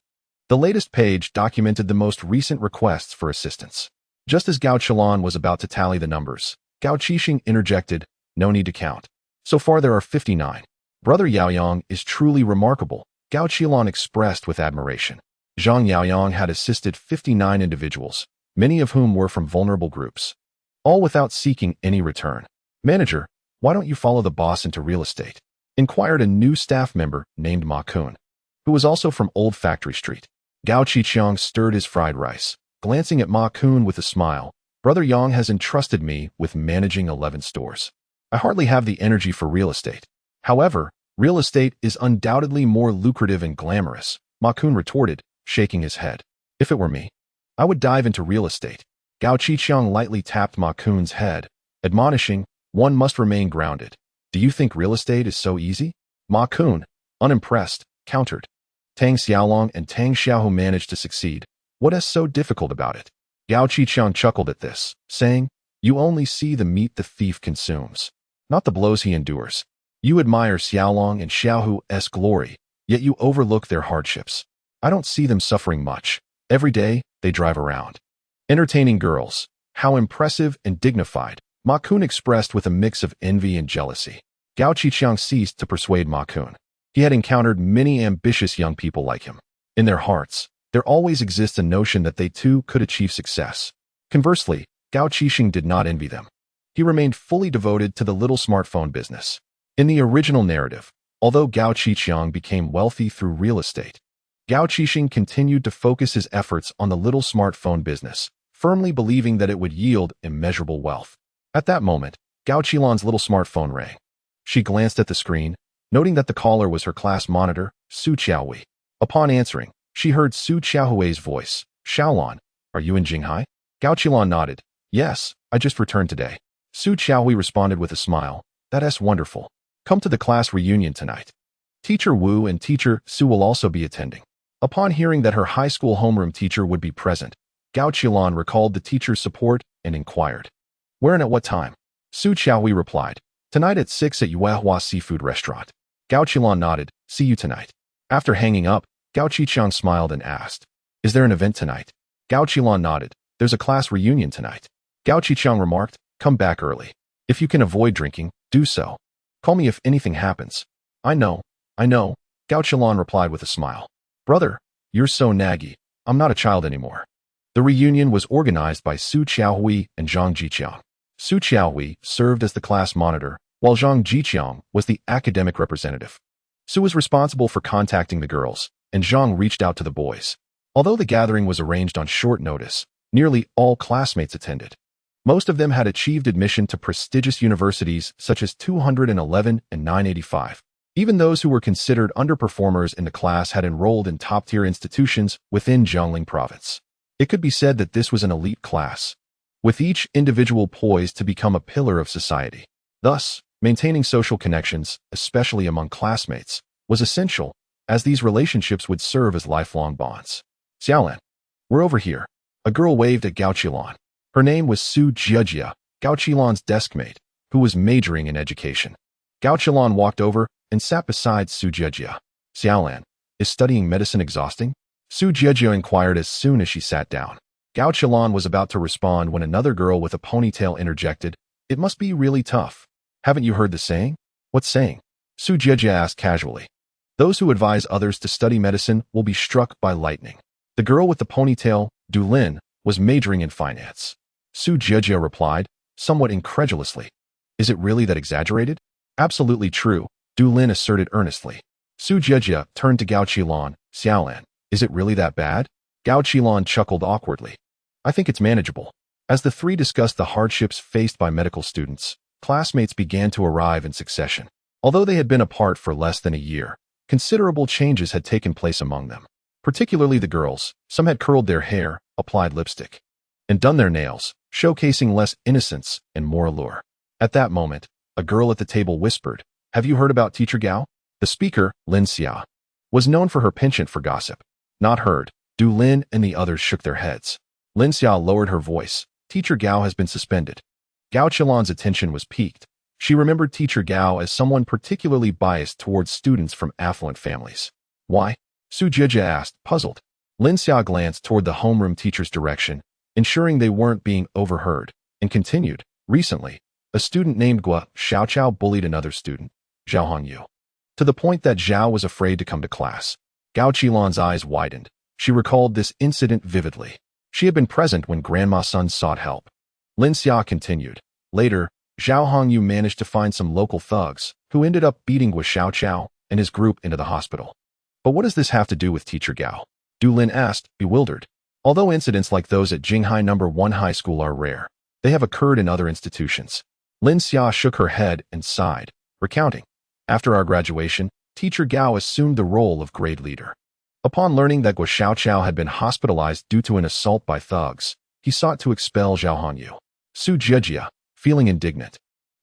The latest page documented the most recent requests for assistance. Just as Gao Qiqiang was about to tally the numbers, Gao Qiqiang interjected, no need to count. So far there are 59. Brother Yaoyang is truly remarkable, Gao Qiqiang expressed with admiration. Zhang Yaoyang had assisted 59 individuals, many of whom were from vulnerable groups, all without seeking any return. Manager, why don't you follow the boss into real estate? Inquired a new staff member named Ma Kun, who was also from Old Factory Street. Gao Qiqiang stirred his fried rice, glancing at Ma Kun with a smile. Brother Yang has entrusted me with managing 11 stores. I hardly have the energy for real estate. However, real estate is undoubtedly more lucrative and glamorous, Ma Kun retorted, shaking his head. If it were me, I would dive into real estate. Gao Qiqiang lightly tapped Ma Kun's head, admonishing, one must remain grounded. Do you think real estate is so easy? Ma Kun, unimpressed, countered. Tang Xiaolong and Tang Xiaohu managed to succeed. What is so difficult about it? Gao Qiqiang chuckled at this, saying, you only see the meat the thief consumes, not the blows he endures. You admire Xiaolong and Xiaohu's glory, yet you overlook their hardships. I don't see them suffering much. Every day, they drive around, entertaining girls. How impressive and dignified, Ma Kun expressed with a mix of envy and jealousy. Gao Qiqiang ceased to persuade Ma Kun. He had encountered many ambitious young people like him. In their hearts, there always exists a notion that they too could achieve success. Conversely, Gao Qiqiang did not envy them. He remained fully devoted to the little smartphone business. In the original narrative, although Gao Qiqiang became wealthy through real estate, Gao Qiqiang continued to focus his efforts on the little smartphone business, firmly believing that it would yield immeasurable wealth. At that moment, Gao Qilan's little smartphone rang. She glanced at the screen, noting that the caller was her class monitor, Su Qiaohui. Upon answering, she heard Su Qiaohui's voice. Xiaolon, are you in Jinghai? Gao Qilan nodded. Yes, I just returned today. Su Qiaohui responded with a smile. That's wonderful. Come to the class reunion tonight. Teacher Wu and Teacher Su will also be attending. Upon hearing that her high school homeroom teacher would be present, Gao Qilan recalled the teacher's support and inquired, where and at what time? Su Qiaohui replied, tonight at 6 at Yuehua Seafood Restaurant. Gao Qilan nodded, see you tonight. After hanging up, Gao Qiqiang smiled and asked, is there an event tonight? Gao Qilan nodded, there's a class reunion tonight. Gao Qiqiang remarked, come back early. If you can avoid drinking, do so. Call me if anything happens. I know. Gao Qilan replied with a smile. Brother, you're so naggy. I'm not a child anymore. The reunion was organized by Su Qiaohui and Zhang Jiqiang. Su Qiaohui served as the class monitor, while Zhang Jiqiang was the academic representative. Su was responsible for contacting the girls, and Zhang reached out to the boys. Although the gathering was arranged on short notice, nearly all classmates attended. Most of them had achieved admission to prestigious universities such as 211 and 985. Even those who were considered underperformers in the class had enrolled in top-tier institutions within Jiangling province. It could be said that this was an elite class, with each individual poised to become a pillar of society. Thus, maintaining social connections, especially among classmates, was essential, as these relationships would serve as lifelong bonds. Xiaolan, we're over here. A girl waved at Gao Qilan. Her name was Su Jiejia, Gao Qilan's deskmate, who was majoring in education. Gao Qilan walked over and sat beside Su Jiejia. Xiaolan, is studying medicine exhausting? Su Jiejia inquired as soon as she sat down. Gao Qilan was about to respond when another girl with a ponytail interjected, it must be really tough. Haven't you heard the saying? What saying? Su Jiejia asked casually. Those who advise others to study medicine will be struck by lightning. The girl with the ponytail, Du Lin, was majoring in finance. Su Jiejia replied, somewhat incredulously. Is it really that exaggerated? Absolutely true, Du Lin asserted earnestly. Su Jiejia turned to Gao Qilan. Xiaolan, is it really that bad? Gao Qilan chuckled awkwardly. I think it's manageable. As the three discussed the hardships faced by medical students, classmates began to arrive in succession. Although they had been apart for less than a year, considerable changes had taken place among them. Particularly the girls, some had curled their hair, applied lipstick, and done their nails, showcasing less innocence and more allure. At that moment, a girl at the table whispered, have you heard about Teacher Gao? The speaker, Lin Xia, was known for her penchant for gossip. Not heard. Du Lin and the others shook their heads. Lin Xia lowered her voice. Teacher Gao has been suspended. Gao Qilan's attention was piqued. She remembered Teacher Gao as someone particularly biased towards students from affluent families. Why? Su Jiejia asked, puzzled. Lin Xia glanced toward the homeroom teacher's direction, ensuring they weren't being overheard, and continued, recently, a student named Guo Xiaoqiao bullied another student, Zhao Hongyu, to the point that Zhao was afraid to come to class. Gao Qilan's eyes widened. She recalled this incident vividly. She had been present when Grandma's son sought help. Lin Xia continued. Later, Zhao Hongyu managed to find some local thugs, who ended up beating Guo Xiaoqiao and his group into the hospital. But what does this have to do with Teacher Gao? Du Lin asked, bewildered. Although incidents like those at Jinghai No. 1 High School are rare, they have occurred in other institutions. Lin Xia shook her head and sighed, recounting. After our graduation, Teacher Gao assumed the role of grade leader. Upon learning that Guo Xiaoqiao had been hospitalized due to an assault by thugs, he sought to expel Zhao Hanyu. Su Jijia, feeling indignant,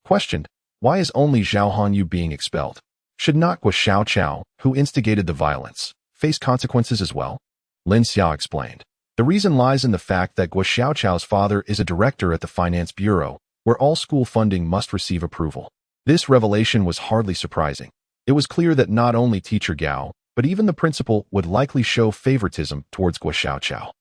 questioned, why is only Zhao Hanyu being expelled? Should not Guo Xiaoqiang, who instigated the violence, face consequences as well? Lin Xiao explained. The reason lies in the fact that Guo Xiaoqiang's father is a director at the Finance Bureau, where all school funding must receive approval. This revelation was hardly surprising. It was clear that not only teacher Gao, but even the principal would likely show favoritism towards Guo Xiaoqiang.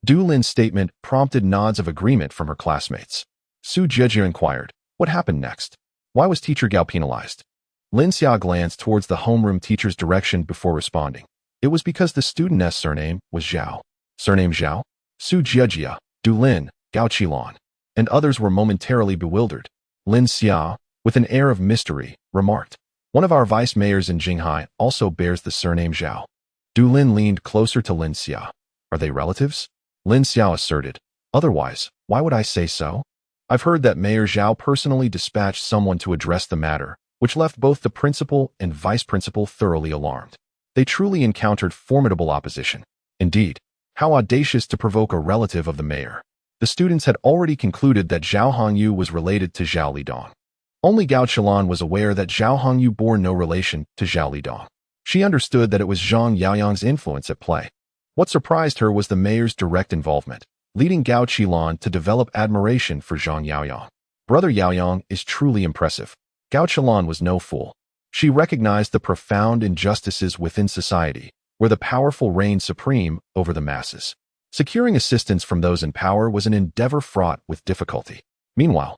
Du Lin's statement prompted nods of agreement from her classmates. Su Jijia inquired, what happened next? Why was teacher Gao penalized? Lin Xiao glanced towards the homeroom teacher's direction before responding. It was because the student's surname was Zhao. Surname Zhao? Su Jijia, Du Lin, Gao Qiqiang, and others were momentarily bewildered. Lin Xiao, with an air of mystery, remarked, one of our vice mayors in Jinghai also bears the surname Zhao. Du Lin leaned closer to Lin Xiao. Are they relatives? Lin Xiao asserted. Otherwise, why would I say so? I've heard that Mayor Zhao personally dispatched someone to address the matter, which left both the principal and vice principal thoroughly alarmed. They truly encountered formidable opposition. Indeed, how audacious to provoke a relative of the mayor. The students had already concluded that Zhao Hongyu was related to Zhao Lidong. Only Gao Qiqiang was aware that Zhao Hongyu bore no relation to Zhao Lidong. She understood that it was Zhang Yaoyang's influence at play. What surprised her was the mayor's direct involvement, leading Gao Qiqiang to develop admiration for Zhang Yaoyang. Brother Yaoyang is truly impressive. Gao Qiqiang was no fool. She recognized the profound injustices within society, where the powerful reigned supreme over the masses. Securing assistance from those in power was an endeavor fraught with difficulty. Meanwhile,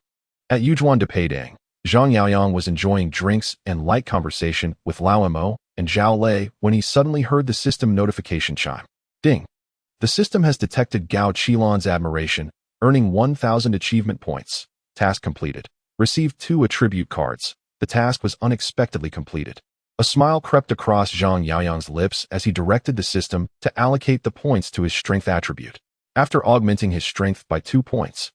at Yuzhuan de Peidang, Zhang Yaoyang was enjoying drinks and light conversation with Lao Mo and Xu Lei when he suddenly heard the system notification chime. Ding! The system has detected Gao Qiqiang's admiration, earning 1,000 achievement points. Task completed. Received 2 attribute cards. The task was unexpectedly completed. A smile crept across Zhang Yaoyang's lips as he directed the system to allocate the points to his strength attribute. After augmenting his strength by 2 points,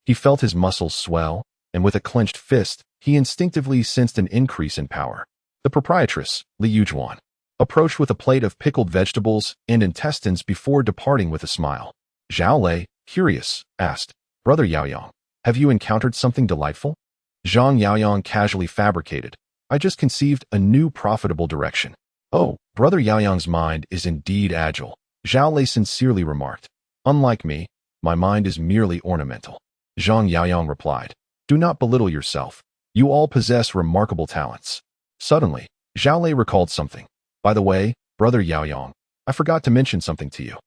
he felt his muscles swell, and with a clenched fist, he instinctively sensed an increase in power. The proprietress, Li Yuzhuan, approached with a plate of pickled vegetables and intestines before departing with a smile. Xu Lei, curious, asked, Brother Yaoyang, have you encountered something delightful? Zhang Yaoyang casually fabricated, I just conceived a new profitable direction. Oh, Brother Yaoyang's mind is indeed agile, Xu Lei sincerely remarked. Unlike me, my mind is merely ornamental. Zhang Yaoyang replied, do not belittle yourself. You all possess remarkable talents. Suddenly, Xu Lei recalled something. By the way, Brother Yaoyang, I forgot to mention something to you.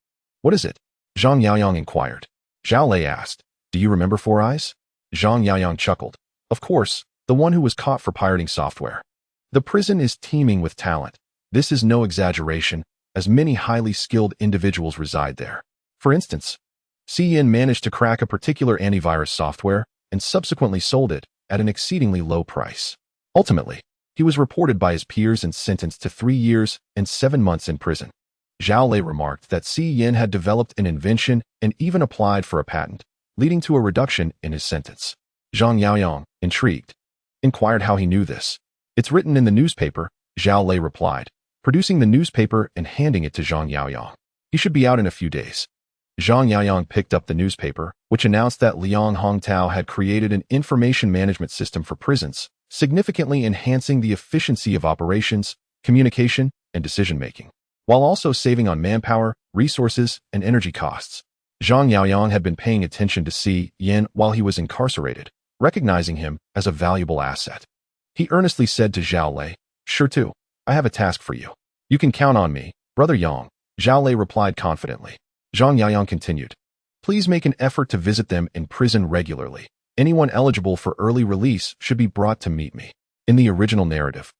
What is it? Zhang Yaoyang inquired. Xu Lei asked, do you remember Four Eyes? Zhang Yaoyang chuckled. Of course, the one who was caught for pirating software. The prison is teeming with talent. This is no exaggeration, as many highly skilled individuals reside there. For instance, Yin managed to crack a particular antivirus software and subsequently sold it at an exceedingly low price. Ultimately, he was reported by his peers and sentenced to 3 years and 7 months in prison. Xu Lei remarked that Yin had developed an invention and even applied for a patent, leading to a reduction in his sentence. Zhang Yaoyang, intrigued, inquired how he knew this. It's written in the newspaper, Xu Lei replied, producing the newspaper and handing it to Zhang Yaoyang. He should be out in a few days. Zhang Yaoyang picked up the newspaper, which announced that Liang Hongtao had created an information management system for prisons, significantly enhancing the efficiency of operations, communication, and decision-making, while also saving on manpower, resources, and energy costs. Zhang Yaoyang had been paying attention to Yin while he was incarcerated, recognizing him as a valuable asset. He earnestly said to Xu Lei, sure too, I have a task for you. You can count on me, Brother Yang, Xu Lei replied confidently. Zhang Yaoyang continued, please make an effort to visit them in prison regularly. Anyone eligible for early release should be brought to meet me. In the original narrative,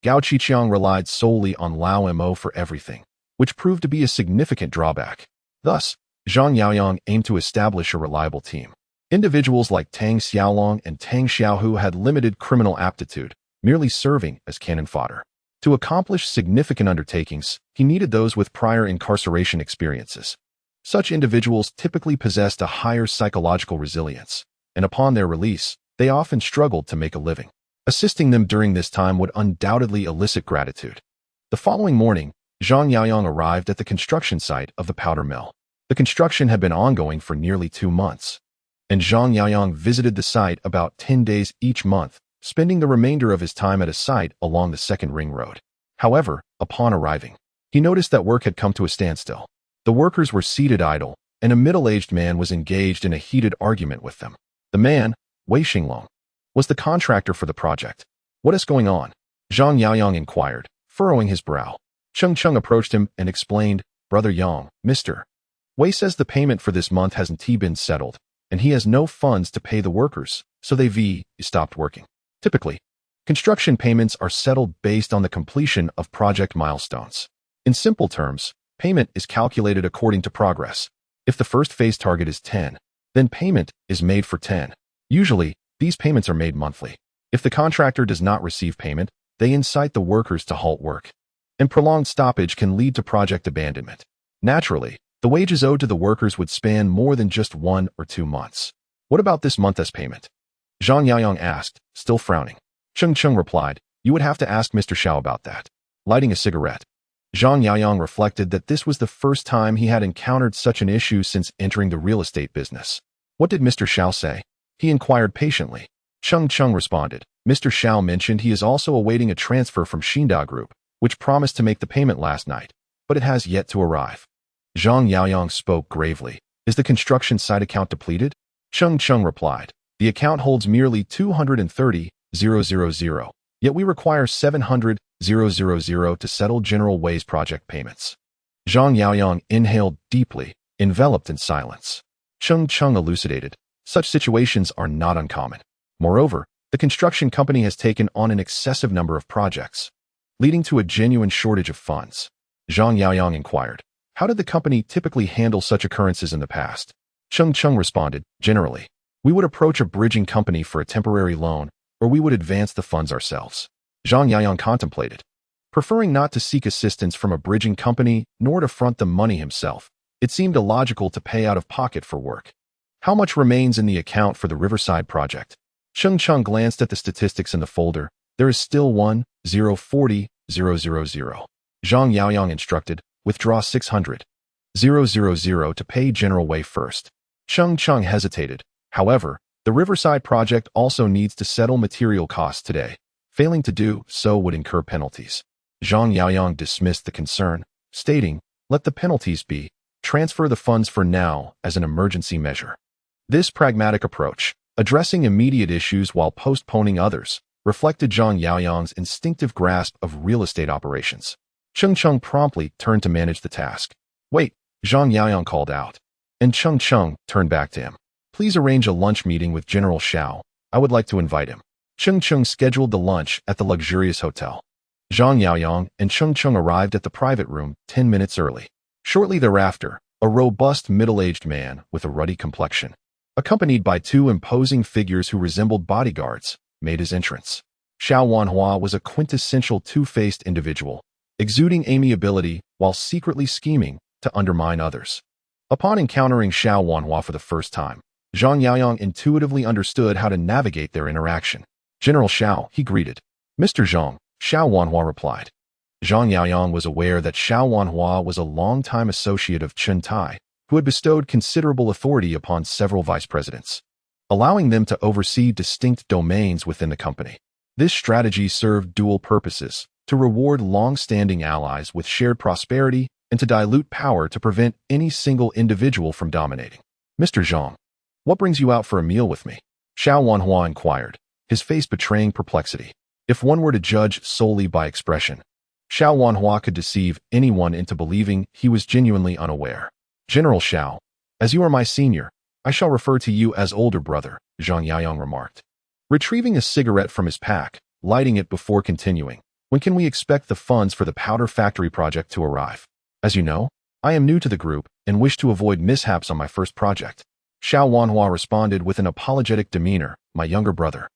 Gao Qiqiang relied solely on Lao Mo for everything, which proved to be a significant drawback. Thus, Zhang Yaoyang aimed to establish a reliable team. Individuals like Tang Xiaolong and Tang Xiaohu had limited criminal aptitude, merely serving as cannon fodder. To accomplish significant undertakings, he needed those with prior incarceration experiences. Such individuals typically possessed a higher psychological resilience, and upon their release, they often struggled to make a living. Assisting them during this time would undoubtedly elicit gratitude. The following morning, Zhang Yaoyang arrived at the construction site of the powder mill. The construction had been ongoing for nearly 2 months, and Zhang Yaoyang visited the site about 10 days each month, spending the remainder of his time at a site along the second ring road. However, upon arriving, he noticed that work had come to a standstill. The workers were seated idle, and a middle-aged man was engaged in a heated argument with them. The man, Wei Xinglong, was the contractor for the project. "What is going on?" Zhang Yaoyang inquired, furrowing his brow. Cheng approached him and explained, "Brother Yang, Mr. Wei says the payment for this month hasn't been settled, and he has no funds to pay the workers, so they've stopped working. Typically, construction payments are settled based on the completion of project milestones. In simple terms, payment is calculated according to progress. If the first phase target is 10, then payment is made for 10. Usually, these payments are made monthly. If the contractor does not receive payment, they incite the workers to halt work, and prolonged stoppage can lead to project abandonment. Naturally, the wages owed to the workers would span more than just 1 or 2 months. What about this month as payment?" Zhang Yaoyang asked, still frowning. Cheng replied, "You would have to ask Mr. Xiao about that." Lighting a cigarette, Zhang Yaoyang reflected that this was the first time he had encountered such an issue since entering the real estate business. "What did Mr. Xiao say?" he inquired patiently. Cheng responded, "Mr. Xiao mentioned he is also awaiting a transfer from Xinda Group, which promised to make the payment last night, but it has yet to arrive." Zhang Yaoyang spoke gravely. "Is the construction site account depleted?" Cheng replied, "The account holds merely 230,000, yet we require 700,000 to settle General Wei's project payments." Zhang Yaoyang inhaled deeply, enveloped in silence. Cheng elucidated, "Such situations are not uncommon. Moreover, the construction company has taken on an excessive number of projects, leading to a genuine shortage of funds." Zhang Yaoyang inquired, "How did the company typically handle such occurrences in the past?" Cheng responded, "Generally, we would approach a bridging company for a temporary loan, or we would advance the funds ourselves." Zhang Yaoyang contemplated, preferring not to seek assistance from a bridging company nor to front the money himself. It seemed illogical to pay out of pocket for work. "How much remains in the account for the Riverside project?" Cheng glanced at the statistics in the folder. "There is still 1,040,000. Zhang Yaoyang instructed, "Withdraw 600,000 to pay General Wei first." Cheng hesitated. However, the Riverside project also needs to settle material costs today. Failing to do so would incur penalties. Zhang Yaoyang dismissed the concern, stating, "Let the penalties be. Transfer the funds for now as an emergency measure." This pragmatic approach, addressing immediate issues while postponing others, reflected Zhang Yaoyang's instinctive grasp of real estate operations. Cheng promptly turned to manage the task. "Wait," Zhang Yaoyang called out, and Cheng turned back to him. "Please arrange a lunch meeting with General Xiao. I would like to invite him." Cheng scheduled the lunch at the luxurious hotel. Zhang Yaoyang and Cheng arrived at the private room 10 minutes early. Shortly thereafter, a robust middle-aged man with a ruddy complexion, accompanied by 2 imposing figures who resembled bodyguards, made his entrance. Xiao Wanhua was a quintessential two-faced individual, exuding amiability while secretly scheming to undermine others. Upon encountering Xiao Wanhua for the first time, Zhang Yaoyang intuitively understood how to navigate their interaction. "General Xiao," he greeted. "Mr. Zhang," Xiao Wanhua replied. Zhang Yaoyang was aware that Xiao Wanhua was a long-time associate of Chen Tai, who had bestowed considerable authority upon several vice presidents, allowing them to oversee distinct domains within the company. This strategy served dual purposes: to reward long-standing allies with shared prosperity and to dilute power to prevent any single individual from dominating. "Mr. Zhang, what brings you out for a meal with me?" Xiao Wanhua inquired, his face betraying perplexity. If one were to judge solely by expression, Xiao Wanhua could deceive anyone into believing he was genuinely unaware. "General Xiao, as you are my senior, I shall refer to you as older brother," Zhang Yaoyang remarked, retrieving a cigarette from his pack, lighting it before continuing. "When can we expect the funds for the powder factory project to arrive? As you know, I am new to the group and wish to avoid mishaps on my first project." Xiao Wanhua responded with an apologetic demeanor, "My younger brother,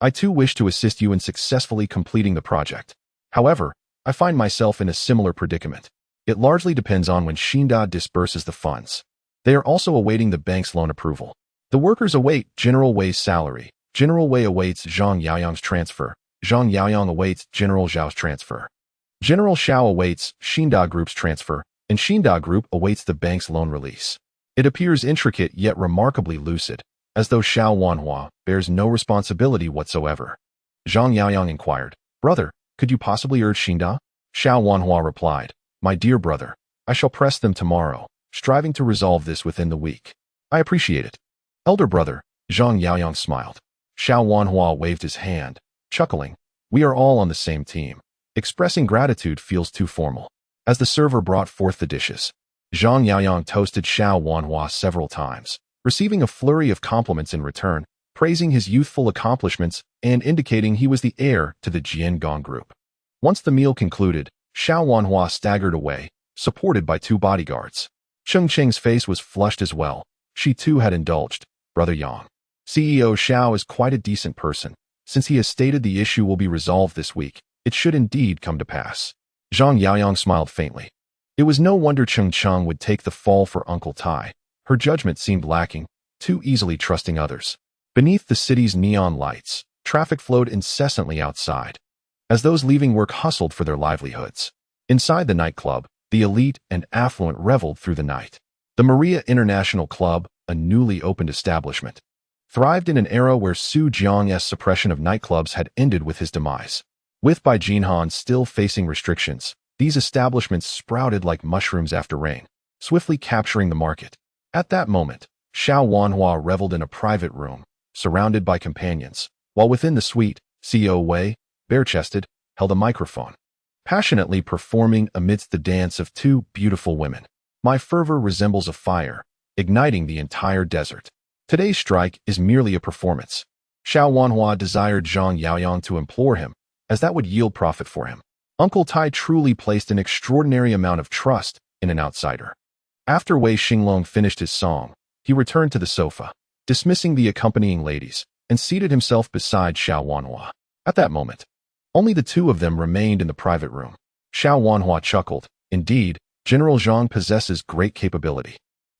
I too wish to assist you in successfully completing the project. However, I find myself in a similar predicament. It largely depends on when Xinda disburses the funds. They are also awaiting the bank's loan approval. The workers await General Wei's salary. General Wei awaits Zhang Yaoyang's transfer. Zhang Yaoyang awaits General Zhao's transfer. General Xiao awaits Xinda Group's transfer. and Xinda Group awaits the bank's loan release. It appears intricate yet remarkably lucid, as though Xiao Wanhua bears no responsibility whatsoever. Zhang Yaoyang inquired, "Brother, could you possibly urge Xinda?" Xiao Wanhua replied, "My dear brother, I shall press them tomorrow, striving to resolve this within the week. I appreciate it." "Elder brother," Zhang Yaoyang smiled. Xiao Wanhua waved his hand, chuckling, "We are all on the same team. Expressing gratitude feels too formal." As the server brought forth the dishes, Zhang Yaoyang toasted Xiao Wanhua several times, receiving a flurry of compliments in return, praising his youthful accomplishments and indicating he was the heir to the Jiang group. Once the meal concluded, Xiao Wanhua staggered away, supported by 2 bodyguards. Cheng Cheng's face was flushed as well. She too had indulged. "Brother Yang, CEO Xiao is quite a decent person. Since he has stated the issue will be resolved this week, it should indeed come to pass." Zhang Yaoyang smiled faintly. It was no wonder Cheng Cheng would take the fall for Uncle Tai. Her judgment seemed lacking, too easily trusting others. Beneath the city's neon lights, traffic flowed incessantly outside, as those leaving work hustled for their livelihoods. Inside the nightclub, the elite and affluent reveled through the night. The Maria International Club, a newly opened establishment, thrived in an era where Su Jiang's suppression of nightclubs had ended with his demise. With Bai Jinhan still facing restrictions, these establishments sprouted like mushrooms after rain, swiftly capturing the market. At that moment, Xiao Wanhua reveled in a private room, surrounded by companions, while within the suite, CEO Wei, bare-chested, held a microphone, passionately performing amidst the dance of 2 beautiful women. "My fervor resembles a fire, igniting the entire desert. Today's strike is merely a performance." Xiao Wanhua desired Zhang Yaoyang to implore him, as that would yield profit for him. Uncle Tai truly placed an extraordinary amount of trust in an outsider. After Wei Xinglong finished his song, he returned to the sofa, dismissing the accompanying ladies, and seated himself beside Xiao Wanhua. At that moment, only the 2 of them remained in the private room. Xiao Wanhua chuckled. Indeed, General Zhang possesses great capability.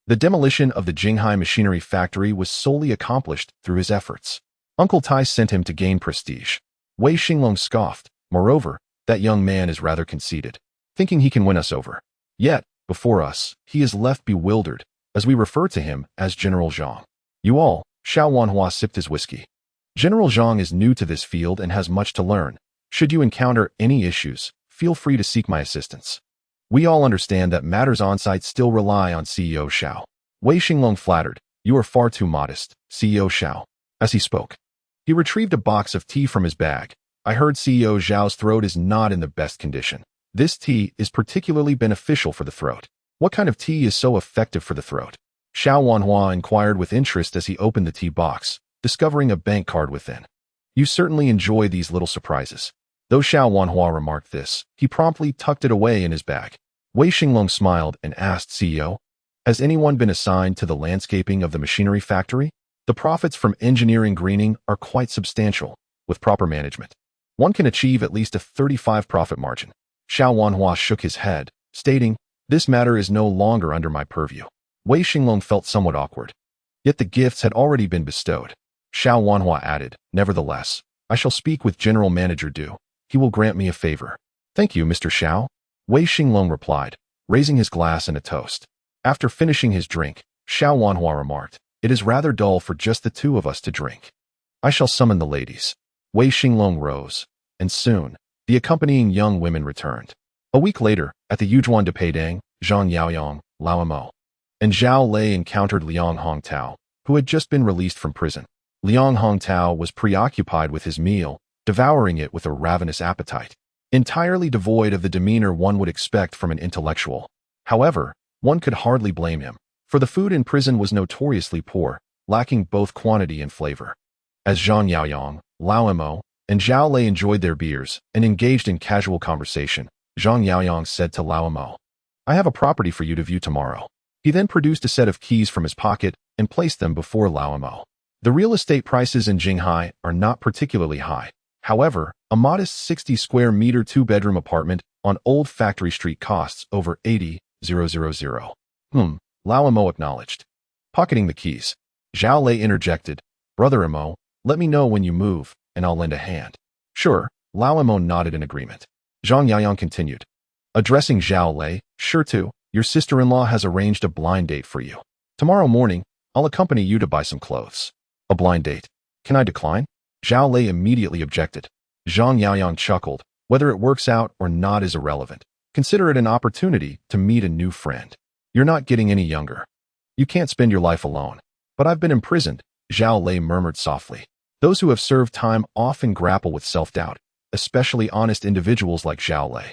The demolition of the Jinghai machinery factory was solely accomplished through his efforts. Uncle Tai sent him to gain prestige. Wei Xinglong scoffed. "Moreover, that young man is rather conceited, thinking he can win us over. Yet, before us, he is left bewildered, as we refer to him as General Zhang." "You all," Xiao Wanhua sipped his whiskey. "General Zhang is new to this field and has much to learn. Should you encounter any issues, feel free to seek my assistance. We all understand that matters on-site still rely on CEO Xiao." Wei Xinglong flattered. "You are far too modest, CEO Xiao." As he spoke, he retrieved a box of tea from his bag. "I heard CEO Zhao's throat is not in the best condition. This tea is particularly beneficial for the throat." "What kind of tea is so effective for the throat?" Xiao Wanhua inquired with interest as he opened the tea box, discovering a bank card within. "You certainly enjoy these little surprises." Though Xiao Wanhua remarked this, he promptly tucked it away in his bag. Wei Xinglong smiled and asked CEO, "Has anyone been assigned to the landscaping of the machinery factory? The profits from engineering greening are quite substantial. With proper management, one can achieve at least a 35% profit margin." Xiao Wanhua shook his head, stating, "This matter is no longer under my purview." Wei Xinglong felt somewhat awkward. Yet the gifts had already been bestowed. Xiao Wanhua added, "Nevertheless, I shall speak with General Manager Du. He will grant me a favor." "Thank you, Mr. Xiao," Wei Xinglong replied, raising his glass in a toast. After finishing his drink, Xiao Wanhua remarked, "It is rather dull for just the 2 of us to drink. I shall summon the ladies." Wei Xinglong rose, and soon, the accompanying young women returned. A week later, at the Yujuan de Peidang, Zhang Yaoyang, Lao Mo, and Xu Lei encountered Liang Hongtao, who had just been released from prison. Liang Hongtao was preoccupied with his meal, devouring it with a ravenous appetite, entirely devoid of the demeanor one would expect from an intellectual. However, one could hardly blame him, for the food in prison was notoriously poor, lacking both quantity and flavor. As Zhang Yaoyang, Lao Mo, and Xu Lei enjoyed their beers and engaged in casual conversation, Zhang Yaoyang said to Lao Mo, "I have a property for you to view tomorrow." He then produced a set of keys from his pocket and placed them before Lao Mo. The real estate prices in Jinghai are not particularly high. However, a modest 60 square meter 2-bedroom apartment on Old Factory Street costs over 80,000. Lao Mo acknowledged. Pocketing the keys, Xu Lei interjected, "Brother Imo, let me know when you move, and I'll lend a hand." "Sure," Lao Mo nodded in agreement. Zhang Yaoyang continued, addressing Xu Lei, "Sure too, Your sister-in-law has arranged a blind date for you. Tomorrow morning, I'll accompany you to buy some clothes. A blind date? Can I decline? Zhao Lei immediately objected. Zhang Yaoyang chuckled. Whether it works out or not is irrelevant. Consider it an opportunity to meet a new friend. You're not getting any younger. You can't spend your life alone. But I've been imprisoned, Zhao Lei murmured softly. Those who have served time often grapple with self-doubt, especially honest individuals like Zhao Lei.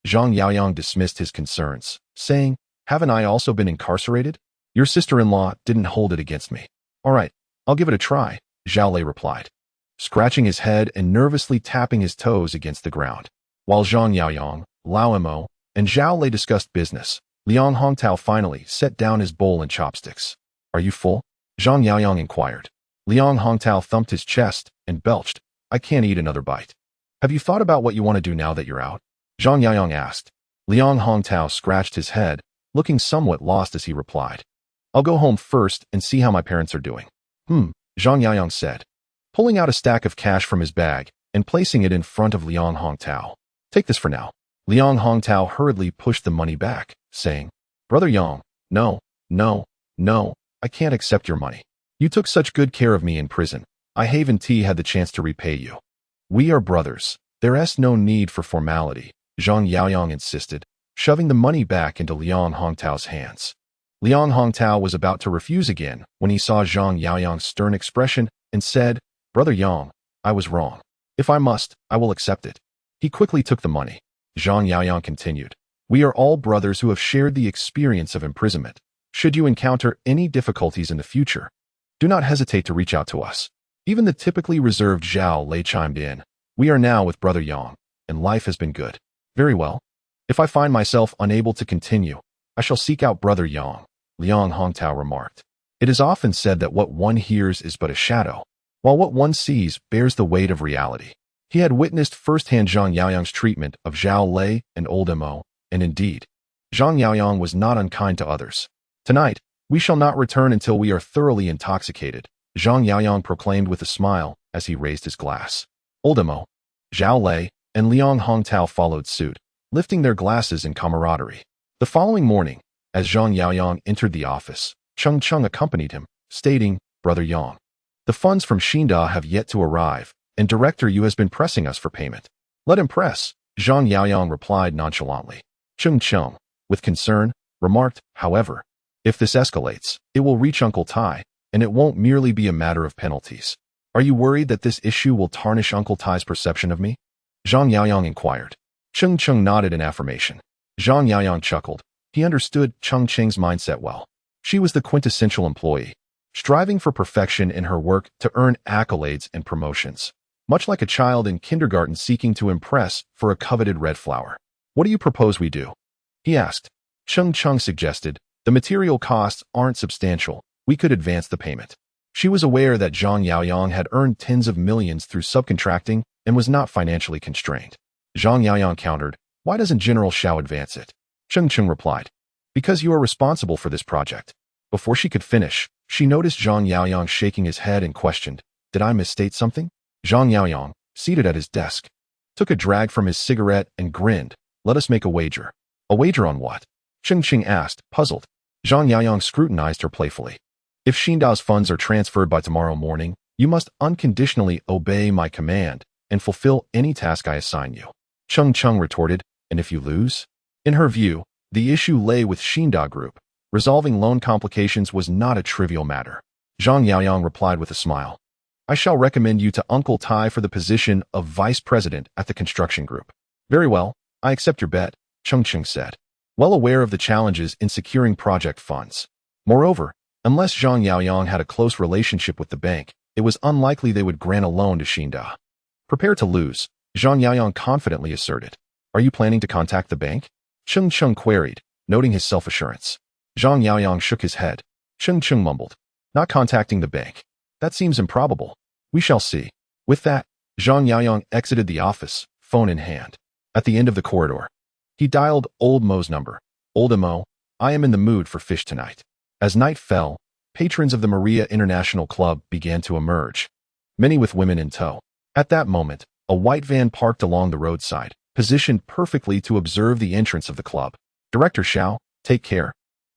Zhang Yaoyang dismissed his concerns, saying, haven't I also been incarcerated? Your sister-in-law didn't hold it against me. All right, I'll give it a try, Zhao Lei replied, scratching his head and nervously tapping his toes against the ground. While Zhang Yaoyang, Lao Mo, and Zhao Lei discussed business, Liang Hongtao finally set down his bowl and chopsticks. Are you full? Zhang Yaoyang inquired. Liang Hongtao thumped his chest and belched. I can't eat another bite. Have you thought about what you want to do now that you're out? Zhang Yaoyang asked. Liang Hongtao scratched his head, looking somewhat lost as he replied. I'll go home first and see how my parents are doing. Zhang Yaoyang said, pulling out a stack of cash from his bag and placing it in front of Liang Hongtao. Take this for now. Liang Hongtao hurriedly pushed the money back, saying, Brother Yang, no, I can't accept your money. You took such good care of me in prison. I haven't had the chance to repay you. We are brothers. There's no need for formality, Zhang Yaoyang insisted, shoving the money back into Liang Hongtao's hands. Liang Hongtao was about to refuse again when he saw Zhang Yaoyang's stern expression and said, Brother Yang, I was wrong. If I must, I will accept it. He quickly took the money. Zhang Yaoyang continued, we are all brothers who have shared the experience of imprisonment. Should you encounter any difficulties in the future, do not hesitate to reach out to us. Even the typically reserved Zhao Lei chimed in. We are now with Brother Yang, and life has been good. Very well. If I find myself unable to continue, I shall seek out Brother Yang, Liang Hongtao remarked. It is often said that what one hears is but a shadow, while what one sees bears the weight of reality. He had witnessed firsthand Zhang Yaoyang's treatment of Zhao Lei and old Mo, and indeed, Zhang Yaoyang was not unkind to others. Tonight, we shall not return until we are thoroughly intoxicated, Zhang Yaoyang proclaimed with a smile as he raised his glass. Old Mo, Zhao Lei, and Liang Hongtao followed suit, lifting their glasses in camaraderie. The following morning, as Zhang Yaoyang entered the office, Cheng Cheng accompanied him, stating, Brother Yang, the funds from Xinda have yet to arrive, and Director Yu has been pressing us for payment. Let him press, Zhang Yaoyang replied nonchalantly. Cheng Cheng, with concern, remarked, however, if this escalates, it will reach Uncle Tai, and it won't merely be a matter of penalties. Are you worried that this issue will tarnish Uncle Tai's perception of me? Zhang Yaoyang inquired. Cheng Cheng nodded in affirmation. Zhang Yaoyang chuckled. He understood Cheng Cheng's mindset well. She was the quintessential employee, striving for perfection in her work to earn accolades and promotions, much like a child in kindergarten seeking to impress for a coveted red flower. What do you propose we do? He asked. Cheng Cheng suggested, the material costs aren't substantial. We could advance the payment. She was aware that Zhang Yaoyang had earned tens of millions through subcontracting and was not financially constrained. Zhang Yaoyang countered, why doesn't General Xiao advance it? Cheng Cheng replied, because you are responsible for this project. Before she could finish, she noticed Zhang Yaoyang shaking his head and questioned, did I misstate something? Zhang Yaoyang, seated at his desk, took a drag from his cigarette and grinned, let us make a wager. A wager on what? Cheng Cheng asked, puzzled. Zhang Yaoyang scrutinized her playfully. If Xinda's funds are transferred by tomorrow morning, you must unconditionally obey my command and fulfill any task I assign you. Cheng Cheng retorted, and if you lose? In her view, the issue lay with Xinda Group. Resolving loan complications was not a trivial matter. Zhang Yaoyang replied with a smile. I shall recommend you to Uncle Tai for the position of vice president at the construction group. Very well, I accept your bet, Cheng Cheng said, well aware of the challenges in securing project funds. Moreover, unless Zhang Yaoyang had a close relationship with the bank, it was unlikely they would grant a loan to Xinda. Prepare to lose, Zhang Yaoyang confidently asserted. Are you planning to contact the bank? Cheng Cheng queried, noting his self-assurance. Zhang Yaoyang shook his head. Cheng Cheng mumbled, not contacting the bank. That seems improbable. We shall see. With that, Zhang Yaoyang exited the office, phone in hand. At the end of the corridor, he dialed Old Mo's number. Old Mo, I am in the mood for fish tonight. As night fell, patrons of the Maria International Club began to emerge, many with women in tow. At that moment, a white van parked along the roadside, positioned perfectly to observe the entrance of the club. Director Xiao, Take care,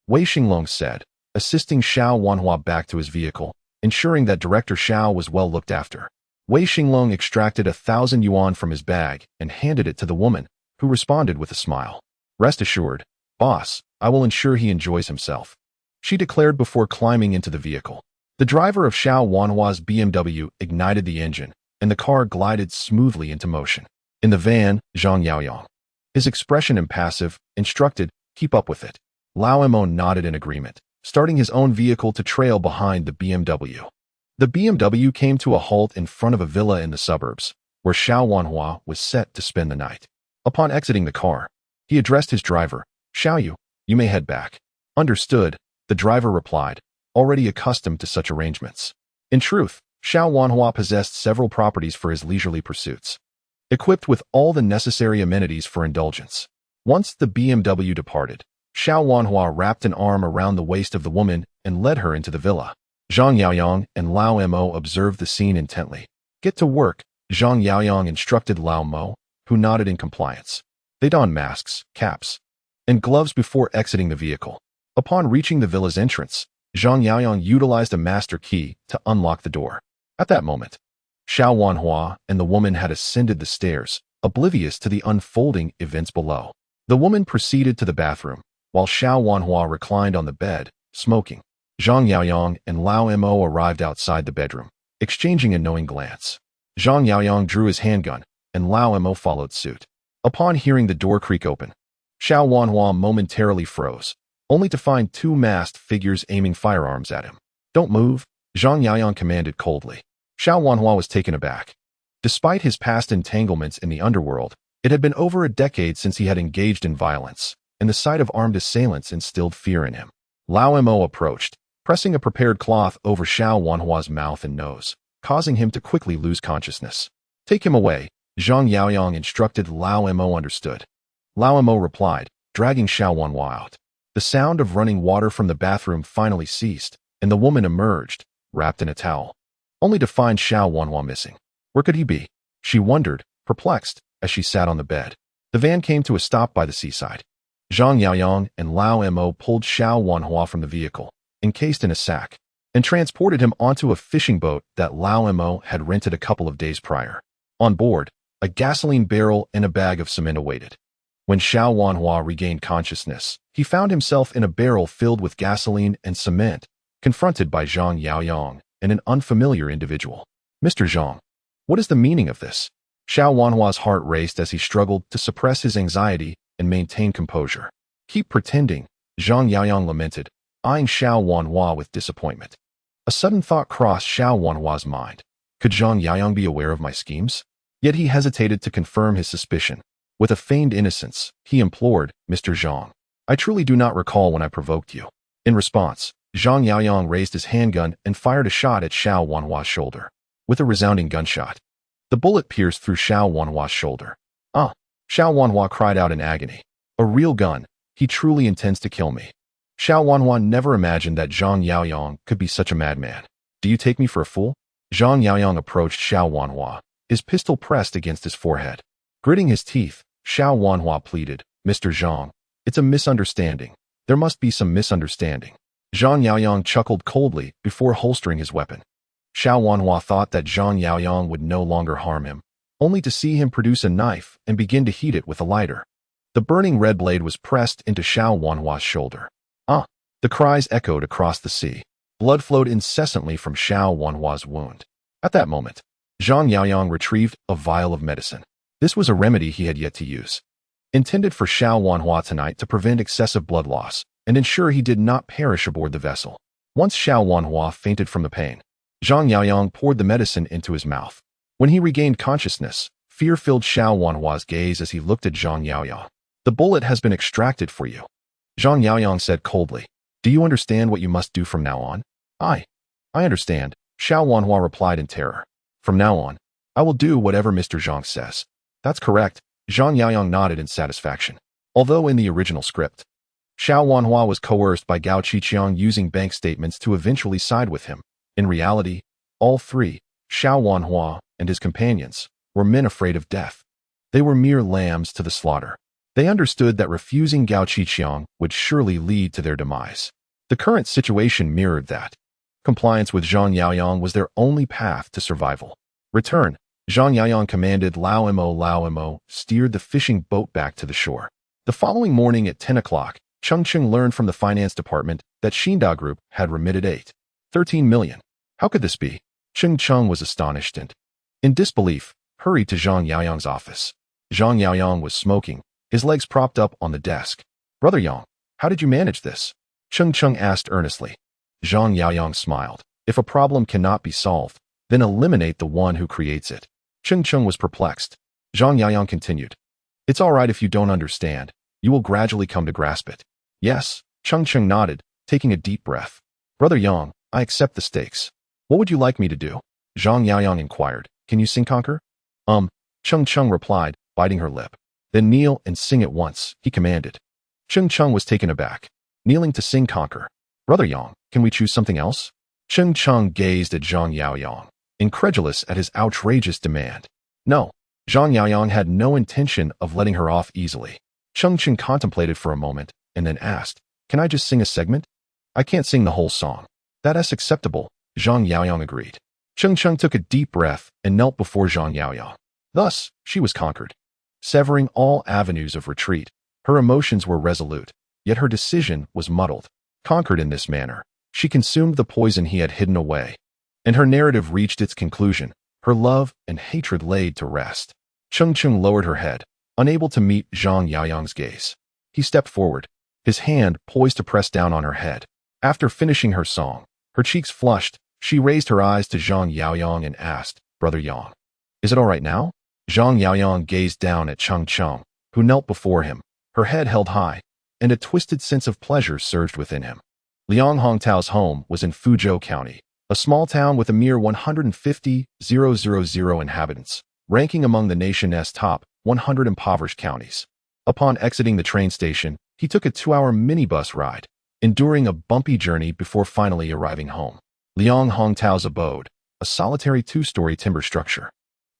Wei Xinglong said, assisting Xiao Wanhua back to his vehicle, ensuring that Director Xiao was well looked after. Wei Xinglong extracted 1,000 yuan from his bag and handed it to the woman, who responded with a smile. Rest assured, boss, I will ensure he enjoys himself, she declared before climbing into the vehicle. The driver of Xiao Wanhua's BMW ignited the engine, and the car glided smoothly into motion. In the van, Zhang Yaoyang, his expression impassive, instructed, keep up with it. Lao Mo nodded in agreement, starting his own vehicle to trail behind the BMW. The BMW came to a halt in front of a villa in the suburbs, where Xiao Wanhua was set to spend the night. Upon exiting the car, he addressed his driver, Xiaoyu, you may head back. Understood, the driver replied, already accustomed to such arrangements. In truth, Xiao Wanhua possessed several properties for his leisurely pursuits, equipped with all the necessary amenities for indulgence. Once the BMW departed, Xiao Wanhua wrapped an arm around the waist of the woman and led her into the villa. Zhang Yaoyang and Lao Mo observed the scene intently. Get to work, Zhang Yaoyang instructed Lao Mo, who nodded in compliance. They donned masks, caps, and gloves before exiting the vehicle. Upon reaching the villa's entrance, Zhang Yaoyang utilized a master key to unlock the door. At that moment, Xiao Wanhua and the woman had ascended the stairs, oblivious to the unfolding events below. The woman proceeded to the bathroom, while Xiao Wanhua reclined on the bed, smoking. Zhang Yaoyang and Lao Mo arrived outside the bedroom, exchanging a knowing glance. Zhang Yaoyang drew his handgun, and Lao Mo followed suit. Upon hearing the door creak open, Xiao Wanhua momentarily froze, only to find two masked figures aiming firearms at him. Don't move, Zhang Yaoyang commanded coldly. Xiao Wanhua was taken aback. Despite his past entanglements in the underworld, it had been over a decade since he had engaged in violence, and the sight of armed assailants instilled fear in him. Lao Mo approached, pressing a prepared cloth over Xiao Wanhua's mouth and nose, causing him to quickly lose consciousness. Take him away, Zhang Yaoyang instructed. Lao Mo understood. Lao Mo replied, dragging Xiao Wanhua out. The sound of running water from the bathroom finally ceased, and the woman emerged, wrapped in a towel, only to find Xiao Wanhua missing. Where could he be? She wondered, perplexed, as she sat on the bed. The van came to a stop by the seaside. Zhang Yaoyang and Lao Mo pulled Xiao Wanhua from the vehicle, encased in a sack, and transported him onto a fishing boat that Lao Mo had rented a couple of days prior. On board, a gasoline barrel and a bag of cement awaited. When Xiao Wanhua regained consciousness, he found himself in a barrel filled with gasoline and cement, confronted by Zhang Yaoyang and an unfamiliar individual. Mr. Zhang, what is the meaning of this? Xiao Wanhua's heart raced as he struggled to suppress his anxiety and maintain composure. Keep pretending, Zhang Yaoyang lamented, eyeing Xiao Wanhua with disappointment. A sudden thought crossed Xiao Wanhua's mind. Could Zhang Yaoyang be aware of my schemes? Yet he hesitated to confirm his suspicion. With a feigned innocence, he implored, Mr. Zhang, I truly do not recall when I provoked you. In response, Zhang Yaoyang raised his handgun and fired a shot at Xiao Wanhua's shoulder. With a resounding gunshot, the bullet pierced through Xiao Wanhua's shoulder. Ah! Xiao Wanhua cried out in agony. A real gun. He truly intends to kill me. Xiao Wanhua never imagined that Zhang Yaoyang could be such a madman. Do you take me for a fool? Zhang Yaoyang approached Xiao Wanhua, his pistol pressed against his forehead. Gritting his teeth, Xiao Wanhua pleaded, Mr. Zhang, it's a misunderstanding. There must be some misunderstanding. Zhang Yaoyang chuckled coldly before holstering his weapon. Xiao Wanhua thought that Zhang Yaoyang would no longer harm him, only to see him produce a knife and begin to heat it with a lighter. The burning red blade was pressed into Xiao Wanhua's shoulder. Ah! The cries echoed across the sea. Blood flowed incessantly from Xiao Wanhua's wound. At that moment, Zhang Yaoyang retrieved a vial of medicine. This was a remedy he had yet to use, intended for Xiao Wanhua tonight to prevent excessive blood loss and ensure he did not perish aboard the vessel. Once Xiao Wanhua fainted from the pain, Zhang Yaoyang poured the medicine into his mouth. When he regained consciousness, fear filled Xiao Wanhua's gaze as he looked at Zhang Yaoyang. The bullet has been extracted for you, Zhang Yaoyang said coldly. Do you understand what you must do from now on? I understand, Xiao Wanhua replied in terror. From now on, I will do whatever Mr. Zhang says. That's correct, Zhang Yaoyang nodded in satisfaction. Although in the original script, Xiao Wanhua was coerced by Gao Qiqiang using bank statements to eventually side with him. In reality, all three, Xiao Wanhua and his companions, were men afraid of death. They were mere lambs to the slaughter. They understood that refusing Gao Qiqiang would surely lead to their demise. The current situation mirrored that. Compliance with Zhang Yaoyang was their only path to survival. Return, Zhang Yaoyang commanded. Lao Mo steered the fishing boat back to the shore. The following morning at 10 o'clock, Cheng learned from the finance department that Xinda Group had remitted 13 million. How could this be? Cheng was astonished and, in disbelief, hurried to Zhang Yaoyang's office. Zhang Yaoyang was smoking, his legs propped up on the desk. Brother Yang, how did you manage this? Cheng asked earnestly. Zhang Yaoyang smiled. If a problem cannot be solved, then eliminate the one who creates it. Cheng was perplexed. Zhang Yaoyang continued. It's all right if you don't understand. You will gradually come to grasp it. Yes, Cheng nodded, taking a deep breath. Brother Yang, I accept the stakes. What would you like me to do? Zhang Yaoyang inquired. Can you sing conquer? Cheng replied, biting her lip. Then kneel and sing at once, he commanded. Cheng was taken aback. Kneeling to sing conquer. Brother Yang, can we choose something else? Cheng gazed at Zhang Yaoyang, incredulous at his outrageous demand. No, Zhang Yaoyang had no intention of letting her off easily. Cheng contemplated for a moment and then asked, can I just sing a segment? I can't sing the whole song. That's acceptable, Zhang Yaoyang agreed. Cheng took a deep breath and knelt before Zhang Yaoyang. Thus, she was conquered. Severing all avenues of retreat, her emotions were resolute, yet her decision was muddled. Conquered in this manner, she consumed the poison he had hidden away, and her narrative reached its conclusion, her love and hatred laid to rest. Cheng lowered her head, unable to meet Zhang Yaoyang's gaze. He stepped forward, his hand poised to press down on her head. After finishing her song, her cheeks flushed, she raised her eyes to Zhang Yaoyang and asked, Brother Yang, is it all right now? Zhang Yaoyang gazed down at Cheng, who knelt before him, her head held high, and a twisted sense of pleasure surged within him. Liang Hongtao's home was in Fuzhou County, a small town with a mere 150,000 inhabitants, ranking among the nation's top 100 impoverished counties. Upon exiting the train station, he took a 2-hour minibus ride, enduring a bumpy journey before finally arriving home. Liang Hongtao's abode, a solitary 2-story timber structure,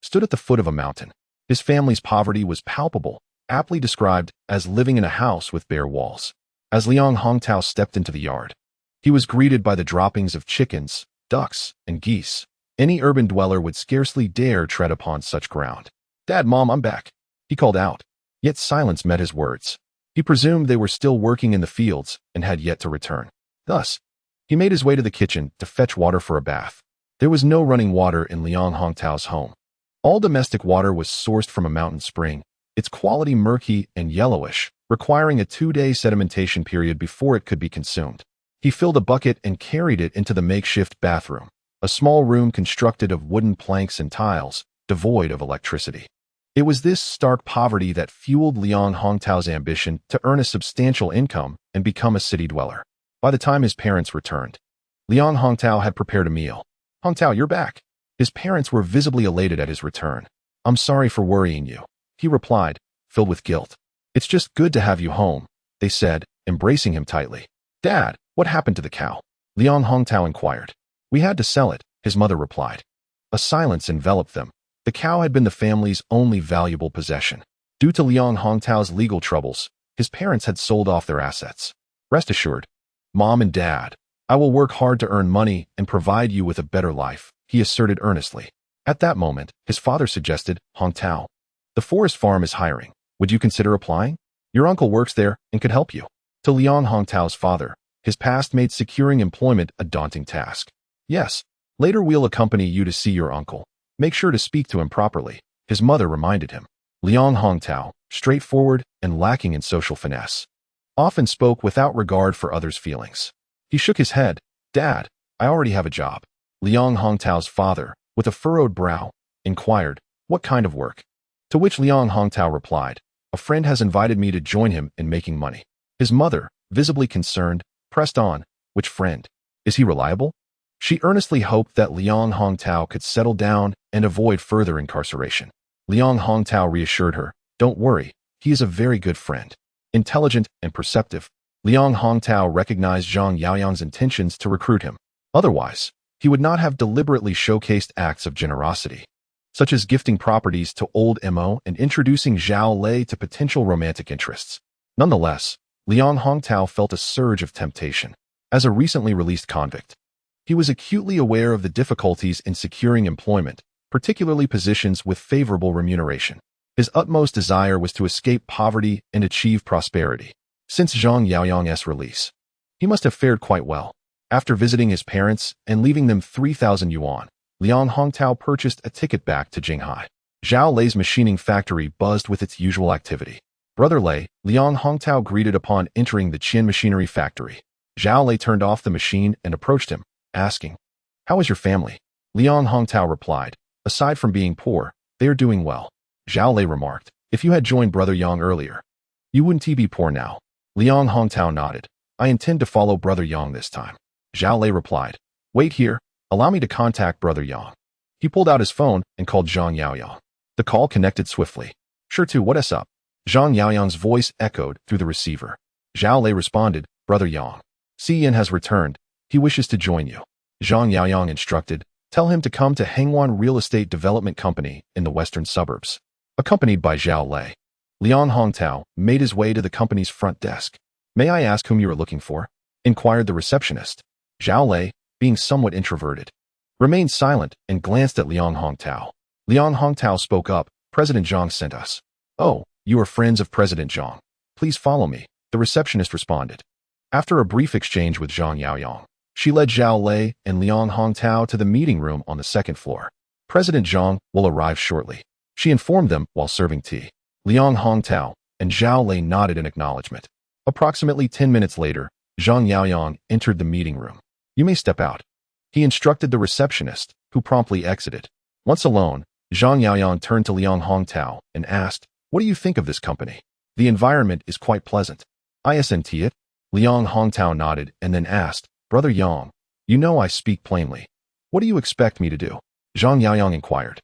stood at the foot of a mountain. His family's poverty was palpable, aptly described as living in a house with bare walls. As Liang Hongtao stepped into the yard, he was greeted by the droppings of chickens, ducks, and geese. Any urban dweller would scarcely dare tread upon such ground. Dad, Mom, I'm back, he called out. Yet silence met his words. He presumed they were still working in the fields and had yet to return. Thus, he made his way to the kitchen to fetch water for a bath. There was no running water in Liang Hongtao's home. All domestic water was sourced from a mountain spring, its quality murky and yellowish, requiring a 2-day sedimentation period before it could be consumed. He filled a bucket and carried it into the makeshift bathroom, a small room constructed of wooden planks and tiles, devoid of electricity. It was this stark poverty that fueled Liang Hongtao's ambition to earn a substantial income and become a city dweller. By the time his parents returned, Liang Hongtao had prepared a meal. Hongtao, you're back. His parents were visibly elated at his return. I'm sorry for worrying you, he replied, filled with guilt. It's just good to have you home, they said, embracing him tightly. Dad, what happened to the cow? Liang Hongtao inquired. We had to sell it, his mother replied. A silence enveloped them. The cow had been the family's only valuable possession. Due to Liang Hongtao's legal troubles, his parents had sold off their assets. Rest assured, Mom and Dad, I will work hard to earn money and provide you with a better life, he asserted earnestly. At that moment, his father suggested, Hongtao, the forest farm is hiring. Would you consider applying? Your uncle works there and could help you. To Liang Hongtao's father, his past made securing employment a daunting task. Yes, later we'll accompany you to see your uncle. Make sure to speak to him properly, his mother reminded him. Liang Hongtao, straightforward and lacking in social finesse, often spoke without regard for others' feelings. He shook his head. Dad, I already have a job. Liang Hongtao's father, with a furrowed brow, inquired, what kind of work? To which Liang Hongtao replied, a friend has invited me to join him in making money. His mother, visibly concerned, pressed on, which friend? Is he reliable? She earnestly hoped that Liang Hongtao could settle down and avoid further incarceration. Liang Hongtao reassured her, don't worry, he is a very good friend. Intelligent and perceptive, Liang Hongtao recognized Zhang Yaoyang's intentions to recruit him. Otherwise, he would not have deliberately showcased acts of generosity. such as gifting properties to old Mo and introducing Xu Lei to potential romantic interests. Nonetheless, Liang Hongtao felt a surge of temptation. As a recently released convict, he was acutely aware of the difficulties in securing employment, particularly positions with favorable remuneration. His utmost desire was to escape poverty and achieve prosperity. Since Zhang Yaoyang's release, he must have fared quite well. After visiting his parents and leaving them 3,000 yuan, Liang Hongtao purchased a ticket back to Jinghai. Xu Lei's machining factory buzzed with its usual activity. Brother Lei, Liang Hongtao greeted upon entering the Qin machinery factory. Xu Lei turned off the machine and approached him, asking, "How is your family?" Liang Hongtao replied, "Aside from being poor, they are doing well." Xu Lei remarked, "If you had joined Brother Yang earlier, you wouldn't be poor now." Liang Hongtao nodded. "I intend to follow Brother Yang this time." Xu Lei replied, "Wait here, allow me to contact Brother Yang." He pulled out his phone and called Zhang Yaoyang. The call connected swiftly. "Sure to, what's up?" Zhang Yaoyang's voice echoed through the receiver. Xu Lei responded, "Brother Yang, Xiyan has returned. He wishes to join you." Zhang Yaoyang instructed, "Tell him to come to Hengwan Real Estate Development Company in the western suburbs." Accompanied by Xu Lei, Liang Hongtao made his way to the company's front desk. "May I ask whom you are looking for?" inquired the receptionist. Xu Lei, being somewhat introverted, remained silent and glanced at Liang Hongtao. Liang Hongtao spoke up, "President Jiang sent us." "Oh, you are friends of President Jiang. Please follow me," the receptionist responded. After a brief exchange with Zhang Yaoyang, she led Xu Lei and Liang Hongtao to the meeting room on the second floor. "President Jiang will arrive shortly," she informed them while serving tea. Liang Hongtao and Xu Lei nodded in acknowledgement. Approximately 10 minutes later, Zhang Yaoyang entered the meeting room. "You may step out," he instructed the receptionist, who promptly exited. Once alone, Zhang Yaoyang turned to Liang Hongtao and asked, "What do you think of this company? The environment is quite pleasant." "Isn't it?" Liang Hongtao nodded and then asked, "Brother Yang, you know I speak plainly. What do you expect me to do?" Zhang Yaoyang inquired.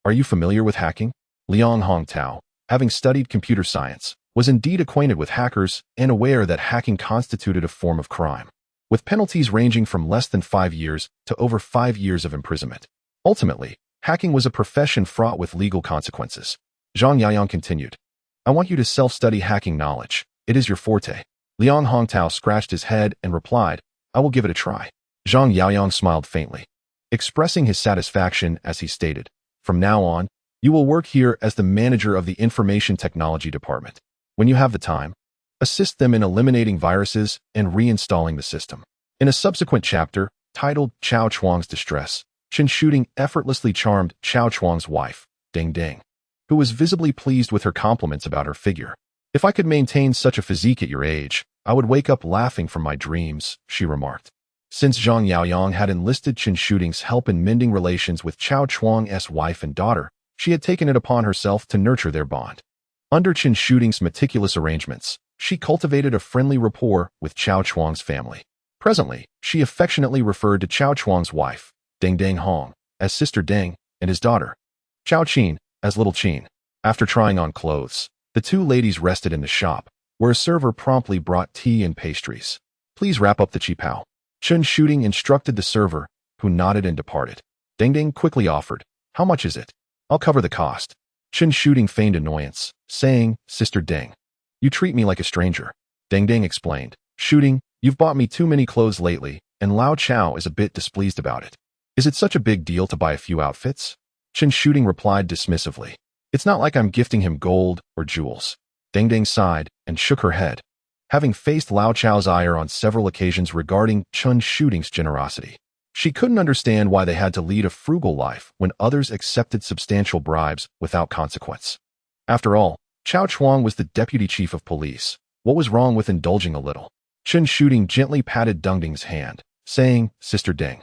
"Are you familiar with hacking?" Liang Hongtao, having studied computer science, was indeed acquainted with hackers and aware that hacking constituted a form of crime, with penalties ranging from less than 5 years to over 5 years of imprisonment. Ultimately, hacking was a profession fraught with legal consequences. Zhang Yaoyang continued, "I want you to self-study hacking knowledge. It is your forte." Liang Hongtao scratched his head and replied, "I will give it a try." Zhang Yaoyang smiled faintly, expressing his satisfaction as he stated, "From now on, you will work here as the manager of the Information Technology Department. When you have the time, assist them in eliminating viruses and reinstalling the system." In a subsequent chapter, titled Chao Chuang's Distress, Chen Shooting effortlessly charmed Chao Chuang's wife, Ding Ding, who was visibly pleased with her compliments about her figure. "If I could maintain such a physique at your age, I would wake up laughing from my dreams," she remarked. Since Zhang Yaoyang had enlisted Chen Shooting's help in mending relations with Chao Chuang's wife and daughter, she had taken it upon herself to nurture their bond. Under Chen Shooting's meticulous arrangements, she cultivated a friendly rapport with Chao Chuang's family. Presently, she affectionately referred to Chao Chuang's wife, Ding Ding Hong, as Sister Ding, and his daughter, Chao Qin, as Little Qin. After trying on clothes, the two ladies rested in the shop, where a server promptly brought tea and pastries. "Please wrap up the qipao." Chen Shooting instructed the server, who nodded and departed. Ding Ding quickly offered, "How much is it?" "I'll cover the cost." Chen Shooting feigned annoyance, saying, "Sister Ding, you treat me like a stranger." Ding Ding explained, "Shooting, you've bought me too many clothes lately, and Lao Chao is a bit displeased about it. Is it such a big deal to buy a few outfits?" Chen Shooting replied dismissively, "It's not like I'm gifting him gold or jewels." Ding Ding sighed and shook her head, having faced Lao Chao's ire on several occasions regarding Chen Shooting's generosity. She couldn't understand why they had to lead a frugal life when others accepted substantial bribes without consequence. After all, Chao Chuang was the deputy chief of police. What was wrong with indulging a little? Chen Shooting gently patted Ding Ding's hand, saying, "Sister Ding,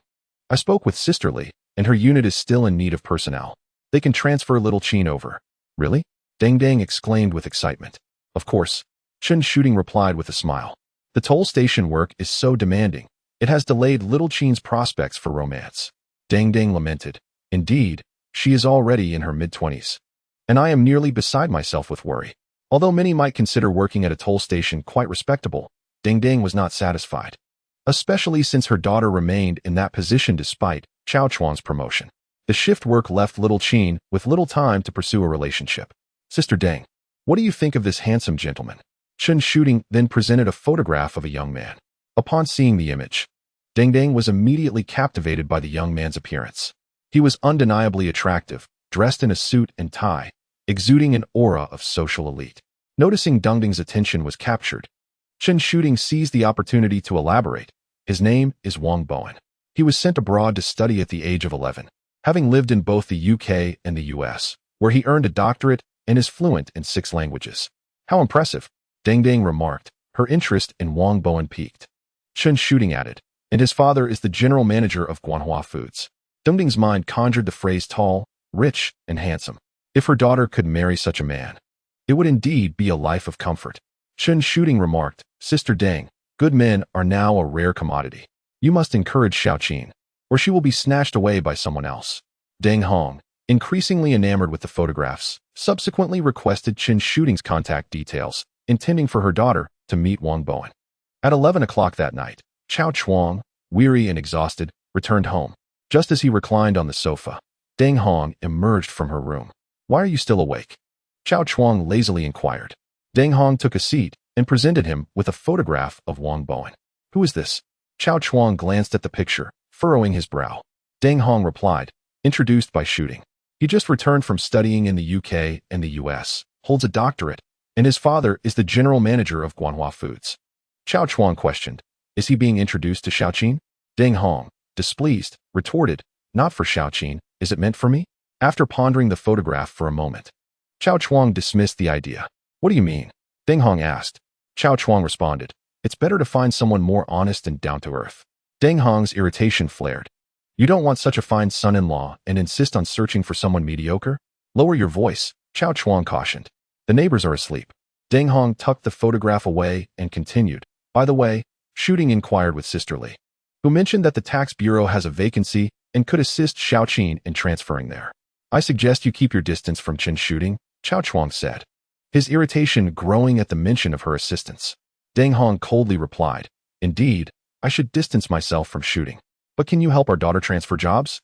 I spoke with Sister Li, and her unit is still in need of personnel. They can transfer Little Qin over." "Really?" Ding Ding exclaimed with excitement. "Of course," Chen Shooting replied with a smile. "The toll station work is so demanding, it has delayed Little Qin's prospects for romance." Ding Ding lamented, "Indeed, she is already in her mid-20s. And I am nearly beside myself with worry." Although many might consider working at a toll station quite respectable, Ding Ding was not satisfied, especially since her daughter remained in that position despite Chao Chuang's promotion. The shift work left little Qin with little time to pursue a relationship. Sister Deng, what do you think of this handsome gentleman? Chen Shooting then presented a photograph of a young man. Upon seeing the image, Deng Deng was immediately captivated by the young man's appearance. He was undeniably attractive, dressed in a suit and tie, exuding an aura of social elite. Noticing Deng Deng's attention was captured, Chen Shooting seized the opportunity to elaborate. His name is Wang Bowen. He was sent abroad to study at the age of 11, having lived in both the UK and the US, where he earned a doctorate and is fluent in 6 languages. How impressive, Deng Deng remarked. Her interest in Wang Bowen piqued. Chen Shooting added, and his father is the general manager of Guanhua Foods. Deng Deng's mind conjured the phrase tall, rich, and handsome. If her daughter could marry such a man, it would indeed be a life of comfort. Chen Shooting remarked, Sister Deng, good men are now a rare commodity. You must encourage Xiaoqin, or she will be snatched away by someone else. Deng Hong, increasingly enamored with the photographs, subsequently requested Chen Shooting's contact details, intending for her daughter to meet Wang Bowen. At 11 o'clock that night, Chao Chuang, weary and exhausted, returned home. Just as he reclined on the sofa, Deng Hong emerged from her room. Why are you still awake? Chao Chuang lazily inquired. Deng Hong took a seat and presented him with a photograph of Wang Bowen. Who is this? Chao Chuang glanced at the picture, furrowing his brow. Deng Hong replied, introduced by Shooting. He just returned from studying in the UK and the US, holds a doctorate, and his father is the general manager of Guanhua Foods. Chao Chuang questioned, is he being introduced to Xiaoqin? Deng Hong, displeased, retorted, not for Xiaoqin, is it meant for me? After pondering the photograph for a moment, Chao Chuang dismissed the idea. What do you mean? Deng Hong asked. Chao Chuang responded, it's better to find someone more honest and down-to-earth. Deng Hong's irritation flared. You don't want such a fine son-in-law and insist on searching for someone mediocre? Lower your voice, Chao Chuang cautioned. The neighbors are asleep. Deng Hong tucked the photograph away and continued. By the way, Shooting inquired with Sister Lee, who mentioned that the tax bureau has a vacancy and could assist Xiaoqin in transferring there. I suggest you keep your distance from Chen Shooting, Chao Chuang said, his irritation growing at the mention of her assistance. Deng Hong coldly replied, indeed, I should distance myself from Shooting. But can you help our daughter transfer jobs?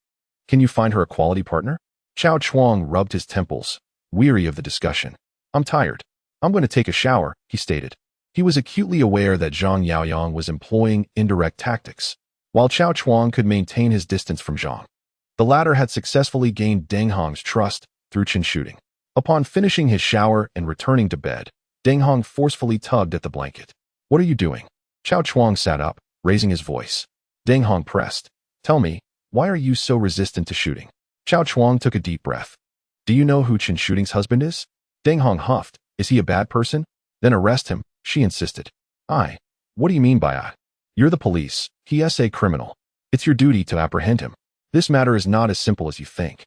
Can you find her a quality partner? Chao Chuang rubbed his temples, weary of the discussion. I'm tired. I'm going to take a shower, he stated. He was acutely aware that Zhang Yaoyang was employing indirect tactics, while Chao Chuang could maintain his distance from Zhang. The latter had successfully gained Deng Hong's trust through Chen Shooting. Upon finishing his shower and returning to bed, Deng Hong forcefully tugged at the blanket. What are you doing? Chao Chuang sat up, raising his voice. Deng Hong pressed. Tell me, why are you so resistant to Shooting? Chao Chuang took a deep breath. Do you know who Chen Shooting's husband is? Deng Hong huffed. Is he a bad person? Then arrest him, she insisted. What do you mean by I? You're the police. He is a criminal. It's your duty to apprehend him. This matter is not as simple as you think.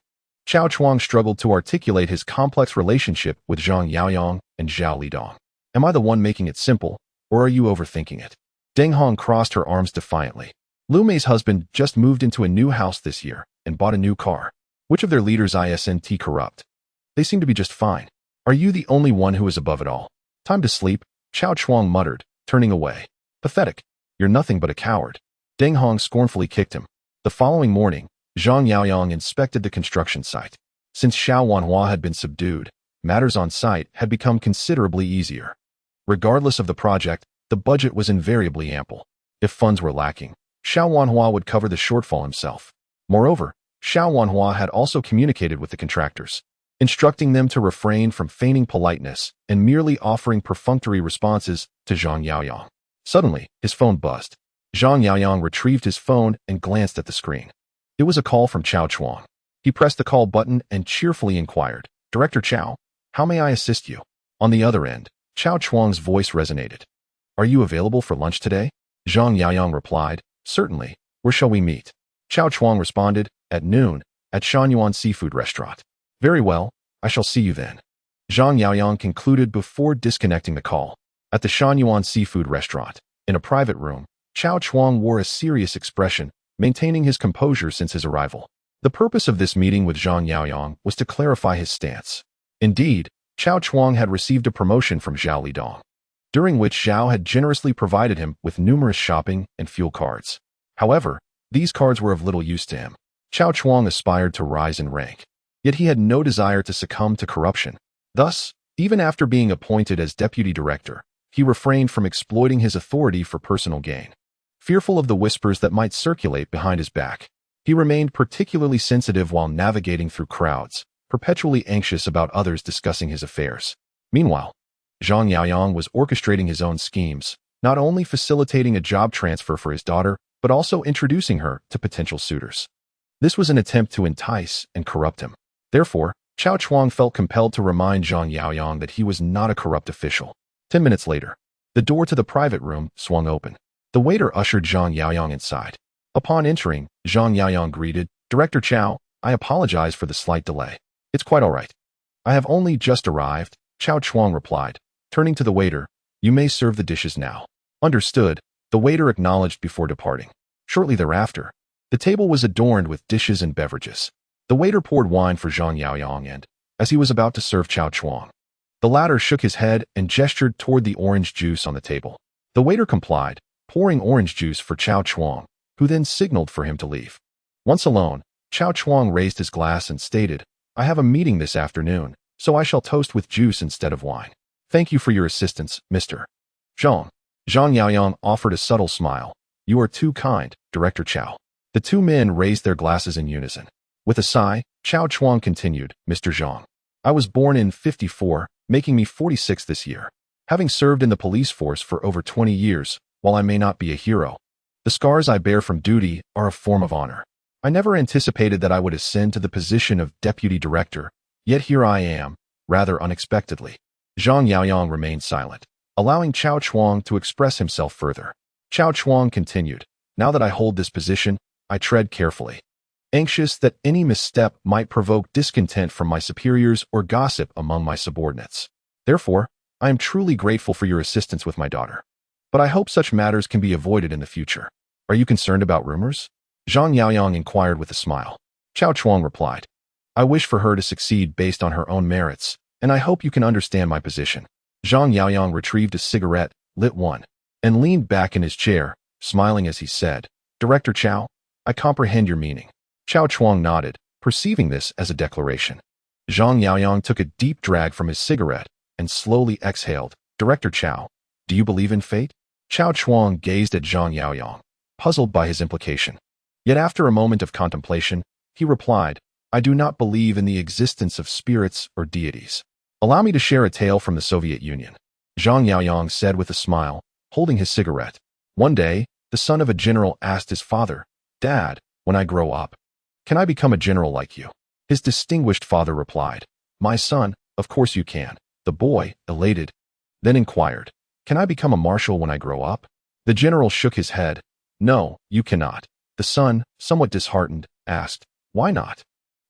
Chao Chuang struggled to articulate his complex relationship with Zhang Yaoyang and Zhao Lidong. Am I the one making it simple, or are you overthinking it? Deng Hong crossed her arms defiantly. Lu Mei's husband just moved into a new house this year and bought a new car. Which of their leaders isn't corrupt? They seem to be just fine. Are you the only one who is above it all? Time to sleep, Chao Chuang muttered, turning away. Pathetic. You're nothing but a coward. Deng Hong scornfully kicked him. The following morning, Zhang Yaoyang inspected the construction site. Since Xiao Wanhua had been subdued, matters on site had become considerably easier. Regardless of the project, the budget was invariably ample. If funds were lacking, Xiao Wanhua would cover the shortfall himself. Moreover, Xiao Wanhua had also communicated with the contractors, instructing them to refrain from feigning politeness and merely offering perfunctory responses to Zhang Yaoyang. Suddenly, his phone buzzed. Zhang Yaoyang retrieved his phone and glanced at the screen. It was a call from Chao Chuang. He pressed the call button and cheerfully inquired, Director Chao, how may I assist you? On the other end, Chao Chuang's voice resonated. Are you available for lunch today? Zhang Yaoyang replied, certainly. Where shall we meet? Chao Chuang responded, at noon, at Shanyuan Seafood Restaurant. Very well, I shall see you then. Zhang Yaoyang concluded before disconnecting the call. At the Shanyuan Seafood Restaurant, in a private room, Chao Chuang wore a serious expression, maintaining his composure since his arrival. The purpose of this meeting with Zhang Yaoyang was to clarify his stance. Indeed, Chao Chuang had received a promotion from Zhao Lidong, during which Zhao had generously provided him with numerous shopping and fuel cards. However, these cards were of little use to him. Chao Chuang aspired to rise in rank, yet he had no desire to succumb to corruption. Thus, even after being appointed as deputy director, he refrained from exploiting his authority for personal gain. Fearful of the whispers that might circulate behind his back, he remained particularly sensitive while navigating through crowds, perpetually anxious about others discussing his affairs. Meanwhile, Zhang Yaoyang was orchestrating his own schemes, not only facilitating a job transfer for his daughter, but also introducing her to potential suitors. This was an attempt to entice and corrupt him. Therefore, Chao Chuang felt compelled to remind Zhang Yaoyang that he was not a corrupt official. 10 minutes later, the door to the private room swung open. The waiter ushered Zhang Yaoyang inside. Upon entering, Zhang Yaoyang greeted, "Director Chao, I apologize for the slight delay. It's quite all right. I have only just arrived," Chao Chuang replied, turning to the waiter. "You may serve the dishes now." Understood, the waiter acknowledged before departing. Shortly thereafter, the table was adorned with dishes and beverages. The waiter poured wine for Zhang Yaoyang and, as he was about to serve Chao Chuang, the latter shook his head and gestured toward the orange juice on the table. The waiter complied, pouring orange juice for Chao Chuang, who then signaled for him to leave. Once alone, Chao Chuang raised his glass and stated, "I have a meeting this afternoon, so I shall toast with juice instead of wine. Thank you for your assistance, Mr. Zhang." Zhang Yaoyang offered a subtle smile. "You are too kind, Director Chao." The two men raised their glasses in unison. With a sigh, Chao Chuang continued, "Mr. Zhang, I was born in 54, making me 46 this year. Having served in the police force for over 20 years, while I may not be a hero, the scars I bear from duty are a form of honor. I never anticipated that I would ascend to the position of deputy director, yet here I am, rather unexpectedly." Zhang Yaoyang remained silent, allowing Chao Chuang to express himself further. Chao Chuang continued, "Now that I hold this position, I tread carefully, anxious that any misstep might provoke discontent from my superiors or gossip among my subordinates. Therefore, I am truly grateful for your assistance with my daughter. But I hope such matters can be avoided in the future. Are you concerned about rumors?" Zhang Yaoyang inquired with a smile. Chao Chuang replied, "I wish for her to succeed based on her own merits, and I hope you can understand my position." Zhang Yaoyang retrieved a cigarette, lit one, and leaned back in his chair, smiling as he said, "Director Chao, I comprehend your meaning." Chao Chuang nodded, perceiving this as a declaration. Zhang Yaoyang took a deep drag from his cigarette and slowly exhaled. "Director Chao, do you believe in fate?" Chao Chuang gazed at Zhang Yaoyang, puzzled by his implication. Yet after a moment of contemplation, he replied, "I do not believe in the existence of spirits or deities. Allow me to share a tale from the Soviet Union." Zhang Yaoyang said with a smile, holding his cigarette. One day, the son of a general asked his father, "Dad, when I grow up, can I become a general like you?" His distinguished father replied, "My son, of course you can." The boy, elated, then inquired, "Can I become a marshal when I grow up?" The general shook his head. "No, you cannot." The son, somewhat disheartened, asked, "Why not?"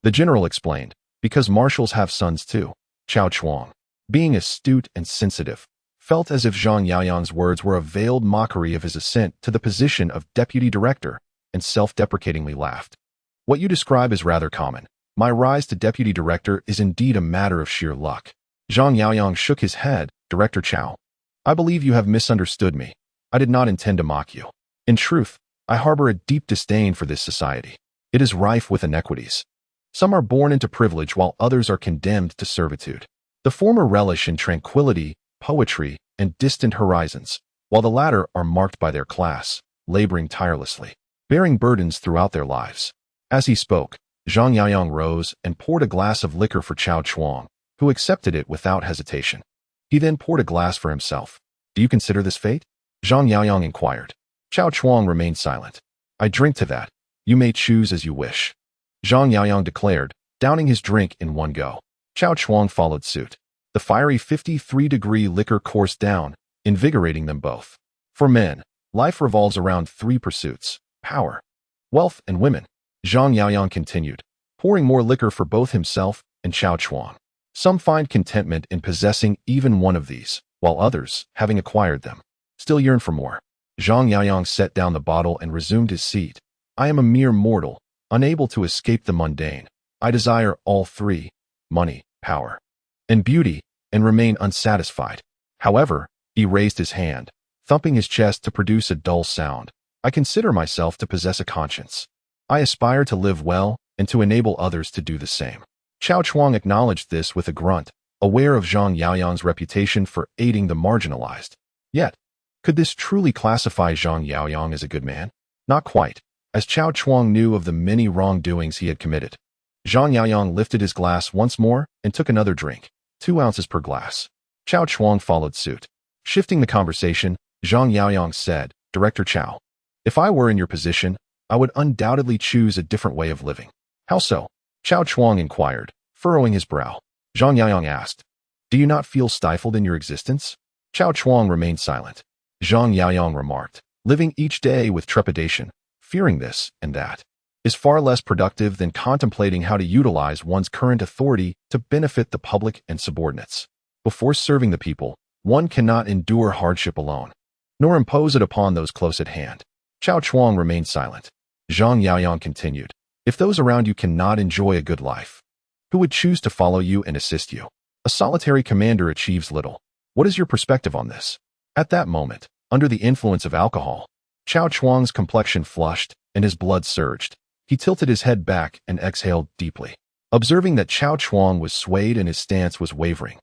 The general explained, "Because marshals have sons too." Chao Chuang, being astute and sensitive, felt as if Zhang Yaoyang's words were a veiled mockery of his ascent to the position of deputy director, and self-deprecatingly laughed. "What you describe is rather common. My rise to deputy director is indeed a matter of sheer luck." Zhang Yaoyang shook his head. "Director Chao, I believe you have misunderstood me. I did not intend to mock you. In truth, I harbor a deep disdain for this society. It is rife with inequities. Some are born into privilege while others are condemned to servitude. The former relish in tranquility, poetry, and distant horizons, while the latter are marked by their class, laboring tirelessly, bearing burdens throughout their lives." As he spoke, Zhang Yaoyang rose and poured a glass of liquor for Chao Chuang, who accepted it without hesitation. He then poured a glass for himself. "Do you consider this fate?" Zhang Yaoyang inquired. Chao Chuang remained silent. "I drink to that. You may choose as you wish," Zhang Yaoyang declared, downing his drink in one go. Chao Chuang followed suit. The fiery 53-degree liquor coursed down, invigorating them both. For men, life revolves around three pursuits: power, wealth, and women. Zhang Yaoyang continued, pouring more liquor for both himself and Chao Chuang. Some find contentment in possessing even one of these, while others, having acquired them, still yearn for more. Zhang Yaoyang set down the bottle and resumed his seat. "I am a mere mortal, unable to escape the mundane. I desire all three: money, power, and beauty, and remain unsatisfied." However, he raised his hand, thumping his chest to produce a dull sound. "I consider myself to possess a conscience. I aspire to live well and to enable others to do the same. Chao Chuang acknowledged this with a grunt, aware of Zhang Yaoyang's reputation for aiding the marginalized. Yet, could this truly classify Zhang Yaoyang as a good man? Not quite, as Chao Chuang knew of the many wrongdoings he had committed. Zhang Yaoyang lifted his glass once more and took another drink, 2 ounces per glass. Chao Chuang followed suit. Shifting the conversation, Zhang Yaoyang said, Director Chao, if I were in your position, I would undoubtedly choose a different way of living. How so? Chao Chuang inquired, furrowing his brow. Zhang Yaoyang asked, do you not feel stifled in your existence? Chao Chuang remained silent. Zhang Yaoyang remarked, living each day with trepidation, fearing this and that, is far less productive than contemplating how to utilize one's current authority to benefit the public and subordinates. Before serving the people, one cannot endure hardship alone, nor impose it upon those close at hand. Chao Chuang remained silent. Zhang Yaoyang continued, if those around you cannot enjoy a good life, who would choose to follow you and assist you? A solitary commander achieves little. What is your perspective on this? At that moment, under the influence of alcohol, Chao Chuang's complexion flushed and his blood surged. He tilted his head back and exhaled deeply. Observing that Chao Chuang was swayed and his stance was wavering,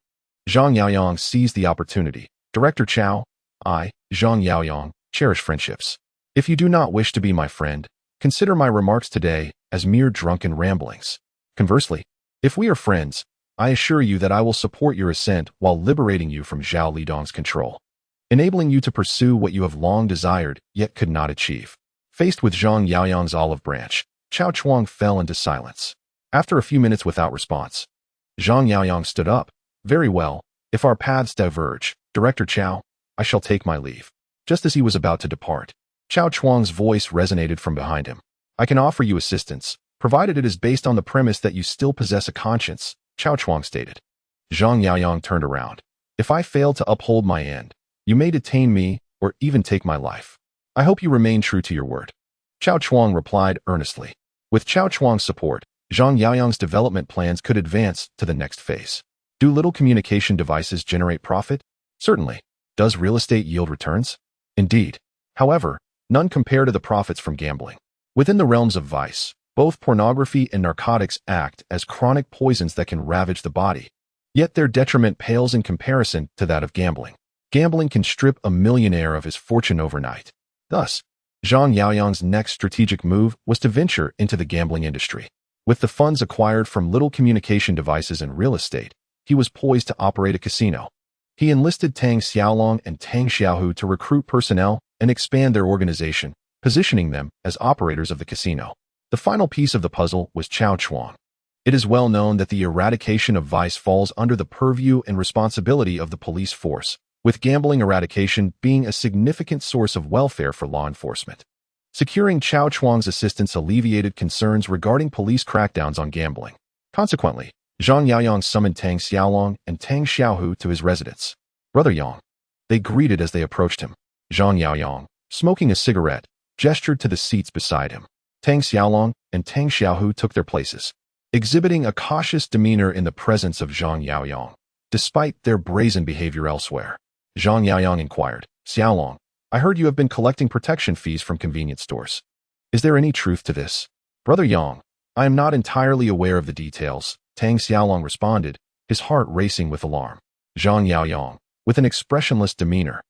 Zhang Yaoyang seized the opportunity. Director Chao, I, Zhang Yaoyang, cherish friendships. If you do not wish to be my friend, consider my remarks today as mere drunken ramblings. Conversely, if we are friends, I assure you that I will support your ascent while liberating you from Zhao Lidong's control, enabling you to pursue what you have long desired yet could not achieve. Faced with Zhang Yaoyang's olive branch, Chao Chuang fell into silence. After a few minutes without response, Zhang Yaoyang stood up. Very well, if our paths diverge, Director Chao, I shall take my leave. Just as he was about to depart, Chao Chuang's voice resonated from behind him. I can offer you assistance, provided it is based on the premise that you still possess a conscience, Chao Chuang stated. Zhang Yaoyang turned around. If I fail to uphold my end, you may detain me or even take my life. I hope you remain true to your word. Chao Chuang replied earnestly. With Chao Chuang's support, Zhang Yaoyang's development plans could advance to the next phase. Do little communication devices generate profit? Certainly. Does real estate yield returns? Indeed. However, none compare to the profits from gambling. Within the realms of vice, both pornography and narcotics act as chronic poisons that can ravage the body. Yet their detriment pales in comparison to that of gambling. Gambling can strip a millionaire of his fortune overnight. Thus, Zhang Yaoyang's next strategic move was to venture into the gambling industry. With the funds acquired from little communication devices and real estate, he was poised to operate a casino. He enlisted Tang Xiaolong and Tang Xiaohu to recruit personnel and expand their organization, positioning them as operators of the casino. The final piece of the puzzle was Chao Chuang. It is well known that the eradication of vice falls under the purview and responsibility of the police force, with gambling eradication being a significant source of welfare for law enforcement. Securing Chao Chuang's assistance alleviated concerns regarding police crackdowns on gambling. Consequently, Zhang Yaoyang summoned Tang Xiaolong and Tang Xiaohu to his residence. Brother Yang. They greeted as they approached him. Zhang Yaoyang, smoking a cigarette, gestured to the seats beside him. Tang Xiaolong and Tang Xiaohu took their places, exhibiting a cautious demeanor in the presence of Zhang Yaoyang, despite their brazen behavior elsewhere. Zhang Yaoyang inquired, Xiaolong, I heard you have been collecting protection fees from convenience stores. Is there any truth to this? Brother Yang, I am not entirely aware of the details, Tang Xiaolong responded, his heart racing with alarm. Zhang Yaoyang, with an expressionless demeanor,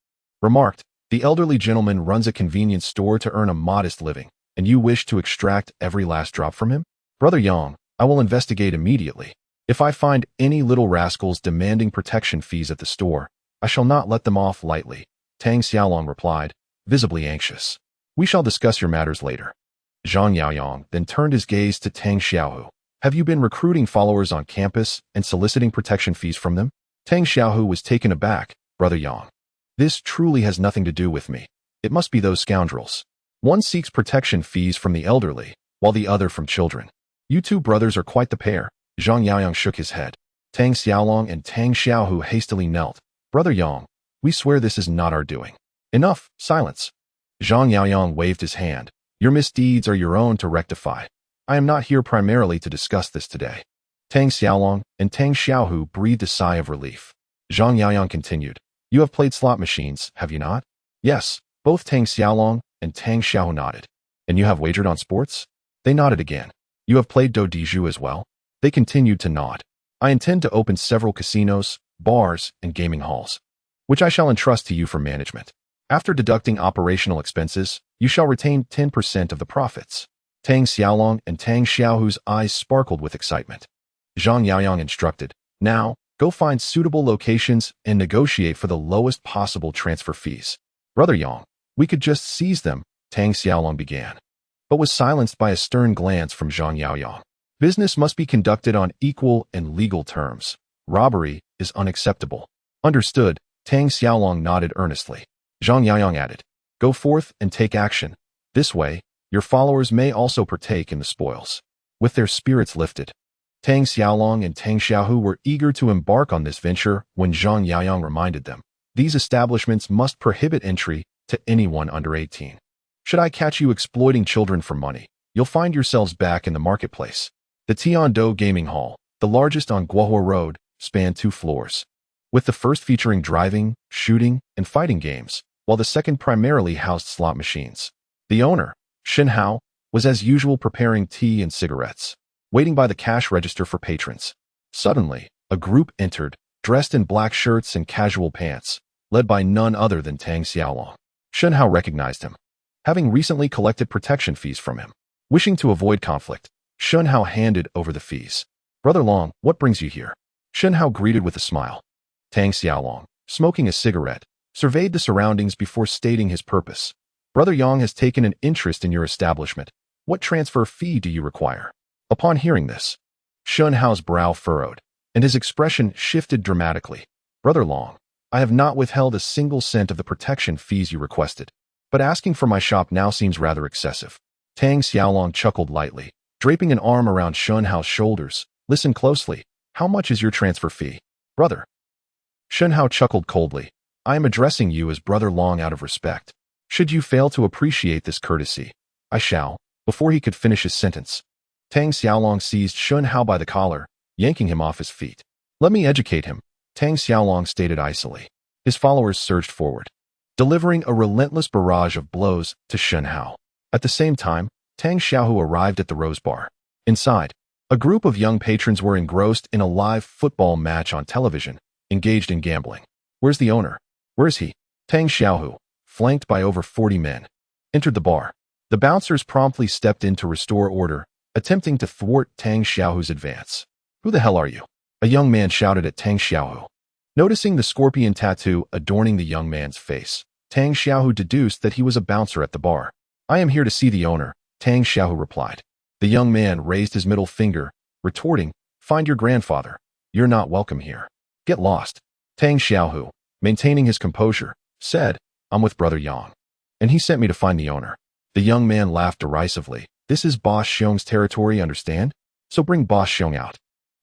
remarked, the elderly gentleman runs a convenience store to earn a modest living, and you wish to extract every last drop from him? Brother Yang, I will investigate immediately. If I find any little rascals demanding protection fees at the store, I shall not let them off lightly, Tang Xiaolong replied, visibly anxious. We shall discuss your matters later. Zhang Yaoyang then turned his gaze to Tang Xiaohu. Have you been recruiting followers on campus and soliciting protection fees from them? Tang Xiaohu was taken aback. Brother Yang, this truly has nothing to do with me. It must be those scoundrels. One seeks protection fees from the elderly, while the other from children. You two brothers are quite the pair. Zhang Yaoyang shook his head. Tang Xiaolong and Tang Xiaohu hastily knelt. Brother Yang, we swear this is not our doing. Enough, silence. Zhang Yaoyang waved his hand. Your misdeeds are your own to rectify. I am not here primarily to discuss this today. Tang Xiaolong and Tang Xiaohu breathed a sigh of relief. Zhang Yaoyang continued. You have played slot machines, have you not? Yes, both Tang Xiaolong and Tang Xiaohu nodded. And you have wagered on sports? They nodded again. You have played do Diju as well? They continued to nod. I intend to open several casinos, bars, and gaming halls, which I shall entrust to you for management. After deducting operational expenses, you shall retain 10% of the profits. Tang Xiaolong and Tang Xiaohu's eyes sparkled with excitement. Zhang Yaoyang instructed, now, go find suitable locations and negotiate for the lowest possible transfer fees. Brother Yang, we could just seize them, Tang Xiaolong began, but was silenced by a stern glance from Zhang Yaoyang. Business must be conducted on equal and legal terms. Robbery is unacceptable. Understood, Tang Xiaolong nodded earnestly. Zhang Yaoyang added, go forth and take action. This way, your followers may also partake in the spoils. With their spirits lifted, Tang Xiaolong and Tang Xiaohu were eager to embark on this venture when Zhang Yaoyang reminded them, these establishments must prohibit entry to anyone under 18. Should I catch you exploiting children for money, you'll find yourselves back in the marketplace. The Tiando Gaming Hall, the largest on Guohua Road, spanned 2 floors, with the first featuring driving, shooting, and fighting games, while the second primarily housed slot machines. The owner, Shen Hao, was as usual preparing tea and cigarettes, waiting by the cash register for patrons. Suddenly, a group entered, dressed in black shirts and casual pants, led by none other than Tang Xiaolong. Shen Hao recognized him, having recently collected protection fees from him. Wishing to avoid conflict, Shen Hao handed over the fees. Brother Long, what brings you here? Shen Hao greeted with a smile. Tang Xiaolong, smoking a cigarette, surveyed the surroundings before stating his purpose. Brother Yang has taken an interest in your establishment. What transfer fee do you require? Upon hearing this, Shen Hao's brow furrowed, and his expression shifted dramatically. Brother Long, I have not withheld a single cent of the protection fees you requested, but asking for my shop now seems rather excessive. Tang Xiaolong chuckled lightly, draping an arm around Shen Hao's shoulders. Listen closely. How much is your transfer fee, brother? Shen Hao chuckled coldly. I am addressing you as Brother Long out of respect. Should you fail to appreciate this courtesy, I shall. Before he could finish his sentence, Tang Xiaolong seized Shen Hao by the collar, yanking him off his feet. Let me educate him, Tang Xiaolong stated icily. His followers surged forward, delivering a relentless barrage of blows to Shen Hao. At the same time, Tang Xiaohu arrived at the Rose Bar. Inside, a group of young patrons were engrossed in a live football match on television, engaged in gambling. Where's the owner? Where is he? Tang Xiaohu, flanked by over 40 men, entered the bar. The bouncers promptly stepped in to restore order, attempting to thwart Tang Xiaohu's advance. Who the hell are you? A young man shouted at Tang Xiaohu. Noticing the scorpion tattoo adorning the young man's face, Tang Xiaohu deduced that he was a bouncer at the bar. I am here to see the owner, Tang Xiaohu replied. The young man raised his middle finger, retorting, find your grandfather. You're not welcome here. Get lost. Tang Xiaohu, maintaining his composure, said, I'm with Brother Yang, and he sent me to find the owner. The young man laughed derisively. This is Boss Xiong's territory, understand? So bring Boss Xiong out.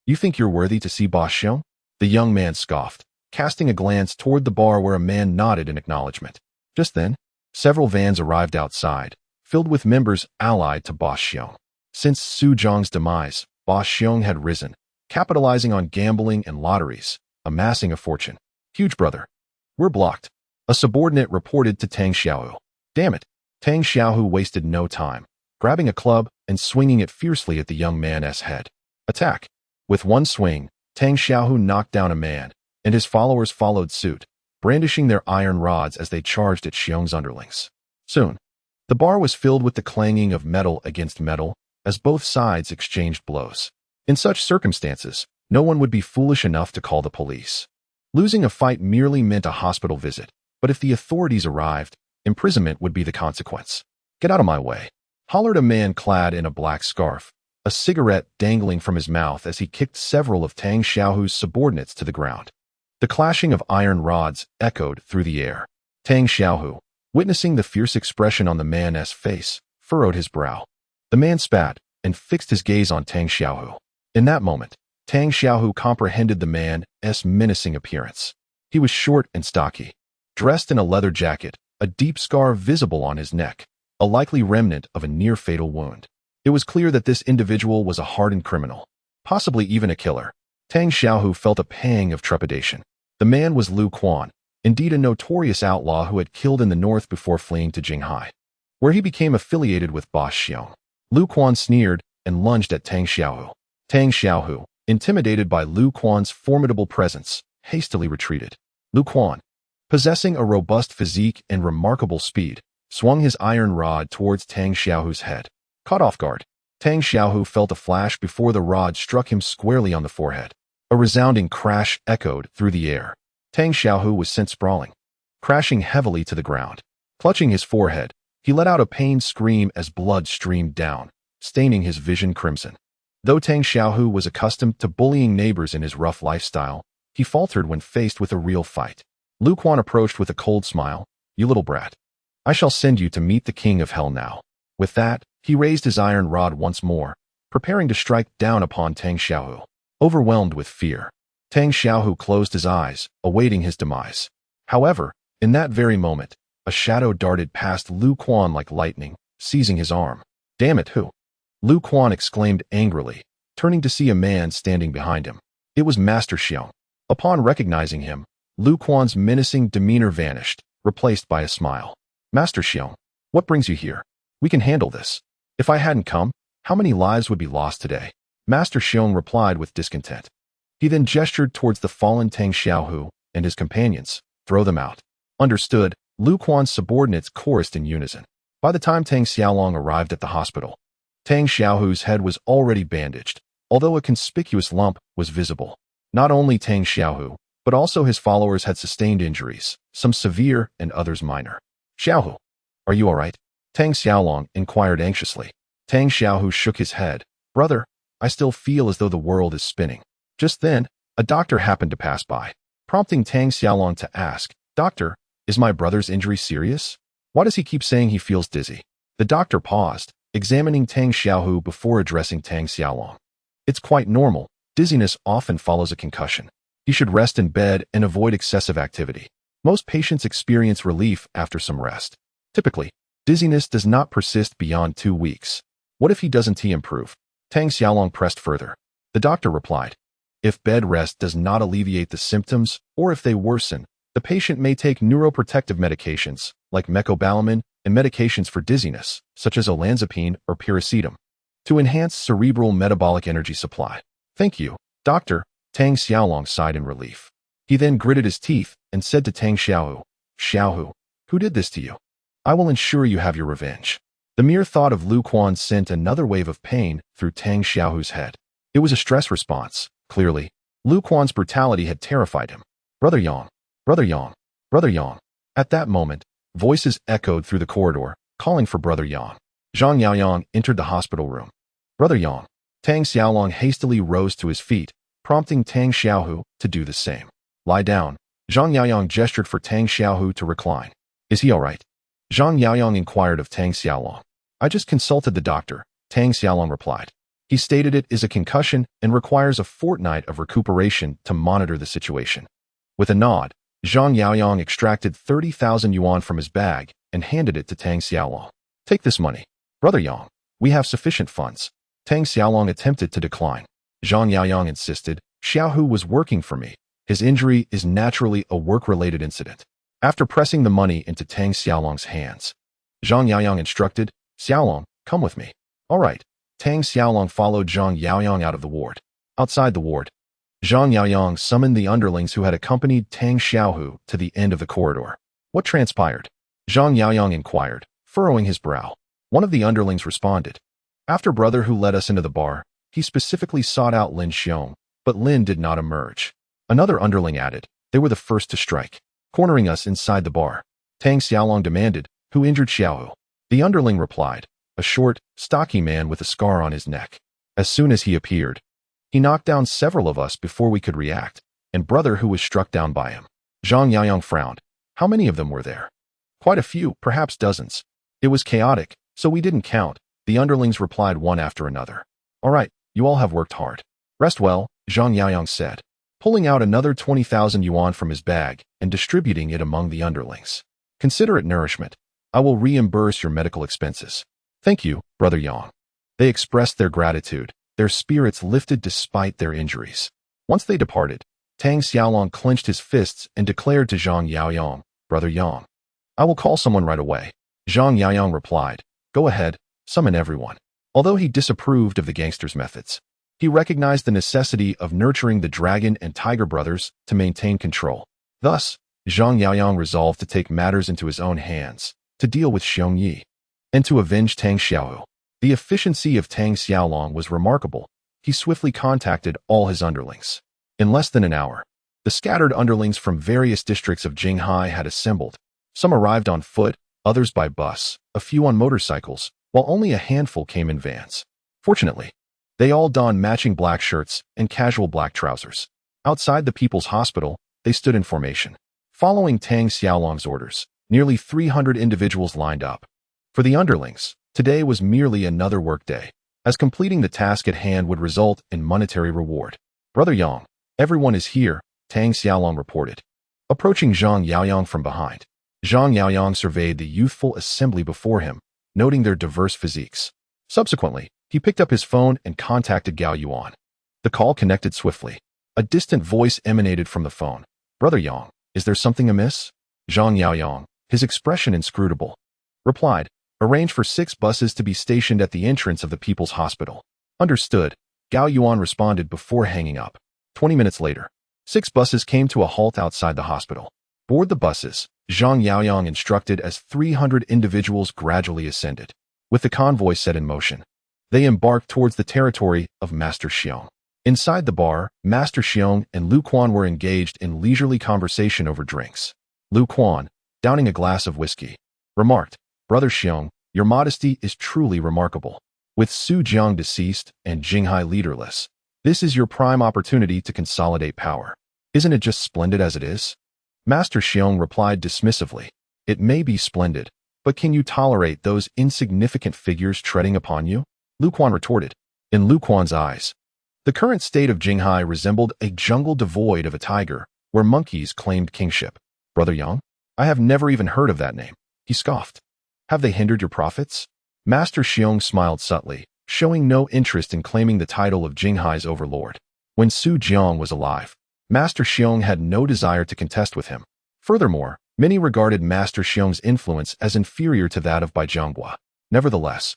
You think you're worthy to see Boss Xiong? The young man scoffed, casting a glance toward the bar where a man nodded in acknowledgement. Just then, several vans arrived outside, filled with members allied to Boss Xiong. Since Su Zhang's demise, Boss Xiong had risen, capitalizing on gambling and lotteries, amassing a fortune. Huge brother. We're blocked. A subordinate reported to Tang Xiaohu. Damn it. Tang Xiaohu wasted no time, grabbing a club and swinging it fiercely at the young man's head. Attack. With one swing, Tang Xiaohu knocked down a man, and his followers followed suit, brandishing their iron rods as they charged at Xiong's underlings. Soon, the bar was filled with the clanging of metal against metal as both sides exchanged blows. In such circumstances, no one would be foolish enough to call the police. Losing a fight merely meant a hospital visit, but if the authorities arrived, imprisonment would be the consequence. Get out of my way, hollered a man clad in a black scarf, a cigarette dangling from his mouth as he kicked several of Tang Xiaohu's subordinates to the ground. The clashing of iron rods echoed through the air. Tang Xiaohu, witnessing the fierce expression on the man's face, furrowed his brow. The man spat and fixed his gaze on Tang Xiaohu. In that moment, Tang Xiaohu comprehended the man's menacing appearance. He was short and stocky, dressed in a leather jacket, a deep scar visible on his neck, a likely remnant of a near-fatal wound. It was clear that this individual was a hardened criminal, possibly even a killer. Tang Xiaohu felt a pang of trepidation. The man was Lu Quan, indeed a notorious outlaw who had killed in the north before fleeing to Jinghai, where he became affiliated with Boss Xiong. Lu Quan sneered and lunged at Tang Xiaohu. Tang Xiaohu, intimidated by Lu Quan's formidable presence, hastily retreated. Lu Quan, possessing a robust physique and remarkable speed, swung his iron rod towards Tang Xiaohu's head. Caught off guard, Tang Xiaohu felt a flash before the rod struck him squarely on the forehead. A resounding crash echoed through the air. Tang Xiaohu was sent sprawling, crashing heavily to the ground. Clutching his forehead, he let out a pained scream as blood streamed down, staining his vision crimson. Though Tang Xiaohu was accustomed to bullying neighbors in his rough lifestyle, he faltered when faced with a real fight. Lu Quan approached with a cold smile. "You little brat. I shall send you to meet the king of hell now." With that, he raised his iron rod once more, preparing to strike down upon Tang Xiaohu. Overwhelmed with fear, Tang Xiaohu closed his eyes, awaiting his demise. However, in that very moment, a shadow darted past Lu Quan like lightning, seizing his arm. "Damn it, who?" Lu Quan exclaimed angrily, turning to see a man standing behind him. It was Master Xiang. Upon recognizing him, Lu Quan's menacing demeanor vanished, replaced by a smile. "Master Xiang, what brings you here? We can handle this. If I hadn't come, how many lives would be lost today?" Master Xiang replied with discontent. He then gestured towards the fallen Tang Xiaohu and his companions. "Throw them out." Understood, Lu Quan's subordinates chorused in unison. By the time Tang Xiaolong arrived at the hospital, Tang Xiaohu's head was already bandaged, although a conspicuous lump was visible. Not only Tang Xiaohu, but also his followers had sustained injuries, some severe and others minor. "Xiaohu, are you all right?" Tang Xiaolong inquired anxiously. Tang Xiaohu shook his head. "Brother, I still feel as though the world is spinning." Just then, a doctor happened to pass by, prompting Tang Xiaolong to ask, "Doctor, is my brother's injury serious? Why does he keep saying he feels dizzy?" The doctor paused, examining Tang Xiaohu before addressing Tang Xiaolong. "It's quite normal. Dizziness often follows a concussion. He should rest in bed and avoid excessive activity. Most patients experience relief after some rest. Typically, dizziness does not persist beyond 2 weeks. What if he doesn't improve?" Tang Xiaolong pressed further. The doctor replied, "If bed rest does not alleviate the symptoms, or if they worsen, the patient may take neuroprotective medications, like mecobalamin, and medications for dizziness, such as olanzapine or piracetam, to enhance cerebral metabolic energy supply." "Thank you, doctor," Tang Xiaolong sighed in relief. He then gritted his teeth and said to Tang Xiaohu, "Xiaohu, who did this to you? I will ensure you have your revenge." The mere thought of Lu Quan sent another wave of pain through Tang Xiaohu's head. It was a stress response, clearly. Lu Quan's brutality had terrified him. "Brother Yang, Brother Yang, Brother Yang." At that moment, voices echoed through the corridor, calling for Brother Yang. Zhang Yaoyang entered the hospital room. "Brother Yang." Tang Xiaolong hastily rose to his feet, prompting Tang Xiaohu to do the same. "Lie down." Zhang Yaoyang gestured for Tang Xiaohu to recline. "Is he all right?" Zhang Yaoyang inquired of Tang Xiaolong. "I just consulted the doctor," Tang Xiaolong replied. "He stated it is a concussion and requires a fortnight of recuperation to monitor the situation." With a nod, Zhang Yaoyang extracted 30,000 yuan from his bag and handed it to Tang Xiaolong. "Take this money. Brother Yang, we have sufficient funds." Tang Xiaolong attempted to decline. Zhang Yaoyang insisted, "Xiaohu was working for me. His injury is naturally a work-related incident." After pressing the money into Tang Xiaolong's hands, Zhang Yaoyang instructed, "Xiaolong, come with me." "All right." Tang Xiaolong followed Zhang Yaoyang out of the ward. Outside the ward, Zhang Yaoyang summoned the underlings who had accompanied Tang Xiaohu to the end of the corridor. "What transpired?" Zhang Yaoyang inquired, furrowing his brow. One of the underlings responded, "After brother who led us into the bar, he specifically sought out Lin Xiong, but Lin did not emerge." Another underling added, "They were the first to strike, cornering us inside the bar." Tang Xiaolong demanded, "Who injured Xiaohu?" The underling replied, "A short, stocky man with a scar on his neck. As soon as he appeared, he knocked down several of us before we could react, and brother who was struck down by him." Zhang Yaoyang frowned. "How many of them were there?" "Quite a few, perhaps dozens. It was chaotic, so we didn't count," the underlings replied one after another. "All right, you all have worked hard. Rest well," Zhang Yaoyang said, pulling out another 20,000 yuan from his bag and distributing it among the underlings. "Consider it nourishment. I will reimburse your medical expenses." "Thank you, Brother Yang." They expressed their gratitude, their spirits lifted despite their injuries. Once they departed, Tang Xiaolong clenched his fists and declared to Zhang Yaoyang, "Brother Yang, I will call someone right away." Zhang Yaoyang replied, "Go ahead, summon everyone." Although he disapproved of the gangster's methods, he recognized the necessity of nurturing the dragon and tiger brothers to maintain control. Thus, Zhang Yaoyang resolved to take matters into his own hands, to deal with Xiong Yi, and to avenge Tang Xiaohu. The efficiency of Tang Xiaolong was remarkable. He swiftly contacted all his underlings. In less than an hour, the scattered underlings from various districts of Jinghai had assembled. Some arrived on foot, others by bus, a few on motorcycles, while only a handful came in vans. Fortunately, they all donned matching black shirts and casual black trousers. Outside the People's Hospital, they stood in formation. Following Tang Xiaolong's orders, nearly 300 individuals lined up. For the underlings, today was merely another workday, as completing the task at hand would result in monetary reward. Brother Yang, everyone is here, Tang Xiaolong reported. Approaching Zhang Yaoyang from behind, Zhang Yaoyang surveyed the youthful assembly before him, noting their diverse physiques. Subsequently, he picked up his phone and contacted Gao Yuan. The call connected swiftly. A distant voice emanated from the phone. Brother Yang, is there something amiss? Zhang Yaoyang, his expression inscrutable, replied, arrange for 6 buses to be stationed at the entrance of the People's Hospital. Understood, Gao Yuan responded before hanging up. 20 minutes later, 6 buses came to a halt outside the hospital. Board the buses, Zhang Yaoyang instructed as 300 individuals gradually ascended. With the convoy set in motion, they embarked towards the territory of Master Xiong. Inside the bar, Master Xiong and Lu Quan were engaged in leisurely conversation over drinks. Lu Quan, downing a glass of whiskey, remarked, Brother Xiong, your modesty is truly remarkable. With Su Jiang deceased and Jinghai leaderless, this is your prime opportunity to consolidate power. Isn't it just splendid as it is? Master Xiong replied dismissively, it may be splendid, but can you tolerate those insignificant figures treading upon you? Lu Quan retorted. In Lu Quan's eyes, the current state of Jinghai resembled a jungle devoid of a tiger, where monkeys claimed kingship. Brother Yang? I have never even heard of that name. He scoffed. Have they hindered your profits? Master Xiong smiled subtly, showing no interest in claiming the title of Jinghai's overlord. When Su Jiang was alive, Master Xiong had no desire to contest with him. Furthermore, many regarded Master Xiong's influence as inferior to that of Bai Zhonghua. Nevertheless,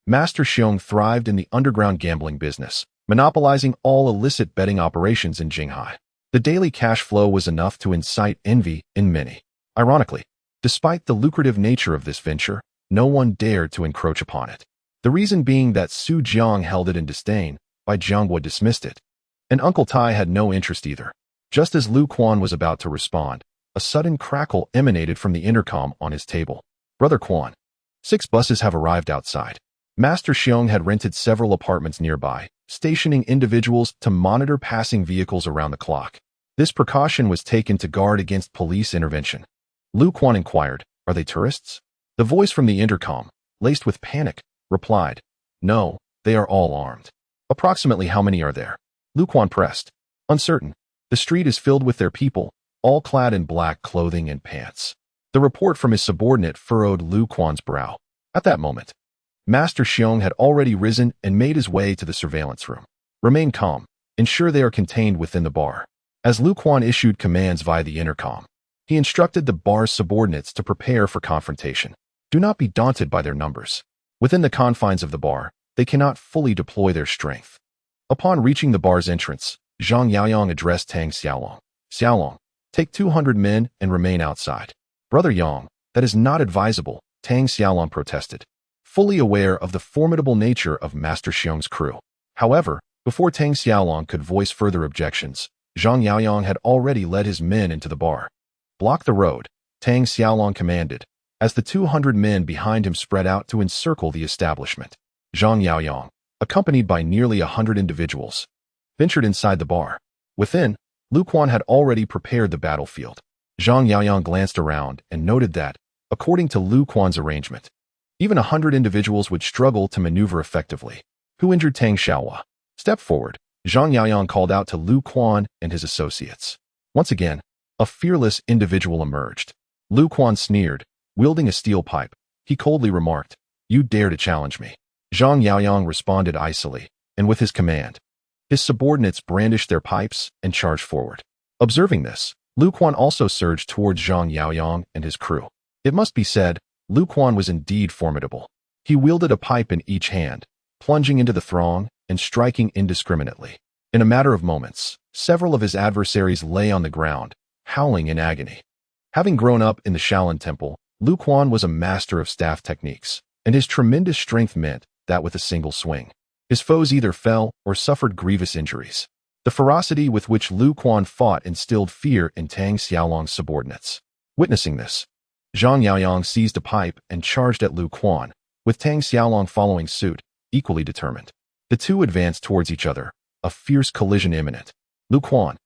Master Xiong thrived in the underground gambling business, monopolizing all illicit betting operations in Jinghai. The daily cash flow was enough to incite envy in many. Ironically, despite the lucrative nature of this venture, no one dared to encroach upon it. The reason being that Su Jiang held it in disdain, Bai Zhonghua dismissed it. And Uncle Tai had no interest either. Just as Lu Quan was about to respond, a sudden crackle emanated from the intercom on his table. Brother Quan, 6 buses have arrived outside. Master Xiong had rented several apartments nearby, stationing individuals to monitor passing vehicles around the clock. This precaution was taken to guard against police intervention. Lu Quan inquired, are they tourists? The voice from the intercom, laced with panic, replied, no, they are all armed. Approximately how many are there? Lu Quan pressed. Uncertain. The street is filled with their people, all clad in black clothing and pants. The report from his subordinate furrowed Lu Quan's brow. At that moment, Master Xiong had already risen and made his way to the surveillance room. Remain calm. Ensure they are contained within the bar. As Lu Quan issued commands via the intercom, he instructed the bar's subordinates to prepare for confrontation. Do not be daunted by their numbers. Within the confines of the bar, they cannot fully deploy their strength. Upon reaching the bar's entrance, Zhang Yaoyang addressed Tang Xiaolong. Xiaolong, take 200 men and remain outside. Brother Yang, that is not advisable, Tang Xiaolong protested, fully aware of the formidable nature of Master Xiong's crew. However, before Tang Xiaolong could voice further objections, Zhang Yaoyang had already led his men into the bar. Block the road, Tang Xiaolong commanded, as the 200 men behind him spread out to encircle the establishment. Zhang Yaoyang, accompanied by nearly 100 individuals, ventured inside the bar. Within, Lu Quan had already prepared the battlefield. Zhang Yaoyang glanced around and noted that, according to Lu Quan's arrangement, even 100 individuals would struggle to maneuver effectively. Who injured Tang Xiaohua? Step forward, Zhang Yaoyang called out to Lu Quan and his associates. Once again, a fearless individual emerged. Lu Quan sneered, wielding a steel pipe. He coldly remarked, you dare to challenge me. Zhang Yaoyang responded icily, and with his command, his subordinates brandished their pipes and charged forward. Observing this, Lu Quan also surged towards Zhang Yaoyang and his crew. It must be said, Lu Quan was indeed formidable. He wielded a pipe in each hand, plunging into the throng and striking indiscriminately. In a matter of moments, several of his adversaries lay on the ground, howling in agony. Having grown up in the Shaolin Temple, Lu Quan was a master of staff techniques, and his tremendous strength meant that with a single swing, his foes either fell or suffered grievous injuries. The ferocity with which Lu Quan fought instilled fear in Tang Xiaolong's subordinates. Witnessing this, Zhang Yaoyang seized a pipe and charged at Lu Quan, with Tang Xiaolong following suit, equally determined. The two advanced towards each other, a fierce collision imminent. Lu Quan,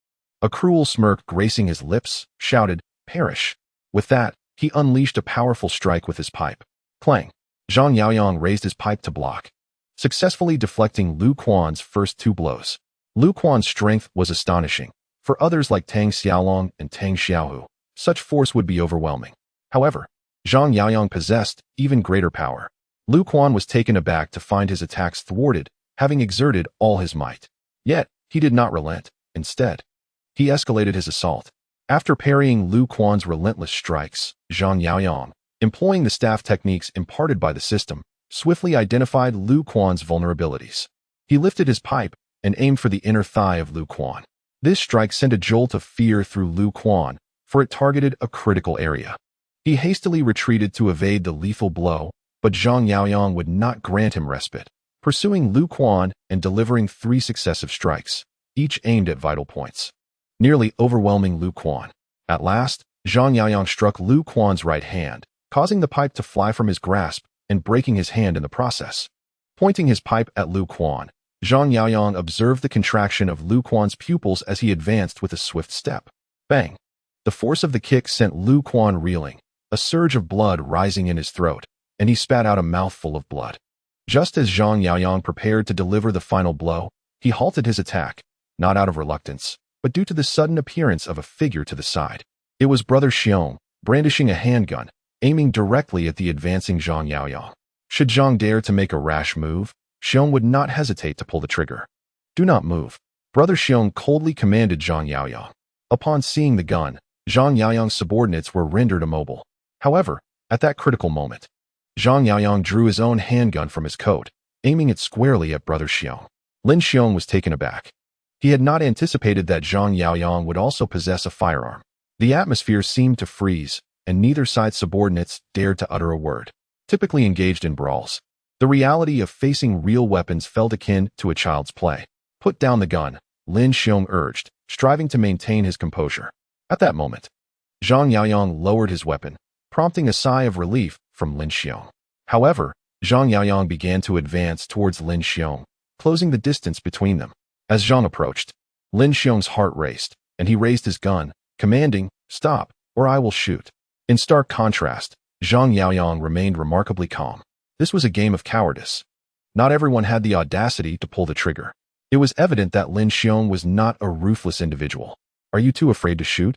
a cruel smirk gracing his lips, shouted, "Perish!" With that, he unleashed a powerful strike with his pipe. Clang! Zhang Yaoyang raised his pipe to block, successfully deflecting Lu Quan's first two blows. Lu Quan's strength was astonishing. For others like Tang Xiaolong and Tang Xiaohu, such force would be overwhelming. However, Zhang Yaoyang possessed even greater power. Lu Quan was taken aback to find his attacks thwarted, having exerted all his might. Yet, he did not relent. Instead, he escalated his assault. After parrying Lu Quan's relentless strikes, Zhang Yaoyang, employing the staff techniques imparted by the system, swiftly identified Lu Quan's vulnerabilities. He lifted his pipe and aimed for the inner thigh of Lu Quan. This strike sent a jolt of fear through Lu Quan, for it targeted a critical area. He hastily retreated to evade the lethal blow, but Zhang Yaoyang would not grant him respite, pursuing Lu Quan and delivering 3 successive strikes, each aimed at vital points, nearly overwhelming Lu Quan. At last, Zhang Yaoyang struck Lu Quan's right hand, causing the pipe to fly from his grasp and breaking his hand in the process. Pointing his pipe at Lu Quan, Zhang Yaoyang observed the contraction of Lu Quan's pupils as he advanced with a swift step. Bang! The force of the kick sent Lu Quan reeling, a surge of blood rising in his throat, and he spat out a mouthful of blood. Just as Zhang Yaoyang prepared to deliver the final blow, he halted his attack, not out of reluctance, but due to the sudden appearance of a figure to the side. It was Brother Xiong, brandishing a handgun, aiming directly at the advancing Zhang Yaoyang. Should Zhang dare to make a rash move, Xiong would not hesitate to pull the trigger. "Do not move," Brother Xiong coldly commanded Zhang Yaoyang. Upon seeing the gun, Zhang Yaoyang's subordinates were rendered immobile. However, at that critical moment, Zhang Yaoyang drew his own handgun from his coat, aiming it squarely at Brother Xiong. Lin Xiong was taken aback. He had not anticipated that Zhang Yaoyang would also possess a firearm. The atmosphere seemed to freeze, and neither side's subordinates dared to utter a word. Typically engaged in brawls, the reality of facing real weapons felt akin to a child's play. "Put down the gun," Lin Xiong urged, striving to maintain his composure. At that moment, Zhang Yaoyang lowered his weapon, prompting a sigh of relief from Lin Xiong. However, Zhang Yaoyang began to advance towards Lin Xiong, closing the distance between them. As Zhang approached, Lin Xiong's heart raced, and he raised his gun, commanding, "Stop, or I will shoot." In stark contrast, Zhang Yaoyang remained remarkably calm. This was a game of cowardice. Not everyone had the audacity to pull the trigger. It was evident that Lin Xiong was not a ruthless individual. "Are you too afraid to shoot?"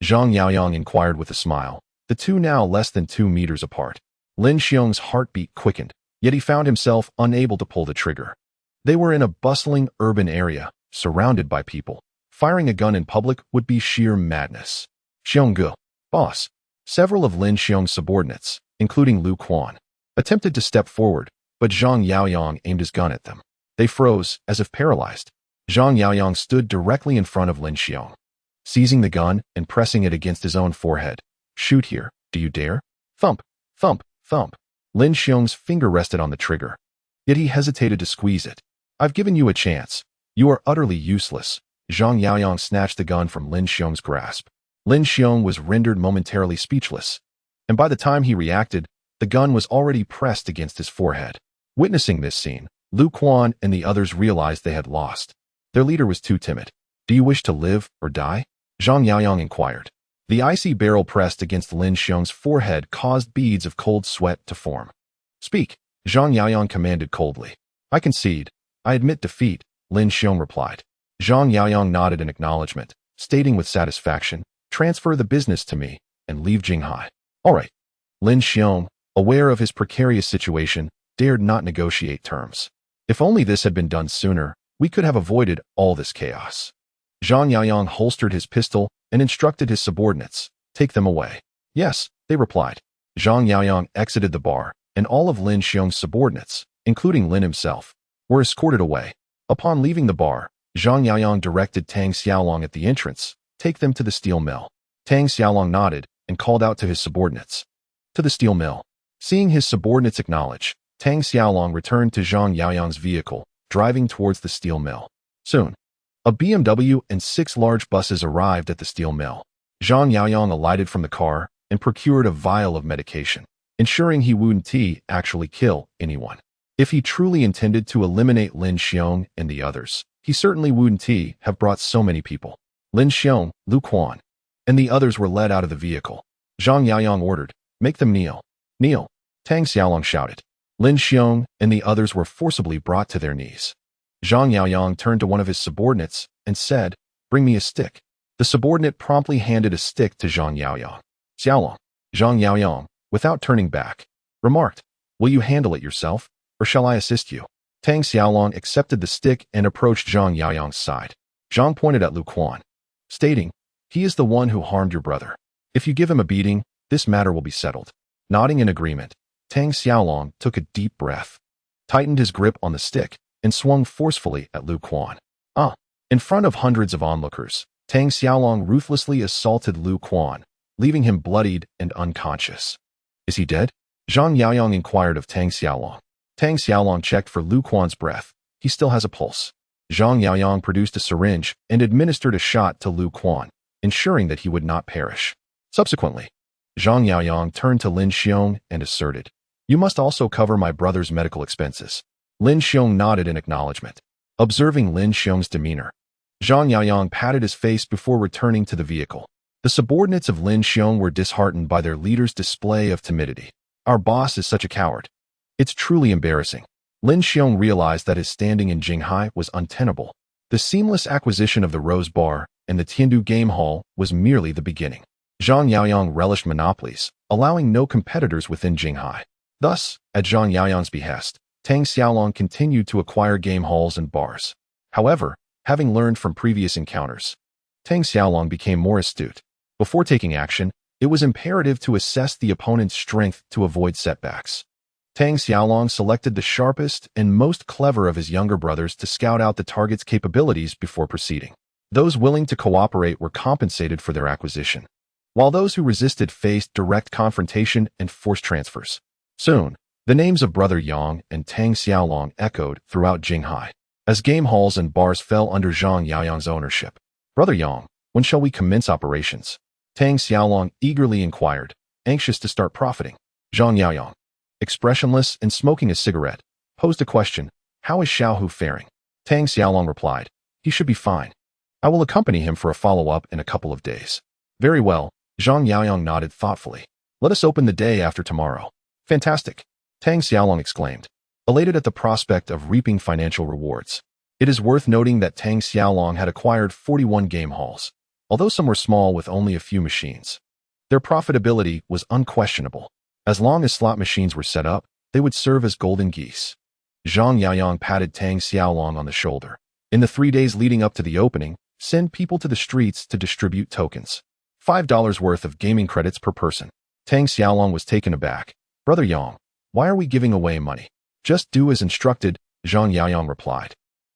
Zhang Yaoyang inquired with a smile, the two now less than 2 meters apart. Lin Xiong's heartbeat quickened, yet he found himself unable to pull the trigger. They were in a bustling urban area, surrounded by people. Firing a gun in public would be sheer madness. "Xiongge, boss." Several of Lin Xiong's subordinates, including Lu Quan, attempted to step forward, but Zhang Yaoyang aimed his gun at them. They froze, as if paralyzed. Zhang Yaoyang stood directly in front of Lin Xiong, seizing the gun and pressing it against his own forehead. "Shoot here, do you dare?" Thump, thump, thump. Lin Xiong's finger rested on the trigger, yet he hesitated to squeeze it. "I've given you a chance. You are utterly useless." Zhang Yaoyang snatched the gun from Lin Xiong's grasp. Lin Xiong was rendered momentarily speechless, and by the time he reacted, the gun was already pressed against his forehead. Witnessing this scene, Lu Quan and the others realized they had lost. Their leader was too timid. "Do you wish to live or die?" Zhang Yaoyang inquired. The icy barrel pressed against Lin Xiong's forehead caused beads of cold sweat to form. "Speak," Zhang Yaoyang commanded coldly. "I concede. I admit defeat," Lin Xiong replied. Zhang Yaoyang nodded in acknowledgement, stating with satisfaction, "Transfer the business to me, and leave Jinghai." "All right." Lin Xiong, aware of his precarious situation, dared not negotiate terms. "If only this had been done sooner, we could have avoided all this chaos." Zhang Yaoyang holstered his pistol and instructed his subordinates, "Take them away." "Yes," they replied. Zhang Yaoyang exited the bar, and all of Lin Xiong's subordinates, including Lin himself, were escorted away. Upon leaving the bar, Zhang Yaoyang directed Tang Xiaolong at the entrance, "Take them to the steel mill." Tang Xiaolong nodded and called out to his subordinates. To the steel mill. Seeing his subordinates acknowledge, Tang Xiaolong returned to Zhang Yaoyang's vehicle, driving towards the steel mill. Soon, a BMW and 6 large buses arrived at the steel mill. Zhang Yaoyang alighted from the car and procured a vial of medication, ensuring he wouldn't actually kill anyone. If he truly intended to eliminate Lin Xiong and the others, he certainly wouldn't have brought so many people. Lin Xiong, Lu Quan, and the others were led out of the vehicle. Zhang Yaoyang ordered, "Make them kneel." "Kneel," Tang Xiaolong shouted. Lin Xiong and the others were forcibly brought to their knees. Zhang Yaoyang turned to one of his subordinates and said, "Bring me a stick." The subordinate promptly handed a stick to Zhang Yaoyang. "Xiaolong." Zhang Yaoyang, without turning back, remarked, "Will you handle it yourself, or shall I assist you?" Tang Xiaolong accepted the stick and approached Zhang Yaoyang's side. Zhang pointed at Lu Quan, stating, "He is the one who harmed your brother. If you give him a beating, this matter will be settled." Nodding in agreement, Tang Xiaolong took a deep breath, tightened his grip on the stick, and swung forcefully at Lu Quan. In front of hundreds of onlookers, Tang Xiaolong ruthlessly assaulted Lu Quan, leaving him bloodied and unconscious. "Is he dead?" Zhang Yaoyang inquired of Tang Xiaolong. Tang Xiaolong checked for Lu Quan's breath. "He still has a pulse." Zhang Yaoyang produced a syringe and administered a shot to Lu Quan, ensuring that he would not perish. Subsequently, Zhang Yaoyang turned to Lin Xiong and asserted, "You must also cover my brother's medical expenses." Lin Xiong nodded in acknowledgement. Observing Lin Xiong's demeanor, Zhang Yaoyang patted his face before returning to the vehicle. The subordinates of Lin Xiong were disheartened by their leader's display of timidity. "Our boss is such a coward. It's truly embarrassing." Lin Xiong realized that his standing in Jinghai was untenable. The seamless acquisition of the Rose Bar and the Tiandu Game Hall was merely the beginning. Zhang Yaoyang relished monopolies, allowing no competitors within Jinghai. Thus, at Zhang Yaoyang's behest, Tang Xiaolong continued to acquire game halls and bars. However, having learned from previous encounters, Tang Xiaolong became more astute. Before taking action, it was imperative to assess the opponent's strength to avoid setbacks. Tang Xiaolong selected the sharpest and most clever of his younger brothers to scout out the target's capabilities before proceeding. Those willing to cooperate were compensated for their acquisition, while those who resisted faced direct confrontation and forced transfers. Soon, the names of Brother Yang and Tang Xiaolong echoed throughout Jinghai, as game halls and bars fell under Zhang Yaoyang's ownership. "Brother Yang, when shall we commence operations?" Tang Xiaolong eagerly inquired, anxious to start profiting. Zhang Yaoyang, expressionless and smoking a cigarette, posed a question, "How is Xiaohu faring?" Tang Xiaolong replied, "He should be fine. I will accompany him for a follow-up in a couple of days." "Very well," Zhang Yaoyang nodded thoughtfully. "Let us open the day after tomorrow." "Fantastic," Tang Xiaolong exclaimed, elated at the prospect of reaping financial rewards. It is worth noting that Tang Xiaolong had acquired 41 game halls, although some were small with only a few machines. Their profitability was unquestionable. As long as slot machines were set up, they would serve as golden geese. Zhang Yaoyang patted Tang Xiaolong on the shoulder. "In the 3 days leading up to the opening, send people to the streets to distribute tokens. $5 worth of gaming credits per person." Tang Xiaolong was taken aback. "Brother Yang, why are we giving away money?" "Just do as instructed," Zhang Yaoyang replied,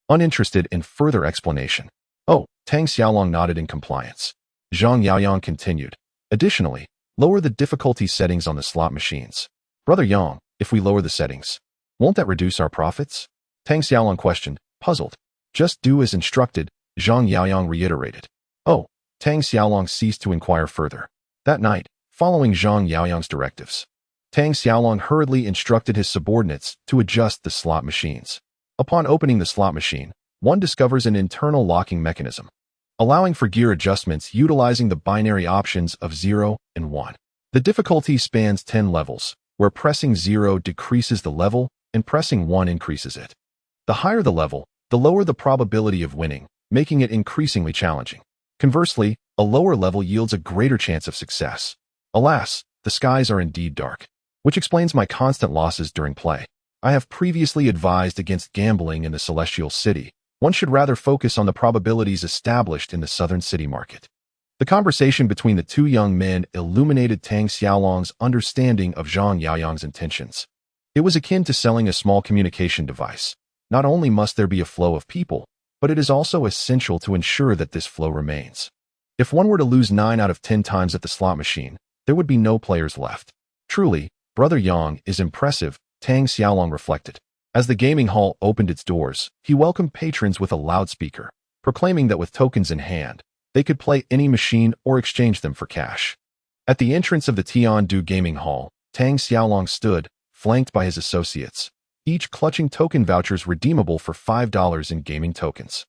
uninterested in further explanation. "Oh," Tang Xiaolong nodded in compliance. Zhang Yaoyang continued, "Additionally, lower the difficulty settings on the slot machines." "Brother Yang, if we lower the settings, won't that reduce our profits?" Tang Xiaolong questioned, puzzled. "Just do as instructed," Zhang Yaoyang reiterated. "Oh," Tang Xiaolong ceased to inquire further. That night, following Zhang Yaoyang's directives, Tang Xiaolong hurriedly instructed his subordinates to adjust the slot machines. Upon opening the slot machine, one discovers an internal locking mechanism, allowing for gear adjustments utilizing the binary options of 0 and 1. The difficulty spans 10 levels, where pressing 0 decreases the level and pressing 1 increases it. The higher the level, the lower the probability of winning, making it increasingly challenging. Conversely, a lower level yields a greater chance of success. Alas, the skies are indeed dark, which explains my constant losses during play. I have previously advised against gambling in the Celestial City. One should rather focus on the probabilities established in the Southern City market. The conversation between the two young men illuminated Tang Xiaolong's understanding of Zhang Yaoyang's intentions. It was akin to selling a small communication device. Not only must there be a flow of people, but it is also essential to ensure that this flow remains. If one were to lose 9 out of 10 times at the slot machine, there would be no players left. Truly, Brother Yang is impressive, Tang Xiaolong reflected. As the gaming hall opened its doors, he welcomed patrons with a loudspeaker, proclaiming that with tokens in hand, they could play any machine or exchange them for cash. At the entrance of the Tiandu gaming hall, Tang Xiaolong stood, flanked by his associates, each clutching token vouchers redeemable for $5 in gaming tokens.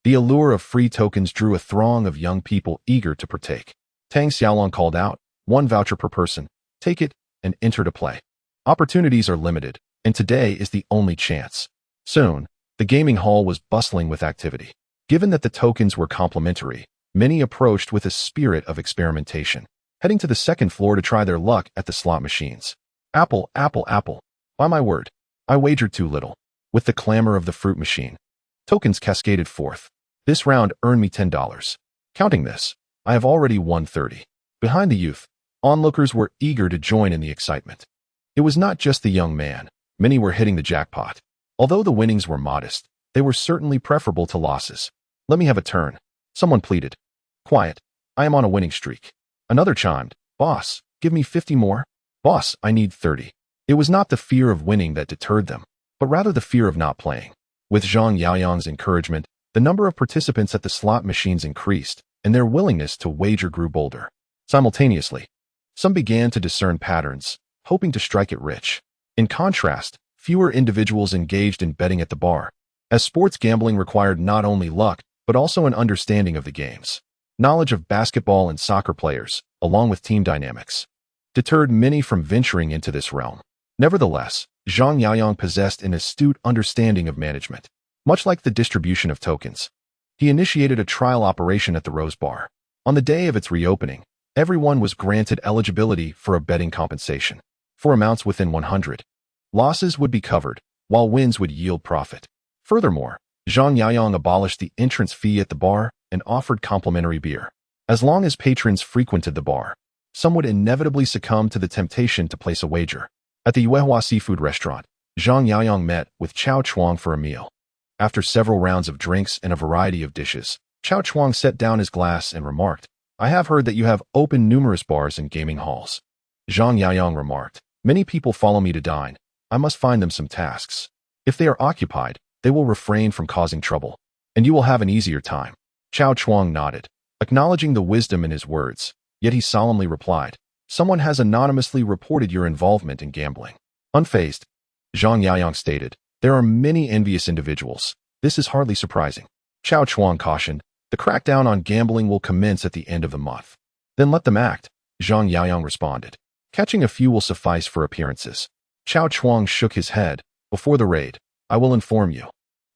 The allure of free tokens drew a throng of young people eager to partake. Tang Xiaolong called out, "1 voucher per person, take it, and enter to play. Opportunities are limited, and today is the only chance." Soon, the gaming hall was bustling with activity. Given that the tokens were complimentary, many approached with a spirit of experimentation, heading to the second floor to try their luck at the slot machines. Apple, apple, apple. By my word, I wagered too little. With the clamor of the fruit machine, tokens cascaded forth. This round earned me $10. Counting this, I have already won 30. Behind the youth, onlookers were eager to join in the excitement. It was not just the young man. Many were hitting the jackpot. Although the winnings were modest, they were certainly preferable to losses. "Let me have a turn," someone pleaded. "Quiet, I am on a winning streak." Another chimed, "Boss, give me 50 more." "Boss, I need 30. It was not the fear of winning that deterred them, but rather the fear of not playing. With Zhang Yaoyang's encouragement, the number of participants at the slot machines increased, and their willingness to wager grew bolder. Simultaneously, some began to discern patterns, hoping to strike it rich. In contrast, fewer individuals engaged in betting at the bar, as sports gambling required not only luck, but also an understanding of the games. Knowledge of basketball and soccer players, along with team dynamics, deterred many from venturing into this realm. Nevertheless, Zhang Yaoyang possessed an astute understanding of management. Much like the distribution of tokens, he initiated a trial operation at the Rose Bar. On the day of its reopening, everyone was granted eligibility for a betting compensation. For amounts within 100, losses would be covered, while wins would yield profit. Furthermore, Zhang Yaoyang abolished the entrance fee at the bar and offered complimentary beer. As long as patrons frequented the bar, some would inevitably succumb to the temptation to place a wager. At the Yuehua seafood restaurant, Zhang Yaoyang met with Chao Chuang for a meal. After several rounds of drinks and a variety of dishes, Chao Chuang set down his glass and remarked, "I have heard that you have opened numerous bars and gaming halls." Zhang Yaoyang remarked, "Many people follow me to dine. I must find them some tasks. If they are occupied, they will refrain from causing trouble, and you will have an easier time." Chao Chuang nodded, acknowledging the wisdom in his words, yet he solemnly replied, "Someone has anonymously reported your involvement in gambling." Unfazed, Zhang Yaoyang stated, "There are many envious individuals. This is hardly surprising." Chao Chuang cautioned, "The crackdown on gambling will commence at the end of the month." "Then let them act," Zhang Yaoyang responded. "Catching a few will suffice for appearances." Chao Chuang shook his head. "Before the raid, I will inform you.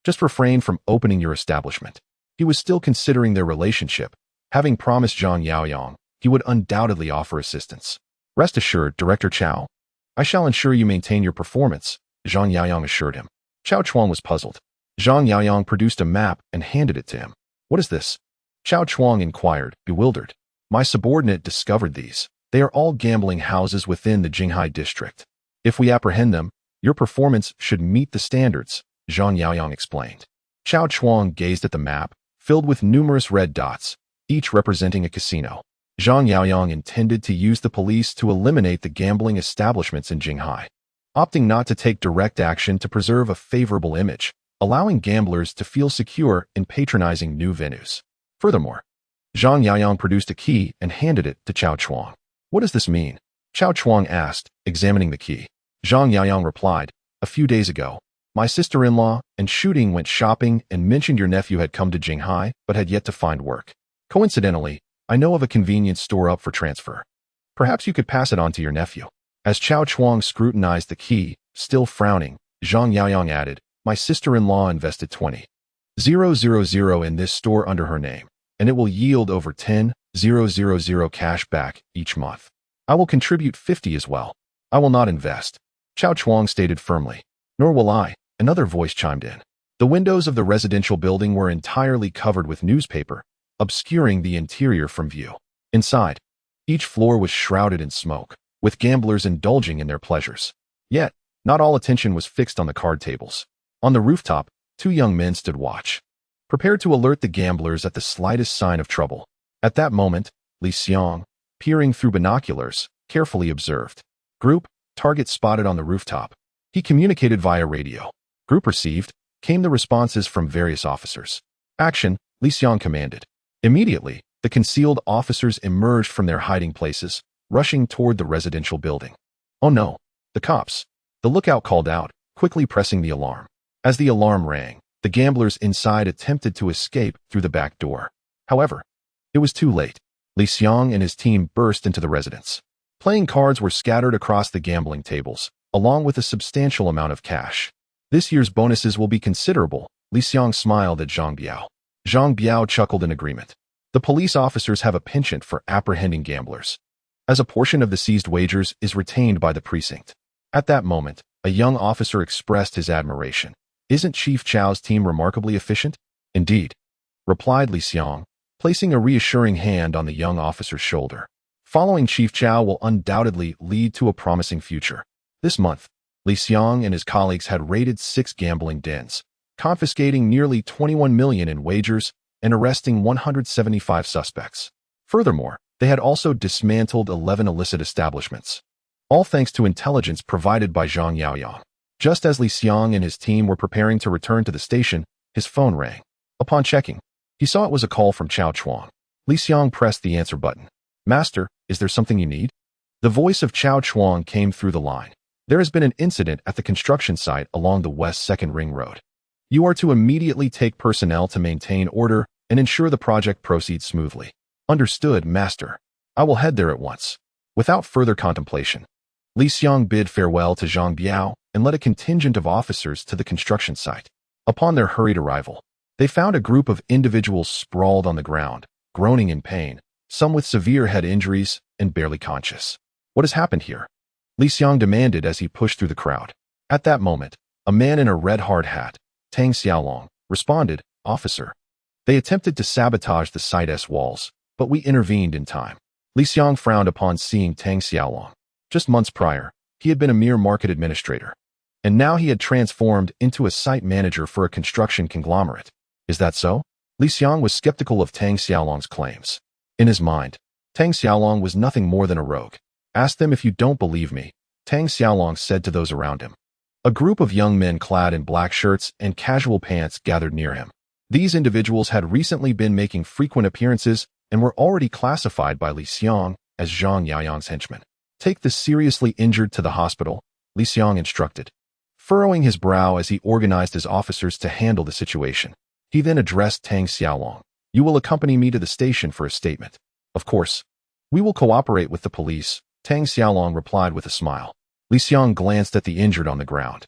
Just refrain from opening your establishment." He was still considering their relationship. Having promised Zhang Yaoyang, he would undoubtedly offer assistance. "Rest assured, Director Chao. I shall ensure you maintain your performance," Zhang Yaoyang assured him. Chao Chuang was puzzled. Zhang Yaoyang produced a map and handed it to him. "What is this?" Chao Chuang inquired, bewildered. "My subordinate discovered these. They are all gambling houses within the Jinghai district. If we apprehend them, your performance should meet the standards," Zhang Yaoyang explained. Chao Chuang gazed at the map, filled with numerous red dots, each representing a casino. Zhang Yaoyang intended to use the police to eliminate the gambling establishments in Jinghai, opting not to take direct action to preserve a favorable image, allowing gamblers to feel secure in patronizing new venues. Furthermore, Zhang Yaoyang produced a key and handed it to Chao Chuang. "What does this mean?" Chao Chuang asked, examining the key. Zhang Yaoyang replied, "A few days ago, my sister-in-law and Shooting went shopping and mentioned your nephew had come to Jinghai but had yet to find work. Coincidentally, I know of a convenience store up for transfer. Perhaps you could pass it on to your nephew." As Chao Chuang scrutinized the key, still frowning, Zhang Yaoyang added, "My sister-in-law invested 20,000 in this store under her name, and it will yield over 10,000 cash back each month. I will contribute 50 as well." "I will not invest," Chao Chuang stated firmly. "Nor will I," another voice chimed in. The windows of the residential building were entirely covered with newspaper, obscuring the interior from view. Inside, each floor was shrouded in smoke, with gamblers indulging in their pleasures. Yet, Not all attention was fixed on the card tables. On the rooftop, two young men stood watch, prepared to alert the gamblers at the slightest sign of trouble. At that moment, Li Xiang, peering through binoculars, carefully observed. Group, target spotted on the rooftop. He communicated via radio. Group received, came the responses from various officers. Action, Li Xiang commanded. Immediately, the concealed officers emerged from their hiding places, rushing toward the residential building. Oh no, the cops. The lookout called out, quickly pressing the alarm. As the alarm rang, the gamblers inside attempted to escape through the back door. However, it was too late. Li Xiang and his team burst into the residence. Playing cards were scattered across the gambling tables, along with a substantial amount of cash. This year's bonuses will be considerable, Li Xiang smiled at Zhang Biao. Zhang Biao chuckled in agreement. The police officers have a penchant for apprehending gamblers, as a portion of the seized wagers is retained by the precinct. At that moment, a young officer expressed his admiration. Isn't Chief Chao's team remarkably efficient? Indeed, replied Li Xiang, placing a reassuring hand on the young officer's shoulder. Following Chief Chao will undoubtedly lead to a promising future. This month, Li Xiang and his colleagues had raided 6 gambling dens, confiscating nearly 21 million in wagers and arresting 175 suspects. Furthermore, they had also dismantled 11 illicit establishments, all thanks to intelligence provided by Zhang Yaoyang. Just as Li Xiang and his team were preparing to return to the station, his phone rang. Upon checking, he saw it was a call from Chao Chuang. Li Xiang pressed the answer button. Master, is there something you need? The voice of Chao Chuang came through the line. There has been an incident at the construction site along the West 2nd Ring Road. You are to immediately take personnel to maintain order and ensure the project proceeds smoothly. Understood, Master. I will head there at once. Without further contemplation, Li Xiang bid farewell to Zhang Biao and led a contingent of officers to the construction site. Upon their hurried arrival, they found a group of individuals sprawled on the ground, groaning in pain, some with severe head injuries and barely conscious. What has happened here? Li Xiang demanded as he pushed through the crowd. At that moment, a man in a red hard hat, Tang Xiaolong, responded, Officer. They attempted to sabotage the site's walls, but we intervened in time. Li Xiang frowned upon seeing Tang Xiaolong. Just months prior, he had been a mere market administrator, and now he had transformed into a site manager for a construction conglomerate. Is that so? Li Xiang was skeptical of Tang Xiaolong's claims. In his mind, Tang Xiaolong was nothing more than a rogue. Ask them if you don't believe me, Tang Xiaolong said to those around him. A group of young men clad in black shirts and casual pants gathered near him. These individuals had recently been making frequent appearances and were already classified by Li Xiang as Zhang Yaoyang's henchmen. Take the seriously injured to the hospital, Li Xiang instructed, furrowing his brow as he organized his officers to handle the situation. He then addressed Tang Xiaolong. You will accompany me to the station for a statement. Of course. We will cooperate with the police, Tang Xiaolong replied with a smile. Li Xiang glanced at the injured on the ground,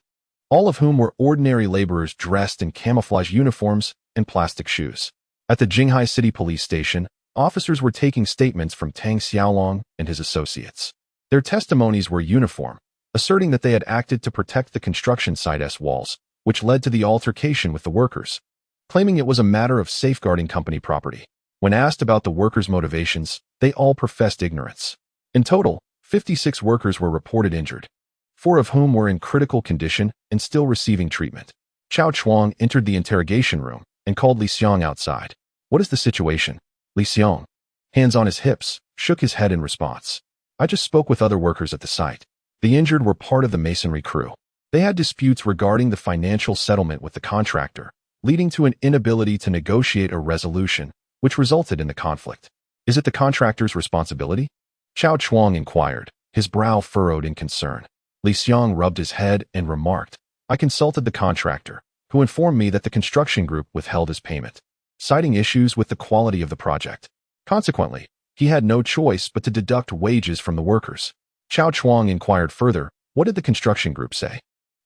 all of whom were ordinary laborers dressed in camouflage uniforms and plastic shoes. At the Jinghai City Police Station, officers were taking statements from Tang Xiaolong and his associates. Their testimonies were uniform, asserting that they had acted to protect the construction site's walls, which led to the altercation with the workers, claiming it was a matter of safeguarding company property. When asked about the workers' motivations, they all professed ignorance. In total, 56 workers were reported injured, 4 of whom were in critical condition and still receiving treatment. Chao Chuang entered the interrogation room and called Li Xiang outside. What is the situation? Li Xiang, hands on his hips, shook his head in response. I just spoke with other workers at the site. The injured were part of the masonry crew. They had disputes regarding the financial settlement with the contractor, leading to an inability to negotiate a resolution, which resulted in the conflict. Is it the contractor's responsibility? Chao Chuang inquired, his brow furrowed in concern. Li Xiang rubbed his head and remarked, I consulted the contractor, who informed me that the construction group withheld his payment, citing issues with the quality of the project. Consequently, he had no choice but to deduct wages from the workers. Chao Chuang inquired further, what did the construction group say?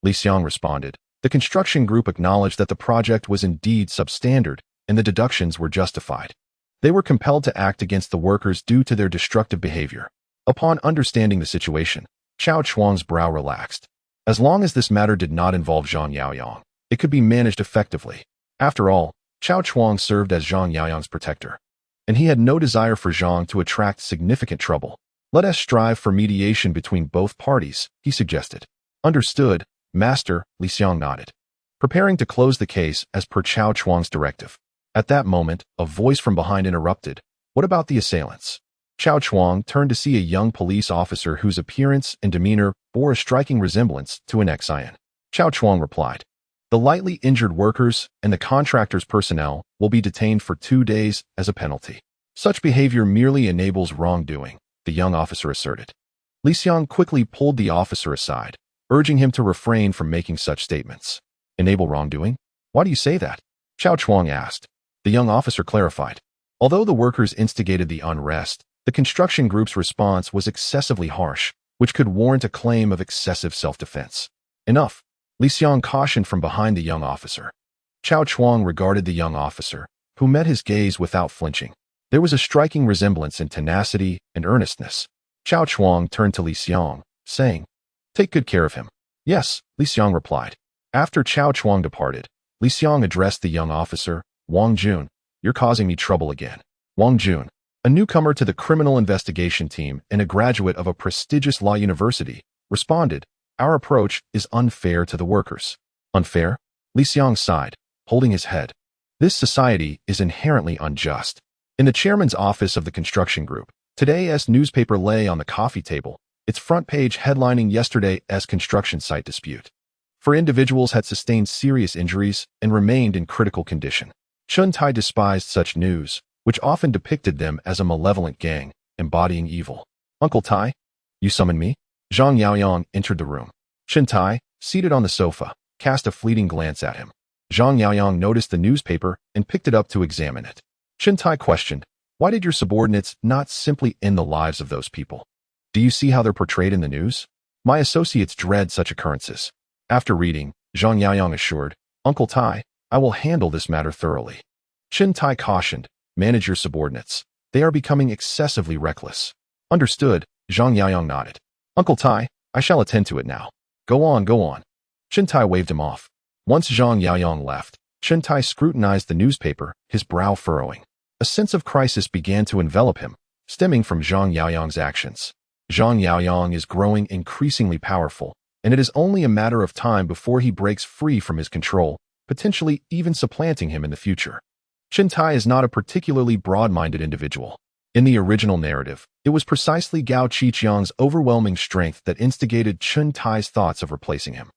Li Xiang responded, the construction group acknowledged that the project was indeed substandard and the deductions were justified. They were compelled to act against the workers due to their destructive behavior. Upon understanding the situation, Chao Chuang's brow relaxed. As long as this matter did not involve Zhang Yaoyang, it could be managed effectively. After all, Chao Chuang served as Zhang Yaoyang's protector, and he had no desire for Zhang to attract significant trouble. Let us strive for mediation between both parties, he suggested. Understood, Master, Li Xiang nodded, preparing to close the case as per Chao Chuang's directive. At that moment, a voice from behind interrupted. What about the assailants? Chao Chuang turned to see a young police officer whose appearance and demeanor bore a striking resemblance to an ex-IN. Chao Chuang replied, the lightly injured workers and the contractor's personnel will be detained for 2 days as a penalty. Such behavior merely enables wrongdoing, the young officer asserted. Li Xiang quickly pulled the officer aside, urging him to refrain from making such statements. Enable wrongdoing? Why do you say that? Chao Chuang asked. The young officer clarified. Although the workers instigated the unrest, the construction group's response was excessively harsh, which could warrant a claim of excessive self-defense. Enough, Li Xiang cautioned from behind the young officer. Chao Chuang regarded the young officer, who met his gaze without flinching. There was a striking resemblance in tenacity and earnestness. Chao Chuang turned to Li Xiang, saying, take good care of him. Yes, Li Xiang replied. After Chao Chuang departed, Li Xiang addressed the young officer, Wang Jun, you're causing me trouble again. Wang Jun, a newcomer to the criminal investigation team and a graduate of a prestigious law university, responded, our approach is unfair to the workers. Unfair? Li Xiang sighed, holding his head. This society is inherently unjust. In the chairman's office of the construction group, today's newspaper lay on the coffee table, its front page headlining yesterday's construction site dispute. 4 individuals had sustained serious injuries and remained in critical condition. Chun Tai despised such news, which often depicted them as a malevolent gang, embodying evil. Uncle Tai? You summoned me? Zhang Yaoyang entered the room. Chun Tai, seated on the sofa, cast a fleeting glance at him. Zhang Yaoyang noticed the newspaper and picked it up to examine it. Chun Tai questioned, why did your subordinates not simply end the lives of those people? Do you see how they're portrayed in the news? My associates dread such occurrences. After reading, Zhang Yaoyang assured, Uncle Tai, I will handle this matter thoroughly. Chun Tai cautioned, manage your subordinates. They are becoming excessively reckless. Understood, Zhang Yaoyang nodded. Uncle Tai, I shall attend to it now. Go on, go on. Chun Tai waved him off. Once Zhang Yaoyang left, Chun Tai scrutinized the newspaper, his brow furrowing. A sense of crisis began to envelop him, stemming from Zhang Yaoyang's actions. Zhang Yaoyang is growing increasingly powerful, and it is only a matter of time before he breaks free from his control, potentially even supplanting him in the future. Chun Tai is not a particularly broad-minded individual. In the original narrative, it was precisely Gao Qiqiang's overwhelming strength that instigated Chun Tai's thoughts of replacing him.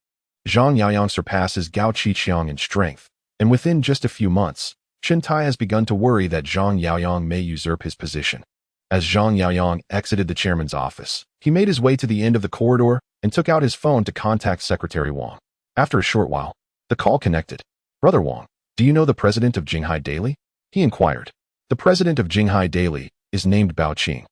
Zhang Yaoyang surpasses Gao Qiqiang in strength, and within just a few months, Chun Tai has begun to worry that Zhang Yaoyang may usurp his position. As Zhang Yaoyang exited the chairman's office, he made his way to the end of the corridor and took out his phone to contact Secretary Wang. After a short while, the call connected. Brother Wang, do you know the president of Jinghai Daily? He inquired. The president of Jinghai Daily is named Bao Qing.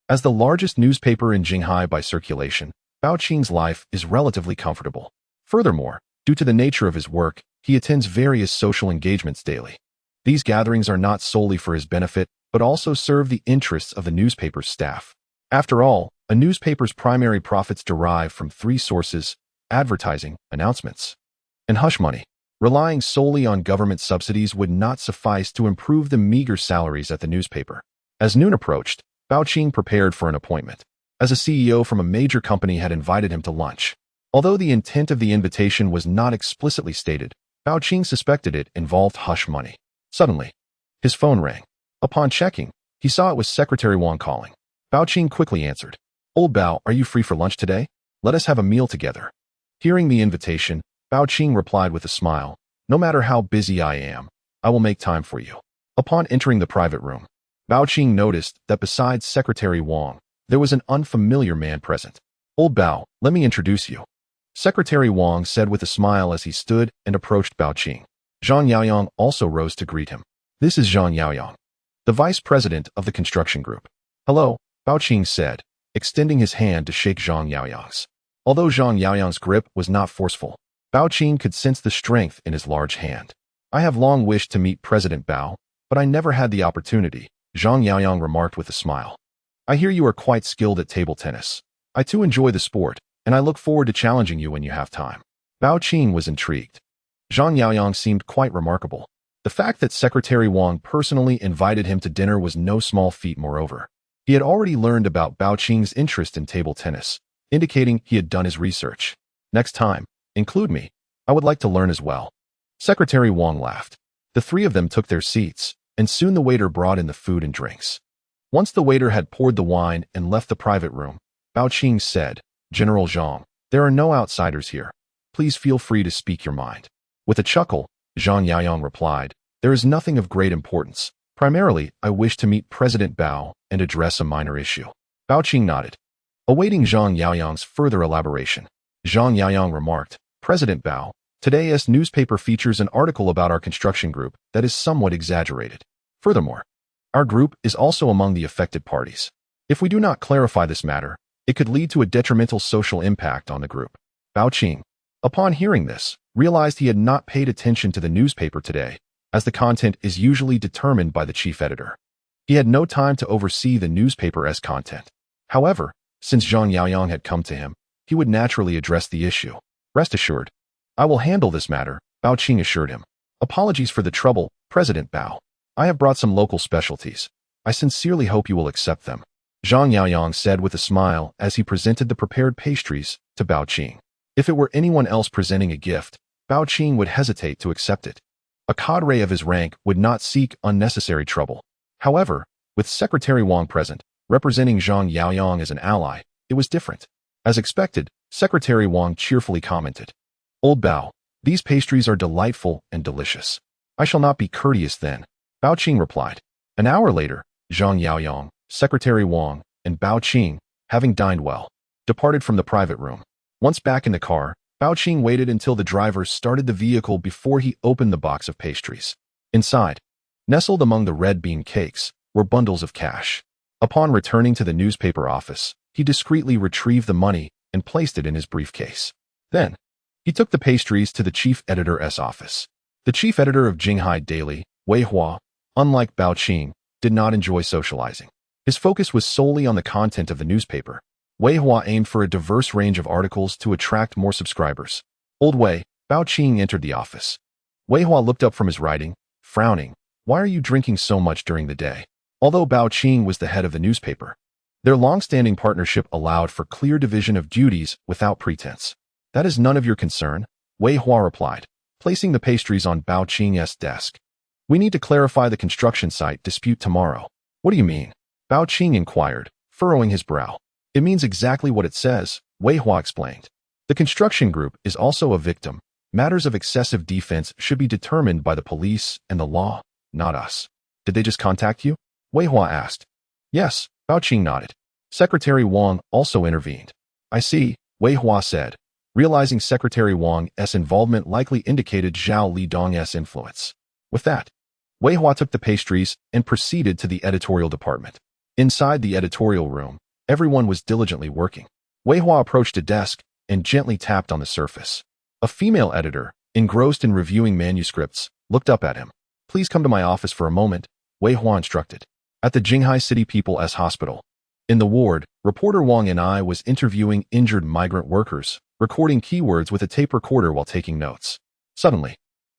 As the largest newspaper in Jinghai by circulation, Bao Qing's life is relatively comfortable. Furthermore, due to the nature of his work, he attends various social engagements daily. These gatherings are not solely for his benefit, but also serve the interests of the newspaper's staff. After all, a newspaper's primary profits derive from 3 sources: advertising, announcements, and hush money. Relying solely on government subsidies would not suffice to improve the meager salaries at the newspaper. As noon approached, Bao Qing prepared for an appointment, as a CEO from a major company had invited him to lunch. Although the intent of the invitation was not explicitly stated, Bao Qing suspected it involved hush money. Suddenly, his phone rang. Upon checking, he saw it was Secretary Wang calling. Bao Qing quickly answered. Old Bao, are you free for lunch today? Let us have a meal together. Hearing the invitation, Bao Qing replied with a smile, no matter how busy I am, I will make time for you. Upon entering the private room, Bao Qing noticed that besides Secretary Wang, there was an unfamiliar man present. Old Bao, let me introduce you. Secretary Wang said with a smile as he stood and approached Bao Qing. Zhang Yaoyang also rose to greet him. This is Zhang Yaoyang, the vice president of the construction group. Hello, Bao Qing said, extending his hand to shake Zhang Yaoyang's. Although Zhang Yaoyang's grip was not forceful, Bao Qing could sense the strength in his large hand. I have long wished to meet President Bao, but I never had the opportunity, Zhang Yaoyang remarked with a smile. I hear you are quite skilled at table tennis. I too enjoy the sport, and I look forward to challenging you when you have time. Bao Qing was intrigued. Zhang Yaoyang seemed quite remarkable. The fact that Secretary Wang personally invited him to dinner was no small feat moreover. He had already learned about Bao Qing's interest in table tennis, indicating he had done his research. Next time, include me. I would like to learn as well. Secretary Wang laughed. The three of them took their seats, and soon the waiter brought in the food and drinks. Once the waiter had poured the wine and left the private room, Gao Qiqiang said, General Jiang, there are no outsiders here. Please feel free to speak your mind. With a chuckle, Zhang Yaoyang replied, there is nothing of great importance. Primarily, I wish to meet President Bao and address a minor issue. Gao Qiqiang nodded. Awaiting Zhang Yaoyang's further elaboration, Zhang Yaoyang remarked, President Bao, today's newspaper features an article about our construction group that is somewhat exaggerated. Furthermore, our group is also among the affected parties. If we do not clarify this matter, it could lead to a detrimental social impact on the group. Gao Qiqiang, upon hearing this, realized he had not paid attention to the newspaper today, as the content is usually determined by the chief editor. He had no time to oversee the newspaper's content. However, since Zhang Yaoyang had come to him, he would naturally address the issue. Rest assured, I will handle this matter, Gao Qiqiang assured him. Apologies for the trouble, President Bao. I have brought some local specialties. I sincerely hope you will accept them. Zhang Yaoyang said with a smile as he presented the prepared pastries to Gao Qiqiang. If it were anyone else presenting a gift, Gao Qiqiang would hesitate to accept it. A cadre of his rank would not seek unnecessary trouble. However, with Secretary Wang present, representing Zhang Yaoyang as an ally, it was different. As expected, Secretary Wang cheerfully commented, Old Bao, these pastries are delightful and delicious. I shall not be courteous then. Gao Qiqiang replied. An hour later, Zhang Yaoyang, Secretary Wang, and Gao Qiqiang, having dined well, departed from the private room. Once back in the car, Gao Qiqiang waited until the driver started the vehicle before he opened the box of pastries. Inside, nestled among the red bean cakes, were bundles of cash. Upon returning to the newspaper office, he discreetly retrieved the money and placed it in his briefcase. Then, he took the pastries to the chief editor's office. The chief editor of Jinghai Daily, Wei Hua, unlike Gao Qiqiang, did not enjoy socializing. His focus was solely on the content of the newspaper. Wei Hua aimed for a diverse range of articles to attract more subscribers. Old Wei, Gao Qiqiang entered the office. Wei Hua looked up from his writing, frowning. Why are you drinking so much during the day? Although Gao Qiqiang was the head of the newspaper, their long-standing partnership allowed for clear division of duties without pretense. That is none of your concern, Wei Hua replied, placing the pastries on Gao Qiqiang's desk. We need to clarify the construction site dispute tomorrow. What do you mean? Gao Qiqiang inquired, furrowing his brow. It means exactly what it says, Wei Hua explained. The construction group is also a victim. Matters of excessive defense should be determined by the police and the law, not us. Did they just contact you? Wei Hua asked. Yes, Gao Qiqiang nodded. Secretary Wang also intervened. I see, Wei Hua said, realizing Secretary Wang's involvement likely indicated Zhao Lidong's influence. With that, Wei Hua took the pastries and proceeded to the editorial department. Inside the editorial room, everyone was diligently working. Wei Hua approached a desk and gently tapped on the surface. A female editor, engrossed in reviewing manuscripts, looked up at him. Please come to my office for a moment, Wei Hua instructed. At the Jinghai City People's Hospital. In the ward, reporter Wang and I was interviewing injured migrant workers, recording keywords with a tape recorder while taking notes. Suddenly,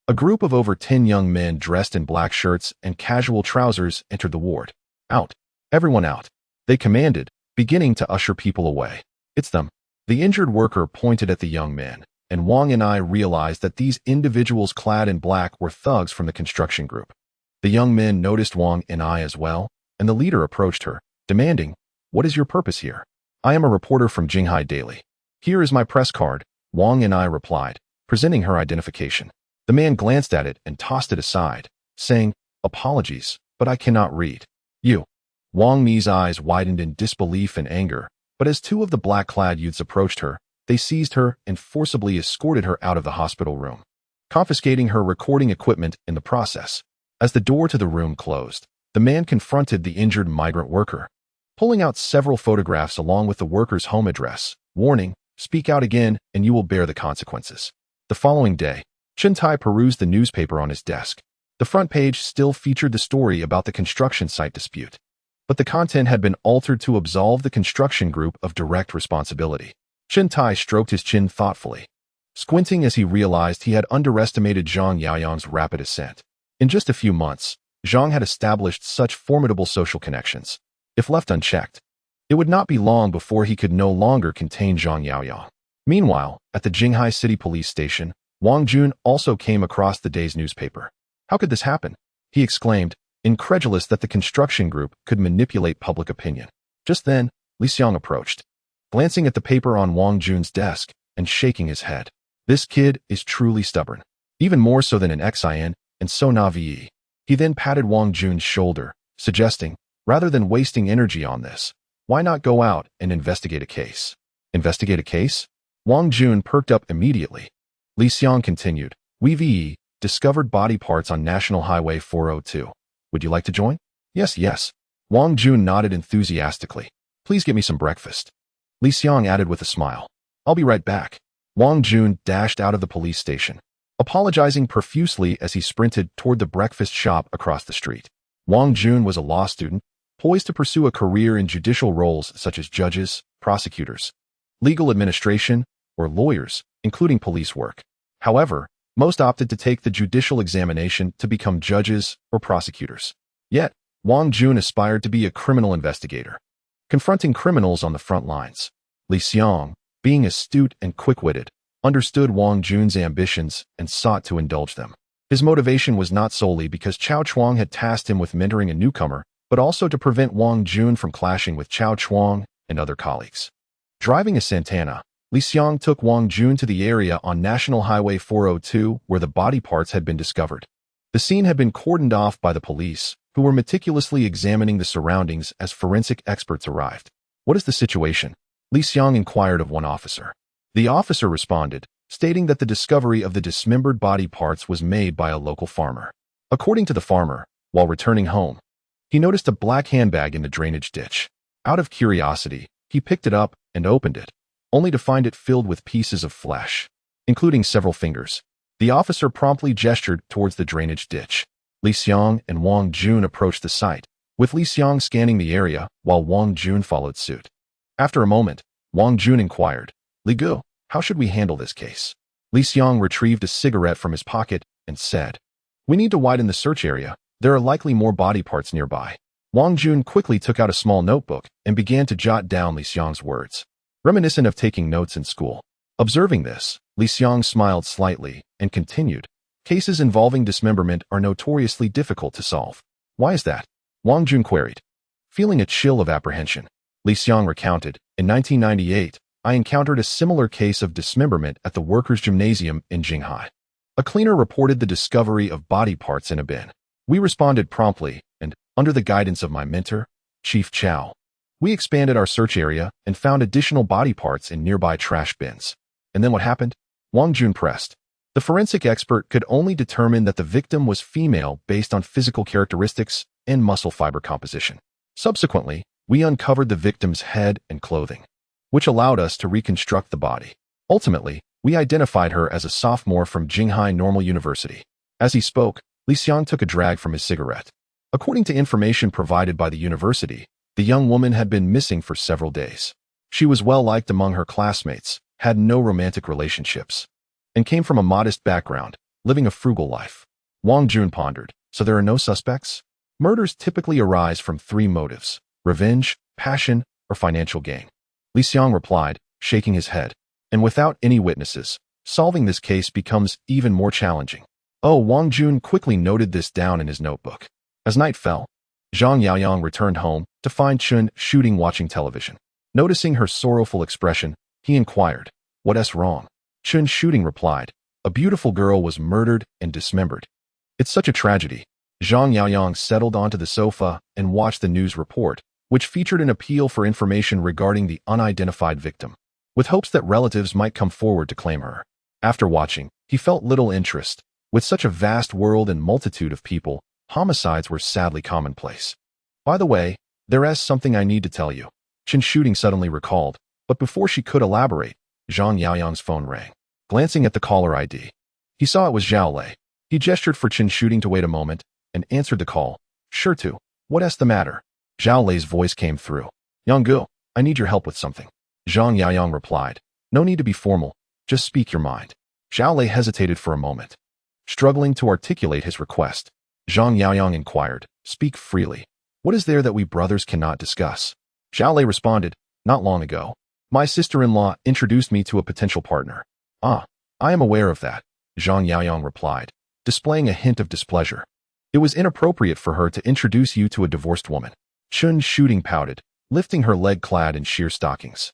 a group of over 10 young men dressed in black shirts and casual trousers entered the ward. Out. Everyone out. They commanded, beginning to usher people away. It's them. The injured worker pointed at the young men, and Wang and I realized that these individuals clad in black were thugs from the construction group. The young men noticed Wang and I as well, and the leader approached her, demanding, What is your purpose here? I am a reporter from Jinghai Daily. Here is my press card, Wang and I replied, presenting her identification. The man glanced at it and tossed it aside, saying, Apologies, but I cannot read. You. Wang Mi's eyes widened in disbelief and anger, but as two of the black-clad youths approached her, they seized her and forcibly escorted her out of the hospital room, confiscating her recording equipment in the process. As the door to the room closed, the man confronted the injured migrant worker, pulling out several photographs along with the worker's home address, warning, speak out again and you will bear the consequences. The following day, Chen Tai perused the newspaper on his desk. The front page still featured the story about the construction site dispute, but the content had been altered to absolve the construction group of direct responsibility. Chen Tai stroked his chin thoughtfully, squinting as he realized he had underestimated Zhang Yaoyang's rapid ascent. In just a few months, Jiang had established such formidable social connections. If left unchecked, it would not be long before he could no longer contain Zhang Yaoyang. Meanwhile, at the Jinghai City Police Station, Wang Jun also came across the day's newspaper. How could this happen? He exclaimed, incredulous that the construction group could manipulate public opinion. Just then, Li Xiang approached, glancing at the paper on Wang Jun's desk and shaking his head. This kid is truly stubborn, even more so than an Xin, and so naive. He then patted Wang Jun's shoulder, suggesting, rather than wasting energy on this, why not go out and investigate a case? Investigate a case? Wang Jun perked up immediately. Li Xiang continued, we've discovered body parts on National Highway 402. Would you like to join? Yes. Wang Jun nodded enthusiastically. Please get me some breakfast. Li Xiang added with a smile. I'll be right back. Wang Jun dashed out of the police station, apologizing profusely as he sprinted toward the breakfast shop across the street. Wang Jun was a law student, poised to pursue a career in judicial roles such as judges, prosecutors, legal administration, or lawyers, including police work. However, most opted to take the judicial examination to become judges or prosecutors. Yet, Wang Jun aspired to be a criminal investigator, confronting criminals on the front lines. Li Xiang, being astute and quick-witted, understood Wang Jun's ambitions and sought to indulge them. His motivation was not solely because Cao Chuang had tasked him with mentoring a newcomer, but also to prevent Wang Jun from clashing with Cao Chuang and other colleagues. Driving a Santana, Li Xiang took Wang Jun to the area on National Highway 402 where the body parts had been discovered. The scene had been cordoned off by the police, who were meticulously examining the surroundings as forensic experts arrived. What is the situation? Li Xiang inquired of one officer. The officer responded, stating that the discovery of the dismembered body parts was made by a local farmer. According to the farmer, while returning home, he noticed a black handbag in the drainage ditch. Out of curiosity, he picked it up and opened it, only to find it filled with pieces of flesh, including several fingers. The officer promptly gestured towards the drainage ditch. Li Xiang and Wang Jun approached the site, with Li Xiang scanning the area while Wang Jun followed suit. After a moment, Wang Jun inquired, Li Gu, how should we handle this case? Li Xiang retrieved a cigarette from his pocket and said, we need to widen the search area. There are likely more body parts nearby. Wang Jun quickly took out a small notebook and began to jot down Li Xiang's words, reminiscent of taking notes in school. Observing this, Li Xiang smiled slightly and continued, cases involving dismemberment are notoriously difficult to solve. Why is that? Wang Jun queried. Feeling a chill of apprehension, Li Xiang recounted, in 1998, I encountered a similar case of dismemberment at the workers' gymnasium in Jinghai. A cleaner reported the discovery of body parts in a bin. We responded promptly, and, under the guidance of my mentor, Chief Chow, we expanded our search area and found additional body parts in nearby trash bins. And then what happened? Wang Jun pressed. The forensic expert could only determine that the victim was female based on physical characteristics and muscle fiber composition. Subsequently, we uncovered the victim's head and clothing, which allowed us to reconstruct the body. Ultimately, we identified her as a sophomore from Jinghai Normal University. As he spoke, Li Xiang took a drag from his cigarette. According to information provided by the university, the young woman had been missing for several days. She was well-liked among her classmates, had no romantic relationships, and came from a modest background, living a frugal life. Wang Jun pondered, so there are no suspects? Murders typically arise from three motives: revenge, passion, or financial gain. Li Xiang replied, shaking his head. And without any witnesses, solving this case becomes even more challenging. Oh, Wang Jun quickly noted this down in his notebook. As night fell, Zhang Yaoyang returned home to find Chun shooting watching television. Noticing her sorrowful expression, he inquired, "What's wrong?" Chun shooting replied, "A beautiful girl was murdered and dismembered. It's such a tragedy." Zhang Yaoyang settled onto the sofa and watched the news report, which featured an appeal for information regarding the unidentified victim, with hopes that relatives might come forward to claim her. After watching, he felt little interest. With such a vast world and multitude of people, homicides were sadly commonplace. By the way, there is something I need to tell you, Chen Shooting suddenly recalled, but before she could elaborate, Zhang Yaoyang's phone rang. Glancing at the caller ID, he saw it was Xu Lei. He gestured for Chen Shooting to wait a moment and answered the call. "Sure to. What's the matter?" Xu Lei's voice came through. "Yanggu, I need your help with something." Zhang Yaoyang replied, "No need to be formal. Just speak your mind." Xu Lei hesitated for a moment, struggling to articulate his request. Zhang Yaoyang inquired, "Speak freely. What is there that we brothers cannot discuss?" Xu Lei responded, "Not long ago, My sister-in-law introduced me to a potential partner. Ah, I am aware of that, Zhang Yaoyang replied, displaying a hint of displeasure. It was inappropriate for her to introduce you to a divorced woman. Chun Shooting pouted, lifting her leg clad in sheer stockings,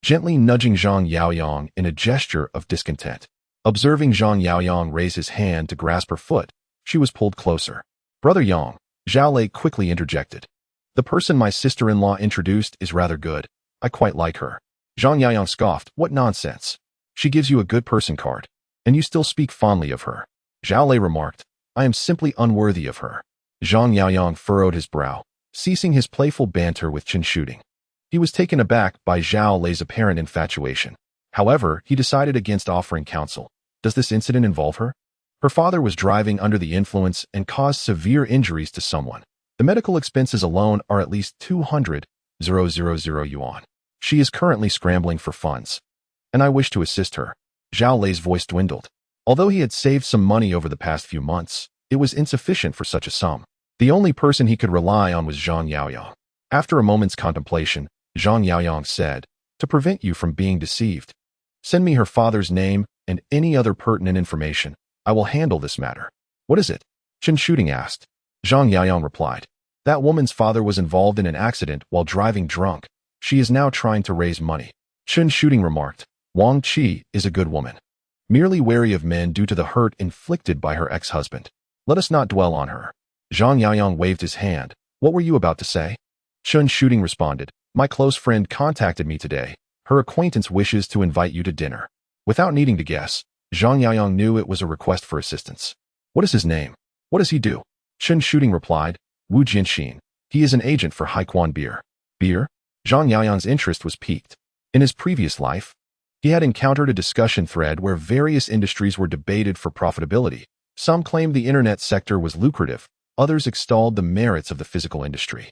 gently nudging Zhang Yaoyang in a gesture of discontent. Observing Zhang Yaoyang raise his hand to grasp her foot, she was pulled closer. Brother Yang, Xu Lei quickly interjected. The person my sister-in-law introduced is rather good. I quite like her. Zhang Yaoyang scoffed. What nonsense. She gives you a good person card, and you still speak fondly of her. Xu Lei remarked. I am simply unworthy of her. Zhang Yaoyang furrowed his brow, ceasing his playful banter with Chun Shooting. He was taken aback by Xu Lei's apparent infatuation. However, he decided against offering counsel. Does this incident involve her? Her father was driving under the influence and caused severe injuries to someone. The medical expenses alone are at least 200,000 yuan. She is currently scrambling for funds, and I wish to assist her. Xu Lei's voice dwindled. Although he had saved some money over the past few months, it was insufficient for such a sum. The only person he could rely on was Zhang Yaoyang. After a moment's contemplation, Zhang Yaoyang said, to prevent you from being deceived, send me her father's name and any other pertinent information. I will handle this matter. What is it? Chun Shooting asked. Zhang Yaoyang replied. That woman's father was involved in an accident while driving drunk. She is now trying to raise money. Chun Shooting remarked. Wang Qi is a good woman, merely wary of men due to the hurt inflicted by her ex-husband. Let us not dwell on her. Zhang Yaoyang waved his hand. What were you about to say? Chun Shooting responded. My close friend contacted me today. Her acquaintance wishes to invite you to dinner. Without needing to guess, Zhang Yaoyang knew it was a request for assistance. What is his name? What does he do? Chun Shooting replied. Wu Jianxin. He is an agent for Haiquan beer. Beer? Zhang Yaoyang's interest was piqued. In his previous life, he had encountered a discussion thread where various industries were debated for profitability. Some claimed the internet sector was lucrative, others extolled the merits of the physical industry,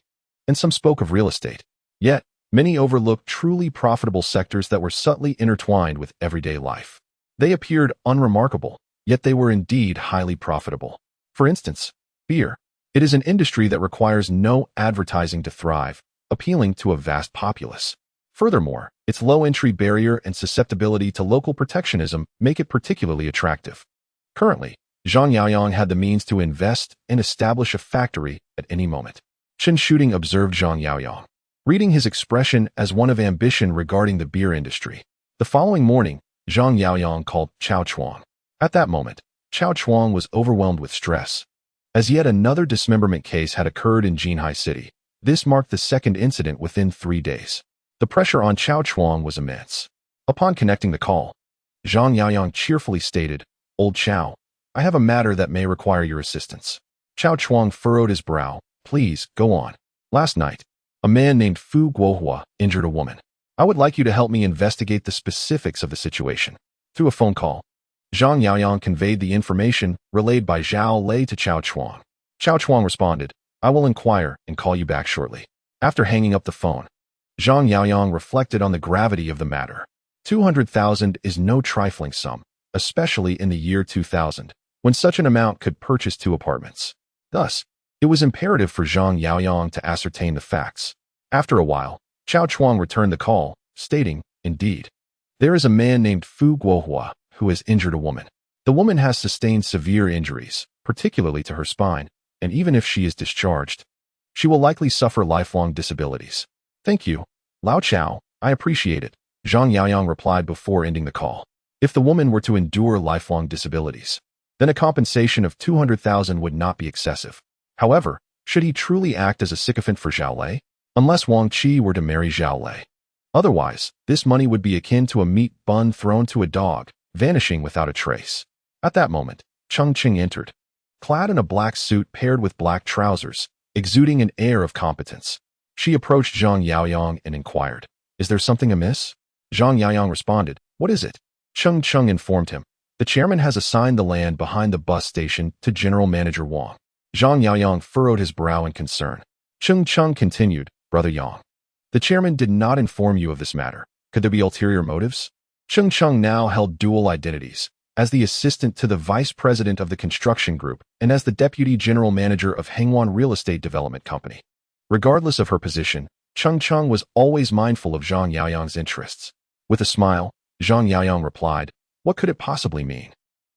and some spoke of real estate. Yet, many overlooked truly profitable sectors that were subtly intertwined with everyday life. They appeared unremarkable, yet they were indeed highly profitable. For instance, beer. It is an industry that requires no advertising to thrive, appealing to a vast populace. Furthermore, its low entry barrier and susceptibility to local protectionism make it particularly attractive. Currently, Zhang Yaoyang had the means to invest and establish a factory at any moment. Chun Shooting observed Zhang Yaoyang, reading his expression as one of ambition regarding the beer industry. The following morning, Zhang Yaoyang called Chao Chuang. At that moment, Chao Chuang was overwhelmed with stress, as yet another dismemberment case had occurred in Jinghai City. This marked the second incident within 3 days. The pressure on Chao Chuang was immense. Upon connecting the call, Zhang Yaoyang cheerfully stated, Old Chao, I have a matter that may require your assistance. Chao Chuang furrowed his brow. Please, go on. Last night, a man named Fu Guohua injured a woman. I would like you to help me investigate the specifics of the situation. Through a phone call, Zhang Yaoyang conveyed the information relayed by Xu Lei to Chao Chuang. Chao Chuang responded, I will inquire and call you back shortly. After hanging up the phone, Zhang Yaoyang reflected on the gravity of the matter. 200,000 is no trifling sum, especially in the year 2000, when such an amount could purchase 2 apartments. Thus, it was imperative for Zhang Yaoyang to ascertain the facts. After a while, Chao Chuang returned the call, stating, Indeed, there is a man named Fu Guohua who has injured a woman. The woman has sustained severe injuries, particularly to her spine, and even if she is discharged, she will likely suffer lifelong disabilities. Thank you, Lao Chao, I appreciate it, Zhang Yaoyang replied before ending the call. If the woman were to endure lifelong disabilities, then a compensation of 200,000 would not be excessive. However, should he truly act as a sycophant for Xu Lei? Unless Wang Qi were to marry Xu Lei. Otherwise, this money would be akin to a meat bun thrown to a dog, vanishing without a trace. At that moment, Cheng Qing entered, clad in a black suit paired with black trousers, exuding an air of competence. She approached Zhang Yaoyang and inquired, Is there something amiss? Zhang Yaoyang responded, What is it? Cheng Qing informed him, The chairman has assigned the land behind the bus station to General Manager Wang. Zhang Yaoyang furrowed his brow in concern. Cheng Qing continued, Brother Yang, the chairman did not inform you of this matter. Could there be ulterior motives? Cheng Qing now held dual identities, as the assistant to the vice president of the construction group and as the deputy general manager of Hengwan Real Estate Development Company. Regardless of her position, Cheng was always mindful of Zhang Yaoyang's interests. With a smile, Zhang Yaoyang replied, "What could it possibly mean?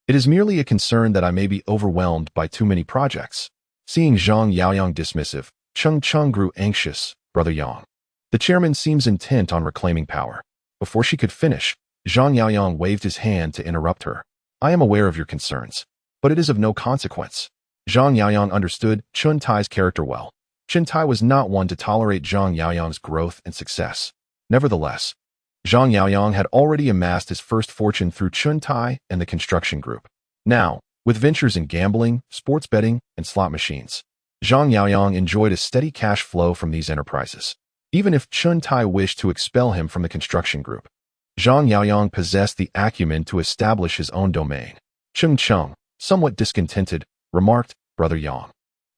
It is merely a concern that I may be overwhelmed by too many projects." Seeing Zhang Yaoyang dismissive, Cheng grew anxious. "Brother Yang." The chairman seems intent on reclaiming power. Before she could finish, Zhang Yaoyang waved his hand to interrupt her. "I am aware of your concerns, but it is of no consequence." Zhang Yaoyang understood Chun Tai's character well. Chun Tai was not one to tolerate Zhang Yaoyang's growth and success. Nevertheless, Zhang Yaoyang had already amassed his first fortune through Chun Tai and the construction group. Now, with ventures in gambling, sports betting, and slot machines, Zhang Yaoyang enjoyed a steady cash flow from these enterprises. Even if Chun Tai wished to expel him from the construction group, Zhang Yaoyang possessed the acumen to establish his own domain. Cheng, somewhat discontented, remarked, "Brother Yang,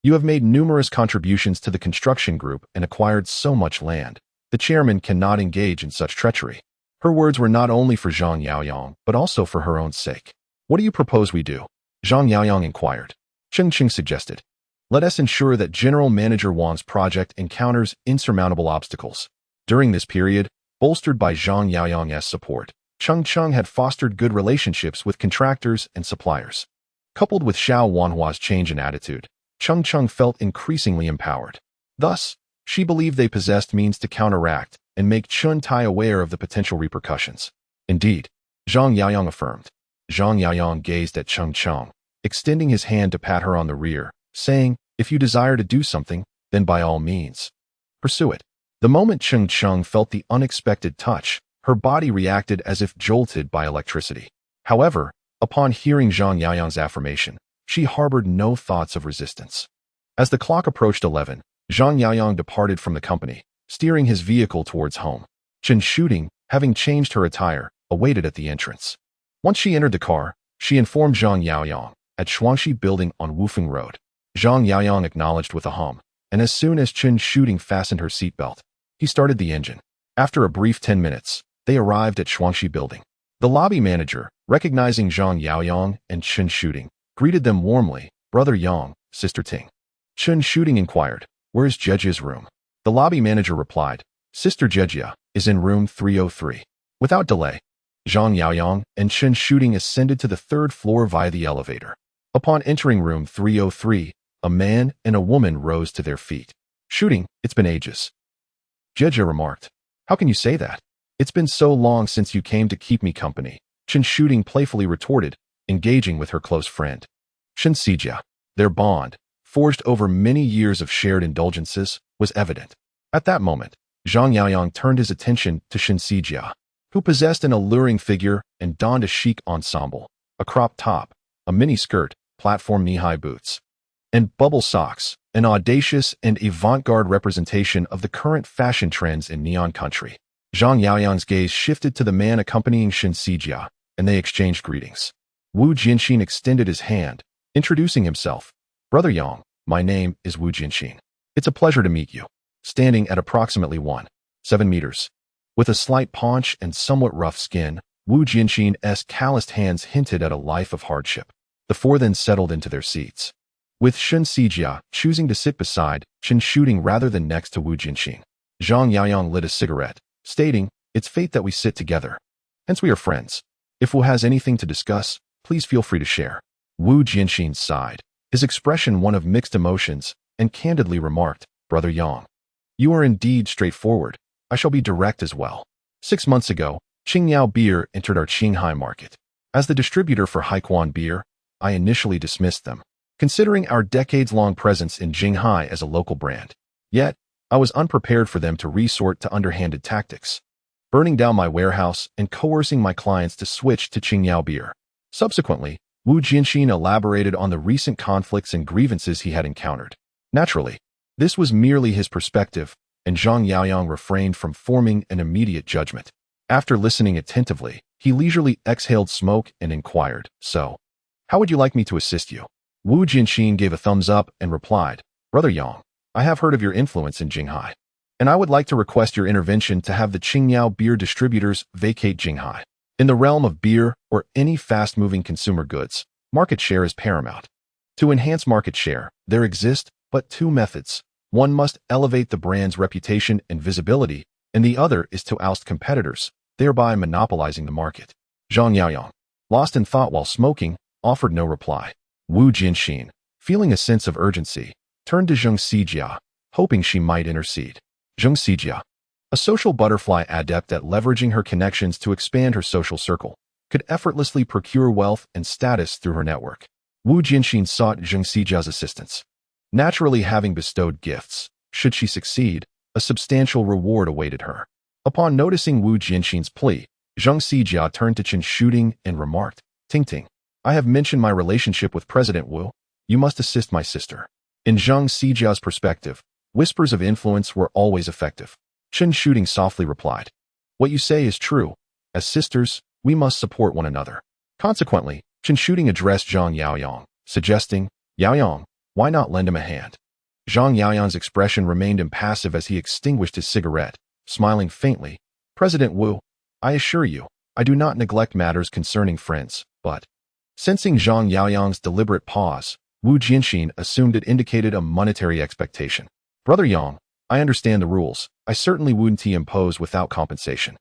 you have made numerous contributions to the construction group and acquired so much land. The chairman cannot engage in such treachery." Her words were not only for Zhang Yaoyang, but also for her own sake. "What do you propose we do?" Zhang Yaoyang inquired. Cheng suggested, "Let us ensure that General Manager Wang's project encounters insurmountable obstacles." During this period, bolstered by Zhang Yaoyang's support, Cheng had fostered good relationships with contractors and suppliers. Coupled with Xiao Wanhua's change in attitude, Cheng felt increasingly empowered. Thus, she believed they possessed means to counteract and make Chun Tai aware of the potential repercussions. Indeed, Zhang Yaoyang affirmed. Zhang Yaoyang gazed at Cheng, extending his hand to pat her on the rear, saying, "If you desire to do something, then by all means, pursue it." The moment Cheng felt the unexpected touch, her body reacted as if jolted by electricity. However, upon hearing Zhang Yaoyang's affirmation, she harbored no thoughts of resistance. As the clock approached 11, Zhang Yaoyang departed from the company, steering his vehicle towards home. Chen, having changed her attire, awaited at the entrance. Once she entered the car, she informed Zhang Yaoyang at Shuangxi Building on Wufeng Road. Zhang Yaoyang acknowledged with a hum, and as soon as Chen fastened her seatbelt, he started the engine. After a brief 10 minutes, they arrived at Shuangxi Building. The lobby manager, recognizing Zhang Yaoyang and Chen, greeted them warmly. "Brother Yang, Sister Ting." Chen inquired, "Where is Jiejia's room?" The lobby manager replied, "Sister Jiejia is in room 303. Without delay, Zhang Yaoyang and Chen ascended to the third floor via the elevator. Upon entering room 303, a man and a woman rose to their feet. "It's been ages," Jiejia remarked. "How can you say that? It's been so long since you came to keep me company," Chen playfully retorted, engaging with her close friend. Chen Xijia, their bond, forged over many years of shared indulgences, was evident. At that moment, Zhang Yaoyang turned his attention to Chen Xijia, who possessed an alluring figure and donned a chic ensemble, a crop top, a mini skirt, platform knee-high boots, and bubble socks, an audacious and avant-garde representation of the current fashion trends in Neon Country. Zhang Yaoyang's gaze shifted to the man accompanying Chen Xijia, and they exchanged greetings. Wu Jianxin extended his hand, introducing himself. "Brother Yang, my name is Wu Jianxin. It's a pleasure to meet you." Standing at approximately 1.7 meters, with a slight paunch and somewhat rough skin, Wu Jianxin's calloused hands hinted at a life of hardship. The four then settled into their seats, with Chen Xijia choosing to sit beside Chen rather than next to Wu Jianxin. Zhang Yaoyang lit a cigarette, stating, "It's fate that we sit together. Hence we are friends. If Wu has anything to discuss, please feel free to share." Wu Jianxin sighed, his expression one of mixed emotions, and candidly remarked, "Brother Yang, you are indeed straightforward. I shall be direct as well. 6 months ago, Qingyao Beer entered our Jinghai market. As the distributor for Haiquan beer, I initially dismissed them, considering our decades-long presence in Jinghai as a local brand. Yet, I was unprepared for them to resort to underhanded tactics, burning down my warehouse and coercing my clients to switch to Qingyao Beer." Subsequently, Wu Jianxin elaborated on the recent conflicts and grievances he had encountered. Naturally, this was merely his perspective, and Zhang Yaoyang refrained from forming an immediate judgment. After listening attentively, he leisurely exhaled smoke and inquired, "So, how would you like me to assist you?" Wu Jianxin gave a thumbs up and replied, "Brother Yang, I have heard of your influence in Jinghai, and I would like to request your intervention to have the Qingyao beer distributors vacate Jinghai. In the realm of beer or any fast-moving consumer goods, market share is paramount. To enhance market share, there exist but two methods: One must elevate the brand's reputation and visibility, and the other is to oust competitors, thereby monopolizing the market. Zhang Yaoyang, lost in thought while smoking, offered no reply. Wu Jinxin, feeling a sense of urgency, turned to Zheng Xijia, hoping she might intercede. Zheng Xijia, a social butterfly adept at leveraging her connections to expand her social circle, could effortlessly procure wealth and status through her network. Wu Jinxin sought Zheng Xijia's assistance. Naturally, having bestowed gifts, should she succeed, a substantial reward awaited her. Upon noticing Wu Jinxin's plea, Zheng Xijia turned to Chen Shooting and remarked, "Ting Ting, I have mentioned my relationship with President Wu. You must assist my sister." In Zheng Xijia's perspective, whispers of influence were always effective. Chen Shooting softly replied, "What you say is true. As sisters, we must support one another." Consequently, Chen Shooting addressed Zhang Yaoyang, suggesting, "Yaoyang, why not lend him a hand?" Zhang Yaoyang's expression remained impassive as he extinguished his cigarette, smiling faintly. "President Wu, I assure you, I do not neglect matters concerning friends, but..." Sensing Zhang Yaoyang's deliberate pause, Wu Jinxin assumed it indicated a monetary expectation. "Brother Yang, I understand the rules. I certainly wouldn't impose without compensation.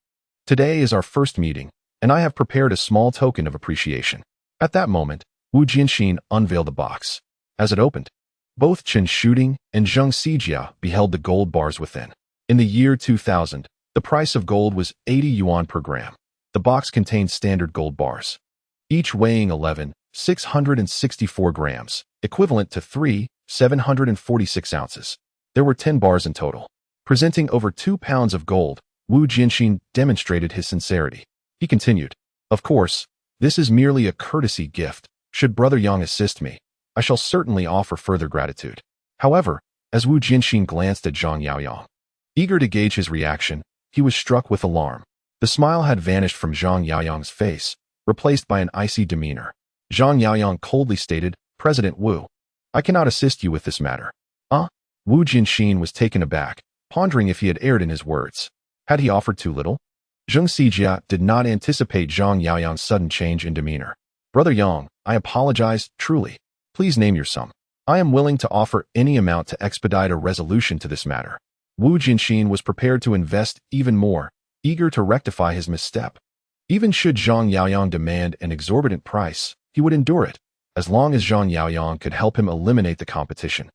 Today is our first meeting, and I have prepared a small token of appreciation." At that moment, Wu Jinxin unveiled the box. As it opened, both Chen Shooting and Zheng Xijia beheld the gold bars within. In the year 2000, the price of gold was 80 yuan per gram. The box contained standard gold bars, each weighing 11,664 grams, equivalent to 3,746 ounces. There were 10 bars in total. Presenting over 2 pounds of gold, Wu Jinxin demonstrated his sincerity. He continued, "Of course, this is merely a courtesy gift. Should Brother Yang assist me, I shall certainly offer further gratitude." However, as Wu Jinxin glanced at Zhang Yaoyang, eager to gauge his reaction, he was struck with alarm. The smile had vanished from Zhang Yaoyang's face, replaced by an icy demeanor. Zhang Yaoyang coldly stated, "President Wu, I cannot assist you with this matter." Wu Jinxin was taken aback, pondering if he had erred in his words. Had he offered too little? Zheng Xijia did not anticipate Zhang Yaoyang's sudden change in demeanor. "Brother Yang, I apologize, truly. Please name your sum. I am willing to offer any amount to expedite a resolution to this matter." Wu Jinxin was prepared to invest even more, eager to rectify his misstep. Even should Zhang Yaoyang demand an exorbitant price, he would endure it, as long as Zhang Yaoyang could help him eliminate the competition,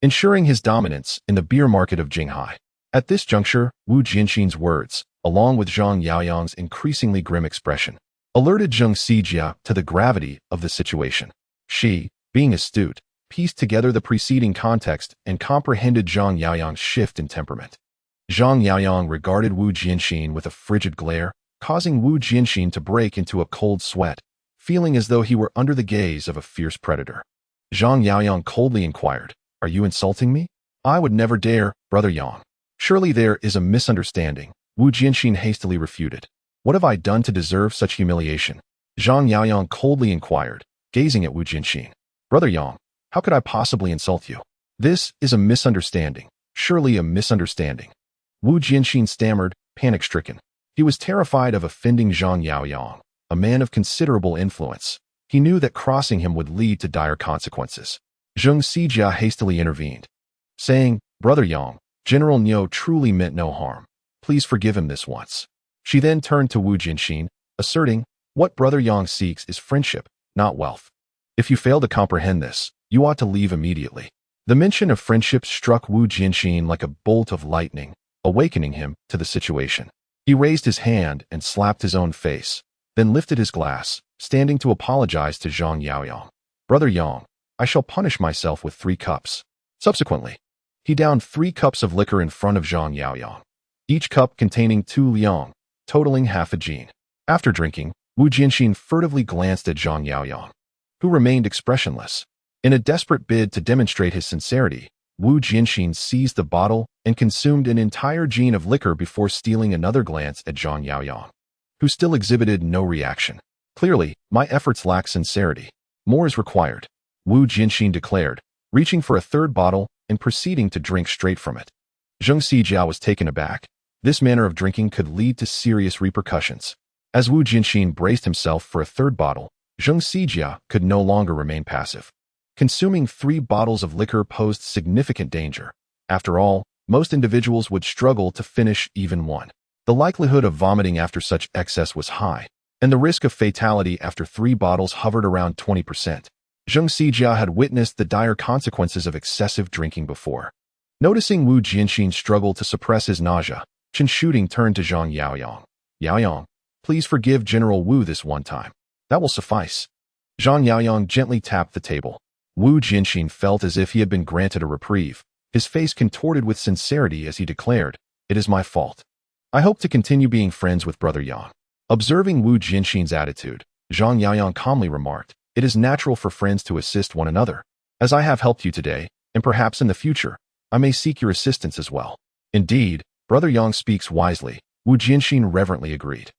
ensuring his dominance in the beer market of Jinghai. At this juncture, Wu Jinxin's words, along with Zhang Yaoyang's increasingly grim expression, alerted Zheng Xijia to the gravity of the situation. She, being astute, pieced together the preceding context and comprehended Zhang Yaoyang's shift in temperament. Zhang Yaoyang regarded Wu Jinxin with a frigid glare, causing Wu Jinxin to break into a cold sweat, feeling as though he were under the gaze of a fierce predator. Zhang Yaoyang coldly inquired, "Are you insulting me?" "I would never dare, Brother Yang." "Surely there is a misunderstanding," Wu Jinxin hastily refuted. "What have I done to deserve such humiliation?" Zhang Yaoyang coldly inquired, gazing at Wu Jinxin. "Brother Yang, how could I possibly insult you?" "This is a misunderstanding, surely a misunderstanding." Wu Jinxin stammered, panic-stricken. He was terrified of offending Zhang Yaoyang, a man of considerable influence. He knew that crossing him would lead to dire consequences. Zheng Xijia hastily intervened, saying, "Brother Yang, General Niu truly meant no harm. Please forgive him this once." She then turned to Wu Jinxin, asserting, "What Brother Yang seeks is friendship, not wealth. If you fail to comprehend this, you ought to leave immediately." The mention of friendship struck Wu Jinxin like a bolt of lightning, awakening him to the situation. He raised his hand and slapped his own face, then lifted his glass, standing to apologize to Zhang Yaoyang. "Brother Yang, I shall punish myself with 3 cups." Subsequently, he downed 3 cups of liquor in front of Zhang Yaoyang, each cup containing 2 liang, totaling half a jin. After drinking, Wu Jinxin furtively glanced at Zhang Yaoyang, who remained expressionless. In a desperate bid to demonstrate his sincerity, Wu Jinxin seized the bottle and consumed an entire jin of liquor before stealing another glance at Zhang Yaoyang, who still exhibited no reaction. "Clearly, my efforts lack sincerity. More is required," Wu Jinxin declared, reaching for a 3rd bottle and proceeding to drink straight from it. Zheng Xijia was taken aback. This manner of drinking could lead to serious repercussions. As Wu Jinxin braced himself for a 3rd bottle, Zheng Xijia could no longer remain passive. Consuming 3 bottles of liquor posed significant danger. After all, most individuals would struggle to finish even one. The likelihood of vomiting after such excess was high, and the risk of fatality after 3 bottles hovered around 20%. Zheng Xijia had witnessed the dire consequences of excessive drinking before. Noticing Wu Jianxin struggle to suppress his nausea, Chen Shooting turned to Zhang Yaoyang. Yaoyang, please forgive General Wu this one time. That will suffice. Zhang Yaoyang gently tapped the table. Wu Jianxin felt as if he had been granted a reprieve, his face contorted with sincerity as he declared, "It is my fault. I hope to continue being friends with Brother Yang." Observing Wu Jianxin's attitude, Zhang Yaoyang calmly remarked, "It is natural for friends to assist one another. As I have helped you today, and perhaps in the future, I may seek your assistance as well." "Indeed, Brother Yang speaks wisely," Wu Jianxin reverently agreed.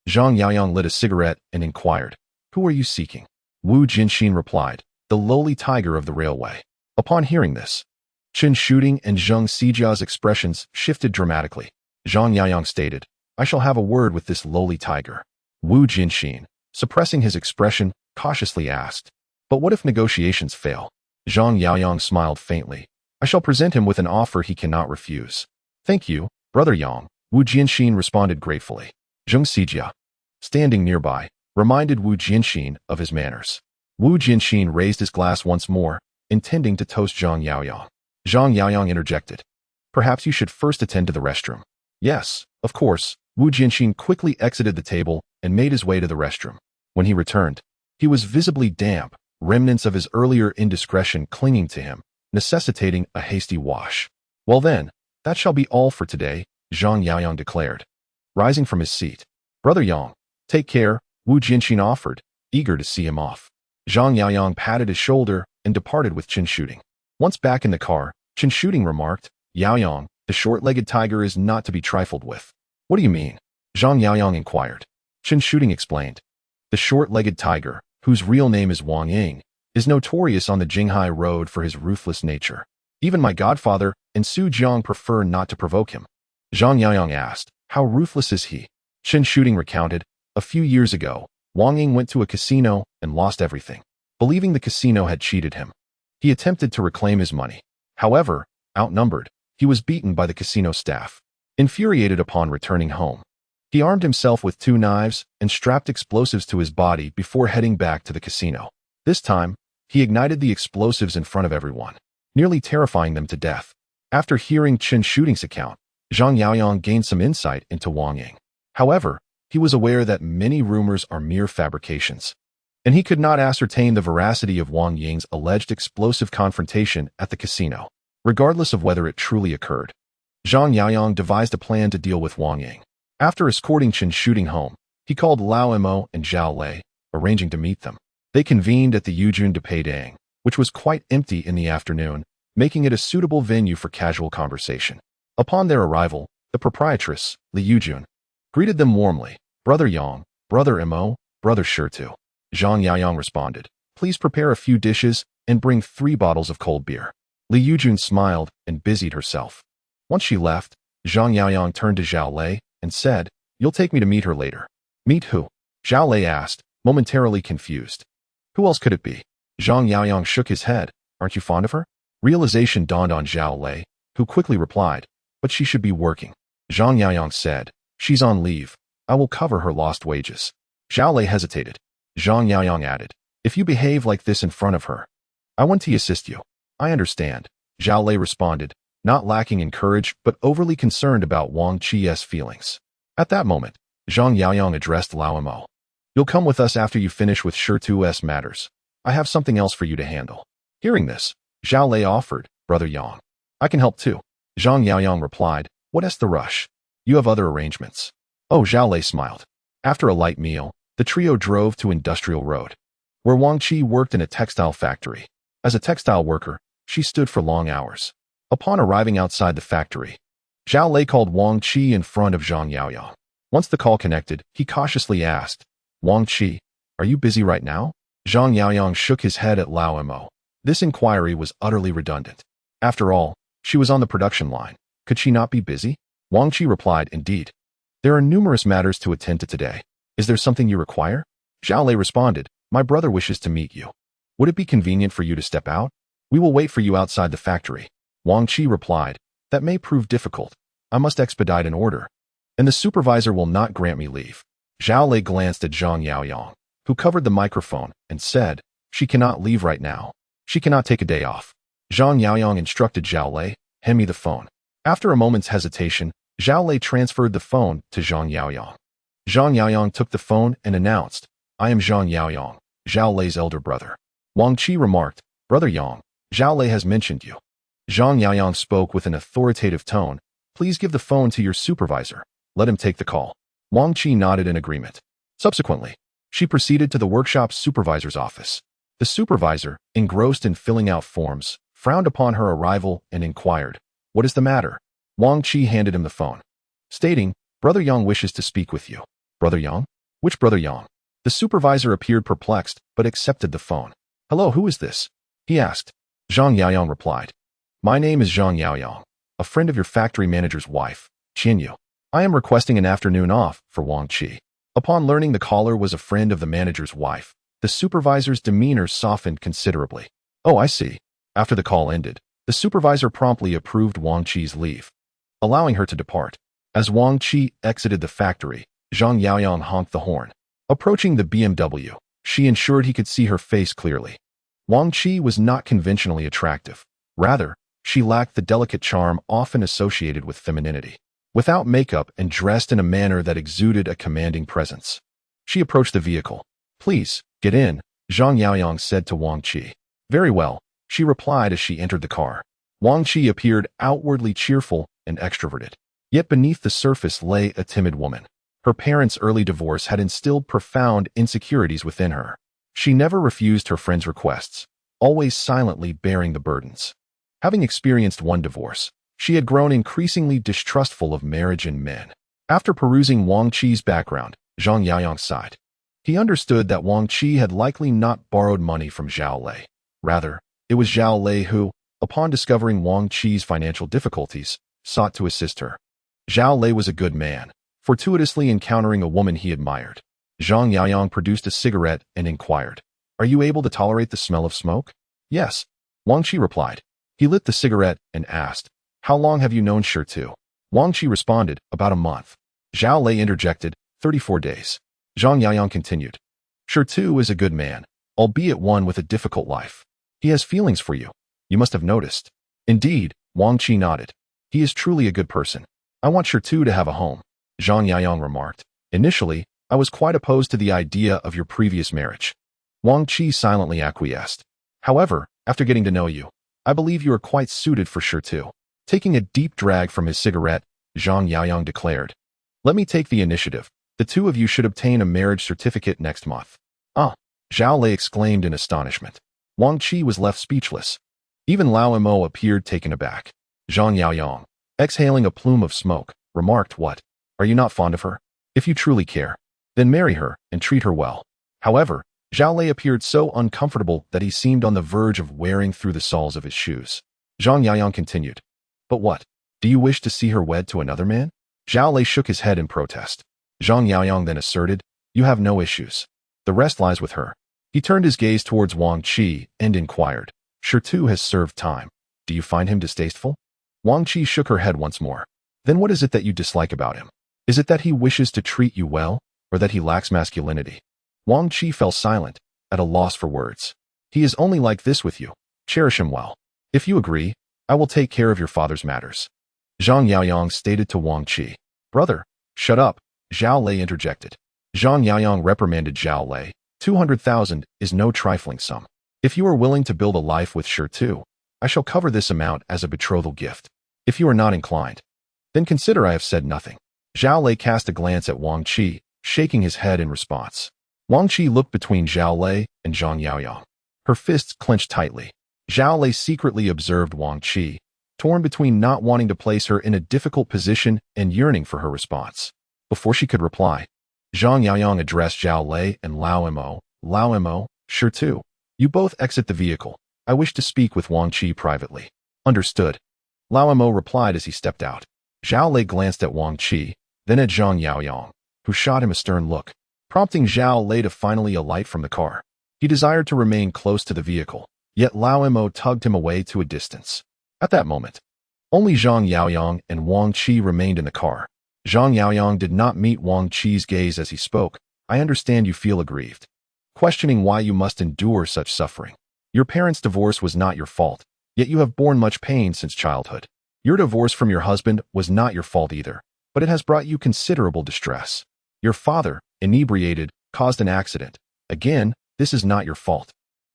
Zhang Yaoyang lit a cigarette and inquired, "Who are you seeking?" Wu Jianxin replied, "The lowly tiger of the railway." Upon hearing this, Chen Shooting and Zheng Xijia's expressions shifted dramatically. Zhang Yaoyang stated, "I shall have a word with this lowly tiger." Wu Jianxin, suppressing his expression, cautiously asked, "But what if negotiations fail?" Zhang Yaoyang smiled faintly. "I shall present him with an offer he cannot refuse." "Thank you, Brother Yang," Wu Jianxin responded gratefully. Zheng Xijia, standing nearby, reminded Wu Jianxin of his manners. Wu Jianxin raised his glass once more, intending to toast Zhang Yaoyang. Zhang Yaoyang interjected, "Perhaps you should first attend to the restroom." "Yes, of course." Wu Jianxin quickly exited the table and made his way to the restroom. When he returned, he was visibly damp, remnants of his earlier indiscretion clinging to him, necessitating a hasty wash. "Well then, that shall be all for today," Zhang Yaoyang declared, rising from his seat. "Brother Yang, take care," Wu Jianxin offered, eager to see him off. Zhang Yaoyang patted his shoulder and departed with Chen Shooting. Once back in the car, Chen Shooting remarked, "Yaoyang, the short-legged tiger is not to be trifled with." "What do you mean?" Zhang Yaoyang inquired. Chen Shooting explained. "The short-legged tiger, whose real name is Wang Ying, is notorious on the Jinghai road for his ruthless nature. Even my godfather and Su Jiang prefer not to provoke him." Zhang Yaoyang asked, "How ruthless is he?" Chen Shooting recounted, "A few years ago, Wang Ying went to a casino and lost everything. Believing the casino had cheated him, he attempted to reclaim his money. However, outnumbered, he was beaten by the casino staff. Infuriated upon returning home, he armed himself with 2 knives and strapped explosives to his body before heading back to the casino. This time, he ignited the explosives in front of everyone, nearly terrifying them to death." After hearing Chen Shooting's account, Zhang Yaoyang gained some insight into Wang Ying. However, he was aware that many rumors are mere fabrications, and he could not ascertain the veracity of Wang Ying's alleged explosive confrontation at the casino, regardless of whether it truly occurred. Zhang Yaoyang devised a plan to deal with Wang Ying. After escorting Chen Shooting home, he called Lao Mo and Xu Lei, arranging to meet them. They convened at the Yujun de Peidang, which was quite empty in the afternoon, making it a suitable venue for casual conversation. Upon their arrival, the proprietress, Li Yujun, greeted them warmly. "Brother Yang, Brother Mo, Brother Shirtu." Zhang Yaoyang responded, "Please prepare a few dishes and bring 3 bottles of cold beer." Li Yujun smiled and busied herself. Once she left, Zhang Yaoyang turned to Xu Lei and said, "You'll take me to meet her later." "Meet who?" Xu Lei asked, momentarily confused. "Who else could it be?" Zhang Yaoyang shook his head. "Aren't you fond of her?" Realization dawned on Xu Lei, who quickly replied, "But she should be working." Zhang Yaoyang said, "She's on leave. I will cover her lost wages." Xu Lei hesitated. Zhang Yaoyang added, "If you behave like this in front of her, I want to assist you." "I understand," Xu Lei responded, not lacking in courage but overly concerned about Wang Qi's feelings. At that moment, Zhang Yaoyang addressed Lao Mo. "You'll come with us after you finish with Shirtu's matters. I have something else for you to handle." Hearing this, Xu Lei offered, "Brother Yang, I can help too." Zhang Yaoyang replied, "What's the rush? You have other arrangements." "Oh," Xu Lei smiled. After a light meal, the trio drove to Industrial Road, where Wang Qi worked in a textile factory. As a textile worker, she stood for long hours. Upon arriving outside the factory, Xu Lei called Wang Qi in front of Zhang Yaoyang. Once the call connected, he cautiously asked, "Wang Qi, are you busy right now?" Zhang Yaoyang shook his head at Lao Mo. This inquiry was utterly redundant. After all, she was on the production line. Could she not be busy? Wang Qi replied, "Indeed. There are numerous matters to attend to today. Is there something you require?" Xu Lei responded, "My brother wishes to meet you. Would it be convenient for you to step out? We will wait for you outside the factory." Wang Qi replied, That may prove difficult. I must expedite an order, and the supervisor will not grant me leave. Xu Lei glanced at Zhang Yaoyang, who covered the microphone, and said, she cannot leave right now. She cannot take a day off. Zhang Yaoyang instructed Xu Lei, hand me the phone. After a moment's hesitation, Xu Lei transferred the phone to Zhang Yaoyang. Zhang Yaoyang took the phone and announced, I am Zhang Yaoyang, Xu Lei's elder brother. Wang Qi remarked, Brother Yang, Xu Lei has mentioned you. Zhang Yaoyang spoke with an authoritative tone, please give the phone to your supervisor. Let him take the call. Wang Qi nodded in agreement. Subsequently, she proceeded to the workshop's supervisor's office. The supervisor, engrossed in filling out forms, frowned upon her arrival and inquired, what is the matter? Wang Qi handed him the phone, stating, Brother Yang wishes to speak with you. Brother Yang? Which Brother Yang? The supervisor appeared perplexed, but accepted the phone. Hello, who is this? He asked. Zhang Yaoyang replied. My name is Zhang Yaoyang, a friend of your factory manager's wife, Qianyu. I am requesting an afternoon off for Wang Qi. Upon learning the caller was a friend of the manager's wife, the supervisor's demeanor softened considerably. Oh, I see. After the call ended, the supervisor promptly approved Wang Qi's leave, allowing her to depart. As Wang Qi exited the factory, Zhang Yaoyang honked the horn. Approaching the BMW, she ensured he could see her face clearly. Wang Qi was not conventionally attractive. Rather, she lacked the delicate charm often associated with femininity. Without makeup and dressed in a manner that exuded a commanding presence. She approached the vehicle. Please, get in, Zhang Yaoyang said to Wang Qi. Very well, she replied as she entered the car. Wang Qi appeared outwardly cheerful and extroverted. Yet beneath the surface lay a timid woman. Her parents' early divorce had instilled profound insecurities within her. She never refused her friends' requests, always silently bearing the burdens. Having experienced one divorce, she had grown increasingly distrustful of marriage and men. After perusing Wang Qi's background, Zhang Yaoyang sighed. He understood that Wang Qi had likely not borrowed money from Xu Lei. Rather, it was Xu Lei who, upon discovering Wang Qi's financial difficulties, sought to assist her. Xu Lei was a good man, fortuitously encountering a woman he admired. Zhang Yaoyang produced a cigarette and inquired, Are you able to tolerate the smell of smoke? Yes, Wang Qi replied. He lit the cigarette and asked, How long have you known Shi? Wang Qi responded, About a month. Xu Lei interjected, 34 days. Zhang Yaoyang continued, Shi is a good man, albeit one with a difficult life. He has feelings for you. You must have noticed. Indeed, Wang Qi nodded. He is truly a good person. I want Shi to have a home. Zhang Yaoyang remarked. Initially, I was quite opposed to the idea of your previous marriage. Wang Qi silently acquiesced. However, after getting to know you, I believe you are quite suited for Shi. Taking a deep drag from his cigarette, Zhang Yaoyang declared, Let me take the initiative. The two of you should obtain a marriage certificate next month. Ah, Xu Lei exclaimed in astonishment. Wang Qi was left speechless. Even Lao Mo appeared taken aback. Zhang Yaoyang, exhaling a plume of smoke, remarked, What? Are you not fond of her? If you truly care, then marry her and treat her well. However, Xu Lei appeared so uncomfortable that he seemed on the verge of wearing through the soles of his shoes. Zhang Yaoyang continued, But what? Do you wish to see her wed to another man? Xu Lei shook his head in protest. Zhang Yaoyang then asserted, You have no issues. The rest lies with her. He turned his gaze towards Wang Qi and inquired, Shi has served time. Do you find him distasteful? Wang Qi shook her head once more. Then what is it that you dislike about him? Is it that he wishes to treat you well, or that he lacks masculinity? Wang Qi fell silent, at a loss for words. He is only like this with you. Cherish him well. If you agree, I will take care of your father's matters. Zhang Yaoyang stated to Wang Qi. Brother, shut up, Xu Lei interjected. Zhang Yaoyang reprimanded Xu Lei. 200,000 is no trifling sum. If you are willing to build a life with Shi, I shall cover this amount as a betrothal gift. If you are not inclined, then consider I have said nothing. Xu Lei cast a glance at Wang Qi, shaking his head in response. Wang Qi looked between Xu Lei and Zhang Yaoyang. Her fists clenched tightly. Xu Lei secretly observed Wang Qi, torn between not wanting to place her in a difficult position and yearning for her response. Before she could reply, Zhang Yaoyang addressed Xu Lei and Lao Mo, Shi, you both exit the vehicle. I wish to speak with Wang Qi privately. Understood. Lao Mo replied as he stepped out. Xu Lei glanced at Wang Qi, then at Zhang Yaoyang, who shot him a stern look, prompting Xu Lei to finally alight from the car. He desired to remain close to the vehicle, yet Lao Mo tugged him away to a distance. At that moment, Only Zhang Yaoyang and Wang Qi remained in the car. Zhang Yaoyang did not meet Wang Qi's gaze as he spoke. I understand you feel aggrieved, questioning why you must endure such suffering. Your parents' divorce was not your fault, yet you have borne much pain since childhood. Your divorce from your husband was not your fault either, but it has brought you considerable distress. Your father, inebriated, caused an accident. Again, this is not your fault.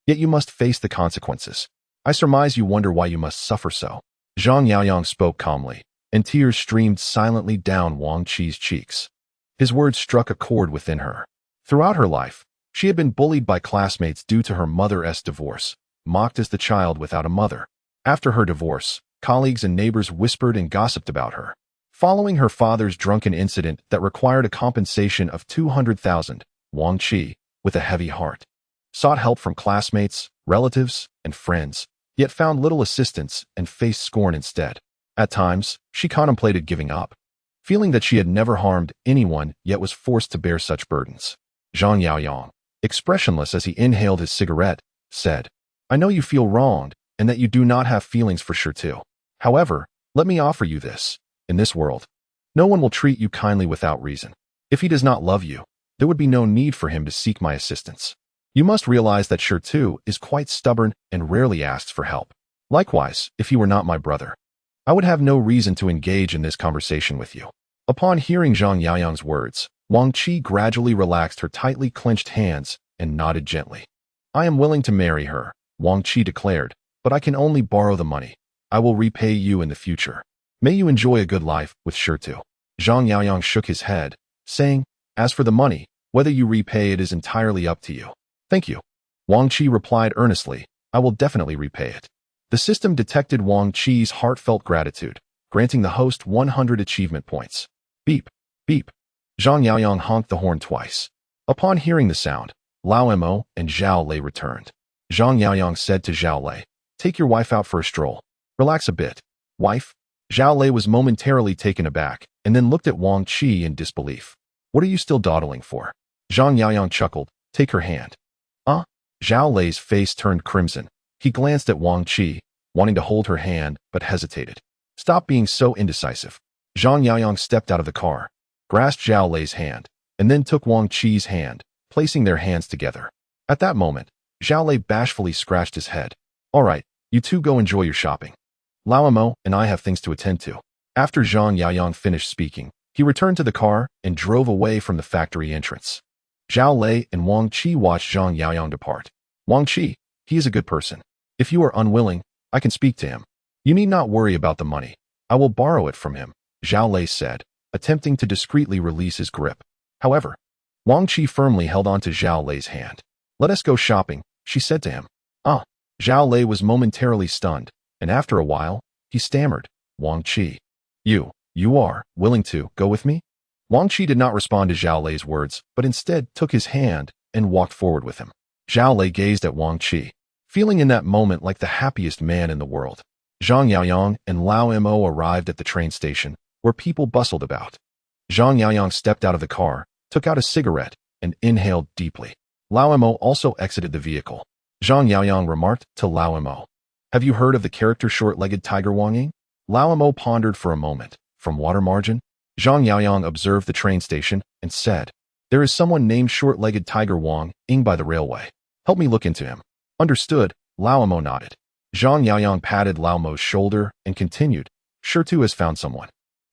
Yet you must face the consequences. I surmise you wonder why you must suffer so. Zhang Yaoyang spoke calmly, and tears streamed silently down Wang Qi's cheeks. His words struck a chord within her. Throughout her life, she had been bullied by classmates due to her mother's divorce, mocked as the child without a mother. After her divorce, colleagues and neighbors whispered and gossiped about her. Following her father's drunken incident that required a compensation of 200,000, Wang Qi, with a heavy heart, sought help from classmates, relatives, and friends, yet found little assistance and faced scorn instead. At times, she contemplated giving up, feeling that she had never harmed anyone yet was forced to bear such burdens. Zhang Yaoyang, expressionless as he inhaled his cigarette, said, I know you feel wronged and that you do not have feelings for Xu Lei. However, let me offer you this. In this world, no one will treat you kindly without reason. If he does not love you, there would be no need for him to seek my assistance. You must realize that Xu Lei is quite stubborn and rarely asks for help. Likewise, if he were not my brother, I would have no reason to engage in this conversation with you. Upon hearing Zhang Yaoyang's words, Wang Qi gradually relaxed her tightly clenched hands and nodded gently. I am willing to marry her, Wang Qi declared, but I can only borrow the money. I will repay you in the future. May you enjoy a good life with Xu Lei. Zhang Yaoyang shook his head, saying, As for the money, whether you repay it is entirely up to you. Thank you. Wang Qi replied earnestly, I will definitely repay it. The system detected Wang Qi's heartfelt gratitude, granting the host 100 achievement points. Beep, beep. Zhang Yaoyang honked the horn twice. Upon hearing the sound, Lao Mo and Xiao Lei returned. Zhang Yaoyang said to Xiao Lei, Take your wife out for a stroll. Relax a bit. Wife? Xiao Lei was momentarily taken aback, and then looked at Wang Qi in disbelief. What are you still dawdling for? Zhang Yaoyang chuckled, Take her hand. Xiao Lei's face turned crimson. He glanced at Wang Qi, wanting to hold her hand, but hesitated. Stop being so indecisive. Zhang Yaoyang stepped out of the car, grasped Xiao Lei's hand, and then took Wang Qi's hand, placing their hands together. At that moment, Xiao Lei bashfully scratched his head. All right, you two go enjoy your shopping. Lao Mo and I have things to attend to. After Zhang Yaoyang finished speaking, he returned to the car and drove away from the factory entrance. Xiao Lei and Wang Qi watched Zhang Yaoyang depart. Wang Qi, he is a good person. If you are unwilling, I can speak to him. You need not worry about the money. I will borrow it from him, Xiao Lei said, attempting to discreetly release his grip. However, Wang Qi firmly held on to Xiao Lei's hand. Let us go shopping, she said to him. Xiao Lei was momentarily stunned, and after a while, he stammered, Wang Qi. You are willing to go with me? Wang Qi did not respond to Xiao Lei's words, but instead took his hand and walked forward with him. Xiao Lei gazed at Wang Qi, feeling in that moment like the happiest man in the world. Zhang Yaoyang and Lao Mo arrived at the train station, where people bustled about. Zhang Yaoyang stepped out of the car, took out a cigarette, and inhaled deeply. Lao Mo also exited the vehicle. Zhang Yaoyang remarked to Lao Mo, Have you heard of the character short-legged tiger Wang Ying? Lao Mo pondered for a moment. From water margin? Zhang Yaoyang observed the train station and said, There is someone named short-legged tiger Wang Ying by the railway. Help me look into him. Understood, Lao Mo nodded. Zhang Yaoyang patted Lao Mo's shoulder and continued, Xu Lei has found someone.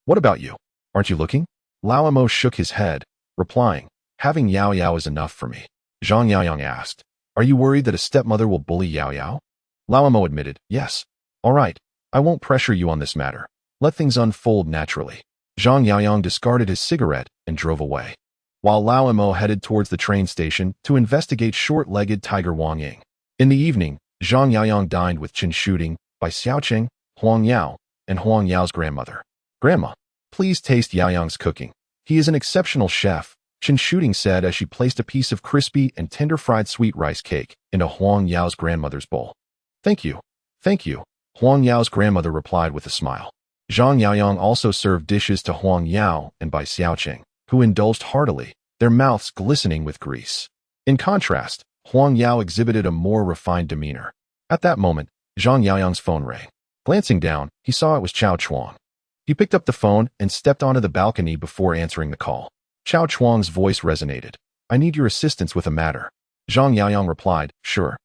What about you? Aren't you looking? Lao Mo shook his head, replying, Having Yao Yao is enough for me. Zhang Yaoyang asked, Are you worried that a stepmother will bully Yao Yao? Lao Mo admitted, Yes. All right, I won't pressure you on this matter. Let things unfold naturally. Zhang Yaoyang discarded his cigarette and drove away, while Lao Mo headed towards the train station to investigate short-legged tiger Wang Ying. In the evening, Zhang Yaoyang dined with Qin Shooting by Xiaoqing, Huang Yao, and Huang Yao's grandmother. Grandma, please taste Yaoyang's cooking. He is an exceptional chef, Qin Shooting said as she placed a piece of crispy and tender fried sweet rice cake into Huang Yao's grandmother's bowl. Thank you. Thank you, Huang Yao's grandmother replied with a smile. Zhang Yaoyang also served dishes to Huang Yao and Bai Xiaoqing, who indulged heartily, their mouths glistening with grease. In contrast, Huang Yao exhibited a more refined demeanor. At that moment, Zhang Yaoyang's phone rang. Glancing down, he saw it was Chao Chuang. He picked up the phone and stepped onto the balcony before answering the call. Chao Chuang's voice resonated. I need your assistance with a matter. Zhang Yaoyang replied, sure.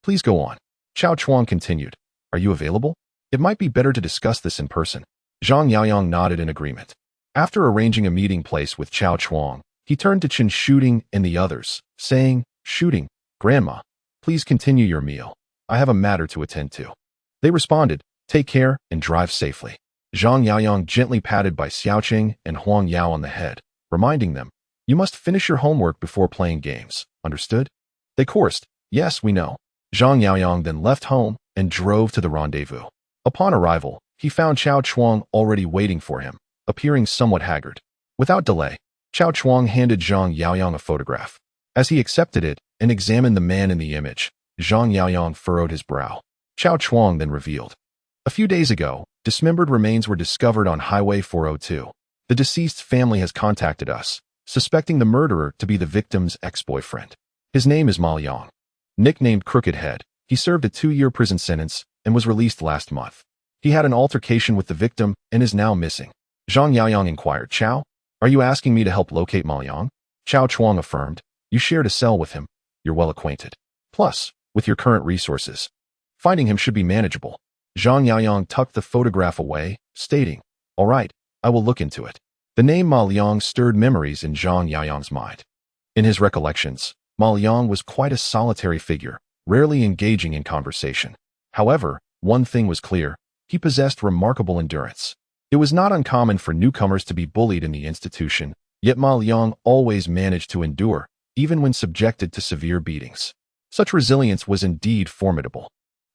Please go on. Chao Chuang continued. Are you available? It might be better to discuss this in person. Zhang Yaoyang nodded in agreement. After arranging a meeting place with Chao Chuang, he turned to Chen Shooting and the others, saying, Shooting, Grandma, please continue your meal. I have a matter to attend to. They responded, take care and drive safely. Zhang Yaoyang gently patted by Xiaoqing and Huang Yao on the head, reminding them, you must finish your homework before playing games, understood? They chorused, yes, we know. Zhang Yaoyang then left home and drove to the rendezvous. Upon arrival, he found Chao Chuang already waiting for him, appearing somewhat haggard. Without delay, Chao Chuang handed Zhang Yaoyang a photograph. As he accepted it and examined the man in the image, Zhang Yaoyang furrowed his brow. Chao Chuang then revealed. A few days ago, dismembered remains were discovered on Highway 402. The deceased's family has contacted us, suspecting the murderer to be the victim's ex-boyfriend. His name is Ma Liang. Nicknamed Crooked Head, he served a 2-year prison sentence and was released last month. He had an altercation with the victim and is now missing. Zhang Yaoyang inquired, Chao, are you asking me to help locate Ma Liang? Chao Chuang affirmed, you shared a cell with him, you're well acquainted. Plus, with your current resources, finding him should be manageable. Zhang Yaoyang tucked the photograph away, stating, all right, I will look into it. The name Ma Liang stirred memories in Zhang Yaoyang's mind. In his recollections, Ma Liang was quite a solitary figure, rarely engaging in conversation. However, one thing was clear, he possessed remarkable endurance. It was not uncommon for newcomers to be bullied in the institution, yet Ma Liang always managed to endure, even when subjected to severe beatings. Such resilience was indeed formidable.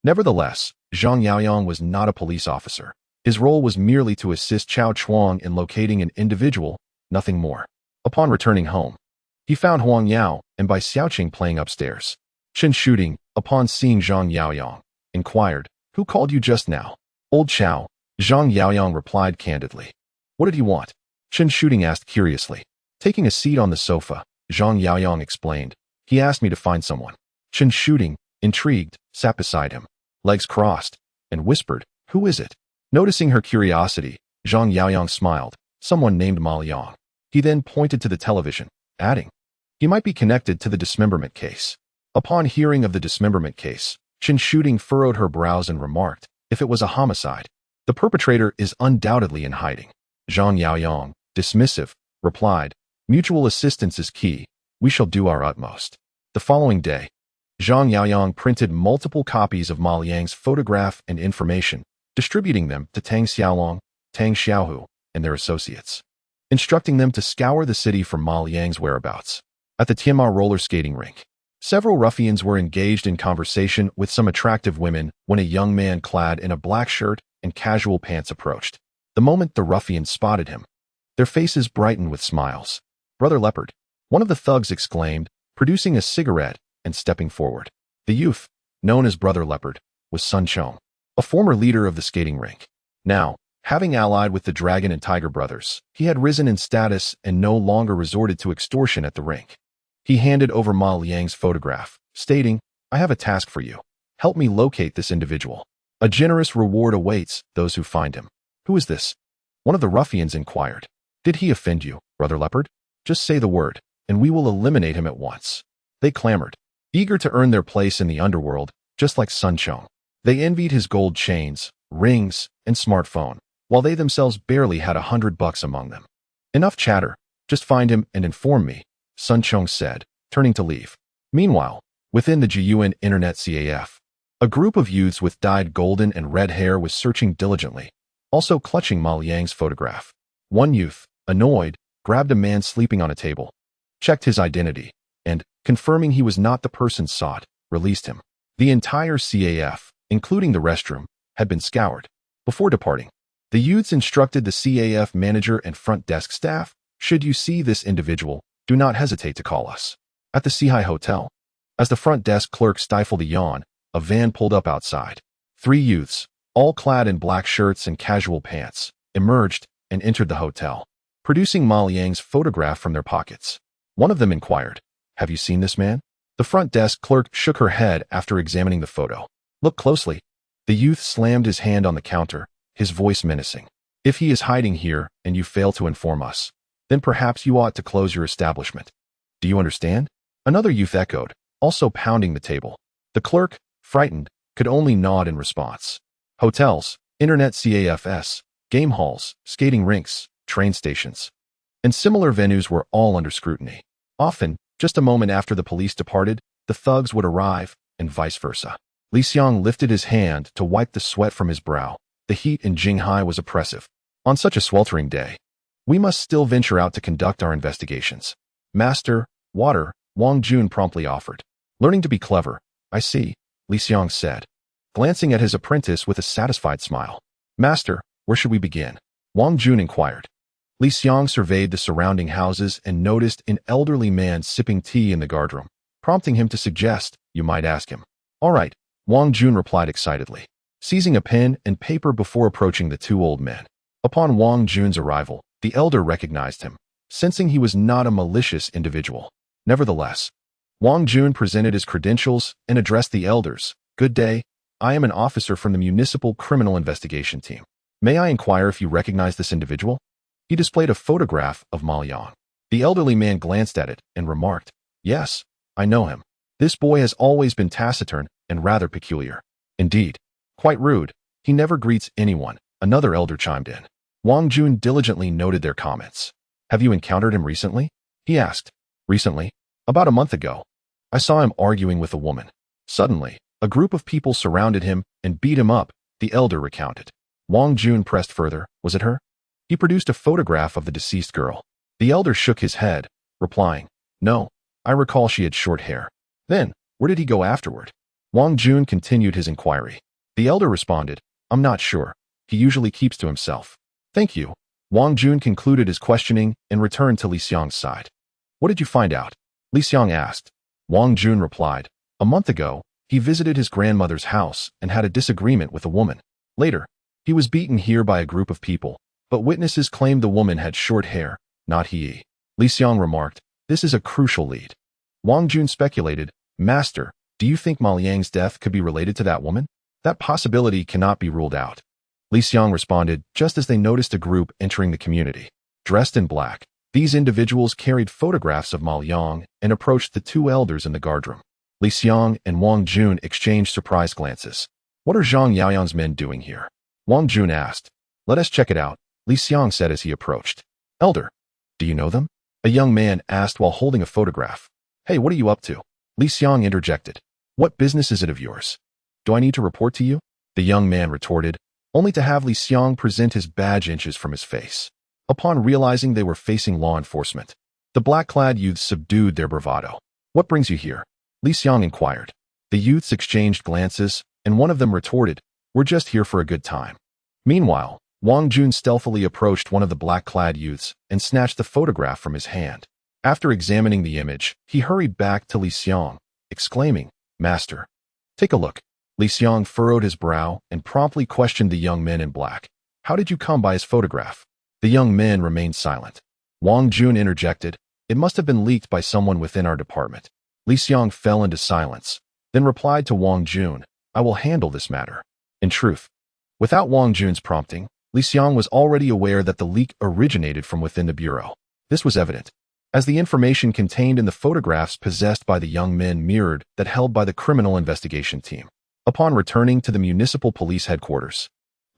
Nevertheless, Zhang Yaoyang was not a police officer. His role was merely to assist Chao Chuang in locating an individual, nothing more. Upon returning home, he found Huang Yao and by Xiaoqing playing upstairs. Chen Shooting, upon seeing Zhang Yaoyang, inquired, who called you just now? Old Chao. Zhang Yaoyang replied candidly. What did he want? Chen Shooting asked curiously. Taking a seat on the sofa, Zhang Yaoyang explained. He asked me to find someone. Chen Shooting, intrigued, sat beside him, legs crossed, and whispered, who is it? Noticing her curiosity, Zhang Yaoyang smiled, someone named Ma Liang. He then pointed to the television, adding, he might be connected to the dismemberment case. Upon hearing of the dismemberment case, Chen Shooting furrowed her brows and remarked, if it was a homicide, the perpetrator is undoubtedly in hiding. Zhang Yaoyang, dismissive, replied, mutual assistance is key, we shall do our utmost. The following day, Zhang Yaoyang printed multiple copies of Ma Liang's photograph and information, distributing them to Tang Xiaolong, Tang Xiaohu, and their associates, instructing them to scour the city for Ma Liang's whereabouts. At the Tianma roller skating rink, several ruffians were engaged in conversation with some attractive women when a young man clad in a black shirt and casual pants approached. The moment the ruffians spotted him, their faces brightened with smiles. Brother Leopard, one of the thugs exclaimed, producing a cigarette and stepping forward. The youth, known as Brother Leopard, was Sun Chong, a former leader of the skating rink. Now, having allied with the Dragon and Tiger brothers, he had risen in status and no longer resorted to extortion at the rink. He handed over Ma Liang's photograph, stating, I have a task for you. Help me locate this individual. A generous reward awaits those who find him. Who is this? One of the ruffians inquired. Did he offend you, Brother Leopard? Just say the word, and we will eliminate him at once. They clamored, eager to earn their place in the underworld, just like Sun Chong. They envied his gold chains, rings, and smartphone, while they themselves barely had $100 among them. Enough chatter, just find him and inform me, Sun Chong said, turning to leave. Meanwhile, within the Jiyuan Internet CAF, a group of youths with dyed golden and red hair was searching diligently, also clutching Ma Liang's photograph. One youth, annoyed, grabbed a man sleeping on a table, checked his identity, and, confirming he was not the person sought, released him. The entire CAF, including the restroom, had been scoured. Before departing, the youths instructed the CAF manager and front desk staff, should you see this individual, do not hesitate to call us. At the Jinghai Hotel, as the front desk clerk stifled a yawn, a van pulled up outside. 3 youths, all clad in black shirts and casual pants, emerged and entered the hotel, producing Ma Liang's photograph from their pockets. One of them inquired, have you seen this man? The front desk clerk shook her head after examining the photo. Look closely. The youth slammed his hand on the counter, his voice menacing. If he is hiding here and you fail to inform us, then perhaps you ought to close your establishment. Do you understand? Another youth echoed, also pounding the table. The clerk, frightened, could only nod in response. Hotels, internet cafes, game halls, skating rinks, train stations, and similar venues were all under scrutiny. Often, just a moment after the police departed, the thugs would arrive, and vice versa. Li Xiang lifted his hand to wipe the sweat from his brow. The heat in Jinghai was oppressive. On such a sweltering day, we must still venture out to conduct our investigations. Master, water, Wang Jun promptly offered. Learning to be clever, I see, Li Xiang said, glancing at his apprentice with a satisfied smile. Master, where should we begin? Wang Jun inquired. Li Xiang surveyed the surrounding houses and noticed an elderly man sipping tea in the guardroom, prompting him to suggest, you might ask him. All right, Wang Jun replied excitedly, seizing a pen and paper before approaching the two old men. Upon Wang Jun's arrival, the elder recognized him, sensing he was not a malicious individual. Nevertheless, Wang Jun presented his credentials and addressed the elders. Good day, I am an officer from the Municipal Criminal Investigation Team. May I inquire if you recognize this individual? He displayed a photograph of Ma Liang. The elderly man glanced at it and remarked, Yes, I know him. This boy has always been taciturn and rather peculiar. Indeed, quite rude. He never greets anyone, another elder chimed in. Wang Jun diligently noted their comments. Have you encountered him recently? He asked. Recently? About a month ago. I saw him arguing with a woman. Suddenly, a group of people surrounded him and beat him up, the elder recounted. Wang Jun pressed further. Was it her? He produced a photograph of the deceased girl. The elder shook his head, replying, No, I recall she had short hair. Then, where did he go afterward? Wang Jun continued his inquiry. The elder responded, I'm not sure. He usually keeps to himself. Thank you. Wang Jun concluded his questioning and returned to Li Xiang's side. What did you find out? Li Xiang asked. Wang Jun replied, A month ago, he visited his grandmother's house and had a disagreement with a woman. Later, he was beaten here by a group of people, but witnesses claimed the woman had short hair, not he. Li Xiang remarked, This is a crucial lead. Wang Jun speculated, Master, do you think Ma Liang's death could be related to that woman? That possibility cannot be ruled out. Li Xiang responded just as they noticed a group entering the community. Dressed in black, these individuals carried photographs of Ma Liang and approached the two elders in the guardroom. Li Xiang and Wang Jun exchanged surprised glances. What are Zhang Yaoyang's men doing here? Wang Jun asked. Let us check it out, Li Xiang said as he approached. Elder, do you know them? A young man asked while holding a photograph. Hey, what are you up to? Li Xiang interjected. What business is it of yours? Do I need to report to you? The young man retorted, only to have Li Xiang present his badge inches from his face. Upon realizing they were facing law enforcement, the black-clad youths subdued their bravado. What brings you here? Li Xiang inquired. The youths exchanged glances, and one of them retorted, We're just here for a good time. Meanwhile, Wang Jun stealthily approached one of the black-clad youths and snatched the photograph from his hand. After examining the image, he hurried back to Li Xiang, exclaiming, Master, take a look. Li Xiang furrowed his brow and promptly questioned the young men in black. How did you come by his photograph? The young men remained silent. Wang Jun interjected, It must have been leaked by someone within our department. Li Xiang fell into silence, then replied to Wang Jun, I will handle this matter. In truth, without Wang Jun's prompting, Li Xiang was already aware that the leak originated from within the bureau. This was evident, as the information contained in the photographs possessed by the young men mirrored that held by the criminal investigation team. Upon returning to the municipal police headquarters,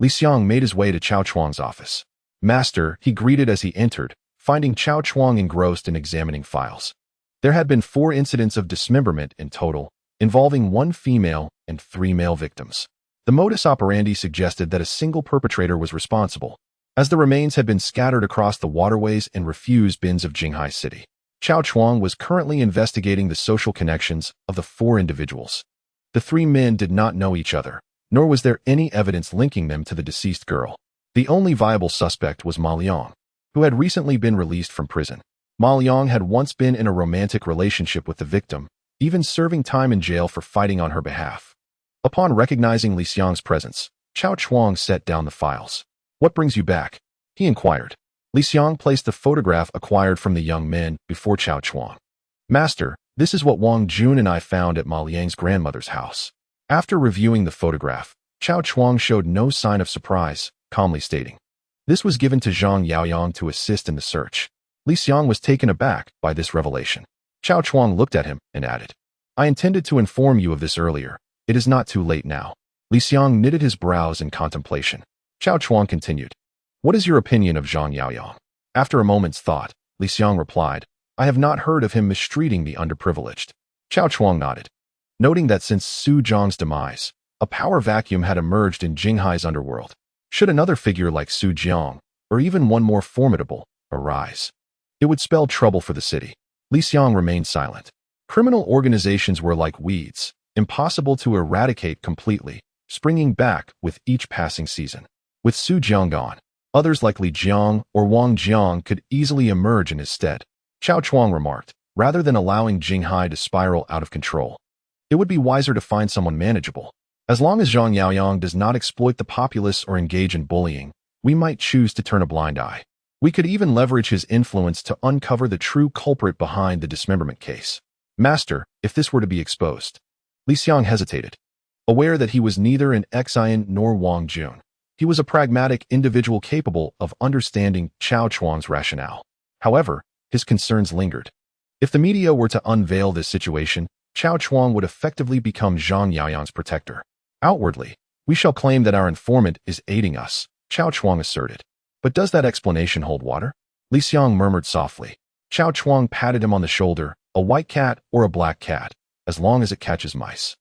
Li Xiang made his way to Chao Chuang's office. Master, he greeted as he entered, finding Chao Chuang engrossed in examining files. There had been 4 incidents of dismemberment in total, involving 1 female and 3 male victims. The modus operandi suggested that a single perpetrator was responsible, as the remains had been scattered across the waterways and refuse bins of Jinghai City. Chao Chuang was currently investigating the social connections of the 4 individuals. The 3 men did not know each other, nor was there any evidence linking them to the deceased girl. The only viable suspect was Ma Liang, who had recently been released from prison. Ma Liang had once been in a romantic relationship with the victim, even serving time in jail for fighting on her behalf. Upon recognizing Li Xiang's presence, Chao Chuang set down the files. What brings you back? He inquired. Li Xiang placed the photograph acquired from the young men before Chao Chuang. Master, this is what Wang Jun and I found at Ma Liang's grandmother's house. After reviewing the photograph, Chao Chuang showed no sign of surprise, calmly stating, "This was given to Zhang Yaoyang to assist in the search." Li Xiang was taken aback by this revelation. Chao Chuang looked at him and added, "I intended to inform you of this earlier. It is not too late now." Li Xiang knitted his brows in contemplation. Chao Chuang continued, "What is your opinion of Zhang Yaoyang?" After a moment's thought, Li Xiang replied, "I have not heard of him mistreating the underprivileged." Chao Chuang nodded, noting that since Su Zhang's demise, a power vacuum had emerged in Jinghai's underworld. Should another figure like Su Jiang, or even one more formidable, arise, it would spell trouble for the city. Li Xiang remained silent. Criminal organizations were like weeds, impossible to eradicate completely, springing back with each passing season. With Su Jiang gone, others like Li Jiang or Wang Jiang could easily emerge in his stead. Chao Chuang remarked, rather than allowing Jinghai to spiral out of control, it would be wiser to find someone manageable. As long as Zhang Yaoyang does not exploit the populace or engage in bullying, we might choose to turn a blind eye. We could even leverage his influence to uncover the true culprit behind the dismemberment case. Master, if this were to be exposed. Li Xiang hesitated, aware that he was neither an Xian nor Wang Jun. He was a pragmatic individual capable of understanding Chao Chuang's rationale. However, his concerns lingered. If the media were to unveil this situation, Chao Chuang would effectively become Zhang Yaoyang's protector. Outwardly, we shall claim that our informant is aiding us, Chao Chuang asserted. But does that explanation hold water? Li Xiang murmured softly. Chao Chuang patted him on the shoulder, a white cat or a black cat, as long as it catches mice.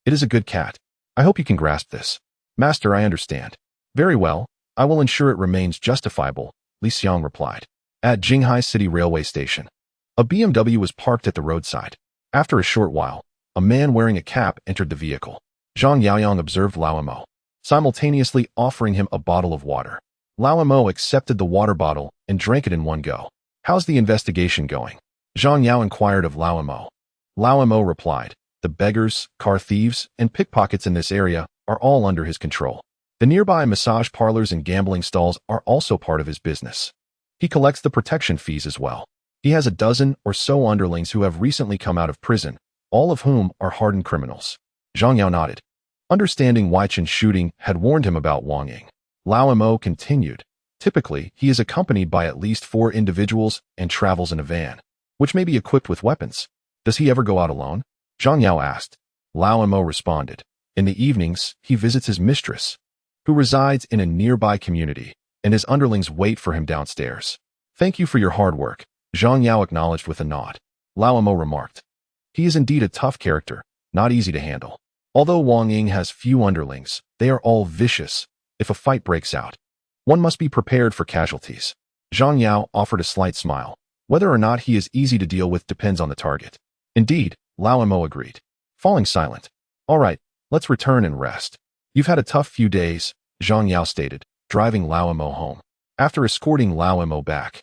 It is a good cat. I hope you can grasp this. Master, I understand. Very well, I will ensure it remains justifiable, Li Xiang replied. At Jinghai City Railway Station, a BMW was parked at the roadside. After a short while, a man wearing a cap entered the vehicle. Zhang Yaoyang observed Lao Mo, simultaneously offering him a bottle of water. Lao Mo accepted the water bottle and drank it in one go. How's the investigation going? Zhang Yao inquired of Lao Mo. Lao Mo replied, the beggars, car thieves, and pickpockets in this area are all under his control. The nearby massage parlors and gambling stalls are also part of his business. He collects the protection fees as well. He has a dozen or so underlings who have recently come out of prison, all of whom are hardened criminals. Zhang Yao nodded, understanding why Chen's shooting had warned him about Wang Ying. Lao Mo continued, typically, he is accompanied by at least 4 individuals and travels in a van, which may be equipped with weapons. Does he ever go out alone? Zhang Yao asked. Lao Mo responded, in the evenings, he visits his mistress, who resides in a nearby community, and his underlings wait for him downstairs. Thank you for your hard work, Zhang Yao acknowledged with a nod. Lao Mo remarked, he is indeed a tough character, not easy to handle. Although Wang Ying has few underlings, they are all vicious. If a fight breaks out, one must be prepared for casualties. Zhang Yao offered a slight smile. Whether or not he is easy to deal with depends on the target. Indeed, Lao Mo agreed, falling silent. All right, let's return and rest. You've had a tough few days, Zhang Yao stated, driving Lao Mo home. After escorting Lao Mo back,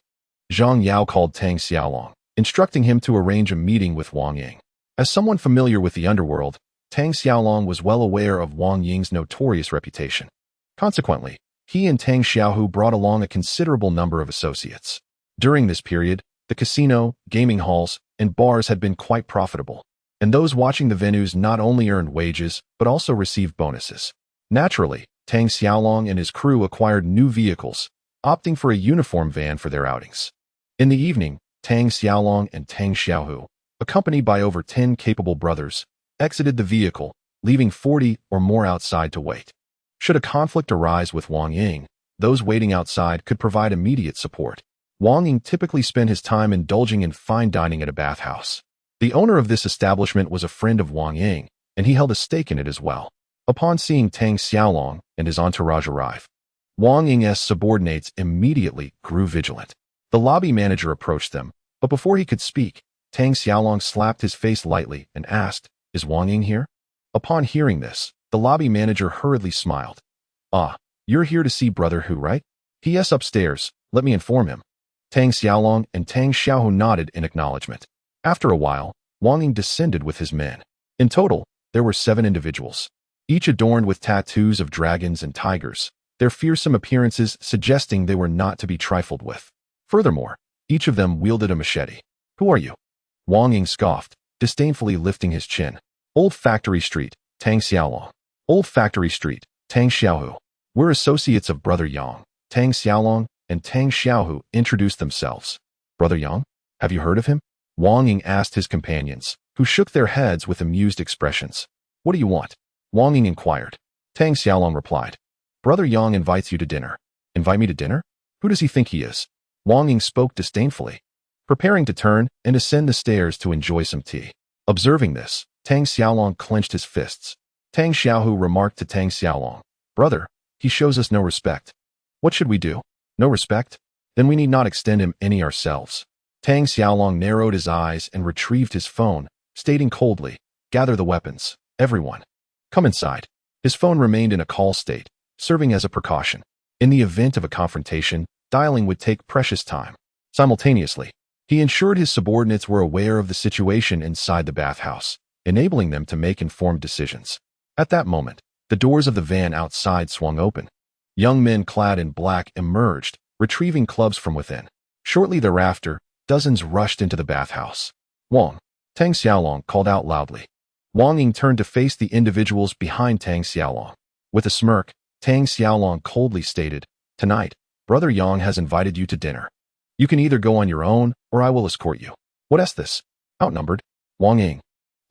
Zhang Yao called Tang Xiaolong, instructing him to arrange a meeting with Wang Ying. As someone familiar with the underworld, Tang Xiaolong was well aware of Wang Ying's notorious reputation. Consequently, he and Tang Xiaohu brought along a considerable number of associates. During this period, the casino, gaming halls, and bars had been quite profitable, and those watching the venues not only earned wages, but also received bonuses. Naturally, Tang Xiaolong and his crew acquired new vehicles, opting for a uniform van for their outings. In the evening, Tang Xiaolong and Tang Xiaohu, accompanied by over 10 capable brothers, exited the vehicle, leaving 40 or more outside to wait. Should a conflict arise with Wang Ying, those waiting outside could provide immediate support. Wang Ying typically spent his time indulging in fine dining at a bathhouse. The owner of this establishment was a friend of Wang Ying, and he held a stake in it as well. Upon seeing Tang Xiaolong and his entourage arrive, Wang Ying's subordinates immediately grew vigilant. The lobby manager approached them, but before he could speak, Tang Xiaolong slapped his face lightly and asked, "Is Wang Ying here?" Upon hearing this, the lobby manager hurriedly smiled. "Ah, you're here to see Brother Hu, right?" "He is upstairs, let me inform him." Tang Xiaolong and Tang Xiaohu nodded in acknowledgement. After a while, Wang Ying descended with his men. In total, there were 7 individuals, each adorned with tattoos of dragons and tigers, their fearsome appearances suggesting they were not to be trifled with. Furthermore, each of them wielded a machete. "Who are you?" Wang Ying scoffed, disdainfully lifting his chin. "Old Factory Street, Tang Xiaolong." "Old Factory Street," Tang Xiaohu. We're associates of Brother Yang. Tang Xiaolong and Tang Xiaohu introduced themselves. Brother Yang? Have you heard of him? Wang Ying asked his companions, who shook their heads with amused expressions. What do you want? Wang Ying inquired. Tang Xiaolong replied. Brother Yang invites you to dinner. Invite me to dinner? Who does he think he is? Wang Ying spoke disdainfully, preparing to turn and ascend the stairs to enjoy some tea. Observing this, Tang Xiaolong clenched his fists. Tang Xiaohu remarked to Tang Xiaolong, Brother, he shows us no respect. What should we do? No respect? Then we need not extend him any ourselves. Tang Xiaolong narrowed his eyes and retrieved his phone, stating coldly, Gather the weapons, everyone. Come inside. His phone remained in a call state, serving as a precaution. In the event of a confrontation, dialing would take precious time. Simultaneously, he ensured his subordinates were aware of the situation inside the bathhouse, enabling them to make informed decisions. At that moment, the doors of the van outside swung open. Young men clad in black emerged, retrieving clubs from within. Shortly thereafter, dozens rushed into the bathhouse. Wang, Tang Xiaolong called out loudly. Wang Ying turned to face the individuals behind Tang Xiaolong. With a smirk, Tang Xiaolong coldly stated, Tonight, Brother Yang has invited you to dinner. You can either go on your own, or I will escort you. What is this? Outnumbered? Wang Ying,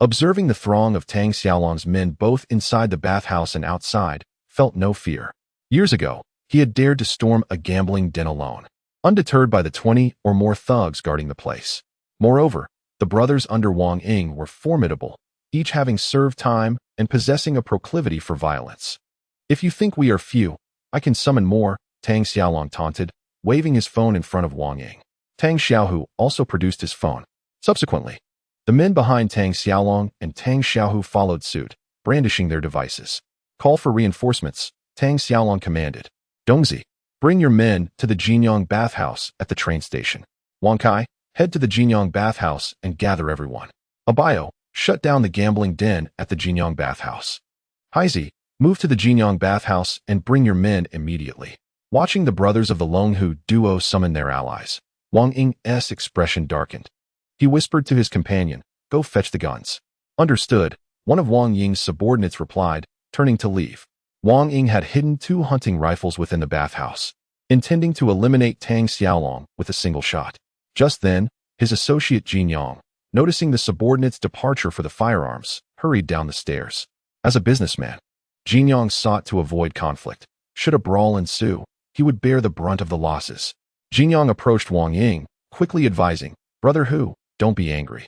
observing the throng of Tang Xiaolong's men both inside the bathhouse and outside, felt no fear. Years ago, he had dared to storm a gambling den alone, undeterred by the 20 or more thugs guarding the place. Moreover, the brothers under Wang Ying were formidable, each having served time and possessing a proclivity for violence. If you think we are few, I can summon more, Tang Xiaolong taunted, waving his phone in front of Wang Ying. Tang Xiaohu also produced his phone. Subsequently, the men behind Tang Xiaolong and Tang Xiaohu followed suit, brandishing their devices. Call for reinforcements, Tang Xiaolong commanded. Dongzi, bring your men to the Jiang bathhouse at the train station. Wang Kai, head to the Jiang bathhouse and gather everyone. Abayo, shut down the gambling den at the Jiang bathhouse. Haizi, move to the Jiang bathhouse and bring your men immediately. Watching the brothers of the Longhu duo summon their allies, Wang Ying's expression darkened. He whispered to his companion, Go fetch the guns. Understood, one of Wang Ying's subordinates replied, turning to leave. Wang Ying had hidden 2 hunting rifles within the bathhouse, intending to eliminate Tang Xiaolong with a single shot. Just then, his associate Jiang, noticing the subordinate's departure for the firearms, hurried down the stairs. As a businessman, Jiang sought to avoid conflict. Should a brawl ensue, he would bear the brunt of the losses. Jiang approached Wang Ying, quickly advising, Brother Hu, don't be angry.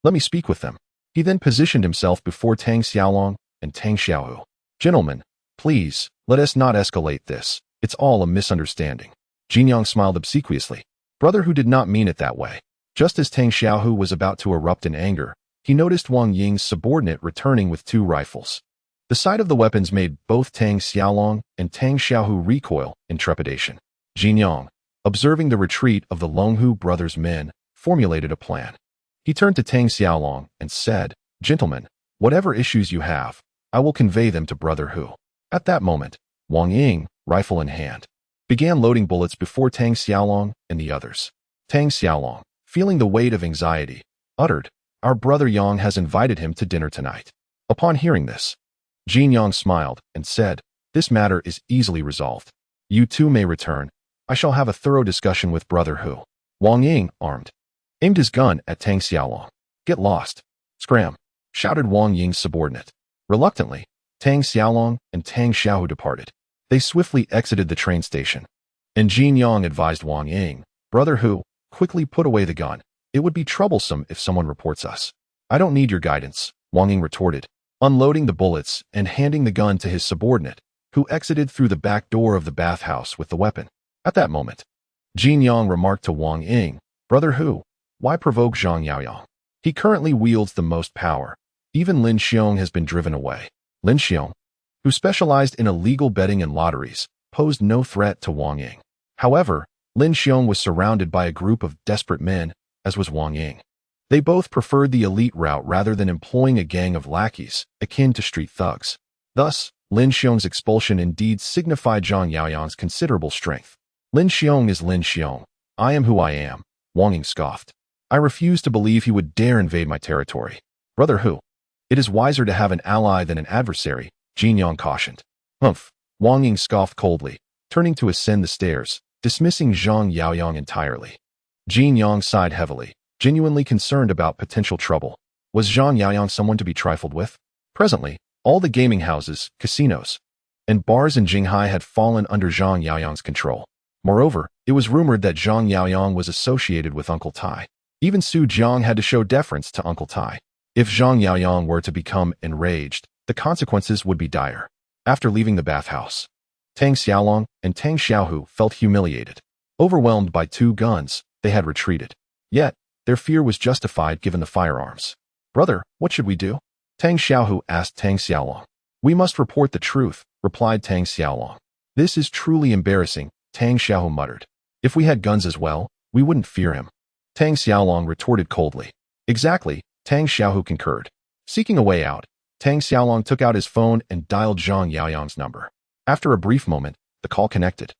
Let me speak with them. He then positioned himself before Tang Xiaolong and Tang Xiaohu. Gentlemen, please, let us not escalate this. It's all a misunderstanding. Jiang smiled obsequiously. Brother Hu did not mean it that way. Just as Tang Xiaohu was about to erupt in anger, he noticed Wang Ying's subordinate returning with 2 rifles. The sight of the weapons made both Tang Xiaolong and Tang Xiaohu recoil in trepidation. Jiang, observing the retreat of the Longhu brothers' men, formulated a plan. He turned to Tang Xiaolong and said, Gentlemen, whatever issues you have, I will convey them to Brother Hu. At that moment, Wang Ying, rifle in hand, began loading bullets before Tang Xiaolong and the others. Tang Xiaolong, feeling the weight of anxiety, uttered, Our brother Yang has invited him to dinner tonight. Upon hearing this, Jiang smiled and said, This matter is easily resolved. You two may return. I shall have a thorough discussion with Brother Hu. Wang Ying, armed, aimed his gun at Tang Xiaolong. Get lost. Scram, shouted Wang Ying's subordinate. Reluctantly, Tang Xiaolong and Tang Xiaohu departed. They swiftly exited the train station. And Jiang advised Wang Ying, Brother Hu, quickly put away the gun. It would be troublesome if someone reports us. I don't need your guidance, Wang Ying retorted, unloading the bullets and handing the gun to his subordinate, who exited through the back door of the bathhouse with the weapon. At that moment, Jiang remarked to Wang Ying, Brother Hu, why provoke Zhang Yaoyang? He currently wields the most power. Even Lin Xiong has been driven away. Lin Xiong, who specialized in illegal betting and lotteries, posed no threat to Wang Ying. However, Lin Xiong was surrounded by a group of desperate men, as was Wang Ying. They both preferred the elite route rather than employing a gang of lackeys, akin to street thugs. Thus, Lin Xiong's expulsion indeed signified Zhang Yaoyang's considerable strength. Lin Xiong is Lin Xiong. I am who I am, Wang Ying scoffed. I refuse to believe he would dare invade my territory. Brother Hu, it is wiser to have an ally than an adversary, Jiang cautioned. Humph, Wang Ying scoffed coldly, turning to ascend the stairs, dismissing Zhang Yaoyang entirely. Jin Yang sighed heavily, genuinely concerned about potential trouble. Was Zhang Yaoyang someone to be trifled with? Presently, all the gaming houses, casinos, and bars in Jinghai had fallen under Zhang Yaoyang's control. Moreover, it was rumored that Zhang Yaoyang was associated with Uncle Tai. Even Su Jiang had to show deference to Uncle Tai. If Zhang Yaoyang were to become enraged, the consequences would be dire. After leaving the bathhouse, Tang Xiaolong and Tang Xiaohu felt humiliated. Overwhelmed by 2 guns, they had retreated. Yet, their fear was justified given the firearms. "Brother, what should we do?" Tang Xiaohu asked Tang Xiaolong. "We must report the truth," replied Tang Xiaolong. "This is truly embarrassing," Tang Xiaohu muttered. "If we had guns as well, we wouldn't fear him." Tang Xiaolong retorted coldly. "Exactly," Tang Xiaohu concurred. Seeking a way out, Tang Xiaolong took out his phone and dialed Zhang Yaoyang's number. After a brief moment, the call connected.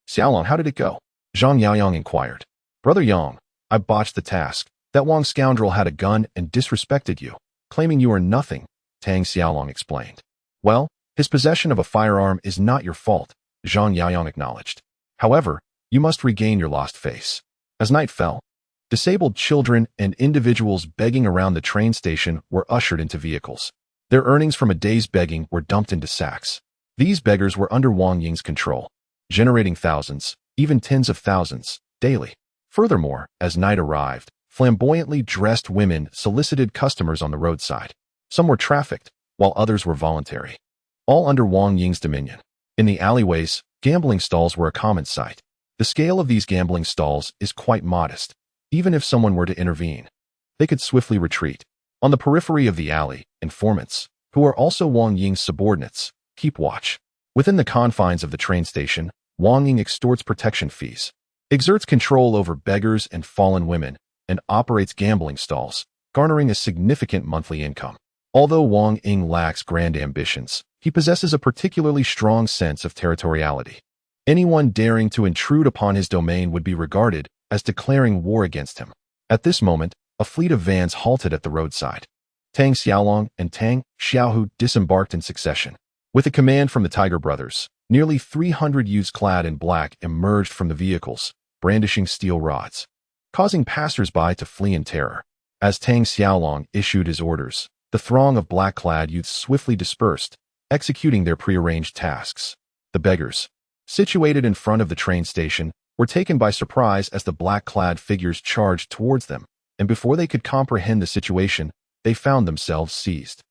"Xiaolong, how did it go?" Zhang Yaoyang inquired. "Brother Yang, I botched the task. That Wang scoundrel had a gun and disrespected you, claiming you are nothing," Tang Xiaolong explained. "Well, his possession of a firearm is not your fault," Zhang Yaoyang acknowledged. "However, you must regain your lost face." As night fell, disabled children and individuals begging around the train station were ushered into vehicles. Their earnings from a day's begging were dumped into sacks. These beggars were under Wang Ying's control, generating thousands, even tens of thousands, daily. Furthermore, as night arrived, flamboyantly dressed women solicited customers on the roadside. Some were trafficked, while others were voluntary. All under Wang Ying's dominion. In the alleyways, gambling stalls were a common sight. The scale of these gambling stalls is quite modest. Even if someone were to intervene, they could swiftly retreat. On the periphery of the alley, informants, who are also Wang Ying's subordinates, keep watch. Within the confines of the train station, Wang Ying extorts protection fees, exerts control over beggars and fallen women, and operates gambling stalls, garnering a significant monthly income. Although Wang Ying lacks grand ambitions, he possesses a particularly strong sense of territoriality. Anyone daring to intrude upon his domain would be regarded as declaring war against him. At this moment, a fleet of vans halted at the roadside. Tang Xiaolong and Tang Xiaohu disembarked in succession. With a command from the Tiger brothers, nearly 300 youths clad in black emerged from the vehicles, brandishing steel rods, causing passers-by to flee in terror. As Tang Xiaolong issued his orders, the throng of black-clad youths swiftly dispersed, executing their prearranged tasks. The beggars, situated in front of the train station, were taken by surprise as the black-clad figures charged towards them, and before they could comprehend the situation, they found themselves seized.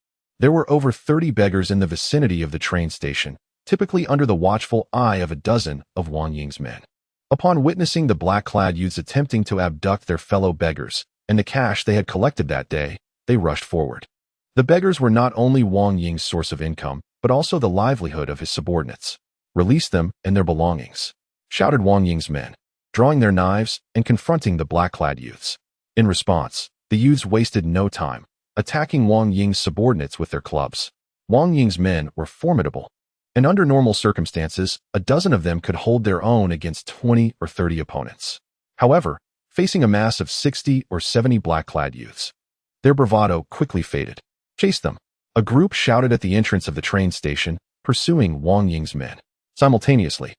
There were over 30 beggars in the vicinity of the train station, typically under the watchful eye of a dozen of Wang Ying's men. Upon witnessing the black-clad youths attempting to abduct their fellow beggars and the cash they had collected that day, they rushed forward. The beggars were not only Wang Ying's source of income, but also the livelihood of his subordinates. "Release them and their belongings," shouted Wang Ying's men, drawing their knives and confronting the black-clad youths. In response, the youths wasted no time, attacking Wang Ying's subordinates with their clubs. Wang Ying's men were formidable, and under normal circumstances, a dozen of them could hold their own against 20 or 30 opponents. However, facing a mass of 60 or 70 black-clad youths, their bravado quickly faded. "Chase them!" a group shouted at the entrance of the train station, pursuing Wang Ying's men. Simultaneously,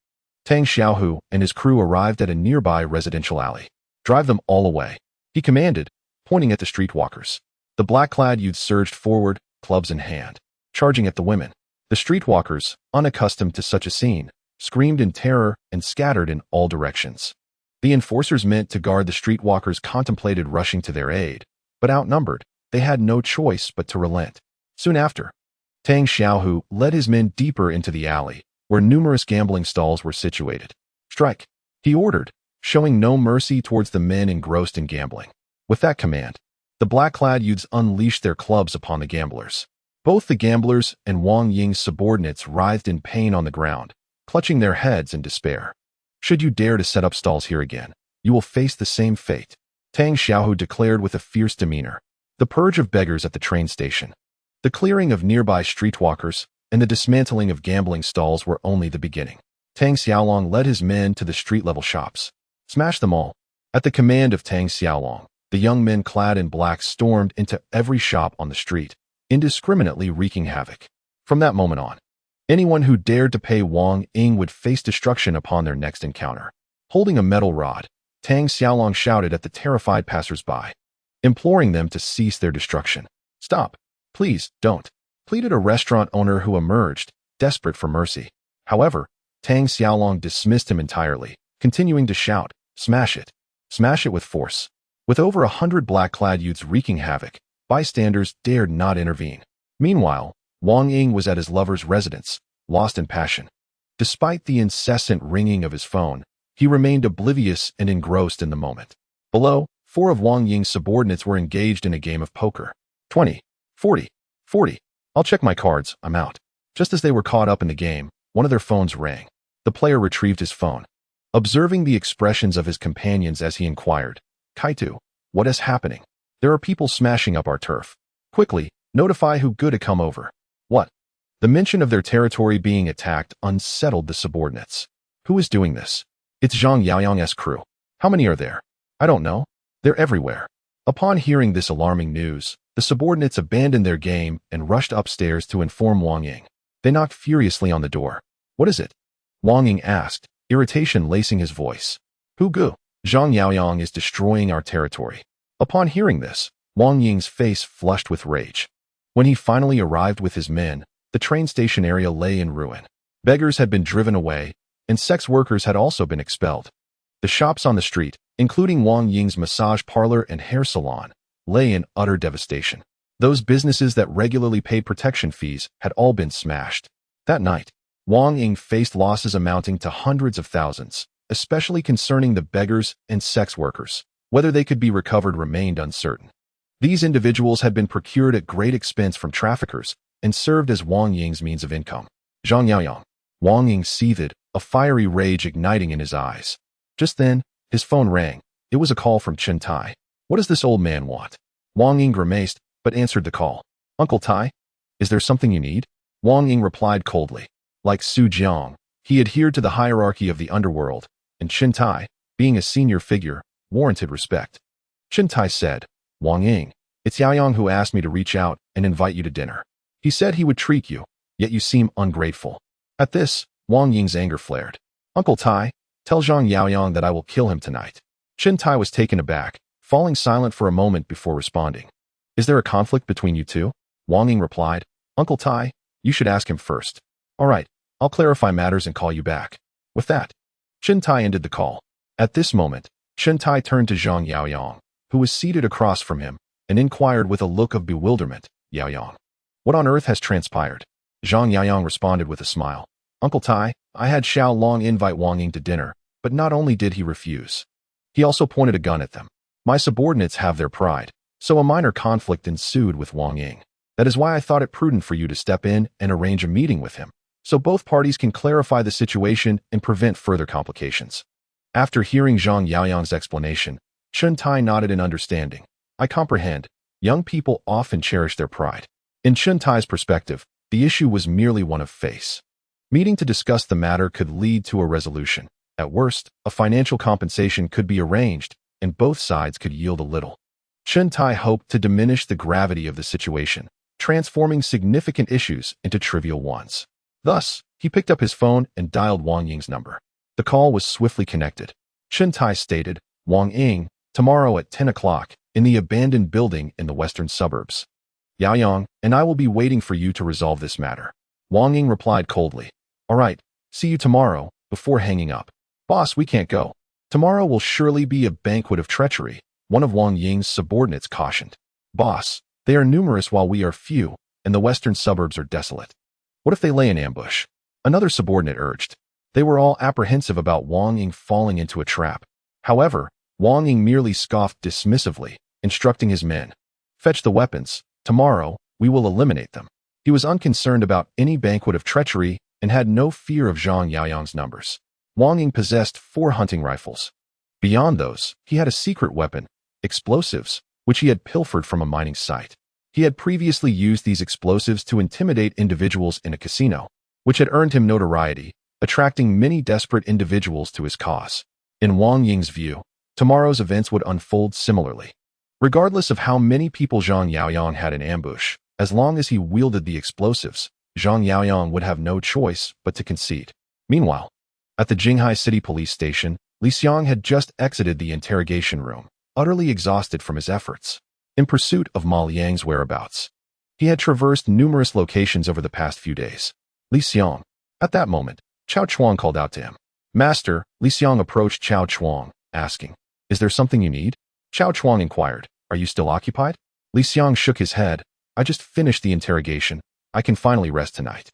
Tang Xiaohu and his crew arrived at a nearby residential alley. "Drive them all away," he commanded, pointing at the streetwalkers. The black-clad youths surged forward, clubs in hand, charging at the women. The streetwalkers, unaccustomed to such a scene, screamed in terror and scattered in all directions. The enforcers meant to guard the streetwalkers contemplated rushing to their aid, but outnumbered, they had no choice but to relent. Soon after, Tang Xiaohu led his men deeper into the alley, where numerous gambling stalls were situated. "Strike," he ordered, showing no mercy towards the men engrossed in gambling. With that command, the black-clad youths unleashed their clubs upon the gamblers. Both the gamblers and Wang Ying's subordinates writhed in pain on the ground, clutching their heads in despair. "Should you dare to set up stalls here again, you will face the same fate," Tang Xiaohu declared with a fierce demeanor. The purge of beggars at the train station, the clearing of nearby streetwalkers, and the dismantling of gambling stalls were only the beginning. Tang Xiaolong led his men to the street-level shops. "Smash them all." At the command of Tang Xiaolong, the young men clad in black stormed into every shop on the street, indiscriminately wreaking havoc. From that moment on, Anyone who dared to pay Wang Ying would face destruction upon their next encounter. Holding a metal rod, Tang Xiaolong shouted at the terrified passers-by, imploring them to cease their destruction. "Stop! Please, don't!" pleaded a restaurant owner who emerged, desperate for mercy. However, Tang Xiaolong dismissed him entirely, continuing to shout, "Smash it! Smash it with force!" With over 100 black-clad youths wreaking havoc, bystanders dared not intervene. Meanwhile, Wang Ying was at his lover's residence, lost in passion. Despite the incessant ringing of his phone, he remained oblivious and engrossed in the moment. Below, 4 of Wang Ying's subordinates were engaged in a game of poker. 20, 40, 40. "I'll check my cards, I'm out." Just as they were caught up in the game, one of their phones rang. The player retrieved his phone. Observing the expressions of his companions as he inquired, "Kaitu, what is happening? There are people smashing up our turf. Quickly, notify who good to come over." "What?" The mention of their territory being attacked unsettled the subordinates. "Who is doing this?" "It's Zhang Yaoyang's crew." "How many are there?" "I don't know. They're everywhere." Upon hearing this alarming news, the subordinates abandoned their game and rushed upstairs to inform Wang Ying. They knocked furiously on the door. "What is it?" Wang Ying asked, irritation lacing his voice. "Hu Gu, Zhang Yaoyang is destroying our territory." Upon hearing this, Wang Ying's face flushed with rage. When he finally arrived with his men, the train station area lay in ruin. Beggars had been driven away, and sex workers had also been expelled. The shops on the street, including Wang Ying's massage parlor and hair salon, lay in utter devastation. Those businesses that regularly paid protection fees had all been smashed. That night, Wang Ying faced losses amounting to hundreds of thousands, especially concerning the beggars and sex workers. Whether they could be recovered remained uncertain. These individuals had been procured at great expense from traffickers and served as Wang Ying's means of income. Zhang Yaoyang. Wang Ying seethed, a fiery rage igniting in his eyes. Just then, his phone rang. It was a call from Chen Tai. "What does this old man want?" Wang Ying grimaced, but answered the call. "Uncle Tai? Is there something you need?" Wang Ying replied coldly. Like Su Jiang, he adhered to the hierarchy of the underworld, and Chen Tai, being a senior figure, warranted respect. Chen Tai said, "Wang Ying, it's Yaoyang who asked me to reach out and invite you to dinner. He said he would treat you, yet you seem ungrateful." At this, Wang Ying's anger flared. "Uncle Tai, tell Zhang Yaoyang that I will kill him tonight." Chen Tai was taken aback, falling silent for a moment before responding. "Is there a conflict between you two?" Wang Ying replied, "Uncle Tai, you should ask him first." "All right, I'll clarify matters and call you back." With that, Chen Tai ended the call. At this moment, Chen Tai turned to Zhang Yaoyang, who was seated across from him, and inquired with a look of bewilderment, "Yaoyang, what on earth has transpired?" Zhang Yaoyang responded with a smile. "Uncle Tai, I had Xiao Long invite Wang Ying to dinner, but not only did he refuse, he also pointed a gun at them. My subordinates have their pride, so a minor conflict ensued with Wang Ying. That is why I thought it prudent for you to step in and arrange a meeting with him, so both parties can clarify the situation and prevent further complications." After hearing Zhang Yaoyang's explanation, Chen Tai nodded in understanding. "I comprehend. Young people often cherish their pride." In Chen Tai's perspective, the issue was merely one of face. Meeting to discuss the matter could lead to a resolution. At worst, a financial compensation could be arranged, and both sides could yield a little. Chen Tai hoped to diminish the gravity of the situation, transforming significant issues into trivial ones. Thus, he picked up his phone and dialed Wang Ying's number. The call was swiftly connected. Chen Tai stated, "Wang Ying, tomorrow at 10 o'clock, in the abandoned building in the western suburbs. Yaoyang and I will be waiting for you to resolve this matter." Wang Ying replied coldly, "All right, see you tomorrow," before hanging up. "Boss, we can't go. Tomorrow will surely be a banquet of treachery," one of Wang Ying's subordinates cautioned. "Boss, they are numerous while we are few, and the western suburbs are desolate. What if they lay an ambush?" Another subordinate urged. They were all apprehensive about Wang Ying falling into a trap. However, Wang Ying merely scoffed dismissively, instructing his men, "Fetch the weapons. Tomorrow, we will eliminate them." He was unconcerned about any banquet of treachery and had no fear of Zhang Yaoyang's numbers. Wang Ying possessed 4 hunting rifles. Beyond those, he had a secret weapon, explosives, which he had pilfered from a mining site. He had previously used these explosives to intimidate individuals in a casino, which had earned him notoriety, attracting many desperate individuals to his cause. In Wang Ying's view, tomorrow's events would unfold similarly. Regardless of how many people Zhang Yaoyang had in ambush, as long as he wielded the explosives, Zhang Yaoyang would have no choice but to concede. Meanwhile, at the Jinghai City Police Station, Li Xiang had just exited the interrogation room, utterly exhausted from his efforts, in pursuit of Ma Liang's whereabouts. He had traversed numerous locations over the past few days. Li Xiang. At that moment, Chao Chuang called out to him. Master, Li Xiang approached Chao Chuang, asking, "Is there something you need?" Chao Chuang inquired, "Are you still occupied?" Li Xiang shook his head. "I just finished the interrogation. I can finally rest tonight."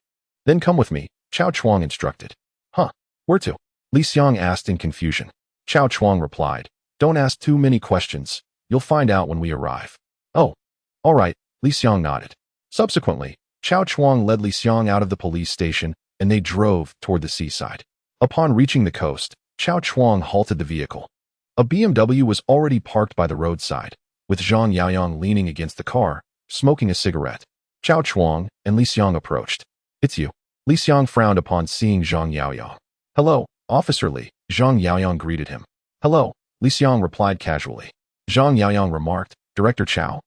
"Then come with me," Chao Chuang instructed. "Huh? Where to?" Li Xiang asked in confusion. Chao Chuang replied, "Don't ask too many questions. You'll find out when we arrive." "Oh, all right," Li Xiang nodded. Subsequently, Chao Chuang led Li Xiang out of the police station, and they drove toward the seaside. Upon reaching the coast, Chao Chuang halted the vehicle. A BMW was already parked by the roadside, with Zhang Yaoyang leaning against the car, smoking a cigarette. Chao Chuang and Li Xiang approached. "It's you." Li Xiang frowned upon seeing Zhang Yaoyang. "Hello, Officer Li," Zhang Yaoyang greeted him. "Hello," Li Xiang replied casually. Zhang Yaoyang remarked, "Director Chao?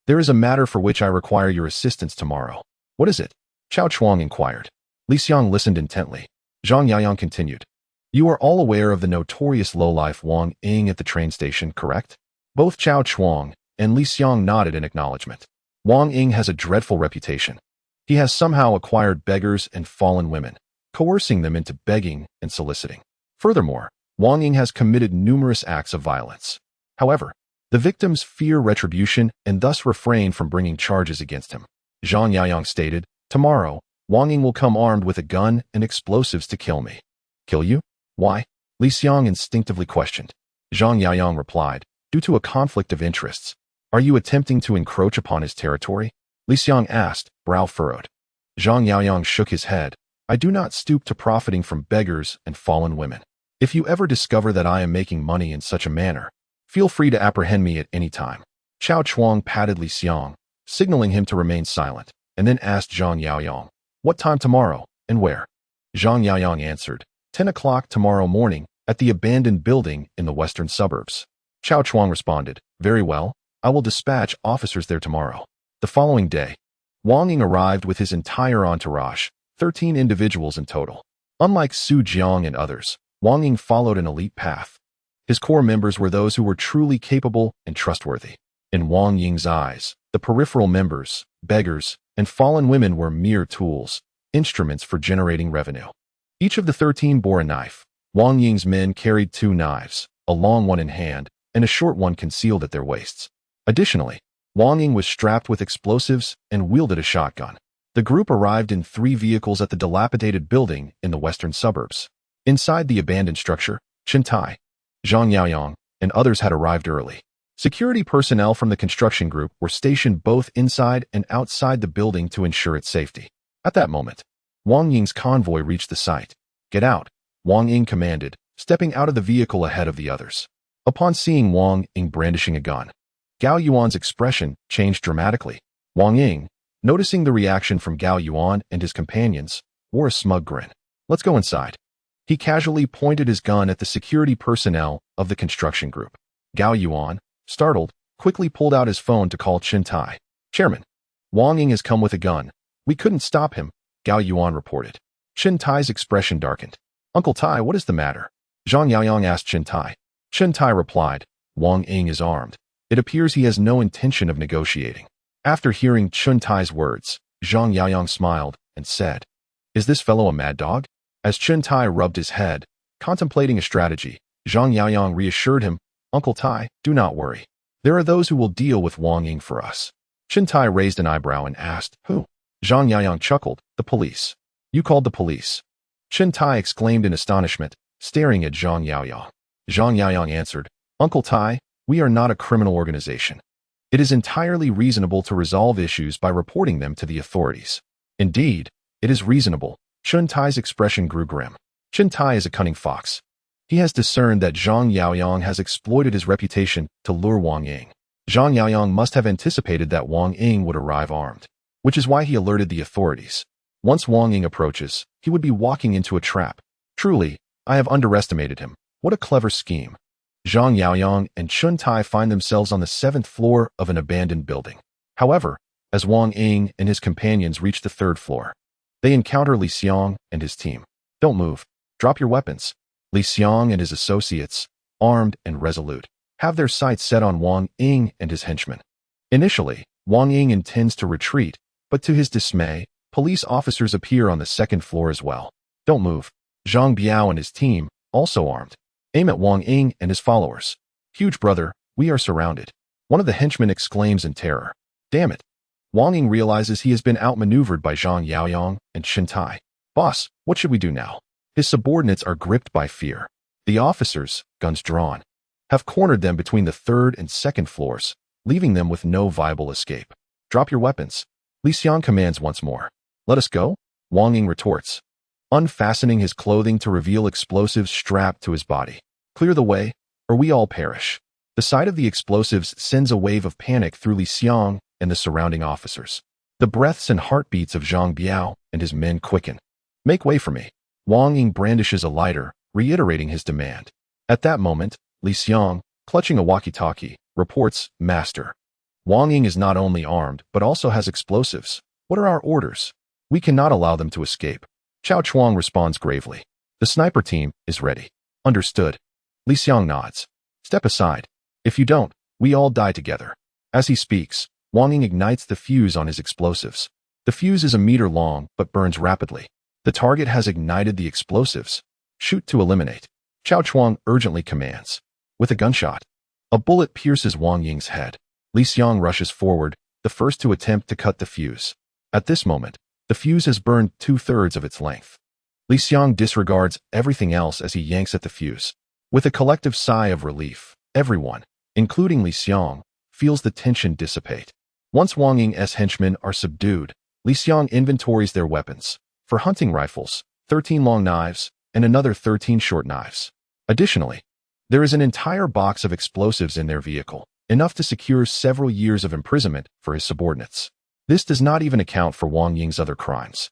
There is a matter for which I require your assistance tomorrow." "What is it?" Chao Chuang inquired. Li Xiang listened intently. Zhang Yaoyang continued. "You are all aware of the notorious lowlife Wang Ying at the train station, correct?" Both Chao Chuang and Li Xiang nodded in acknowledgement. Wang Ying has a dreadful reputation. He has somehow acquired beggars and fallen women, coercing them into begging and soliciting. Furthermore, Wang Ying has committed numerous acts of violence. However, the victims fear retribution and thus refrain from bringing charges against him. Zhang Yaoyang stated, "Tomorrow, Wang Ying will come armed with a gun and explosives to kill me." "Kill you? Why?" Li Xiang instinctively questioned. Zhang Yaoyang replied, "Due to a conflict of interests." "Are you attempting to encroach upon his territory?" Li Xiang asked, brow furrowed. Zhang Yaoyang shook his head. "I do not stoop to profiting from beggars and fallen women. If you ever discover that I am making money in such a manner, feel free to apprehend me at any time." Chao Chuang patted Li Xiang, signaling him to remain silent, and then asked Zhang Yaoyang, "What time tomorrow, and where?" Zhang Yaoyang answered, 10 o'clock tomorrow morning, at the abandoned building in the western suburbs. Chao Chuang responded, "Very well, I will dispatch officers there tomorrow." The following day, Wang Ying arrived with his entire entourage, 13 individuals in total. Unlike Su Jiang and others, Wang Ying followed an elite path. His core members were those who were truly capable and trustworthy. In Wang Ying's eyes, the peripheral members, beggars, and fallen women were mere tools, instruments for generating revenue. Each of the 13 bore a knife. Wang Ying's men carried 2 knives, a long one in hand, and a short one concealed at their waists. Additionally, Wang Ying was strapped with explosives and wielded a shotgun. The group arrived in 3 vehicles at the dilapidated building in the western suburbs. Inside the abandoned structure, Chintai, Zhang Yaoyang, and others had arrived early. Security personnel from the construction group were stationed both inside and outside the building to ensure its safety. At that moment, Wang Ying's convoy reached the site. "Get out," Wang Ying commanded, stepping out of the vehicle ahead of the others. Upon seeing Wang Ying brandishing a gun, Gao Yuan's expression changed dramatically. Wang Ying, noticing the reaction from Gao Yuan and his companions, wore a smug grin. "Let's go inside." He casually pointed his gun at the security personnel of the construction group. Gao Yuan, startled, quickly pulled out his phone to call Chintai. "Chairman, Wang Ying has come with a gun. We couldn't stop him," Gao Yuan reported. Chin-Tai's expression darkened. "Uncle Tai, what is the matter?" Zhang Yaoyang asked Chin-Tai. Chin-Tai replied, "Wang Ying is armed. It appears he has no intention of negotiating." After hearing Chin-Tai's words, Zhang Yaoyang smiled and said, "Is this fellow a mad dog?" As Chin-Tai rubbed his head, contemplating a strategy, Zhang Yaoyang reassured him, "Uncle Tai, do not worry. There are those who will deal with Wang Ying for us." Chin-Tai raised an eyebrow and asked, "Who?" Zhang Yaoyang chuckled, "The police." "You called the police?" Chin-Tai exclaimed in astonishment, staring at Zhang Yaoyang. Zhang Yaoyang answered, "Uncle Tai, we are not a criminal organization. It is entirely reasonable to resolve issues by reporting them to the authorities." "Indeed, it is reasonable." Chin-Tai's expression grew grim. Chin-Tai is a cunning fox. He has discerned that Zhang Yaoyang has exploited his reputation to lure Wang Ying. Zhang Yaoyang must have anticipated that Wang Ying would arrive armed, which is why he alerted the authorities. Once Wang Ying approaches, he would be walking into a trap. Truly, I have underestimated him. What a clever scheme. Zhang Yaoyang and Chin-Tai find themselves on the 7th floor of an abandoned building. However, as Wang Ying and his companions reach the 3rd floor, They encounter Li Xiang and his team. Don't move. Drop your weapons. Li Xiang and his associates, armed and resolute, have their sights set on Wang Ying and his henchmen. Initially, Wang Ying intends to retreat, but to his dismay, police officers appear on the second floor as well. Don't move. Zhang Biao and his team, also armed, aim at Wang Ying and his followers. Huge brother, we are surrounded. One of the henchmen exclaims in terror. Damn it. Wang Ying realizes he has been outmaneuvered by Zhang Yaoyang and Shen Tai. Boss, what should we do now? His subordinates are gripped by fear. The officers, guns drawn, have cornered them between the third and second floors, leaving them with no viable escape. Drop your weapons. Li Xiang commands once more. Let us go? Wang Ying retorts, unfastening his clothing to reveal explosives strapped to his body. Clear the way, or we all perish. The sight of the explosives sends a wave of panic through Li Xiang and the surrounding officers. The breaths and heartbeats of Zhang Biao and his men quicken. Make way for me. Wang Ying brandishes a lighter, reiterating his demand. At that moment, Li Xiang, clutching a walkie-talkie, reports, Master. Wang Ying is not only armed, but also has explosives. What are our orders? We cannot allow them to escape. Chao Chuang responds gravely. The sniper team is ready. Understood. Li Xiang nods. Step aside. If you don't, we all die together. As he speaks, Wang Ying ignites the fuse on his explosives. The fuse is a meter long, but burns rapidly. The target has ignited the explosives. Shoot to eliminate. Chao Chuang urgently commands. With a gunshot, a bullet pierces Wang Ying's head. Li Xiang rushes forward, the first to attempt to cut the fuse. At this moment, the fuse has burned 2/3 of its length. Li Xiang disregards everything else as he yanks at the fuse. With a collective sigh of relief, everyone, including Li Xiang, feels the tension dissipate. Once Wang Ying's henchmen are subdued, Li Xiang inventories their weapons. For hunting rifles, 13 long knives, and another 13 short knives. Additionally, there is an entire box of explosives in their vehicle, enough to secure several years of imprisonment for his subordinates. This does not even account for Wang Ying's other crimes,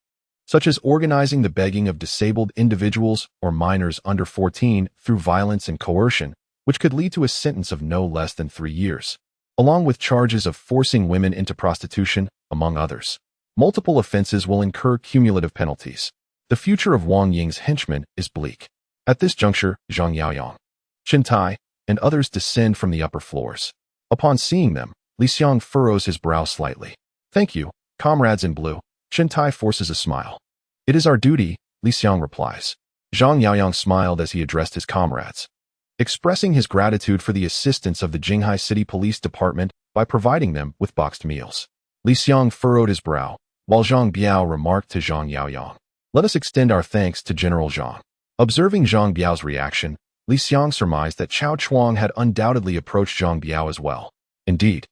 such as organizing the begging of disabled individuals or minors under 14 through violence and coercion, which could lead to a sentence of no less than 3 years, along with charges of forcing women into prostitution, among others. Multiple offenses will incur cumulative penalties. The future of Wang Ying's henchmen is bleak. At this juncture, Zhang Yaoyang, Shen Tai, and others descend from the upper floors. Upon seeing them, Li Xiang furrows his brow slightly. Thank you, comrades in blue. Shen Tai forces a smile. It is our duty, Li Xiang replies. Zhang Yaoyang smiled as he addressed his comrades, expressing his gratitude for the assistance of the Jinghai City Police Department by providing them with boxed meals. Li Xiang furrowed his brow, while Zhang Biao remarked to Zhang Yaoyang, let us extend our thanks to General Jiang. Observing Zhang Biao's reaction, Li Xiang surmised that Chao Chuang had undoubtedly approached Zhang Biao as well. Indeed,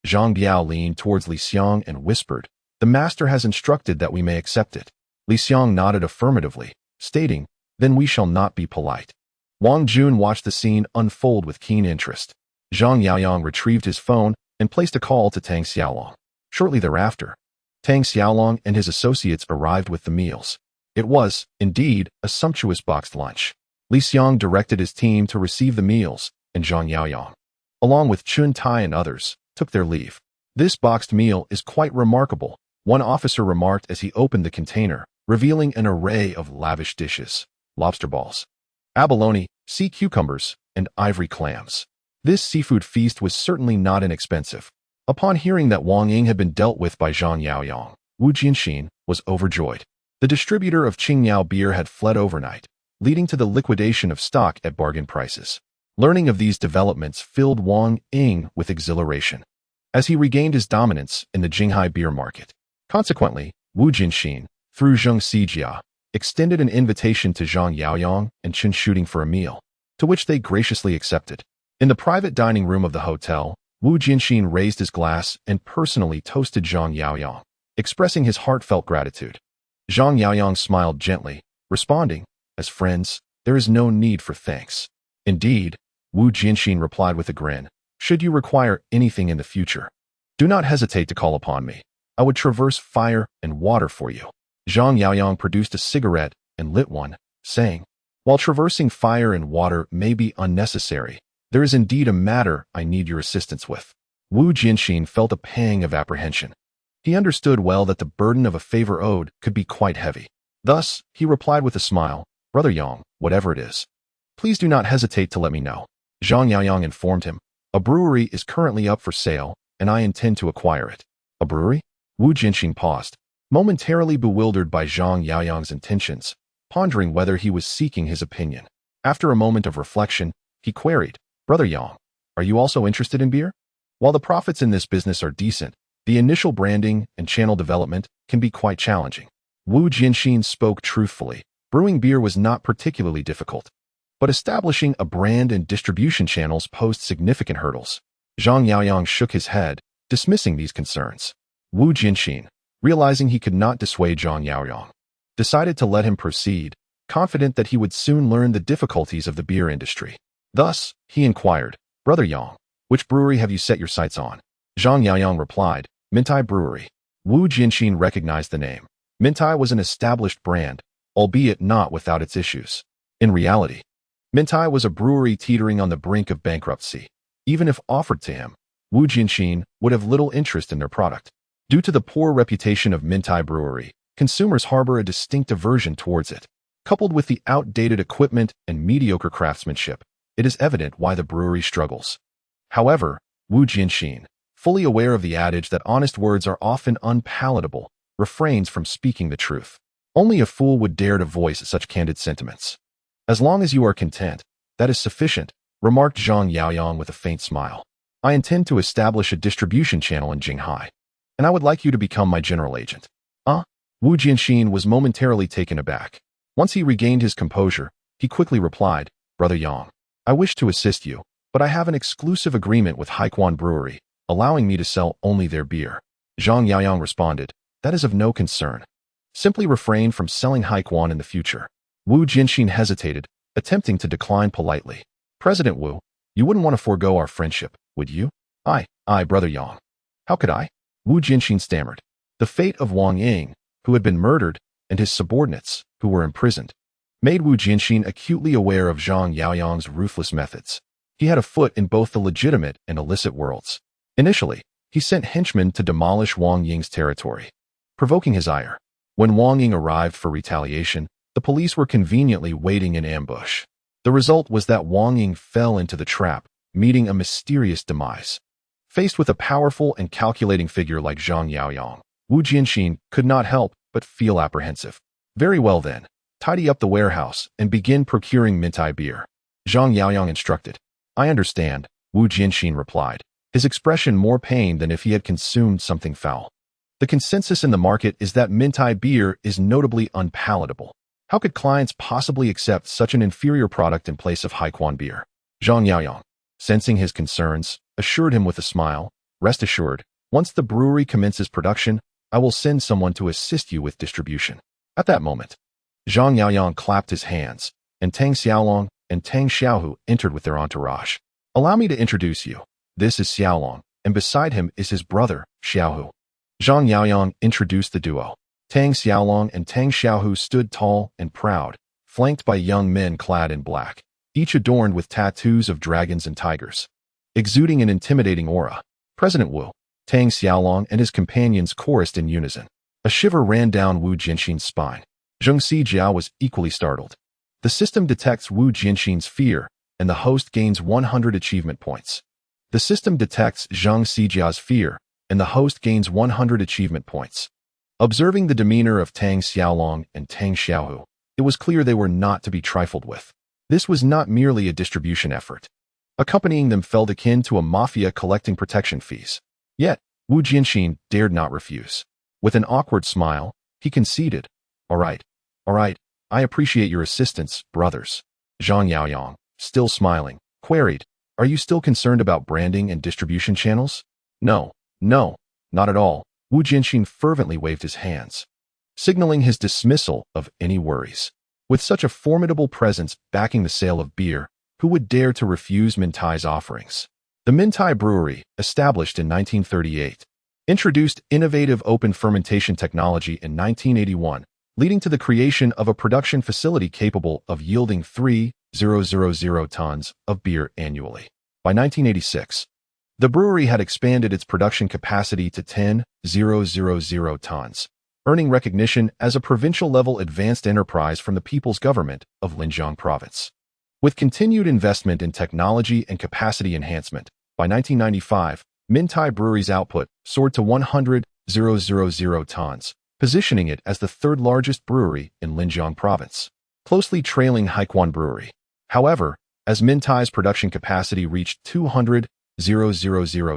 Zhang Biao leaned towards Li Xiang and whispered, the master has instructed that we may accept it. Li Xiang nodded affirmatively, stating, then we shall not be polite. Wang Jun watched the scene unfold with keen interest. Zhang Yaoyang retrieved his phone and placed a call to Tang Xiaolong. Shortly thereafter, Tang Xiaolong and his associates arrived with the meals. It was, indeed, a sumptuous boxed lunch. Li Xiang directed his team to receive the meals, and Zhang Yaoyang, along with Chun Tai and others, took their leave. This boxed meal is quite remarkable, one officer remarked as he opened the container, revealing an array of lavish dishes, lobster balls, abalone, sea cucumbers, and ivory clams. This seafood feast was certainly not inexpensive. Upon hearing that Wang Ying had been dealt with by Zhang Yaoyang, Wu Jianxin was overjoyed. The distributor of Qingyao beer had fled overnight, leading to the liquidation of stock at bargain prices. Learning of these developments filled Wang Ying with exhilaration, as he regained his dominance in the Jinghai beer market. Consequently, Wu Jianxin, through Zheng Xijia, extended an invitation to Zhang Yaoyang and Chen Shooting for a meal, to which they graciously accepted. In the private dining room of the hotel, Wu Jianxin raised his glass and personally toasted Zhang Yaoyang, expressing his heartfelt gratitude. Zhang Yaoyang smiled gently, responding, as friends, there is no need for thanks. Indeed, Wu Jianxin replied with a grin, should you require anything in the future, do not hesitate to call upon me. I would traverse fire and water for you. Zhang Yaoyang produced a cigarette and lit one, saying, while traversing fire and water may be unnecessary, there is indeed a matter I need your assistance with. Wu Jianxin felt a pang of apprehension. He understood well that the burden of a favor owed could be quite heavy. Thus, he replied with a smile, "Brother Yang, whatever it is, please do not hesitate to let me know." Zhang Yaoyang informed him, "A brewery is currently up for sale, and I intend to acquire it." "A brewery?" Wu Jinxin paused, momentarily bewildered by Zhang Yaoyang's intentions, pondering whether he was seeking his opinion. After a moment of reflection, he queried, "Brother Yang, are you also interested in beer? While the profits in this business are decent, the initial branding and channel development can be quite challenging." Wu Jinxin spoke truthfully. Brewing beer was not particularly difficult, but establishing a brand and distribution channels posed significant hurdles. Zhang Yaoyang shook his head, dismissing these concerns. Wu Jinxin, realizing he could not dissuade Zhang Yaoyang, decided to let him proceed, confident that he would soon learn the difficulties of the beer industry. Thus, he inquired, "Brother Yang, which brewery have you set your sights on?" Zhang Yaoyang replied, "Mintai Brewery." Wu Jinxin recognized the name. Mintai was an established brand, albeit not without its issues. In reality, Mintai was a brewery teetering on the brink of bankruptcy. Even if offered to him, Wu Jinxin would have little interest in their product. Due to the poor reputation of Mintai Brewery, consumers harbor a distinct aversion towards it. Coupled with the outdated equipment and mediocre craftsmanship, it is evident why the brewery struggles. However, Wu Jinxin, fully aware of the adage that honest words are often unpalatable, refrains from speaking the truth. Only a fool would dare to voice such candid sentiments. "As long as you are content, that is sufficient," remarked Zhang Yaoyang with a faint smile. "I intend to establish a distribution channel in Jinghai, and I would like you to become my general agent." Wu Jinxin was momentarily taken aback. Once he regained his composure, he quickly replied, "Brother Yang, I wish to assist you, but I have an exclusive agreement with Haiquan Brewery, allowing me to sell only their beer." Zhang Yaoyang responded, "That is of no concern. Simply refrain from selling Haiquan in the future." Wu Jinxin hesitated, attempting to decline politely. "President Wu, you wouldn't want to forego our friendship, would you?" I, Brother Yang. How could I?" Wu Jinxin stammered. The fate of Wang Ying, who had been murdered, and his subordinates, who were imprisoned, made Wu Jinxin acutely aware of Zhang Yaoyang's ruthless methods. He had a foot in both the legitimate and illicit worlds. Initially, he sent henchmen to demolish Wang Ying's territory, provoking his ire. When Wang Ying arrived for retaliation, the police were conveniently waiting in ambush. The result was that Wang Ying fell into the trap, meeting a mysterious demise. Faced with a powerful and calculating figure like Zhang Yaoyang, Wu Jinxin could not help but feel apprehensive. "Very well then, tidy up the warehouse and begin procuring Mintai beer," Zhang Yaoyang instructed. "I understand," Wu Jinxin replied, his expression more pained than if he had consumed something foul. The consensus in the market is that Mintai beer is notably unpalatable. How could clients possibly accept such an inferior product in place of Haiquan beer? Zhang Yaoyang, sensing his concerns, assured him with a smile, "Rest assured, once the brewery commences production, I will send someone to assist you with distribution." At that moment, Zhang Yaoyang clapped his hands, and Tang Xiaolong and Tang Xiaohu entered with their entourage. "Allow me to introduce you. This is Xiaolong, and beside him is his brother, Xiaohu." Zhang Yaoyang introduced the duo. Tang Xiaolong and Tang Xiaohu stood tall and proud, flanked by young men clad in black, each adorned with tattoos of dragons and tigers, exuding an intimidating aura. "President Wu," Tang Xiaolong and his companions chorused in unison. A shiver ran down Wu Jinxin's spine. Zheng Xijiao was equally startled. The system detects Wu Jinxin's fear, and the host gains 100 achievement points. The system detects Zheng Xijiao's fear, and the host gains 100 achievement points. Observing the demeanor of Tang Xiaolong and Tang Xiaohu, it was clear they were not to be trifled with. This was not merely a distribution effort. Accompanying them felt akin to a mafia collecting protection fees. Yet, Wu Jinxin dared not refuse. With an awkward smile, he conceded, all right, I appreciate your assistance, brothers." Zhang Yaoyang, still smiling, queried, "Are you still concerned about branding and distribution channels?" No, not at all." Wu Jinxin fervently waved his hands, signaling his dismissal of any worries. With such a formidable presence backing the sale of beer, who would dare to refuse Mintai's offerings? The Mintai Brewery, established in 1938, introduced innovative open fermentation technology in 1981, leading to the creation of a production facility capable of yielding 3,000 tons of beer annually. By 1986, The brewery had expanded its production capacity to 10,000 tons, earning recognition as a provincial-level advanced enterprise from the People's Government of Linjiang Province. With continued investment in technology and capacity enhancement, by 1995, Mintai Brewery's output soared to 100,000 tons, positioning it as the third-largest brewery in Linjiang Province, closely trailing Haiquan Brewery. However, as Mintai's production capacity reached 200,000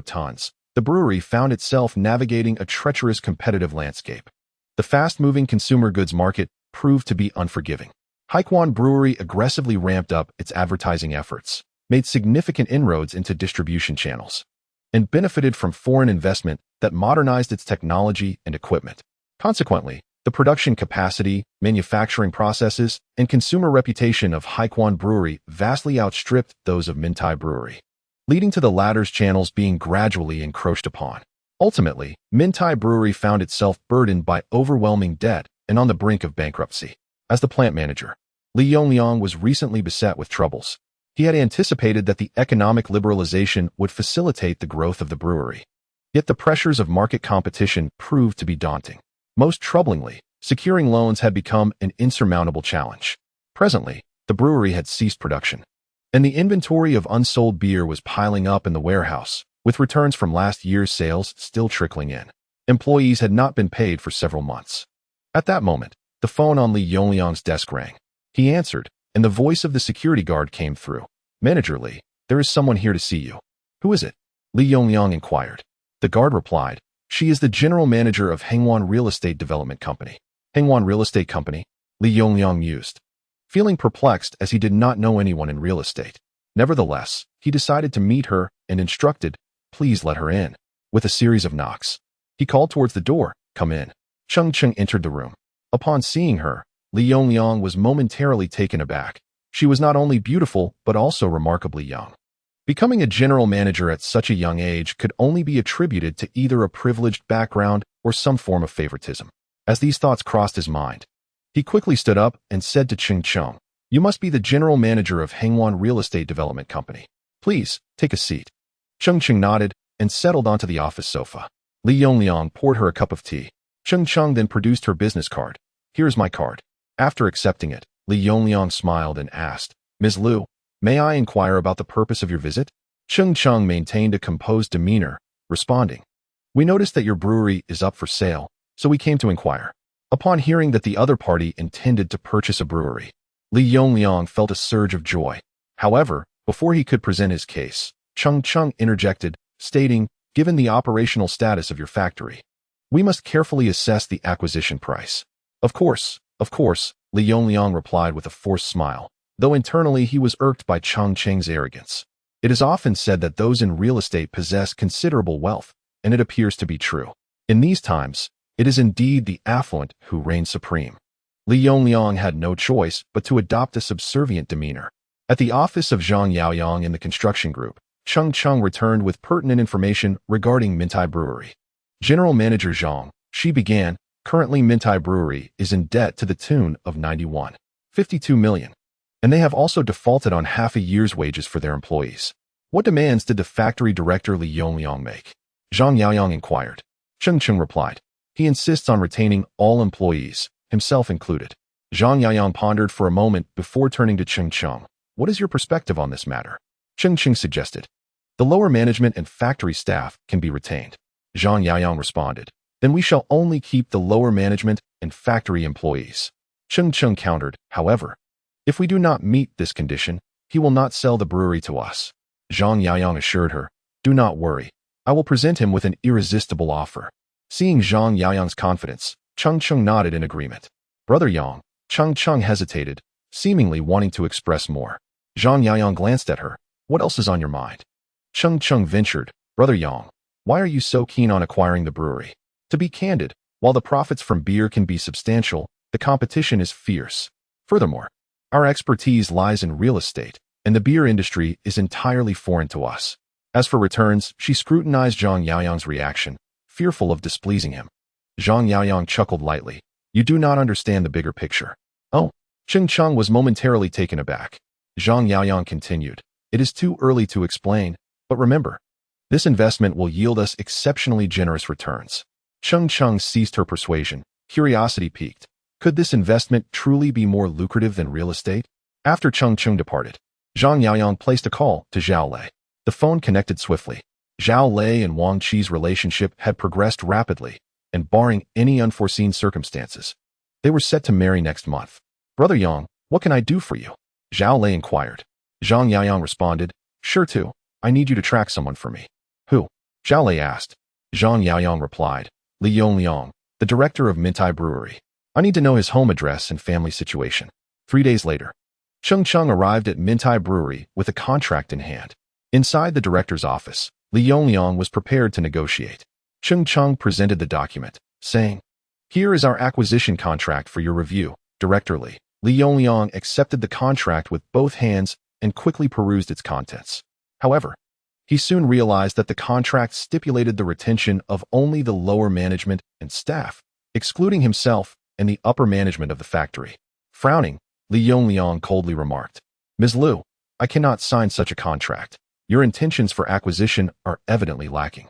tons, the brewery found itself navigating a treacherous competitive landscape. The fast-moving consumer goods market proved to be unforgiving. Haiquan Brewery aggressively ramped up its advertising efforts, made significant inroads into distribution channels, and benefited from foreign investment that modernized its technology and equipment. Consequently, the production capacity, manufacturing processes, and consumer reputation of Haiquan Brewery vastly outstripped those of Mintai Brewery, leading to the latter's channels being gradually encroached upon. Ultimately, Mintai Brewery found itself burdened by overwhelming debt and on the brink of bankruptcy. As the plant manager, Li Yongliang was recently beset with troubles. He had anticipated that the economic liberalization would facilitate the growth of the brewery. Yet the pressures of market competition proved to be daunting. Most troublingly, securing loans had become an insurmountable challenge. Presently, the brewery had ceased production, and the inventory of unsold beer was piling up in the warehouse, with returns from last year's sales still trickling in. Employees had not been paid for several months. At that moment, the phone on Li Yongliang's desk rang. He answered, and the voice of the security guard came through. "Manager Li, there is someone here to see you." "Who is it?" Li Yongliang inquired. The guard replied, "She is the general manager of Hengwan Real Estate Development Company." "Hengwan Real Estate Company?" Li Yongliang mused, feeling perplexed as he did not know anyone in real estate. Nevertheless, he decided to meet her and instructed, "Please let her in." With a series of knocks, he called towards the door, "Come in." Cheng Cheng entered the room. Upon seeing her, Li Yongliang was momentarily taken aback. She was not only beautiful, but also remarkably young. Becoming a general manager at such a young age could only be attributed to either a privileged background or some form of favoritism. As these thoughts crossed his mind, he quickly stood up and said to Cheng Cheng, "You must be the general manager of Hengwan Real Estate Development Company. Please, take a seat." Cheng Cheng nodded and settled onto the office sofa. Li Yongliang poured her a cup of tea. Cheng Cheng then produced her business card. "Here is my card." After accepting it, Li Yongliang smiled and asked, "Ms. Liu, may I inquire about the purpose of your visit?" Cheng Cheng maintained a composed demeanor, responding, "We noticed that your brewery is up for sale, so we came to inquire." Upon hearing that the other party intended to purchase a brewery, Li Yongliang felt a surge of joy. However, before he could present his case, Cheng Cheng interjected, stating, "Given the operational status of your factory, we must carefully assess the acquisition price." Of course, Li Yongliang replied with a forced smile, though internally he was irked by Cheng Cheng's arrogance. It is often said that those in real estate possess considerable wealth, and it appears to be true. In these times, it is indeed the affluent who reign supreme. Li Yongliang had no choice but to adopt a subservient demeanor. At the office of Zhang Yaoyang in the construction group, Cheng Cheng returned with pertinent information regarding Mintai Brewery. "General Manager Zhang," she began, "currently Mintai Brewery is in debt to the tune of 91.52 million, and they have also defaulted on half a year's wages for their employees. What demands did the factory director Li Yongliang make?" Zhang Yaoyang inquired. Cheng Cheng replied, "He insists on retaining all employees, himself included." Zhang Yaoyang pondered for a moment before turning to Cheng Cheng. "What is your perspective on this matter?" Cheng Cheng suggested, "The lower management and factory staff can be retained." Zhang Yaoyang responded, "Then we shall only keep the lower management and factory employees." Cheng Cheng countered, "However, if we do not meet this condition, he will not sell the brewery to us." Zhang Yaoyang assured her, "Do not worry. I will present him with an irresistible offer." Seeing Zhang Yaoyang's confidence, Cheng Cheng nodded in agreement. "Brother Yang," Cheng Cheng hesitated, seemingly wanting to express more. Zhang Yaoyang glanced at her. "What else is on your mind?" Cheng Cheng ventured, "Brother Yang, why are you so keen on acquiring the brewery?" To be candid, while the profits from beer can be substantial, the competition is fierce. Furthermore, our expertise lies in real estate, and the beer industry is entirely foreign to us. As for returns, she scrutinized Zhang Yaoyang's reaction, fearful of displeasing him. Zhang Yaoyang chuckled lightly. "You do not understand the bigger picture." "Oh." Cheng Cheng was momentarily taken aback. Zhang Yaoyang continued, "It is too early to explain, but remember, This investment will yield us exceptionally generous returns. Cheng Cheng ceased her persuasion. Curiosity piqued. Could this investment truly be more lucrative than real estate? After Cheng Cheng departed, Zhang Yaoyang placed a call to Xu Lei. The phone connected swiftly. Xu Lei and Wang Qi's relationship had progressed rapidly, and barring any unforeseen circumstances, they were set to marry next month. Brother Yang, what can I do for you? Xu Lei inquired. Zhang Yaoyang responded, Sure too, I need you to track someone for me. Who? Xu Lei asked. Zhang Yaoyang replied, Li Yongliang, the director of Mintai Brewery. I need to know his home address and family situation. 3 days later, Cheng Cheng arrived at Mintai Brewery with a contract in hand. Inside the director's office, Li Yongliang was prepared to negotiate. Cheng Cheng presented the document, saying, Here is our acquisition contract for your review, Director Li. Li Yongliang accepted the contract with both hands and quickly perused its contents. However, he soon realized that the contract stipulated the retention of only the lower management and staff, excluding himself and the upper management of the factory. Frowning, Li Yongliang coldly remarked, Ms. Liu, I cannot sign such a contract. Your intentions for acquisition are evidently lacking.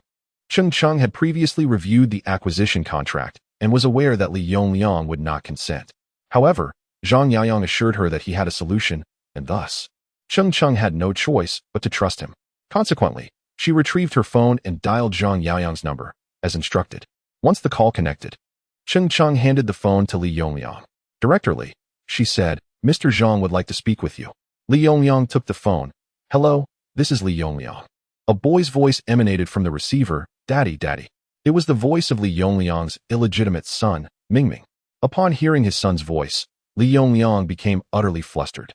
Cheng Cheng had previously reviewed the acquisition contract and was aware that Li Yongliang would not consent. However, Zhang Yaoyang assured her that he had a solution, and thus, Cheng Cheng had no choice but to trust him. Consequently, she retrieved her phone and dialed Zhang Yaoyang's number, as instructed. Once the call connected, Cheng Cheng handed the phone to Li Yongliang. Director Li, she said, Mr. Jiang would like to speak with you. Li Yongliang took the phone. Hello, this is Li Yongliang. A boy's voice emanated from the receiver, Daddy, Daddy. It was the voice of Li Yongliang's illegitimate son, Mingming. Upon hearing his son's voice, Li Yongliang became utterly flustered.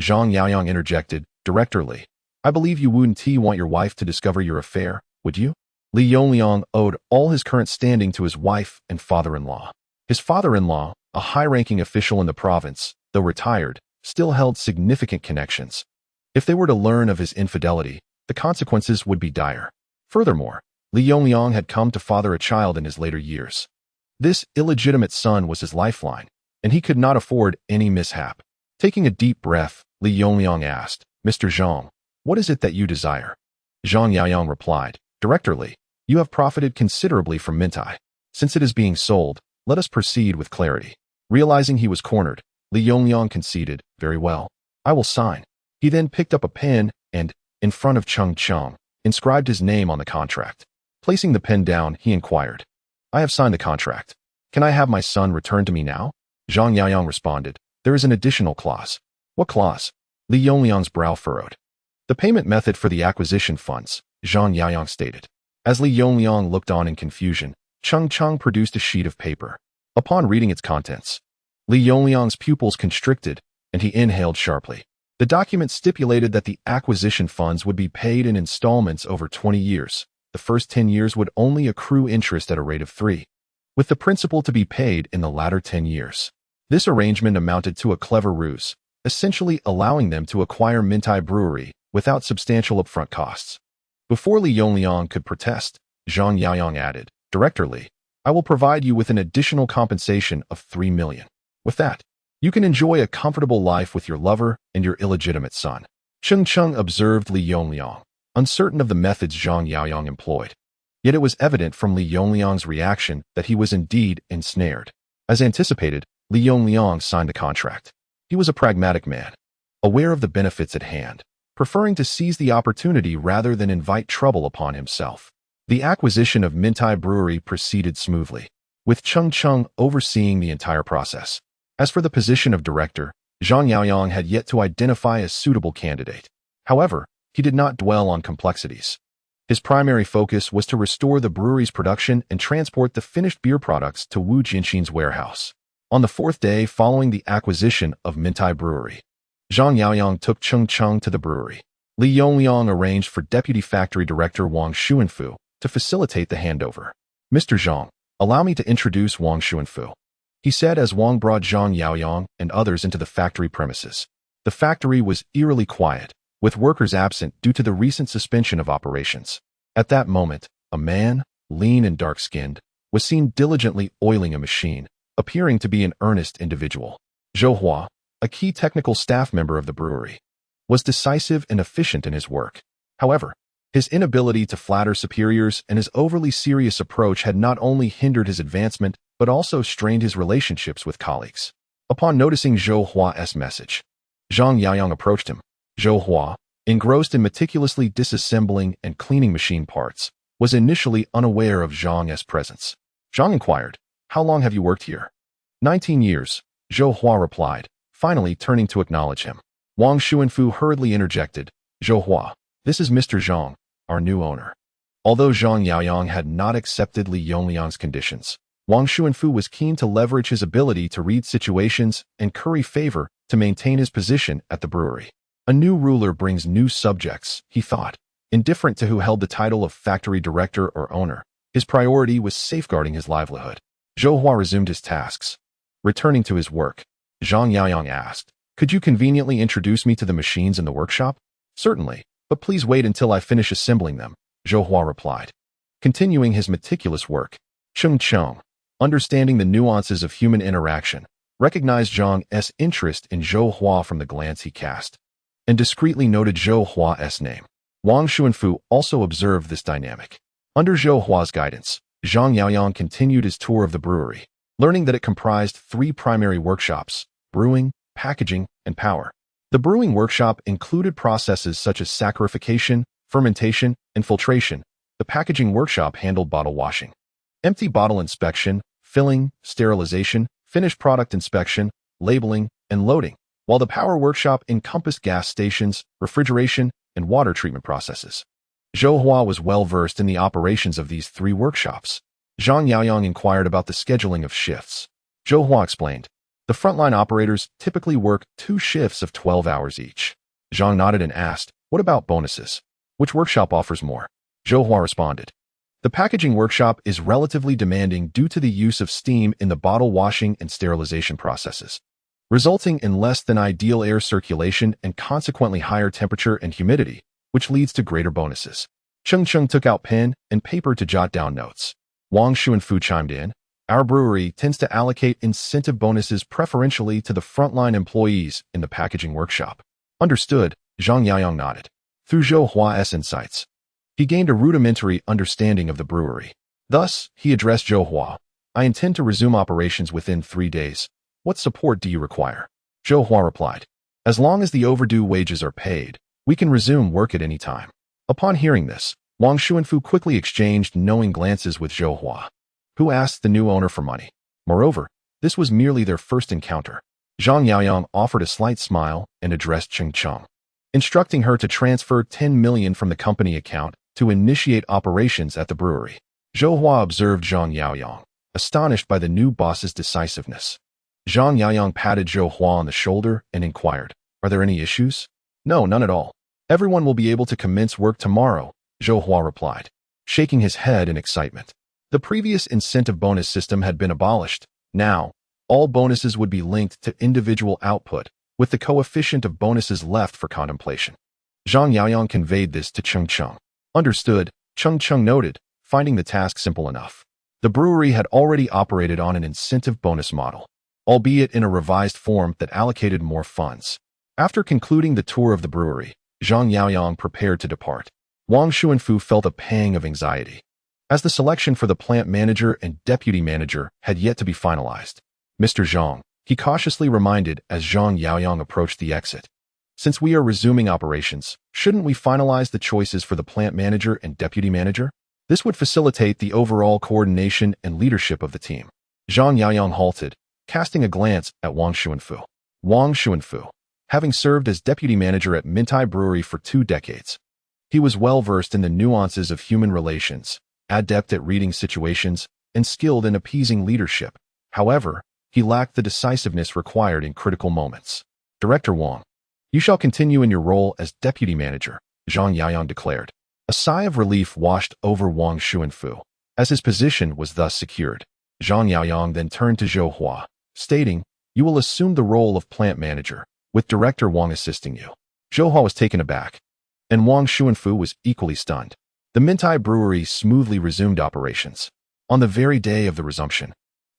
Zhang Yaoyang interjected, Director Li, I believe you wouldn't want your wife to discover your affair, would you? Li Yongliang owed all his current standing to his wife and father-in-law. His father-in-law, a high-ranking official in the province, though retired, still held significant connections. If they were to learn of his infidelity, the consequences would be dire. Furthermore, Li Yongliang had come to father a child in his later years. This illegitimate son was his lifeline, and he could not afford any mishap. Taking a deep breath, Li Yongliang asked, Mr. Zhang, what is it that you desire? Zhang Yaoyang replied, Director Li, you have profited considerably from Mintai. Since it is being sold, let us proceed with clarity. Realizing he was cornered, Li Yongliang conceded, Very well, I will sign. He then picked up a pen and, in front of Cheng Cheng, inscribed his name on the contract. Placing the pen down, he inquired, I have signed the contract. Can I have my son returned to me now? Zhang Yaoyang responded, There is an additional clause. What clause? Li Yongliang's brow furrowed. The payment method for the acquisition funds, Zhang Yaoyang stated. As Li Yongliang looked on in confusion, Cheng Cheng produced a sheet of paper. Upon reading its contents, Li Yongliang's pupils constricted, and he inhaled sharply. The document stipulated that the acquisition funds would be paid in installments over 20 years. The first 10 years would only accrue interest at a rate of 3, with the principal to be paid in the latter 10 years. This arrangement amounted to a clever ruse, essentially allowing them to acquire Mintai Brewery without substantial upfront costs. Before Li Yongliang could protest, Zhang Yaoyang added, Director Li, I will provide you with an additional compensation of 3 million. With that, you can enjoy a comfortable life with your lover and your illegitimate son. Cheng Cheng observed Li Yongliang, uncertain of the methods Zhang Yaoyang employed. Yet it was evident from Li Yongliang's reaction that he was indeed ensnared. As anticipated, Li Yongliang signed the contract. He was a pragmatic man, aware of the benefits at hand, preferring to seize the opportunity rather than invite trouble upon himself. The acquisition of Mintai Brewery proceeded smoothly, with Cheng Cheng overseeing the entire process. As for the position of director, Zhang Yaoyang had yet to identify a suitable candidate. However, he did not dwell on complexities. His primary focus was to restore the brewery's production and transport the finished beer products to Wu Jinxin's warehouse. On the 4th day following the acquisition of Mintai Brewery, Zhang Yaoyang took Cheng Cheng to the brewery. Li Yongliang arranged for Deputy Factory Director Wang Xuanfu to facilitate the handover. Mr. Zhang, allow me to introduce Wang Xuanfu, he said as Wang brought Zhang Yaoyang and others into the factory premises. The factory was eerily quiet, with workers absent due to the recent suspension of operations. At that moment, a man, lean and dark-skinned, was seen diligently oiling a machine, appearing to be an earnest individual. Zhou Hua, a key technical staff member of the brewery, was decisive and efficient in his work. However, His inability to flatter superiors and his overly serious approach had not only hindered his advancement, but also strained his relationships with colleagues. Upon noticing Zhou Hua's message, Zhang Yaoyang approached him. Zhou Hua, engrossed in meticulously disassembling and cleaning machine parts, was initially unaware of Zhang's presence. Zhang inquired, "How long have you worked here?" 19 years, Zhou Hua replied, finally turning to acknowledge him. Wang Xuanfu hurriedly interjected, "Zhou Hua, this is Mr. Zhang, our new owner." Although Zhang Yaoyang had not accepted Li Yongliang's conditions, Wang Xuanfu was keen to leverage his ability to read situations and curry favor to maintain his position at the brewery. A new ruler brings new subjects, he thought. Indifferent to who held the title of factory director or owner, his priority was safeguarding his livelihood. Zhou Hua resumed his tasks. Returning to his work, Zhang Yaoyang asked, "Could you conveniently introduce me to the machines in the workshop?" "Certainly, but please wait until I finish assembling them," Zhou Hua replied. Continuing his meticulous work, Qiqiang, understanding the nuances of human interaction, recognized Zhang's interest in Zhou Hua from the glance he cast, and discreetly noted Zhou Hua's name. Wang Xuanfu also observed this dynamic. Under Zhou Hua's guidance, Zhang Yaoyang continued his tour of the brewery, learning that it comprised 3 primary workshops: brewing, packaging, and power. The brewing workshop included processes such as saccharification, fermentation, and filtration. The packaging workshop handled bottle washing, empty bottle inspection, filling, sterilization, finished product inspection, labeling, and loading, while the power workshop encompassed gas stations, refrigeration, and water treatment processes. Zhou Hua was well versed in the operations of these 3 workshops. Zhang Yaoyang inquired about the scheduling of shifts. Zhou Hua explained, "The frontline operators typically work 2 shifts of 12 hours each." Zhang nodded and asked, "What about bonuses? Which workshop offers more?" Zhou Hua responded, "The packaging workshop is relatively demanding due to the use of steam in the bottle washing and sterilization processes, resulting in less than ideal air circulation and consequently higher temperature and humidity, which leads to greater bonuses." Qiqiang took out pen and paper to jot down notes. Wang Xuanfu chimed in, "Our brewery tends to allocate incentive bonuses preferentially to the frontline employees in the packaging workshop." Understood, Zhang Yaoyang nodded. Through Zhou Hua's insights, he gained a rudimentary understanding of the brewery. Thus, he addressed Zhou Hua, "I intend to resume operations within 3 days. What support do you require?" Zhou Hua replied, "As long as the overdue wages are paid, we can resume work at any time." Upon hearing this, Wang Xuanfu quickly exchanged knowing glances with Zhou Hua, who asked the new owner for money. Moreover, this was merely their first encounter. Zhang Yaoyang offered a slight smile and addressed Qiqiang, instructing her to transfer 10 million from the company account to initiate operations at the brewery. Zhou Hua observed Zhang Yaoyang, astonished by the new boss's decisiveness. Zhang Yaoyang patted Zhou Hua on the shoulder and inquired, "Are there any issues?" "No, none at all. Everyone will be able to commence work tomorrow," Zhou Hua replied, shaking his head in excitement. The previous incentive bonus system had been abolished. Now, all bonuses would be linked to individual output, with the coefficient of bonuses left for contemplation. Zhang Yaoyang conveyed this to Qiqiang. Understood, Qiqiang noted, finding the task simple enough. The brewery had already operated on an incentive bonus model, albeit in a revised form that allocated more funds. After concluding the tour of the brewery, Zhang Yaoyang prepared to depart. Wang Xuanfu felt a pang of anxiety, as the selection for the plant manager and deputy manager had yet to be finalized. "Mr. Zhang," he cautiously reminded as Zhang Yaoyang approached the exit, "since we are resuming operations, shouldn't we finalize the choices for the plant manager and deputy manager? This would facilitate the overall coordination and leadership of the team." Zhang Yaoyang halted, casting a glance at Wang Xuanfu. Wang Xuanfu, having served as deputy manager at Mintai Brewery for 2 decades, he was well versed in the nuances of human relations, adept at reading situations, and skilled in appeasing leadership. However, he lacked the decisiveness required in critical moments. "Director Wang, you shall continue in your role as deputy manager," Zhang Yaoyang declared. A sigh of relief washed over Wang Xuanfu, as his position was thus secured. Zhang Yaoyang then turned to Zhou Hua, stating, "You will assume the role of plant manager, with Director Wang assisting you." Zhou Hua was taken aback, and Wang Xuanfu was equally stunned. The Mintai Brewery smoothly resumed operations. On the very day of the resumption,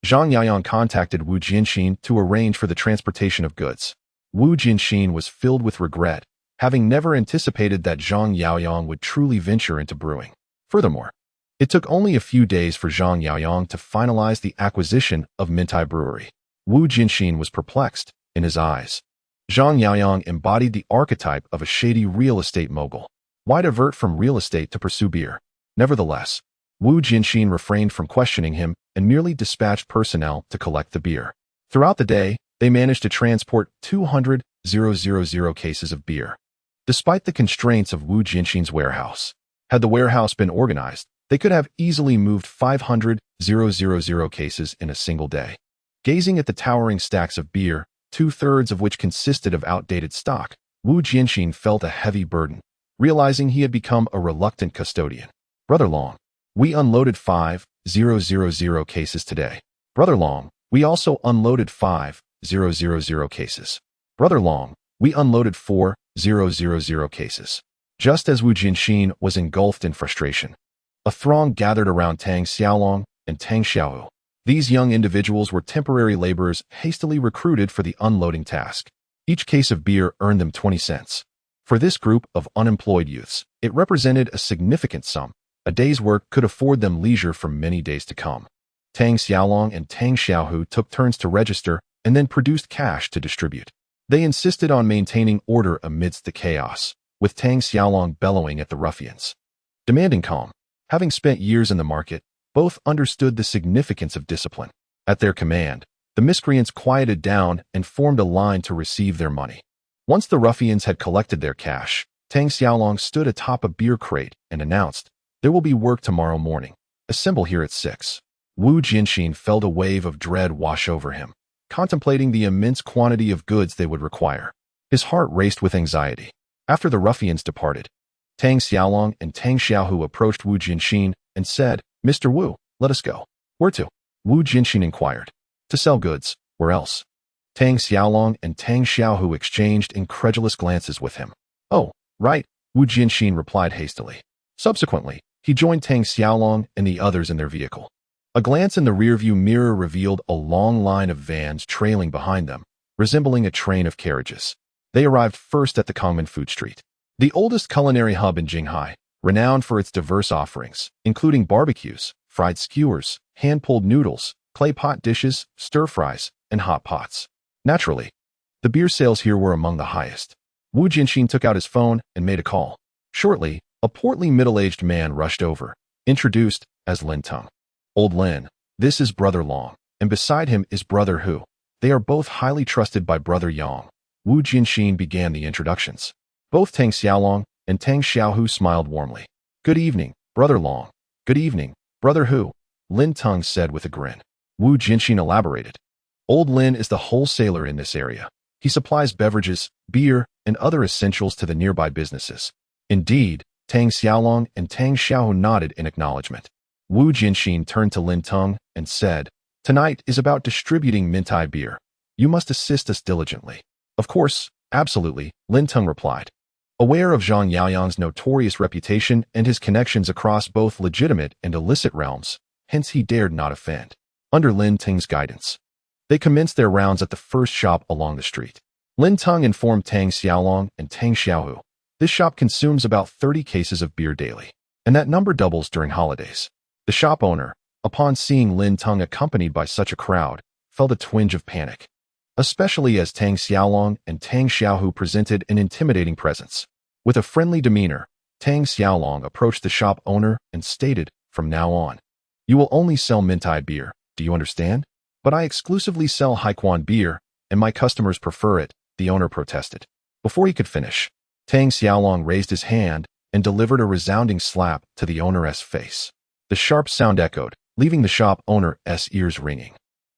Zhang Yaoyang contacted Wu Jianxin to arrange for the transportation of goods. Wu Jianxin was filled with regret, having never anticipated that Zhang Yaoyang would truly venture into brewing. Furthermore, it took only a few days for Zhang Yaoyang to finalize the acquisition of Mintai Brewery. Wu Jinxin was perplexed. In his eyes, Zhang Yaoyang embodied the archetype of a shady real estate mogul. Why divert from real estate to pursue beer? Nevertheless, Wu Jinxin refrained from questioning him and merely dispatched personnel to collect the beer. Throughout the day, they managed to transport 200,000 cases of beer. Despite the constraints of Wu Jinxin's warehouse, had the warehouse been organized, they could have easily moved 500,000 cases in a single day. Gazing at the towering stacks of beer, 2/3 of which consisted of outdated stock, Wu Jinxin felt a heavy burden, realizing he had become a reluctant custodian. Brother Long, we unloaded 5,000 cases today. Brother Long, we also unloaded 5,000 cases. Brother Long, we unloaded 4,000 cases. Just as Wu Jinxin was engulfed in frustration, a throng gathered around Tang Xiaolong and Tang Xiaohu. These young individuals were temporary laborers hastily recruited for the unloading task. Each case of beer earned them 20 cents. For this group of unemployed youths, it represented a significant sum. A day's work could afford them leisure for many days to come. Tang Xiaolong and Tang Xiaohu took turns to register and then produced cash to distribute. They insisted on maintaining order amidst the chaos, with Tang Xiaolong bellowing at the ruffians, demanding calm. Having spent years in the market, both understood the significance of discipline. At their command, the miscreants quieted down and formed a line to receive their money. Once the ruffians had collected their cash, Tang Xiaolong stood atop a beer crate and announced, "There will be work tomorrow morning. Assemble here at 6. Wu Jinxin felt a wave of dread wash over him, contemplating the immense quantity of goods they would require. His heart raced with anxiety. After the ruffians departed, Tang Xiaolong and Tang Xiaohu approached Wu Jinxin and said, "Mr. Wu, let us go." "Where to?" Wu Jinxin inquired. "To sell goods. Where else?" Tang Xiaolong and Tang Xiaohu exchanged incredulous glances with him. "Oh, right," Wu Jinxin replied hastily. Subsequently, he joined Tang Xiaolong and the others in their vehicle. A glance in the rearview mirror revealed a long line of vans trailing behind them, resembling a train of carriages. They arrived first at the Kongman Food Street, the oldest culinary hub in Jinghai, renowned for its diverse offerings, including barbecues, fried skewers, hand-pulled noodles, clay pot dishes, stir-fries, and hot pots. Naturally, the beer sales here were among the highest. Wu Jinxin took out his phone and made a call. Shortly, a portly middle-aged man rushed over, introduced as Lin Tong. "Old Lin, this is Brother Long, and beside him is Brother Hu. They are both highly trusted by Brother Yang." Wu Jinxin began the introductions. Both Tang Xiaolong and Tang Xiaohu smiled warmly. "Good evening, Brother Long. Good evening, Brother Hu," Lin Tong said with a grin. Wu Jinxin elaborated. "Old Lin is the wholesaler in this area. He supplies beverages, beer, and other essentials to the nearby businesses." Indeed, Tang Xiaolong and Tang Xiaohu nodded in acknowledgement. Wu Jinxin turned to Lin Tong and said, "Tonight is about distributing Mintai beer. You must assist us diligently." "Of course, absolutely," Lin Tong replied. Aware of Zhang Yaoyang's notorious reputation and his connections across both legitimate and illicit realms, hence he dared not offend. Under Lin Tong's guidance, they commenced their rounds at the first shop along the street. Lin Tong informed Tang Xiaolong and Tang Xiaohu, "This shop consumes about 30 cases of beer daily, and that number doubles during holidays." The shop owner, upon seeing Lin Tong accompanied by such a crowd, felt a twinge of panic, especially as Tang Xiaolong and Tang Xiaohu presented an intimidating presence. With a friendly demeanor, Tang Xiaolong approached the shop owner and stated, "From now on, you will only sell Mintai beer, do you understand?" "But I exclusively sell Haiquan beer, and my customers prefer it," the owner protested. Before he could finish, Tang Xiaolong raised his hand and delivered a resounding slap to the owner's face. The sharp sound echoed, leaving the shop owner's ears ringing.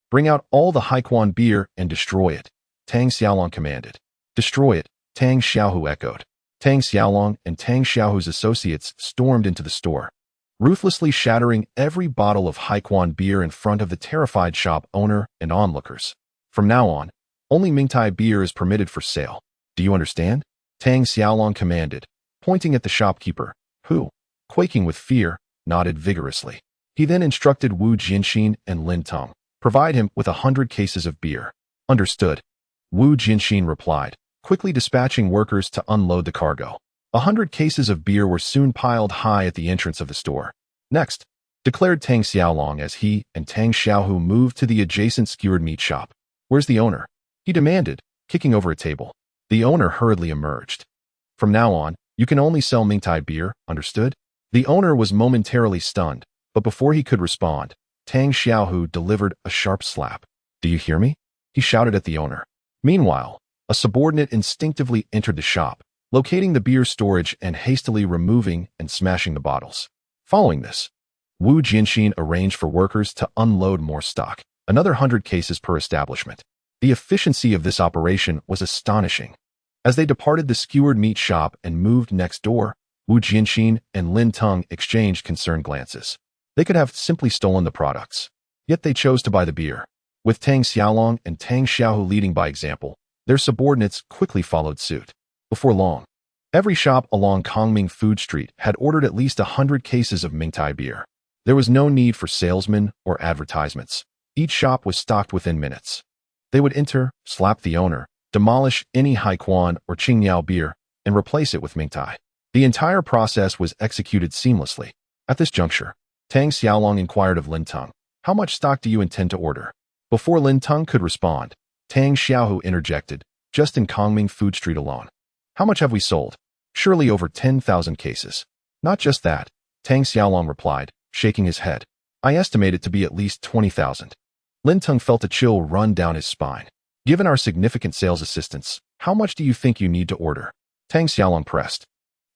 "Bring out all the Haiquan beer and destroy it," Tang Xiaolong commanded. "Destroy it," Tang Xiaohu echoed. Tang Xiaolong and Tang Xiaohu's associates stormed into the store, ruthlessly shattering every bottle of Haiquan beer in front of the terrified shop owner and onlookers. "From now on, only Mintai beer is permitted for sale. Do you understand?" Tang Xiaolong commanded, pointing at the shopkeeper, who, quaking with fear, nodded vigorously. He then instructed Wu Jinxin and Lin Tong, "Provide him with 100 cases of beer." "Understood," Wu Jinxin replied, quickly dispatching workers to unload the cargo. 100 cases of beer were soon piled high at the entrance of the store. Next, declared Tang Xiaolong as he and Tang Xiaohu moved to the adjacent skewered meat shop. "Where's the owner?" he demanded, kicking over a table. The owner hurriedly emerged. "From now on, you can only sell Mingtai beer, understood?" The owner was momentarily stunned, but before he could respond, Tang Xiaohu delivered a sharp slap. "Do you hear me?" he shouted at the owner. Meanwhile, a subordinate instinctively entered the shop, locating the beer storage and hastily removing and smashing the bottles. Following this, Wu Jianxin arranged for workers to unload more stock, another 100 cases per establishment. The efficiency of this operation was astonishing. As they departed the skewered meat shop and moved next door, Wu Jianxin and Lin Teng exchanged concerned glances. They could have simply stolen the products, yet they chose to buy the beer. With Tang Xiaolong and Tang Xiaohu leading by example, their subordinates quickly followed suit. Before long, every shop along Kongming Food Street had ordered at least 100 cases of Mingtai beer. There was no need for salesmen or advertisements. Each shop was stocked within minutes. They would enter, slap the owner, demolish any Haiquan or Qingyao beer, and replace it with Mingtai. The entire process was executed seamlessly. At this juncture, Tang Xiaolong inquired of Lin Teng, "How much stock do you intend to order?" Before Lin Teng could respond, Tang Xiaohu interjected, "Just in Kongming Food Street alone. How much have we sold?" "Surely over 10,000 cases." "Not just that," Tang Xiaolong replied, shaking his head. "I estimate it to be at least 20,000. Lin Teng felt a chill run down his spine. "Given our significant sales assistance, how much do you think you need to order?" Tang Xiaolong pressed.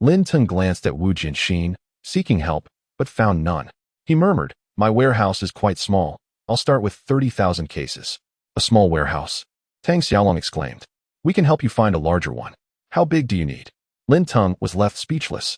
Lin Teng glanced at Wu Jianxin, seeking help, but found none. He murmured, "My warehouse is quite small. I'll start with 30,000 cases. "A small warehouse?" Tang Xiaolong exclaimed. "We can help you find a larger one. How big do you need?" Lin Teng was left speechless.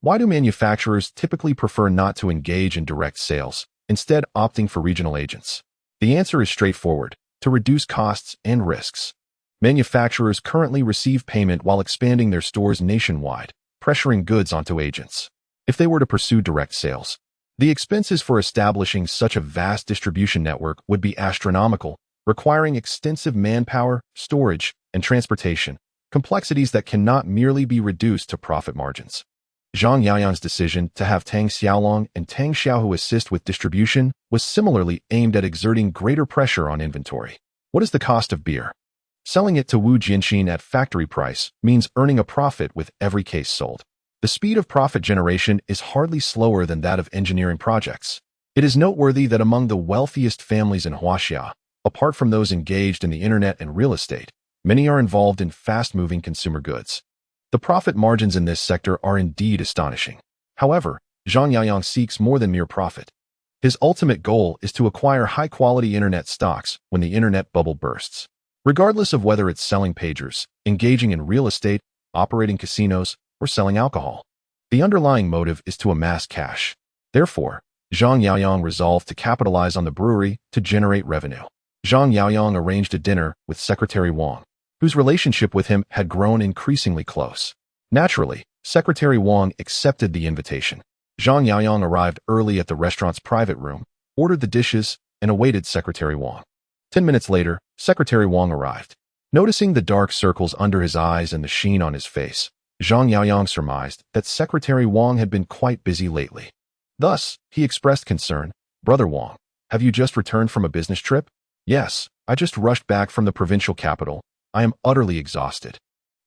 Why do manufacturers typically prefer not to engage in direct sales, instead opting for regional agents? The answer is straightforward: to reduce costs and risks. Manufacturers currently receive payment while expanding their stores nationwide, pressuring goods onto agents. If they were to pursue direct sales, the expenses for establishing such a vast distribution network would be astronomical, requiring extensive manpower, storage, and transportation, complexities that cannot merely be reduced to profit margins. Zhang Yaoyang's decision to have Tang Xiaolong and Tang Xiaohu assist with distribution was similarly aimed at exerting greater pressure on inventory. What is the cost of beer? Selling it to Wu Jianxin at factory price means earning a profit with every case sold. The speed of profit generation is hardly slower than that of engineering projects. It is noteworthy that among the wealthiest families in Huaxia, apart from those engaged in the internet and real estate, many are involved in fast-moving consumer goods. The profit margins in this sector are indeed astonishing. However, Zhang Yaoyang seeks more than mere profit. His ultimate goal is to acquire high-quality internet stocks when the internet bubble bursts. Regardless of whether it's selling pagers, engaging in real estate, operating casinos, or selling alcohol, the underlying motive is to amass cash. Therefore, Zhang Yaoyang resolved to capitalize on the brewery to generate revenue. Zhang Yaoyang arranged a dinner with Secretary Wang, whose relationship with him had grown increasingly close. Naturally, Secretary Wang accepted the invitation. Zhang Yaoyang arrived early at the restaurant's private room, ordered the dishes, and awaited Secretary Wang. 10 minutes later, Secretary Wang arrived. Noticing the dark circles under his eyes and the sheen on his face, Zhang Yaoyang surmised that Secretary Wang had been quite busy lately. Thus, he expressed concern. "Brother Wang, have you just returned from a business trip?" "Yes, I just rushed back from the provincial capital. I am utterly exhausted."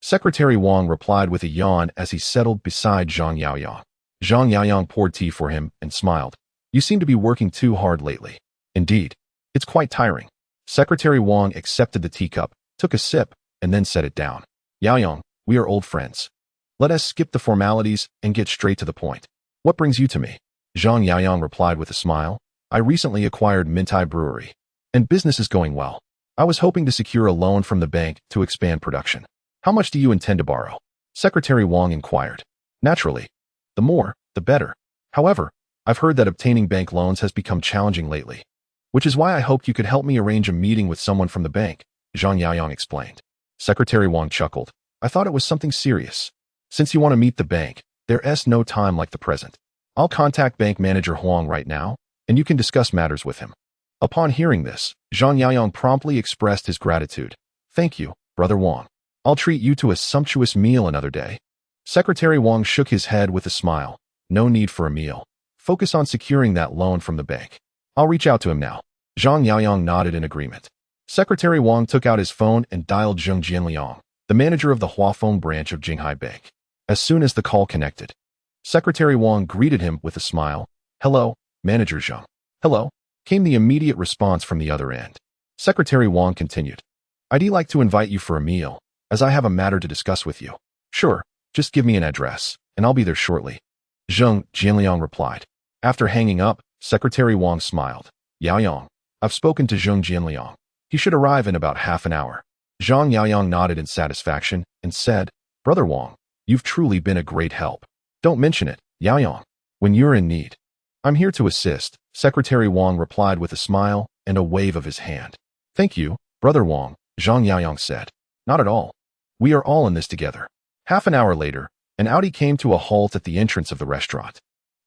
Secretary Wang replied with a yawn as he settled beside Zhang Yaoyang. Zhang Yaoyang poured tea for him and smiled. "You seem to be working too hard lately." "Indeed, it's quite tiring." Secretary Wang accepted the teacup, took a sip, and then set it down. "Yaoyang, we are old friends. Let us skip the formalities and get straight to the point. What brings you to me?" Zhang Yaoyang replied with a smile. "I recently acquired Mintai Brewery, and business is going well. I was hoping to secure a loan from the bank to expand production." "How much do you intend to borrow?" Secretary Wang inquired. "Naturally, the more, the better. However, I've heard that obtaining bank loans has become challenging lately, which is why I hoped you could help me arrange a meeting with someone from the bank," Zhang Yaoyang explained. Secretary Wang chuckled. "I thought it was something serious. Since you want to meet the bank, there's no time like the present. I'll contact bank manager Huang right now, and you can discuss matters with him." Upon hearing this, Zhang Yaoyang promptly expressed his gratitude. "Thank you, Brother Wang. I'll treat you to a sumptuous meal another day. Secretary Wang shook his head with a smile. No need for a meal. Focus on securing that loan from the bank. I'll reach out to him now. Zhang Yaoyang nodded in agreement. Secretary Wang took out his phone and dialed Zheng Jianliang, the manager of the Huafeng branch of Jinghai Bank. As soon as the call connected, Secretary Wang greeted him with a smile. Hello, Manager Zheng. Hello, came the immediate response from the other end. Secretary Wang continued. I'd like to invite you for a meal, as I have a matter to discuss with you. Sure, just give me an address, and I'll be there shortly. Zheng Jianliang replied. After hanging up, Secretary Wang smiled. Yaoyang, I've spoken to Zheng Jianliang. He should arrive in about half an hour. Zhang Yaoyang nodded in satisfaction and said, Brother Wang, you've truly been a great help. Don't mention it, Yaoyang. When you're in need, I'm here to assist, Secretary Wang replied with a smile and a wave of his hand. Thank you, Brother Wang, Zhang Yaoyang said. Not at all. We are all in this together. Half an hour later, an Audi came to a halt at the entrance of the restaurant,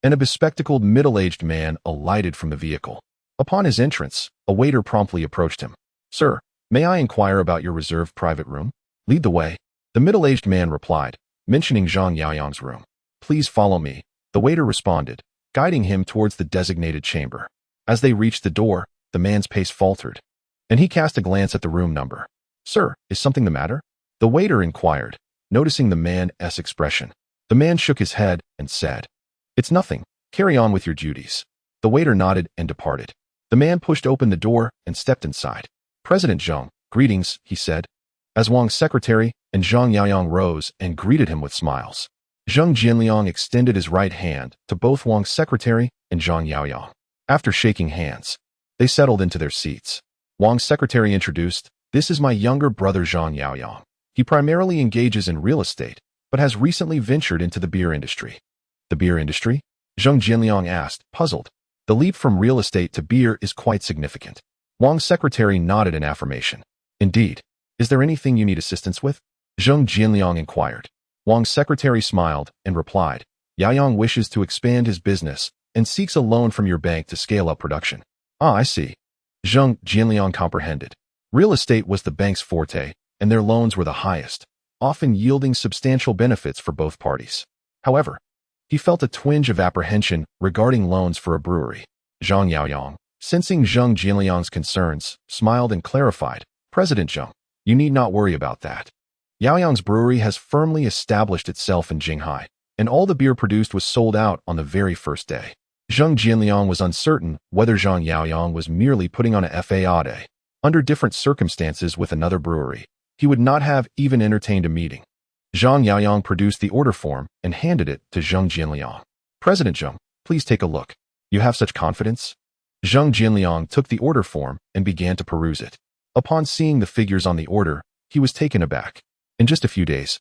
and a bespectacled middle-aged man alighted from the vehicle. Upon his entrance, a waiter promptly approached him. Sir, may I inquire about your reserved private room? Lead the way. The middle-aged man replied, mentioning Zhang Yaoyang's room. Please follow me, the waiter responded, guiding him towards the designated chamber. As they reached the door, the man's pace faltered, and he cast a glance at the room number. Sir, is something the matter? The waiter inquired, noticing the man's expression. The man shook his head and said, It's nothing. Carry on with your duties. The waiter nodded and departed. The man pushed open the door and stepped inside. President Zhang, greetings, he said, as Wang's secretary and Zhang Yaoyang rose and greeted him with smiles. Zheng Jianliang extended his right hand to both Wang's secretary and Zhang Yaoyang. After shaking hands, they settled into their seats. Wang's secretary introduced, This is my younger brother Zhang Yaoyang. He primarily engages in real estate, but has recently ventured into the beer industry. The beer industry? Zheng Jianliang asked, puzzled. The leap from real estate to beer is quite significant. Wang's secretary nodded in affirmation. Indeed. Is there anything you need assistance with? Zheng Jianliang inquired. Wang's secretary smiled and replied, Yaoyang wishes to expand his business and seeks a loan from your bank to scale up production. Ah, I see. Zheng Jianliang comprehended. Real estate was the bank's forte, and their loans were the highest, often yielding substantial benefits for both parties. However, he felt a twinge of apprehension regarding loans for a brewery. Zhang Yaoyang, sensing Zheng Jianliang's concerns, smiled and clarified, President Zheng, you need not worry about that. Yaoyang's brewery has firmly established itself in Jinghai, and all the beer produced was sold out on the very first day. Zheng Jianliang was uncertain whether Zhang Yaoyang was merely putting on a facade. Under different circumstances with another brewery, he would not have even entertained a meeting. Zhang Yaoyang produced the order form and handed it to Zheng Jianliang. President Zheng, please take a look. You have such confidence? Zheng Jianliang took the order form and began to peruse it. Upon seeing the figures on the order, he was taken aback. In just a few days,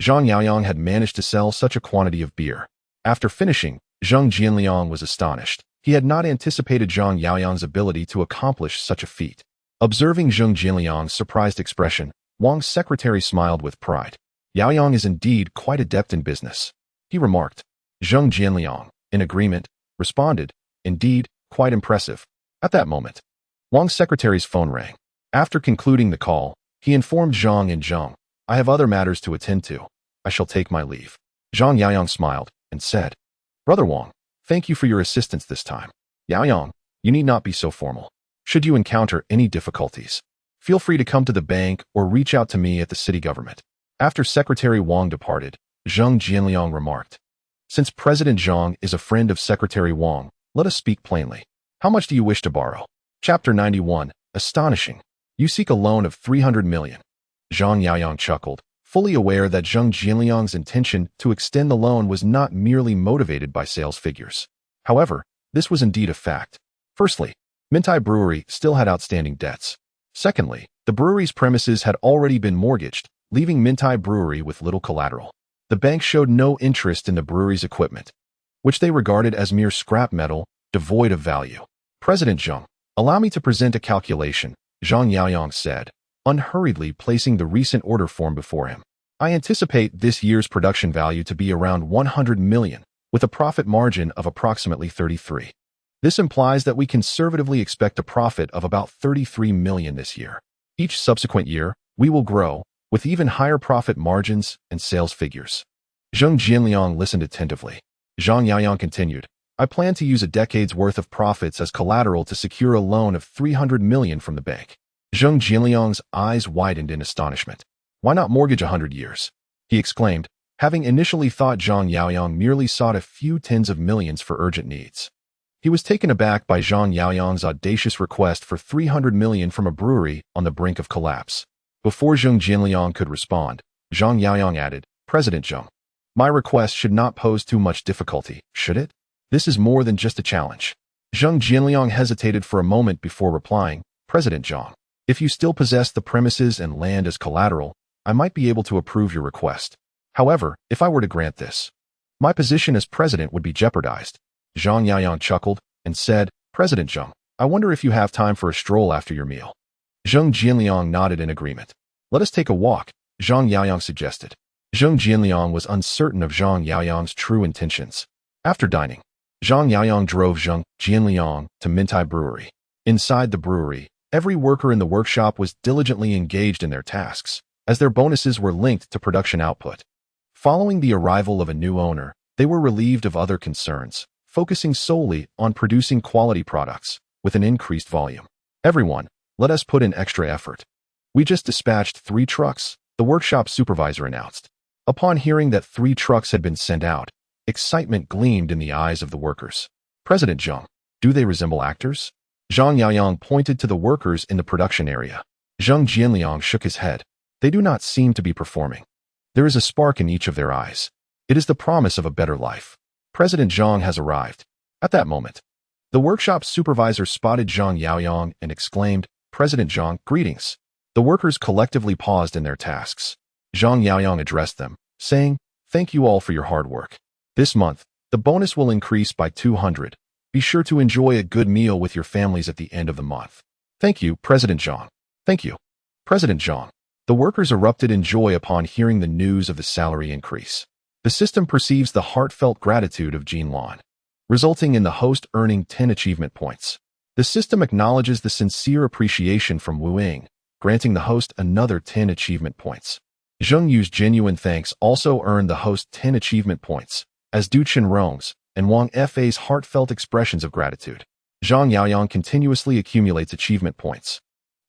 Zhang Yaoyang had managed to sell such a quantity of beer. After finishing, Zheng Jianliang was astonished. He had not anticipated Zhang Yaoyang's ability to accomplish such a feat. Observing Zheng Jianliang's surprised expression, Wang's secretary smiled with pride. Yaoyang is indeed quite adept in business, he remarked. Zheng Jianliang, in agreement, responded, Indeed, quite impressive. At that moment, Wang's secretary's phone rang. After concluding the call, he informed Zhang and Zheng, I have other matters to attend to. I shall take my leave. Zhang Yaoyang smiled and said, Brother Wang, thank you for your assistance this time. Yaoyang, you need not be so formal. Should you encounter any difficulties, feel free to come to the bank or reach out to me at the city government. After Secretary Wang departed, Zheng Jianliang remarked, Since President Zhang is a friend of Secretary Wang, let us speak plainly. How much do you wish to borrow? Chapter 91, Astonishing. You seek a loan of 300 million. Zhang Yaoyang chuckled, fully aware that Zheng Jianliang's intention to extend the loan was not merely motivated by sales figures. However, this was indeed a fact. Firstly, Mintai Brewery still had outstanding debts. Secondly, the brewery's premises had already been mortgaged, leaving Mintai Brewery with little collateral. The bank showed no interest in the brewery's equipment, which they regarded as mere scrap metal, devoid of value. President Zheng, allow me to present a calculation, Zhang Yaoyang said, unhurriedly placing the recent order form before him. I anticipate this year's production value to be around 100 million, with a profit margin of approximately 33. This implies that we conservatively expect a profit of about 33 million this year. Each subsequent year, we will grow, with even higher profit margins and sales figures. Zheng Jianliang listened attentively. Zhang Yaoyang continued, I plan to use a decade's worth of profits as collateral to secure a loan of 300 million from the bank. Zheng Jianliang's eyes widened in astonishment. Why not mortgage 100 years? He exclaimed, having initially thought Zhang Yaoyang merely sought a few tens of millions for urgent needs. He was taken aback by Zhang Yaoyang's audacious request for 300 million from a brewery on the brink of collapse. Before Zheng Jianliang could respond, Zhang Yaoyang added, President Zheng, my request should not pose too much difficulty, should it? This is more than just a challenge. Zheng Jianliang hesitated for a moment before replying, President Jiang, if you still possess the premises and land as collateral, I might be able to approve your request. However, if I were to grant this, my position as president would be jeopardized. Zhang Yaoyang chuckled and said, President Jiang, I wonder if you have time for a stroll after your meal. Zheng Jianliang nodded in agreement. Let us take a walk, Zhang Yaoyang suggested. Zheng Jianliang was uncertain of Zhang Yaoyang's true intentions. After dining, Zhang Yaoyang drove Zheng Jianliang to Mintai Brewery. Inside the brewery, every worker in the workshop was diligently engaged in their tasks, as their bonuses were linked to production output. Following the arrival of a new owner, they were relieved of other concerns, focusing solely on producing quality products with an increased volume. Everyone, let us put in extra effort. We just dispatched 3 trucks, the workshop supervisor announced. Upon hearing that 3 trucks had been sent out, excitement gleamed in the eyes of the workers. President Jiang, do they resemble actors? Zhang Yaoyang pointed to the workers in the production area. Zheng Jianliang shook his head. They do not seem to be performing. There is a spark in each of their eyes. It is the promise of a better life. President Jiang has arrived. At that moment, the workshop supervisor spotted Zhang Yaoyang and exclaimed, President Jiang, greetings. The workers collectively paused in their tasks. Zhang Yaoyang addressed them, saying, Thank you all for your hard work. This month, the bonus will increase by 200. Be sure to enjoy a good meal with your families at the end of the month. Thank you, President Jiang. Thank you, President Jiang. The workers erupted in joy upon hearing the news of the salary increase. The system perceives the heartfelt gratitude of Jin Lan, resulting in the host earning 10 achievement points. The system acknowledges the sincere appreciation from Wu Ying, granting the host another 10 achievement points. Zheng Yu's genuine thanks also earned the host 10 achievement points, as do Chen Rong's and Wang Fa's heartfelt expressions of gratitude. Zhang Yaoyang continuously accumulates achievement points.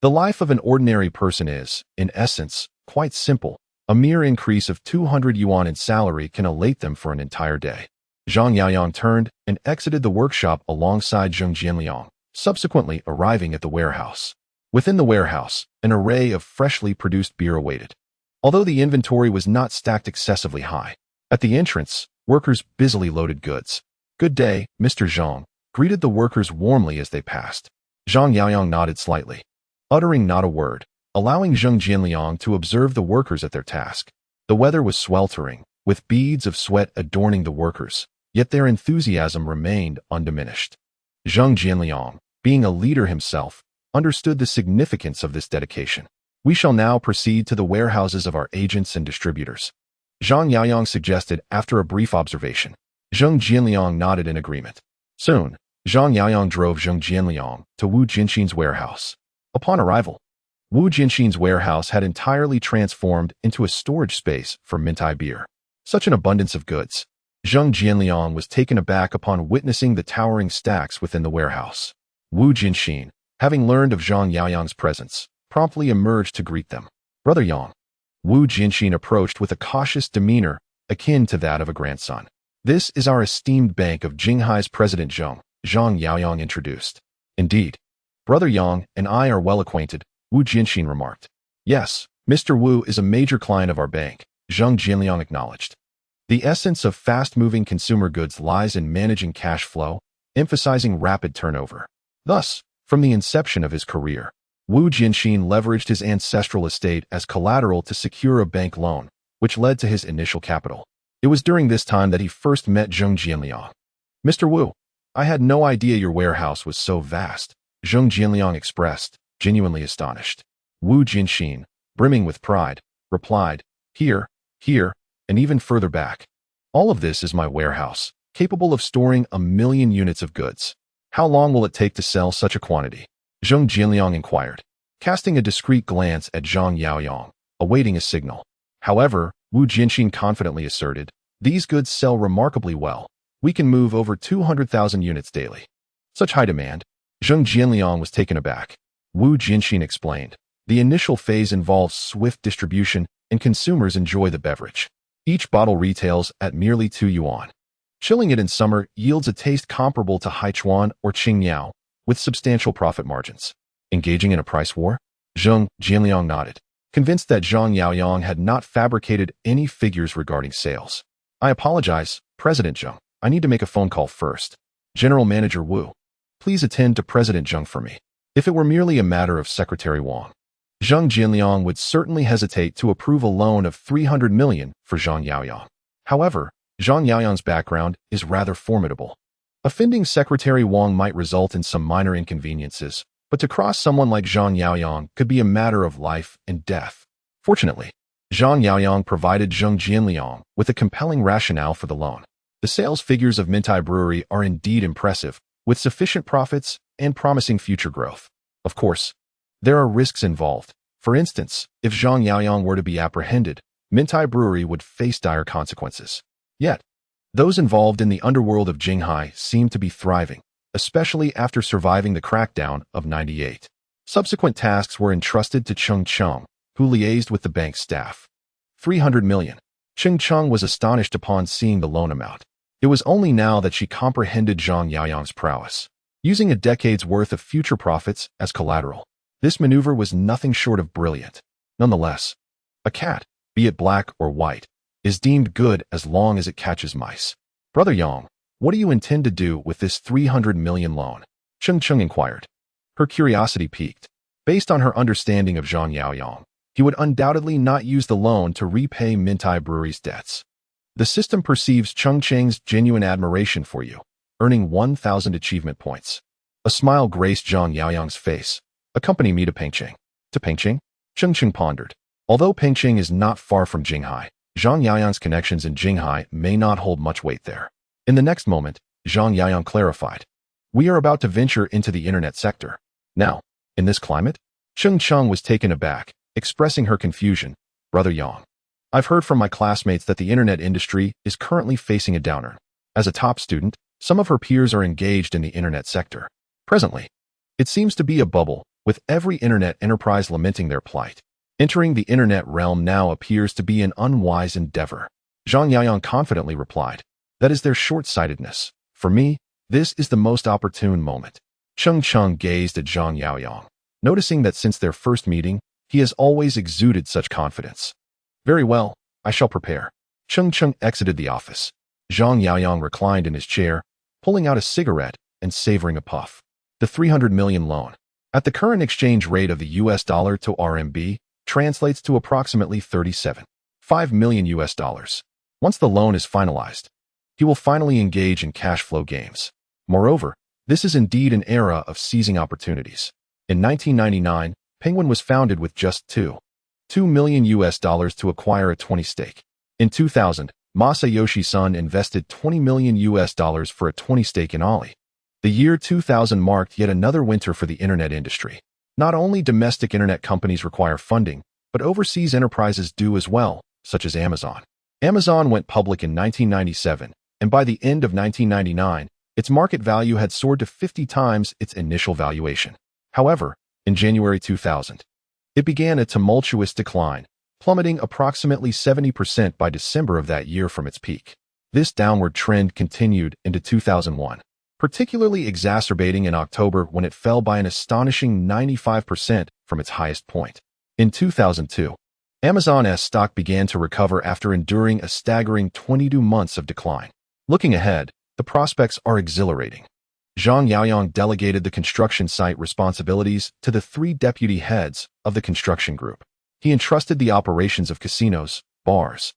The life of an ordinary person is, in essence, quite simple. A mere increase of 200 yuan in salary can elate them for an entire day. Zhang Yaoyang turned and exited the workshop alongside Zheng Jianliang, subsequently arriving at the warehouse. Within the warehouse, an array of freshly produced beer awaited. Although the inventory was not stacked excessively high, at the entrance, workers busily loaded goods. Good day, Mr. Zhang, greeted the workers warmly as they passed. Zhang Yaoyang nodded slightly, uttering not a word, allowing Zheng Jianliang to observe the workers at their task. The weather was sweltering, with beads of sweat adorning the workers, yet their enthusiasm remained undiminished. Zheng Jianliang, being a leader himself, understood the significance of this dedication. We shall now proceed to the warehouses of our agents and distributors, Zhang Yaoyang suggested after a brief observation. Zheng Jianliang nodded in agreement. Soon, Zhang Yaoyang drove Zheng Jianliang to Wu Jinxin's warehouse. Upon arrival, Wu Jinxin's warehouse had entirely transformed into a storage space for Mintai beer. Such an abundance of goods. Zheng Jianliang was taken aback upon witnessing the towering stacks within the warehouse. Wu Jinxin, having learned of Zhang Yaoyang's presence, promptly emerged to greet them. Brother Yang. Wu Jinxin approached with a cautious demeanor akin to that of a grandson. This is our esteemed bank of Jinghai's President Zheng, Zhang Yaoyang introduced. Indeed. Brother Yang and I are well acquainted, Wu Jinxin remarked. Yes, Mr. Wu is a major client of our bank, Zheng Jianliang acknowledged. The essence of fast-moving consumer goods lies in managing cash flow, emphasizing rapid turnover. Thus, from the inception of his career, Wu Jinxin leveraged his ancestral estate as collateral to secure a bank loan, which led to his initial capital. It was during this time that he first met Zheng Jianliang. Mr. Wu, I had no idea your warehouse was so vast, Zheng Jianliang expressed, genuinely astonished. Wu Jinxin, brimming with pride, replied, Here, and even further back. All of this is my warehouse, capable of storing 1 million units of goods. How long will it take to sell such a quantity? Zheng Jianliang inquired. Casting a discreet glance at Zhang Yaoyang, awaiting a signal. However, Wu Jinxin confidently asserted, "These goods sell remarkably well. We can move over 200,000 units daily." Such high demand. Zheng Jianliang was taken aback. Wu Jinxin explained, "The initial phase involves swift distribution, and consumers enjoy the beverage. Each bottle retails at merely 2 yuan. Chilling it in summer yields a taste comparable to Haichuan or Qingniao, with substantial profit margins." Engaging in a price war? Zheng Jianliang nodded, convinced that Zhang Yaoyang had not fabricated any figures regarding sales. "I apologize, President Zheng. I need to make a phone call first. General Manager Wu, please attend to President Zheng for me." If it were merely a matter of Secretary Wang, Zheng Jianliang would certainly hesitate to approve a loan of 300 million for Zhang Yaoyang. However, Zhang Yaoyang's background is rather formidable. Offending Secretary Wang might result in some minor inconveniences, but to cross someone like Zhang Yaoyang could be a matter of life and death. Fortunately, Zhang Yaoyang provided Zheng Jianliang with a compelling rationale for the loan. The sales figures of Mintai Brewery are indeed impressive, with sufficient profits and promising future growth. Of course, there are risks involved. For instance, if Zhang Yaoyang were to be apprehended, Mintai Brewery would face dire consequences. Yet, those involved in the underworld of Jinghai seem to be thriving, especially after surviving the crackdown of '98. Subsequent tasks were entrusted to Cheng Cheng, who liaised with the bank's staff. 300 million. Cheng Cheng was astonished upon seeing the loan amount. It was only now that she comprehended Zhang Yaoyang's prowess. Using a decade's worth of future profits as collateral, this maneuver was nothing short of brilliant. Nonetheless, a cat, be it black or white, is deemed good as long as it catches mice. "Brother Yang, what do you intend to do with this 300 million loan?" Cheng Cheng inquired. Her curiosity piqued. Based on her understanding of Zhang Yaoyang, he would undoubtedly not use the loan to repay Mintai Brewery's debts. "The system perceives Cheng Cheng's genuine admiration for you, earning 1,000 achievement points." A smile graced Zhang Yaoyang's face. "Accompany me to Pengcheng." To Pengcheng? Cheng Cheng pondered. Although Pengcheng is not far from Jinghai, Zhang Yaoyang's connections in Jinghai may not hold much weight there. In the next moment, Zhang Yaoyang clarified, "We are about to venture into the internet sector. Now, in this climate?" Cheng Cheng was taken aback, expressing her confusion. "Brother Yang, I've heard from my classmates that the internet industry is currently facing a downturn. As a top student, some of her peers are engaged in the internet sector. Presently, it seems to be a bubble, with every internet enterprise lamenting their plight. Entering the internet realm now appears to be an unwise endeavor." Zhang Yaoyang confidently replied, "That is their short-sightedness. For me, this is the most opportune moment." Cheng Cheng gazed at Zhang Yaoyang, noticing that since their first meeting, he has always exuded such confidence. "Very well, I shall prepare." Cheng Cheng exited the office. Zhang Yaoyang reclined in his chair, pulling out a cigarette and savoring a puff. The 300 million loan, at the current exchange rate of the US dollar to RMB, translates to approximately 37.5 million US dollars. Once the loan is finalized, he will finally engage in cash flow games. Moreover, this is indeed an era of seizing opportunities. In 1999, Penguin was founded with just 2 million US dollars to acquire a 20 stake. In 2000, Masayoshi Son invested 20 million US dollars for a 20 stake in Ali. The year 2000 marked yet another winter for the internet industry. Not only domestic internet companies require funding, but overseas enterprises do as well, such as Amazon. Amazon went public in 1997, and by the end of 1999, its market value had soared to 50 times its initial valuation. However, in January 2000, it began a tumultuous decline, plummeting approximately 70% by December of that year from its peak. This downward trend continued into 2001, particularly exacerbating in October when it fell by an astonishing 95% from its highest point. In 2002, Amazon's stock began to recover after enduring a staggering 22 months of decline. Looking ahead, the prospects are exhilarating. Zhang Yaoyang delegated the construction site responsibilities to the 3 deputy heads of the construction group. He entrusted the operations of casinos, bars,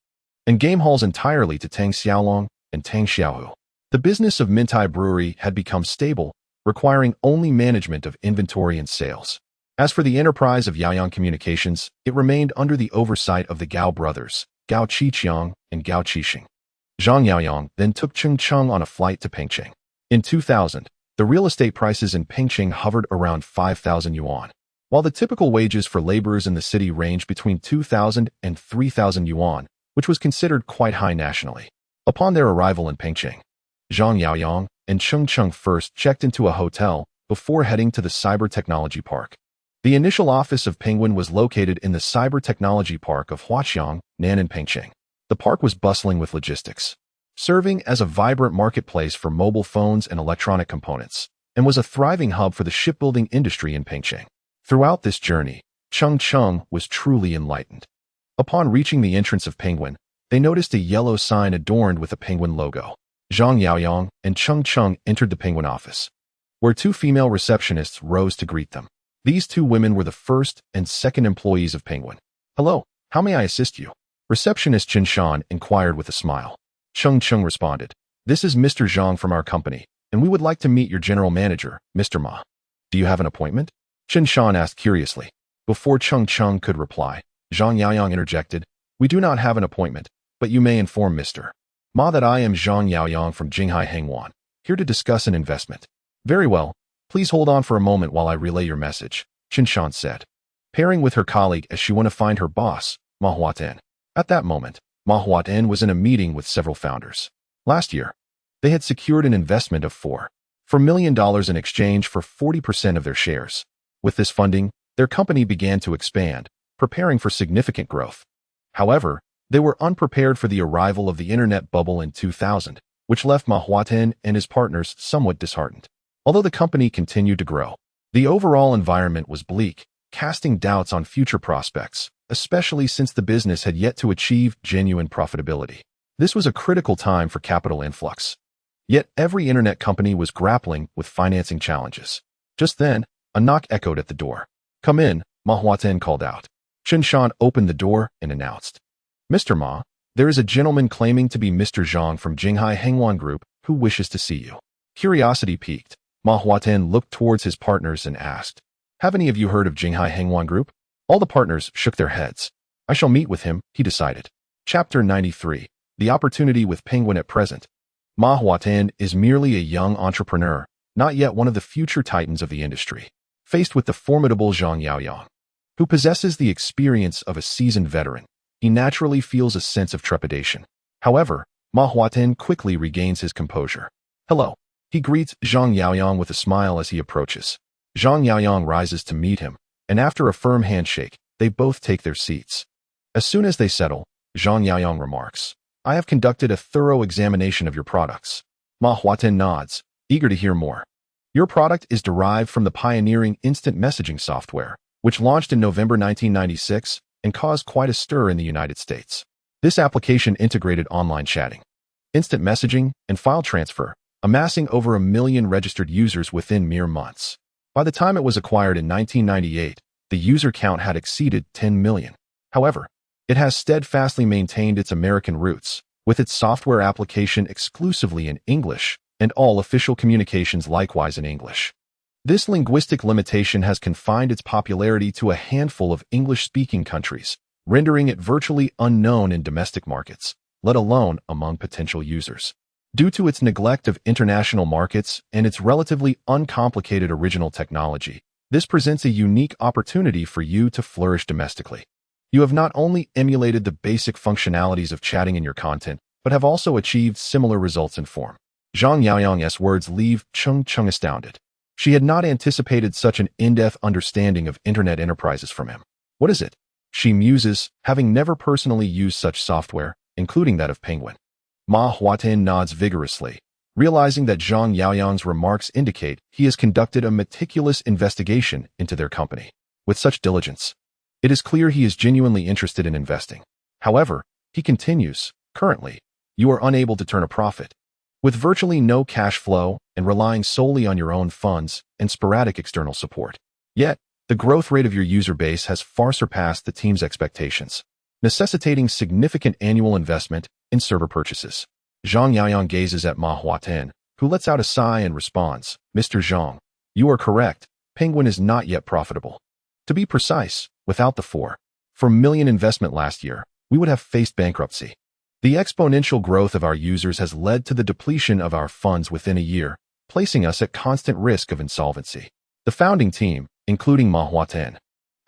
and game halls entirely to Tang Xiaolong and Tang Xiaohu. The business of Mintai Brewery had become stable, requiring only management of inventory and sales. As for the enterprise of Yaoyang Communications, it remained under the oversight of the Gao brothers, Gao Qiqiang and Gao Qiqiang. Zhang Yaoyang then took Cheng Cheng on a flight to Pengcheng. In 2000, the real estate prices in Pengcheng hovered around 5,000 yuan. While the typical wages for laborers in the city ranged between 2,000 and 3,000 yuan, which was considered quite high nationally. Upon their arrival in Pengcheng, Zhang Yaoyang and Cheng Cheng first checked into a hotel before heading to the Cyber Technology Park. The initial office of Penguin was located in the Cyber Technology Park of Huaqiang, Nan'an, Pengcheng. The park was bustling with logistics, serving as a vibrant marketplace for mobile phones and electronic components, and was a thriving hub for the shipbuilding industry in Pengcheng. Throughout this journey, Cheng Cheng was truly enlightened. Upon reaching the entrance of Penguin, they noticed a yellow sign adorned with a penguin logo. Zhang Yaoyang and Cheng Cheng entered the Penguin office, where two female receptionists rose to greet them. These two women were the first and second employees of Penguin. "Hello, how may I assist you?" Receptionist Chen Shan inquired with a smile. Cheng Cheng responded, "This is Mr. Zhang from our company, and we would like to meet your general manager, Mr. Ma. Do you have an appointment?" Chen Shan asked curiously. Before Cheng Cheng could reply, Zhang Yaoyang interjected, "We do not have an appointment, but you may inform Mr. Ma that I am Zhang Yaoyang from Jinghai Hangwan, here to discuss an investment." "Very well. Please hold on for a moment while I relay your message," Chen Shan said, pairing with her colleague as she went to find her boss, Ma Huaten. At that moment, Ma Huaten was in a meeting with several founders. Last year, they had secured an investment of $4 million in exchange for 40% of their shares. With this funding, their company began to expand, preparing for significant growth. However, they were unprepared for the arrival of the internet bubble in 2000, which left Ma Huaten and his partners somewhat disheartened. Although the company continued to grow, the overall environment was bleak, casting doubts on future prospects, especially since the business had yet to achieve genuine profitability. This was a critical time for capital influx. Yet every internet company was grappling with financing challenges. Just then, a knock echoed at the door. "Come in," Ma Huaten called out. Chen Shan opened the door and announced, "Mr. Ma, there is a gentleman claiming to be Mr. Zhang from Jinghai Hangwan Group who wishes to see you." Curiosity piqued, Ma Huaten looked towards his partners and asked, "Have any of you heard of Jinghai Hangwan Group?" All the partners shook their heads. "I shall meet with him," he decided. Chapter 93. The opportunity with Penguin at present. Ma Huaten is merely a young entrepreneur, not yet one of the future titans of the industry. Faced with the formidable Zhang Yaoyang, who possesses the experience of a seasoned veteran, he naturally feels a sense of trepidation. However, Ma Huaten quickly regains his composure. "Hello." He greets Zhang Yaoyang with a smile as he approaches. Zhang Yaoyang rises to meet him, and after a firm handshake, they both take their seats. As soon as they settle, Zhang Yaoyang remarks, "I have conducted a thorough examination of your products." Ma Huaten nods, eager to hear more. "Your product is derived from the pioneering instant messaging software, which launched in November 1996 and caused quite a stir in the United States. This application integrated online chatting, instant messaging, and file transfer, amassing over 1 million registered users within mere months. By the time it was acquired in 1998, the user count had exceeded 10 million. However, it has steadfastly maintained its American roots, with its software application exclusively in English and all official communications likewise in English. This linguistic limitation has confined its popularity to a handful of English-speaking countries, rendering it virtually unknown in domestic markets, let alone among potential users. Due to its neglect of international markets and its relatively uncomplicated original technology, this presents a unique opportunity for you to flourish domestically. You have not only emulated the basic functionalities of chatting in your content, but have also achieved similar results in form. Zhang Yaoyang's words leave Cheng Cheng astounded. She had not anticipated such an in-depth understanding of internet enterprises from him. What is it? She muses, having never personally used such software, including that of Penguin. Ma Huaten nods vigorously, realizing that Zhang Yaoyang's remarks indicate he has conducted a meticulous investigation into their company. With such diligence, it is clear he is genuinely interested in investing. However, he continues, currently, you are unable to turn a profit. With virtually no cash flow and relying solely on your own funds and sporadic external support. Yet, the growth rate of your user base has far surpassed the team's expectations, necessitating significant annual investment in server purchases. Zhang Yaoyang gazes at Ma Huaten, who lets out a sigh and responds, "Mr. Zhang, you are correct. Penguin is not yet profitable. To be precise, without the $4 million investment last year, we would have faced bankruptcy. The exponential growth of our users has led to the depletion of our funds within a year, placing us at constant risk of insolvency. The founding team, including Ma Huatan,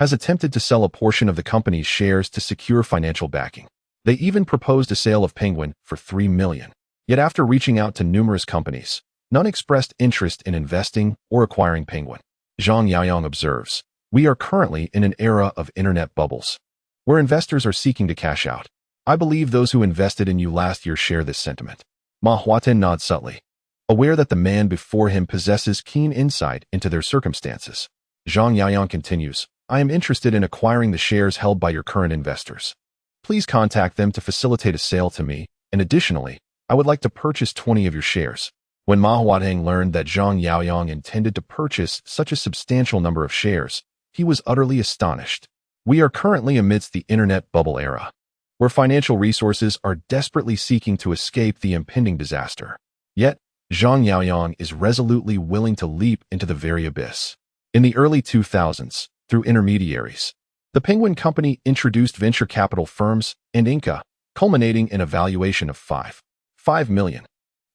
has attempted to sell a portion of the company's shares to secure financial backing. They even proposed a sale of Penguin for $3 million. Yet after reaching out to numerous companies, none expressed interest in investing or acquiring Penguin. Zhang Yaoyang observes, "We are currently in an era of internet bubbles, where investors are seeking to cash out. I believe those who invested in you last year share this sentiment." Ma Huatan nods subtly, aware that the man before him possesses keen insight into their circumstances. Zhang Yaoyang continues, "I am interested in acquiring the shares held by your current investors. Please contact them to facilitate a sale to me, and additionally, I would like to purchase 20 of your shares." When Ma Huateng learned that Zhang Yaoyang intended to purchase such a substantial number of shares, he was utterly astonished. We are currently amidst the internet bubble era, where financial resources are desperately seeking to escape the impending disaster. Yet, Zhang Yaoyang is resolutely willing to leap into the very abyss. In the early 2000s, through intermediaries, the Penguin Company introduced venture capital firms and Inca, culminating in a valuation of $5 million.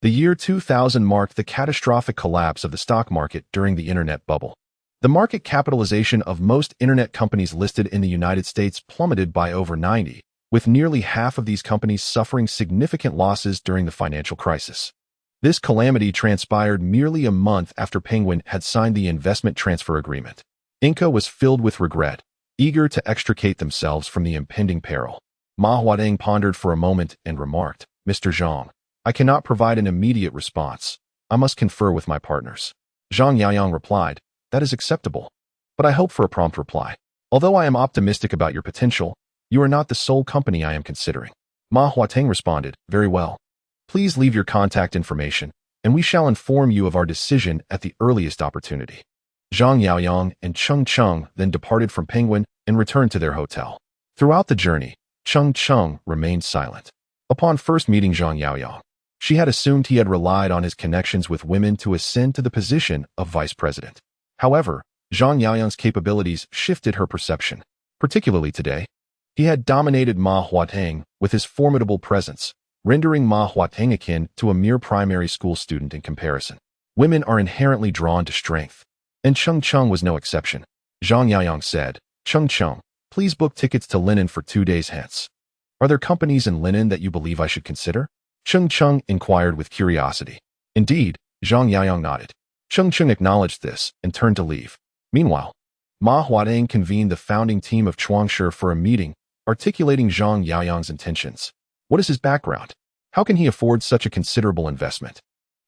The year 2000 marked the catastrophic collapse of the stock market during the internet bubble. The market capitalization of most internet companies listed in the United States plummeted by over 90%, with nearly half of these companies suffering significant losses during the financial crisis. This calamity transpired merely a month after Penguin had signed the investment transfer agreement. Inca was filled with regret, eager to extricate themselves from the impending peril. Ma Huateng pondered for a moment and remarked, "Mr. Zhang, I cannot provide an immediate response. I must confer with my partners." Zhang Yaoyang replied, "That is acceptable, but I hope for a prompt reply. Although I am optimistic about your potential, you are not the sole company I am considering." Ma Huateng responded, "Very well. Please leave your contact information, and we shall inform you of our decision at the earliest opportunity." Zhang Yaoyang and Cheng Cheng then departed from Penguin and returned to their hotel. Throughout the journey, Cheng Cheng remained silent. Upon first meeting Zhang Yaoyang, she had assumed he had relied on his connections with women to ascend to the position of vice president. However, Zhang Yaoyang's capabilities shifted her perception, particularly today. He had dominated Ma Huateng with his formidable presence, rendering Ma Huateng akin to a mere primary school student in comparison. Women are inherently drawn to strength, and Cheng Cheng was no exception. Zhang Yaoyang said, "Cheng Cheng, please book tickets to Linen for 2 days hence. Are there companies in Linen that you believe I should consider?" Cheng Cheng inquired with curiosity. "Indeed," Zhang Yaoyang nodded. Cheng Cheng acknowledged this and turned to leave. Meanwhile, Ma Huateng convened the founding team of Chuangshi for a meeting, articulating Zhang Yaoyang's intentions. What is his background? How can he afford such a considerable investment?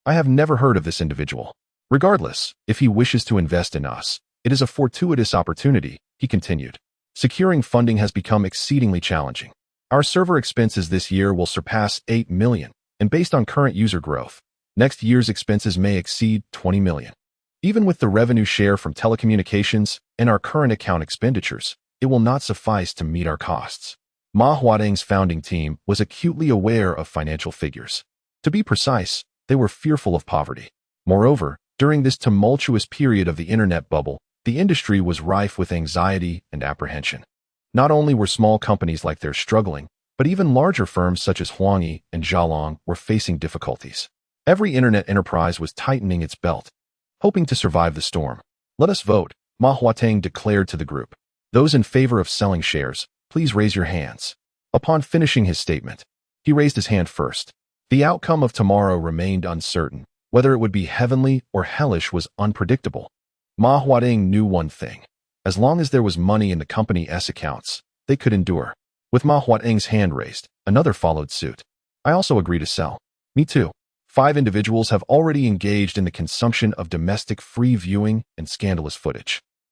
I have never heard of this individual. Regardless, if he wishes to invest in us, it is a fortuitous opportunity, he continued. Securing funding has become exceedingly challenging. Our server expenses this year will surpass 8 million, and based on current user growth, next year's expenses may exceed 20 million. Even with the revenue share from telecommunications and our current account expenditures, it will not suffice to meet our costs. Ma Huateng's founding team was acutely aware of financial figures. To be precise, they were fearful of poverty. Moreover, during this tumultuous period of the internet bubble, the industry was rife with anxiety and apprehension. Not only were small companies like theirs struggling, but even larger firms such as Huangyi and Jiang were facing difficulties. Every internet enterprise was tightening its belt, hoping to survive the storm. "Let us vote," Ma Huateng declared to the group. "Those in favor of selling shares, please raise your hands." Upon finishing his statement, he raised his hand first. The outcome of tomorrow remained uncertain. Whether it would be heavenly or hellish was unpredictable. Ma Huateng knew one thing. As long as there was money in the company's accounts, they could endure. With Ma Huateng's hand raised, another followed suit. "I also agree to sell." "Me too." 5 individuals have already engaged in the consumption of domestic free viewing and scandalous footage.